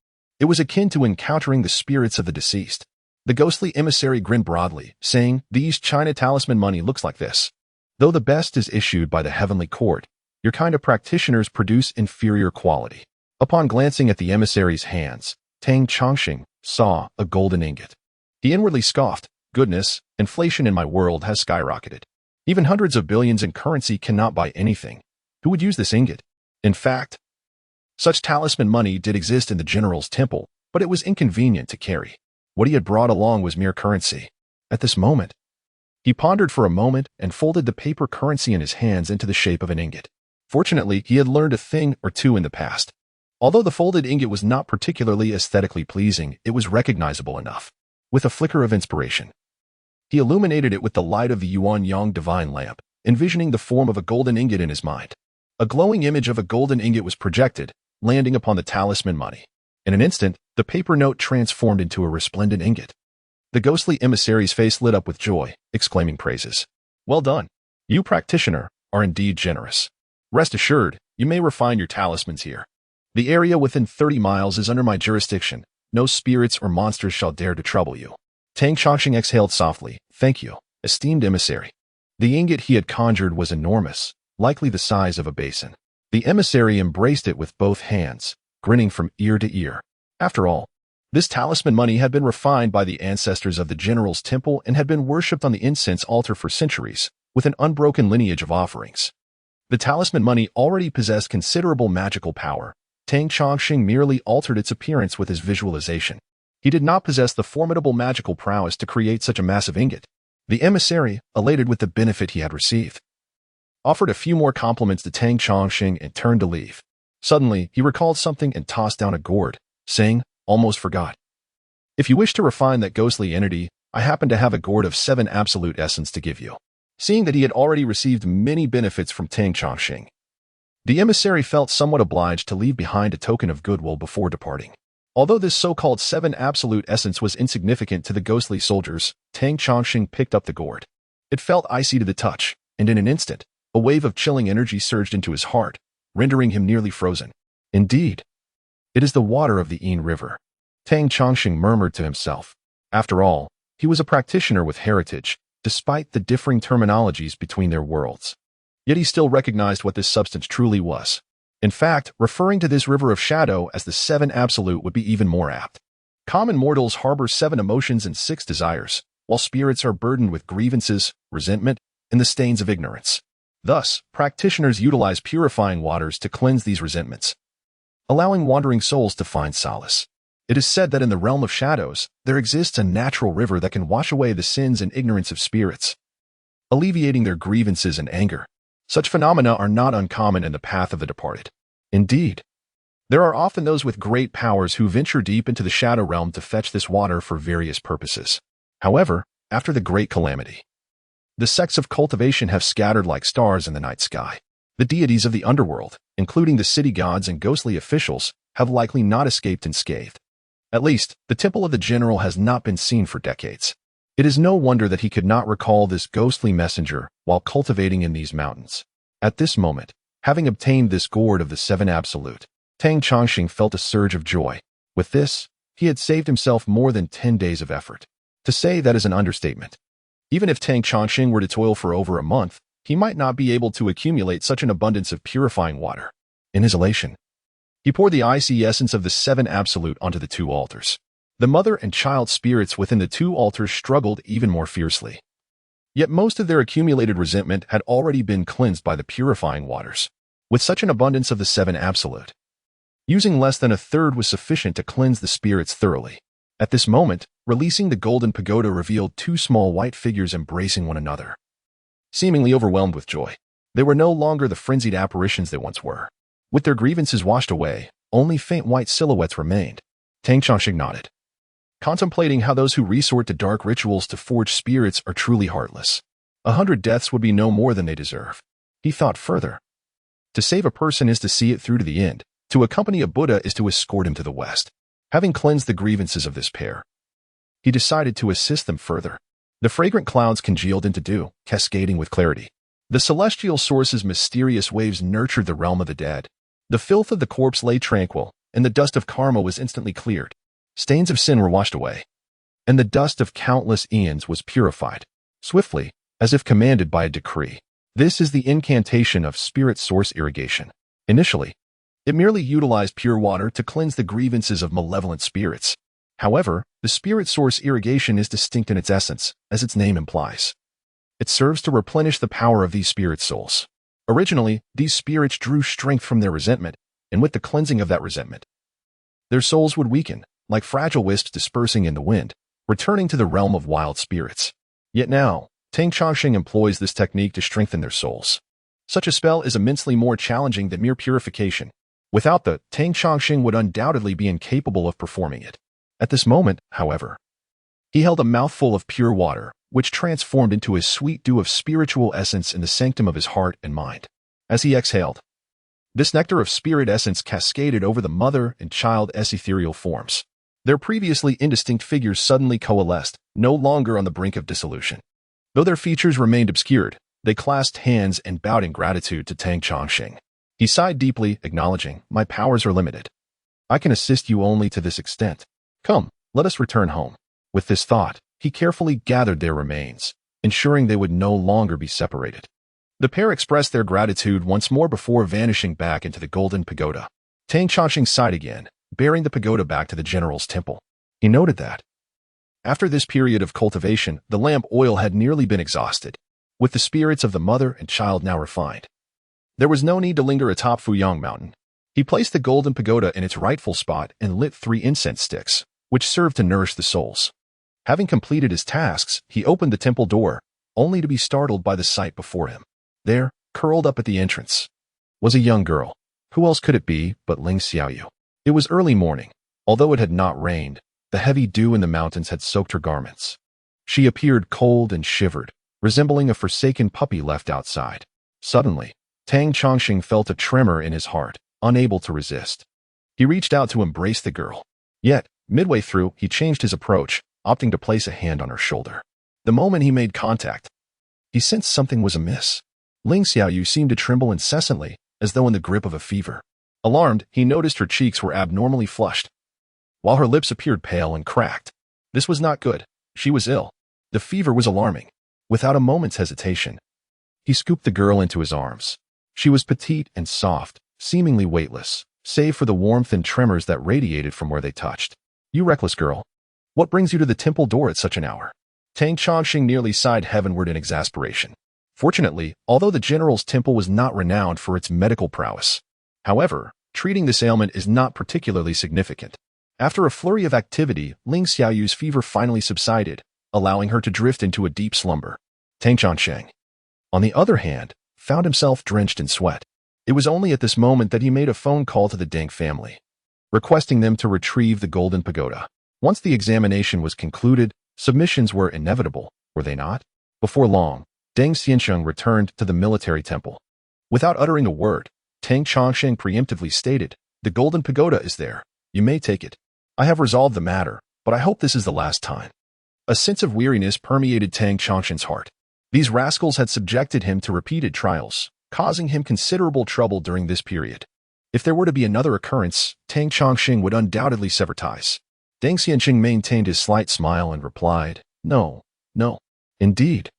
it was akin to encountering the spirits of the deceased. The ghostly emissary grinned broadly, saying, "These China talisman money looks like this. Though the best is issued by the heavenly court, your kind of practitioners produce inferior quality." Upon glancing at the emissary's hands, Tang Chongqing saw a golden ingot. He inwardly scoffed. "Goodness, inflation in my world has skyrocketed. Even hundreds of billions in currency cannot buy anything. Who would use this ingot?" In fact, such talisman money did exist in the general's temple, but it was inconvenient to carry. What he had brought along was mere currency. At this moment, he pondered for a moment and folded the paper currency in his hands into the shape of an ingot. Fortunately, he had learned a thing or two in the past. Although the folded ingot was not particularly aesthetically pleasing, it was recognizable enough. With a flicker of inspiration, he illuminated it with the light of the Yuan-Yang divine lamp, envisioning the form of a golden ingot in his mind. A glowing image of a golden ingot was projected, landing upon the talisman money. In an instant, the paper note transformed into a resplendent ingot. The ghostly emissary's face lit up with joy, exclaiming praises. "Well done. You, practitioner, are indeed generous. Rest assured, you may refine your talismans here. The area within 30 miles is under my jurisdiction. No spirits or monsters shall dare to trouble you." Tang Chongqing exhaled softly. "Thank you, esteemed emissary." The ingot he had conjured was enormous, likely the size of a basin. The emissary embraced it with both hands, grinning from ear to ear. After all, this talisman money had been refined by the ancestors of the general's temple and had been worshipped on the incense altar for centuries, with an unbroken lineage of offerings. The talisman money already possessed considerable magical power. Tang Chongqing merely altered its appearance with his visualization. He did not possess the formidable magical prowess to create such a massive ingot. The emissary, elated with the benefit he had received, offered a few more compliments to Tang Chongqing and turned to leave. Suddenly, he recalled something and tossed down a gourd, saying, "Almost forgot. If you wish to refine that ghostly entity, I happen to have a gourd of 7 absolute essence to give you." Seeing that he had already received many benefits from Tang Chongqing, the emissary felt somewhat obliged to leave behind a token of goodwill before departing. Although this so-called 7 absolute essence was insignificant to the ghostly soldiers, Tang Chongqing picked up the gourd. It felt icy to the touch, and in an instant, a wave of chilling energy surged into his heart, rendering him nearly frozen. "Indeed, it is the water of the Yin River," Tang Chongqing murmured to himself. After all, he was a practitioner with heritage, despite the differing terminologies between their worlds. Yet he still recognized what this substance truly was. In fact, referring to this river of shadow as the 7 absolute would be even more apt. Common mortals harbor 7 emotions and 6 desires, while spirits are burdened with grievances, resentment, and the stains of ignorance. Thus, practitioners utilize purifying waters to cleanse these resentments, allowing wandering souls to find solace. It is said that in the realm of shadows, there exists a natural river that can wash away the sins and ignorance of spirits, alleviating their grievances and anger. Such phenomena are not uncommon in the path of the departed. Indeed, there are often those with great powers who venture deep into the shadow realm to fetch this water for various purposes. However, after the great calamity, the sects of cultivation have scattered like stars in the night sky. The deities of the underworld, including the city gods and ghostly officials, have likely not escaped unscathed. At least, the temple of the general has not been seen for decades. It is no wonder that he could not recall this ghostly messenger while cultivating in these mountains. At this moment, having obtained this gourd of the seven absolute, Tang Chongqing felt a surge of joy. With this, he had saved himself more than 10 days of effort. To say that is an understatement. Even if Tang Chongqing were to toil for over a month, he might not be able to accumulate such an abundance of purifying water. In his elation, he poured the icy essence of the seven absolute onto the two altars. The mother and child spirits within the two altars struggled even more fiercely. Yet most of their accumulated resentment had already been cleansed by the purifying waters. With such an abundance of the seven absolute, using less than a third was sufficient to cleanse the spirits thoroughly. At this moment, releasing the golden pagoda revealed two small white figures embracing one another. Seemingly overwhelmed with joy, they were no longer the frenzied apparitions they once were. With their grievances washed away, only faint white silhouettes remained. Tang Chongqing nodded, contemplating how those who resort to dark rituals to forge spirits are truly heartless. 100 deaths would be no more than they deserve. He thought further. To save a person is to see it through to the end. To accompany a Buddha is to escort him to the West. Having cleansed the grievances of this pair, he decided to assist them further. The fragrant clouds congealed into dew, cascading with clarity. The celestial source's mysterious waves nurtured the realm of the dead. The filth of the corpse lay tranquil, and the dust of karma was instantly cleared. Stains of sin were washed away, and the dust of countless eons was purified, swiftly, as if commanded by a decree. This is the incantation of spirit source irrigation. Initially, it merely utilized pure water to cleanse the grievances of malevolent spirits. However, the spirit source irrigation is distinct in its essence, as its name implies. It serves to replenish the power of these spirit souls. Originally, these spirits drew strength from their resentment, and with the cleansing of that resentment, their souls would weaken, like fragile wisps dispersing in the wind, returning to the realm of wild spirits. Yet now, Tang Chongqing employs this technique to strengthen their souls. Such a spell is immensely more challenging than mere purification. Without the, Tang Chongqing would undoubtedly be incapable of performing it. At this moment, however, he held a mouthful of pure water, which transformed into a sweet dew of spiritual essence in the sanctum of his heart and mind. As he exhaled, this nectar of spirit essence cascaded over the mother and child's ethereal forms. Their previously indistinct figures suddenly coalesced, no longer on the brink of dissolution. Though their features remained obscured, they clasped hands and bowed in gratitude to Tang Chongqing. He sighed deeply, acknowledging, "My powers are limited. I can assist you only to this extent. Come, let us return home." With this thought, he carefully gathered their remains, ensuring they would no longer be separated. The pair expressed their gratitude once more before vanishing back into the golden pagoda. Tang Chongqing sighed again, bearing the pagoda back to the general's temple. He noted that, after this period of cultivation, the lamp oil had nearly been exhausted. With the spirits of the mother and child now refined, there was no need to linger atop Yin-Yang Mountain. He placed the golden pagoda in its rightful spot and lit 3 incense sticks, which served to nourish the souls. Having completed his tasks, he opened the temple door, only to be startled by the sight before him. There, curled up at the entrance, was a young girl. Who else could it be but Ling Xiaoyu? It was early morning. Although it had not rained, the heavy dew in the mountains had soaked her garments. She appeared cold and shivered, resembling a forsaken puppy left outside. Suddenly, Tang Chongqing felt a tremor in his heart, unable to resist. He reached out to embrace the girl. Yet, midway through, he changed his approach, opting to place a hand on her shoulder. The moment he made contact, he sensed something was amiss. Ling Xiaoyu seemed to tremble incessantly, as though in the grip of a fever. Alarmed, he noticed her cheeks were abnormally flushed, while her lips appeared pale and cracked. This was not good. She was ill. The fever was alarming. Without a moment's hesitation, he scooped the girl into his arms. She was petite and soft, seemingly weightless, save for the warmth and tremors that radiated from where they touched. "You reckless girl. What brings you to the temple door at such an hour?" Tang Chongqing nearly sighed heavenward in exasperation. Fortunately, although the general's temple was not renowned for its medical prowess, however, treating this ailment is not particularly significant. After a flurry of activity, Ling Xiaoyu's fever finally subsided, allowing her to drift into a deep slumber. Tang Chongsheng, on the other hand, found himself drenched in sweat. It was only at this moment that he made a phone call to the Deng family, requesting them to retrieve the Golden Pagoda. Once the examination was concluded, submissions were inevitable, were they not? Before long, Deng Xiansheng returned to the military temple. Without uttering a word, Tang Chongsheng preemptively stated, "The Golden Pagoda is there. You may take it. I have resolved the matter, but I hope this is the last time." A sense of weariness permeated Tang Chongsheng's heart. These rascals had subjected him to repeated trials, causing him considerable trouble during this period. If there were to be another occurrence, Tang Chongsheng would undoubtedly sever ties. Deng Xiansheng maintained his slight smile and replied, "No, no. Indeed.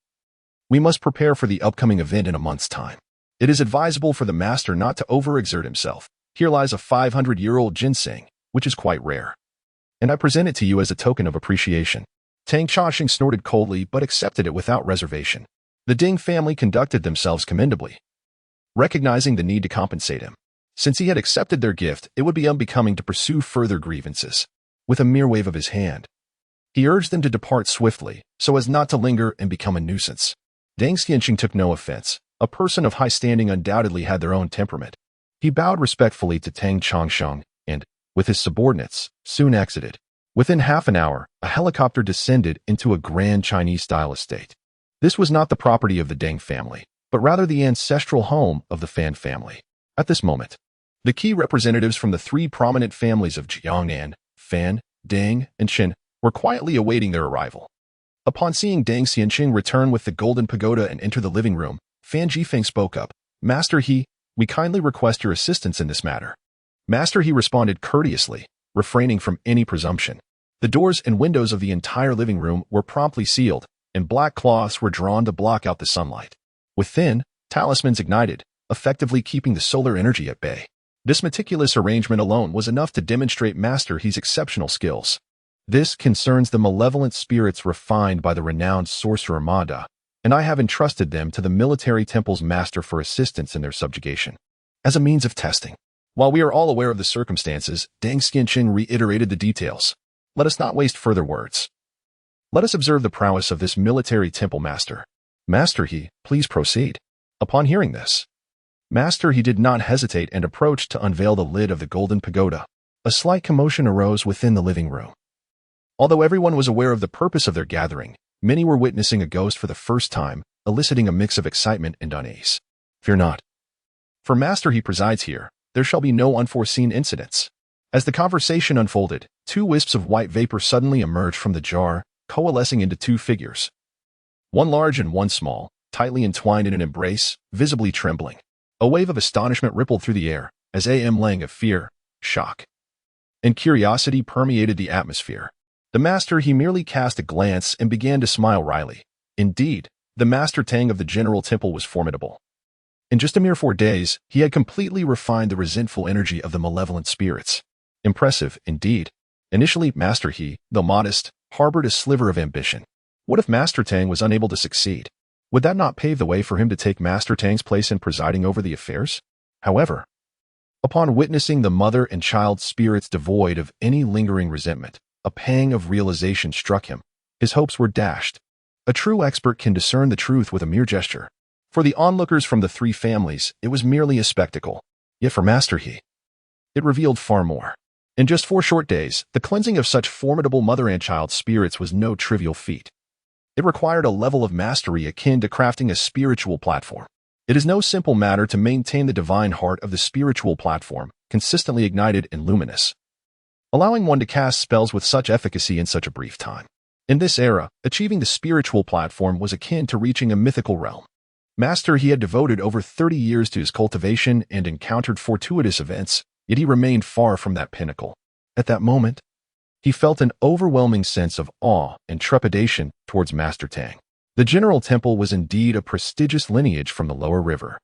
We must prepare for the upcoming event in a month's time. It is advisable for the master not to overexert himself. Here lies a 500-year-old ginseng, which is quite rare. And I present it to you as a token of appreciation." Tang Chongsheng snorted coldly but accepted it without reservation. The Ding family conducted themselves commendably, recognizing the need to compensate him. Since he had accepted their gift, it would be unbecoming to pursue further grievances. With a mere wave of his hand, he urged them to depart swiftly, so as not to linger and become a nuisance. Deng Xianqing took no offense. A person of high standing undoubtedly had their own temperament. He bowed respectfully to Tang Chongsheng and, with his subordinates, soon exited. Within half an hour, a helicopter descended into a grand Chinese-style estate. This was not the property of the Deng family, but rather the ancestral home of the Fan family. At this moment, the key representatives from the three prominent families of Jiangnan, Fan, Deng, and Qin were quietly awaiting their arrival. Upon seeing Deng Xianqing return with the Golden Pagoda and enter the living room, Fan Jifeng spoke up. "Master He, we kindly request your assistance in this matter." Master He responded courteously, refraining from any presumption. The doors and windows of the entire living room were promptly sealed, and black cloths were drawn to block out the sunlight. Within, talismans ignited, effectively keeping the solar energy at bay. This meticulous arrangement alone was enough to demonstrate Master He's exceptional skills. This concerns the malevolent spirits refined by the renowned sorcerer Ma Da, and I have entrusted them to the military temple's master for assistance in their subjugation. As a means of testing. While we are all aware of the circumstances, Deng Xianqing reiterated the details. Let us not waste further words. Let us observe the prowess of this military temple master. Master He, please proceed. Upon hearing this, Master He did not hesitate and approached to unveil the lid of the Golden Pagoda. A slight commotion arose within the living room. Although everyone was aware of the purpose of their gathering, many were witnessing a ghost for the first time, eliciting a mix of excitement and unease. Fear not. For Master He presides here, there shall be no unforeseen incidents. As the conversation unfolded, two wisps of white vapor suddenly emerged from the jar, coalescing into two figures. One large and one small, tightly entwined in an embrace, visibly trembling. A wave of astonishment rippled through the air, as A.M. of fear, shock, and curiosity permeated the atmosphere. The Master He merely cast a glance and began to smile wryly. Indeed, the Master Tang of the General Temple was formidable. In just a mere 4 days, he had completely refined the resentful energy of the malevolent spirits. Impressive, indeed. Initially, Master He, though modest, harbored a sliver of ambition. What if Master Tang was unable to succeed? Would that not pave the way for him to take Master Tang's place in presiding over the affairs? However, upon witnessing the mother and child spirits devoid of any lingering resentment, a pang of realization struck him. His hopes were dashed. A true expert can discern the truth with a mere gesture. For the onlookers from the three families, it was merely a spectacle. Yet for Master He, it revealed far more. In just 4 short days, the cleansing of such formidable mother and child spirits was no trivial feat. It required a level of mastery akin to crafting a spiritual platform. It is no simple matter to maintain the divine heart of the spiritual platform, consistently ignited and luminous, allowing one to cast spells with such efficacy in such a brief time. In this era, achieving the spiritual platform was akin to reaching a mythical realm. Master He had devoted over 30 years to his cultivation and encountered fortuitous events, yet he remained far from that pinnacle. At that moment, he felt an overwhelming sense of awe and trepidation towards Master Tang. The General Temple was indeed a prestigious lineage from the lower river.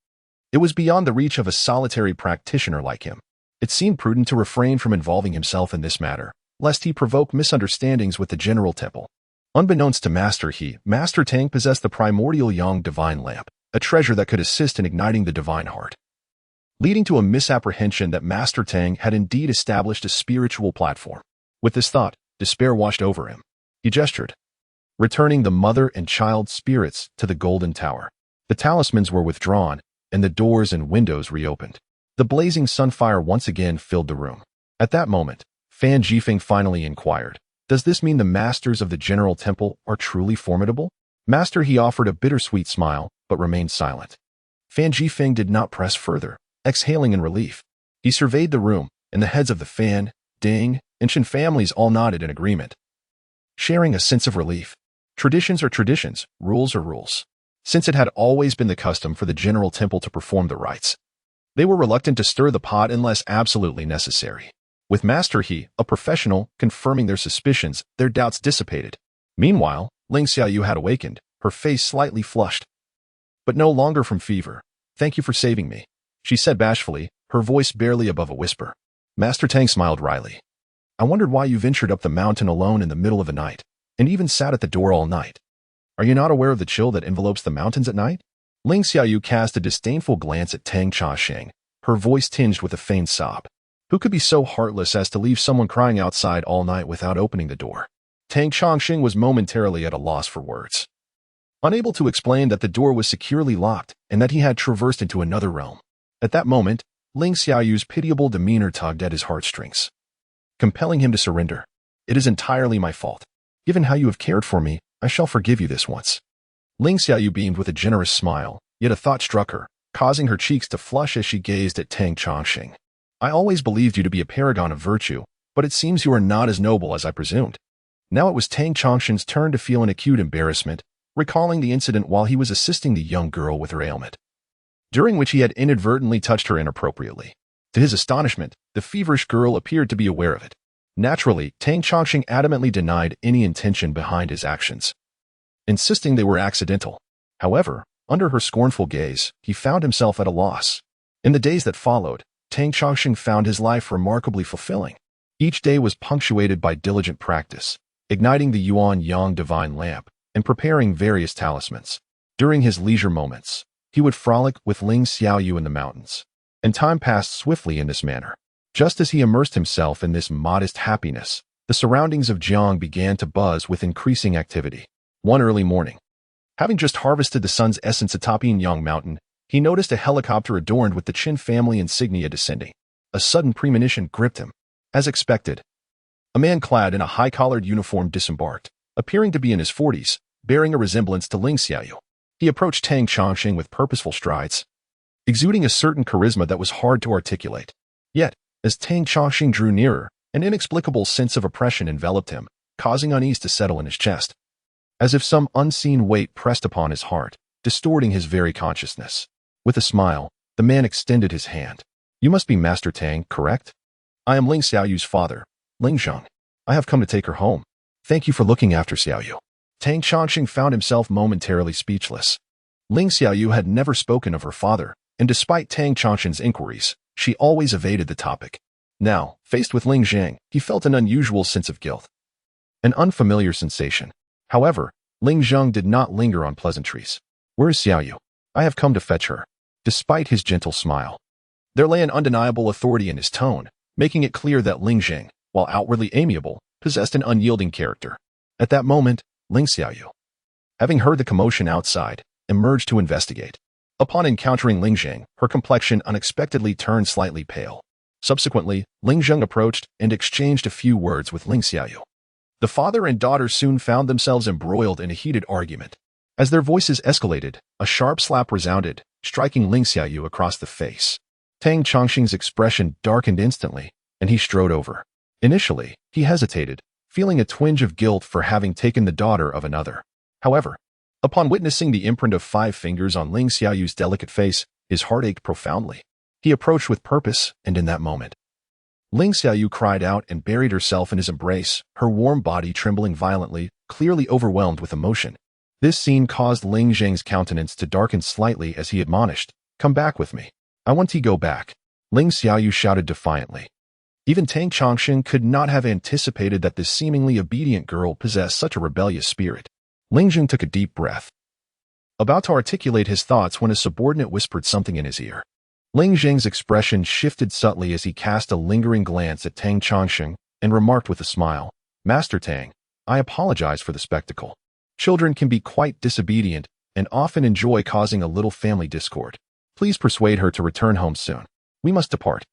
It was beyond the reach of a solitary practitioner like him. It seemed prudent to refrain from involving himself in this matter, lest he provoke misunderstandings with the General Temple. Unbeknownst to Master He, Master Tang possessed the primordial Yang divine lamp, a treasure that could assist in igniting the divine heart, leading to a misapprehension that Master Tang had indeed established a spiritual platform. With this thought, despair washed over him. He gestured, returning the mother and child spirits to the golden tower. The talismans were withdrawn, and the doors and windows reopened. The blazing sunfire once again filled the room. At that moment, Fan Jifeng finally inquired, "Does this mean the masters of the General Temple are truly formidable?" Master, he offered a bittersweet smile, but remained silent. Fan Jifeng did not press further, exhaling in relief. He surveyed the room, and the heads of the Fan, Ding, and Shen families all nodded in agreement, sharing a sense of relief. Traditions are traditions, rules are rules. Since it had always been the custom for the General Temple to perform the rites, they were reluctant to stir the pot unless absolutely necessary. With Master He, a professional, confirming their suspicions, their doubts dissipated. Meanwhile, Ling Xiaoyu had awakened, her face slightly flushed, but no longer from fever. "Thank you for saving me," she said bashfully, her voice barely above a whisper. Master Tang smiled wryly. "I wondered why you ventured up the mountain alone in the middle of the night, and even sat at the door all night. Are you not aware of the chill that envelopes the mountains at night?" Ling Xiaoyu cast a disdainful glance at Tang Chasheng, her voice tinged with a faint sob. Who could be so heartless as to leave someone crying outside all night without opening the door? Tang Chongqing was momentarily at a loss for words, unable to explain that the door was securely locked and that he had traversed into another realm. At that moment, Ling Xiaoyu's pitiable demeanor tugged at his heartstrings, compelling him to surrender. "It is entirely my fault. Given how you have cared for me, I shall forgive you this once." Ling Xiaoyu beamed with a generous smile, yet a thought struck her, causing her cheeks to flush as she gazed at Tang Chongqing. "I always believed you to be a paragon of virtue, but it seems you are not as noble as I presumed." Now it was Tang Chongqing's turn to feel an acute embarrassment, recalling the incident while he was assisting the young girl with her ailment, during which he had inadvertently touched her inappropriately. To his astonishment, the feverish girl appeared to be aware of it. Naturally, Tang Chongqing adamantly denied any intention behind his actions, insisting they were accidental. However, under her scornful gaze, he found himself at a loss. In the days that followed, Tang Chongqing found his life remarkably fulfilling. Each day was punctuated by diligent practice, igniting the Yuan-Yang divine lamp, and preparing various talismans. During his leisure moments, he would frolic with Ling Xiaoyu in the mountains, and time passed swiftly in this manner. Just as he immersed himself in this modest happiness, the surroundings of Jiang began to buzz with increasing activity. One early morning, having just harvested the sun's essence atop Yin-Yang Mountain, he noticed a helicopter adorned with the Qin family insignia descending. A sudden premonition gripped him. As expected, a man clad in a high-collared uniform disembarked, appearing to be in his 40s, bearing a resemblance to Ling Xiaoyu. He approached Tang Chongqing with purposeful strides, exuding a certain charisma that was hard to articulate. Yet, as Tang Chongqing drew nearer, an inexplicable sense of oppression enveloped him, causing unease to settle in his chest, as if some unseen weight pressed upon his heart, distorting his very consciousness. With a smile, the man extended his hand. "You must be Master Tang, correct? I am Ling Xiaoyu's father, Ling Zheng. I have come to take her home. Thank you for looking after Xiaoyu." Tang Chongqing found himself momentarily speechless. Ling Xiaoyu had never spoken of her father, and despite Tang Chongqing's inquiries, she always evaded the topic. Now, faced with Ling Zheng, he felt an unusual sense of guilt, an unfamiliar sensation. However, Ling Zheng did not linger on pleasantries. "Where is Xiaoyu? I have come to fetch her." Despite his gentle smile, there lay an undeniable authority in his tone, making it clear that Ling Zheng, while outwardly amiable, possessed an unyielding character. At that moment, Ling Xiaoyu, having heard the commotion outside, emerged to investigate. Upon encountering Ling Zheng, her complexion unexpectedly turned slightly pale. Subsequently, Ling Zheng approached and exchanged a few words with Ling Xiaoyu. The father and daughter soon found themselves embroiled in a heated argument. As their voices escalated, a sharp slap resounded, striking Ling Xiaoyu across the face. Tang Chongqing's expression darkened instantly, and he strode over. Initially, he hesitated, feeling a twinge of guilt for having taken the daughter of another. However, upon witnessing the imprint of 5 fingers on Ling Xiaoyu's delicate face, his heart ached profoundly. He approached with purpose, and in that moment, Ling Xiaoyu cried out and buried herself in his embrace, her warm body trembling violently, clearly overwhelmed with emotion. This scene caused Ling Zheng's countenance to darken slightly as he admonished, "Come back with me. I want to go back." Ling Xiaoyu shouted defiantly. Even Tang Chongqing could not have anticipated that this seemingly obedient girl possessed such a rebellious spirit. Ling Zheng took a deep breath, about to articulate his thoughts when a subordinate whispered something in his ear. Ling Zheng's expression shifted subtly as he cast a lingering glance at Tang Chongqing and remarked with a smile, "Master Tang, I apologize for the spectacle. Children can be quite disobedient and often enjoy causing a little family discord. Please persuade her to return home soon. We must depart."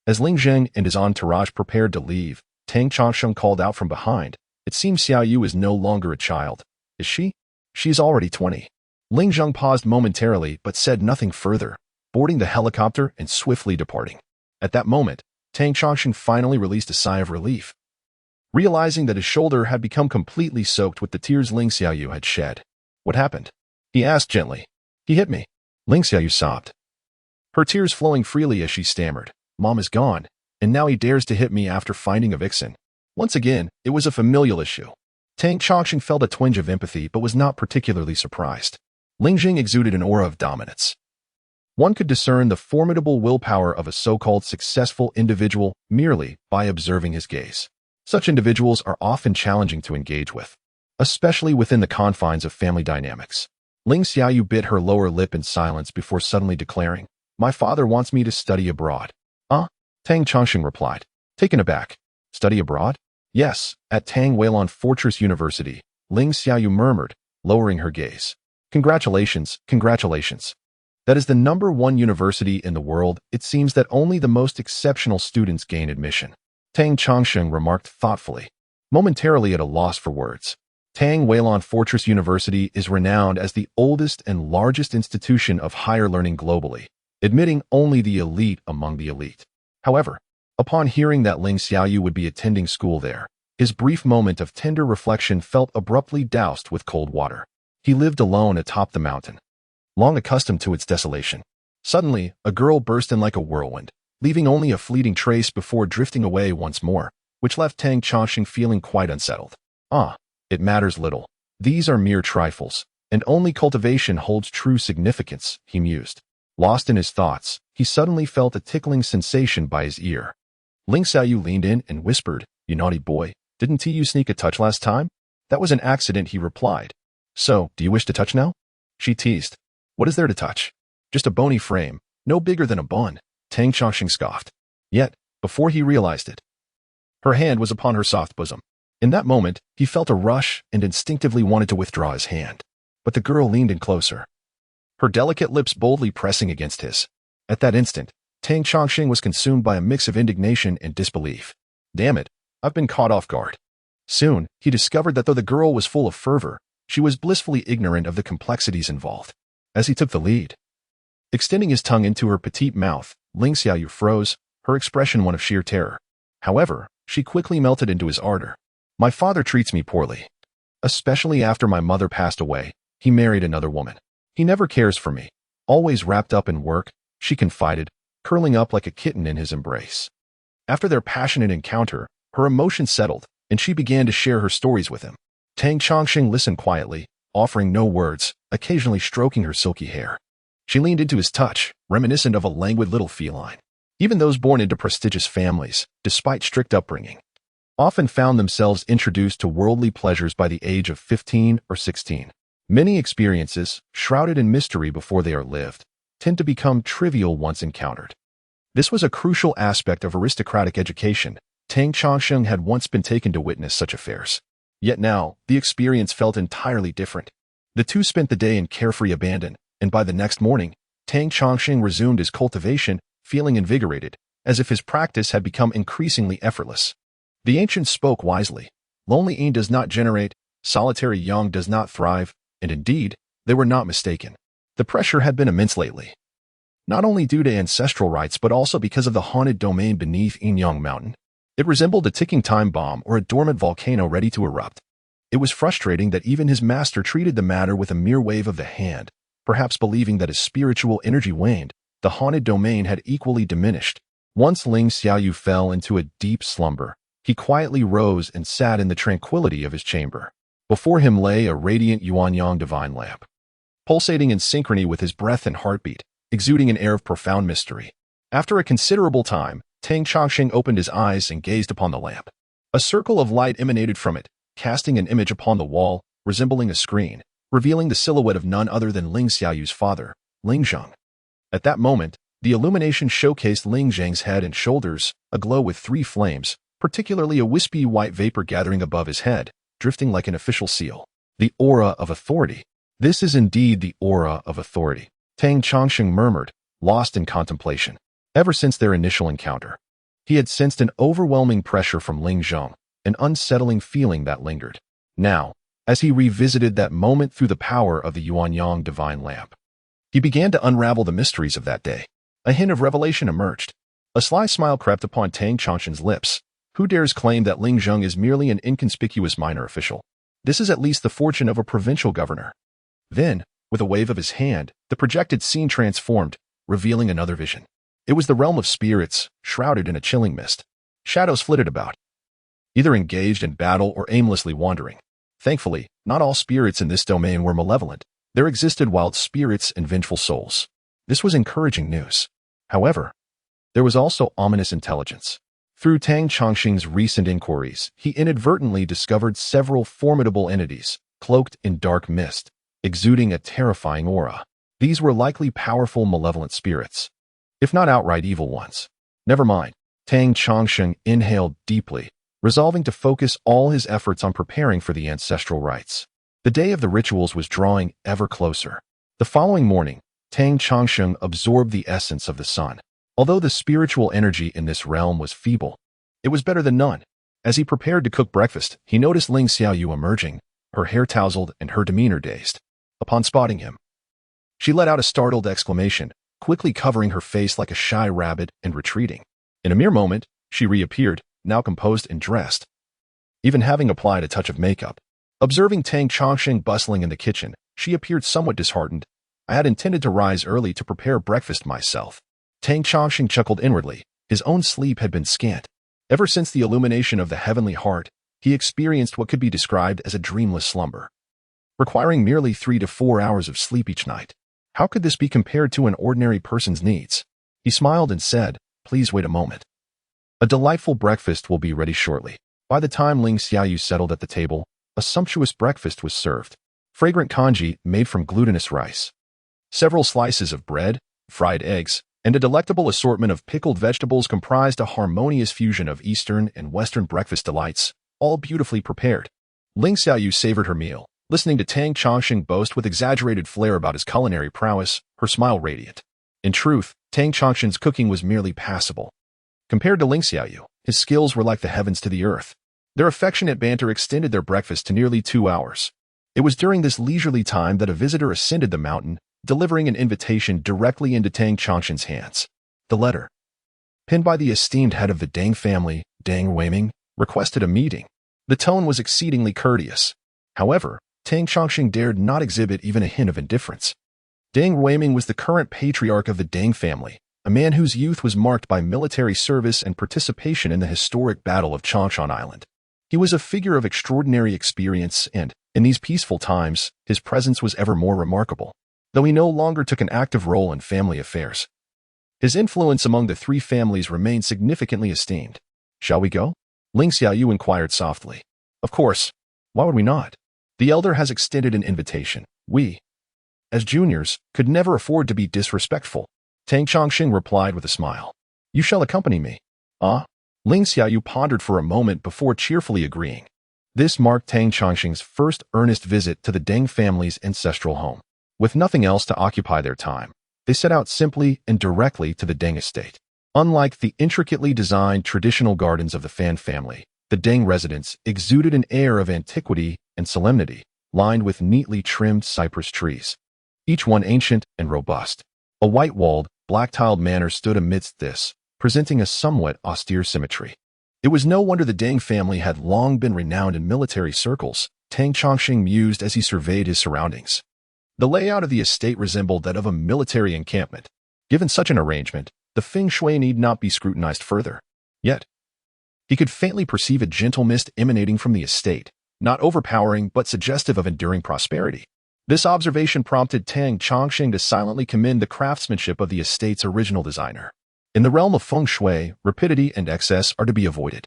As Ling Zheng and his entourage prepared to leave, Tang Chongsheng called out from behind, "It seems Xiao Yu is no longer a child. Is she? She is already 20. Ling Zheng paused momentarily but said nothing further, boarding the helicopter and swiftly departing. At that moment, Tang Chongsheng finally released a sigh of relief, realizing that his shoulder had become completely soaked with the tears Ling Xiaoyu had shed. "What happened?" he asked gently. "He hit me." Ling Xiaoyu sobbed, her tears flowing freely as she stammered, "Mom is gone, and now he dares to hit me after finding a vixen." Once again, it was a familial issue. Tang Chongsheng felt a twinge of empathy but was not particularly surprised. Ling Jing exuded an aura of dominance. One could discern the formidable willpower of a so-called successful individual merely by observing his gaze. Such individuals are often challenging to engage with, especially within the confines of family dynamics. Ling Xiaoyu bit her lower lip in silence before suddenly declaring, "My father wants me to study abroad." Tang Chongsheng replied, taken aback. "Study abroad?" "Yes, at Tang Weilon Fortress University," Ling Xiaoyu murmured, lowering her gaze. "Congratulations, congratulations. That is the #1 university in the world. It seems that only the most exceptional students gain admission." Tang Chongsheng remarked thoughtfully, momentarily at a loss for words. Tang Weilon Fortress University is renowned as the oldest and largest institution of higher learning globally, admitting only the elite among the elite. However, upon hearing that Ling Xiaoyu would be attending school there, his brief moment of tender reflection felt abruptly doused with cold water. He lived alone atop the mountain, long accustomed to its desolation. Suddenly, a girl burst in like a whirlwind, leaving only a fleeting trace before drifting away once more, which left Tang Chongsheng feeling quite unsettled. It matters little. These are mere trifles, and only cultivation holds true significance, he mused. Lost in his thoughts, he suddenly felt a tickling sensation by his ear. Ling Xiaoyu leaned in and whispered, "You naughty boy, didn't you sneak a touch last time?" "That was an accident," he replied. "So, do you wish to touch now?" She teased. "What is there to touch? Just a bony frame, no bigger than a bun," Tang Chongsheng scoffed. Yet, before he realized it, her hand was upon her soft bosom. In that moment, he felt a rush and instinctively wanted to withdraw his hand. But the girl leaned in closer, her delicate lips boldly pressing against his. At that instant, Tang Chongsheng was consumed by a mix of indignation and disbelief. Damn it, I've been caught off guard. Soon, he discovered that though the girl was full of fervor, she was blissfully ignorant of the complexities involved. As he took the lead, extending his tongue into her petite mouth, Ling Xiaoyu froze, her expression one of sheer terror. However, she quickly melted into his ardor. "My father treats me poorly. Especially after my mother passed away, he married another woman. He never cares for me, always wrapped up in work," she confided, curling up like a kitten in his embrace. After their passionate encounter, her emotions settled, and she began to share her stories with him. Tang Chongsheng listened quietly, offering no words, occasionally stroking her silky hair. She leaned into his touch, reminiscent of a languid little feline. Even those born into prestigious families, despite strict upbringing, often found themselves introduced to worldly pleasures by the age of 15 or 16. Many experiences, shrouded in mystery before they are lived, tend to become trivial once encountered. This was a crucial aspect of aristocratic education. Tang Chongsheng had once been taken to witness such affairs. Yet now, the experience felt entirely different. The two spent the day in carefree abandon, and by the next morning, Tang Chongsheng resumed his cultivation, feeling invigorated, as if his practice had become increasingly effortless. The ancients spoke wisely. Lonely Yin does not generate, solitary Yang does not thrive, and indeed, they were not mistaken. The pressure had been immense lately, not only due to ancestral rites but also because of the haunted domain beneath Yin-Yang Mountain. It resembled a ticking time bomb or a dormant volcano ready to erupt. It was frustrating that even his master treated the matter with a mere wave of the hand, perhaps believing that as spiritual energy waned, the haunted domain had equally diminished. Once Ling Xiaoyu fell into a deep slumber, he quietly rose and sat in the tranquility of his chamber. Before him lay a radiant Yuanyang divine lamp, pulsating in synchrony with his breath and heartbeat, exuding an air of profound mystery. After a considerable time, Tang Chongsheng opened his eyes and gazed upon the lamp. A circle of light emanated from it, casting an image upon the wall, resembling a screen, revealing the silhouette of none other than Ling Xiaoyu's father, Ling Zheng. At that moment, the illumination showcased Ling Zheng's head and shoulders, aglow with 3 flames, particularly a wispy white vapor gathering above his head, drifting like an official seal. The aura of authority. This is indeed the aura of authority, Tang Chongsheng murmured, lost in contemplation. Ever since their initial encounter, he had sensed an overwhelming pressure from Ling Zhong, an unsettling feeling that lingered. Now, as he revisited that moment through the power of the Yuanyang divine lamp, he began to unravel the mysteries of that day. A hint of revelation emerged. A sly smile crept upon Tang Chongsheng's lips. Who dares claim that Ling Zhong is merely an inconspicuous minor official? This is at least the fortune of a provincial governor. Then, with a wave of his hand, the projected scene transformed, revealing another vision. It was the realm of spirits, shrouded in a chilling mist. Shadows flitted about, either engaged in battle or aimlessly wandering. Thankfully, not all spirits in this domain were malevolent. There existed wild spirits and vengeful souls. This was encouraging news. However, there was also ominous intelligence. Through Tang Chongsheng's recent inquiries, he inadvertently discovered several formidable entities, cloaked in dark mist, exuding a terrifying aura. These were likely powerful malevolent spirits, if not outright evil ones. Never mind. Tang Chongsheng inhaled deeply, resolving to focus all his efforts on preparing for the ancestral rites. The day of the rituals was drawing ever closer. The following morning, Tang Chongsheng absorbed the essence of the sun. Although the spiritual energy in this realm was feeble, it was better than none. As he prepared to cook breakfast, he noticed Ling Xiaoyu emerging, her hair tousled and her demeanor dazed. Upon spotting him, she let out a startled exclamation, quickly covering her face like a shy rabbit and retreating. In a mere moment, she reappeared, now composed and dressed, even having applied a touch of makeup. Observing Tang Chongsheng bustling in the kitchen, she appeared somewhat disheartened. I had intended to rise early to prepare breakfast myself. Tang Chongsheng chuckled inwardly. His own sleep had been scant. Ever since the illumination of the heavenly heart, he experienced what could be described as a dreamless slumber, requiring merely 3 to 4 hours of sleep each night. How could this be compared to an ordinary person's needs? He smiled and said, "Please wait a moment. A delightful breakfast will be ready shortly." By the time Ling Xiaoyu settled at the table, a sumptuous breakfast was served. Fragrant congee made from glutinous rice, several slices of bread, fried eggs, and a delectable assortment of pickled vegetables comprised a harmonious fusion of Eastern and Western breakfast delights, all beautifully prepared. Ling Xiaoyu savored her meal, listening to Tang Chongsheng boast with exaggerated flair about his culinary prowess, her smile radiant. In truth, Tang Chongsheng's cooking was merely passable. Compared to Ling Xiaoyu, his skills were like the heavens to the earth. Their affectionate banter extended their breakfast to nearly 2 hours. It was during this leisurely time that a visitor ascended the mountain, delivering an invitation directly into Tang Chongsheng's hands. The letter, penned by the esteemed head of the Deng family, Deng Weiming, requested a meeting. The tone was exceedingly courteous. However, Tang Chongsheng dared not exhibit even a hint of indifference. Deng Weiming was the current patriarch of the Deng family, a man whose youth was marked by military service and participation in the historic Battle of Changshan Island. He was a figure of extraordinary experience and, in these peaceful times, his presence was ever more remarkable. Though he no longer took an active role in family affairs, his influence among the 3 families remained significantly esteemed. "Shall we go?" Ling Xiaoyu inquired softly. "Of course. Why would we not? The elder has extended an invitation. We, as juniors, could never afford to be disrespectful." Tang Chongsheng replied with a smile. "You shall accompany me." "Ah?" Ling Xiaoyu pondered for a moment before cheerfully agreeing. This marked Tang Chongsheng's first earnest visit to the Deng family's ancestral home. With nothing else to occupy their time, they set out simply and directly to the Deng estate. Unlike the intricately designed traditional gardens of the Fan family, the Deng residence exuded an air of antiquity and solemnity, lined with neatly trimmed cypress trees, each one ancient and robust. A white-walled, black-tiled manor stood amidst this, presenting a somewhat austere symmetry. It was no wonder the Deng family had long been renowned in military circles, Tang Chongsheng mused as he surveyed his surroundings. The layout of the estate resembled that of a military encampment. Given such an arrangement, the feng shui need not be scrutinized further. Yet, he could faintly perceive a gentle mist emanating from the estate, not overpowering but suggestive of enduring prosperity. This observation prompted Tang Chongsheng to silently commend the craftsmanship of the estate's original designer. In the realm of feng shui, rapidity and excess are to be avoided.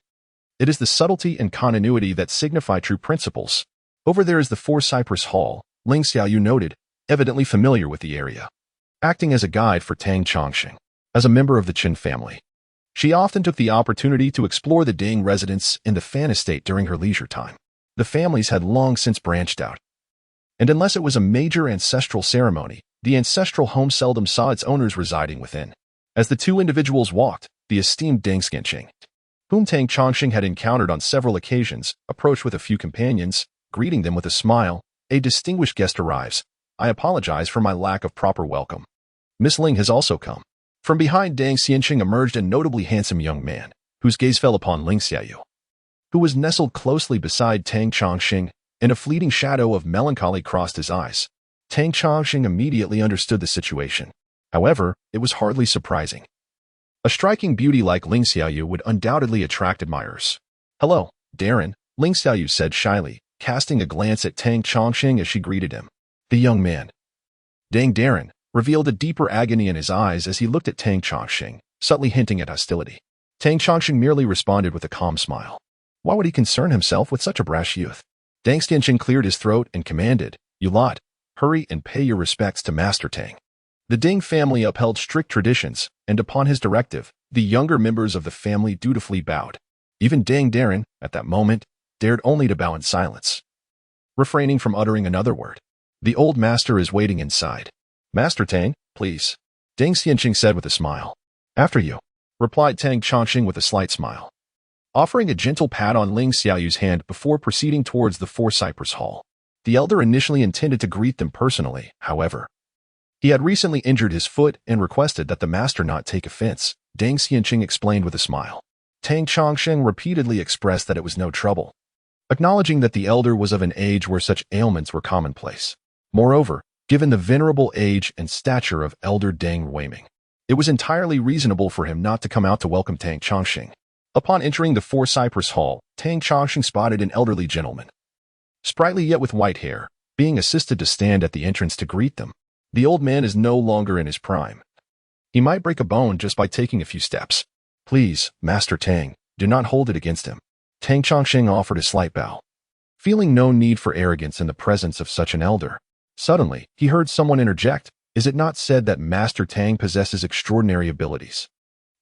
It is the subtlety and continuity that signify true principles. Over there is the Four-Cypress Hall, Ling Xiaoyu noted, evidently familiar with the area. Acting as a guide for Tang Chongsheng. As a member of the Qin family, She often took the opportunity to explore the Ding residence in the Fan estate during her leisure time. The families had long since branched out, and unless it was a major ancestral ceremony, the ancestral home seldom saw its owners residing within. As the two individuals walked, the esteemed Deng Xianqing, whom Tang Chongqing had encountered on several occasions, approached with a few companions, greeting them with a smile. "A distinguished guest arrives. I apologize for my lack of proper welcome. Miss Ling has also come." From behind Deng Xianqing emerged a notably handsome young man, whose gaze fell upon Ling Xiaoyu, who was nestled closely beside Tang Chongqing, and a fleeting shadow of melancholy crossed his eyes. Tang Chongqing immediately understood the situation. However, it was hardly surprising. A striking beauty like Ling Xiaoyu would undoubtedly attract admirers. "Hello, Darren," Ling Xiaoyu said shyly, casting a glance at Tang Chongqing as she greeted him. The young man, Dang Darren, revealed a deeper agony in his eyes as he looked at Tang Chongqing, subtly hinting at hostility. Tang Chongqing merely responded with a calm smile. Why would he concern himself with such a brash youth? Deng Xianqing cleared his throat and commanded, "You lot, hurry and pay your respects to Master Tang." The Ding family upheld strict traditions, and upon his directive, the younger members of the family dutifully bowed. Even Dang Darren, at that moment, dared only to bow in silence, refraining from uttering another word. "The old master is waiting inside. Master Tang, please," Deng Xianqing said with a smile. "After you," replied Tang Chongqing with a slight smile, offering a gentle pat on Ling Xiaoyu's hand before proceeding towards the Four Cypress Hall. The elder initially intended to greet them personally, however. He had recently injured his foot and requested that the master not take offense, Deng Xianqing explained with a smile. Tang Chongqing repeatedly expressed that it was no trouble, acknowledging that the elder was of an age where such ailments were commonplace. Moreover, given the venerable age and stature of elder Deng Weiming, it was entirely reasonable for him not to come out to welcome Tang Chongqing. Upon entering the Four Cypress Hall, Tang Chongqing spotted an elderly gentleman, sprightly yet with white hair, being assisted to stand at the entrance to greet them. The old man is no longer in his prime. He might break a bone just by taking a few steps. "Please, Master Tang, do not hold it against him." Tang Chongqing offered a slight bow, feeling no need for arrogance in the presence of such an elder. Suddenly, he heard someone interject, "Is it not said that Master Tang possesses extraordinary abilities,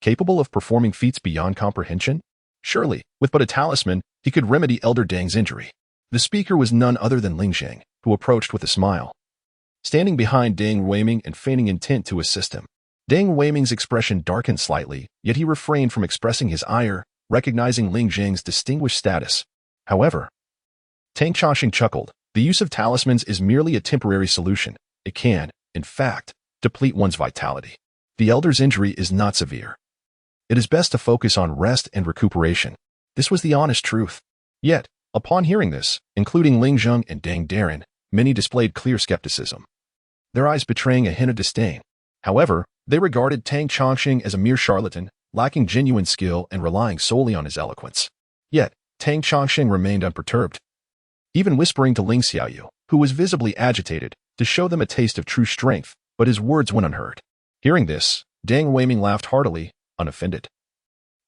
capable of performing feats beyond comprehension? Surely, with but a talisman, he could remedy Elder Deng's injury." The speaker was none other than Ling Zhang, who approached with a smile, standing behind Deng Weiming and feigning intent to assist him. Deng Weiming's expression darkened slightly, yet he refrained from expressing his ire, recognizing Ling Zhang's distinguished status. However, Tang Chongqing chuckled. The use of talismans is merely a temporary solution. It can, in fact, deplete one's vitality. The elder's injury is not severe. It is best to focus on rest and recuperation. This was the honest truth. Yet, upon hearing this, including Ling Zhang and Dang Darren, many displayed clear skepticism, their eyes betraying a hint of disdain. However, they regarded Tang Chongqing as a mere charlatan, lacking genuine skill and relying solely on his eloquence. Yet, Tang Chongqing remained unperturbed, even whispering to Ling Xiaoyu, who was visibly agitated, to show them a taste of true strength, but his words went unheard. Hearing this, Deng Weiming laughed heartily, unoffended,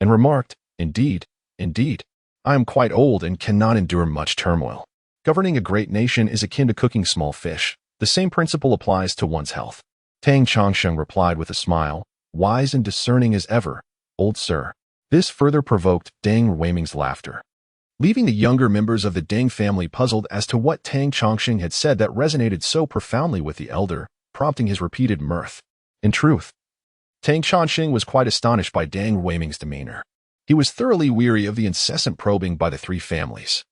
and remarked, indeed, I am quite old and cannot endure much turmoil. Governing a great nation is akin to cooking small fish. The same principle applies to one's health." Tang Chongqing replied with a smile, wise and discerning as ever, "Old sir." This further provoked Deng Weiming's laughter, leaving the younger members of the Deng family puzzled as to what Tang Chongqing had said that resonated so profoundly with the elder, prompting his repeated mirth. In truth, Tang Chongqing was quite astonished by Deng Weiming's demeanor. He was thoroughly weary of the incessant probing by the three families.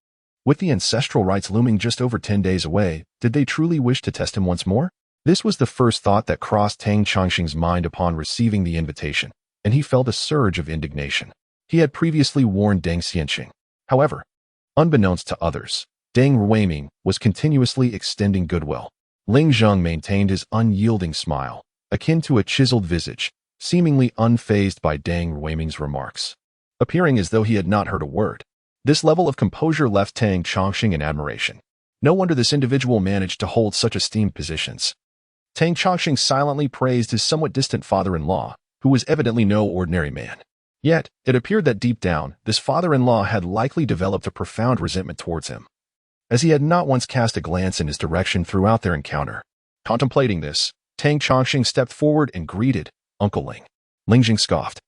With the ancestral rites looming just over 10 days away, did they truly wish to test him once more? This was the first thought that crossed Tang Chongqing's mind upon receiving the invitation, and he felt a surge of indignation. He had previously warned Deng Xianqing. However, unbeknownst to others, Deng Weiming was continuously extending goodwill. Ling Zhang maintained his unyielding smile, akin to a chiseled visage, seemingly unfazed by Deng Weiming's remarks, appearing as though he had not heard a word. This level of composure left Tang Chongqing in admiration. No wonder this individual managed to hold such esteemed positions. Tang Chongqing silently praised his somewhat distant father-in-law, who was evidently no ordinary man. Yet, it appeared that deep down, this father-in-law had likely developed a profound resentment towards him, as he had not once cast a glance in his direction throughout their encounter. Contemplating this, Tang Chongqing stepped forward and greeted Uncle Ling. Ling Jing scoffed,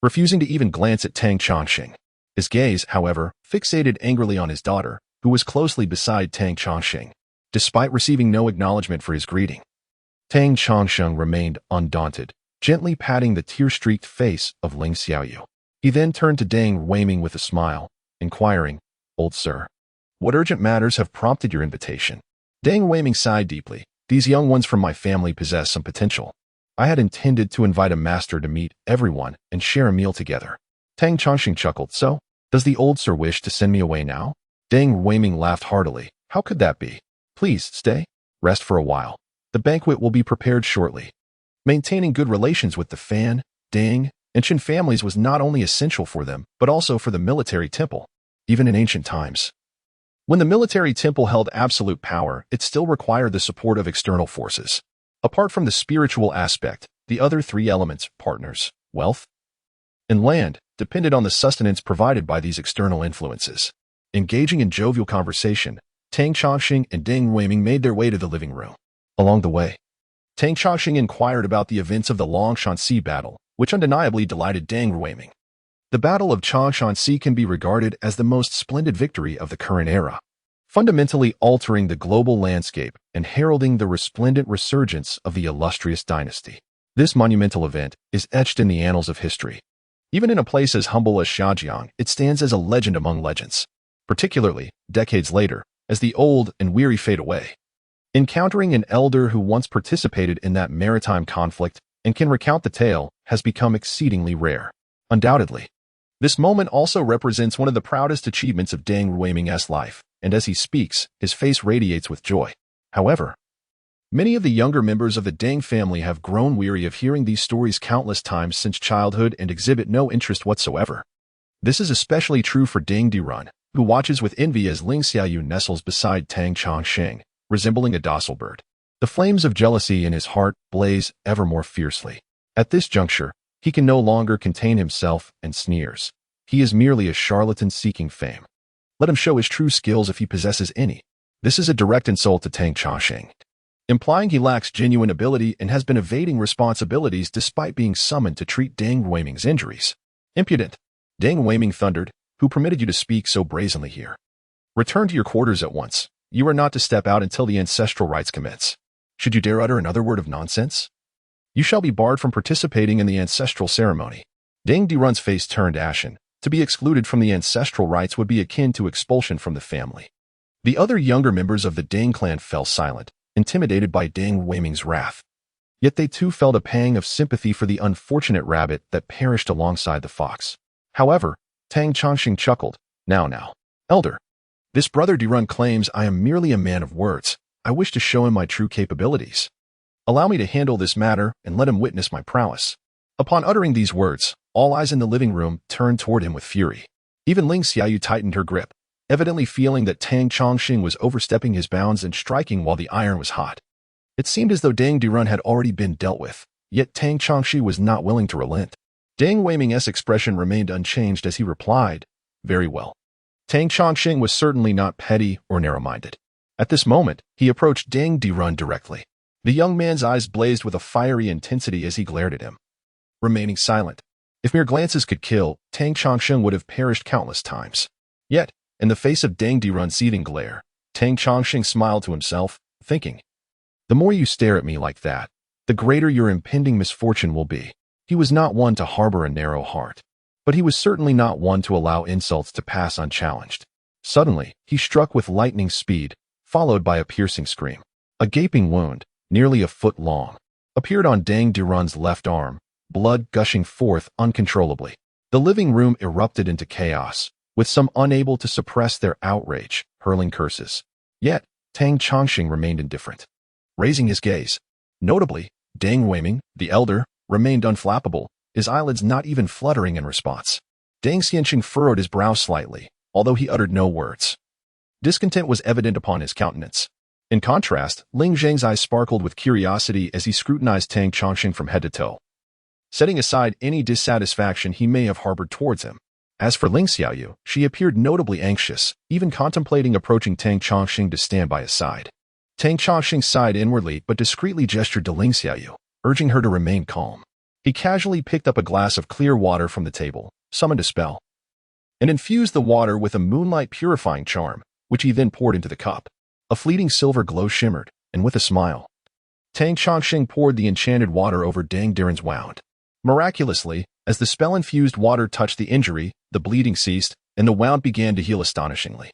refusing to even glance at Tang Chongqing. His gaze, however, fixated angrily on his daughter, who was closely beside Tang Chongqing. Despite receiving no acknowledgement for his greeting, Tang Chongqing remained undaunted, gently patting the tear-streaked face of Ling Xiaoyu. He then turned to Deng Weiming with a smile, inquiring, "Old sir, what urgent matters have prompted your invitation?" Deng Weiming sighed deeply. "These young ones from my family possess some potential. I had intended to invite a master to meet everyone and share a meal together." Tang Chongqing chuckled. "So, does the old sir wish to send me away now?" Deng Weiming laughed heartily. "How could that be? Please, stay. Rest for a while. The banquet will be prepared shortly." Maintaining good relations with the Fan, Deng, and Qin families was not only essential for them, but also for the military temple. Even in ancient times, when the military temple held absolute power, it still required the support of external forces. Apart from the spiritual aspect, the other three elements, partners, wealth, and land, depended on the sustenance provided by these external influences. Engaging in jovial conversation, Tang Chongqing and Deng Weiming made their way to the living room. Along the way, Tang Chongqing inquired about the events of the Longshanxi battle, which undeniably delighted Deng Weiming. The Battle of Longshanxi can be regarded as the most splendid victory of the current era, fundamentally altering the global landscape and heralding the resplendent resurgence of the illustrious dynasty. This monumental event is etched in the annals of history. Even in a place as humble as Xiajiang, it stands as a legend among legends, particularly decades later, as the old and weary fade away. Encountering an elder who once participated in that maritime conflict and can recount the tale has become exceedingly rare. Undoubtedly, this moment also represents one of the proudest achievements of Deng Weiming's life, and as he speaks, his face radiates with joy. However, many of the younger members of the Deng family have grown weary of hearing these stories countless times since childhood and exhibit no interest whatsoever. This is especially true for Deng Dirun, who watches with envy as Ling Xiaoyu nestles beside Tang Chongqing, resembling a docile bird. The flames of jealousy in his heart blaze ever more fiercely. At this juncture, he can no longer contain himself and sneers. He is merely a charlatan seeking fame. Let him show his true skills if he possesses any. This is a direct insult to Tang Chongqing, implying he lacks genuine ability and has been evading responsibilities despite being summoned to treat Deng Weiming's injuries. "Impudent!" Deng Weiming thundered. "Who permitted you to speak so brazenly here? Return to your quarters at once. You are not to step out until the ancestral rites commence. Should you dare utter another word of nonsense, you shall be barred from participating in the ancestral ceremony." Deng Dirun's face turned ashen. To be excluded from the ancestral rites would be akin to expulsion from the family. The other younger members of the Deng clan fell silent, intimidated by Deng Weiming's wrath. Yet they too felt a pang of sympathy for the unfortunate rabbit that perished alongside the fox. However, Tang Chongqing chuckled. Now, elder. This brother Dirun claims I am merely a man of words. I wish to show him my true capabilities. Allow me to handle this matter and let him witness my prowess." Upon uttering these words, all eyes in the living room turned toward him with fury. Even Ling Xiaoyu tightened her grip, evidently feeling that Tang Chongqing was overstepping his bounds and striking while the iron was hot. It seemed as though Deng Dirun had already been dealt with, yet Tang Chongqing was not willing to relent. Deng Weiming's expression remained unchanged as he replied, "Very well." Tang Chongqing was certainly not petty or narrow-minded. At this moment, he approached Deng Dirun directly. The young man's eyes blazed with a fiery intensity as he glared at him, remaining silent. If mere glances could kill, Tang Chongqing would have perished countless times. Yet, in the face of Deng Dirun's seething glare, Tang Chongqing smiled to himself, thinking, "The more you stare at me like that, the greater your impending misfortune will be." He was not one to harbor a narrow heart, but he was certainly not one to allow insults to pass unchallenged. Suddenly, he struck with lightning speed, followed by a piercing scream. A gaping wound, nearly a foot long, appeared on Deng Dirun's left arm, blood gushing forth uncontrollably. The living room erupted into chaos, with some unable to suppress their outrage, hurling curses. Yet, Tang Chongqing remained indifferent. Raising his gaze, notably, Deng Weiming, the elder, remained unflappable, his eyelids not even fluttering in response. Deng Xianqing furrowed his brow slightly, although he uttered no words. Discontent was evident upon his countenance. In contrast, Ling Zheng's eyes sparkled with curiosity as he scrutinized Tang Chongqing from head to toe, setting aside any dissatisfaction he may have harbored towards him. As for Ling Xiaoyu, she appeared notably anxious, even contemplating approaching Tang Chongqing to stand by his side. Tang Chongqing sighed inwardly but discreetly gestured to Ling Xiaoyu, urging her to remain calm. He casually picked up a glass of clear water from the table, summoned a spell, and infused the water with a moonlight purifying charm, which he then poured into the cup. A fleeting silver glow shimmered, and with a smile, Tang Chongqing poured the enchanted water over Dang Diren's wound. Miraculously, as the spell-infused water touched the injury, the bleeding ceased, and the wound began to heal astonishingly.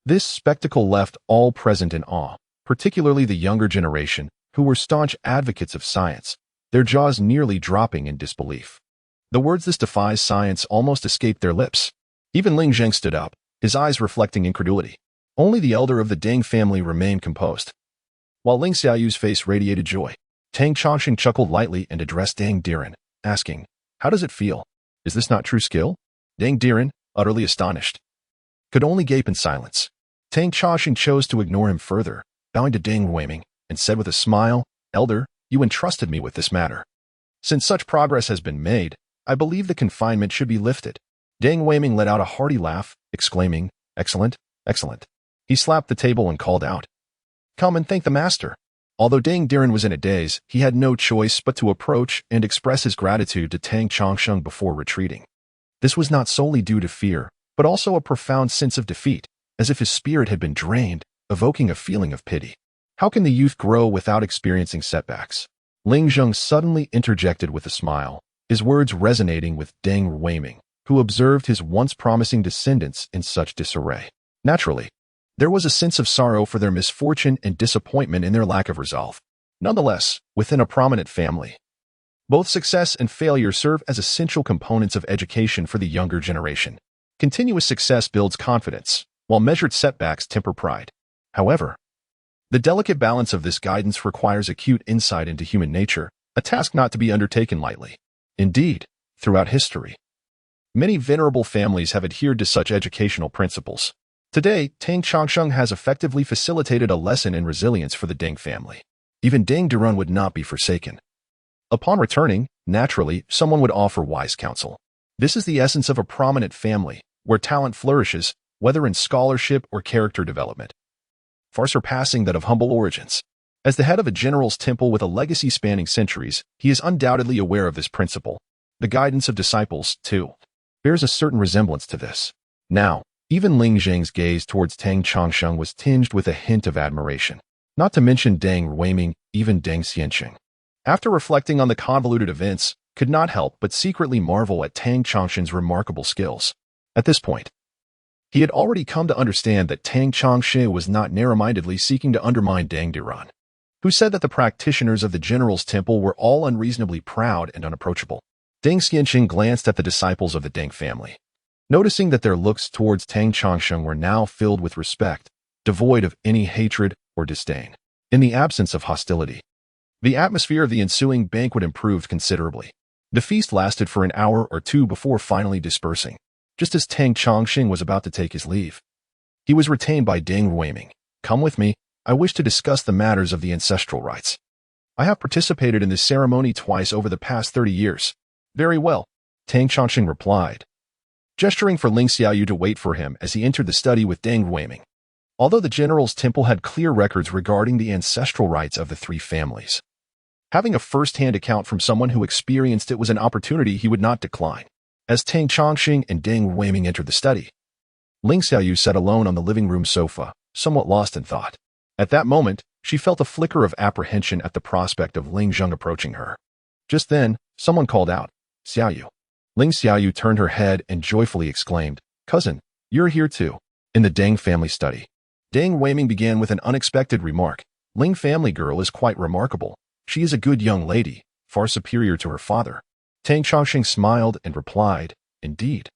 This spectacle left all present in awe, particularly the younger generation, who were staunch advocates of science, their jaws nearly dropping in disbelief. The words "this defies science" almost escaped their lips. Even Ling Zheng stood up, his eyes reflecting incredulity. Only the elder of the Deng family remained composed. While Ling Xiaoyu's face radiated joy, Tang Chongqing chuckled lightly and addressed Dang Diren, asking, "How does it feel? Is this not true skill?" Dang Diren, utterly astonished, could only gape in silence. Tang Chongqing chose to ignore him further, bowing to Dang Weiming, and said with a smile, "Elder, you entrusted me with this matter. Since such progress has been made, I believe the confinement should be lifted." Dang Weiming let out a hearty laugh, exclaiming, "Excellent, excellent." He slapped the table and called out, "Come and thank the master." Although Dang Diren was in a daze, he had no choice but to approach and express his gratitude to Tang Chongqing before retreating. This was not solely due to fear, but also a profound sense of defeat, as if his spirit had been drained, evoking a feeling of pity. How can the youth grow without experiencing setbacks? Ling Zheng suddenly interjected with a smile, his words resonating with Dang Weiming, who observed his once promising descendants in such disarray. Naturally, there was a sense of sorrow for their misfortune and disappointment in their lack of resolve. Nonetheless, within a prominent family, both success and failure serve as essential components of education for the younger generation. Continuous success builds confidence, while measured setbacks temper pride. However, the delicate balance of this guidance requires acute insight into human nature, a task not to be undertaken lightly. Indeed, throughout history, many venerable families have adhered to such educational principles. Today, Tang Chongqing has effectively facilitated a lesson in resilience for the Deng family. Even Dang Diren would not be forsaken. Upon returning, naturally, someone would offer wise counsel. This is the essence of a prominent family, where talent flourishes, whether in scholarship or character development, far surpassing that of humble origins. As the head of a general's temple with a legacy spanning centuries, he is undoubtedly aware of this principle. The guidance of disciples, too, bears a certain resemblance to this. Now, even Ling Zheng's gaze towards Tang Chongqing was tinged with a hint of admiration. Not to mention Dang Weiming, even Deng Xianqing, after reflecting on the convoluted events, could not help but secretly marvel at Tang Chongqing's remarkable skills. At this point, he had already come to understand that Tang Chongqing was not narrow-mindedly seeking to undermine Dang Diren, who said that the practitioners of the general's temple were all unreasonably proud and unapproachable. Deng Xianqing glanced at the disciples of the Deng family, noticing that their looks towards Tang Chongqing were now filled with respect, devoid of any hatred or disdain. In the absence of hostility, the atmosphere of the ensuing banquet improved considerably. The feast lasted for an hour or two before finally dispersing. Just as Tang Chongqing was about to take his leave, he was retained by Dang Weiming. "Come with me. I wish to discuss the matters of the ancestral rites. I have participated in this ceremony twice over the past 30 years. "Very well," Tang Chongqing replied, gesturing for Ling Xiaoyu to wait for him as he entered the study with Dang Weiming. Although the general's temple had clear records regarding the ancestral rites of the three families, having a first-hand account from someone who experienced it was an opportunity he would not decline. As Tang Chongqing and Dang Weiming entered the study, Ling Xiaoyu sat alone on the living room sofa, somewhat lost in thought. At that moment, she felt a flicker of apprehension at the prospect of Ling Zheng approaching her. Just then, someone called out, "Xiaoyu." Ling Xiaoyu turned her head and joyfully exclaimed, "Cousin, you're here too." In the Dang family study, Dang Weiming began with an unexpected remark. "Ling family girl is quite remarkable. She is a good young lady, far superior to her father." Tang Chongqing smiled and replied, "Indeed.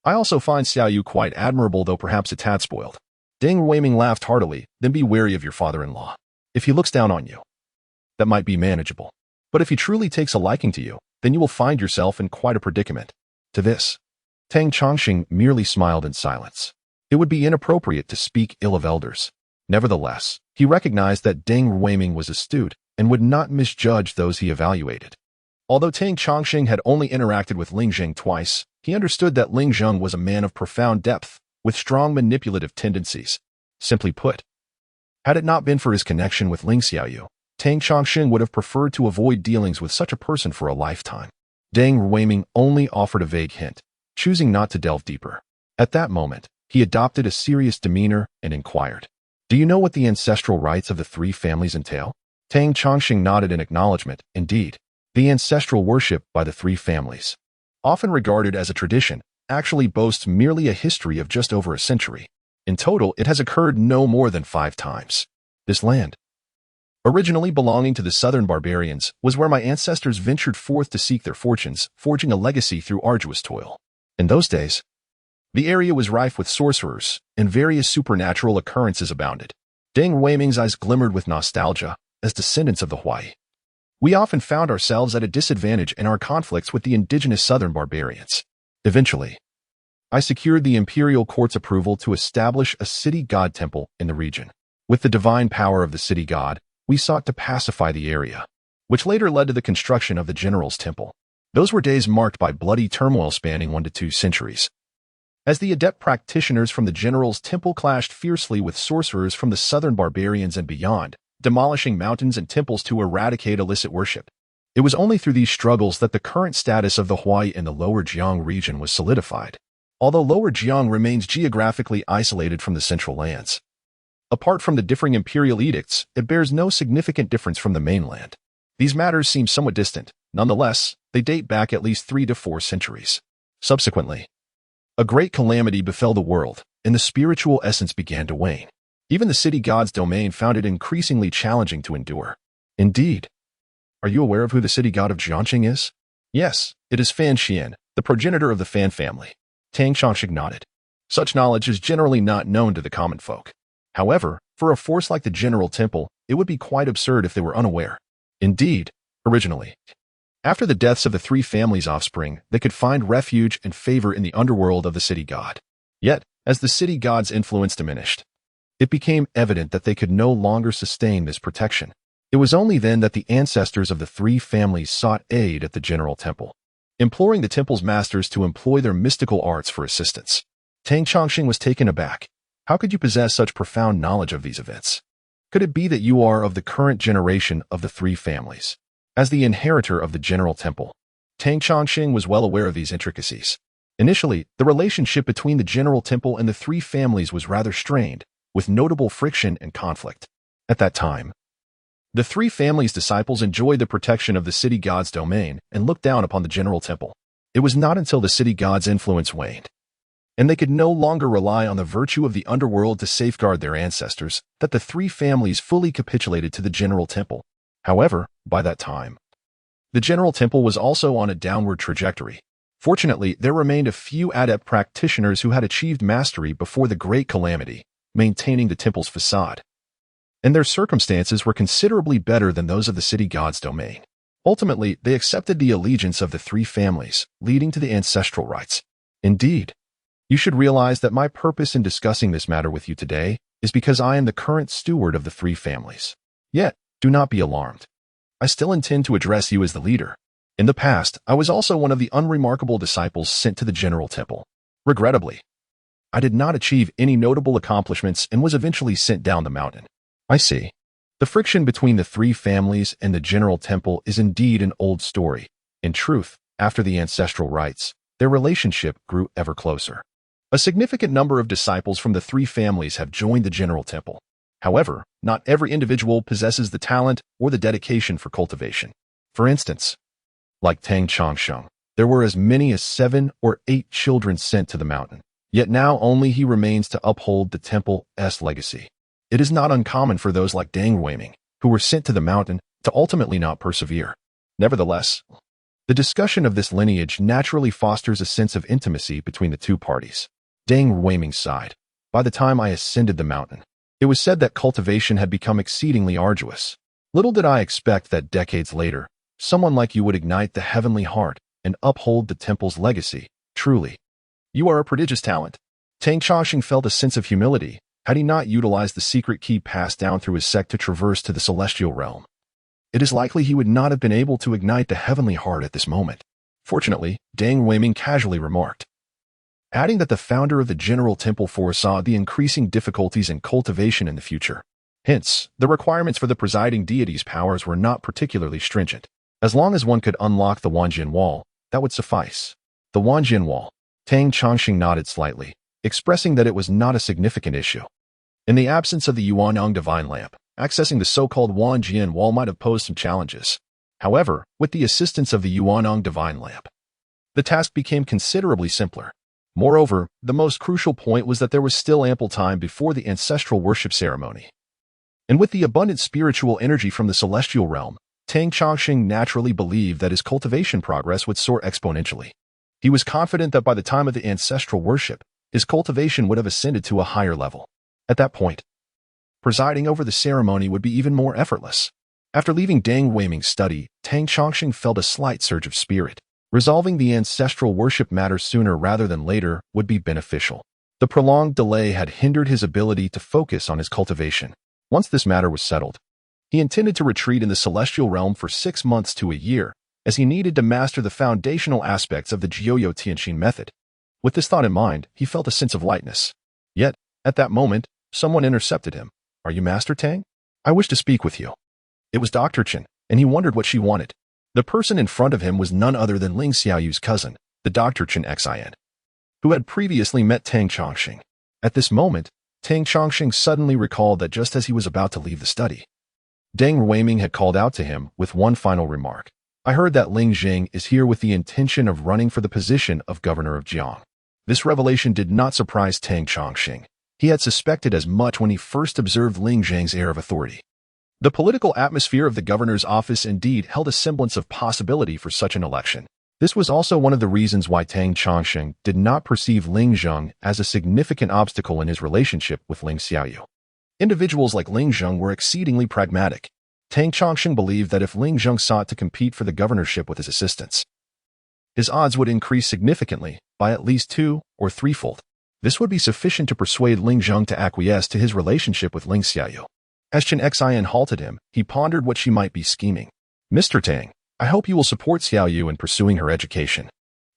I also find Xiaoyu quite admirable, though perhaps a tad spoiled." Dang Weiming laughed heartily. "Then be wary of your father-in-law. If he looks down on you, that might be manageable. But if he truly takes a liking to you, then you will find yourself in quite a predicament." To this, Tang Chongqing merely smiled in silence. It would be inappropriate to speak ill of elders. Nevertheless, he recognized that Dang Weiming was astute and would not misjudge those he evaluated. Although Tang Chongqing had only interacted with Ling Zheng twice, he understood that Ling Zheng was a man of profound depth, with strong manipulative tendencies. Simply put, had it not been for his connection with Ling Xiaoyu, Tang Chongqing would have preferred to avoid dealings with such a person for a lifetime. Deng Ruiming only offered a vague hint, choosing not to delve deeper. At that moment, he adopted a serious demeanor and inquired, "Do you know what the ancestral rites of the three families entail?" Tang Chongqing nodded in acknowledgement. Indeed, the ancestral worship by the three families, often regarded as a tradition, actually boasts merely a history of just over a century. In total, it has occurred no more than 5 times. This land, originally belonging to the southern barbarians, was where my ancestors ventured forth to seek their fortunes, forging a legacy through arduous toil. In those days, the area was rife with sorcerers, and various supernatural occurrences abounded. Deng Ruiming's eyes glimmered with nostalgia. As descendants of the Hui, we often found ourselves at a disadvantage in our conflicts with the indigenous southern barbarians. Eventually, I secured the imperial court's approval to establish a city god temple in the region. With the divine power of the city god, we sought to pacify the area, which later led to the construction of the general's temple. Those were days marked by bloody turmoil spanning 1 to 2 centuries. As the adept practitioners from the general's temple clashed fiercely with sorcerers from the southern barbarians and beyond, demolishing mountains and temples to eradicate illicit worship. It was only through these struggles that the current status of the Hui in the Lower Jiang region was solidified, although Lower Jiang remains geographically isolated from the central lands. Apart from the differing imperial edicts, it bears no significant difference from the mainland. These matters seem somewhat distant. Nonetheless, they date back at least 3 to 4 centuries. Subsequently, a great calamity befell the world, and the spiritual essence began to wane. Even the city god's domain found it increasingly challenging to endure. Indeed. Are you aware of who the city god of Jiangqing is? Yes, it is Fan Xian, the progenitor of the Fan family. Tang Chongqing nodded. Such knowledge is generally not known to the common folk. However, for a force like the General Temple, it would be quite absurd if they were unaware. Indeed, originally, after the deaths of the three families' offspring, they could find refuge and favor in the underworld of the city god. Yet, as the city god's influence diminished, it became evident that they could no longer sustain this protection. It was only then that the ancestors of the three families sought aid at the General Temple, imploring the temple's masters to employ their mystical arts for assistance. Tang Chongqing was taken aback. How could you possess such profound knowledge of these events? Could it be that you are of the current generation of the three families? As the inheritor of the General Temple, Tang Chongqing was well aware of these intricacies. Initially, the relationship between the General Temple and the three families was rather strained, with notable friction and conflict. At that time, the three families' disciples enjoyed the protection of the city god's domain and looked down upon the General Temple. It was not until the city god's influence waned, and they could no longer rely on the virtue of the underworld to safeguard their ancestors, that the three families fully capitulated to the General Temple. However, by that time, the General Temple was also on a downward trajectory. Fortunately, there remained a few adept practitioners who had achieved mastery before the Great Calamity, maintaining the temple's facade, and their circumstances were considerably better than those of the city god's domain. Ultimately, they accepted the allegiance of the three families, leading to the ancestral rites. Indeed, you should realize that my purpose in discussing this matter with you today is because I am the current steward of the three families. Yet, do not be alarmed. I still intend to address you as the leader. In the past, I was also one of the unremarkable disciples sent to the General Temple. Regrettably, I did not achieve any notable accomplishments and was eventually sent down the mountain. I see. The friction between the three families and the General Temple is indeed an old story. In truth, after the ancestral rites, their relationship grew ever closer. A significant number of disciples from the three families have joined the General Temple. However, not every individual possesses the talent or the dedication for cultivation. For instance, like Tang Chongqing, there were as many as 7 or 8 children sent to the mountain. Yet now only he remains to uphold the temple's legacy. It is not uncommon for those like Deng Ruiming, who were sent to the mountain, to ultimately not persevere. Nevertheless, the discussion of this lineage naturally fosters a sense of intimacy between the two parties. Deng Ruiming sighed. By the time I ascended the mountain, it was said that cultivation had become exceedingly arduous. Little did I expect that decades later, someone like you would ignite the heavenly heart and uphold the temple's legacy. Truly, you are a prodigious talent. Tang Chongqing felt a sense of humility. Had he not utilized the secret key passed down through his sect to traverse to the celestial realm, it is likely he would not have been able to ignite the heavenly heart at this moment. Fortunately, Deng Ruiming casually remarked, adding that the founder of the General Temple foresaw the increasing difficulties in cultivation in the future. Hence, the requirements for the presiding deity's powers were not particularly stringent. As long as one could unlock the Wanjin wall, that would suffice. The Wanjin wall. Tang Chongqing nodded slightly, expressing that it was not a significant issue. In the absence of the Yuanyang divine lamp, accessing the so-called Wanjin wall might have posed some challenges. However, with the assistance of the Yuanyang divine lamp, the task became considerably simpler. Moreover, the most crucial point was that there was still ample time before the ancestral worship ceremony. And with the abundant spiritual energy from the celestial realm, Tang Chongqing naturally believed that his cultivation progress would soar exponentially. He was confident that by the time of the ancestral worship, his cultivation would have ascended to a higher level. At that point, presiding over the ceremony would be even more effortless. After leaving Deng Weiming's study, Tang Chongqing felt a slight surge of spirit. Resolving the ancestral worship matter sooner rather than later would be beneficial. The prolonged delay had hindered his ability to focus on his cultivation. Once this matter was settled, he intended to retreat in the celestial realm for 6 months to a year, as he needed to master the foundational aspects of the Jiuyo Tianqin method. With this thought in mind, he felt a sense of lightness. Yet, at that moment, someone intercepted him. "Are you Master Tang? I wish to speak with you." It was Dr. Chen, and he wondered what she wanted. The person in front of him was none other than Ling Xiaoyu's cousin, the Dr. Chen Xin, who had previously met Tang Chongqing. At this moment, Tang Chongqing suddenly recalled that just as he was about to leave the study, Deng Weiming had called out to him with one final remark. "I heard that Ling Jing is here with the intention of running for the position of governor of Jiang." This revelation did not surprise Tang Chongqing. He had suspected as much when he first observed Ling Jing's air of authority. The political atmosphere of the governor's office indeed held a semblance of possibility for such an election. This was also one of the reasons why Tang Chongqing did not perceive Ling Zheng as a significant obstacle in his relationship with Ling Xiaoyu. Individuals like Ling Zheng were exceedingly pragmatic. Tang Chongqing believed that if Ling Zheng sought to compete for the governorship with his assistance, his odds would increase significantly by at least 2 or 3-fold. This would be sufficient to persuade Ling Zheng to acquiesce to his relationship with Ling Xiaoyu. As Chen Xin halted him, he pondered what she might be scheming. "Mr. Tang, I hope you will support Xiaoyu in pursuing her education.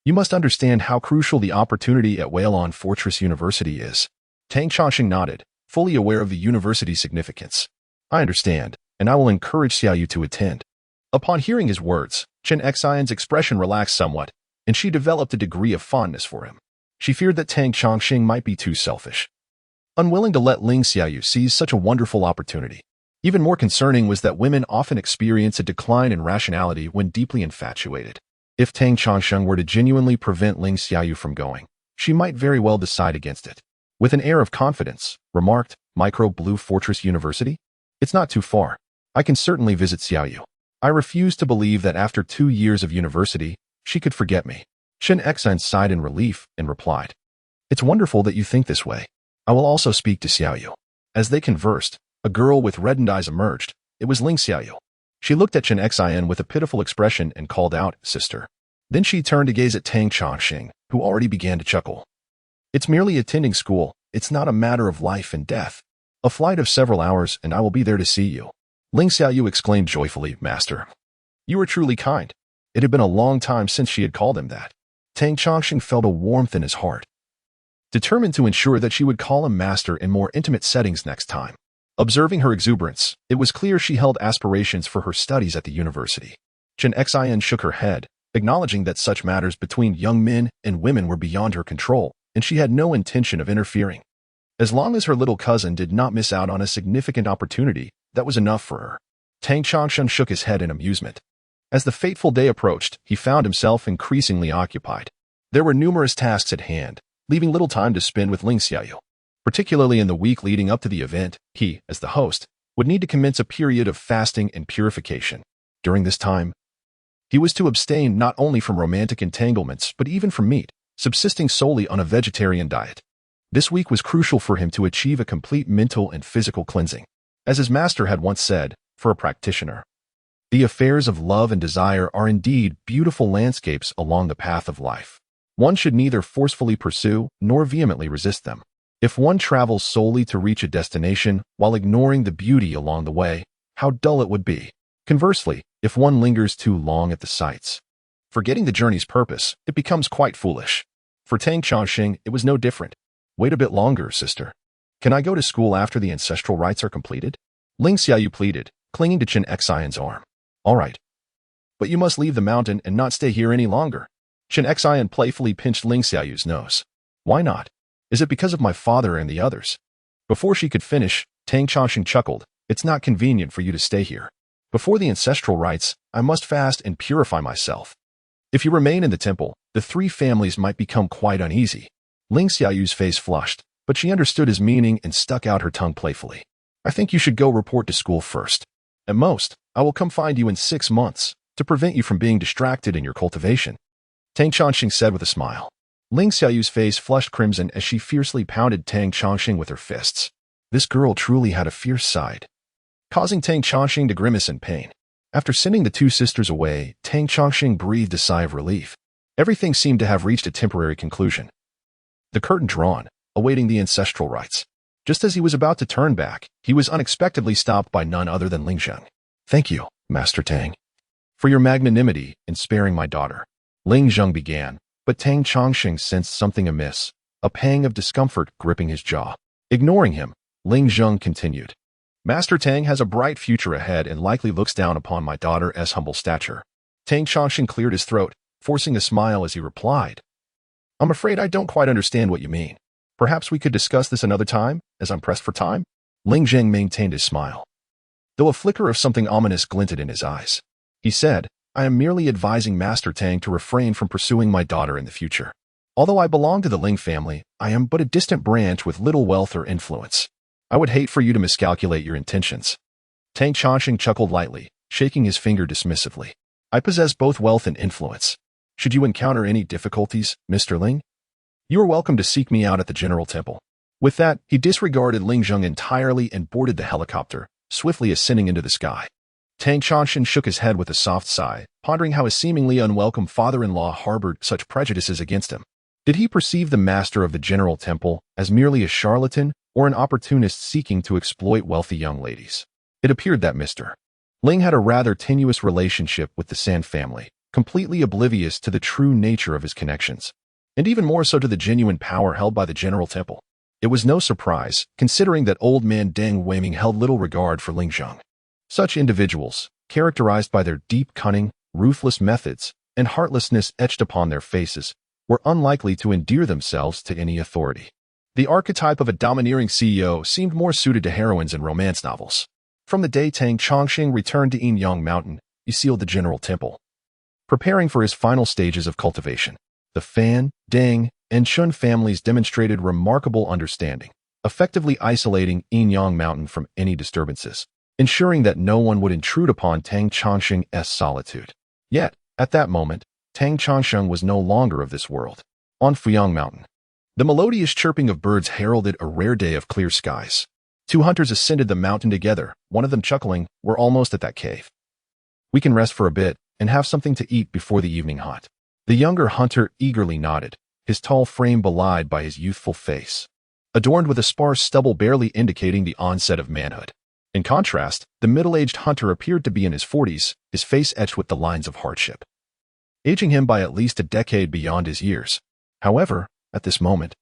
You must understand how crucial the opportunity at Weilon Fortress University is." Tang Chongqing nodded, fully aware of the university's significance. "I understand, and I will encourage Xiaoyu to attend." Upon hearing his words, Chen Xion's expression relaxed somewhat, and she developed a degree of fondness for him. She feared that Tang Chongqing might be too selfish, unwilling to let Ling Xiaoyu seize such a wonderful opportunity. Even more concerning was that women often experience a decline in rationality when deeply infatuated. If Tang Chongqing were to genuinely prevent Ling Xiaoyu from going, she might very well decide against it. With an air of confidence, remarked, "Micro Blue Fortress University? It's not too far. I can certainly visit Xiaoyu. I refuse to believe that after 2 years of university, she could forget me." Chen Xin sighed in relief and replied, "It's wonderful that you think this way. I will also speak to Xiaoyu." As they conversed, a girl with reddened eyes emerged. It was Ling Xiaoyu. She looked at Chen Xin with a pitiful expression and called out, "Sister." Then she turned to gaze at Tang Chongqing, who already began to chuckle. "It's merely attending school. It's not a matter of life and death. A flight of several hours and I will be there to see you." Ling Xiaoyu exclaimed joyfully, "Master, you are truly kind." It had been a long time since she had called him that. Tang Chongqing felt a warmth in his heart, determined to ensure that she would call him master in more intimate settings next time. Observing her exuberance, it was clear she held aspirations for her studies at the university. Chen Xin shook her head, acknowledging that such matters between young men and women were beyond her control, and she had no intention of interfering. As long as her little cousin did not miss out on a significant opportunity, that was enough for her. Tang Chongqing shook his head in amusement. As the fateful day approached, he found himself increasingly occupied. There were numerous tasks at hand, leaving little time to spend with Ling Xiaoyu. Particularly in the week leading up to the event, he, as the host, would need to commence a period of fasting and purification. During this time, he was to abstain not only from romantic entanglements but even from meat, subsisting solely on a vegetarian diet. This week was crucial for him to achieve a complete mental and physical cleansing. As his master had once said, for a practitioner, the affairs of love and desire are indeed beautiful landscapes along the path of life. One should neither forcefully pursue nor vehemently resist them. If one travels solely to reach a destination while ignoring the beauty along the way, how dull it would be. Conversely, if one lingers too long at the sights, forgetting the journey's purpose, it becomes quite foolish. For Tang Chongqing, it was no different. "Wait a bit longer, sister. Can I go to school after the ancestral rites are completed?" Ling Xiaoyu pleaded, clinging to Chen Xian's arm. All right. But you must leave the mountain and not stay here any longer. Chen Xian playfully pinched Ling Xiaoyu's nose. Why not? Is it because of my father and the others? Before she could finish, Tang Chongqing chuckled. It's not convenient for you to stay here. Before the ancestral rites, I must fast and purify myself. If you remain in the temple, the three families might become quite uneasy. Ling Xiaoyu's face flushed, but she understood his meaning and stuck out her tongue playfully. I think you should go report to school first. At most, I will come find you in 6 months, to prevent you from being distracted in your cultivation. Tang Chongqing said with a smile. Ling Xiaoyu's face flushed crimson as she fiercely pounded Tang Chongqing with her fists. This girl truly had a fierce side, causing Tang Chongqing to grimace in pain. After sending the two sisters away, Tang Chongqing breathed a sigh of relief. Everything seemed to have reached a temporary conclusion. The curtain drawn, awaiting the ancestral rites. Just as he was about to turn back, he was unexpectedly stopped by none other than Ling Zheng. Thank you, Master Tang, for your magnanimity in sparing my daughter. Ling Zheng began, but Tang Chongqing sensed something amiss, a pang of discomfort gripping his jaw. Ignoring him, Ling Zheng continued. Master Tang has a bright future ahead and likely looks down upon my daughter's humble stature. Tang Chongqing cleared his throat, forcing a smile as he replied. I'm afraid I don't quite understand what you mean. Perhaps we could discuss this another time, as I'm pressed for time? Ling Zheng maintained his smile, though a flicker of something ominous glinted in his eyes. He said, I am merely advising Master Tang to refrain from pursuing my daughter in the future. Although I belong to the Ling family, I am but a distant branch with little wealth or influence. I would hate for you to miscalculate your intentions. Tang Chongqing chuckled lightly, shaking his finger dismissively. I possess both wealth and influence. Should you encounter any difficulties, Mr. Ling? You are welcome to seek me out at the General Temple. With that, he disregarded Ling Zheng entirely and boarded the helicopter, swiftly ascending into the sky. Tang Chongqing shook his head with a soft sigh, pondering how his seemingly unwelcome father-in-law harbored such prejudices against him. Did he perceive the master of the General Temple as merely a charlatan or an opportunist seeking to exploit wealthy young ladies? It appeared that Mr. Ling had a rather tenuous relationship with the San family, completely oblivious to the true nature of his connections, and even more so to the genuine power held by the General Temple. It was no surprise, considering that old man Deng Weiming held little regard for Ling Zheng. Such individuals, characterized by their deep cunning, ruthless methods, and heartlessness etched upon their faces, were unlikely to endear themselves to any authority. The archetype of a domineering CEO seemed more suited to heroines in romance novels. From the day Tang Chongqing returned to Yin-Yang Mountain, he sealed the General Temple, preparing for his final stages of cultivation. The Fan, Deng, and Shun families demonstrated remarkable understanding, effectively isolating Yin-Yang Mountain from any disturbances, ensuring that no one would intrude upon Tang Chongqing's solitude. Yet, at that moment, Tang Chongqing was no longer of this world. On Fuyang Mountain, the melodious chirping of birds heralded a rare day of clear skies. Two hunters ascended the mountain together, one of them chuckling, we're almost at that cave. We can rest for a bit and have something to eat before the evening hot. The younger hunter eagerly nodded, his tall frame belied by his youthful face, adorned with a sparse stubble barely indicating the onset of manhood. In contrast, the middle-aged hunter appeared to be in his 40s, his face etched with the lines of hardship, aging him by at least a decade beyond his years. However, at this moment,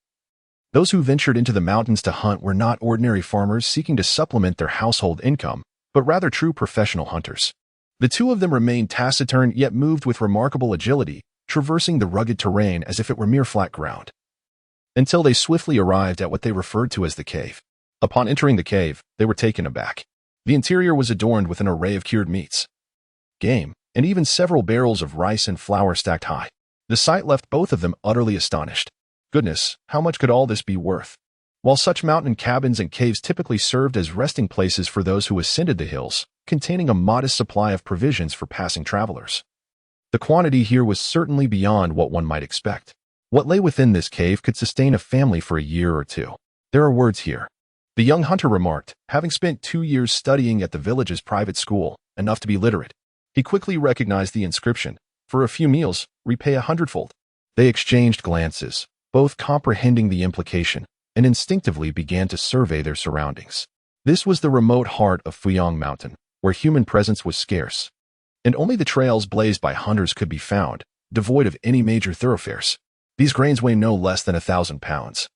those who ventured into the mountains to hunt were not ordinary farmers seeking to supplement their household income, but rather true professional hunters. The two of them remained taciturn yet moved with remarkable agility, traversing the rugged terrain as if it were mere flat ground, until they swiftly arrived at what they referred to as the cave. Upon entering the cave, they were taken aback. The interior was adorned with an array of cured meats, game, and even several barrels of rice and flour stacked high. The sight left both of them utterly astonished. Goodness, how much could all this be worth? While such mountain cabins and caves typically served as resting places for those who ascended the hills, containing a modest supply of provisions for passing travelers, the quantity here was certainly beyond what one might expect. What lay within this cave could sustain a family for a year or two. There are words here, the young hunter remarked, having spent 2 years studying at the village's private school, enough to be literate. He quickly recognized the inscription, for a few meals, repay 100-fold. They exchanged glances, both comprehending the implication, and instinctively began to survey their surroundings. This was the remote heart of Fuyang Mountain, where human presence was scarce, and only the trails blazed by hunters could be found, devoid of any major thoroughfares. These grains weigh no less than 1,000 pounds.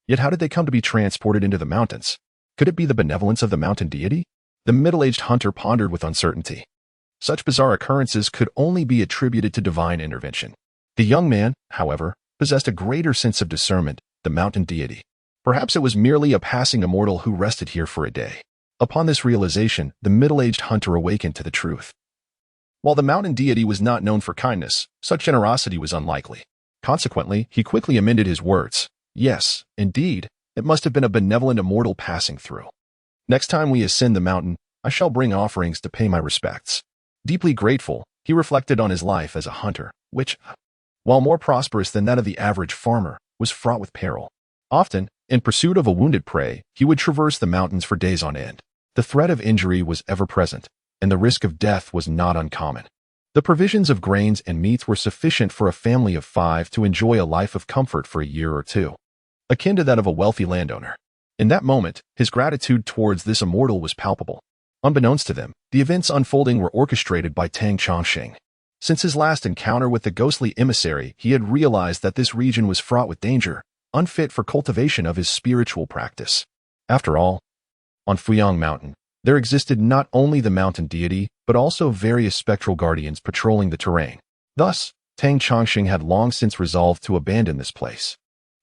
Yet how did they come to be transported into the mountains? Could it be the benevolence of the mountain deity? The middle-aged hunter pondered with uncertainty. Such bizarre occurrences could only be attributed to divine intervention. The young man, however, possessed a greater sense of discernment, the mountain deity. Perhaps it was merely a passing immortal who rested here for a day. Upon this realization, the middle-aged hunter awakened to the truth. While the mountain deity was not known for kindness, such generosity was unlikely. Consequently, he quickly amended his words. Yes, indeed, it must have been a benevolent immortal passing through. Next time we ascend the mountain, I shall bring offerings to pay my respects. Deeply grateful, he reflected on his life as a hunter, which, while more prosperous than that of the average farmer, was fraught with peril. Often, in pursuit of a wounded prey, he would traverse the mountains for days on end. The threat of injury was ever present, and the risk of death was not uncommon. The provisions of grains and meats were sufficient for a family of 5 to enjoy a life of comfort for a year or two, akin to that of a wealthy landowner. In that moment, his gratitude towards this immortal was palpable. Unbeknownst to them, the events unfolding were orchestrated by Tang Chongqing. Since his last encounter with the ghostly emissary, he had realized that this region was fraught with danger, unfit for cultivation of his spiritual practice. After all, on Fuyang Mountain, there existed not only the mountain deity, but also various spectral guardians patrolling the terrain. Thus, Tang Chongqing had long since resolved to abandon this place.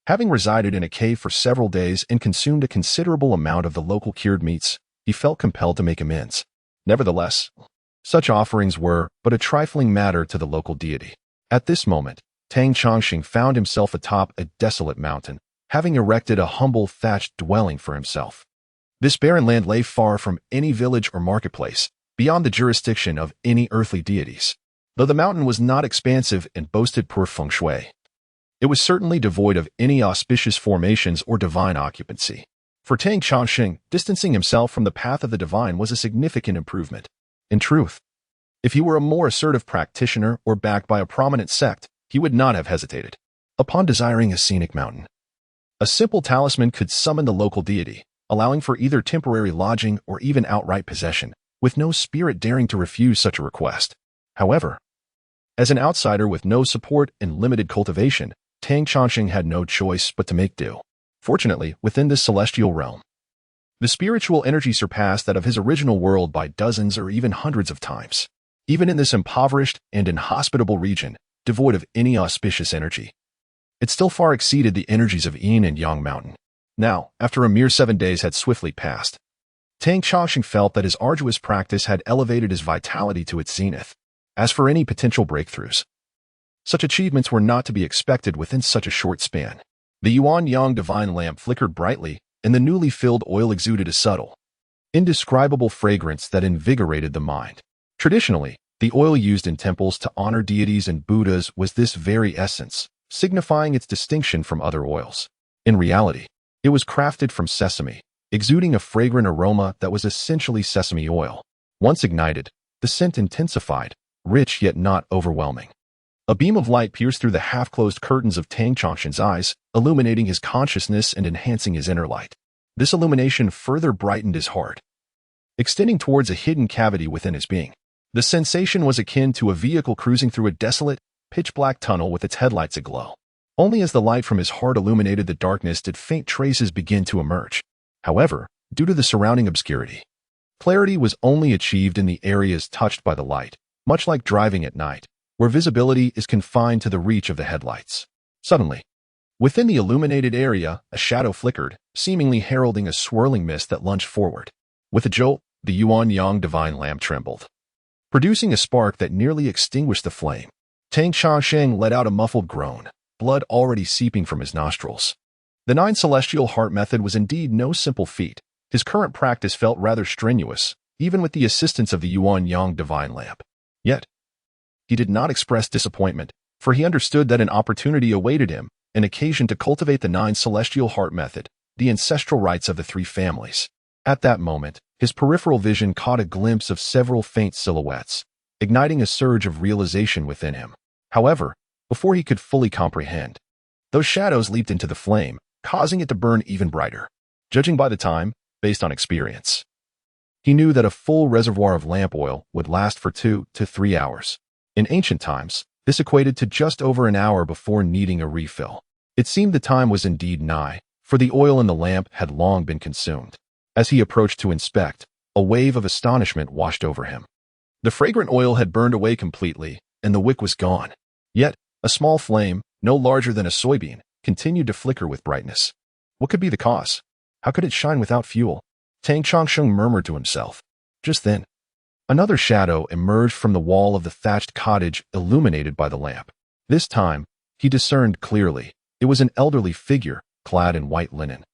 Having resided in a cave for several days and consumed a considerable amount of the local cured meats, he felt compelled to make amends. Nevertheless, such offerings were but a trifling matter to the local deity. At this moment, Tang Chongqing found himself atop a desolate mountain, having erected a humble thatched dwelling for himself. This barren land lay far from any village or marketplace, beyond the jurisdiction of any earthly deities. Though the mountain was not expansive and boasted poor feng shui, it was certainly devoid of any auspicious formations or divine occupancy. For Tang Chongqing, distancing himself from the path of the divine was a significant improvement. In truth, if he were a more assertive practitioner or backed by a prominent sect, he would not have hesitated. Upon desiring a scenic mountain, a simple talisman could summon the local deity, allowing for either temporary lodging or even outright possession, with no spirit daring to refuse such a request. However, as an outsider with no support and limited cultivation, Tang Chongqing had no choice but to make do. Fortunately, within this celestial realm, the spiritual energy surpassed that of his original world by dozens or even hundreds of times. Even in this impoverished and inhospitable region, devoid of any auspicious energy, it still far exceeded the energies of Yin-Yang Mountain. Now, after a mere 7 days had swiftly passed, Tang Chongqing felt that his arduous practice had elevated his vitality to its zenith. As for any potential breakthroughs, such achievements were not to be expected within such a short span. The Yuan-Yang divine lamp flickered brightly, and the newly filled oil exuded a subtle, indescribable fragrance that invigorated the mind. Traditionally, the oil used in temples to honor deities and Buddhas was this very essence, signifying its distinction from other oils. In reality, it was crafted from sesame, exuding a fragrant aroma that was essentially sesame oil. Once ignited, the scent intensified, rich yet not overwhelming. A beam of light pierced through the half-closed curtains of Tang Chongqing's eyes, illuminating his consciousness and enhancing his inner light. This illumination further brightened his heart, extending towards a hidden cavity within his being. The sensation was akin to a vehicle cruising through a desolate, pitch-black tunnel with its headlights aglow. Only as the light from his heart illuminated the darkness did faint traces begin to emerge. However, due to the surrounding obscurity, clarity was only achieved in the areas touched by the light, much like driving at night, where visibility is confined to the reach of the headlights. Suddenly, within the illuminated area, a shadow flickered, seemingly heralding a swirling mist that lunged forward. With a jolt, the Yuan-Yang divine lamp trembled, producing a spark that nearly extinguished the flame. Tang Chongqing let out a muffled groan, blood already seeping from his nostrils. The 9 celestial heart method was indeed no simple feat. His current practice felt rather strenuous, even with the assistance of the Yuan-Yang divine lamp. Yet, he did not express disappointment, for he understood that an opportunity awaited him, an occasion to cultivate the 9 celestial heart method, the ancestral rites of the 3 families. At that moment, his peripheral vision caught a glimpse of several faint silhouettes, igniting a surge of realization within him. However, before he could fully comprehend, those shadows leaped into the flame, causing it to burn even brighter. Judging by the time, based on experience, he knew that a full reservoir of lamp oil would last for 2 to 3 hours. In ancient times, this equated to just over an hour before needing a refill. It seemed the time was indeed nigh, for the oil in the lamp had long been consumed. As he approached to inspect, A wave of astonishment washed over him. The fragrant oil had burned away completely, and the wick was gone. Yet, a small flame, no larger than a soybean, continued to flicker with brightness. What could be the cause? How could it shine without fuel? Tang Chongsheng murmured to himself. Just then, another shadow emerged from the wall of the thatched cottage illuminated by the lamp. This time, he discerned clearly. It was an elderly figure, clad in white linen.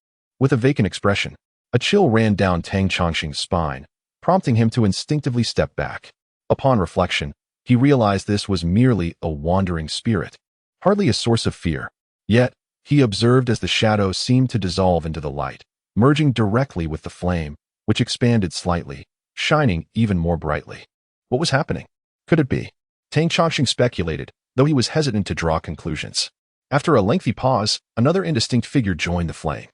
With a vacant expression, a chill ran down Tang Chongsheng's spine, prompting him to instinctively step back. Upon reflection, he realized this was merely a wandering spirit, hardly a source of fear. Yet, he observed as the shadow seemed to dissolve into the light, merging directly with the flame, which expanded slightly, shining even more brightly. What was happening? Could it be? Tang Chongsheng speculated, though he was hesitant to draw conclusions. After a lengthy pause, another indistinct figure joined the flame.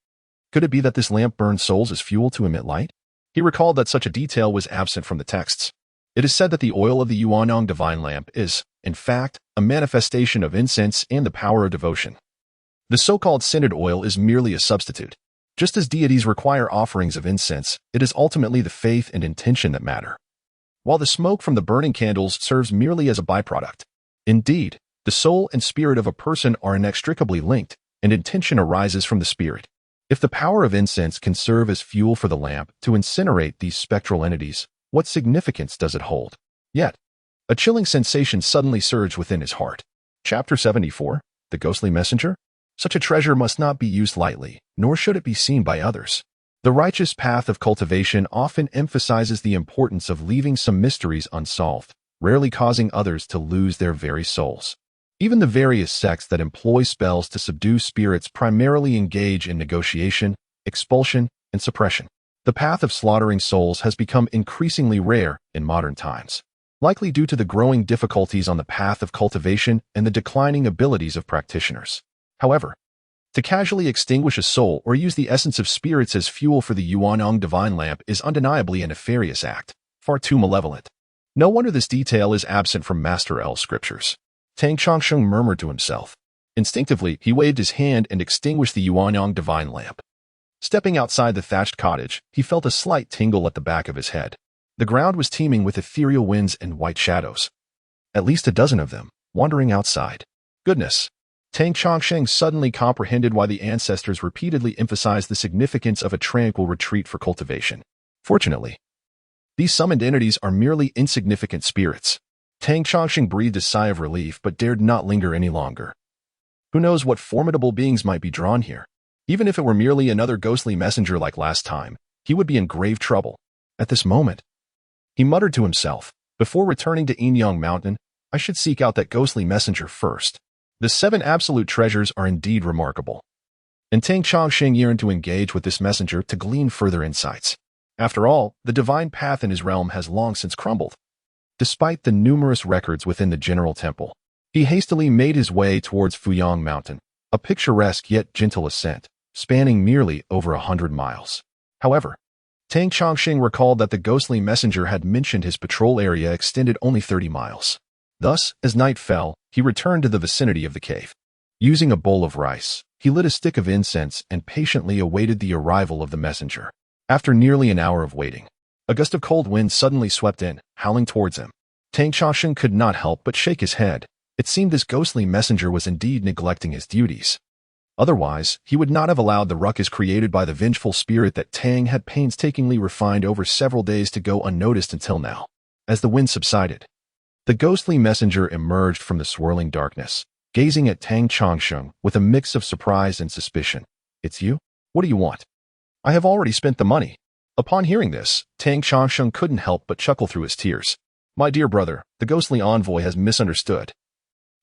Could it be that this lamp burned souls as fuel to emit light? He recalled that such a detail was absent from the texts. It is said that the oil of the Yin-Yang divine lamp is, in fact, a manifestation of incense and the power of devotion. The so-called scented oil is merely a substitute. Just as deities require offerings of incense, it is ultimately the faith and intention that matter, while the smoke from the burning candles serves merely as a byproduct. Indeed, the soul and spirit of a person are inextricably linked, and intention arises from the spirit. If the power of incense can serve as fuel for the lamp to incinerate these spectral entities, what significance does it hold? Yet, a chilling sensation suddenly surged within his heart. Chapter 74, The Ghostly Messenger? Such a treasure must not be used lightly, nor should it be seen by others. The righteous path of cultivation often emphasizes the importance of leaving some mysteries unsolved, rarely causing others to lose their very souls. Even the various sects that employ spells to subdue spirits primarily engage in negotiation, expulsion, and suppression. The path of slaughtering souls has become increasingly rare in modern times, likely due to the growing difficulties on the path of cultivation and the declining abilities of practitioners. However, to casually extinguish a soul or use the essence of spirits as fuel for the Yin-Yang divine lamp is undeniably a nefarious act, far too malevolent. No wonder this detail is absent from Master L's scriptures. Tang Chongsheng murmured to himself. Instinctively, he waved his hand and extinguished the Yin-Yang divine lamp. Stepping outside the thatched cottage, he felt a slight tingle at the back of his head. The ground was teeming with ethereal winds and white shadows. At least a dozen of them, wandering outside. Goodness! Tang Chongsheng suddenly comprehended why the ancestors repeatedly emphasized the significance of a tranquil retreat for cultivation. Fortunately, these summoned entities are merely insignificant spirits. Tang Chongsheng breathed a sigh of relief but dared not linger any longer. Who knows what formidable beings might be drawn here? Even if it were merely another ghostly messenger like last time, he would be in grave trouble. At this moment, he muttered to himself, before returning to Yin-Yang Mountain, I should seek out that ghostly messenger first. The 7 absolute treasures are indeed remarkable. And Tang Chongsheng yearned to engage with this messenger to glean further insights. After all, the divine path in his realm has long since crumbled. Despite the numerous records within the general temple, he hastily made his way towards Yin-Yang Mountain, a picturesque yet gentle ascent, spanning merely over 100 miles. However, Tang Chongsheng recalled that the ghostly messenger had mentioned his patrol area extended only 30 miles. Thus, as night fell, he returned to the vicinity of the cave. Using a bowl of rice, he lit a stick of incense and patiently awaited the arrival of the messenger. After nearly an hour of waiting, a gust of cold wind suddenly swept in, howling towards him. Tang Chongsheng could not help but shake his head. It seemed this ghostly messenger was indeed neglecting his duties. Otherwise, he would not have allowed the ruckus created by the vengeful spirit that Tang had painstakingly refined over several days to go unnoticed until now. As the wind subsided, the ghostly messenger emerged from the swirling darkness, gazing at Tang Chongsheng with a mix of surprise and suspicion. It's you? What do you want? I have already spent the money. Upon hearing this, Tang Chongsheng couldn't help but chuckle through his tears. My dear brother, the ghostly envoy has misunderstood.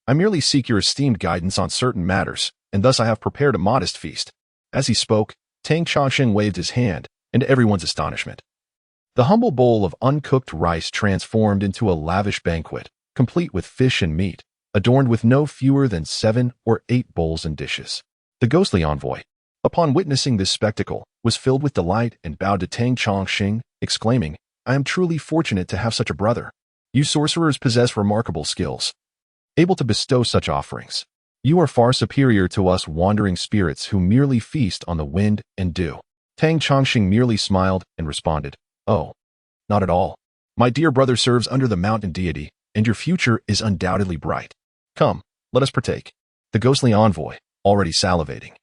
I merely seek your esteemed guidance on certain matters, and thus I have prepared a modest feast. As he spoke, Tang Chongsheng waved his hand, and to everyone's astonishment, the humble bowl of uncooked rice transformed into a lavish banquet, complete with fish and meat, adorned with no fewer than 7 or 8 bowls and dishes. The ghostly envoy, upon witnessing this spectacle, was filled with delight and bowed to Tang Chongsheng, exclaiming, I am truly fortunate to have such a brother. You sorcerers possess remarkable skills, able to bestow such offerings. You are far superior to us wandering spirits who merely feast on the wind and dew. Tang Chongsheng merely smiled and responded, Oh, Not at all. My dear brother serves under the mountain deity, and your future is undoubtedly bright. Come, let us partake. The ghostly envoy, already salivating,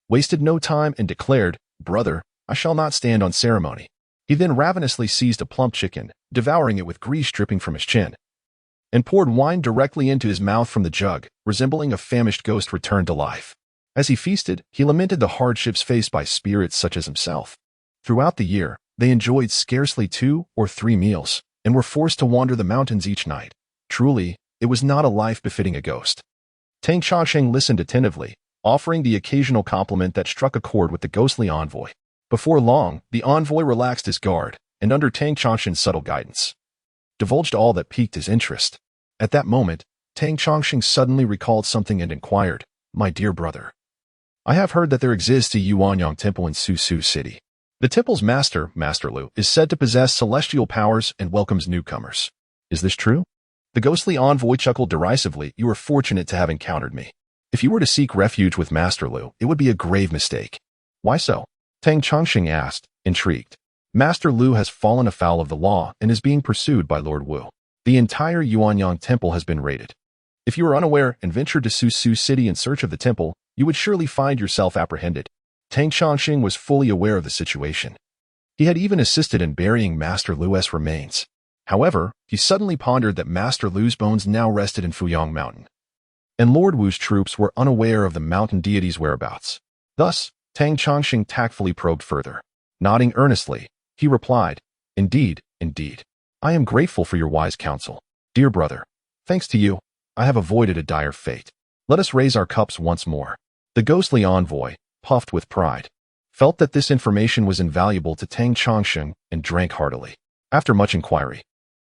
wasted no time and declared, Brother, I shall not stand on ceremony. He then ravenously seized a plump chicken, devouring it with grease dripping from his chin, and poured wine directly into his mouth from the jug, resembling a famished ghost returned to life. As he feasted, he lamented the hardships faced by spirits such as himself. Throughout the year, they enjoyed scarcely 2 or 3 meals, and were forced to wander the mountains each night. Truly, it was not a life befitting a ghost. Tang Chongsheng listened attentively, offering the occasional compliment that struck a chord with the ghostly envoy. Before long, the envoy relaxed his guard, and under Tang Chongsheng's subtle guidance, divulged all that piqued his interest. At that moment, Tang Chongsheng suddenly recalled something and inquired, My dear brother, I have heard that there exists a Yin-Yang Temple in Susu City. The temple's master, Master Lu, is said to possess celestial powers and welcomes newcomers. Is this true? The ghostly envoy chuckled derisively. You are fortunate to have encountered me. If you were to seek refuge with Master Lu, it would be a grave mistake. Why so? Tang Chongsheng asked, intrigued. Master Lu has fallen afoul of the law and is being pursued by Lord Wu. The entire Yin-Yang Temple has been raided. If you were unaware and ventured to Susu City in search of the temple, you would surely find yourself apprehended. Tang Chongsheng was fully aware of the situation. He had even assisted in burying Master Lu's remains. However, he suddenly pondered that Master Lu's bones now rested in Yin-Yang Mountain, and Lord Wu's troops were unaware of the mountain deity's whereabouts. Thus, Tang Chongsheng tactfully probed further. Nodding earnestly, he replied, Indeed, indeed. I am grateful for your wise counsel. Dear brother, thanks to you, I have avoided a dire fate. Let us raise our cups once more. The ghostly envoy, puffed with pride, felt that this information was invaluable to Tang Chongsheng and drank heartily. After much inquiry,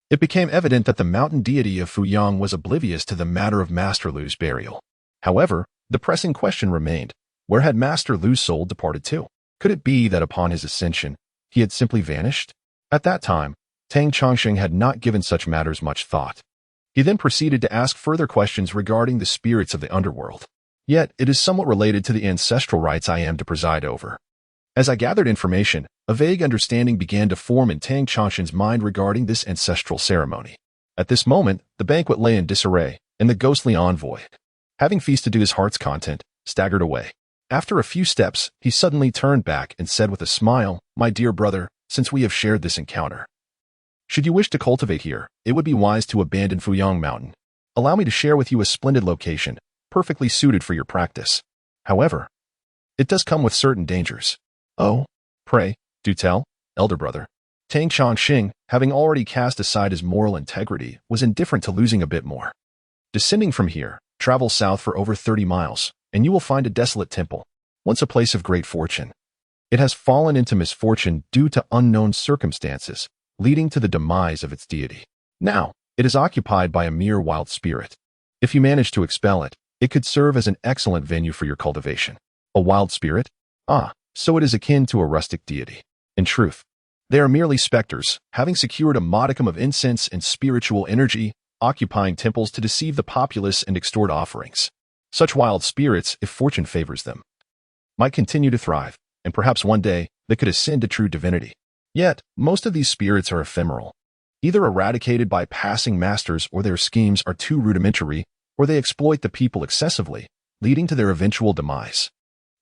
it became evident that the mountain deity of Fuyang was oblivious to the matter of Master Lu's burial. However, the pressing question remained, where had Master Lu's soul departed to? Could it be that upon his ascension, he had simply vanished? At that time, Tang Chongsheng had not given such matters much thought. He then proceeded to ask further questions regarding the spirits of the underworld. Yet, it is somewhat related to the ancestral rites I am to preside over. As I gathered information, a vague understanding began to form in Tang Chongsheng's mind regarding this ancestral ceremony. At this moment, the banquet lay in disarray, and the ghostly envoy, having feasted to his heart's content, staggered away. After a few steps, he suddenly turned back and said with a smile, My dear brother, since we have shared this encounter, should you wish to cultivate here, it would be wise to abandon Yin-Yang Mountain. Allow me to share with you a splendid location, perfectly suited for your practice. However, it does come with certain dangers. Oh, pray, do tell, elder brother. Tang Chongsheng, having already cast aside his moral integrity, was indifferent to losing a bit more. Descending from here, travel south for over 30 miles, and you will find a desolate temple, once a place of great fortune. It has fallen into misfortune due to unknown circumstances, leading to the demise of its deity. Now, it is occupied by a mere wild spirit. If you manage to expel it, it could serve as an excellent venue for your cultivation. A wild spirit? Ah, so it is akin to a rustic deity. In truth, they are merely specters, having secured a modicum of incense and spiritual energy, occupying temples to deceive the populace and extort offerings. Such wild spirits, if fortune favors them, might continue to thrive, and perhaps one day they could ascend to true divinity. Yet, most of these spirits are ephemeral, either eradicated by passing masters or their schemes are too rudimentary, or they exploit the people excessively, leading to their eventual demise.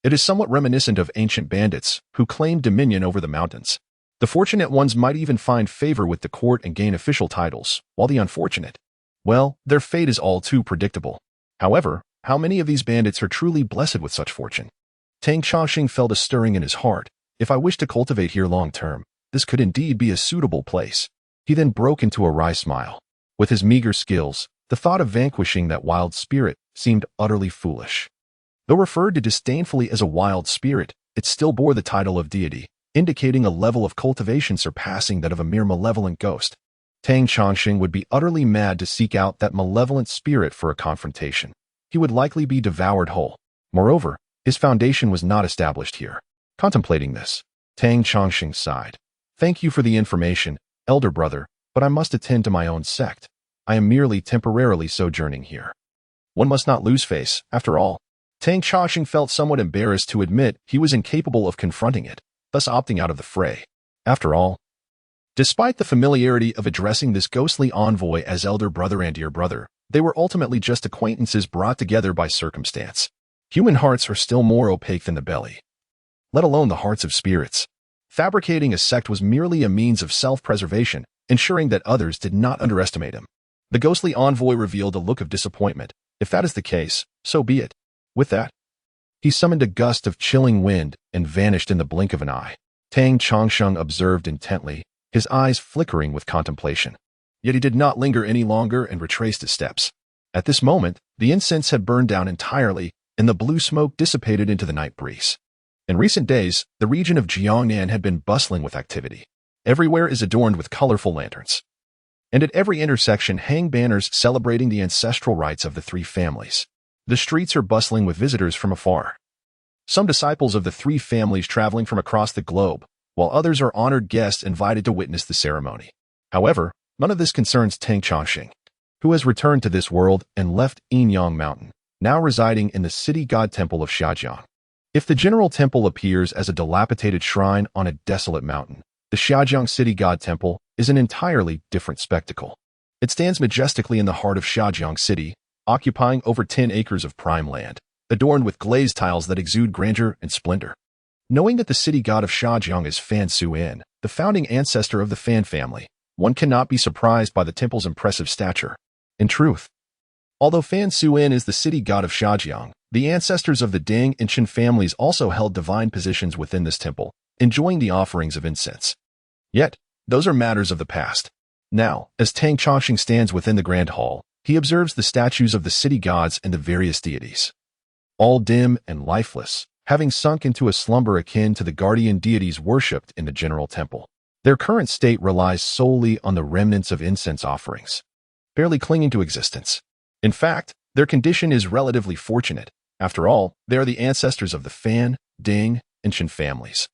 It is somewhat reminiscent of ancient bandits who claimed dominion over the mountains. The fortunate ones might even find favor with the court and gain official titles, while the unfortunate, well, their fate is all too predictable. However, how many of these bandits are truly blessed with such fortune? Tang Chongsheng felt a stirring in his heart. If I wish to cultivate here long term, this could indeed be a suitable place. He then broke into a wry smile. With his meager skills, the thought of vanquishing that wild spirit seemed utterly foolish. Though referred to disdainfully as a wild spirit, it still bore the title of deity, indicating a level of cultivation surpassing that of a mere malevolent ghost. Tang Chongsheng would be utterly mad to seek out that malevolent spirit for a confrontation. He would likely be devoured whole. Moreover, his foundation was not established here. Contemplating this, Tang Chongsheng sighed. Thank you for the information, elder brother, but I must attend to my own sect. I am merely temporarily sojourning here. One must not lose face, after all. Tang Chongsheng felt somewhat embarrassed to admit he was incapable of confronting it, thus opting out of the fray. After all, Despite the familiarity of addressing this ghostly envoy as elder brother and dear brother, they were ultimately just acquaintances brought together by circumstance. Human hearts are still more opaque than the belly, let alone the hearts of spirits. Fabricating a sect was merely a means of self-preservation, ensuring that others did not underestimate him. The ghostly envoy revealed a look of disappointment. If that is the case, so be it. With that, he summoned a gust of chilling wind and vanished in the blink of an eye. Tang Chongsheng observed intently, his eyes flickering with contemplation. Yet he did not linger any longer and retraced his steps. At this moment, the incense had burned down entirely, and the blue smoke dissipated into the night breeze. In recent days, the region of Jiangnan had been bustling with activity. Everywhere is adorned with colorful lanterns, and at every intersection hang banners celebrating the ancestral rites of the three families. The streets are bustling with visitors from afar. Some disciples of the three families traveling from across the globe, while others are honored guests invited to witness the ceremony. However, none of this concerns Tang Chongsheng, who has returned to this world and left Yin-Yang Mountain, now residing in the city god temple of Xiajiang. If the general temple appears as a dilapidated shrine on a desolate mountain, the Xiajiang city god temple is an entirely different spectacle. It stands majestically in the heart of Xiajiang city, occupying over 10 acres of prime land, adorned with glazed tiles that exude grandeur and splendor. Knowing that the city god of Xiajiang is Fan Suan, the founding ancestor of the Fan family, one cannot be surprised by the temple's impressive stature. In truth, although Fan Suan is the city god of Xiajiang, the ancestors of the Ding and Qin families also held divine positions within this temple, enjoying the offerings of incense. Yet, those are matters of the past. Now, as Tang Chongsheng stands within the grand hall, he observes the statues of the city gods and the various deities. All dim and lifeless, having sunk into a slumber akin to the guardian deities worshipped in the general temple. Their current state relies solely on the remnants of incense offerings, barely clinging to existence. In fact, their condition is relatively fortunate. After all, they are the ancestors of the Fan, Ding, and Qin families,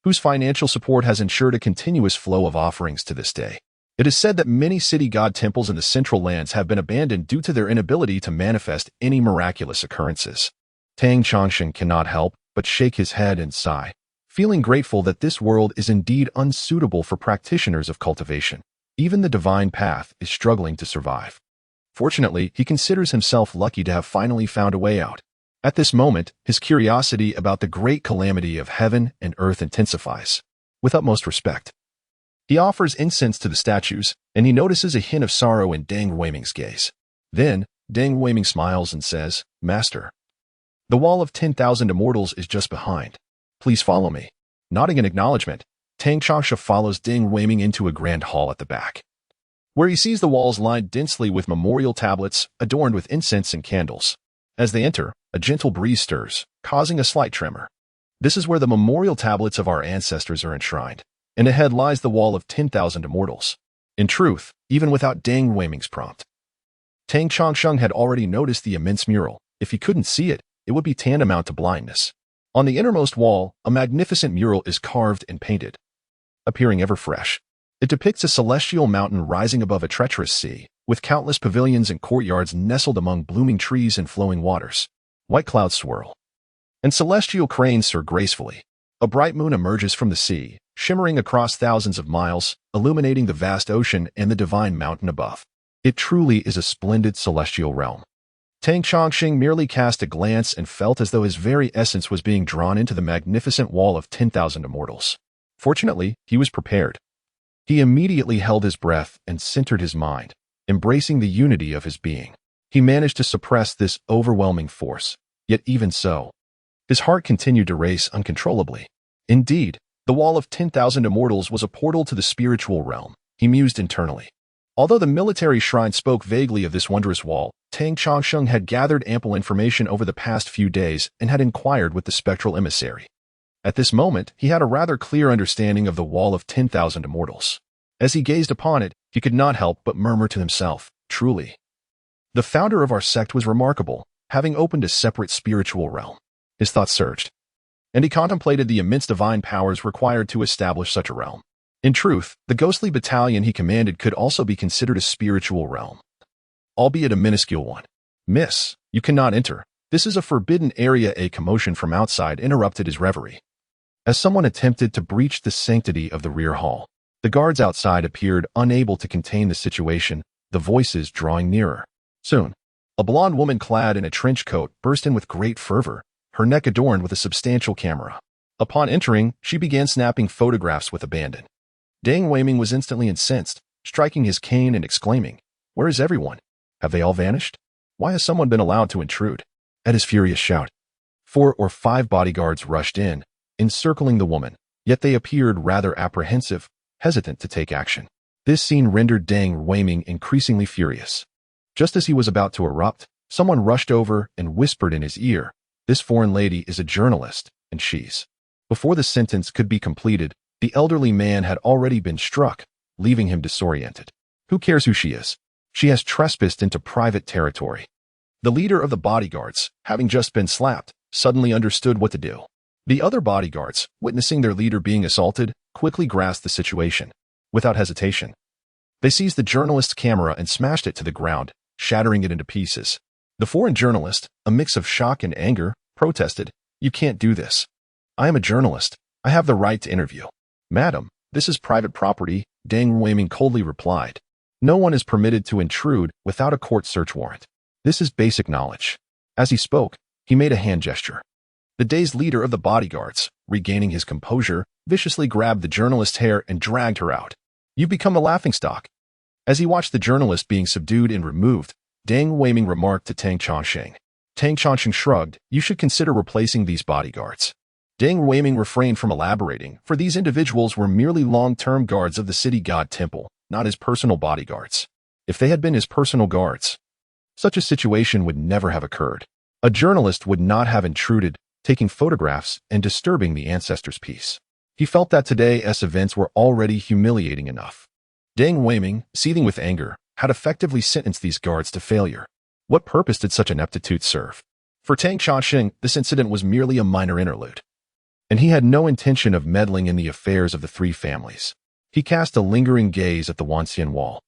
whose financial support has ensured a continuous flow of offerings to this day. It is said that many city god temples in the central lands have been abandoned due to their inability to manifest any miraculous occurrences. Tang Chongsheng cannot help but shake his head and sigh, feeling grateful that this world is indeed unsuitable for practitioners of cultivation. Even the divine path is struggling to survive. Fortunately, he considers himself lucky to have finally found a way out. At this moment, his curiosity about the great calamity of heaven and earth intensifies. With utmost respect, he offers incense to the statues, and he notices a hint of sorrow in Deng Weiming's gaze. Then, Deng Weiming smiles and says, "Master, the wall of 10,000 immortals is just behind. Please follow me." Nodding in acknowledgement, Tang Chongsheng follows Deng Weiming into a grand hall at the back, where he sees the walls lined densely with memorial tablets adorned with incense and candles. As they enter, a gentle breeze stirs, causing a slight tremor. This is where the memorial tablets of our ancestors are enshrined, and ahead lies the wall of 10,000 immortals. In truth, even without Deng Weiming's prompt, Tang Chongsheng had already noticed the immense mural. If he couldn't see it, it would be tantamount to blindness. On the innermost wall, a magnificent mural is carved and painted, appearing ever fresh. It depicts a celestial mountain rising above a treacherous sea, with countless pavilions and courtyards nestled among blooming trees and flowing waters. White clouds swirl, and celestial cranes soar gracefully. A bright moon emerges from the sea, shimmering across thousands of miles, illuminating the vast ocean and the divine mountain above. It truly is a splendid celestial realm. Tang Chongsheng merely cast a glance and felt as though his very essence was being drawn into the magnificent wall of 10,000 immortals. Fortunately, he was prepared. He immediately held his breath and centered his mind, embracing the unity of his being. He managed to suppress this overwhelming force, yet even so, his heart continued to race uncontrollably. Indeed, the wall of 10,000 immortals was a portal to the spiritual realm, he mused internally. Although the military shrine spoke vaguely of this wondrous wall, Tang Chongsheng had gathered ample information over the past few days and had inquired with the spectral emissary. At this moment, he had a rather clear understanding of the wall of 10,000 immortals. As he gazed upon it, he could not help but murmur to himself, "Truly, the founder of our sect was remarkable, having opened a separate spiritual realm." His thoughts surged, and he contemplated the immense divine powers required to establish such a realm. In truth, the ghostly battalion he commanded could also be considered a spiritual realm, albeit a minuscule one. "Miss, you cannot enter. This is a forbidden area." A commotion from outside interrupted his reverie, as someone attempted to breach the sanctity of the rear hall. The guards outside appeared unable to contain the situation, the voices drawing nearer. Soon, a blonde woman clad in a trench coat burst in with great fervor, her neck adorned with a substantial camera. Upon entering, she began snapping photographs with abandon. Deng Weiming was instantly incensed, striking his cane and exclaiming, "Where is everyone? Have they all vanished? Why has someone been allowed to intrude?" At his furious shout, 4 or 5 bodyguards rushed in, encircling the woman, yet they appeared rather apprehensive, hesitant to take action. This scene rendered Deng Weiming increasingly furious. Just as he was about to erupt, someone rushed over and whispered in his ear, "This foreign lady is a journalist, and she's..." Before the sentence could be completed, the elderly man had already been struck, leaving him disoriented. Who cares who she is? She has trespassed into private territory. The leader of the bodyguards, having just been slapped, suddenly understood what to do. The other bodyguards, witnessing their leader being assaulted, quickly grasped the situation. Without hesitation, they seized the journalist's camera and smashed it to the ground, shattering it into pieces. The foreign journalist, a mix of shock and anger, protested, "You can't do this. I am a journalist. I have the right to interview." "Madam, this is private property," Deng Weiming coldly replied. "No one is permitted to intrude without a court search warrant. This is basic knowledge." As he spoke, he made a hand gesture. The dazed leader of the bodyguards, regaining his composure, viciously grabbed the journalist's hair and dragged her out. "You've become a laughingstock." As he watched the journalist being subdued and removed, Deng Weiming remarked to Tang Chongqing. Tang Chongqing shrugged, "You should consider replacing these bodyguards." Deng Weiming refrained from elaborating, for these individuals were merely long-term guards of the city god temple, not his personal bodyguards. If they had been his personal guards, such a situation would never have occurred. A journalist would not have intruded, taking photographs and disturbing the ancestors' peace. He felt that today's events were already humiliating enough. Deng Weiming, seething with anger, had effectively sentenced these guards to failure. What purpose did such ineptitude serve? For Tang Chongqing, this incident was merely a minor interlude, and he had no intention of meddling in the affairs of the 3 families. He cast a lingering gaze at the Wanxian Wall.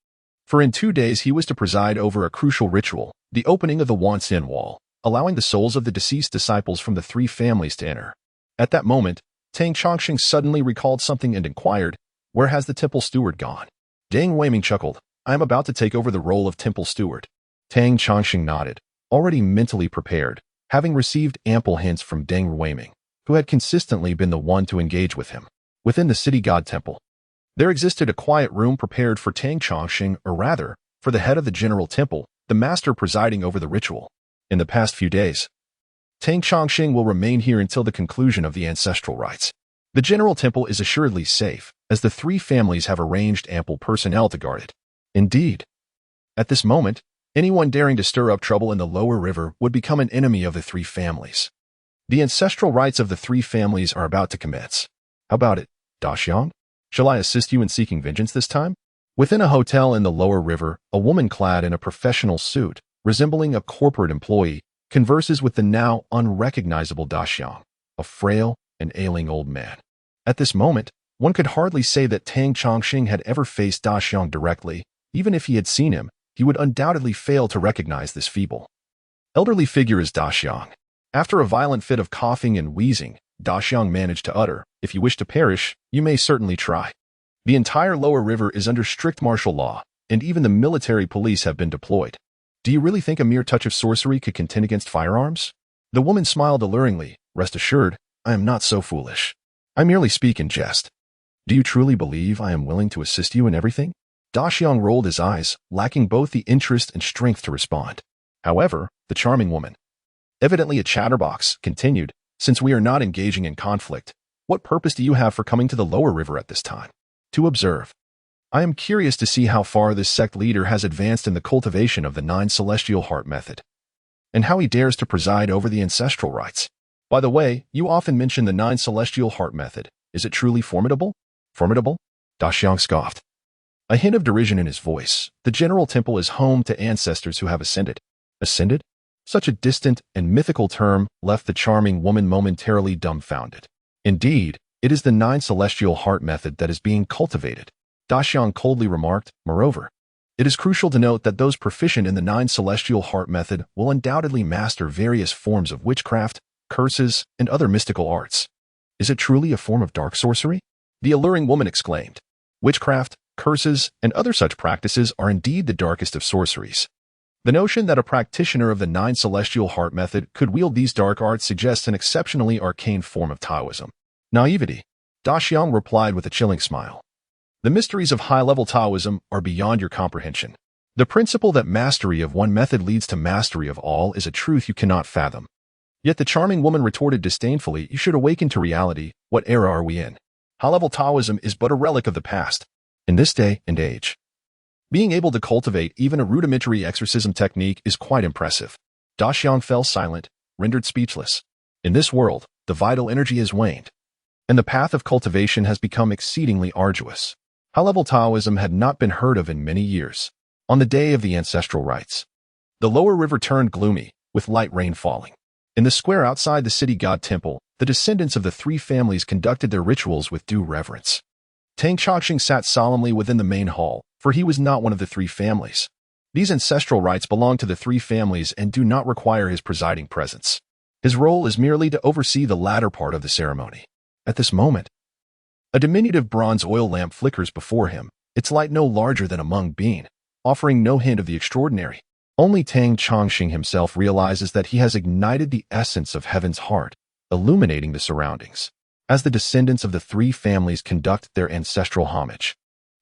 For in 2 days he was to preside over a crucial ritual, the opening of the Wanxian Wall, allowing the souls of the deceased disciples from the 3 families to enter. At that moment, Tang Chongqing suddenly recalled something and inquired, "Where has the temple steward gone?" Deng Weiming chuckled, "I am about to take over the role of temple steward." Tang Chongqing nodded, already mentally prepared, having received ample hints from Deng Weiming, who had consistently been the one to engage with him. Within the city god temple, there existed a quiet room prepared for Tang Chongqing, or rather, for the head of the general temple, the master presiding over the ritual. In the past few days, Tang Chongqing will remain here until the conclusion of the ancestral rites. The general temple is assuredly safe, as the 3 families have arranged ample personnel to guard it. Indeed, at this moment, anyone daring to stir up trouble in the lower river would become an enemy of the 3 families. The ancestral rites of the 3 families are about to commence. How about it, Daxiang? Shall I assist you in seeking vengeance this time? Within a hotel in the lower river, a woman clad in a professional suit, resembling a corporate employee, converses with the now unrecognizable Daxiang, a frail and ailing old man. At this moment, one could hardly say that Tang Chongqing had ever faced Daxiang directly. Even if he had seen him, he would undoubtedly fail to recognize this feeble, elderly figure as Daxiang. After a violent fit of coughing and wheezing, Daxiang managed to utter, "If you wish to perish, you may certainly try. The entire lower river is under strict martial law, and even the military police have been deployed. Do you really think a mere touch of sorcery could contend against firearms?" The woman smiled alluringly. "Rest assured, I am not so foolish. I merely speak in jest. Do you truly believe I am willing to assist you in everything?" Daxiang rolled his eyes, lacking both the interest and strength to respond. However, the charming woman, evidently a chatterbox, continued, "Since we are not engaging in conflict, what purpose do you have for coming to the lower river at this time?" "To observe. I am curious to see how far this sect leader has advanced in the cultivation of the 9 celestial heart method, and how he dares to preside over the ancestral rites. By the way, you often mention the 9 celestial heart method. Is it truly formidable?" "Formidable?" Daxiang scoffed, a hint of derision in his voice. "The general temple is home to ancestors who have ascended." Ascended? Such a distant and mythical term left the charming woman momentarily dumbfounded. "Indeed, it is the 9 celestial heart method that is being cultivated," Daxiang coldly remarked. "Moreover, it is crucial to note that those proficient in the 9 celestial heart method will undoubtedly master various forms of witchcraft, curses, and other mystical arts." "Is it truly a form of dark sorcery?" the alluring woman exclaimed. Witchcraft, curses, and other such practices are indeed the darkest of sorceries. The notion that a practitioner of the Nine Celestial Heart method could wield these dark arts suggests an exceptionally arcane form of Taoism. Naivety. Daxiang replied with a chilling smile. The mysteries of high-level Taoism are beyond your comprehension. The principle that mastery of one method leads to mastery of all is a truth you cannot fathom. Yet the charming woman retorted disdainfully, you should awaken to reality. What era are we in? High-level Taoism is but a relic of the past. In this day and age, being able to cultivate even a rudimentary exorcism technique is quite impressive. Daxiang fell silent, rendered speechless. In this world, the vital energy has waned, and the path of cultivation has become exceedingly arduous. High-level Taoism had not been heard of in many years. On the day of the ancestral rites, the lower river turned gloomy, with light rain falling. In the square outside the city god temple, the descendants of the three families conducted their rituals with due reverence. Tang Chongqing sat solemnly within the main hall, for he was not one of the three families. These ancestral rites belong to the three families and do not require his presiding presence. His role is merely to oversee the latter part of the ceremony. At this moment, a diminutive bronze oil lamp flickers before him, its light no larger than a mung bean, offering no hint of the extraordinary. Only Tang Chongqing himself realizes that he has ignited the essence of heaven's heart, illuminating the surroundings. As the descendants of the three families conduct their ancestral homage,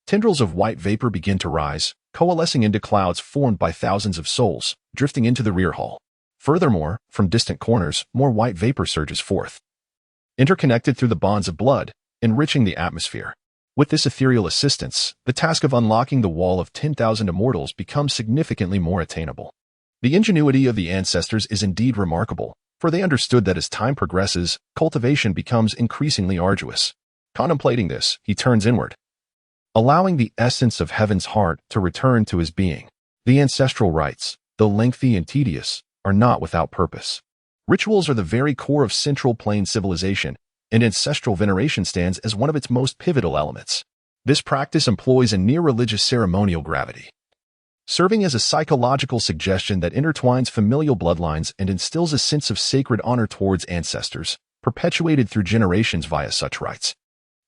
tendrils of white vapor begin to rise, coalescing into clouds formed by thousands of souls, drifting into the rear hall. Furthermore, from distant corners, more white vapor surges forth, interconnected through the bonds of blood, enriching the atmosphere. With this ethereal assistance, the task of unlocking the wall of 10,000 immortals becomes significantly more attainable. The ingenuity of the ancestors is indeed remarkable, for they understood that as time progresses, cultivation becomes increasingly arduous. Contemplating this, he turns inward, allowing the essence of heaven's heart to return to his being. The ancestral rites, though lengthy and tedious, are not without purpose. Rituals are the very core of Central Plain civilization, and ancestral veneration stands as one of its most pivotal elements. This practice employs a near-religious ceremonial gravity, serving as a psychological suggestion that intertwines familial bloodlines and instills a sense of sacred honor towards ancestors, perpetuated through generations via such rites.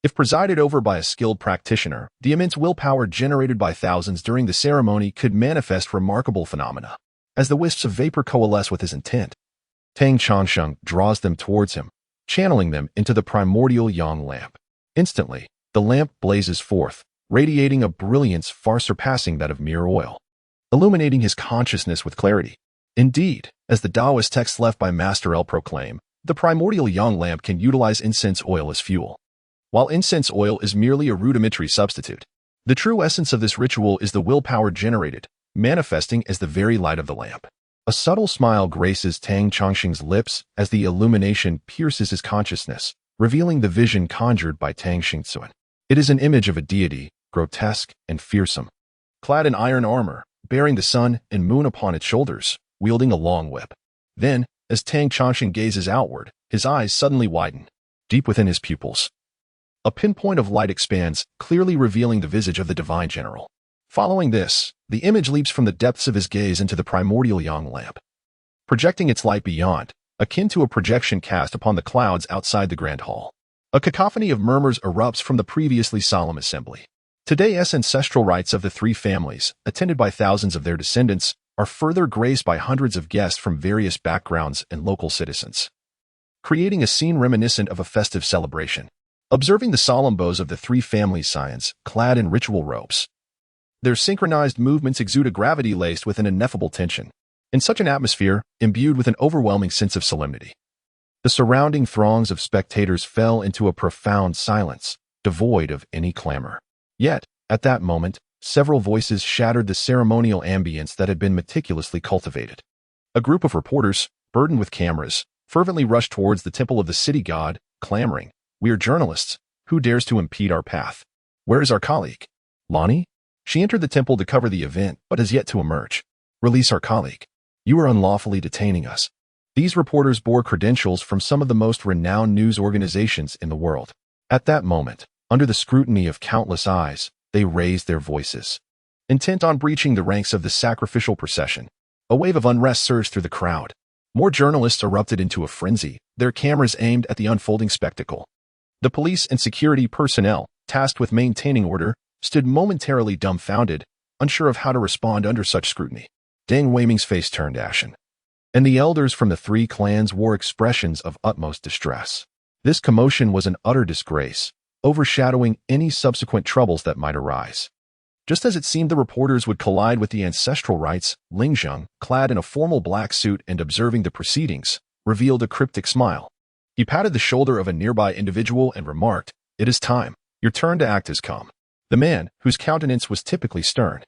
If presided over by a skilled practitioner, the immense willpower generated by thousands during the ceremony could manifest remarkable phenomena. As the wisps of vapor coalesce with his intent, Tang Chongqing draws them towards him, channeling them into the primordial yang lamp. Instantly, the lamp blazes forth, radiating a brilliance far surpassing that of mere oil, illuminating his consciousness with clarity. Indeed, as the Taoist texts left by Master El proclaim, the primordial yang lamp can utilize incense oil as fuel. While incense oil is merely a rudimentary substitute, the true essence of this ritual is the willpower generated, manifesting as the very light of the lamp. A subtle smile graces Tang Chongqing's lips as the illumination pierces his consciousness, revealing the vision conjured by Tang Xingzuan. It is an image of a deity, grotesque and fearsome, clad in iron armor, bearing the sun and moon upon its shoulders, wielding a long whip. Then, as Tang Chongqing gazes outward, his eyes suddenly widen. Deep within his pupils, a pinpoint of light expands, clearly revealing the visage of the divine general. Following this, the image leaps from the depths of his gaze into the primordial yang lamp, projecting its light beyond, akin to a projection cast upon the clouds outside the grand hall. A cacophony of murmurs erupts from the previously solemn assembly. Today's ancestral rites of the three families, attended by thousands of their descendants, are further graced by hundreds of guests from various backgrounds and local citizens, creating a scene reminiscent of a festive celebration. Observing the solemn bows of the three family scions, clad in ritual robes, their synchronized movements exude a gravity laced with an ineffable tension. In such an atmosphere, imbued with an overwhelming sense of solemnity, the surrounding throngs of spectators fell into a profound silence, devoid of any clamor. Yet, at that moment, several voices shattered the ceremonial ambience that had been meticulously cultivated. A group of reporters, burdened with cameras, fervently rushed towards the temple of the city god, clamoring, "We are journalists. Who dares to impede our path? Where is our colleague? Lonnie? She entered the temple to cover the event, but has yet to emerge. Release our colleague. You are unlawfully detaining us." These reporters bore credentials from some of the most renowned news organizations in the world. At that moment, under the scrutiny of countless eyes, they raised their voices, intent on breaching the ranks of the sacrificial procession. A wave of unrest surged through the crowd. More journalists erupted into a frenzy, their cameras aimed at the unfolding spectacle. The police and security personnel, tasked with maintaining order, stood momentarily dumbfounded, unsure of how to respond under such scrutiny. Deng Weiming's face turned ashen, and the elders from the three clans wore expressions of utmost distress. This commotion was an utter disgrace, overshadowing any subsequent troubles that might arise. Just as it seemed the reporters would collide with the ancestral rites, Ling Zheng, clad in a formal black suit and observing the proceedings, revealed a cryptic smile. He patted the shoulder of a nearby individual and remarked, "It is time. Your turn to act has come." The man, whose countenance was typically stern,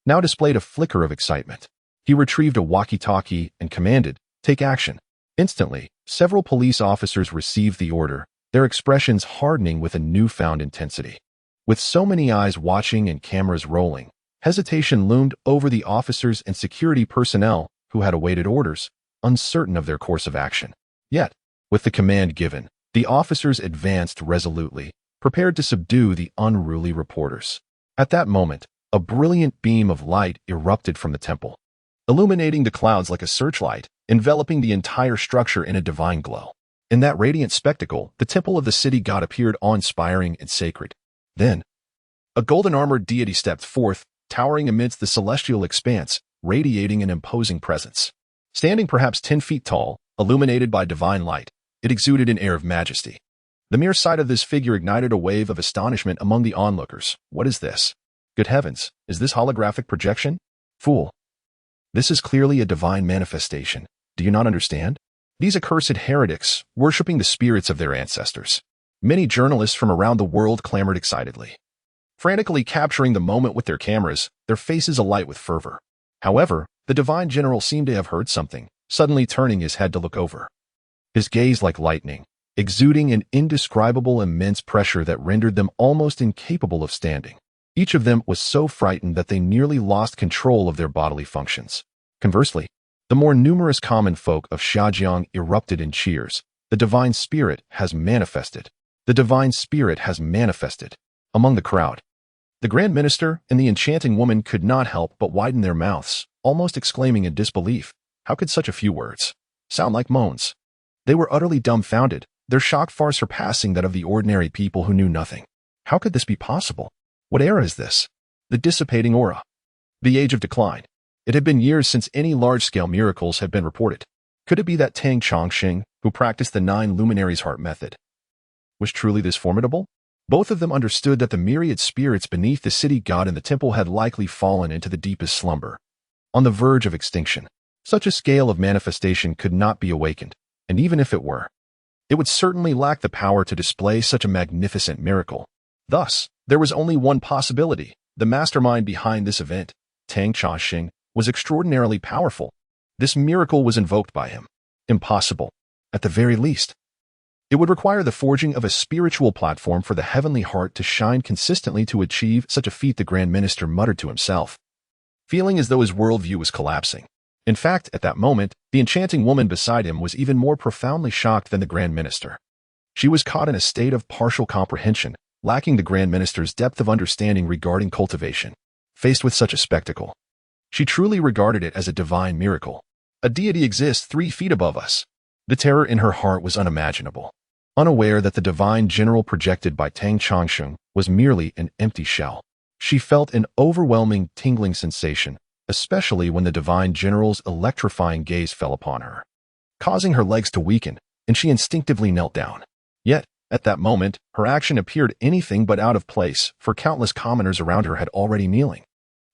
now displayed a flicker of excitement. He retrieved a walkie-talkie and commanded, "Take action." Instantly, several police officers received the order, their expressions hardening with a newfound intensity. With so many eyes watching and cameras rolling, hesitation loomed over the officers and security personnel who had awaited orders, uncertain of their course of action. Yet, with the command given, the officers advanced resolutely, prepared to subdue the unruly reporters. At that moment, a brilliant beam of light erupted from the temple, illuminating the clouds like a searchlight, enveloping the entire structure in a divine glow. In that radiant spectacle, the temple of the city god appeared awe-inspiring and sacred. Then, a golden-armored deity stepped forth, towering amidst the celestial expanse, radiating an imposing presence. Standing perhaps 10 feet tall, illuminated by divine light, it exuded an air of majesty. The mere sight of this figure ignited a wave of astonishment among the onlookers. What is this? Good heavens, is this holographic projection? Fool! This is clearly a divine manifestation. Do you not understand? These accursed heretics, worshipping the spirits of their ancestors. Many journalists from around the world clamored excitedly, frantically capturing the moment with their cameras, their faces alight with fervor. However, the divine general seemed to have heard something, suddenly turning his head to look over. His gaze like lightning, exuding an indescribable immense pressure that rendered them almost incapable of standing. Each of them was so frightened that they nearly lost control of their bodily functions. Conversely, the more numerous common folk of Xiajiang erupted in cheers. The divine spirit has manifested. The divine spirit has manifested. Among the crowd, the Grand Minister and the enchanting woman could not help but widen their mouths, almost exclaiming in disbelief. How could such a few words sound like moans? They were utterly dumbfounded, their shock far surpassing that of the ordinary people who knew nothing. How could this be possible? What era is this? The dissipating aura. The age of decline. It had been years since any large-scale miracles had been reported. Could it be that Tang Chongqing, who practiced the 9 luminaries heart method, was truly this formidable? Both of them understood that the myriad spirits beneath the city god and the temple had likely fallen into the deepest slumber, on the verge of extinction. Such a scale of manifestation could not be awakened, and even if it were, it would certainly lack the power to display such a magnificent miracle. Thus, there was only one possibility. The mastermind behind this event, Tang Chongqing, was extraordinarily powerful. This miracle was invoked by him. Impossible, at the very least. It would require the forging of a spiritual platform for the heavenly heart to shine consistently to achieve such a feat, the Grand Minister muttered to himself, feeling as though his worldview was collapsing. In fact, at that moment, the enchanting woman beside him was even more profoundly shocked than the Grand Minister. She was caught in a state of partial comprehension, lacking the Grand Minister's depth of understanding regarding cultivation. Faced with such a spectacle, she truly regarded it as a divine miracle. A deity exists 3 feet above us. The terror in her heart was unimaginable. Unaware that the divine general projected by Tang Chongqing was merely an empty shell, she felt an overwhelming tingling sensation, especially when the divine general's electrifying gaze fell upon her, causing her legs to weaken, and she instinctively knelt down. Yet, at that moment, her action appeared anything but out of place, for countless commoners around her had already kneeling.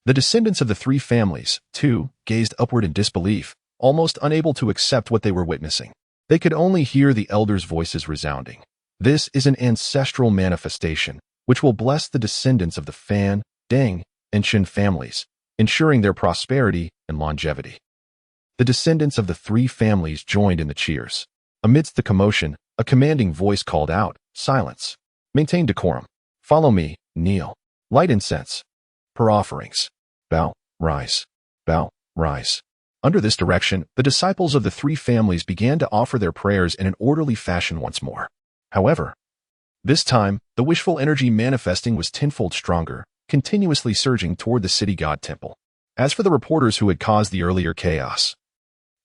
The descendants of the 3 families, too, gazed upward in disbelief, almost unable to accept what they were witnessing. They could only hear the elders' voices resounding. This is an ancestral manifestation, which will bless the descendants of the Fan, Deng, and Shen families, ensuring their prosperity and longevity. The descendants of the 3 families joined in the cheers. Amidst the commotion, a commanding voice called out, "Silence. Maintain decorum. Follow me, kneel. Light incense. Pour offerings. Bow, rise. Bow, rise." Under this direction, the disciples of the 3 families began to offer their prayers in an orderly fashion once more. However, this time, the wishful energy manifesting was tenfold stronger, continuously surging toward the city god temple. As for the reporters who had caused the earlier chaos,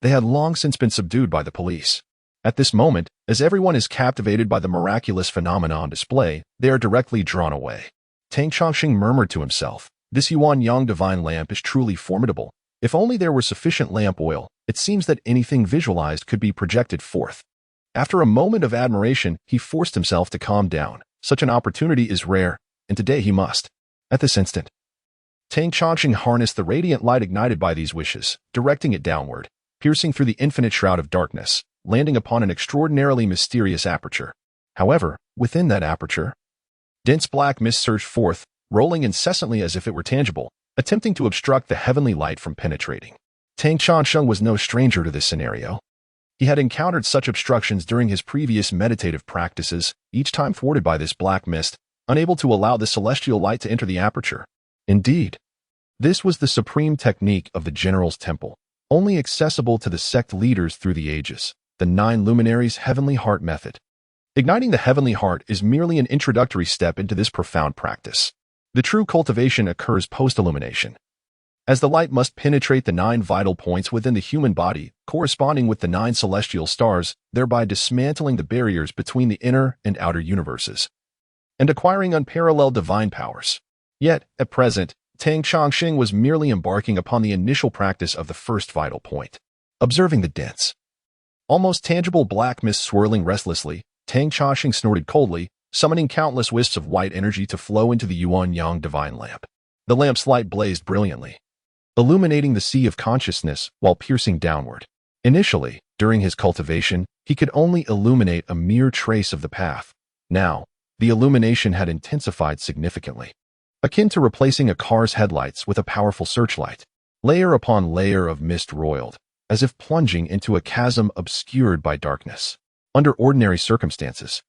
they had long since been subdued by the police. At this moment, As everyone is captivated by the miraculous phenomena on display, they are directly drawn away. Tang Chongqing murmured to himself, "This Yin-Yang divine lamp is truly formidable. If only there were sufficient lamp oil, it seems that anything visualized could be projected forth." After a moment of admiration, he forced himself to calm down. Such an opportunity is rare, and today he must. At this instant, Tang Chongqing harnessed the radiant light ignited by these wishes, directing it downward, piercing through the infinite shroud of darkness, landing upon an extraordinarily mysterious aperture. However, within that aperture, dense black mist surged forth, rolling incessantly as if it were tangible, attempting to obstruct the heavenly light from penetrating. Tang Chongqing was no stranger to this scenario. He had encountered such obstructions during his previous meditative practices, each time thwarted by this black mist, unable to allow the celestial light to enter the aperture. Indeed, this was the supreme technique of the General's Temple, only accessible to the sect leaders through the ages, the 9 luminaries' heavenly heart method. Igniting the heavenly heart is merely an introductory step into this profound practice. The true cultivation occurs post-illumination, as the light must penetrate the 9 vital points within the human body, corresponding with the 9 celestial stars, thereby dismantling the barriers between the inner and outer universes, and acquiring unparalleled divine powers. Yet, at present, Tang Chongqing was merely embarking upon the initial practice of the first vital point. Observing the dense, almost tangible black mist swirling restlessly, Tang Chongqing snorted coldly, summoning countless wisps of white energy to flow into the Yin-Yang divine lamp. The lamp's light blazed brilliantly, illuminating the sea of consciousness while piercing downward. Initially, during his cultivation, he could only illuminate a mere trace of the path. Now, the illumination had intensified significantly, akin to replacing a car's headlights with a powerful searchlight. Layer upon layer of mist roiled, as if plunging into a chasm obscured by darkness. Under ordinary circumstances,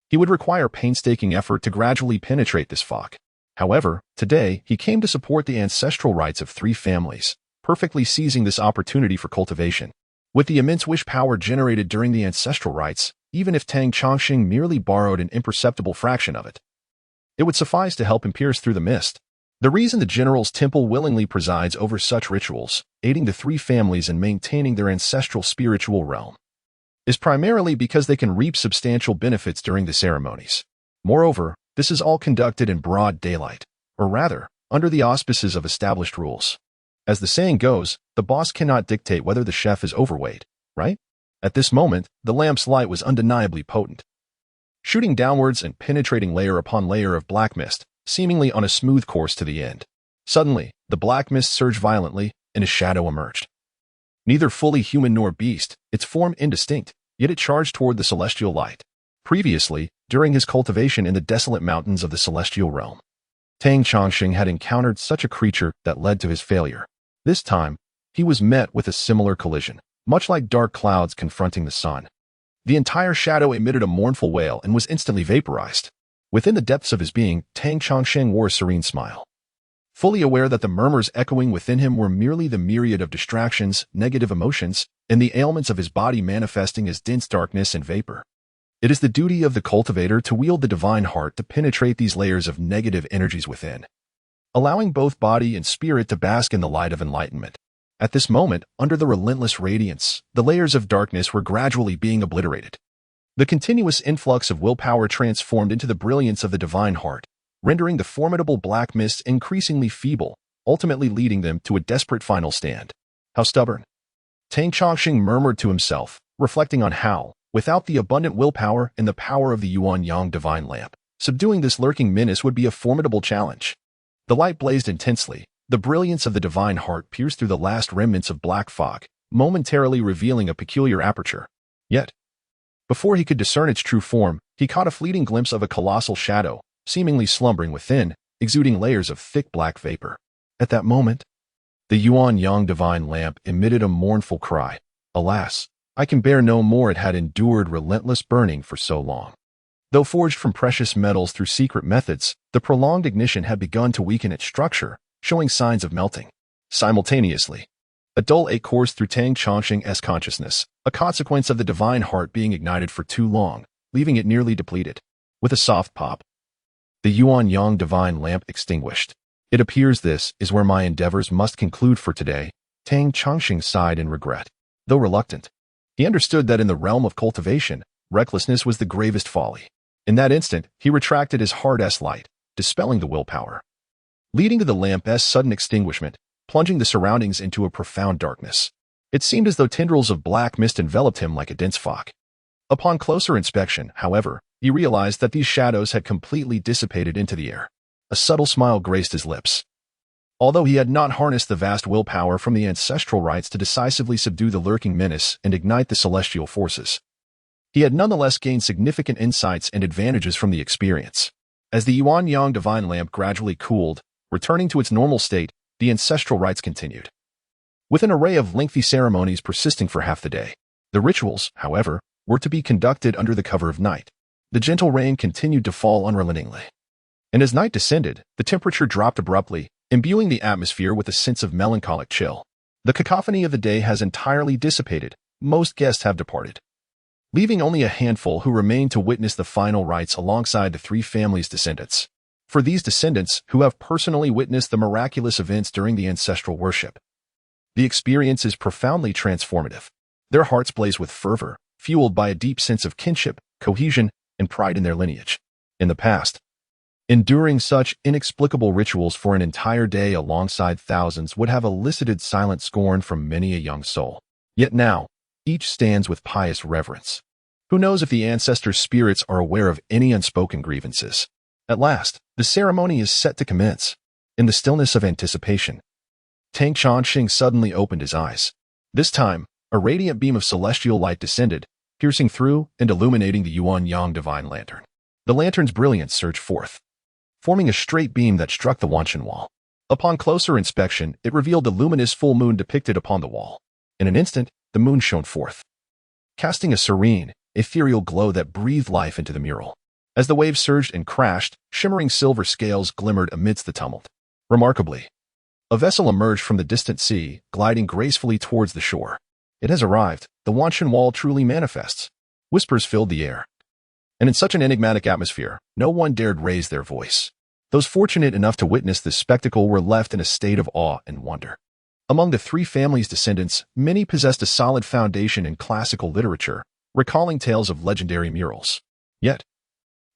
he would require painstaking effort to gradually penetrate this fog. However, today, he came to support the ancestral rites of 3 families, perfectly seizing this opportunity for cultivation. With the immense wish power generated during the ancestral rites, even if Tang Chongqing merely borrowed an imperceptible fraction of it, it would suffice to help him pierce through the mist. The reason the General's Temple willingly presides over such rituals, aiding the 3 families in maintaining their ancestral spiritual realm, is primarily because they can reap substantial benefits during the ceremonies. Moreover, this is all conducted in broad daylight, or rather, under the auspices of established rules. As the saying goes, the boss cannot dictate whether the chef is overweight, right? At this moment, the lamp's light was undeniably potent, shooting downwards and penetrating layer upon layer of black mist, seemingly on a smooth course to the end. Suddenly, the black mist surged violently, and a shadow emerged. Neither fully human nor beast, its form indistinct, yet it charged toward the celestial light. Previously, during his cultivation in the desolate mountains of the celestial realm, Tang Chongqing had encountered such a creature that led to his failure. This time, he was met with a similar collision, much like dark clouds confronting the sun. The entire shadow emitted a mournful wail and was instantly vaporized. Within the depths of his being, Tang Chongqing wore a serene smile, fully aware that the murmurs echoing within him were merely the myriad of distractions, negative emotions, and the ailments of his body manifesting as dense darkness and vapor. It is the duty of the cultivator to wield the divine heart to penetrate these layers of negative energies within, allowing both body and spirit to bask in the light of enlightenment. At this moment, under the relentless radiance, the layers of darkness were gradually being obliterated. The continuous influx of willpower transformed into the brilliance of the divine heart, rendering the formidable black mists increasingly feeble, ultimately leading them to a desperate final stand. How stubborn! Tang Chongqing murmured to himself, reflecting on how, without the abundant willpower and the power of the Yin-Yang divine lamp, subduing this lurking menace would be a formidable challenge. The light blazed intensely. The brilliance of the divine heart pierced through the last remnants of black fog, momentarily revealing a peculiar aperture. Yet, before he could discern its true form, he caught a fleeting glimpse of a colossal shadow, seemingly slumbering within, exuding layers of thick black vapor. At that moment, the Yin-Yang divine lamp emitted a mournful cry. Alas, I can bear no more. It had endured relentless burning for so long. Though forged from precious metals through secret methods, the prolonged ignition had begun to weaken its structure, showing signs of melting. Simultaneously, a dull ache coursed through Tang Chongqing's consciousness, a consequence of the divine heart being ignited for too long, leaving it nearly depleted. With a soft pop, the Yin-Yang divine lamp extinguished. It appears this is where my endeavors must conclude for today. Tang Chongqing sighed in regret. Though reluctant, he understood that in the realm of cultivation, recklessness was the gravest folly. In that instant, he retracted his hard-ass light, dispelling the willpower, leading to the lamp's sudden extinguishment, plunging the surroundings into a profound darkness. It seemed as though tendrils of black mist enveloped him like a dense fog. Upon closer inspection, however, he realized that these shadows had completely dissipated into the air. A subtle smile graced his lips. Although he had not harnessed the vast willpower from the ancestral rites to decisively subdue the lurking menace and ignite the celestial forces, he had nonetheless gained significant insights and advantages from the experience. As the Yin-Yang divine lamp gradually cooled, returning to its normal state, the ancestral rites continued. With an array of lengthy ceremonies persisting for half the day, the rituals, however, were to be conducted under the cover of night. The gentle rain continued to fall unrelentingly. And as night descended, the temperature dropped abruptly, imbuing the atmosphere with a sense of melancholic chill. The cacophony of the day has entirely dissipated. Most guests have departed, leaving only a handful who remain to witness the final rites alongside the three families' descendants. For these descendants, who have personally witnessed the miraculous events during the ancestral worship, the experience is profoundly transformative. Their hearts blaze with fervor, fueled by a deep sense of kinship, cohesion, and pride in their lineage. In the past, enduring such inexplicable rituals for an entire day alongside thousands would have elicited silent scorn from many a young soul. Yet now, each stands with pious reverence. Who knows if the ancestors' spirits are aware of any unspoken grievances? At last, the ceremony is set to commence. In the stillness of anticipation, Tang Chongqing suddenly opened his eyes. This time, a radiant beam of celestial light descended, piercing through and illuminating the Yin-Yang divine lantern. The lantern's brilliance surged forth, forming a straight beam that struck the Wanshan wall. Upon closer inspection, it revealed the luminous full moon depicted upon the wall. In an instant, the moon shone forth, casting a serene, ethereal glow that breathed life into the mural. As the waves surged and crashed, shimmering silver scales glimmered amidst the tumult. Remarkably, a vessel emerged from the distant sea, gliding gracefully towards the shore. It has arrived. The Wanshan wall truly manifests. Whispers filled the air. And in such an enigmatic atmosphere, no one dared raise their voice. Those fortunate enough to witness this spectacle were left in a state of awe and wonder. Among the three families' descendants, many possessed a solid foundation in classical literature, recalling tales of legendary murals. Yet,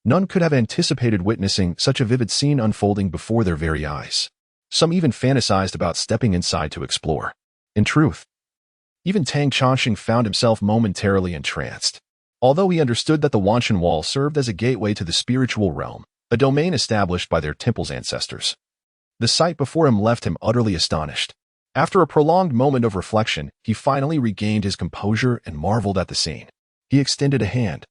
none could have anticipated witnessing such a vivid scene unfolding before their very eyes. Some even fantasized about stepping inside to explore. In truth, even Tang Chongqing found himself momentarily entranced. Although he understood that the Wanshan Wall served as a gateway to the spiritual realm, a domain established by their temple's ancestors, the sight before him left him utterly astonished. After a prolonged moment of reflection, he finally regained his composure and marveled at the scene. He extended a hand,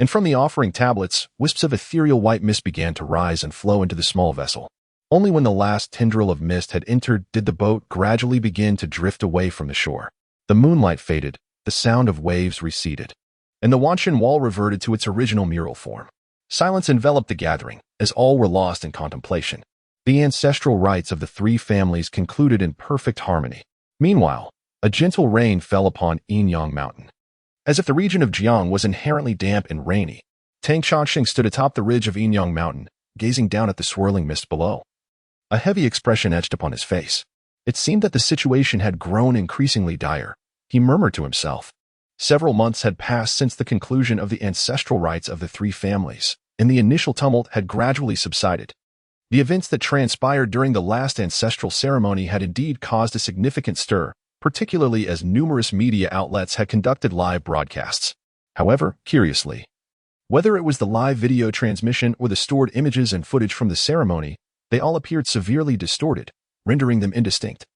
and from the offering tablets, wisps of ethereal white mist began to rise and flow into the small vessel. Only when the last tendril of mist had entered did the boat gradually begin to drift away from the shore. The moonlight faded, the sound of waves receded, and the Wanshan Wall reverted to its original mural form. Silence enveloped the gathering, as all were lost in contemplation. The ancestral rites of the three families concluded in perfect harmony. Meanwhile, a gentle rain fell upon Yin-Yang Mountain. As if the region of Jiang was inherently damp and rainy, Tang Chongqing stood atop the ridge of Yin-Yang Mountain, gazing down at the swirling mist below. A heavy expression etched upon his face. It seemed that the situation had grown increasingly dire. He murmured to himself. Several months had passed since the conclusion of the ancestral rites of the three families, and the initial tumult had gradually subsided. The events that transpired during the last ancestral ceremony had indeed caused a significant stir, particularly as numerous media outlets had conducted live broadcasts. However, curiously, whether it was the live video transmission or the stored images and footage from the ceremony, they all appeared severely distorted, rendering them indistinct.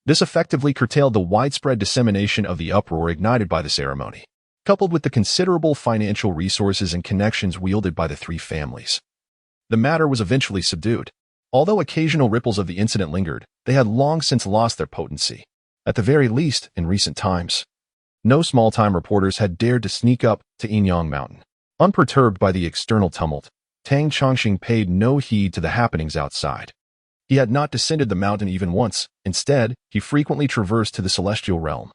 This effectively curtailed the widespread dissemination of the uproar ignited by the ceremony, coupled with the considerable financial resources and connections wielded by the three families. The matter was eventually subdued. Although occasional ripples of the incident lingered, they had long since lost their potency. At the very least, in recent times, no small-time reporters had dared to sneak up to Yin-Yang Mountain. Unperturbed by the external tumult, Tang Chongqing paid no heed to the happenings outside. He had not descended the mountain even once. Instead, he frequently traversed to the celestial realm,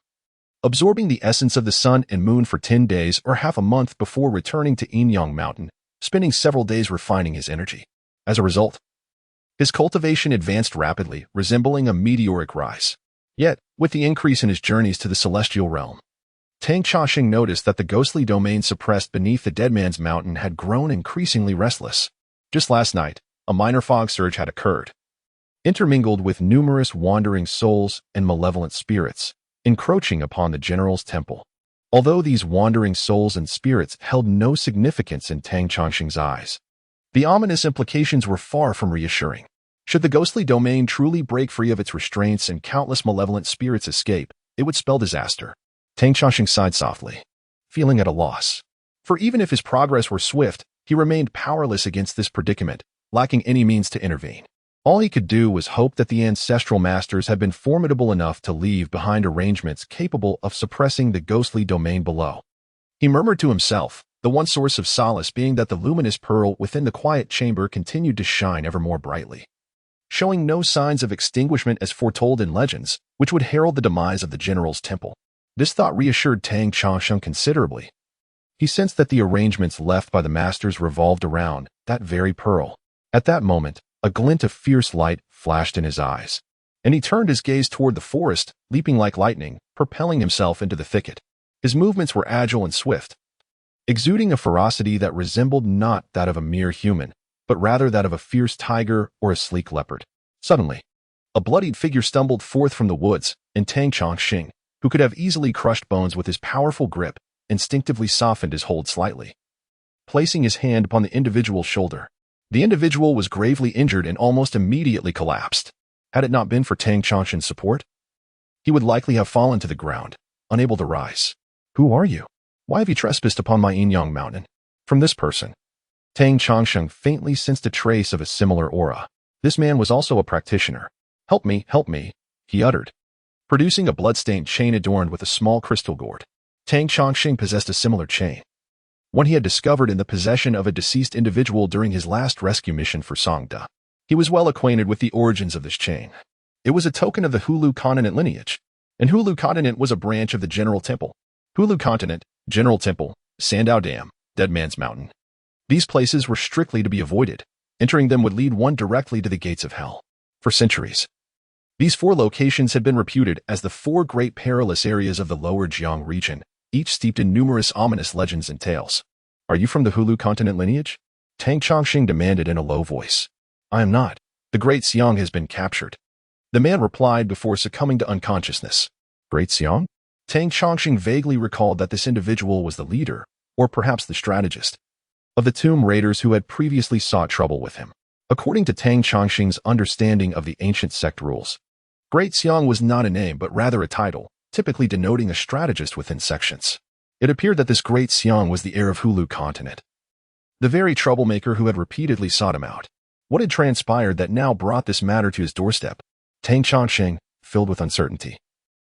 absorbing the essence of the sun and moon for 10 days or half a month before returning to Yin-Yang Mountain, spending several days refining his energy. As a result, his cultivation advanced rapidly, resembling a meteoric rise. Yet, with the increase in his journeys to the celestial realm, Tang Chongqing noticed that the ghostly domain suppressed beneath the Dead Man's Mountain had grown increasingly restless. Just last night, a minor fog surge had occurred, intermingled with numerous wandering souls and malevolent spirits, encroaching upon the general's temple. Although these wandering souls and spirits held no significance in Tang Chongqing's eyes, the ominous implications were far from reassuring. Should the ghostly domain truly break free of its restraints and countless malevolent spirits escape, it would spell disaster. Tang Chongqing sighed softly, feeling at a loss. For even if his progress were swift, he remained powerless against this predicament, lacking any means to intervene. All he could do was hope that the ancestral masters had been formidable enough to leave behind arrangements capable of suppressing the ghostly domain below. He murmured to himself, the one source of solace being that the luminous pearl within the quiet chamber continued to shine ever more brightly, showing no signs of extinguishment as foretold in legends, which would herald the demise of the general's temple. This thought reassured Tang Chongqing considerably. He sensed that the arrangements left by the masters revolved around that very pearl. At that moment, a glint of fierce light flashed in his eyes, and he turned his gaze toward the forest, leaping like lightning, propelling himself into the thicket. His movements were agile and swift, exuding a ferocity that resembled not that of a mere human, but rather that of a fierce tiger or a sleek leopard. Suddenly, a bloodied figure stumbled forth from the woods, and Tang Chongqing, who could have easily crushed bones with his powerful grip, instinctively softened his hold slightly. Placing his hand upon the individual's shoulder, the individual was gravely injured and almost immediately collapsed. Had it not been for Tang Chongqing's support, he would likely have fallen to the ground, unable to rise. "Who are you? Why have you trespassed upon my Yin-Yang Mountain?" From this person, Tang Chongqing faintly sensed a trace of a similar aura. This man was also a practitioner. Help me," he uttered, producing a blood-stained chain adorned with a small crystal gourd. Tang Chongqing possessed a similar chain, one he had discovered in the possession of a deceased individual during his last rescue mission for Songda. He was well acquainted with the origins of this chain. It was a token of the Hulu Continent lineage, and Hulu Continent was a branch of the General Temple. Hulu Continent, General Temple, Sandow Dam, Dead Man's Mountain. These places were strictly to be avoided. Entering them would lead one directly to the gates of hell. For centuries, these four locations had been reputed as the four great perilous areas of the lower Jiang region, each steeped in numerous ominous legends and tales. "Are you from the Hulu Continent lineage?" Tang Chongqing demanded in a low voice. "I am not. The Great Xiang has been captured," the man replied before succumbing to unconsciousness. Great Xiang? Tang Chongqing vaguely recalled that this individual was the leader, or perhaps the strategist, of the tomb raiders who had previously sought trouble with him. According to Tang Chongqing's understanding of the ancient sect rules, Great Xiang was not a name but rather a title, typically denoting a strategist within sections. It appeared that this Great Xiang was the heir of Hulu Continent, the very troublemaker who had repeatedly sought him out. What had transpired that now brought this matter to his doorstep? Tang Chongqing, filled with uncertainty,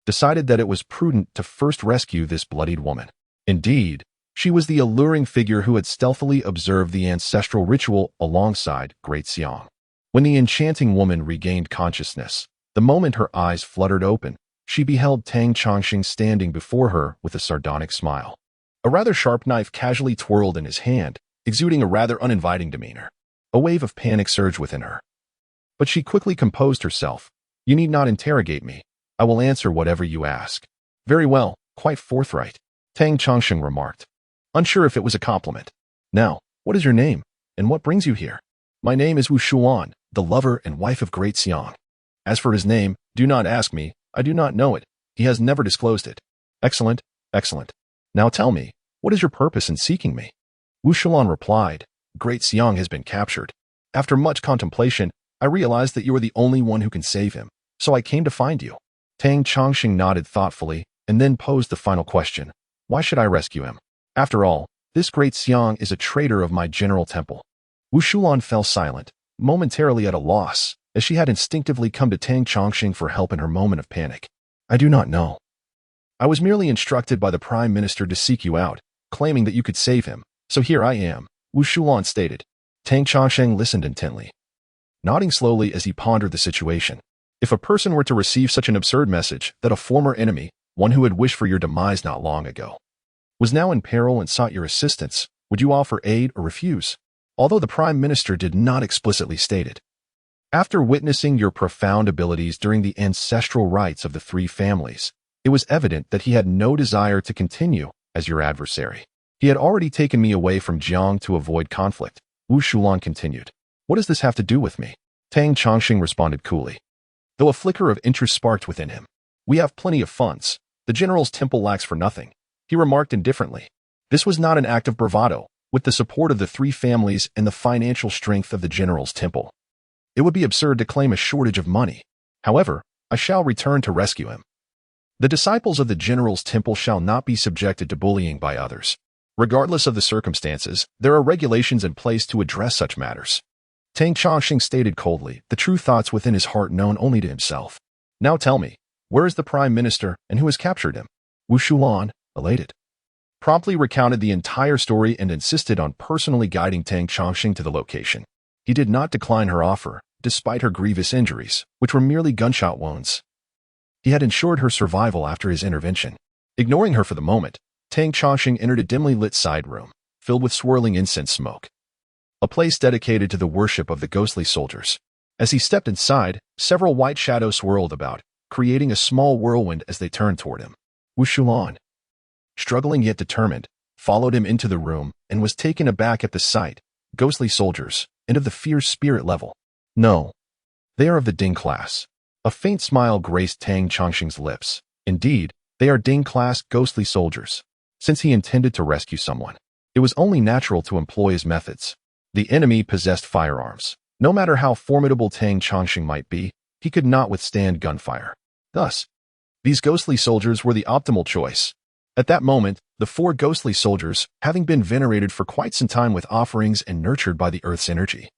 decided that it was prudent to first rescue this bloodied woman. Indeed, she was the alluring figure who had stealthily observed the ancestral ritual alongside Great Xiang. When the enchanting woman regained consciousness, the moment her eyes fluttered open, she beheld Tang Chongqing standing before her with a sardonic smile. A rather sharp knife casually twirled in his hand, exuding a rather uninviting demeanor. A wave of panic surged within her, but she quickly composed herself. "You need not interrogate me. I will answer whatever you ask." "Very well, quite forthright," Tang Chongqing remarked, unsure if it was a compliment. "Now, what is your name, and what brings you here?" "My name is Wu Shuan, the lover and wife of Great Xiang. As for his name, do not ask me. I do not know it. He has never disclosed it." "Excellent, excellent. Now tell me, what is your purpose in seeking me?" Wu Shuan replied, "Great Xiang has been captured. After much contemplation, I realized that you are the only one who can save him, so I came to find you." Tang Chongqing nodded thoughtfully and then posed the final question. "Why should I rescue him? After all, this Great Xiang is a traitor of my general temple." Wu Shulan fell silent, momentarily at a loss, as she had instinctively come to Tang Chongqing for help in her moment of panic. "I do not know. I was merely instructed by the Prime Minister to seek you out, claiming that you could save him, so here I am," Wu Shulan stated. Tang Chongqing listened intently, nodding slowly as he pondered the situation. If a person were to receive such an absurd message that a former enemy, one who had wished for your demise not long ago, was now in peril and sought your assistance, would you offer aid or refuse? Although the Prime Minister did not explicitly state it. After witnessing your profound abilities during the ancestral rites of the three families, It was evident that he had no desire to continue as your adversary. He had already taken me away from Jiang to avoid conflict. Wu Shulan continued. What does this have to do with me? Tang Chongqing responded coolly, though a flicker of interest sparked within him. We have plenty of funds. The general's temple lacks for nothing, he remarked indifferently. This was not an act of bravado. With the support of the three families and the financial strength of the general's temple, it would be absurd to claim a shortage of money. However, I shall return to rescue him. The disciples of the general's temple shall not be subjected to bullying by others. Regardless of the circumstances, there are regulations in place to address such matters. Tang Chongqing stated coldly, the true thoughts within his heart known only to himself. Now tell me, where is the prime minister and who has captured him? Wu Shulan, elated, promptly recounted the entire story and insisted on personally guiding Tang Chongqing to the location. He did not decline her offer, despite her grievous injuries, which were merely gunshot wounds. He had ensured her survival after his intervention. Ignoring her for the moment, Tang Chongqing entered a dimly lit side room, filled with swirling incense smoke, a place dedicated to the worship of the ghostly soldiers. As he stepped inside, several white shadows swirled about, creating a small whirlwind as they turned toward him. Wu Shulan, struggling yet determined, followed him into the room and was taken aback at the sight. Ghostly soldiers, and of the fierce spirit level. No, they are of the Ding class. A faint smile graced Tang Chongqing's lips. Indeed, they are Ding class ghostly soldiers. Since he intended to rescue someone, it was only natural to employ his methods. The enemy possessed firearms. No matter how formidable Tang Chongqing might be, he could not withstand gunfire. Thus, these ghostly soldiers were the optimal choice. At that moment, the four ghostly soldiers, having been venerated for quite some time with offerings and nurtured by the Earth's energy,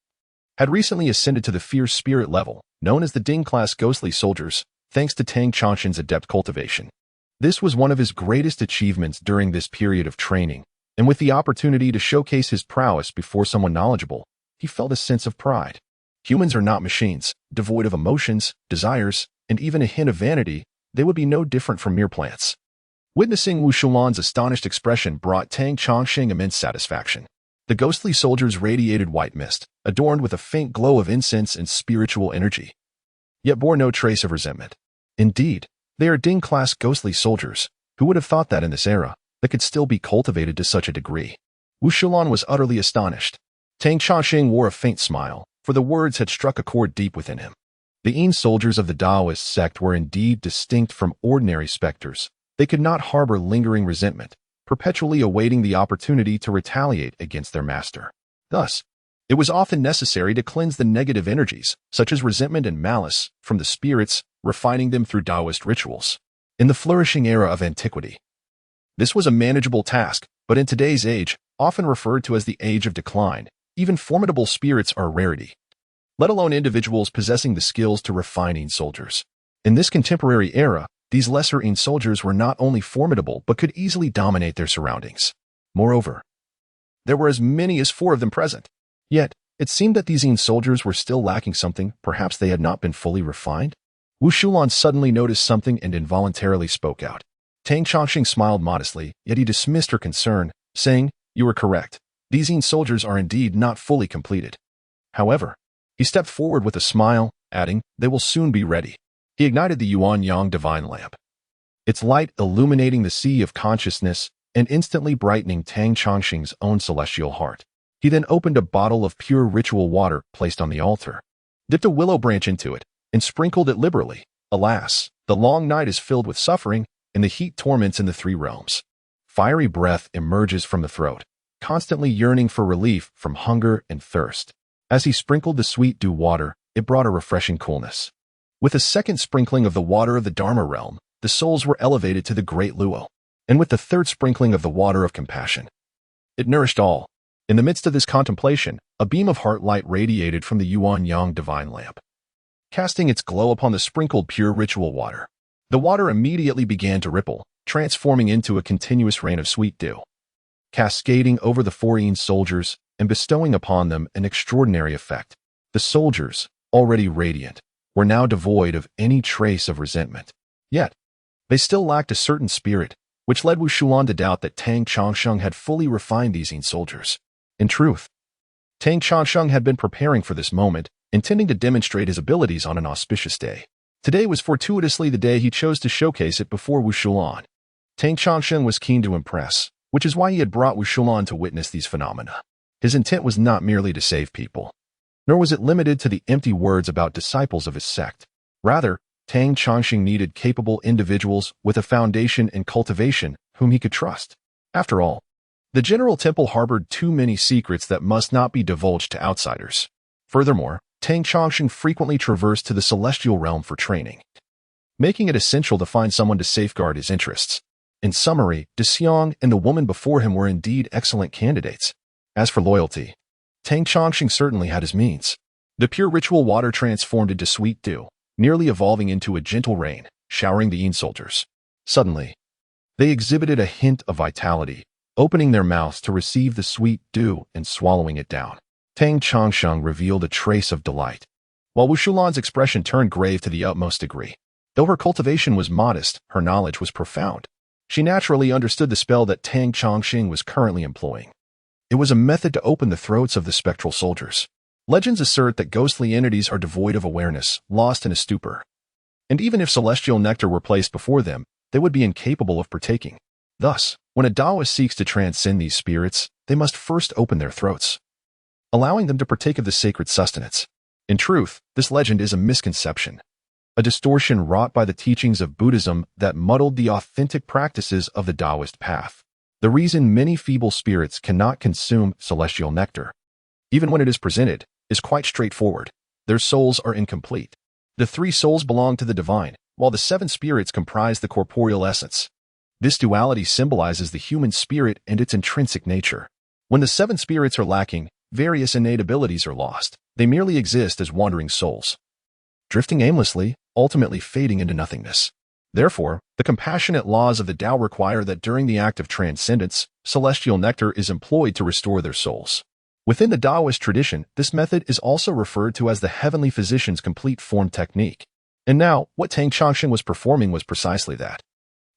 had recently ascended to the fierce spirit level, known as the Ding-class ghostly soldiers, thanks to Tang Chongqing's adept cultivation. This was one of his greatest achievements during this period of training, and with the opportunity to showcase his prowess before someone knowledgeable, he felt a sense of pride. Humans are not machines, devoid of emotions, desires, and even a hint of vanity. They would be no different from mere plants. Witnessing Wu Shulan's astonished expression brought Tang Chongqing immense satisfaction. The ghostly soldiers radiated white mist, adorned with a faint glow of incense and spiritual energy, yet bore no trace of resentment. Indeed, they are Ding-class ghostly soldiers. Who would have thought that in this era, that could still be cultivated to such a degree? Wu Shulan was utterly astonished. Tang Chongqing wore a faint smile, for the words had struck a chord deep within him. The Yin soldiers of the Taoist sect were indeed distinct from ordinary specters. They could not harbor lingering resentment, perpetually awaiting the opportunity to retaliate against their master. Thus, it was often necessary to cleanse the negative energies, such as resentment and malice, from the spirits, refining them through Taoist rituals. In the flourishing era of antiquity, this was a manageable task, but in today's age, often referred to as the age of decline, even formidable spirits are a rarity, let alone individuals possessing the skills to refine Yin soldiers. In this contemporary era, these lesser Yin soldiers were not only formidable but could easily dominate their surroundings. Moreover, there were as many as 4 of them present. Yet, it seemed that these Yin soldiers were still lacking something. Perhaps they had not been fully refined? Wu Shulan suddenly noticed something and involuntarily spoke out. Tang Chongqing smiled modestly, yet he dismissed her concern, saying, "You are correct. These Yin soldiers are indeed not fully completed." However, he stepped forward with a smile, adding, "They will soon be ready." He ignited the Yuan-Yang divine lamp, its light illuminating the sea of consciousness and instantly brightening Tang Chongqing's own celestial heart. He then opened a bottle of pure ritual water placed on the altar, dipped a willow branch into it, and sprinkled it liberally. Alas, the long night is filled with suffering, and the heat torments in the 3 realms. Fiery breath emerges from the throat, constantly yearning for relief from hunger and thirst. As he sprinkled the sweet dew water, it brought a refreshing coolness. With a second sprinkling of the water of the Dharma realm, the souls were elevated to the great Luo, and with the third sprinkling of the water of compassion, it nourished all. In the midst of this contemplation, a beam of heart light radiated from the Yuan-Yang divine lamp, casting its glow upon the sprinkled pure ritual water. The water immediately began to ripple, transforming into a continuous rain of sweet dew, cascading over the 4 Yin soldiers and bestowing upon them an extraordinary effect. The soldiers, already radiant, were now devoid of any trace of resentment. Yet, they still lacked a certain spirit, which led Wu Shulan to doubt that Tang Chongqing had fully refined these Yin soldiers. In truth, Tang Chongqing had been preparing for this moment, intending to demonstrate his abilities on an auspicious day. Today was fortuitously the day he chose to showcase it before Wu Shulan. Tang Chongsheng was keen to impress, which is why he had brought Wu Shulan to witness these phenomena. His intent was not merely to save people, nor was it limited to the empty words about disciples of his sect. Rather, Tang Chongsheng needed capable individuals with a foundation in cultivation whom he could trust. After all, the General Temple harbored too many secrets that must not be divulged to outsiders. Furthermore, Tang Chongsheng frequently traversed to the celestial realm for training, making it essential to find someone to safeguard his interests. In summary, De Xiang and the woman before him were indeed excellent candidates. As for loyalty, Tang Chongsheng certainly had his means. The pure ritual water transformed into sweet dew, nearly evolving into a gentle rain, showering the Yin soldiers. Suddenly, they exhibited a hint of vitality, opening their mouths to receive the sweet dew and swallowing it down. Tang Chongsheng revealed a trace of delight, while Wu Shulan's expression turned grave to the utmost degree. Though her cultivation was modest, her knowledge was profound. She naturally understood the spell that Tang Chongsheng was currently employing. It was a method to open the throats of the spectral soldiers. Legends assert that ghostly entities are devoid of awareness, lost in a stupor. And even if celestial nectar were placed before them, they would be incapable of partaking. Thus, when a Taoist seeks to transcend these spirits, they must first open their throats, allowing them to partake of the sacred sustenance. In truth, this legend is a misconception, a distortion wrought by the teachings of Buddhism that muddled the authentic practices of the Taoist path. The reason many feeble spirits cannot consume celestial nectar, even when it is presented, is quite straightforward. Their souls are incomplete. The 3 souls belong to the divine, while the 7 spirits comprise the corporeal essence. This duality symbolizes the human spirit and its intrinsic nature. When the 7 spirits are lacking, various innate abilities are lost. They merely exist as wandering souls, drifting aimlessly, ultimately fading into nothingness. Therefore, the compassionate laws of the Tao require that during the act of transcendence, celestial nectar is employed to restore their souls. Within the Taoist tradition, this method is also referred to as the heavenly physician's complete form technique. And now, what Tang Chongsheng was performing was precisely that.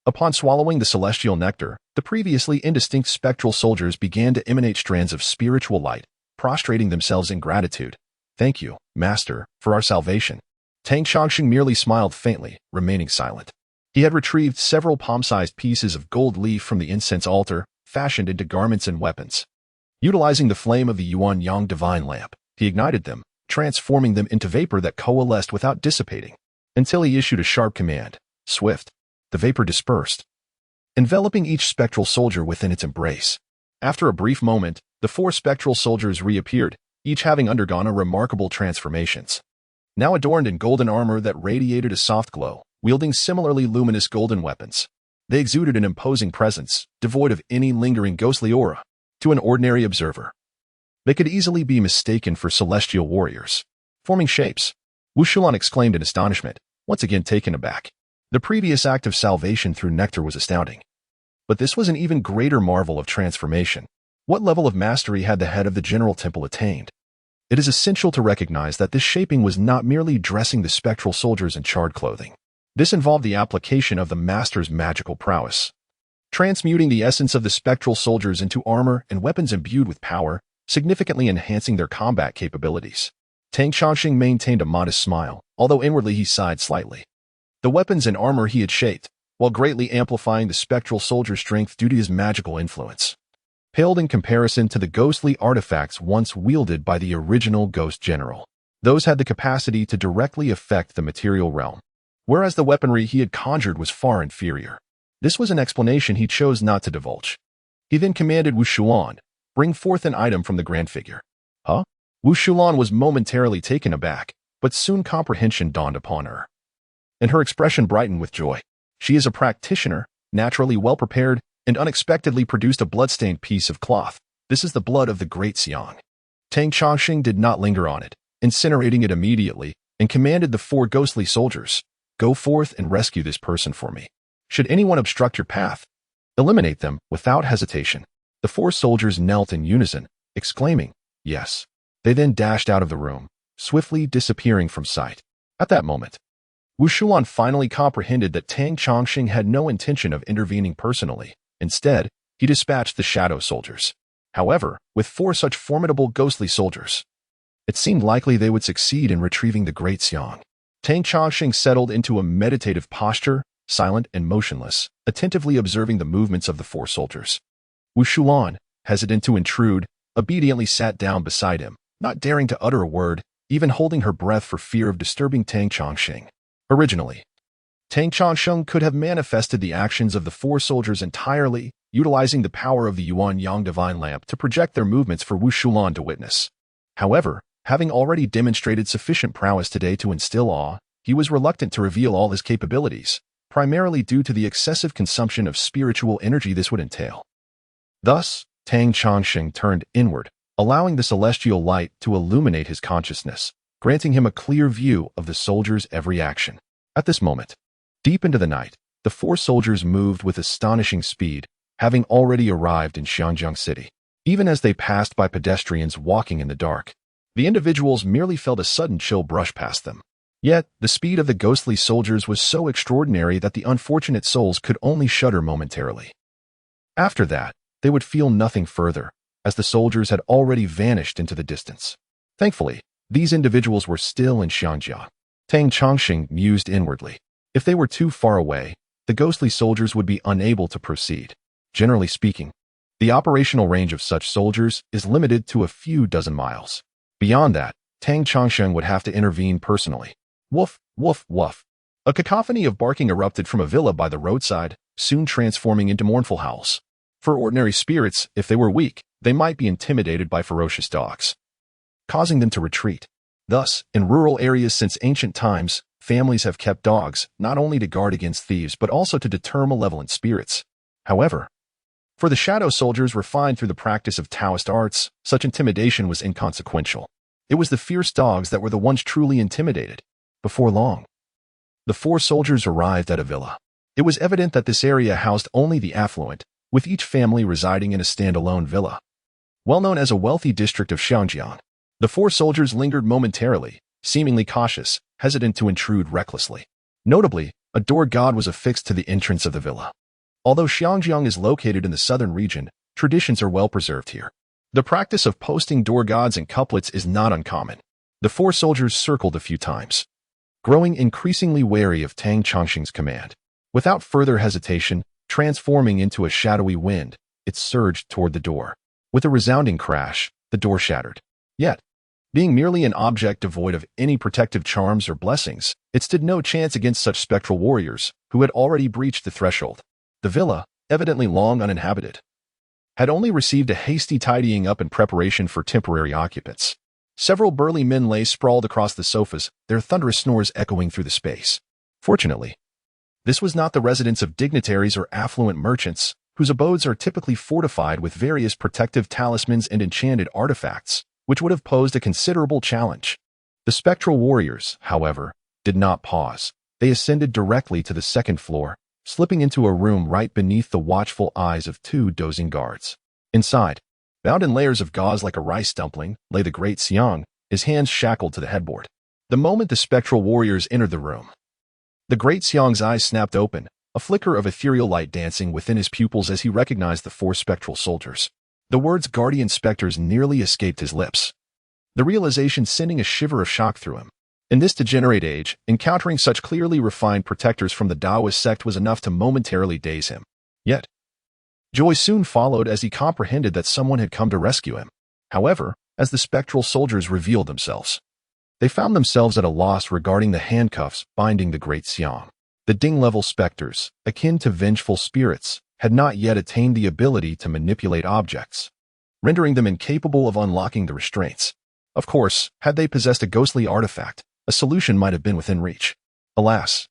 Upon swallowing the celestial nectar, the previously indistinct spectral soldiers began to emanate strands of spiritual light, prostrating themselves in gratitude. "Thank you, Master, for our salvation." Tang Chongsheng merely smiled faintly, remaining silent. He had retrieved several palm-sized pieces of gold leaf from the incense altar, fashioned into garments and weapons. Utilizing the flame of the Yuan-Yang divine lamp, he ignited them, transforming them into vapor that coalesced without dissipating, until he issued a sharp command. Swift. The vapor dispersed, enveloping each spectral soldier within its embrace. After a brief moment, the 4 spectral soldiers reappeared, each having undergone a remarkable transformations. Now adorned in golden armor that radiated a soft glow, wielding similarly luminous golden weapons, they exuded an imposing presence, devoid of any lingering ghostly aura. To an ordinary observer, they could easily be mistaken for celestial warriors, forming shapes. Wu Shulan exclaimed in astonishment, once again taken aback. The previous act of salvation through nectar was astounding. But this was an even greater marvel of transformation. What level of mastery had the head of the General Temple attained? It is essential to recognize that this shaping was not merely dressing the spectral soldiers in charred clothing. This involved the application of the master's magical prowess, transmuting the essence of the spectral soldiers into armor and weapons imbued with power, significantly enhancing their combat capabilities. Tang Chongsheng maintained a modest smile, although inwardly he sighed slightly. The weapons and armor he had shaped, while greatly amplifying the spectral soldier's strength due to his magical influence, paled in comparison to the ghostly artifacts once wielded by the original Ghost General. Those had the capacity to directly affect the material realm, whereas the weaponry he had conjured was far inferior. This was an explanation he chose not to divulge. He then commanded Wu Shulan, bring forth an item from the grand figure. Huh? Wu Shulan was momentarily taken aback, but soon comprehension dawned upon her, and her expression brightened with joy. She is a practitioner, naturally well-prepared, and unexpectedly produced a blood-stained piece of cloth. This is the blood of the great Xiang. Tang Chongsheng did not linger on it, incinerating it immediately, and commanded the 4 ghostly soldiers, "Go forth and rescue this person for me. Should anyone obstruct your path, eliminate them without hesitation." The 4 soldiers knelt in unison, exclaiming, "Yes." They then dashed out of the room, swiftly disappearing from sight. At that moment, Wu Shulan finally comprehended that Tang Chongsheng had no intention of intervening personally. Instead, he dispatched the shadow soldiers. However, with 4 such formidable ghostly soldiers, it seemed likely they would succeed in retrieving the great Xiang. Tang Chongqing settled into a meditative posture, silent and motionless, attentively observing the movements of the four soldiers. Wu Shulan, hesitant to intrude, obediently sat down beside him, not daring to utter a word, even holding her breath for fear of disturbing Tang Chongqing. Originally, Tang Chongqing could have manifested the actions of the four soldiers entirely, utilizing the power of the Yuan-Yang divine lamp to project their movements for Wu Shulan to witness. However, having already demonstrated sufficient prowess today to instill awe, he was reluctant to reveal all his capabilities, primarily due to the excessive consumption of spiritual energy this would entail. Thus, Tang Chongqing turned inward, allowing the celestial light to illuminate his consciousness, granting him a clear view of the soldiers' every action. At this moment, deep into the night, the four soldiers moved with astonishing speed, having already arrived in Xianjiang City. Even as they passed by pedestrians walking in the dark, the individuals merely felt a sudden chill brush past them. Yet, the speed of the ghostly soldiers was so extraordinary that the unfortunate souls could only shudder momentarily. After that, they would feel nothing further, as the soldiers had already vanished into the distance. Thankfully, these individuals were still in Xianjiang. Tang Chongqing mused inwardly. If they were too far away, the ghostly soldiers would be unable to proceed. Generally speaking, the operational range of such soldiers is limited to a few dozen miles. Beyond that, Tang Chongqing would have to intervene personally. Woof, woof, woof. A cacophony of barking erupted from a villa by the roadside, soon transforming into mournful howls. For ordinary spirits, if they were weak, they might be intimidated by ferocious dogs, causing them to retreat. Thus, in rural areas since ancient times, families have kept dogs not only to guard against thieves but also to deter malevolent spirits. However, for the shadow soldiers refined through the practice of Taoist arts, such intimidation was inconsequential. It was the fierce dogs that were the ones truly intimidated. Before long, the four soldiers arrived at a villa. It was evident that this area housed only the affluent, with each family residing in a standalone villa. Well known as a wealthy district of Xianjiang, the four soldiers lingered momentarily, seemingly cautious, hesitant to intrude recklessly. Notably, a door god was affixed to the entrance of the villa. Although Xianjiang is located in the southern region, traditions are well preserved here. The practice of posting door gods in couplets is not uncommon. The four soldiers circled a few times, growing increasingly wary of Tang Chongqing's command. Without further hesitation, transforming into a shadowy wind, it surged toward the door. With a resounding crash, the door shattered. Yet, being merely an object devoid of any protective charms or blessings, it stood no chance against such spectral warriors, who had already breached the threshold. The villa, evidently long uninhabited, had only received a hasty tidying up in preparation for temporary occupants. Several burly men lay sprawled across the sofas, their thunderous snores echoing through the space. Fortunately, this was not the residence of dignitaries or affluent merchants, whose abodes are typically fortified with various protective talismans and enchanted artifacts, which would have posed a considerable challenge. The spectral warriors, however, did not pause. They ascended directly to the second floor, slipping into a room right beneath the watchful eyes of two dozing guards. Inside, bound in layers of gauze like a rice dumpling, lay the great Xiang, his hands shackled to the headboard. The moment the spectral warriors entered the room, the great Xiang's eyes snapped open, a flicker of ethereal light dancing within his pupils as he recognized the four spectral soldiers. The words guardian specters nearly escaped his lips, the realization sending a shiver of shock through him. In this degenerate age, encountering such clearly refined protectors from the Taoist sect was enough to momentarily daze him. Yet, joy soon followed as he comprehended that someone had come to rescue him. However, as the spectral soldiers revealed themselves, they found themselves at a loss regarding the handcuffs binding the great Xiang. The Ding-level specters, akin to vengeful spirits, had not yet attained the ability to manipulate objects, rendering them incapable of unlocking the restraints. Of course, had they possessed a ghostly artifact, a solution might have been within reach. Alas,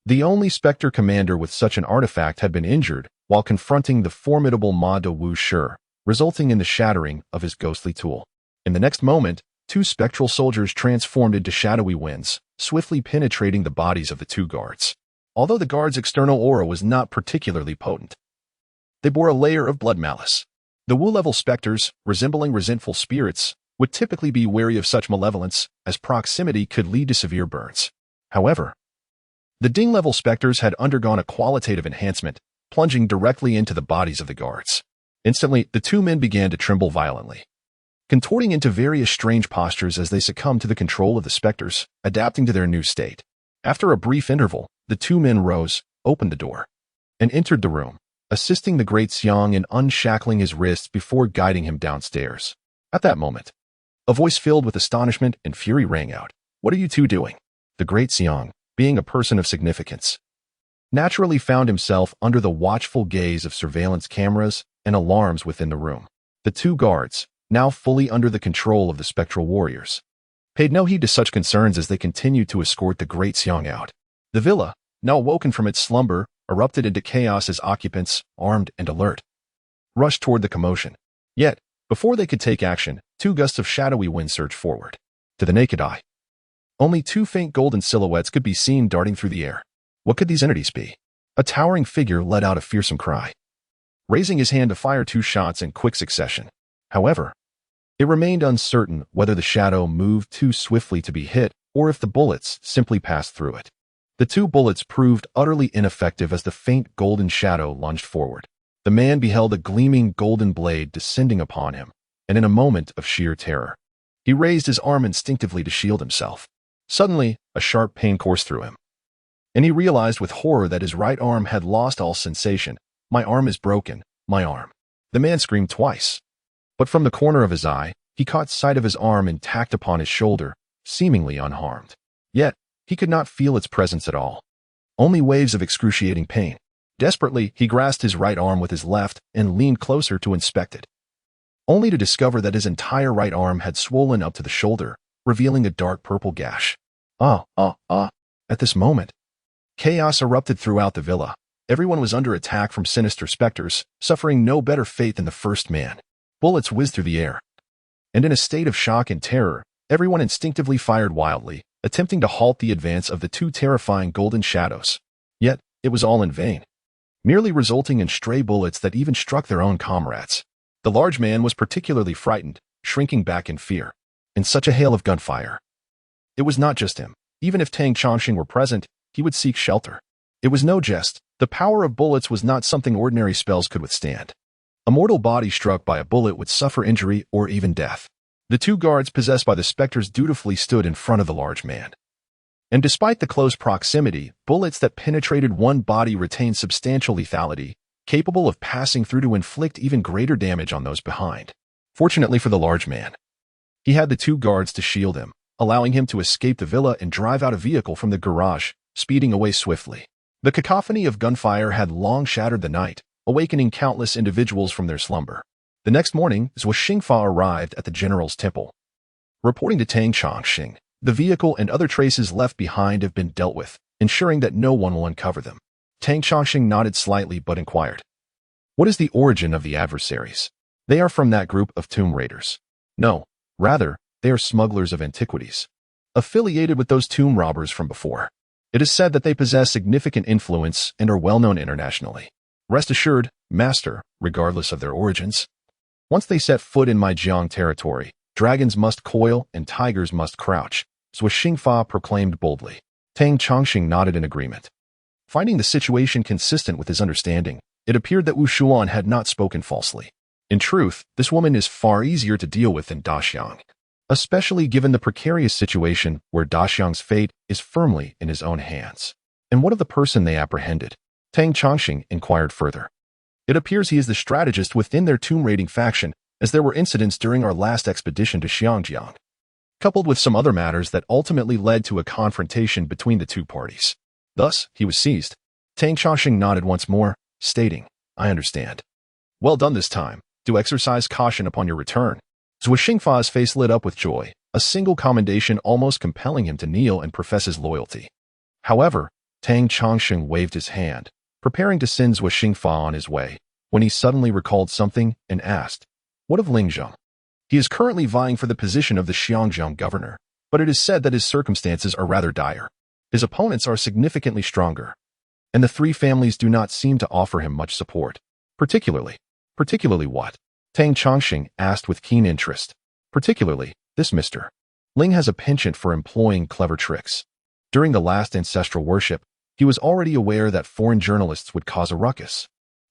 the only specter commander with such an artifact had been injured while confronting the formidable Ma De Wu Shi, resulting in the shattering of his ghostly tool. In the next moment, two spectral soldiers transformed into shadowy winds, swiftly penetrating the bodies of the two guards. Although the guards' external aura was not particularly potent, they bore a layer of blood malice. The Wu-level specters, resembling resentful spirits, would typically be wary of such malevolence, as proximity could lead to severe burns. However, the Ding-level specters had undergone a qualitative enhancement, plunging directly into the bodies of the guards. Instantly, the two men began to tremble violently. contorting into various strange postures as they succumb to the control of the specters, adapting to their new state. After a brief interval, the two men rose, opened the door, and entered the room, assisting the great Xiang in unshackling his wrists before guiding him downstairs. At that moment, a voice filled with astonishment and fury rang out. "What are you two doing?" The great Xiang, being a person of significance, naturally found himself under the watchful gaze of surveillance cameras and alarms within the room. The two guards, now fully under the control of the spectral warriors, paid no heed to such concerns as they continued to escort the great Xiang out. The villa, now awoken from its slumber, erupted into chaos as occupants, armed and alert, rushed toward the commotion. Yet, before they could take action, two gusts of shadowy wind surged forward. To the naked eye, only two faint golden silhouettes could be seen darting through the air. What could these entities be? A towering figure let out a fearsome cry, raising his hand to fire two shots in quick succession. However, it remained uncertain whether the shadow moved too swiftly to be hit or if the bullets simply passed through it. The two bullets proved utterly ineffective as the faint golden shadow lunged forward. The man beheld a gleaming golden blade descending upon him, and in a moment of sheer terror, he raised his arm instinctively to shield himself. Suddenly, a sharp pain coursed through him, and he realized with horror that his right arm had lost all sensation. "My arm is broken, my arm." The man screamed twice, but from the corner of his eye, he caught sight of his arm intact upon his shoulder, seemingly unharmed. Yet, he could not feel its presence at all. Only waves of excruciating pain. Desperately, he grasped his right arm with his left and leaned closer to inspect it, only to discover that his entire right arm had swollen up to the shoulder, revealing a dark purple gash. At this moment, chaos erupted throughout the villa. Everyone was under attack from sinister specters, suffering no better fate than the first man. Bullets whizzed through the air, and in a state of shock and terror, everyone instinctively fired wildly, attempting to halt the advance of the two terrifying golden shadows. Yet, it was all in vain, merely resulting in stray bullets that even struck their own comrades. The large man was particularly frightened, shrinking back in fear. In such a hail of gunfire, it was not just him. Even if Tang Chongqing were present, he would seek shelter. It was no jest. The power of bullets was not something ordinary spells could withstand. A mortal body struck by a bullet would suffer injury or even death. The two guards possessed by the specters dutifully stood in front of the large man. And despite the close proximity, bullets that penetrated one body retained substantial lethality, capable of passing through to inflict even greater damage on those behind. Fortunately for the large man, he had the two guards to shield him, allowing him to escape the villa and drive out a vehicle from the garage, speeding away swiftly. The cacophony of gunfire had long shattered the night, awakening countless individuals from their slumber. The next morning, Zhou Xingfa arrived at the general's temple, reporting to Tang Chongqing. The vehicle and other traces left behind have been dealt with, ensuring that no one will uncover them. Tang Chongqing nodded slightly but inquired, "What is the origin of the adversaries?" "They are from that group of tomb raiders." "No, rather, they are smugglers of antiquities, affiliated with those tomb robbers from before. It is said that they possess significant influence and are well known internationally. Rest assured, master, regardless of their origins, once they set foot in my Jiang territory, dragons must coil and tigers must crouch," Zhou Xingfa proclaimed boldly. Tang Chongqing nodded in agreement. Finding the situation consistent with his understanding, it appeared that Wu Shuan had not spoken falsely. In truth, this woman is far easier to deal with than Daxiang, especially given the precarious situation where Daxiang's fate is firmly in his own hands. "And what of the person they apprehended?" Tang Chongqing inquired further. "It appears he is the strategist within their tomb raiding faction, as there were incidents during our last expedition to Xiangjiang, coupled with some other matters that ultimately led to a confrontation between the two parties. Thus, he was seized." Tang Chongqing nodded once more, stating, "I understand. Well done this time. Do exercise caution upon your return." Zhou Xingfa's face lit up with joy, a single commendation almost compelling him to kneel and profess his loyalty. However, Tang Chongqing waved his hand, preparing to send Zhou Xingfa on his way, when he suddenly recalled something and asked, "What of Ling Zhong? He is currently vying for the position of the Xiangjiang governor, but it is said that his circumstances are rather dire. His opponents are significantly stronger, and the three families do not seem to offer him much support. Particularly what?" Tang Chongqing asked with keen interest. "Particularly, this Mr. Ling has a penchant for employing clever tricks. During the last ancestral worship, he was already aware that foreign journalists would cause a ruckus,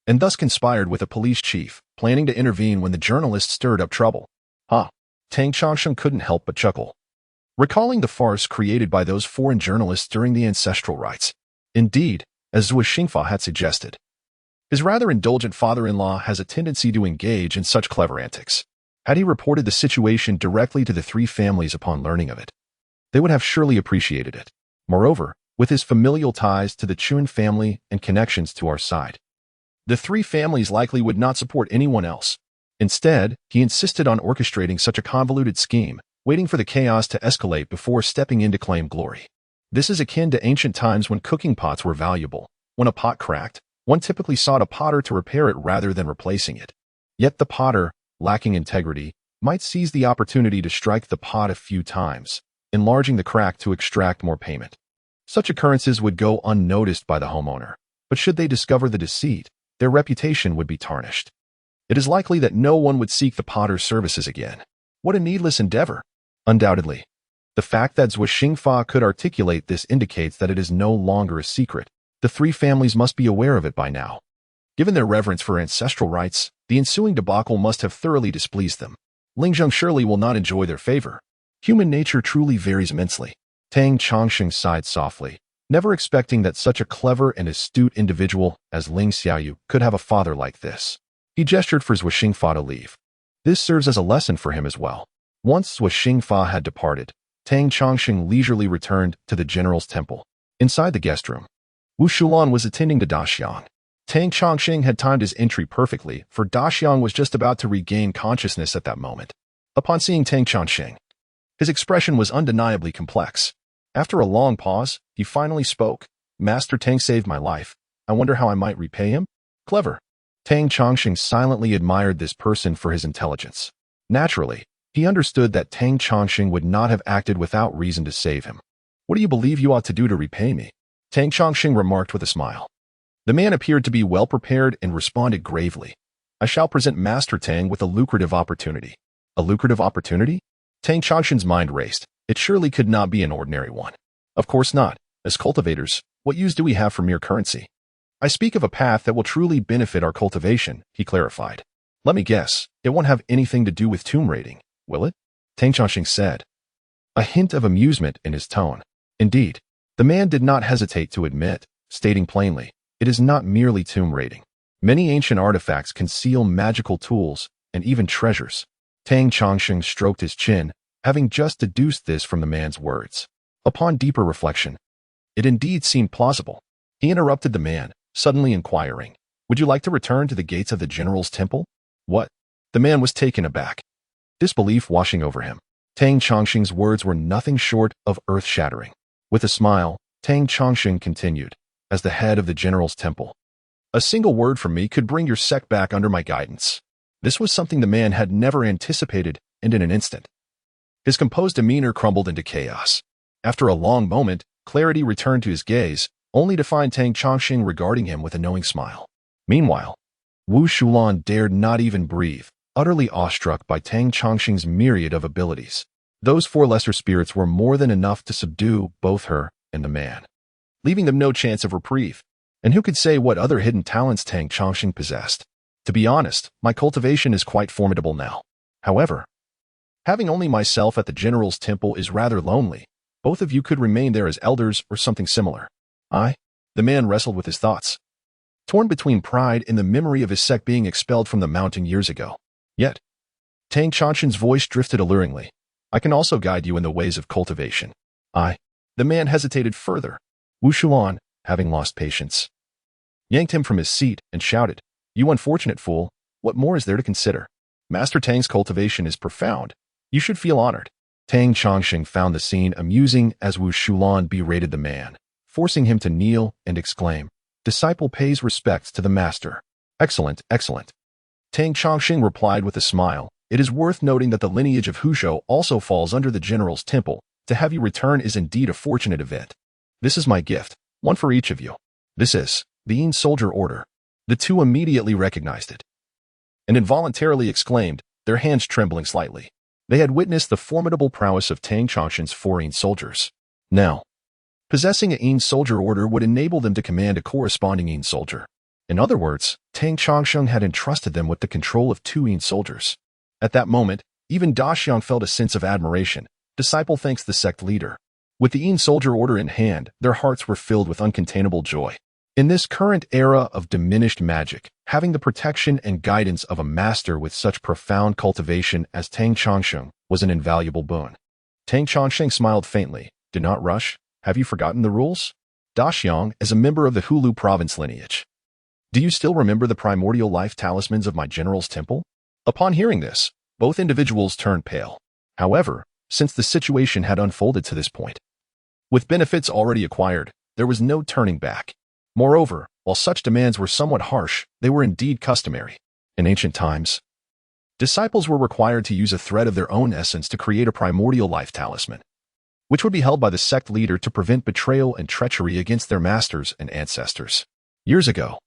and thus conspired with a police chief, planning to intervene when the journalists stirred up trouble." "Huh, Tang Chongsheng couldn't help but chuckle, recalling the farce created by those foreign journalists during the ancestral rites. Indeed, as Zhou Xingfa had suggested, his rather indulgent father-in-law has a tendency to engage in such clever antics. Had he reported the situation directly to the three families upon learning of it, they would have surely appreciated it. Moreover, with his familial ties to the Chun family and connections to our side, the three families likely would not support anyone else. Instead, he insisted on orchestrating such a convoluted scheme, waiting for the chaos to escalate before stepping in to claim glory. This is akin to ancient times when cooking pots were valuable. When a pot cracked, one typically sought a potter to repair it rather than replacing it. Yet the potter, lacking integrity, might seize the opportunity to strike the pot a few times, enlarging the crack to extract more payment. Such occurrences would go unnoticed by the homeowner, but should they discover the deceit, their reputation would be tarnished. It is likely that no one would seek the potter's services again. What a needless endeavor! Undoubtedly. The fact that Zhou Xingfa could articulate this indicates that it is no longer a secret. The three families must be aware of it by now. Given their reverence for ancestral rites, the ensuing debacle must have thoroughly displeased them. Lingzheng surely will not enjoy their favor. Human nature truly varies immensely. Tang Chongsheng sighed softly, never expecting that such a clever and astute individual as Ling Xiaoyu could have a father like this. He gestured for Zhou Xingfa to leave. This serves as a lesson for him as well. Once Zhou Xingfa had departed, Tang Chongsheng leisurely returned to the general's temple. Inside the guest room, Wu Shulan was attending to Daxiang. Tang Chongsheng had timed his entry perfectly, for Daxiang was just about to regain consciousness at that moment. Upon seeing Tang Chongsheng, his expression was undeniably complex. After a long pause, he finally spoke. Master Tang saved my life. I wonder how I might repay him? Clever. Tang Chongsheng silently admired this person for his intelligence. Naturally, he understood that Tang Chongsheng would not have acted without reason to save him. What do you believe you ought to do to repay me? Tang Chongsheng remarked with a smile. The man appeared to be well prepared and responded gravely. I shall present Master Tang with a lucrative opportunity. A lucrative opportunity? Tang Chongsheng's mind raced. It surely could not be an ordinary one. Of course not. As cultivators, what use do we have for mere currency? I speak of a path that will truly benefit our cultivation, he clarified. Let me guess, it won't have anything to do with tomb raiding, will it? Tang Chongsheng said, a hint of amusement in his tone. Indeed, the man did not hesitate to admit, stating plainly, it is not merely tomb raiding. Many ancient artifacts conceal magical tools and even treasures. Tang Chongsheng stroked his chin, having just deduced this from the man's words. Upon deeper reflection, it indeed seemed plausible. He interrupted the man, suddenly inquiring, would you like to return to the gates of the general's temple? What? The man was taken aback, disbelief washing over him. Tang Chongsheng's words were nothing short of earth-shattering. With a smile, Tang Chongsheng continued, as the head of the general's temple, a single word from me could bring your sect back under my guidance. This was something the man had never anticipated, and in an instant, his composed demeanor crumbled into chaos. After a long moment, clarity returned to his gaze, only to find Tang Chongsheng regarding him with a knowing smile. Meanwhile, Wu Shulan dared not even breathe, utterly awestruck by Tang Chongsheng's myriad of abilities. Those four lesser spirits were more than enough to subdue both her and the man, leaving them no chance of reprieve. And who could say what other hidden talents Tang Chongsheng possessed? To be honest, my cultivation is quite formidable now. However, having only myself at the general's temple is rather lonely. Both of you could remain there as elders or something similar. The man wrestled with his thoughts, torn between pride and the memory of his sect being expelled from the mountain years ago. Yet, Tang Chongsheng's voice drifted alluringly. I can also guide you in the ways of cultivation. The man hesitated further. Wu Shulan, having lost patience, yanked him from his seat and shouted, you unfortunate fool, what more is there to consider? Master Tang's cultivation is profound. You should feel honored. Tang Chongsheng found the scene amusing as Wu Shulan berated the man, forcing him to kneel and exclaim, disciple pays respects to the master. Excellent, excellent. Tang Chongsheng replied with a smile, it is worth noting that the lineage of Huzhou also falls under the general's temple. To have you return is indeed a fortunate event. This is my gift, one for each of you. This is the Yin Soldier Order. The two immediately recognized it and involuntarily exclaimed, their hands trembling slightly. They had witnessed the formidable prowess of Tang Chongsheng's four Yin soldiers. Now, possessing a Yin Soldier Order would enable them to command a corresponding Yin soldier. In other words, Tang Chongsheng had entrusted them with the control of two Yin soldiers. At that moment, Even Daxiang felt a sense of admiration. Disciple thanks the sect leader. With the Yin soldier order in hand, their hearts were filled with uncontainable joy. In this current era of diminished magic, having the protection and guidance of a master with such profound cultivation as Tang Chongsheng was an invaluable boon. Tang Chongsheng smiled faintly. Do not rush. Have you forgotten the rules? Daxiang is a member of the Hulu province lineage. Do you still remember the primordial life talismans of my general's temple? Upon hearing this, both individuals turned pale. However, since the situation had unfolded to this point, with benefits already acquired, there was no turning back. Moreover, while such demands were somewhat harsh, they were indeed customary. In ancient times, disciples were required to use a thread of their own essence to create a primordial life talisman, which would be held by the sect leader to prevent betrayal and treachery against their masters and ancestors. Years ago,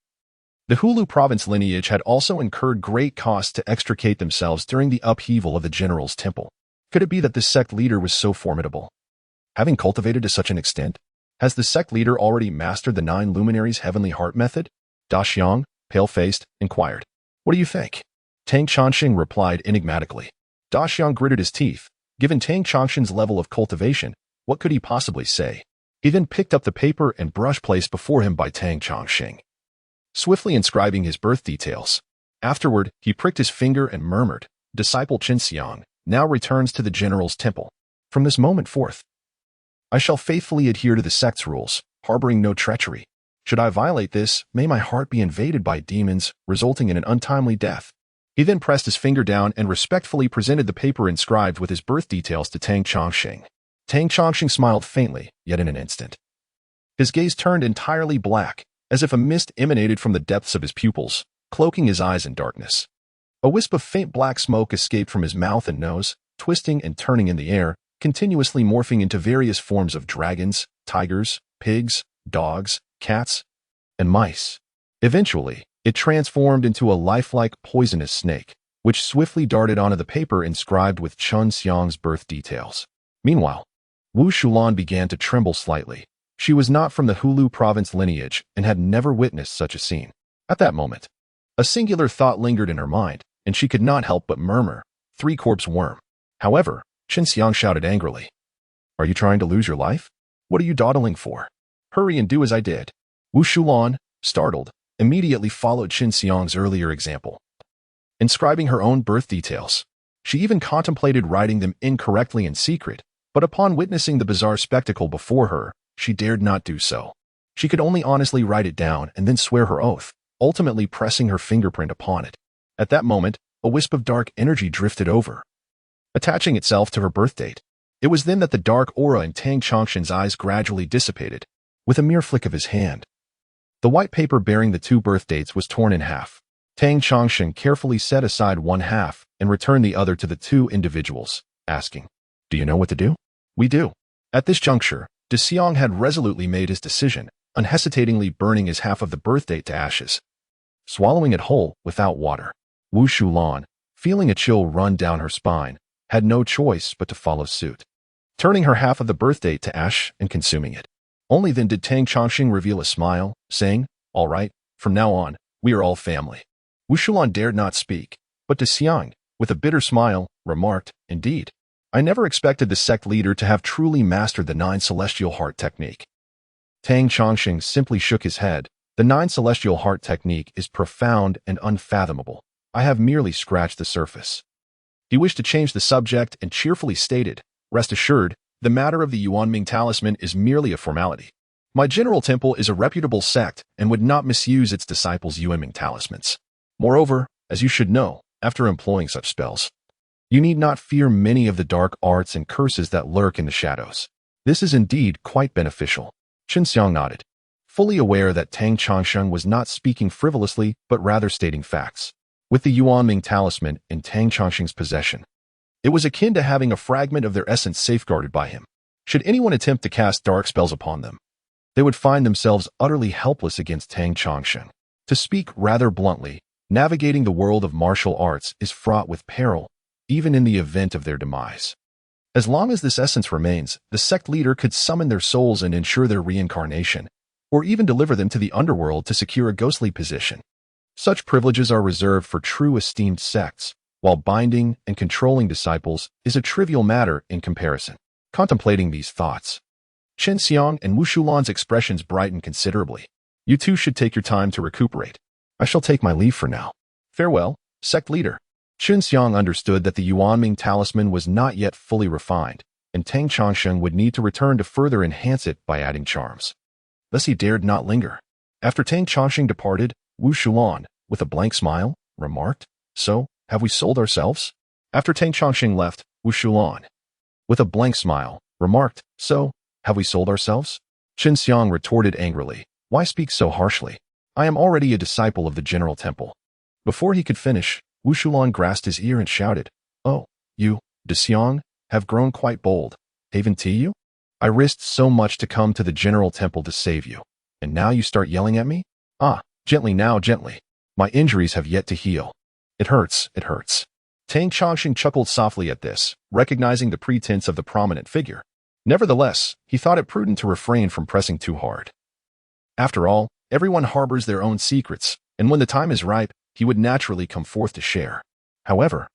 the Hulu province lineage had also incurred great costs to extricate themselves during the upheaval of the general's temple. Could it be that this sect leader was so formidable, having cultivated to such an extent? Has the sect leader already mastered the 9 luminaries' heavenly heart method? Daxiang, pale-faced, inquired. What do you think? Tang Chongsheng replied enigmatically. Daxiang gritted his teeth. Given Tang Chongsheng's level of cultivation, what could he possibly say? He then picked up the paper and brush placed before him by Tang Chongsheng, swiftly inscribing his birth details. Afterward, he pricked his finger and murmured, Disciple Qinxiang now returns to the general's temple. From this moment forth, I shall faithfully adhere to the sect's rules, harboring no treachery. Should I violate this, may my heart be invaded by demons, resulting in an untimely death. He then pressed his finger down and respectfully presented the paper inscribed with his birth details to Tang Chongsheng. Tang Chongsheng smiled faintly, yet in an instant, his gaze turned entirely black, as if a mist emanated from the depths of his pupils, cloaking his eyes in darkness. A wisp of faint black smoke escaped from his mouth and nose, twisting and turning in the air, continuously morphing into various forms of dragons, tigers, pigs, dogs, cats, and mice. Eventually, it transformed into a lifelike poisonous snake, which swiftly darted onto the paper inscribed with Chun Xiang's birth details. Meanwhile, Wu Shulan began to tremble slightly. She was not from the Hulu province lineage and had never witnessed such a scene. At that moment, a singular thought lingered in her mind, and she could not help but murmur, 3-corpse worm. However, Qinxiang shouted angrily, Are you trying to lose your life? What are you dawdling for? Hurry and do as I did. Wu Shulan, startled, immediately followed Qinxiang's earlier example, inscribing her own birth details. She even contemplated writing them incorrectly in secret, but upon witnessing the bizarre spectacle before her, she dared not do so. She could only honestly write it down and then swear her oath, ultimately pressing her fingerprint upon it. At that moment, a wisp of dark energy drifted over, attaching itself to her birth date. It was then that the dark aura in Tang Chongsheng's eyes gradually dissipated, with a mere flick of his hand. The white paper bearing the 2 birth dates was torn in half. Tang Chongsheng carefully set aside one half and returned the other to the 2 individuals, asking, Do you know what to do? We do. At this juncture, Daxiang had resolutely made his decision, unhesitatingly burning his half of the birth date to ashes, swallowing it whole without water. Wu Shulan, feeling a chill run down her spine, had no choice but to follow suit, turning her half of the birth date to ash and consuming it. Only then did Tang Chongsheng reveal a smile, saying, All right, from now on, we are all family. Wu Shulan dared not speak, but Daxiang, with a bitter smile, remarked, Indeed, I never expected the sect leader to have truly mastered the 9 celestial heart technique. Tang Chongsheng simply shook his head. The 9 celestial heart technique is profound and unfathomable. I have merely scratched the surface. He wished to change the subject and cheerfully stated, Rest assured, the matter of the Yuanming talisman is merely a formality. My general temple is a reputable sect and would not misuse its disciples' Yuanming talismans. Moreover, as you should know, after employing such spells, you need not fear many of the dark arts and curses that lurk in the shadows. This is indeed quite beneficial. Qinxiang nodded, fully aware that Tang Chongsheng was not speaking frivolously but rather stating facts. With the Yuanming talisman in Tang Chongsheng's possession, it was akin to having a fragment of their essence safeguarded by him. Should anyone attempt to cast dark spells upon them, they would find themselves utterly helpless against Tang Chongsheng. To speak rather bluntly, navigating the world of martial arts is fraught with peril, even in the event of their demise. As long as this essence remains, the sect leader could summon their souls and ensure their reincarnation, or even deliver them to the underworld to secure a ghostly position. Such privileges are reserved for true esteemed sects, while binding and controlling disciples is a trivial matter in comparison. Contemplating these thoughts, Chen Xiang and Wu Shulan's expressions brightened considerably. You two should take your time to recuperate. I shall take my leave for now. Farewell, sect leader. Chen Xiang understood that the Yuanming talisman was not yet fully refined, and Tang Chongsheng would need to return to further enhance it by adding charms. Thus he dared not linger. After Tang Chongsheng departed, Wu Shulan, with a blank smile, remarked, "So, have we sold ourselves?" After Tang Chongsheng left, Wu Shulan, with a blank smile, remarked, "So, have we sold ourselves?" Chen Xiang retorted angrily, "Why speak so harshly? I am already a disciple of the General Temple." Before he could finish, Wu Shulan grasped his ear and shouted, "Oh, you, De Xiang, have grown quite bold, haven't you? I risked so much to come to the General Temple to save you, and now you start yelling at me? Ah, gently now, gently. My injuries have yet to heal. It hurts, it hurts." Tang Chongsheng chuckled softly at this, recognizing the pretense of the prominent figure. Nevertheless, he thought it prudent to refrain from pressing too hard. After all, everyone harbors their own secrets, and when the time is ripe, he would naturally come forth to share. However,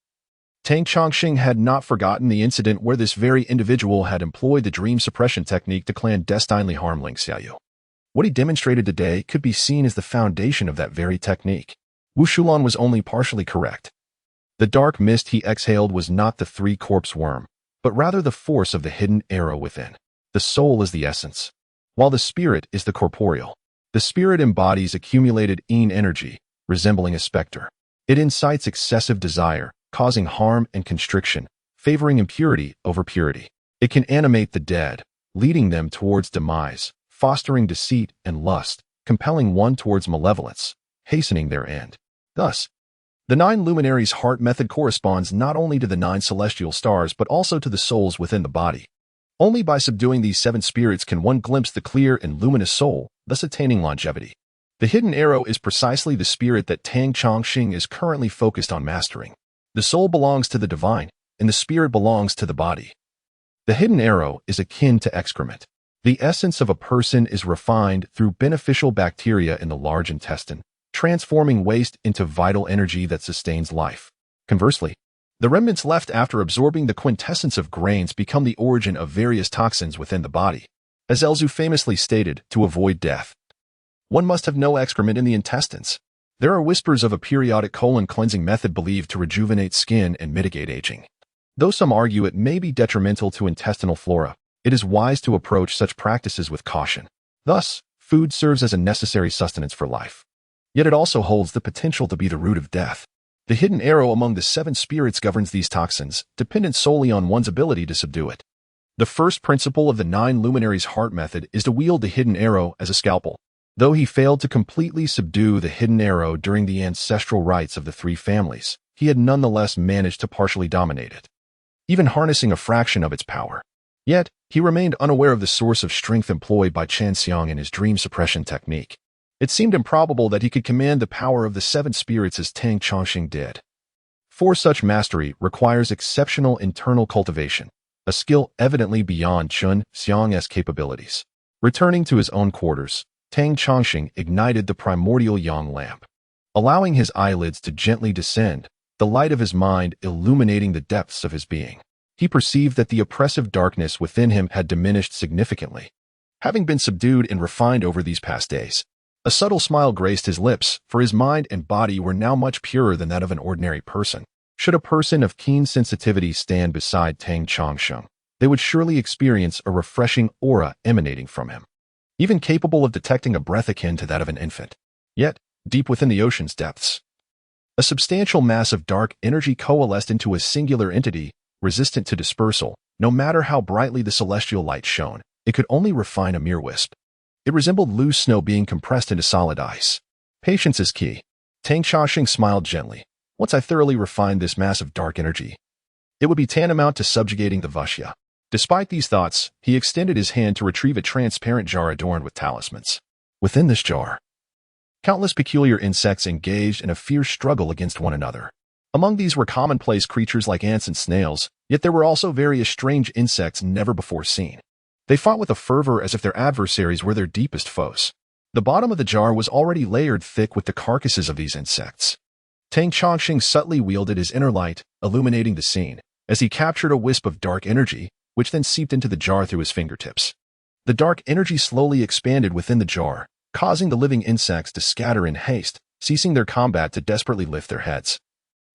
Tang Chongsheng had not forgotten the incident where this very individual had employed the dream suppression technique to clandestinely harm Ling Xiaoyu. What he demonstrated today could be seen as the foundation of that very technique. Wu Shulan was only partially correct. The dark mist he exhaled was not the three-corpse worm, but rather the force of the hidden arrow within. The soul is the essence, while the spirit is the corporeal. The spirit embodies accumulated Yin energy, resembling a specter. It incites excessive desire, causing harm and constriction, favoring impurity over purity. It can animate the dead, leading them towards demise, fostering deceit and lust, compelling one towards malevolence, hastening their end. Thus, the 9 luminaries' heart method corresponds not only to the 9 celestial stars but also to the souls within the body. Only by subduing these 7 spirits can one glimpse the clear and luminous soul, thus attaining longevity. The hidden arrow is precisely the spirit that Tang Chongsheng is currently focused on mastering. The soul belongs to the divine, and the spirit belongs to the body. The hidden arrow is akin to excrement. The essence of a person is refined through beneficial bacteria in the large intestine, transforming waste into vital energy that sustains life. Conversely, the remnants left after absorbing the quintessence of grains become the origin of various toxins within the body. As Elzu famously stated, to avoid death, one must have no excrement in the intestines. There are whispers of a periodic colon cleansing method believed to rejuvenate skin and mitigate aging. Though some argue it may be detrimental to intestinal flora, it is wise to approach such practices with caution. Thus, food serves as a necessary sustenance for life. Yet it also holds the potential to be the root of death. The hidden arrow among the 7 spirits governs these toxins, dependent solely on one's ability to subdue it. The first principle of the 9 luminaries' heart method is to wield the hidden arrow as a scalpel. Though he failed to completely subdue the hidden arrow during the ancestral rites of the 3 families, he had nonetheless managed to partially dominate it, even harnessing a fraction of its power. Yet, he remained unaware of the source of strength employed by Chen Xiang in his dream suppression technique. It seemed improbable that he could command the power of the 7 spirits as Tang Chongsheng did. For such mastery requires exceptional internal cultivation, a skill evidently beyond Chen Xiang's capabilities. Returning to his own quarters, Tang Chongsheng ignited the primordial yang lamp. Allowing his eyelids to gently descend, the light of his mind illuminating the depths of his being, he perceived that the oppressive darkness within him had diminished significantly, having been subdued and refined over these past days. A subtle smile graced his lips, for his mind and body were now much purer than that of an ordinary person. Should a person of keen sensitivity stand beside Tang Chongsheng, they would surely experience a refreshing aura emanating from him, even capable of detecting a breath akin to that of an infant. Yet, deep within the ocean's depths, a substantial mass of dark energy coalesced into a singular entity, resistant to dispersal. No matter how brightly the celestial light shone, it could only refine a mere wisp. It resembled loose snow being compressed into solid ice. Patience is key. Tang Chongsheng smiled gently. Once I thoroughly refined this mass of dark energy, it would be tantamount to subjugating the Vushya. Despite these thoughts, he extended his hand to retrieve a transparent jar adorned with talismans. Within this jar, countless peculiar insects engaged in a fierce struggle against one another. Among these were commonplace creatures like ants and snails, yet there were also various strange insects never before seen. They fought with a fervor as if their adversaries were their deepest foes. The bottom of the jar was already layered thick with the carcasses of these insects. Tang Chongqing subtly wielded his inner light, illuminating the scene, as he captured a wisp of dark energy, which then seeped into the jar through his fingertips. The dark energy slowly expanded within the jar, causing the living insects to scatter in haste, ceasing their combat to desperately lift their heads,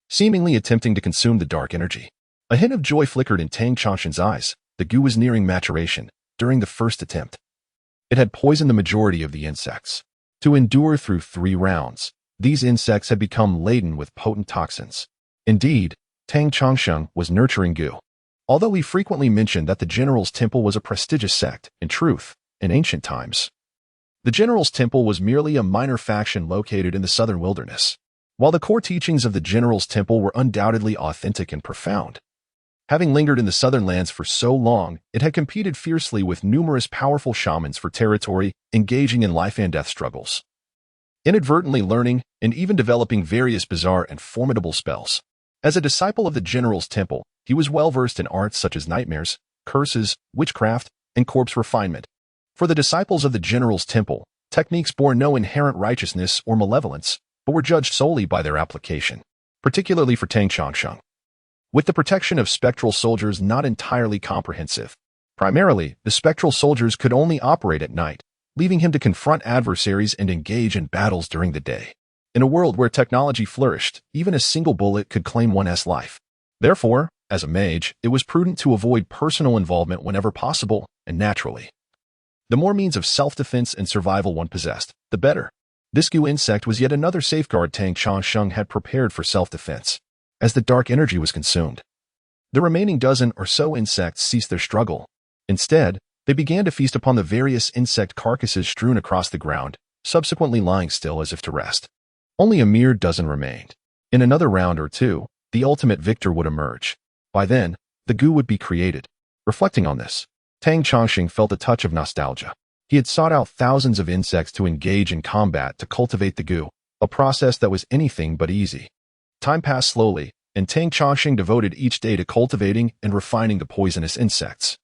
seemingly attempting to consume the dark energy. A hint of joy flickered in Tang Chongqing's eyes. The goo was nearing maturation. During the first attempt, it had poisoned the majority of the insects. To endure through 3 rounds, these insects had become laden with potent toxins. Indeed, Tang Chongqing was nurturing goo. Although he frequently mentioned that the General's Temple was a prestigious sect, in truth, in ancient times, the General's Temple was merely a minor faction located in the southern wilderness. While the core teachings of the General's Temple were undoubtedly authentic and profound, having lingered in the southern lands for so long, it had competed fiercely with numerous powerful shamans for territory, engaging in life and death struggles, inadvertently learning and even developing various bizarre and formidable spells. As a disciple of the General's Temple, he was well-versed in arts such as nightmares, curses, witchcraft, and corpse refinement. For the disciples of the General's Temple, techniques bore no inherent righteousness or malevolence, but were judged solely by their application, particularly for Tang Chongqing. With the protection of spectral soldiers not entirely comprehensive, primarily, the spectral soldiers could only operate at night, leaving him to confront adversaries and engage in battles during the day. In a world where technology flourished, even a single bullet could claim one's life. Therefore, as a mage, it was prudent to avoid personal involvement whenever possible, and naturally, the more means of self-defense and survival one possessed, the better. This goo insect was yet another safeguard Tang Chongqing had prepared for self-defense. As the dark energy was consumed, the remaining dozen or so insects ceased their struggle. Instead, they began to feast upon the various insect carcasses strewn across the ground, subsequently lying still as if to rest. Only a mere dozen remained. In another round or two, the ultimate victor would emerge. By then, the goo would be created. Reflecting on this, Tang Chongqing felt a touch of nostalgia. He had sought out thousands of insects to engage in combat to cultivate the goo, a process that was anything but easy. Time passed slowly, and Tang Chongqing devoted each day to cultivating and refining the poisonous insects,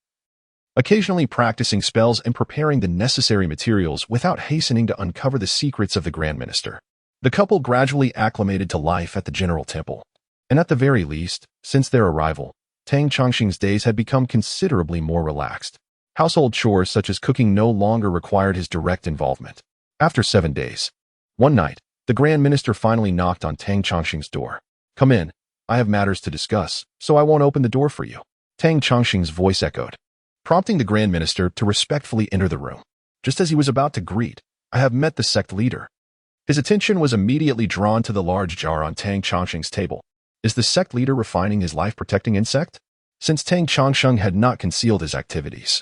occasionally practicing spells and preparing the necessary materials without hastening to uncover the secrets of the Grand Minister. The couple gradually acclimated to life at the General Temple, and at the very least, since their arrival, Tang Chongqing's days had become considerably more relaxed. Household chores such as cooking no longer required his direct involvement. After 7 days, one night, the Grand Minister finally knocked on Tang Chongqing's door. "Come in. I have matters to discuss, so I won't open the door for you." Tang Chongqing's voice echoed, prompting the Grand Minister to respectfully enter the room. Just as he was about to greet, "I have met the sect leader." His attention was immediately drawn to the large jar on Tang Chongqing's table. Is the sect leader refining his life-protecting insect? Since Tang Chongqing had not concealed his activities,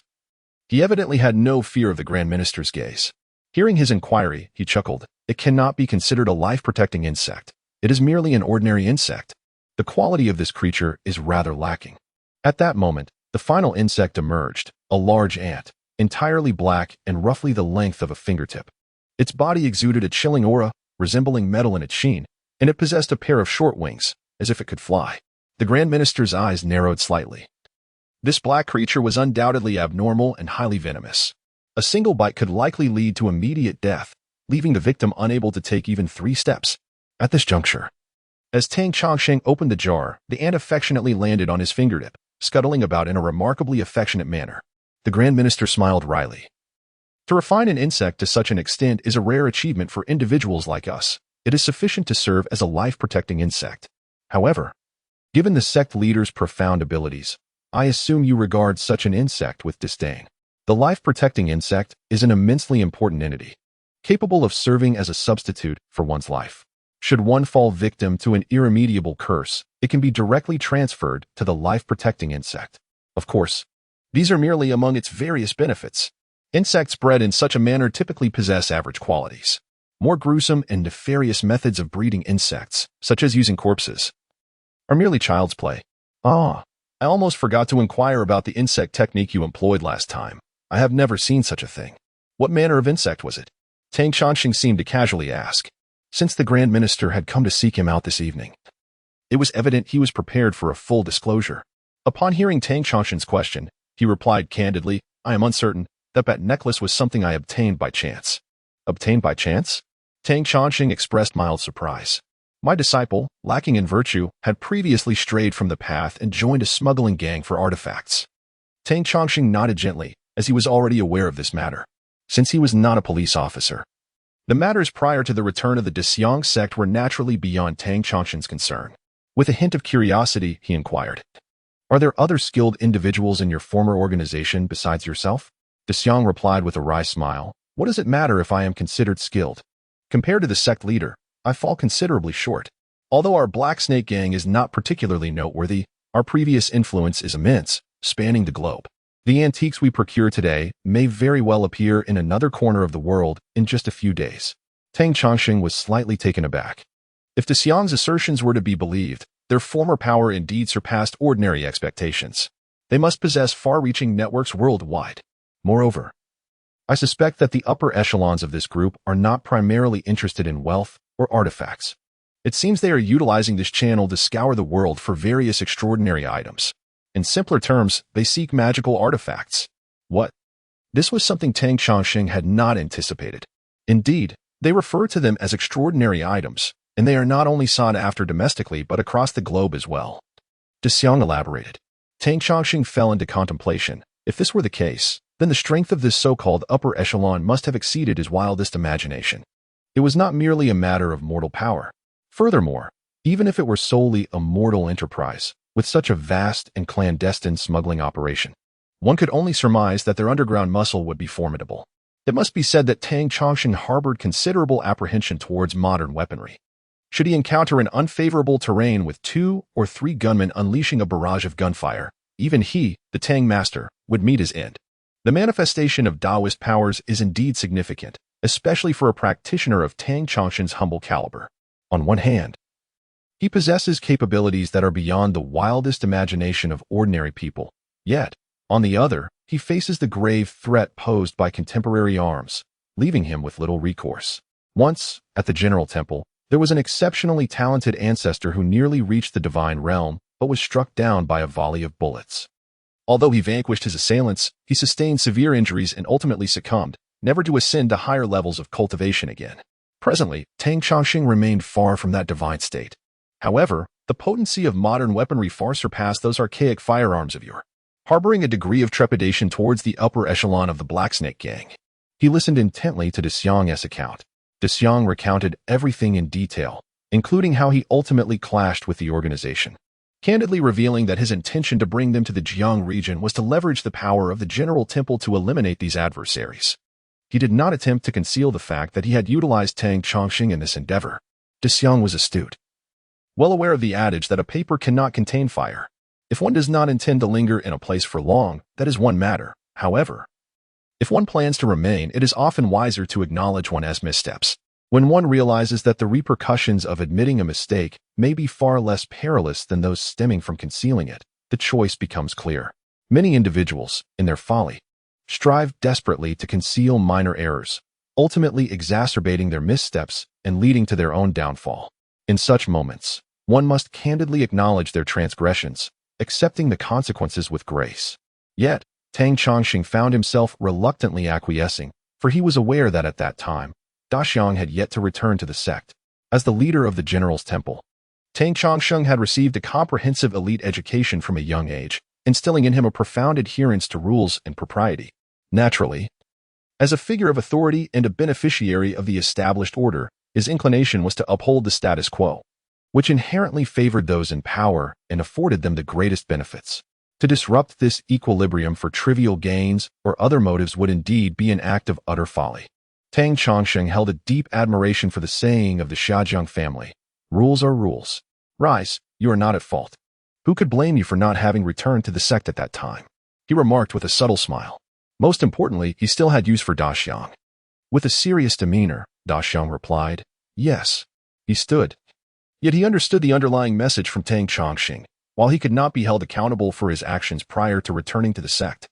he evidently had no fear of the Grand Minister's gaze. Hearing his inquiry, he chuckled. "It cannot be considered a life-protecting insect. It is merely an ordinary insect. The quality of this creature is rather lacking." At that moment, the final insect emerged, a large ant, entirely black and roughly the length of a fingertip. Its body exuded a chilling aura, resembling metal in its sheen, and it possessed a pair of short wings, as if it could fly. The Grand Minister's eyes narrowed slightly. This black creature was undoubtedly abnormal and highly venomous. A single bite could likely lead to immediate death, leaving the victim unable to take even 3 steps. At this juncture, as Tang Chongqing opened the jar, the ant affectionately landed on his fingertip, scuttling about in a remarkably affectionate manner. The Grand Minister smiled wryly. To refine an insect to such an extent is a rare achievement for individuals like us. It is sufficient to serve as a life-protecting insect. However, given the sect leader's profound abilities, I assume you regard such an insect with disdain. The life-protecting insect is an immensely important entity, capable of serving as a substitute for one's life. Should one fall victim to an irremediable curse, it can be directly transferred to the life-protecting insect. Of course, these are merely among its various benefits. Insects bred in such a manner typically possess average qualities. More gruesome and nefarious methods of breeding insects, such as using corpses, are merely child's play. I almost forgot to inquire about the insect technique you employed last time. I have never seen such a thing. What manner of insect was it? Tang Chongqing seemed to casually ask, since the Grand Minister had come to seek him out this evening. It was evident he was prepared for a full disclosure. Upon hearing Tang Chongqing's question, he replied candidly, "I am uncertain. That necklace was something I obtained by chance." Obtained by chance? Tang Chongqing expressed mild surprise. My disciple, lacking in virtue, had previously strayed from the path and joined a smuggling gang for artifacts. Tang Chongqing nodded gently, as he was already aware of this matter, since he was not a police officer. The matters prior to the return of the Dissipated sect were naturally beyond Tang Chongqing's concern. With a hint of curiosity, he inquired, "Are there other skilled individuals in your former organization besides yourself?" Dissipated replied with a wry smile, "What does it matter if I am considered skilled? Compared to the sect leader, I fall considerably short. Although our Black Snake gang is not particularly noteworthy, our previous influence is immense, spanning the globe. The antiques we procure today may very well appear in another corner of the world in just a few days." Tang Chongqing was slightly taken aback. If Dissipade's assertions were to be believed, their former power indeed surpassed ordinary expectations. They must possess far-reaching networks worldwide. Moreover, I suspect that the upper echelons of this group are not primarily interested in wealth or artifacts. It seems they are utilizing this channel to scour the world for various extraordinary items. In simpler terms, they seek magical artifacts. What? This was something Tang Chongqing had not anticipated. Indeed, they refer to them as extraordinary items, and they are not only sought after domestically but across the globe as well. Dissipated elaborated. Tang Chongqing fell into contemplation. If this were the case, then the strength of this so-called upper echelon must have exceeded his wildest imagination. It was not merely a matter of mortal power. Furthermore, even if it were solely a mortal enterprise, with such a vast and clandestine smuggling operation, one could only surmise that their underground muscle would be formidable. It must be said that Tang Chongqing harbored considerable apprehension towards modern weaponry. Should he encounter an unfavorable terrain with 2 or 3 gunmen unleashing a barrage of gunfire, even he, the Tang master, would meet his end. The manifestation of Taoist powers is indeed significant, especially for a practitioner of Tang Chongqing's humble caliber. On one hand, he possesses capabilities that are beyond the wildest imagination of ordinary people. Yet, on the other, he faces the grave threat posed by contemporary arms, leaving him with little recourse. Once, at the General Temple, there was an exceptionally talented ancestor who nearly reached the divine realm, but was struck down by a volley of bullets. Although he vanquished his assailants, he sustained severe injuries and ultimately succumbed, never to ascend to higher levels of cultivation again. Presently, Tang Chongqing remained far from that divine state. However, the potency of modern weaponry far surpassed those archaic firearms of yore. Harboring a degree of trepidation towards the upper echelon of the Black Snake gang, he listened intently to Dissipade's account. Dissipade recounted everything in detail, including how he ultimately clashed with the organization, candidly revealing that his intention to bring them to the Jiang region was to leverage the power of the General Temple to eliminate these adversaries. He did not attempt to conceal the fact that he had utilized Tang Chongqing in this endeavor. Dissipade was astute, well aware of the adage that a paper cannot contain fire. If one does not intend to linger in a place for long, that is one matter. However, if one plans to remain, it is often wiser to acknowledge one's missteps. When one realizes that the repercussions of admitting a mistake may be far less perilous than those stemming from concealing it, the choice becomes clear. Many individuals, in their folly, strive desperately to conceal minor errors, ultimately exacerbating their missteps and leading to their own downfall. In such moments, one must candidly acknowledge their transgressions, accepting the consequences with grace. Yet, Tang Chongqing found himself reluctantly acquiescing, for he was aware that at that time, Daxiang had yet to return to the sect. As the leader of the General's Temple, Tang Chongqing had received a comprehensive elite education from a young age, instilling in him a profound adherence to rules and propriety. Naturally, as a figure of authority and a beneficiary of the established order, his inclination was to uphold the status quo, which inherently favored those in power and afforded them the greatest benefits. To disrupt this equilibrium for trivial gains or other motives would indeed be an act of utter folly. Tang Chongqing held a deep admiration for the saying of the Xiajiang family, "Rules are rules. Rise, you are not at fault. Who could blame you for not having returned to the sect at that time?" he remarked with a subtle smile. Most importantly, he still had use for Daxiang. With a serious demeanor, Daxiang replied, "Yes." He stood. Yet he understood the underlying message from Tang Chongqing. While he could not be held accountable for his actions prior to returning to the sect,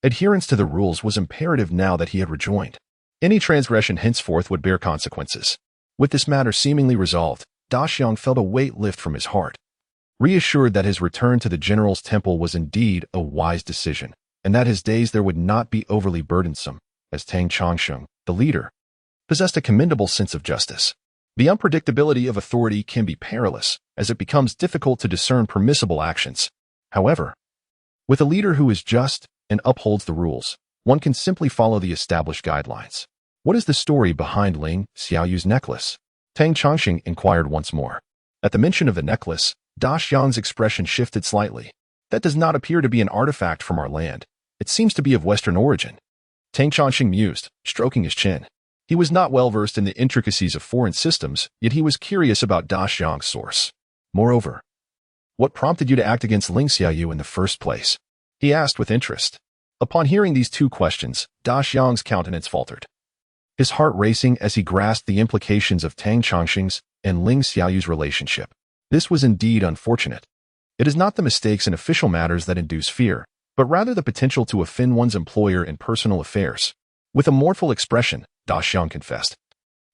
adherence to the rules was imperative now that he had rejoined. Any transgression henceforth would bear consequences. With this matter seemingly resolved, Daxiang felt a weight lift from his heart. Reassured that his return to the General's Temple was indeed a wise decision, and that his days there would not be overly burdensome, as Tang Chongqing, the leader, possessed a commendable sense of justice. The unpredictability of authority can be perilous, as it becomes difficult to discern permissible actions. However, with a leader who is just and upholds the rules, one can simply follow the established guidelines. What is the story behind Ling Xiaoyu's necklace? Tang Chongqing inquired once more. At the mention of the necklace, Da Xiang's expression shifted slightly. That does not appear to be an artifact from our land. It seems to be of Western origin. Tang Chongqing mused, stroking his chin. He was not well versed in the intricacies of foreign systems, yet he was curious about Da Xiang's source. Moreover, what prompted you to act against Ling Xiaoyu in the first place? He asked with interest. Upon hearing these two questions, Da Xiang's countenance faltered, his heart racing as he grasped the implications of Tang Chongqing's and Ling Xiaoyu's relationship. This was indeed unfortunate. It is not the mistakes in official matters that induce fear, but rather the potential to offend one's employer in personal affairs. With a mournful expression, Da Xiang confessed.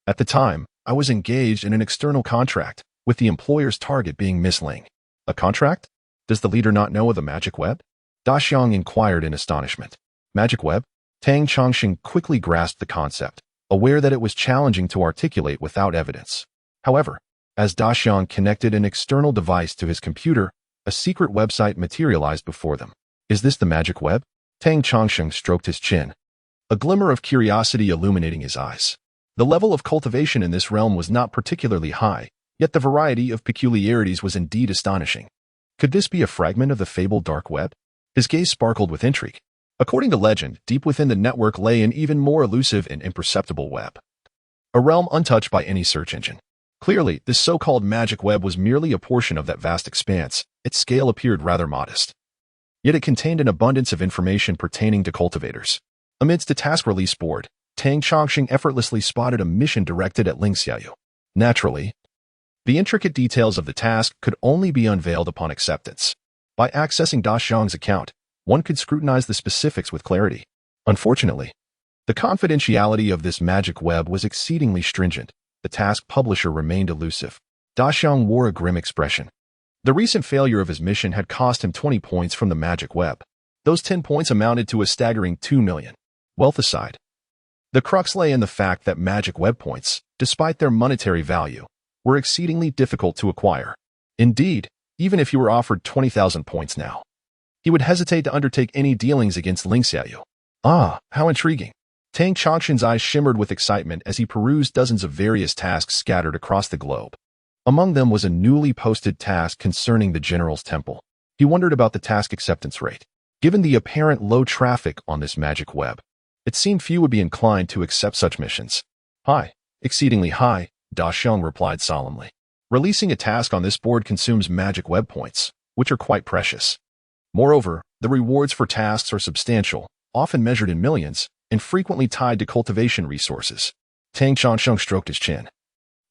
At the time, I was engaged in an external contract, with the employer's target being Miss Ling. A contract? Does the leader not know of the magic web? Da Xiang inquired in astonishment. Magic web? Tang Chongqing quickly grasped the concept, aware that it was challenging to articulate without evidence. However, as Da Xiang connected an external device to his computer, a secret website materialized before them. Is this the magic web? Tang Chongqing stroked his chin, a glimmer of curiosity illuminating his eyes. The level of cultivation in this realm was not particularly high, yet the variety of peculiarities was indeed astonishing. Could this be a fragment of the fabled dark web? His gaze sparkled with intrigue. According to legend, deep within the network lay an even more elusive and imperceptible web, a realm untouched by any search engine. Clearly, this so-called magic web was merely a portion of that vast expanse. Its scale appeared rather modest. Yet it contained an abundance of information pertaining to cultivators. Amidst a task release board, Tang Chongqing effortlessly spotted a mission directed at Ling Xiaoyu. Naturally, the intricate details of the task could only be unveiled upon acceptance. By accessing Da Xiang's account, one could scrutinize the specifics with clarity. Unfortunately, the confidentiality of this magic web was exceedingly stringent. The task publisher remained elusive. Da Xiang wore a grim expression. The recent failure of his mission had cost him 20 points from the magic web. Those 10 points amounted to a staggering 2 million. Wealth aside, the crux lay in the fact that magic web points, despite their monetary value, were exceedingly difficult to acquire. Indeed, even if he were offered 20,000 points now, he would hesitate to undertake any dealings against Ling Xiaoyu. Ah, how intriguing. Tang Chongqing's eyes shimmered with excitement as he perused dozens of various tasks scattered across the globe. Among them was a newly posted task concerning the general's temple. He wondered about the task acceptance rate. Given the apparent low traffic on this magic web, it seemed few would be inclined to accept such missions. High, exceedingly high, Da Xiang replied solemnly. Releasing a task on this board consumes magic web points, which are quite precious. Moreover, the rewards for tasks are substantial, often measured in millions, and frequently tied to cultivation resources. Tang Chongqing stroked his chin,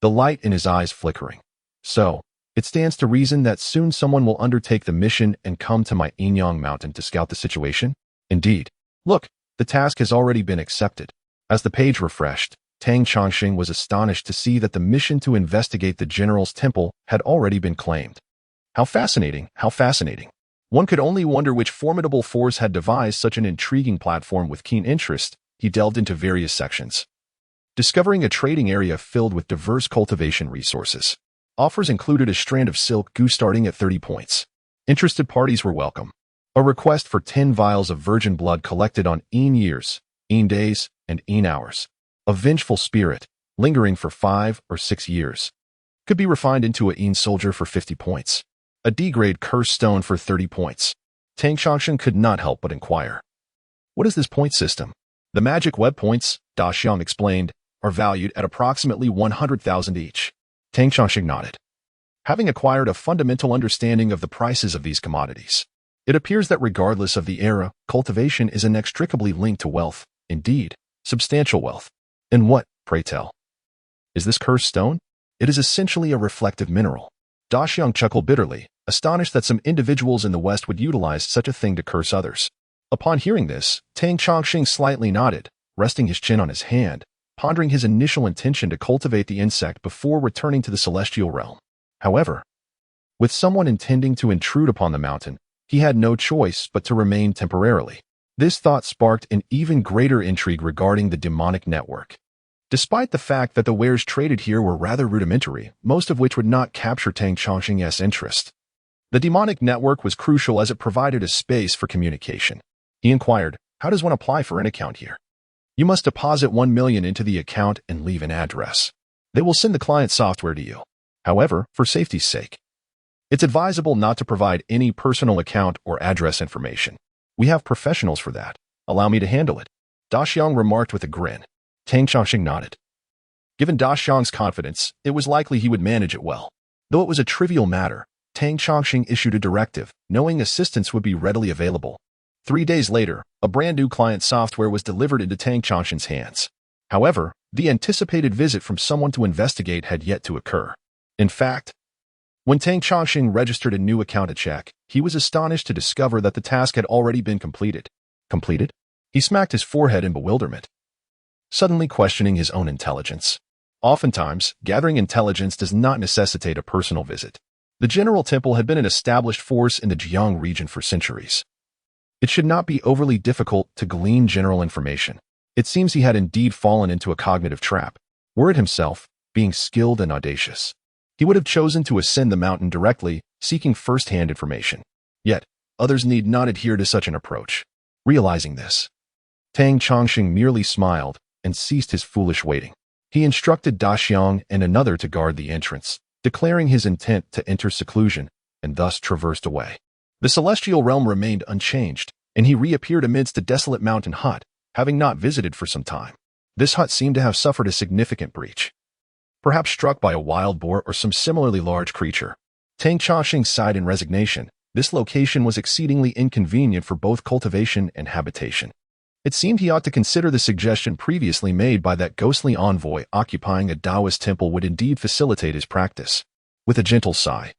the light in his eyes flickering. So, it stands to reason that soon someone will undertake the mission and come to my Yin-Yang Mountain to scout the situation? Indeed. Look, the task has already been accepted. As the page refreshed, Tang Chongqing was astonished to see that the mission to investigate the general's temple had already been claimed. How fascinating, how fascinating. One could only wonder which formidable force had devised such an intriguing platform. With keen interest, he delved into various sections, discovering a trading area filled with diverse cultivation resources. Offers included a strand of silk goo starting at 30 points. Interested parties were welcome. A request for 10 vials of virgin blood collected on Yin years, Yin days, and Yin hours. A vengeful spirit, lingering for 5 or 6 years, could be refined into a Yin soldier for 50 points. A D-grade cursed stone for 30 points. Tang Chongqing could not help but inquire. What is this point system? The magic web points, Da Xiang explained, are valued at approximately 100,000 each. Tang Chongqing nodded. Having acquired a fundamental understanding of the prices of these commodities, it appears that regardless of the era, cultivation is inextricably linked to wealth, indeed, substantial wealth. And what, pray tell, is this cursed stone? It is essentially a reflective mineral. Da Xiang chuckled bitterly, astonished that some individuals in the West would utilize such a thing to curse others. Upon hearing this, Tang Chongqing slightly nodded, resting his chin on his hand, pondering his initial intention to cultivate the insect before returning to the celestial realm. However, with someone intending to intrude upon the mountain, he had no choice but to remain temporarily. This thought sparked an even greater intrigue regarding the demonic network. Despite the fact that the wares traded here were rather rudimentary, most of which would not capture Tang Chongqing's interest. The demonic network was crucial as it provided a space for communication. He inquired, "How does one apply for an account here?" "You must deposit 1 million into the account and leave an address. They will send the client software to you. However, for safety's sake, it's advisable not to provide any personal account or address information. We have professionals for that. Allow me to handle it," Da Xiang remarked with a grin. Tang Chongqing nodded. Given Da Xiang's confidence, it was likely he would manage it well. Though it was a trivial matter, Tang Chongqing issued a directive, knowing assistance would be readily available. 3 days later, a brand new client software was delivered into Tang Chongqing's hands. However, the anticipated visit from someone to investigate had yet to occur. In fact, when Tang Chongqing registered a new account to check, he was astonished to discover that the task had already been completed. Completed? He smacked his forehead in bewilderment, suddenly questioning his own intelligence. Oftentimes, gathering intelligence does not necessitate a personal visit. The General Temple had been an established force in the Jiang region for centuries. It should not be overly difficult to glean general information. It seems he had indeed fallen into a cognitive trap. Were it himself, being skilled and audacious, he would have chosen to ascend the mountain directly, seeking first-hand information. Yet, others need not adhere to such an approach. Realizing this, Tang Chongqing merely smiled and ceased his foolish waiting. He instructed Da Xiang and another to guard the entrance, declaring his intent to enter seclusion, and thus traversed away. The celestial realm remained unchanged, and he reappeared amidst a desolate mountain hut, having not visited for some time. This hut seemed to have suffered a significant breach, perhaps struck by a wild boar or some similarly large creature. Tang Chongqing sighed in resignation. This location was exceedingly inconvenient for both cultivation and habitation. It seemed he ought to consider the suggestion previously made by that ghostly envoy occupying a Taoist temple would indeed facilitate his practice. With a gentle sigh,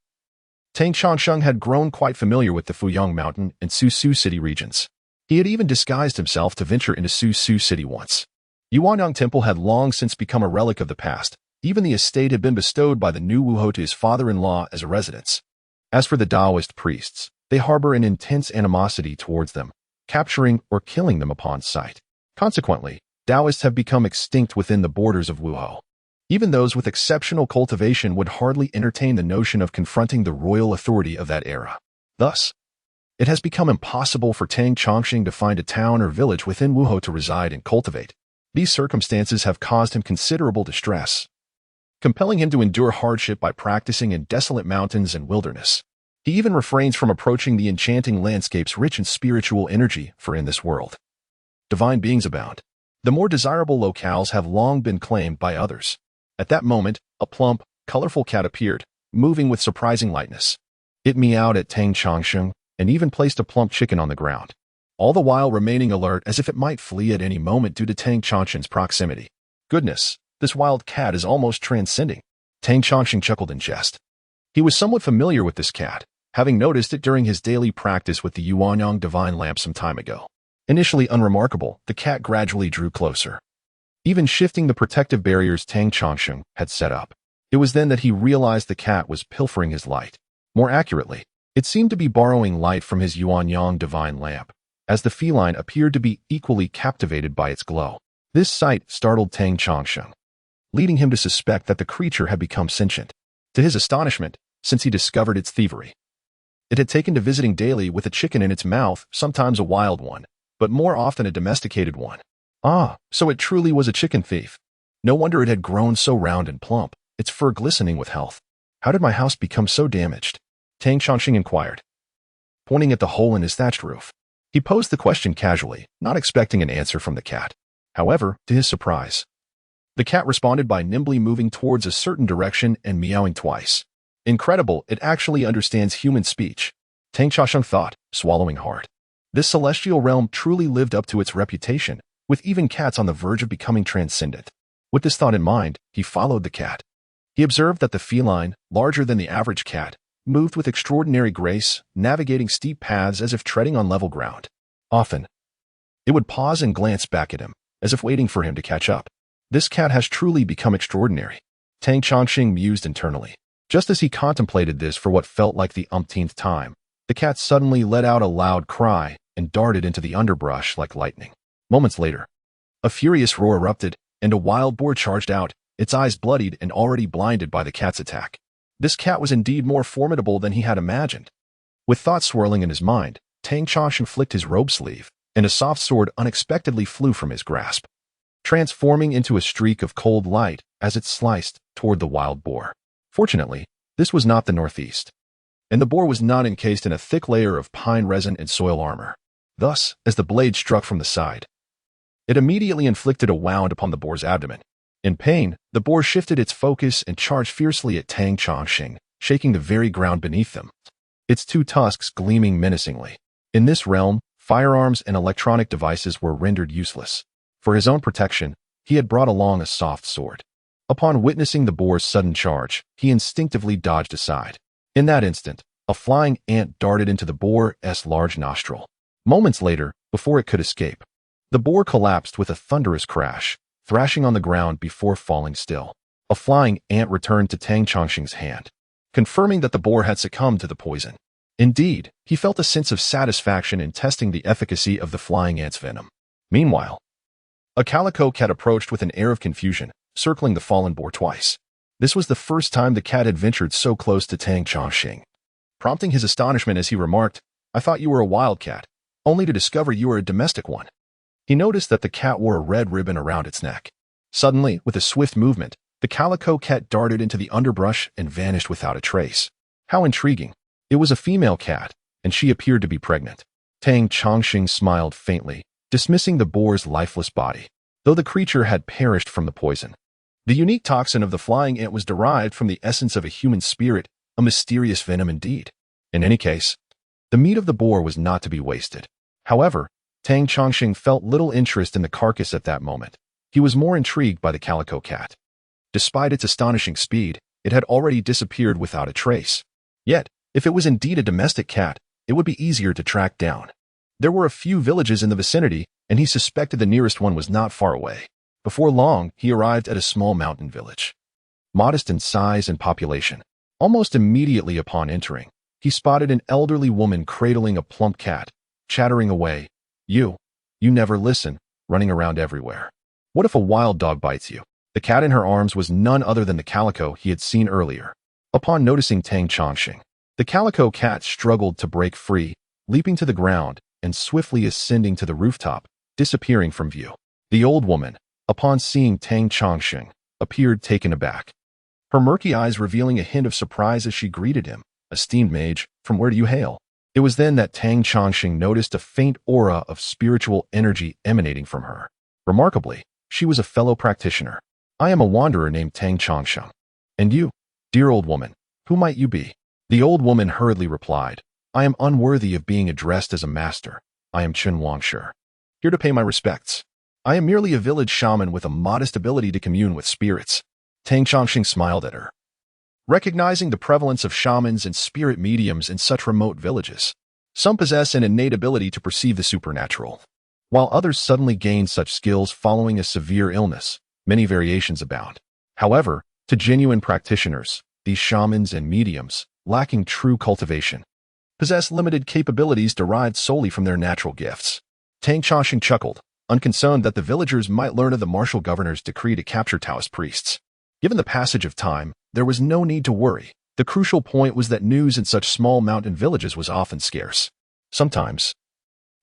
Tang Chongqing had grown quite familiar with the Fuyang Mountain and Susu City regions. He had even disguised himself to venture into Susu City once. Yuanyang Temple had long since become a relic of the past. Even the estate had been bestowed by the new Wuho to his father-in-law as a residence. As for the Taoist priests, they harbor an intense animosity towards them, capturing or killing them upon sight. Consequently, Taoists have become extinct within the borders of Wuho. Even those with exceptional cultivation would hardly entertain the notion of confronting the royal authority of that era. Thus, it has become impossible for Tang Chongqing to find a town or village within Wuho to reside and cultivate. These circumstances have caused him considerable distress, compelling him to endure hardship by practicing in desolate mountains and wilderness. He even refrains from approaching the enchanting landscapes rich in spiritual energy, for in this world, divine beings abound. The more desirable locales have long been claimed by others. At that moment, a plump, colorful cat appeared, moving with surprising lightness. It meowed at Tang Chongqing and even placed a plump chicken on the ground, all the while remaining alert as if it might flee at any moment due to Tang Chongqing's proximity. Goodness, this wild cat is almost transcending. Tang Chongqing chuckled in jest. He was somewhat familiar with this cat, having noticed it during his daily practice with the Yuanyang divine lamp some time ago. Initially unremarkable, the cat gradually drew closer, even shifting the protective barriers Tang Chongqing had set up. It was then that he realized the cat was pilfering his light. More accurately, it seemed to be borrowing light from his Yuanyang divine lamp, as the feline appeared to be equally captivated by its glow. This sight startled Tang Chongqing, leading him to suspect that the creature had become sentient. To his astonishment, since he discovered its thievery, it had taken to visiting daily with a chicken in its mouth, sometimes a wild one, but more often a domesticated one. Ah, so it truly was a chicken thief. No wonder it had grown so round and plump, its fur glistening with health. How did my house become so damaged? Tang Chongqing inquired, pointing at the hole in his thatched roof. He posed the question casually, not expecting an answer from the cat. However, to his surprise, the cat responded by nimbly moving towards a certain direction and meowing twice. Incredible, it actually understands human speech, Tang Chongqing thought, swallowing hard. This celestial realm truly lived up to its reputation, with even cats on the verge of becoming transcendent. With this thought in mind, he followed the cat. He observed that the feline, larger than the average cat, moved with extraordinary grace, navigating steep paths as if treading on level ground. Often, it would pause and glance back at him, as if waiting for him to catch up. This cat has truly become extraordinary, Tang Chongqing mused internally. Just as he contemplated this for what felt like the umpteenth time, the cat suddenly let out a loud cry and darted into the underbrush like lightning. Moments later, a furious roar erupted, and a wild boar charged out, its eyes bloodied and already blinded by the cat's attack. This cat was indeed more formidable than he had imagined. With thoughts swirling in his mind, Tang Chongsheng flicked his robe sleeve, and a soft sword unexpectedly flew from his grasp, transforming into a streak of cold light as it sliced toward the wild boar. Fortunately, this was not the northeast, and the boar was not encased in a thick layer of pine resin and soil armor. Thus, as the blade struck from the side, it immediately inflicted a wound upon the boar's abdomen. In pain, the boar shifted its focus and charged fiercely at Tang Chongsheng, shaking the very ground beneath them, its two tusks gleaming menacingly. In this realm, firearms and electronic devices were rendered useless. For his own protection, he had brought along a soft sword. Upon witnessing the boar's sudden charge, he instinctively dodged aside. In that instant, a flying ant darted into the boar's large nostril. Moments later, before it could escape, the boar collapsed with a thunderous crash, thrashing on the ground before falling still. A flying ant returned to Tang Chongsheng's hand, confirming that the boar had succumbed to the poison. Indeed, he felt a sense of satisfaction in testing the efficacy of the flying ant's venom. Meanwhile, a calico cat approached with an air of confusion, circling the fallen boar twice. This was the first time the cat had ventured so close to Tang Chongsheng, prompting his astonishment as he remarked, "I thought you were a wild cat, only to discover you were a domestic one." He noticed that the cat wore a red ribbon around its neck. Suddenly, with a swift movement, the calico cat darted into the underbrush and vanished without a trace. How intriguing. It was a female cat, and she appeared to be pregnant. Tang Chongsheng smiled faintly, dismissing the boar's lifeless body, though the creature had perished from the poison. The unique toxin of the flying ant was derived from the essence of a human spirit, a mysterious venom indeed. In any case, the meat of the boar was not to be wasted. However, Tang Chongsheng felt little interest in the carcass at that moment. He was more intrigued by the calico cat. Despite its astonishing speed, it had already disappeared without a trace. Yet, if it was indeed a domestic cat, it would be easier to track down. There were a few villages in the vicinity, and he suspected the nearest one was not far away. Before long, he arrived at a small mountain village, modest in size and population. Almost immediately upon entering, he spotted an elderly woman cradling a plump cat, chattering away, You never listen, running around everywhere. What if a wild dog bites you?" The cat in her arms was none other than the calico he had seen earlier. Upon noticing Tang Chongsheng, the calico cat struggled to break free, leaping to the ground and swiftly ascending to the rooftop, disappearing from view. The old woman, upon seeing Tang Chongsheng, appeared taken aback, her murky eyes revealing a hint of surprise as she greeted him. "Esteemed mage, from where do you hail?" It was then that Tang Chongsheng noticed a faint aura of spiritual energy emanating from her. Remarkably, she was a fellow practitioner. "I am a wanderer named Tang Chongsheng. And you, dear old woman, who might you be?" The old woman hurriedly replied, "I am unworthy of being addressed as a master. I am Chen Wangshi, here to pay my respects. I am merely a village shaman with a modest ability to commune with spirits." Tang Chongsheng smiled at her, recognizing the prevalence of shamans and spirit mediums in such remote villages. Some possess an innate ability to perceive the supernatural, while others suddenly gain such skills following a severe illness. Many variations abound. However, to genuine practitioners, these shamans and mediums, lacking true cultivation, possess limited capabilities derived solely from their natural gifts. Tang Chongsheng chuckled, unconcerned that the villagers might learn of the martial governor's decree to capture Taoist priests. Given the passage of time, there was no need to worry. The crucial point was that news in such small mountain villages was often scarce. Sometimes,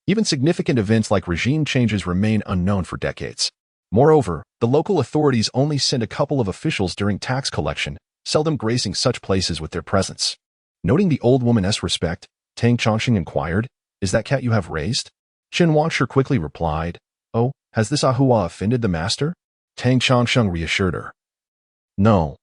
even significant events like regime changes remain unknown for decades. Moreover, the local authorities only sent a couple of officials during tax collection, seldom gracing such places with their presence. Noting the old woman's respect, Tang Chongsheng inquired, "Is that cat you have raised?" Chen Wangshi quickly replied, "Oh, has this Ahua offended the master?" Tang Chongsheng reassured her, No,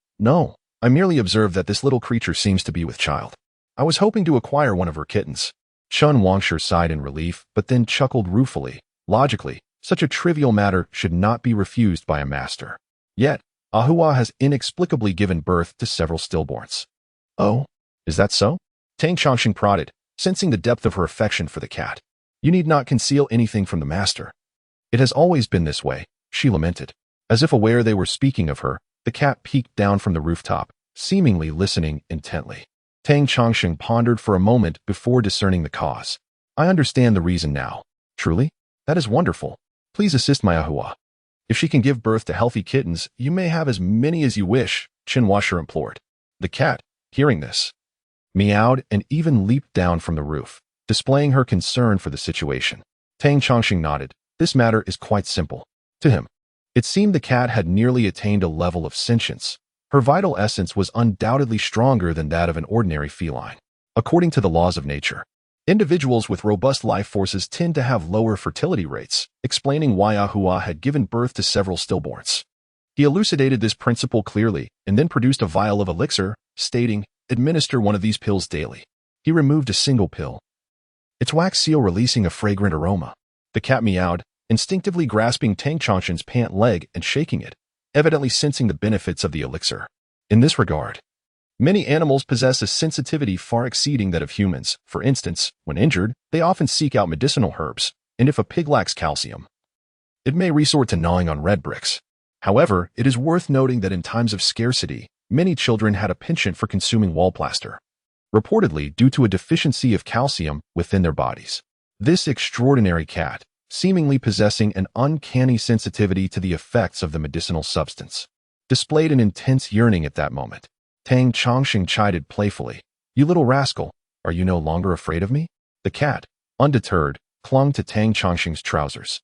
I merely observed that this little creature seems to be with child. I was hoping to acquire one of her kittens." Chen Wangshi sighed in relief, but then chuckled ruefully. Logically, such a trivial matter should not be refused by a master. Yet, Ahua has inexplicably given birth to several stillborns. "Oh, is that so?" Tang Chongsheng prodded, sensing the depth of her affection for the cat. "You need not conceal anything from the master. It has always been this way," she lamented. As if aware they were speaking of her, the cat peeked down from the rooftop, seemingly listening intently. Tang Chongsheng pondered for a moment before discerning the cause. "I understand the reason now. Truly? That is wonderful. Please assist my Ahua." If she can give birth to healthy kittens, you may have as many as you wish, Qinhuashe implored. The cat, hearing this, meowed and even leaped down from the roof, displaying her concern for the situation. Tang Chongqing nodded. This matter is quite simple. To him, it seemed the cat had nearly attained a level of sentience. Her vital essence was undoubtedly stronger than that of an ordinary feline. According to the laws of nature, individuals with robust life forces tend to have lower fertility rates, explaining why Ahua had given birth to several stillborns. He elucidated this principle clearly and then produced a vial of elixir, stating, administer one of these pills daily. He removed a single pill, its wax seal releasing a fragrant aroma. The cat meowed, instinctively grasping Tang Chongqing's pant leg and shaking it, evidently sensing the benefits of the elixir. In this regard, many animals possess a sensitivity far exceeding that of humans. For instance, when injured, they often seek out medicinal herbs, and if a pig lacks calcium, it may resort to gnawing on red bricks. However, it is worth noting that in times of scarcity, many children had a penchant for consuming wall plaster, reportedly due to a deficiency of calcium within their bodies. This extraordinary cat, seemingly possessing an uncanny sensitivity to the effects of the medicinal substance, displayed an intense yearning at that moment. Tang Chongqing chided playfully, "You little rascal, are you no longer afraid of me?" The cat, undeterred, clung to Tang Chongqing's trousers,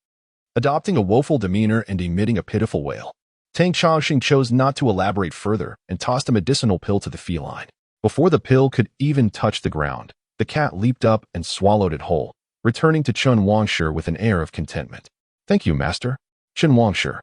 adopting a woeful demeanor and emitting a pitiful wail. Tang Chongqing chose not to elaborate further and tossed a medicinal pill to the feline. Before the pill could even touch the ground, the cat leaped up and swallowed it whole, returning to Qinhuashe with an air of contentment. "Thank you, master." Qinhuashe,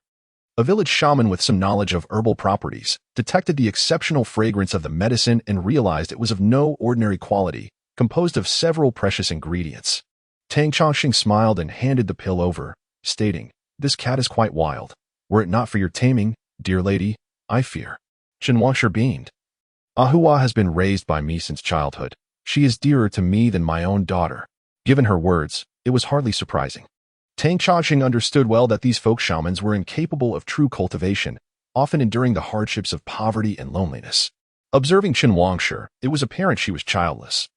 a village shaman with some knowledge of herbal properties, detected the exceptional fragrance of the medicine and realized it was of no ordinary quality, composed of several precious ingredients. Tang Chongqing smiled and handed the pill over, stating, "This cat is quite wild. Were it not for your taming, dear lady, I fear." Qinhuashe beamed. "Ahua has been raised by me since childhood. She is dearer to me than my own daughter." Given her words, it was hardly surprising. Tang Chongqing understood well that these folk shamans were incapable of true cultivation, often enduring the hardships of poverty and loneliness. Observing Qinhuashe, it was apparent she was childless,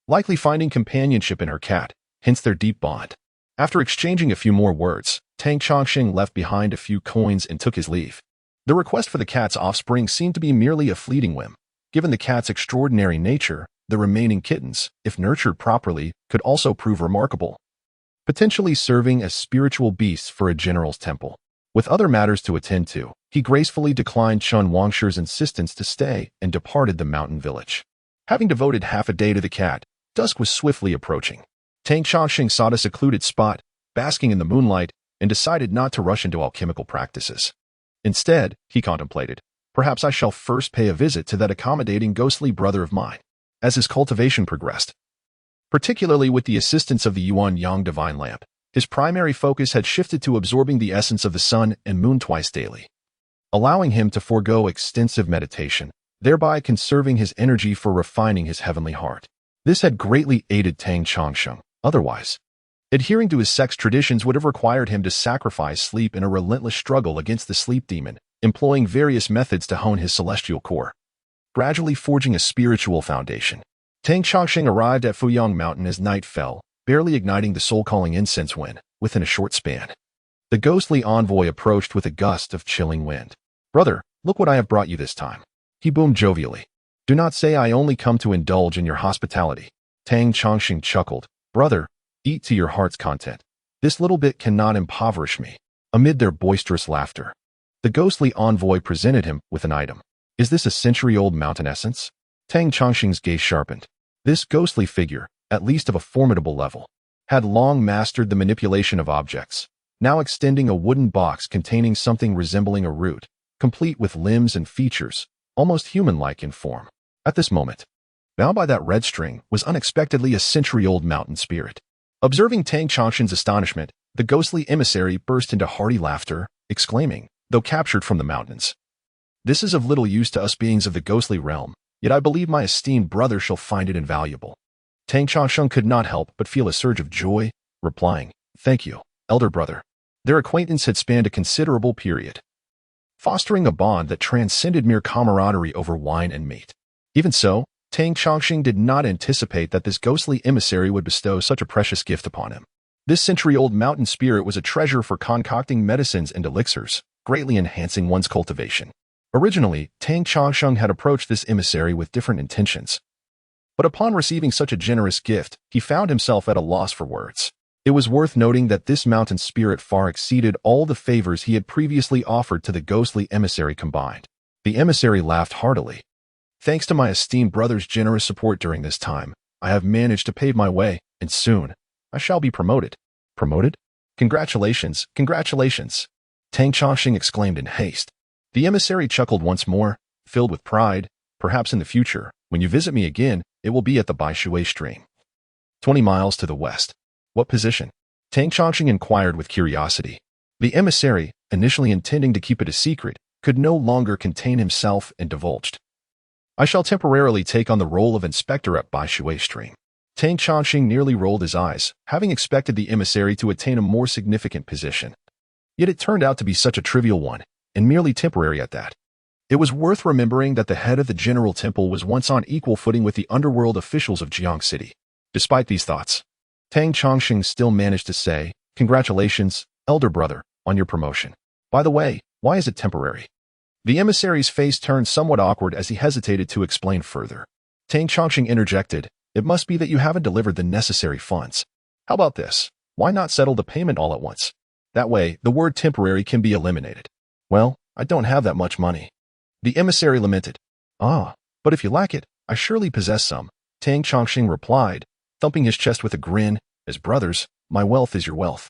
likely finding companionship in her cat, hence their deep bond. After exchanging a few more words, Tang Chongqing left behind a few coins and took his leave. The request for the cat's offspring seemed to be merely a fleeting whim. Given the cat's extraordinary nature, the remaining kittens, if nurtured properly, could also prove remarkable, potentially serving as spiritual beasts for a general's temple. With other matters to attend to, he gracefully declined Qinhuashe's insistence to stay and departed the mountain village. Having devoted half a day to the cat, dusk was swiftly approaching. Tang Chongqing sought a secluded spot, basking in the moonlight, and decided not to rush into alchemical practices. Instead, he contemplated, perhaps I shall first pay a visit to that accommodating ghostly brother of mine. As his cultivation progressed, particularly with the assistance of the Yuan-Yang divine lamp, his primary focus had shifted to absorbing the essence of the sun and moon twice daily, allowing him to forego extensive meditation, thereby conserving his energy for refining his heavenly heart. This had greatly aided Tang Chongqing. Otherwise, adhering to his sex traditions would have required him to sacrifice sleep in a relentless struggle against the sleep demon, employing various methods to hone his celestial core, gradually forging a spiritual foundation. Tang Chongqing arrived at Yin-Yang Mountain as night fell, barely igniting the soul-calling incense when, within a short span, the ghostly envoy approached with a gust of chilling wind. "Brother, look what I have brought you this time," he boomed jovially. "Do not say I only come to indulge in your hospitality." Tang Chongqing chuckled. "Brother, eat to your heart's content. This little bit cannot impoverish me." Amid their boisterous laughter, the ghostly envoy presented him with an item. "Is this a century-old mountain essence?" Tang Chongqing's gaze sharpened. This ghostly figure, at least of a formidable level, had long mastered the manipulation of objects, now extending a wooden box containing something resembling a root, complete with limbs and features, almost human-like in form. At this moment, bound by that red string, was unexpectedly a century-old mountain spirit. Observing Tang Chongqing's astonishment, the ghostly emissary burst into hearty laughter, exclaiming, though captured from the mountains, "This is of little use to us beings of the ghostly realm, yet I believe my esteemed brother shall find it invaluable." Tang Chongqing could not help but feel a surge of joy, replying, "Thank you, elder brother." Their acquaintance had spanned a considerable period, fostering a bond that transcended mere camaraderie over wine and meat. Even so, Tang Chongqing did not anticipate that this ghostly emissary would bestow such a precious gift upon him. This century-old mountain spirit was a treasure for concocting medicines and elixirs, greatly enhancing one's cultivation. Originally, Tang Changsheng had approached this emissary with different intentions. But upon receiving such a generous gift, he found himself at a loss for words. It was worth noting that this mountain spirit far exceeded all the favors he had previously offered to the ghostly emissary combined. The emissary laughed heartily. Thanks to my esteemed brother's generous support during this time, I have managed to pave my way, and soon, I shall be promoted. Promoted? Congratulations, congratulations! Tang Changsheng exclaimed in haste. The emissary chuckled once more, filled with pride. Perhaps in the future, when you visit me again, it will be at the Baishui stream. 20 miles to the west. What position? Tang Changsheng inquired with curiosity. The emissary, initially intending to keep it a secret, could no longer contain himself and divulged. I shall temporarily take on the role of inspector at Baishui stream. Tang Changsheng nearly rolled his eyes, having expected the emissary to attain a more significant position. Yet it turned out to be such a trivial one, and merely temporary at that. It was worth remembering that the head of the General Temple was once on equal footing with the underworld officials of Jiang City. Despite these thoughts, Tang Changsheng still managed to say, "Congratulations, elder brother, on your promotion. By the way, why is it temporary?" The emissary's face turned somewhat awkward as he hesitated to explain further. Tang Changsheng interjected, "It must be that you haven't delivered the necessary funds. How about this? Why not settle the payment all at once? That way, the word temporary can be eliminated." "Well, I don't have that much money." The emissary lamented. "Ah, but if you lack it, I surely possess some," Tang Changsheng replied, thumping his chest with a grin. "As brothers, my wealth is your wealth."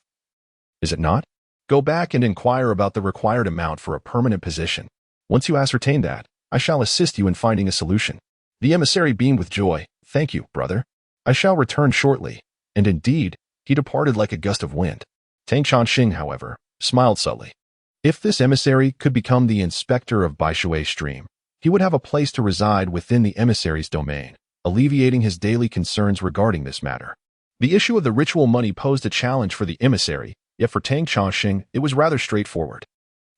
"Is it not? Go back and inquire about the required amount for a permanent position. Once you ascertain that, I shall assist you in finding a solution." The emissary beamed with joy. "Thank you, brother. I shall return shortly." And indeed, he departed like a gust of wind. Tang Changsheng, however, smiled subtly. If this emissary could become the inspector of Baishui stream, he would have a place to reside within the emissary's domain, alleviating his daily concerns regarding this matter. The issue of the ritual money posed a challenge for the emissary, yet for Tang Changsheng, it was rather straightforward.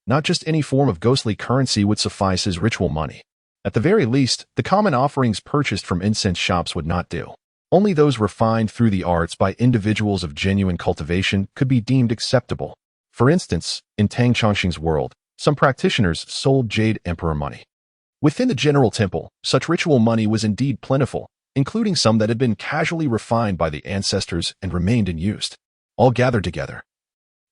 Not just any form of ghostly currency would suffice as ritual money. At the very least, the common offerings purchased from incense shops would not do. Only those refined through the arts by individuals of genuine cultivation could be deemed acceptable. For instance, in Tang Changsheng's world, some practitioners sold jade emperor money. Within the General Temple, such ritual money was indeed plentiful, including some that had been casually refined by the ancestors and remained in use. All gathered together.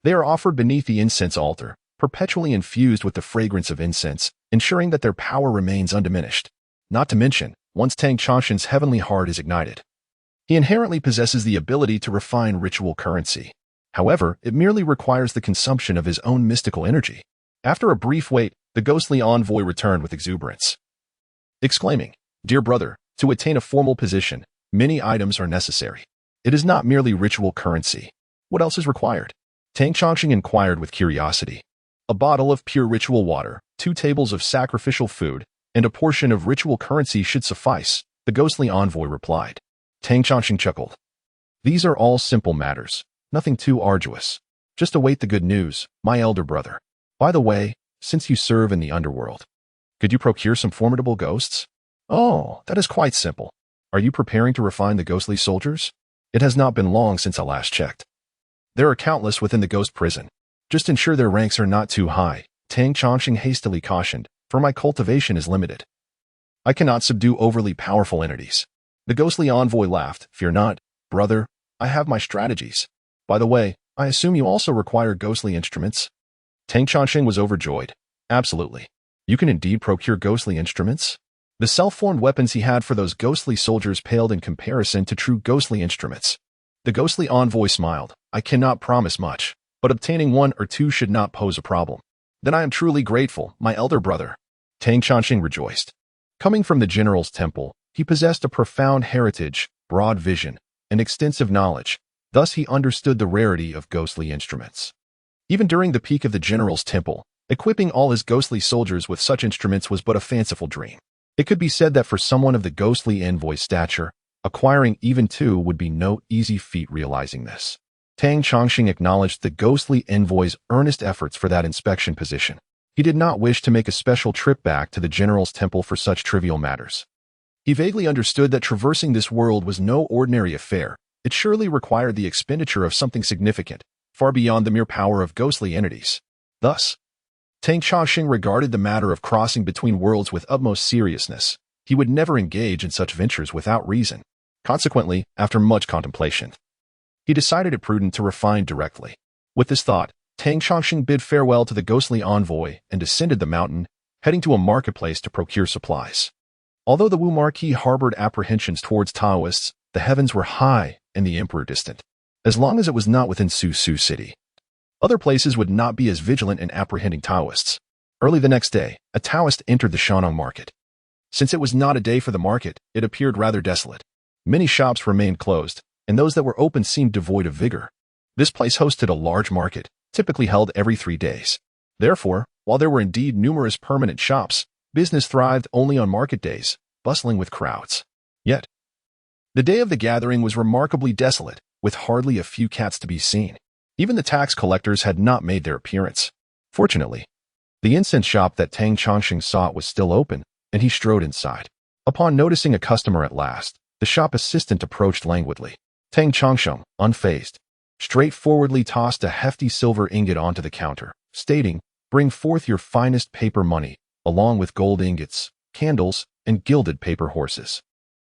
They are offered beneath the incense altar, perpetually infused with the fragrance of incense, ensuring that their power remains undiminished. Not to mention, once Tang Changsheng's heavenly heart is ignited, he inherently possesses the ability to refine ritual currency. However, it merely requires the consumption of his own mystical energy. After a brief wait, the ghostly envoy returned with exuberance, exclaiming, "Dear brother, to attain a formal position, many items are necessary. It is not merely ritual currency. What else is required?" Tang Changsheng inquired with curiosity. "A bottle of pure ritual water, 2 tables of sacrificial food, and a portion of ritual currency should suffice," the ghostly envoy replied. Tang Changsheng chuckled. "These are all simple matters. Nothing too arduous. Just await the good news, my elder brother. By the way, since you serve in the underworld, could you procure some formidable ghosts?" "Oh, that is quite simple. Are you preparing to refine the ghostly soldiers?" "It has not been long since I last checked. There are countless within the ghost prison. Just ensure their ranks are not too high," Tang Changsheng hastily cautioned, "for my cultivation is limited. I cannot subdue overly powerful entities." The ghostly envoy laughed. "Fear not, brother. I have my strategies. By the way, I assume you also require ghostly instruments?" Tang Changsheng was overjoyed. "Absolutely. You can indeed procure ghostly instruments?" The self-formed weapons he had for those ghostly soldiers paled in comparison to true ghostly instruments. The ghostly envoy smiled. "I cannot promise much, but obtaining 1 or 2 should not pose a problem." "Then I am truly grateful, my elder brother." Tang Changsheng rejoiced. Coming from the General's Temple, he possessed a profound heritage, broad vision, and extensive knowledge. Thus he understood the rarity of ghostly instruments. Even during the peak of the General's Temple, equipping all his ghostly soldiers with such instruments was but a fanciful dream. It could be said that for someone of the ghostly envoy's stature, acquiring even 2 would be no easy feat realizing this. Tang Changsheng acknowledged the ghostly envoy's earnest efforts for that inspection position. He did not wish to make a special trip back to the General's Temple for such trivial matters. He vaguely understood that traversing this world was no ordinary affair, It surely required the expenditure of something significant, far beyond the mere power of ghostly entities. Thus, Tang Chongqing regarded the matter of crossing between worlds with utmost seriousness. He would never engage in such ventures without reason. Consequently, after much contemplation, he decided it prudent to refine directly. With this thought, Tang Chongqing bid farewell to the ghostly envoy and descended the mountain, heading to a marketplace to procure supplies. Although the Wu Marquis harbored apprehensions towards Taoists, the heavens were high and the emperor distant. As long as it was not within Su City, other places would not be as vigilant in apprehending Taoists. Early the next day, a Taoist entered the Shanong market. Since it was not a day for the market, it appeared rather desolate. Many shops remained closed, and those that were open seemed devoid of vigor. This place hosted a large market, typically held every 3 days. Therefore, while there were indeed numerous permanent shops, business thrived only on market days, bustling with crowds. Yet, the day of the gathering was remarkably desolate, with hardly a few cats to be seen. Even the tax collectors had not made their appearance. Fortunately, the incense shop that Tang Chongqing sought was still open, and he strode inside. Upon noticing a customer at last, the shop assistant approached languidly. Tang Chongqing, unfazed, straightforwardly tossed a hefty silver ingot onto the counter, stating, "Bring forth your finest paper money, along with gold ingots, candles, and gilded paper horses."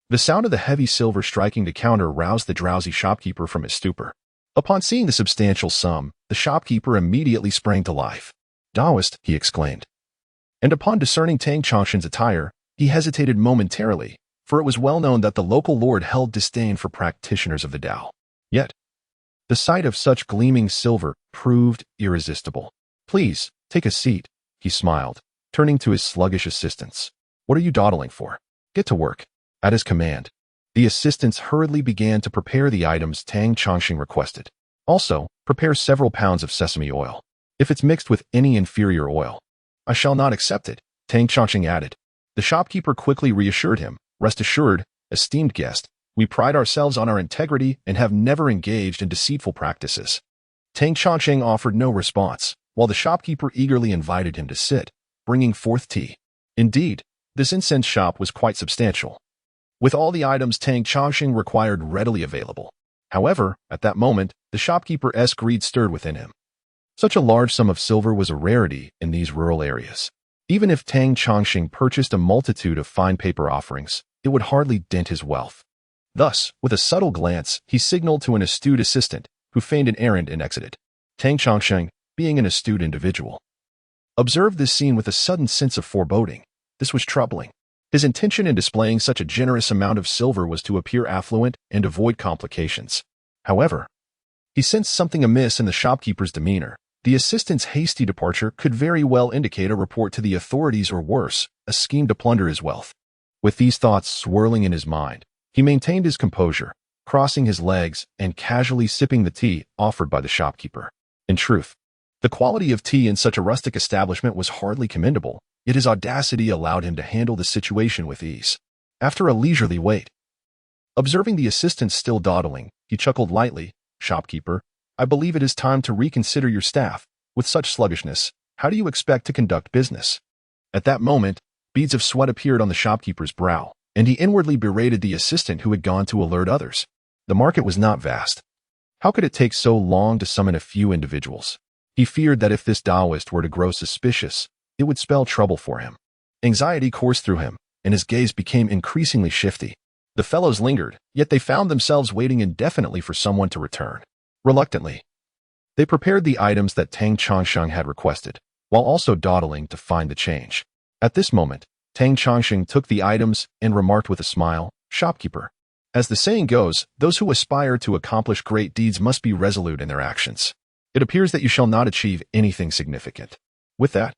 The sound of the heavy silver striking the counter roused the drowsy shopkeeper from his stupor. Upon seeing the substantial sum, the shopkeeper immediately sprang to life. "Taoist," he exclaimed. And upon discerning Tang Chongqing's attire, he hesitated momentarily, for it was well known that the local lord held disdain for practitioners of the Tao. Yet, the sight of such gleaming silver proved irresistible. "Please, take a seat," he smiled, turning to his sluggish assistants. "What are you dawdling for? Get to work." At his command, the assistants hurriedly began to prepare the items Tang Chongqing requested. "Also, prepare several pounds of sesame oil. If it's mixed with any inferior oil, I shall not accept it," Tang Chongqing added. The shopkeeper quickly reassured him, "Rest assured, esteemed guest, we pride ourselves on our integrity and have never engaged in deceitful practices." Tang Chongqing offered no response, while the shopkeeper eagerly invited him to sit, bringing forth tea. Indeed, this incense shop was quite substantial, with all the items Tang Chongqing required readily available. However, at that moment, the shopkeeper's greed stirred within him. Such a large sum of silver was a rarity in these rural areas. Even if Tang Chongqing purchased a multitude of fine paper offerings, it would hardly dent his wealth. Thus, with a subtle glance, he signaled to an astute assistant, who feigned an errand and exited. Tang Chongqing, being an astute individual, observed this scene with a sudden sense of foreboding. This was troubling. His intention in displaying such a generous amount of silver was to appear affluent and avoid complications. However, he sensed something amiss in the shopkeeper's demeanor. The assistant's hasty departure could very well indicate a report to the authorities or worse, a scheme to plunder his wealth. With these thoughts swirling in his mind, he maintained his composure, crossing his legs and casually sipping the tea offered by the shopkeeper. In truth, the quality of tea in such a rustic establishment was hardly commendable, yet his audacity allowed him to handle the situation with ease. After a leisurely wait, observing the assistant still dawdling, he chuckled lightly. "Shopkeeper, I believe it is time to reconsider your staff. With such sluggishness, how do you expect to conduct business?" At that moment, beads of sweat appeared on the shopkeeper's brow, and he inwardly berated the assistant who had gone to alert others. The market was not vast. How could it take so long to summon a few individuals? He feared that if this Taoist were to grow suspicious, it would spell trouble for him. Anxiety coursed through him, and his gaze became increasingly shifty. The fellows lingered, yet they found themselves waiting indefinitely for someone to return. Reluctantly, they prepared the items that Tang Chongqing had requested, while also dawdling to find the change. At this moment, Tang Chongqing took the items and remarked with a smile, "Shopkeeper, as the saying goes, those who aspire to accomplish great deeds must be resolute in their actions. It appears that you shall not achieve anything significant." With that,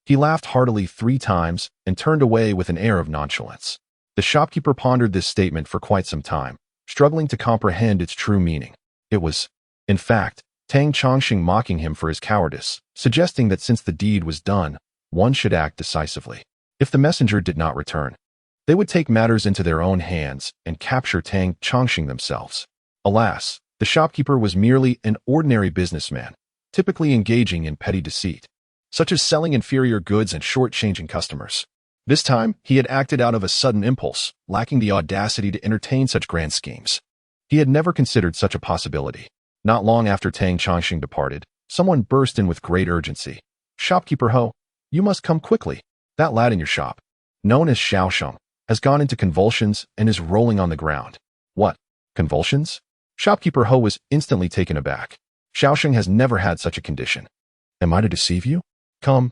he laughed heartily 3 times and turned away with an air of nonchalance. The shopkeeper pondered this statement for quite some time, struggling to comprehend its true meaning. It was, in fact, Tang Chongqing mocking him for his cowardice, suggesting that since the deed was done, one should act decisively. If the messenger did not return, they would take matters into their own hands and capture Tang Chongqing themselves. Alas, the shopkeeper was merely an ordinary businessman, typically engaging in petty deceit, such as selling inferior goods and short-changing customers. This time, he had acted out of a sudden impulse, lacking the audacity to entertain such grand schemes. He had never considered such a possibility. Not long after Tang Chongqing departed, someone burst in with great urgency. "Shopkeeper Ho, you must come quickly. That lad in your shop, known as Xiaosheng, has gone into convulsions and is rolling on the ground." "What? Convulsions?" Shopkeeper Ho was instantly taken aback. Xiaosheng has never had such a condition. "Am I to deceive you? Come,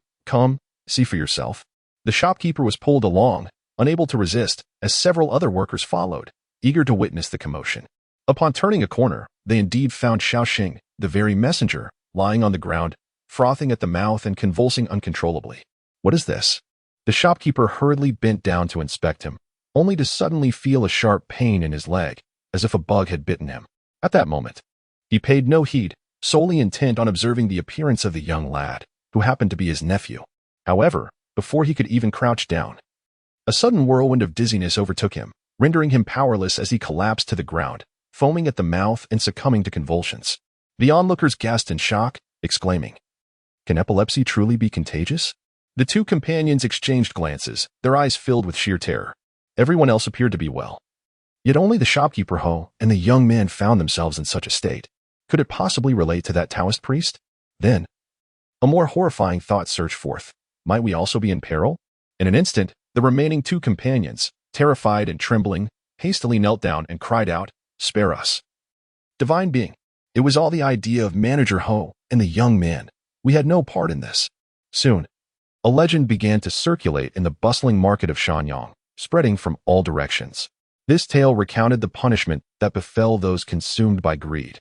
see for yourself." The shopkeeper was pulled along, unable to resist, as several other workers followed, eager to witness the commotion. Upon turning a corner, they indeed found Xiaosheng, the very messenger, lying on the ground, frothing at the mouth and convulsing uncontrollably. "What is this?" The shopkeeper hurriedly bent down to inspect him, only to suddenly feel a sharp pain in his leg, as if a bug had bitten him. At that moment, he paid no heed, solely intent on observing the appearance of the young lad, who happened to be his nephew. However, before he could even crouch down, a sudden whirlwind of dizziness overtook him, rendering him powerless as he collapsed to the ground, foaming at the mouth and succumbing to convulsions. The onlookers gasped in shock, exclaiming, "Can epilepsy truly be contagious?" The two companions exchanged glances, their eyes filled with sheer terror. Everyone else appeared to be well. Yet only the shopkeeper Ho and the young man found themselves in such a state. Could it possibly relate to that Taoist priest? Then, a more horrifying thought surged forth. Might we also be in peril? In an instant, the remaining two companions, terrified and trembling, hastily knelt down and cried out, "Spare us." Divine being, it was all the idea of Manager Ho and the young man. We had no part in this. Soon, a legend began to circulate in the bustling market of Shanyang, spreading from all directions. This tale recounted the punishment that befell those consumed by greed.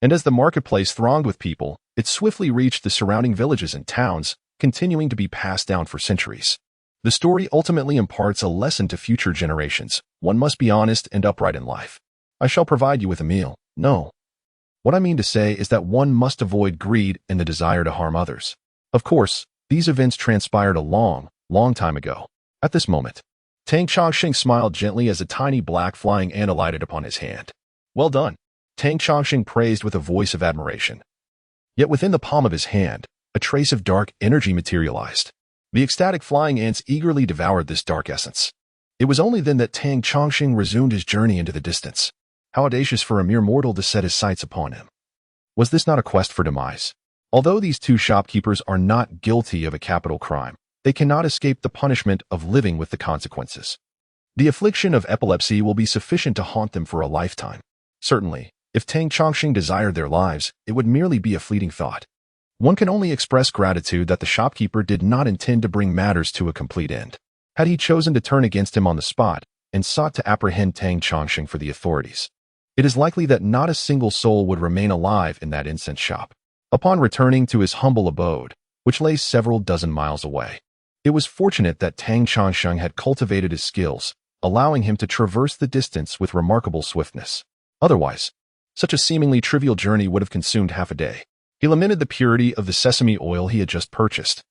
And as the marketplace thronged with people, it swiftly reached the surrounding villages and towns, continuing to be passed down for centuries. The story ultimately imparts a lesson to future generations. One must be honest and upright in life. "I shall provide you with a meal." No. What I mean to say is that one must avoid greed and the desire to harm others. Of course, these events transpired a long time ago. At this moment, Tang Chongqing smiled gently as a tiny black flying ant alighted upon his hand. "Well done," Tang Chongqing praised with a voice of admiration. Yet within the palm of his hand, a trace of dark energy materialized. The ecstatic flying ants eagerly devoured this dark essence. It was only then that Tang Chongqing resumed his journey into the distance. How audacious for a mere mortal to set his sights upon him. Was this not a quest for demise? Although these two shopkeepers are not guilty of a capital crime, they cannot escape the punishment of living with the consequences. The affliction of epilepsy will be sufficient to haunt them for a lifetime. Certainly, if Tang Chongqing desired their lives, it would merely be a fleeting thought. One can only express gratitude that the shopkeeper did not intend to bring matters to a complete end. Had he chosen to turn against him on the spot and sought to apprehend Tang Chongqing for the authorities, it is likely that not a single soul would remain alive in that incense shop. Upon returning to his humble abode, which lay several dozen miles away, it was fortunate that Tang Chongqing had cultivated his skills, allowing him to traverse the distance with remarkable swiftness. Otherwise, such a seemingly trivial journey would have consumed half a day. He lamented the purity of the sesame oil he had just purchased,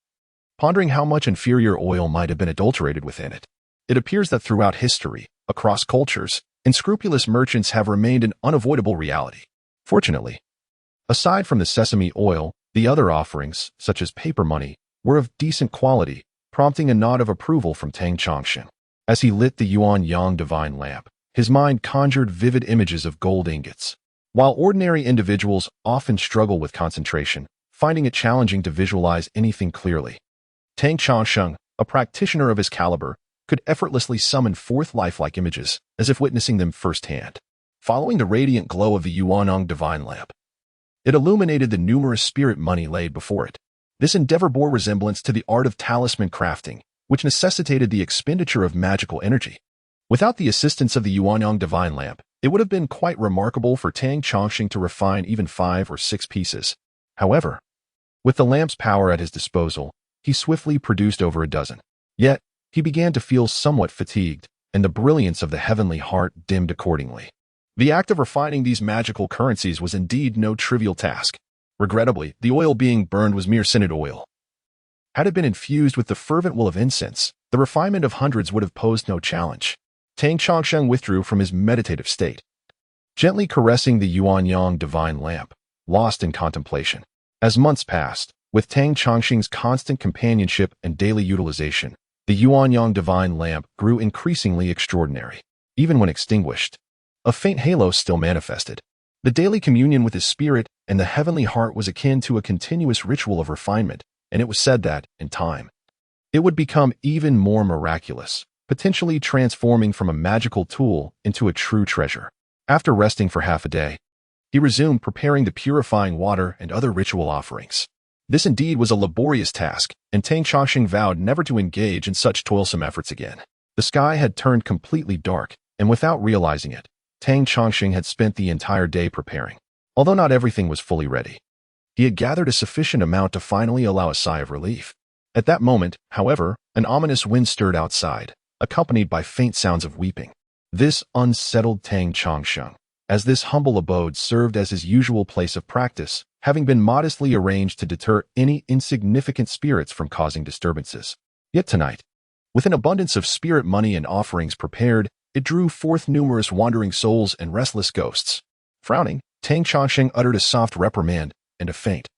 pondering how much inferior oil might have been adulterated within it. It appears that throughout history, across cultures, unscrupulous merchants have remained an unavoidable reality. Fortunately, aside from the sesame oil, the other offerings, such as paper money, were of decent quality, prompting a nod of approval from Tang Chongqing. As he lit the Yin-Yang divine lamp, his mind conjured vivid images of gold ingots. While ordinary individuals often struggle with concentration, finding it challenging to visualize anything clearly, Tang Chongqing, a practitioner of his caliber, could effortlessly summon forth lifelike images, as if witnessing them firsthand. Following the radiant glow of the Yin-Yang divine lamp, it illuminated the numerous spirit money laid before it. This endeavor bore resemblance to the art of talisman crafting, which necessitated the expenditure of magical energy. Without the assistance of the Yin-Yang divine lamp, it would have been quite remarkable for Tang Chongqing to refine even 5 or 6 pieces. However, with the lamp's power at his disposal, he swiftly produced over a dozen. Yet, he began to feel somewhat fatigued, and the brilliance of the heavenly heart dimmed accordingly. The act of refining these magical currencies was indeed no trivial task. Regrettably, the oil being burned was mere scented oil. Had it been infused with the fervent will of incense, the refinement of hundreds would have posed no challenge. Tang Chongqing withdrew from his meditative state, gently caressing the Yin-Yang divine lamp, lost in contemplation. As months passed, with Tang Chongqing's constant companionship and daily utilization, the Yin-Yang divine lamp grew increasingly extraordinary. Even when extinguished, A faint halo still manifested. The daily communion with his spirit and the heavenly heart was akin to a continuous ritual of refinement, and it was said that, in time, it would become even more miraculous, potentially transforming from a magical tool into a true treasure. After resting for half a day, he resumed preparing the purifying water and other ritual offerings. This indeed was a laborious task, and Tang Chongqing vowed never to engage in such toilsome efforts again. The sky had turned completely dark, and without realizing it, Tang Chongqing had spent the entire day preparing. Although not everything was fully ready, he had gathered a sufficient amount to finally allow a sigh of relief. At that moment, however, an ominous wind stirred outside, accompanied by faint sounds of weeping. This unsettled Tang Chongqing, as this humble abode served as his usual place of practice, having been modestly arranged to deter any insignificant spirits from causing disturbances. Yet tonight, with an abundance of spirit money and offerings prepared, it drew forth numerous wandering souls and restless ghosts. Frowning, Tang Chongqing uttered a soft reprimand, and a faint,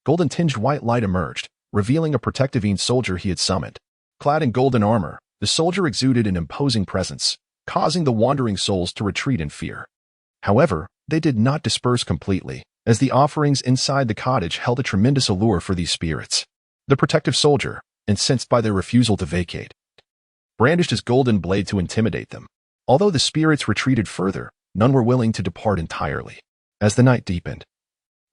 golden-tinged white light emerged, revealing a protective Yin soldier he had summoned. Clad in golden armor, the soldier exuded an imposing presence, causing the wandering souls to retreat in fear. However, they did not disperse completely, as the offerings inside the cottage held a tremendous allure for these spirits. The protective soldier, incensed by their refusal to vacate, brandished his golden blade to intimidate them. Although the spirits retreated further, none were willing to depart entirely. As the night deepened,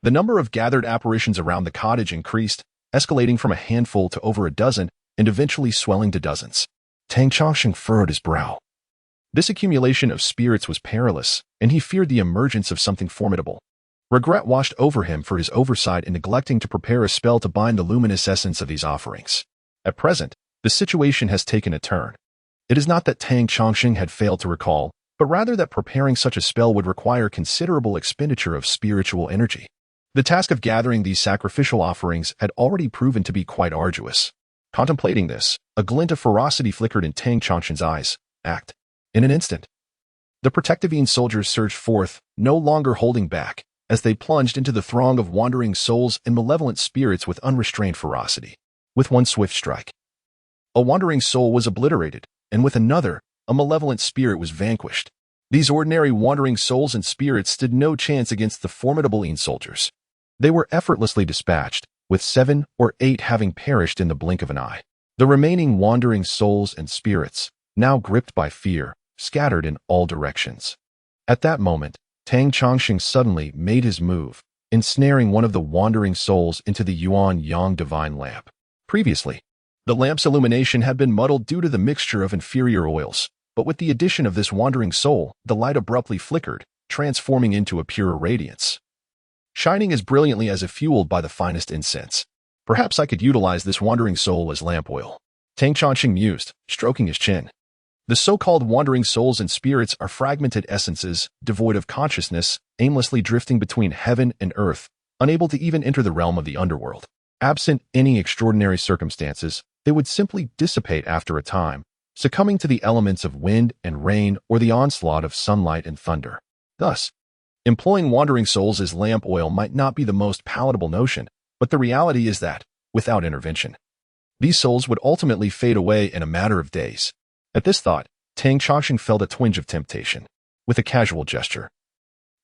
the number of gathered apparitions around the cottage increased, escalating from a handful to over a dozen, and eventually swelling to dozens. Tang Chongqing furrowed his brow. This accumulation of spirits was perilous, and he feared the emergence of something formidable. Regret washed over him for his oversight in neglecting to prepare a spell to bind the luminous essence of these offerings. At present, the situation has taken a turn. It is not that Tang Chongqing had failed to recall, but rather that preparing such a spell would require considerable expenditure of spiritual energy. The task of gathering these sacrificial offerings had already proven to be quite arduous. Contemplating this, a glint of ferocity flickered in Tang Chongqing's eyes. Act. In an instant, the protective Yin soldiers surged forth, no longer holding back, as they plunged into the throng of wandering souls and malevolent spirits with unrestrained ferocity. With one swift strike, a wandering soul was obliterated, and with another, a malevolent spirit was vanquished. These ordinary wandering souls and spirits stood no chance against the formidable Yin soldiers. They were effortlessly dispatched, with 7 or 8 having perished in the blink of an eye. The remaining wandering souls and spirits, now gripped by fear, scattered in all directions. At that moment, Tang Chongqing suddenly made his move, ensnaring one of the wandering souls into the Yin-Yang divine lamp. Previously, the lamp's illumination had been muddled due to the mixture of inferior oils, but with the addition of this wandering soul, the light abruptly flickered, transforming into a pure radiance, shining as brilliantly as if fueled by the finest incense. Perhaps I could utilize this wandering soul as lamp oil, Tang Chongqing mused, stroking his chin. The so-called wandering souls and spirits are fragmented essences, devoid of consciousness, aimlessly drifting between heaven and earth, unable to even enter the realm of the underworld. Absent any extraordinary circumstances, they would simply dissipate after a time, succumbing to the elements of wind and rain or the onslaught of sunlight and thunder. Thus, employing wandering souls as lamp oil might not be the most palatable notion, but the reality is that, without intervention, these souls would ultimately fade away in a matter of days. At this thought, Tang Chongqing felt a twinge of temptation. With a casual gesture,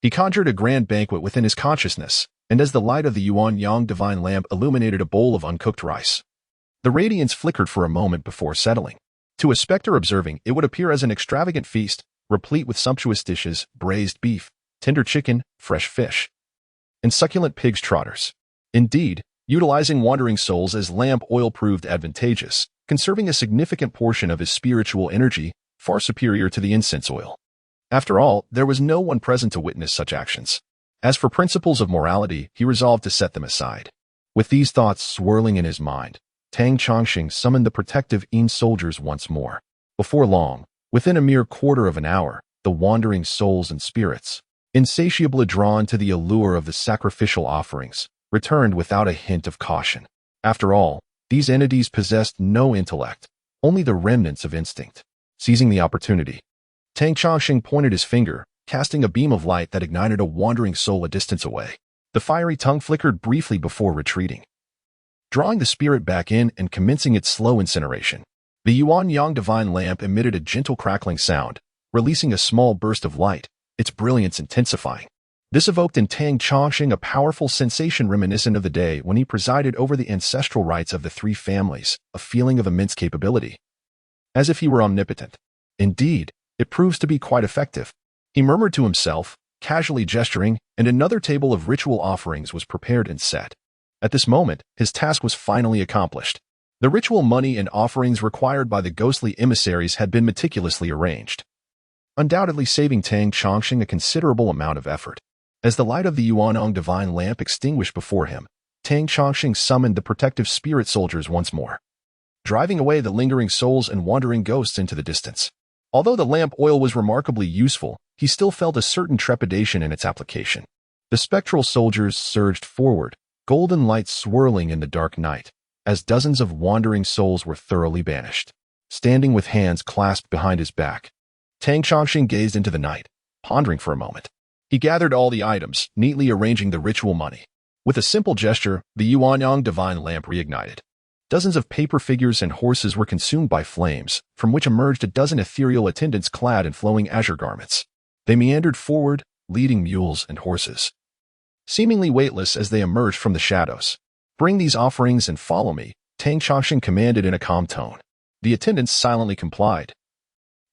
he conjured a grand banquet within his consciousness, and as the light of the Yin-Yang divine lamp illuminated a bowl of uncooked rice, the radiance flickered for a moment before settling. To a specter observing, it would appear as an extravagant feast, replete with sumptuous dishes, braised beef, tender chicken, fresh fish, and succulent pig's trotters. Indeed, utilizing wandering souls as lamp oil proved advantageous, conserving a significant portion of his spiritual energy, far superior to the incense oil. After all, there was no one present to witness such actions. As for principles of morality, he resolved to set them aside. With these thoughts swirling in his mind, Tang Chongqing summoned the protective Yin soldiers once more. Before long, within a mere quarter of an hour, the wandering souls and spirits, insatiably drawn to the allure of the sacrificial offerings, returned without a hint of caution. After all, these entities possessed no intellect, only the remnants of instinct. Seizing the opportunity, Tang Chongqing pointed his finger, casting a beam of light that ignited a wandering soul a distance away. The fiery tongue flickered briefly before retreating, drawing the spirit back in and commencing its slow incineration. The Yin-Yang divine lamp emitted a gentle crackling sound, releasing a small burst of light, its brilliance intensifying. This evoked in Tang Chongqing a powerful sensation reminiscent of the day when he presided over the ancestral rites of the three families, a feeling of immense capability. As if he were omnipotent. Indeed, it proves to be quite effective. He murmured to himself, casually gesturing, and another table of ritual offerings was prepared and set. At this moment, his task was finally accomplished. The ritual money and offerings required by the ghostly emissaries had been meticulously arranged, undoubtedly saving Tang Chongqing a considerable amount of effort. As the light of the Yin-Yang divine lamp extinguished before him, Tang Chongqing summoned the protective spirit soldiers once more, driving away the lingering souls and wandering ghosts into the distance. Although the lamp oil was remarkably useful, he still felt a certain trepidation in its application. The spectral soldiers surged forward, golden lights swirling in the dark night, as dozens of wandering souls were thoroughly banished. Standing with hands clasped behind his back, Tang Chongqing gazed into the night, pondering for a moment. He gathered all the items, neatly arranging the ritual money. With a simple gesture, the Yin-Yang divine lamp reignited. Dozens of paper figures and horses were consumed by flames, from which emerged a dozen ethereal attendants clad in flowing azure garments. They meandered forward, leading mules and horses, seemingly weightless as they emerged from the shadows. "Bring these offerings and follow me," Tang Chongqing commanded in a calm tone. The attendants silently complied,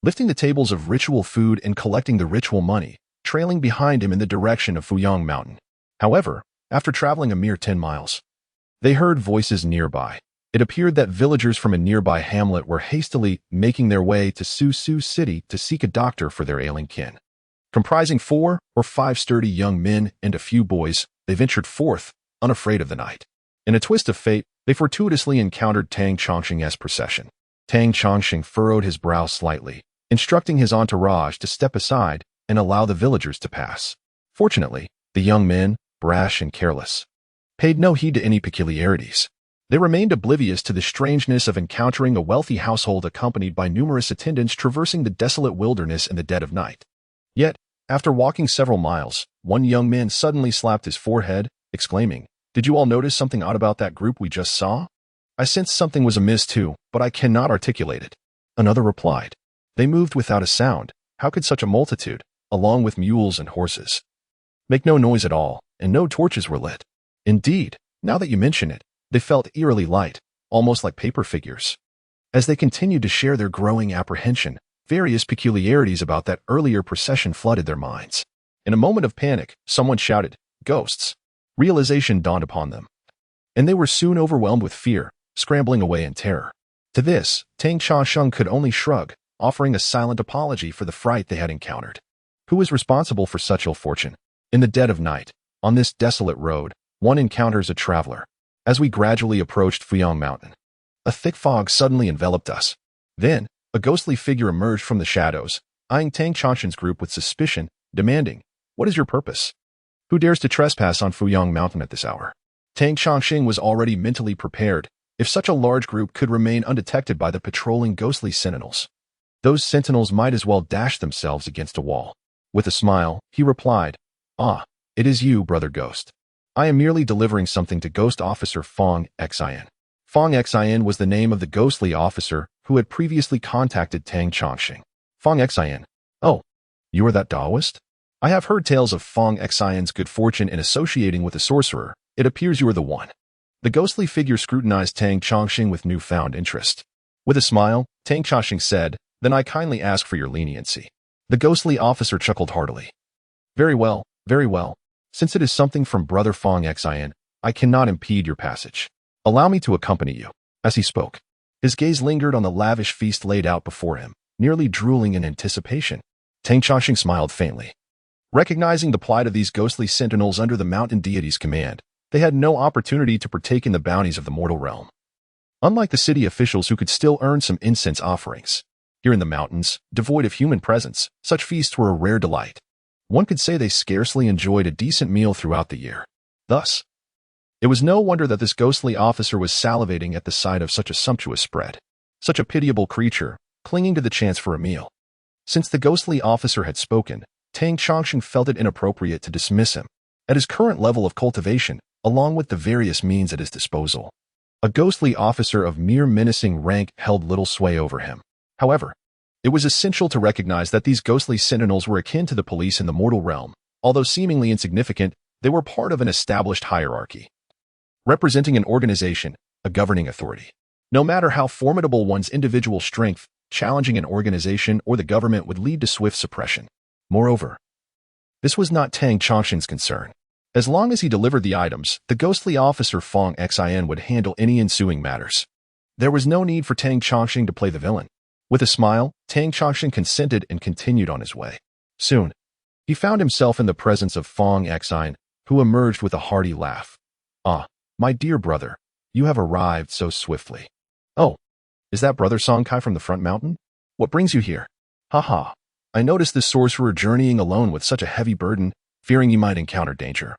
lifting the tables of ritual food and collecting the ritual money, trailing behind him in the direction of Yin-Yang Mountain. However, after traveling a mere 10 miles, they heard voices nearby. It appeared that villagers from a nearby hamlet were hastily making their way to Su City to seek a doctor for their ailing kin. Comprising 4 or 5 sturdy young men and a few boys, they ventured forth, unafraid of the night. In a twist of fate, they fortuitously encountered Tang Chongqing's procession. Tang Chongqing furrowed his brow slightly, instructing his entourage to step aside and allow the villagers to pass. Fortunately, the young men, brash and careless, paid no heed to any peculiarities. They remained oblivious to the strangeness of encountering a wealthy household accompanied by numerous attendants traversing the desolate wilderness in the dead of night. Yet, after walking several miles, one young man suddenly slapped his forehead, exclaiming, "Did you all notice something odd about that group we just saw?" "I sensed something was amiss too, but I cannot articulate it," another replied. "They moved without a sound. How could such a multitude, along with mules and horses, make no noise at all, and no torches were lit? Indeed, now that you mention it, they felt eerily light, almost like paper figures." As they continued to share their growing apprehension, various peculiarities about that earlier procession flooded their minds. In a moment of panic, someone shouted, "Ghosts!" Realization dawned upon them, and they were soon overwhelmed with fear, scrambling away in terror. To this, Tang Chongqing could only shrug, offering a silent apology for the fright they had encountered. Who was responsible for such ill fortune? In the dead of night, on this desolate road, one encounters a traveler. As we gradually approached Yin-Yang Mountain, a thick fog suddenly enveloped us. Then, a ghostly figure emerged from the shadows, eyeing Tang Chongqing's group with suspicion, demanding, "What is your purpose? Who dares to trespass on Yin-Yang Mountain at this hour?" Tang Chongqing was already mentally prepared. If such a large group could remain undetected by the patrolling ghostly sentinels, those sentinels might as well dash themselves against a wall. With a smile, he replied, "Ah, it is you, Brother Ghost. I am merely delivering something to Ghost Officer Fong Xin." Fong Xin was the name of the ghostly officer who had previously contacted Tang Chongqing. Fong Xin. "Oh, you are that Taoist? I have heard tales of Fong Xin's good fortune in associating with a sorcerer. It appears you are the one." The ghostly figure scrutinized Tang Chongqing with newfound interest. With a smile, Tang Chongqing said, "Then I kindly ask for your leniency." The ghostly officer chuckled heartily. Very well, very well. Since it is something from Brother Fong Xin, I cannot impede your passage. Allow me to accompany you." As he spoke, his gaze lingered on the lavish feast laid out before him, nearly drooling in anticipation. Tang Chongqing smiled faintly. Recognizing the plight of these ghostly sentinels under the mountain deity's command, they had no opportunity to partake in the bounties of the mortal realm. Unlike the city officials who could still earn some incense offerings, here in the mountains, devoid of human presence, such feasts were a rare delight. One could say they scarcely enjoyed a decent meal throughout the year. Thus, it was no wonder that this ghostly officer was salivating at the sight of such a sumptuous spread. Such a pitiable creature, clinging to the chance for a meal. Since the ghostly officer had spoken, Tang Chongqing felt it inappropriate to dismiss him. At his current level of cultivation, along with the various means at his disposal, a ghostly officer of mere menacing rank held little sway over him. However, It was essential to recognize that these ghostly sentinels were akin to the police in the mortal realm. Although seemingly insignificant, they were part of an established hierarchy, representing an organization, a governing authority. No matter how formidable one's individual strength, challenging an organization or the government would lead to swift suppression. Moreover, this was not Tang Chongqing's concern. As long as he delivered the items, the ghostly officer Fong Xin would handle any ensuing matters. There was no need for Tang Chongqing to play the villain. With a smile, Tang Chongqing consented and continued on his way. Soon, he found himself in the presence of Fong Xin, who emerged with a hearty laugh. "Ah, my dear brother, you have arrived so swiftly." "Oh, is that Brother Song Kai from the front mountain? What brings you here?" "Haha, I noticed this sorcerer journeying alone with such a heavy burden, fearing he might encounter danger.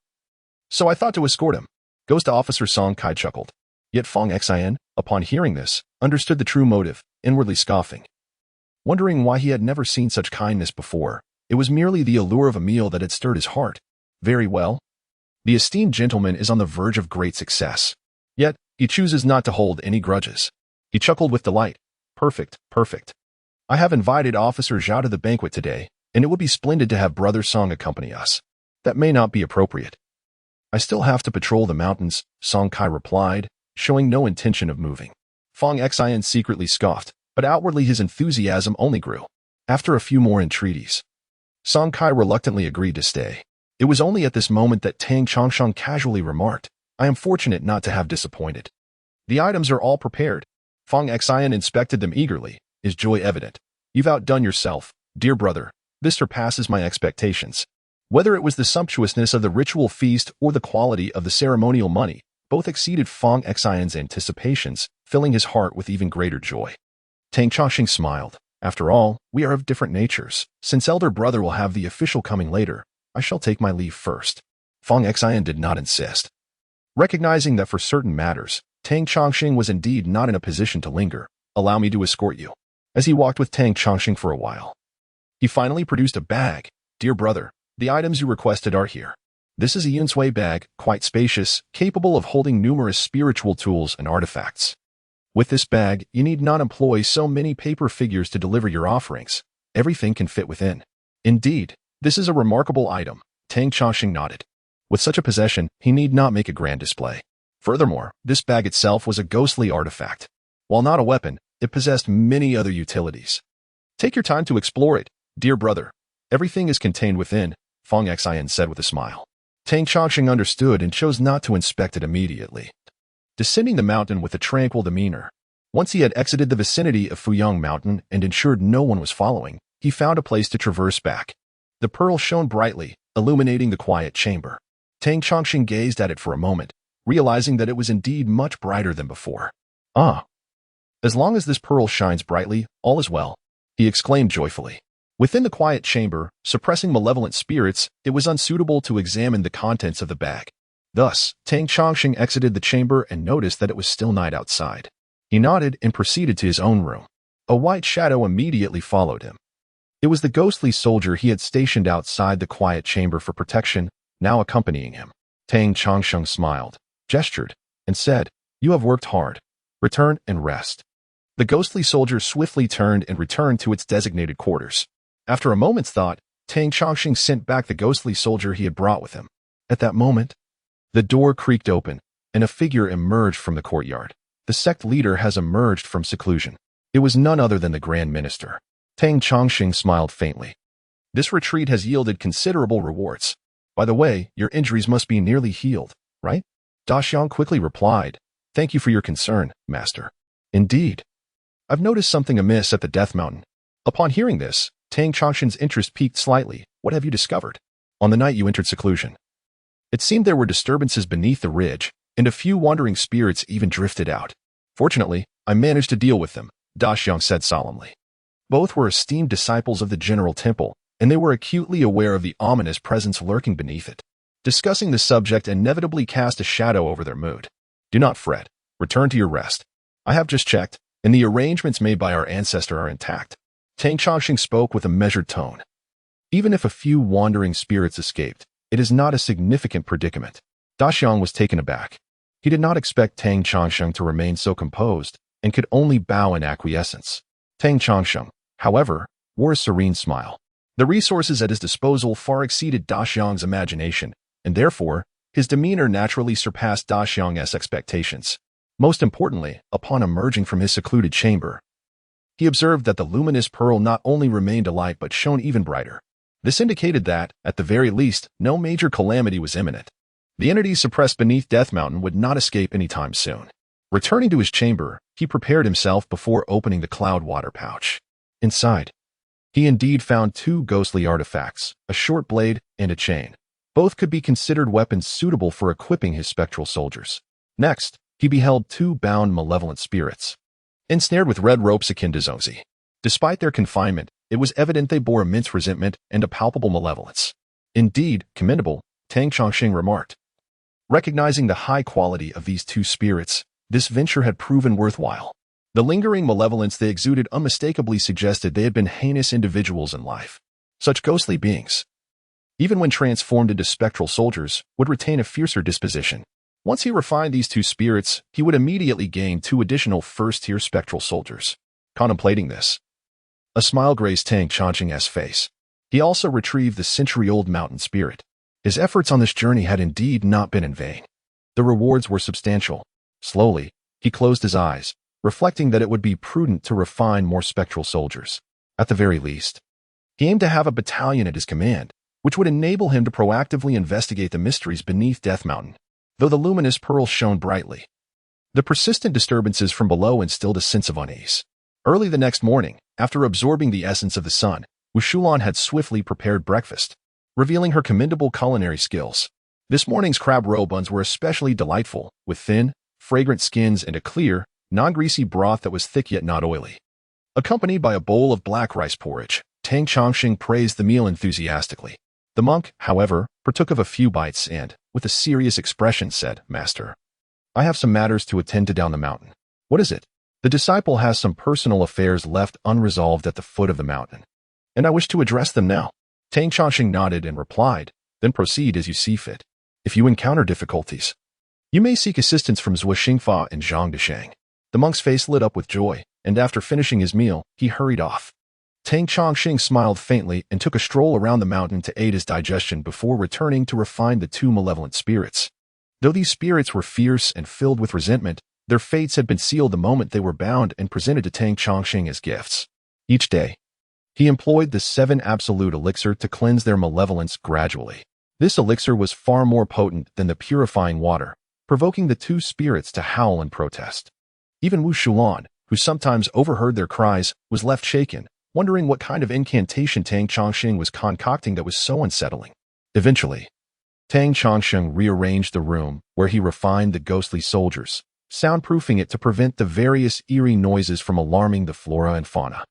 So I thought to escort him." Ghost Officer Song Kai chuckled. Yet Fong Xin, upon hearing this, understood the true motive, inwardly scoffing. Wondering why he had never seen such kindness before, it was merely the allure of a meal that had stirred his heart. Very well. The esteemed gentleman is on the verge of great success. Yet, he chooses not to hold any grudges. He chuckled with delight. Perfect, perfect. I have invited Officer Zhao to the banquet today, and it would be splendid to have Brother Song accompany us. That may not be appropriate. I still have to patrol the mountains, Song Kai replied, showing no intention of moving. Fong Xin secretly scoffed, but outwardly his enthusiasm only grew. After a few more entreaties, Song Kai reluctantly agreed to stay. It was only at this moment that Tang Chongqing casually remarked, "I am fortunate not to have disappointed. The items are all prepared." Fong Xin inspected them eagerly, his joy evident. "You've outdone yourself, dear brother. This surpasses my expectations." Whether it was the sumptuousness of the ritual feast or the quality of the ceremonial money, both exceeded Fong Xin's anticipations, filling his heart with even greater joy. Tang Chongqing smiled. "After all, we are of different natures. Since elder brother will have the official coming later, I shall take my leave first." Fong Xin did not insist. Recognizing that for certain matters, Tang Chongqing was indeed not in a position to linger. "Allow me to escort you." As he walked with Tang Chongqing for a while, he finally produced a bag. "Dear brother, the items you requested are here." This is a Yunsui bag, quite spacious, capable of holding numerous spiritual tools and artifacts. With this bag, you need not employ so many paper figures to deliver your offerings. Everything can fit within. Indeed, this is a remarkable item. Tang Chongqing nodded. With such a possession, he need not make a grand display. Furthermore, this bag itself was a ghostly artifact. While not a weapon, it possessed many other utilities. "Take your time to explore it, dear brother. Everything is contained within," Fong Xin said with a smile. Tang Chongqing understood and chose not to inspect it immediately. Descending the mountain with a tranquil demeanor, once he had exited the vicinity of Yin-Yang Mountain and ensured no one was following, he found a place to traverse back. The pearl shone brightly, illuminating the quiet chamber. Tang Chongqing gazed at it for a moment, realizing that it was indeed much brighter than before. "Ah, as long as this pearl shines brightly, all is well," he exclaimed joyfully. Within the quiet chamber, suppressing malevolent spirits, it was unsuitable to examine the contents of the bag. Thus, Tang Chongqing exited the chamber and noticed that it was still night outside. He nodded and proceeded to his own room. A white shadow immediately followed him. It was the ghostly soldier he had stationed outside the quiet chamber for protection, now accompanying him. Tang Chongqing smiled, gestured, and said, "You have worked hard. Return and rest." The ghostly soldier swiftly turned and returned to its designated quarters. After a moment's thought, Tang Chongqing sent back the ghostly soldier he had brought with him. At that moment, the door creaked open, and a figure emerged from the courtyard. The sect leader has emerged from seclusion. It was none other than the Grand Minister. Tang Chongqing smiled faintly. "This retreat has yielded considerable rewards. By the way, your injuries must be nearly healed, right?" Da Xiang quickly replied, "Thank you for your concern, Master." "Indeed. I've noticed something amiss at the Death Mountain." Upon hearing this, Tang Chongqing's interest piqued slightly. "What have you discovered?" "On the night you entered seclusion, it seemed there were disturbances beneath the ridge, and a few wandering spirits even drifted out. Fortunately, I managed to deal with them," Da Xiang said solemnly. Both were esteemed disciples of the General Temple, and they were acutely aware of the ominous presence lurking beneath it. Discussing the subject inevitably cast a shadow over their mood. "Do not fret. Return to your rest. I have just checked, and the arrangements made by our ancestor are intact." Tang Chongqing spoke with a measured tone. Even if a few wandering spirits escaped, it is not a significant predicament. Da Xiang was taken aback. He did not expect Tang Chongqing to remain so composed, and could only bow in acquiescence. "Tang Chongqing, however, wore a serene smile. The resources at his disposal far exceeded Da Xiang's imagination, and therefore, his demeanor naturally surpassed Da Xiang's expectations. Most importantly, upon emerging from his secluded chamber, he observed that the luminous pearl not only remained alight but shone even brighter. This indicated that, at the very least, no major calamity was imminent. The entities suppressed beneath Death Mountain would not escape anytime soon. Returning to his chamber, he prepared himself before opening the cloud water pouch. Inside, he indeed found two ghostly artifacts, a short blade and a chain. Both could be considered weapons suitable for equipping his spectral soldiers. Next, he beheld two bound malevolent spirits, ensnared with red ropes akin to Zongzi. Despite their confinement, it was evident they bore immense resentment and a palpable malevolence. Indeed, commendable, Tang Chongqing remarked. Recognizing the high quality of these two spirits, this venture had proven worthwhile. The lingering malevolence they exuded unmistakably suggested they had been heinous individuals in life. Such ghostly beings, even when transformed into spectral soldiers, would retain a fiercer disposition. Once he refined these two spirits, he would immediately gain two additional first-tier spectral soldiers. Contemplating this, a smile graced Tang Chongqing's face. He also retrieved the century-old mountain spirit. His efforts on this journey had indeed not been in vain. The rewards were substantial. Slowly, he closed his eyes, reflecting that it would be prudent to refine more spectral soldiers. At the very least, he aimed to have a battalion at his command, which would enable him to proactively investigate the mysteries beneath Death Mountain. Though the luminous pearl shone brightly, the persistent disturbances from below instilled a sense of unease. Early the next morning, after absorbing the essence of the sun, Wu Shulan had swiftly prepared breakfast, revealing her commendable culinary skills. This morning's crab roe buns were especially delightful, with thin, fragrant skins and a clear, non-greasy broth that was thick yet not oily. Accompanied by a bowl of black rice porridge, Tang Chongqing praised the meal enthusiastically. The monk, however, partook of a few bites and, with a serious expression, said, "Master, I have some matters to attend to down the mountain." "What is it?" "The disciple has some personal affairs left unresolved at the foot of the mountain, and I wish to address them now." Tang Chongqing nodded and replied, "Then proceed as you see fit. If you encounter difficulties, you may seek assistance from Zhou Xingfa and Zhang Deshang." The monk's face lit up with joy, and after finishing his meal, he hurried off. Tang Chongqing smiled faintly and took a stroll around the mountain to aid his digestion before returning to refine the two malevolent spirits. Though these spirits were fierce and filled with resentment, their fates had been sealed the moment they were bound and presented to Tang Chongqing as gifts. Each day, he employed the 7 absolute elixir to cleanse their malevolence gradually. This elixir was far more potent than the purifying water, provoking the two spirits to howl in protest. Even Wu Shulan, who sometimes overheard their cries, was left shaken, wondering what kind of incantation Tang Chongqing was concocting that was so unsettling. Eventually, Tang Chongqing rearranged the room where he refined the ghostly soldiers, soundproofing it to prevent the various eerie noises from alarming the flora and fauna.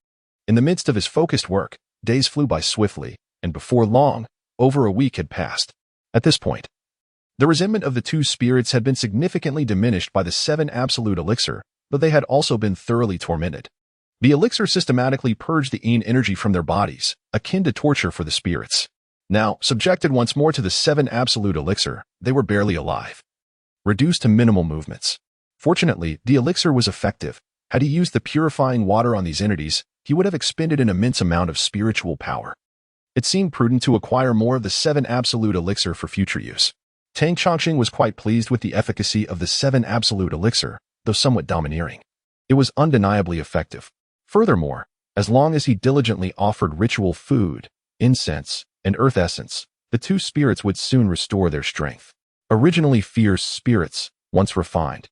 In the midst of his focused work, days flew by swiftly, and before long, over a week had passed. At this point, the resentment of the two spirits had been significantly diminished by the 7 absolute elixir, but they had also been thoroughly tormented. The elixir systematically purged the Yin energy from their bodies, akin to torture for the spirits. Now, subjected once more to the 7 absolute elixir, they were barely alive, reduced to minimal movements. Fortunately, the elixir was effective. Had he used the purifying water on these entities, he would have expended an immense amount of spiritual power. It seemed prudent to acquire more of the 7 absolute elixir for future use. Tang Chongqing was quite pleased with the efficacy of the 7 absolute elixir, though somewhat domineering. It was undeniably effective. Furthermore, as long as he diligently offered ritual food, incense, and earth essence, the two spirits would soon restore their strength. Originally fierce spirits, once refined,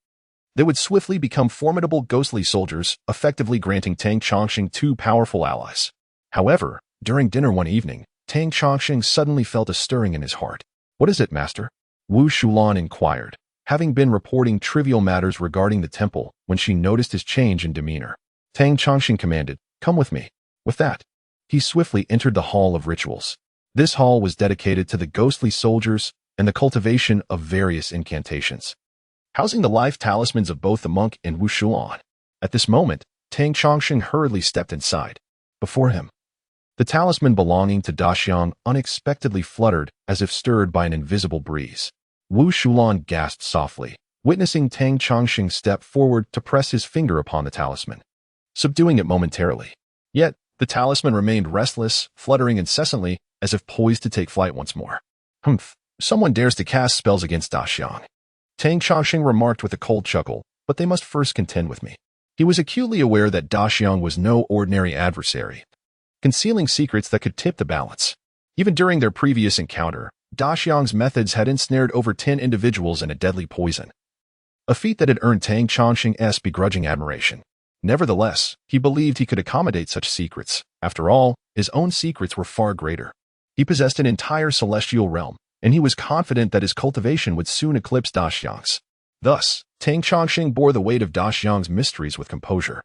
they would swiftly become formidable ghostly soldiers, effectively granting Tang Chongqing 2 powerful allies. However, during dinner one evening, Tang Chongqing suddenly felt a stirring in his heart. "What is it, master?" Wu Shulan inquired, having been reporting trivial matters regarding the temple when she noticed his change in demeanor. Tang Chongqing commanded, "Come with me." With that, he swiftly entered the Hall of Rituals. This hall was dedicated to the ghostly soldiers and the cultivation of various incantations, housing the life talismans of both the monk and Wu Shulan. At this moment, Tang Chongqing hurriedly stepped inside. Before him, the talisman belonging to Da Xiang unexpectedly fluttered as if stirred by an invisible breeze. Wu Shulan gasped softly, witnessing Tang Chongqing step forward to press his finger upon the talisman, subduing it momentarily. Yet, The talisman remained restless, fluttering incessantly, as if poised to take flight once more. Humph, someone dares to cast spells against Daxiang. Tang Chongqing remarked with a cold chuckle, but they must first contend with me. He was acutely aware that Daxiang was no ordinary adversary, concealing secrets that could tip the balance. Even during their previous encounter, Daxiang's methods had ensnared over 10 individuals in a deadly poison, a feat that had earned Tang Chongqing's begrudging admiration. Nevertheless, he believed he could accommodate such secrets. After all, his own secrets were far greater. He possessed an entire celestial realm, and he was confident that his cultivation would soon eclipse Daxiang's. Thus, Tang Chongqing bore the weight of Daxiang's mysteries with composure.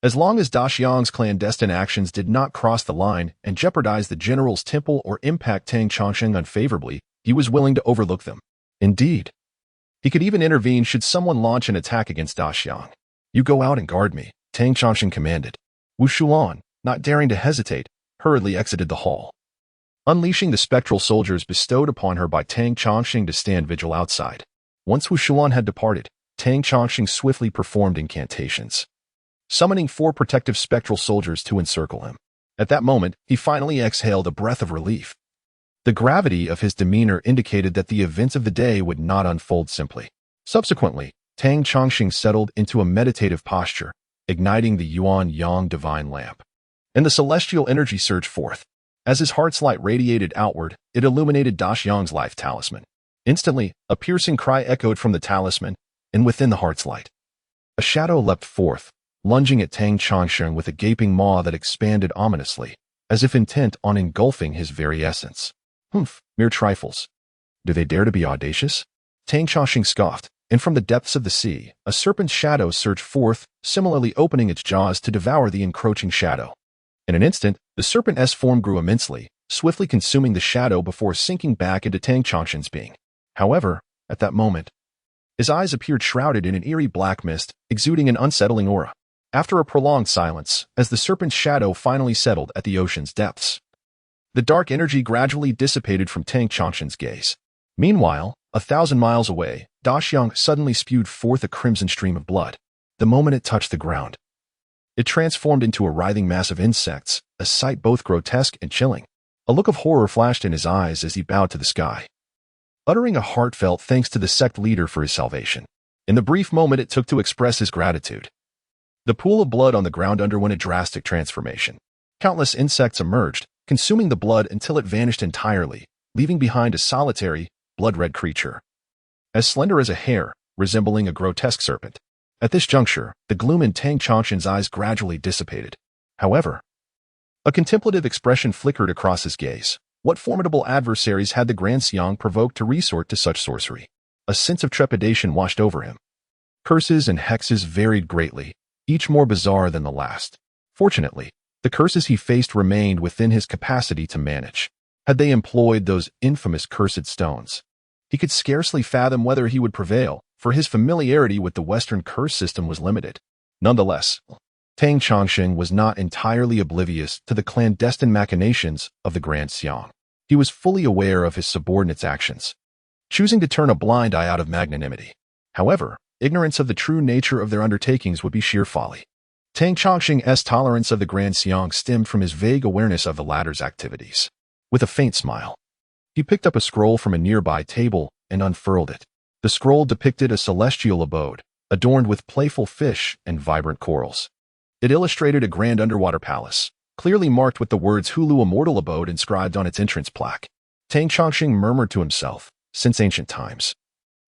As long as Daxiang's clandestine actions did not cross the line and jeopardize the general's temple or impact Tang Chongqing unfavorably, he was willing to overlook them. Indeed, he could even intervene should someone launch an attack against Daxiang. You go out and guard me, Tang Chongqing commanded. Wu Shulan, not daring to hesitate, hurriedly exited the hall, unleashing the spectral soldiers bestowed upon her by Tang Chongqing to stand vigil outside. Once Wu Shulan had departed, Tang Chongqing swiftly performed incantations, summoning 4 protective spectral soldiers to encircle him. At that moment, he finally exhaled a breath of relief. The gravity of his demeanor indicated that the events of the day would not unfold simply. Subsequently, Tang Chongqing settled into a meditative posture, igniting the Yuan-Yang divine lamp, and the celestial energy surged forth. As his heart's light radiated outward, it illuminated Daxiang's life talisman. Instantly, a piercing cry echoed from the talisman, and within the heart's light, a shadow leapt forth, lunging at Tang Chongqing with a gaping maw that expanded ominously, as if intent on engulfing his very essence. Humph, mere trifles. Do they dare to be audacious? Tang Chongqing scoffed, and from the depths of the sea, a serpent's shadow surged forth, similarly opening its jaws to devour the encroaching shadow. In an instant, the serpent's form grew immensely, swiftly consuming the shadow before sinking back into Tang Chongqing's being. However, at that moment, his eyes appeared shrouded in an eerie black mist, exuding an unsettling aura. After a prolonged silence, as the serpent's shadow finally settled at the ocean's depths, the dark energy gradually dissipated from Tang Chongqing's gaze. Meanwhile, 1,000 miles away, Daxiang suddenly spewed forth a crimson stream of blood. The moment it touched the ground, it transformed into a writhing mass of insects, a sight both grotesque and chilling. A look of horror flashed in his eyes as he bowed to the sky, uttering a heartfelt thanks to the sect leader for his salvation. In the brief moment it took to express his gratitude, the pool of blood on the ground underwent a drastic transformation. Countless insects emerged, consuming the blood until it vanished entirely, leaving behind a solitary, blood-red creature, as slender as a hair, resembling a grotesque serpent. At this juncture, the gloom in Tang Chongqing's eyes gradually dissipated. However, a contemplative expression flickered across his gaze. What formidable adversaries had the Grand Xiang provoked to resort to such sorcery? A sense of trepidation washed over him. Curses and hexes varied greatly, each more bizarre than the last. Fortunately, the curses he faced remained within his capacity to manage. Had they employed those infamous cursed stones, he could scarcely fathom whether he would prevail, for his familiarity with the Western curse system was limited. Nonetheless, Tang Chongqing was not entirely oblivious to the clandestine machinations of the Grand Xiang. He was fully aware of his subordinates' actions, choosing to turn a blind eye out of magnanimity. However, ignorance of the true nature of their undertakings would be sheer folly. Tang Chongqing's tolerance of the Grand Xiang stemmed from his vague awareness of the latter's activities. With a faint smile, he picked up a scroll from a nearby table and unfurled it. The scroll depicted a celestial abode, adorned with playful fish and vibrant corals. It illustrated a grand underwater palace, clearly marked with the words Hulu Immortal Abode inscribed on its entrance plaque. Tang Chongqing murmured to himself, since ancient times,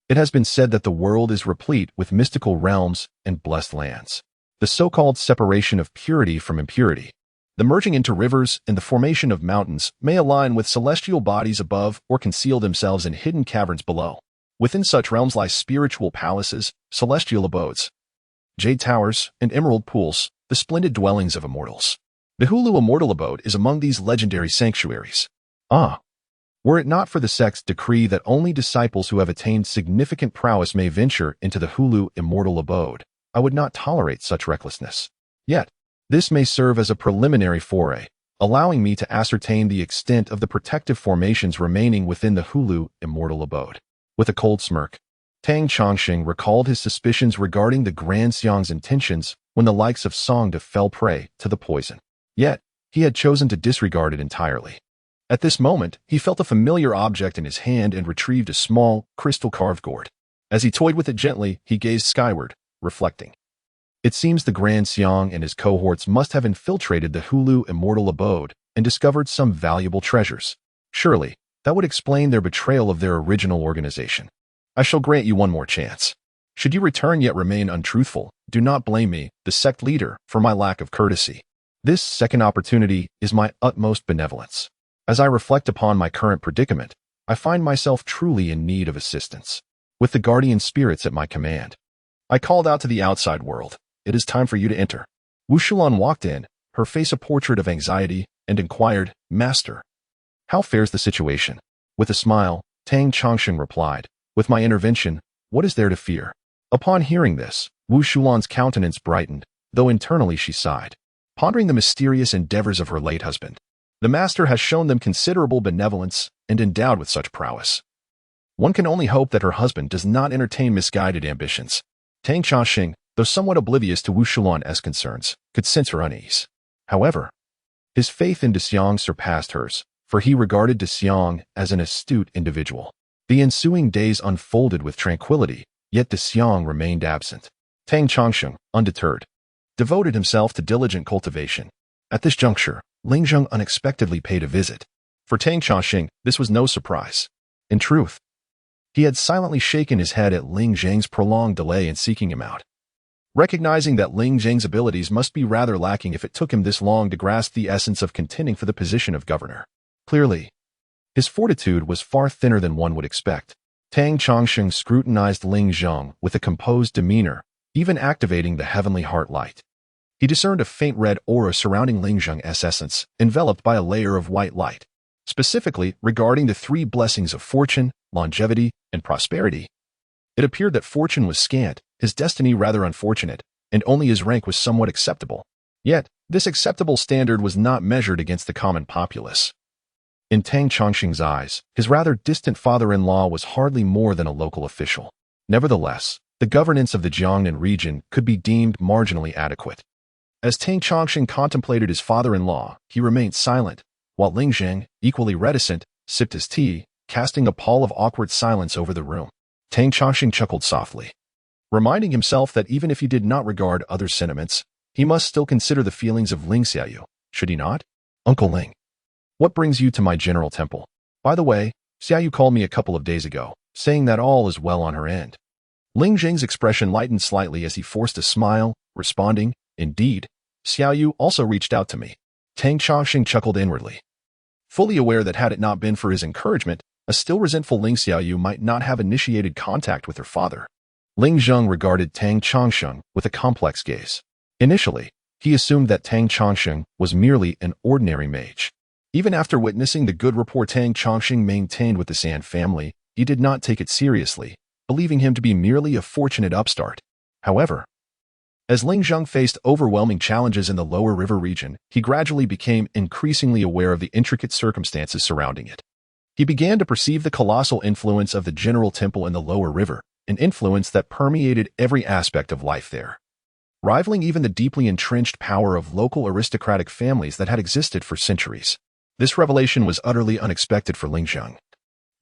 it has been said that the world is replete with mystical realms and blessed lands. The so-called separation of purity from impurity, the merging into rivers and the formation of mountains may align with celestial bodies above or conceal themselves in hidden caverns below. Within such realms lie spiritual palaces, celestial abodes, jade towers, and emerald pools, the splendid dwellings of immortals. The Hulu Immortal Abode is among these legendary sanctuaries. Were it not for the sect's decree that only disciples who have attained significant prowess may venture into the Hulu Immortal Abode, I would not tolerate such recklessness. Yet, this may serve as a preliminary foray, allowing me to ascertain the extent of the protective formations remaining within the Hulu Immortal Abode. With a cold smirk, Tang Chongqing recalled his suspicions regarding the Grand Xiang's intentions when the likes of Songde fell prey to the poison. Yet, he had chosen to disregard it entirely. At this moment, he felt a familiar object in his hand and retrieved a small, crystal-carved gourd. As he toyed with it gently, he gazed skyward, reflecting. It seems the Grand Xiang and his cohorts must have infiltrated the Hulu immortal abode and discovered some valuable treasures. Surely, that would explain their betrayal of their original organization. I shall grant you one more chance. Should you return yet remain untruthful, do not blame me, the sect leader, for my lack of courtesy. This second opportunity is my utmost benevolence. As I reflect upon my current predicament, I find myself truly in need of assistance. With the guardian spirits at my command, I called out to the outside world. It is time for you to enter. Wu Shulan walked in, her face a portrait of anxiety, and inquired, Master, how fares the situation? With a smile, Tang Chongsheng replied, with my intervention, what is there to fear? Upon hearing this, Wu Shulan's countenance brightened, though internally she sighed, pondering the mysterious endeavors of her late husband. The master has shown them considerable benevolence and endowed with such prowess. One can only hope that her husband does not entertain misguided ambitions. Tang Chongsheng, though somewhat oblivious to Wu Shulan's concerns, could sense her unease. However, his faith in De Xiang surpassed hers, for he regarded De Xiang as an astute individual. The ensuing days unfolded with tranquility, yet De Xiang remained absent. Tang Chongsheng, undeterred, devoted himself to diligent cultivation. At this juncture, Ling Zheng unexpectedly paid a visit. For Tang Chongsheng, this was no surprise. In truth, he had silently shaken his head at Ling Zheng's prolonged delay in seeking him out. Recognizing that Ling Zheng's abilities must be rather lacking if it took him this long to grasp the essence of contending for the position of governor. Clearly, his fortitude was far thinner than one would expect. Tang Chongsheng scrutinized Ling Zheng with a composed demeanor, even activating the heavenly heart light. He discerned a faint red aura surrounding Ling Zheng's essence, enveloped by a layer of white light. Specifically, regarding the three blessings of fortune, longevity, and prosperity, it appeared that fortune was scant, his destiny rather unfortunate, and only his rank was somewhat acceptable. Yet, this acceptable standard was not measured against the common populace. In Tang Chongsheng's eyes, his rather distant father-in-law was hardly more than a local official. Nevertheless, the governance of the Jiangnan region could be deemed marginally adequate. As Tang Chongsheng contemplated his father-in-law, he remained silent, while Ling Zheng, equally reticent, sipped his tea, casting a pall of awkward silence over the room. Tang Chongsheng chuckled softly, reminding himself that even if he did not regard other sentiments, he must still consider the feelings of Ling Xiaoyu, should he not? Uncle Ling, what brings you to my general temple? By the way, Xiaoyu called me a couple of days ago, saying that all is well on her end. Ling Zheng's expression lightened slightly as he forced a smile, responding, Indeed, Xiaoyu also reached out to me. Tang Chongsheng chuckled inwardly, fully aware that had it not been for his encouragement, a still resentful Ling Xiaoyu might not have initiated contact with her father. Ling Zheng regarded Tang Chongsheng with a complex gaze. Initially, he assumed that Tang Chongsheng was merely an ordinary mage. Even after witnessing the good rapport Tang Chongsheng maintained with the San family, he did not take it seriously, believing him to be merely a fortunate upstart. However, as Ling Zheng faced overwhelming challenges in the lower river region, he gradually became increasingly aware of the intricate circumstances surrounding it. He began to perceive the colossal influence of the general temple in the lower river, an influence that permeated every aspect of life there, rivaling even the deeply entrenched power of local aristocratic families that had existed for centuries. This revelation was utterly unexpected for Ling Zheng,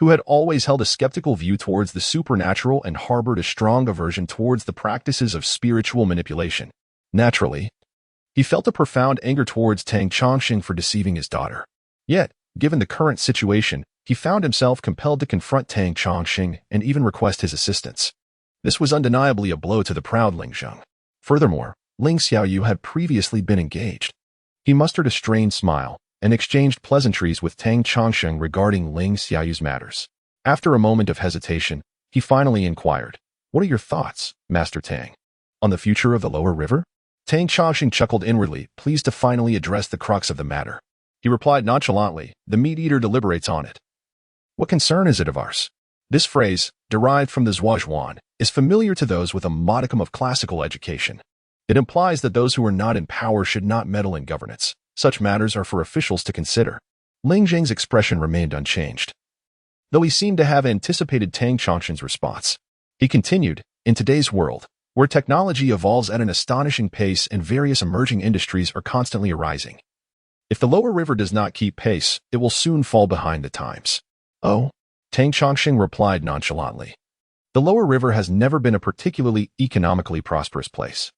who had always held a skeptical view towards the supernatural and harbored a strong aversion towards the practices of spiritual manipulation. Naturally, he felt a profound anger towards Tang Chongsheng for deceiving his daughter. Yet, given the current situation, he found himself compelled to confront Tang Chongsheng and even request his assistance. This was undeniably a blow to the proud Ling Zheng. Furthermore, Ling Xiaoyu had previously been engaged. He mustered a strained smile and exchanged pleasantries with Tang Chongsheng regarding Ling Xiaoyu's matters. After a moment of hesitation, he finally inquired, What are your thoughts, Master Tang, on the future of the lower river? Tang Chongsheng chuckled inwardly, pleased to finally address the crux of the matter. He replied nonchalantly, The meat-eater deliberates on it. What concern is it of ours? This phrase, derived from the Zhuazhuan, is familiar to those with a modicum of classical education. It implies that those who are not in power should not meddle in governance. Such matters are for officials to consider. Ling Zheng's expression remained unchanged, though he seemed to have anticipated Tang Chongsheng's response. He continued, In today's world, where technology evolves at an astonishing pace and various emerging industries are constantly arising, If the lower river does not keep pace, it will soon fall behind the times. Oh, Tang Chongqing replied nonchalantly. The lower river has never been a particularly economically prosperous place.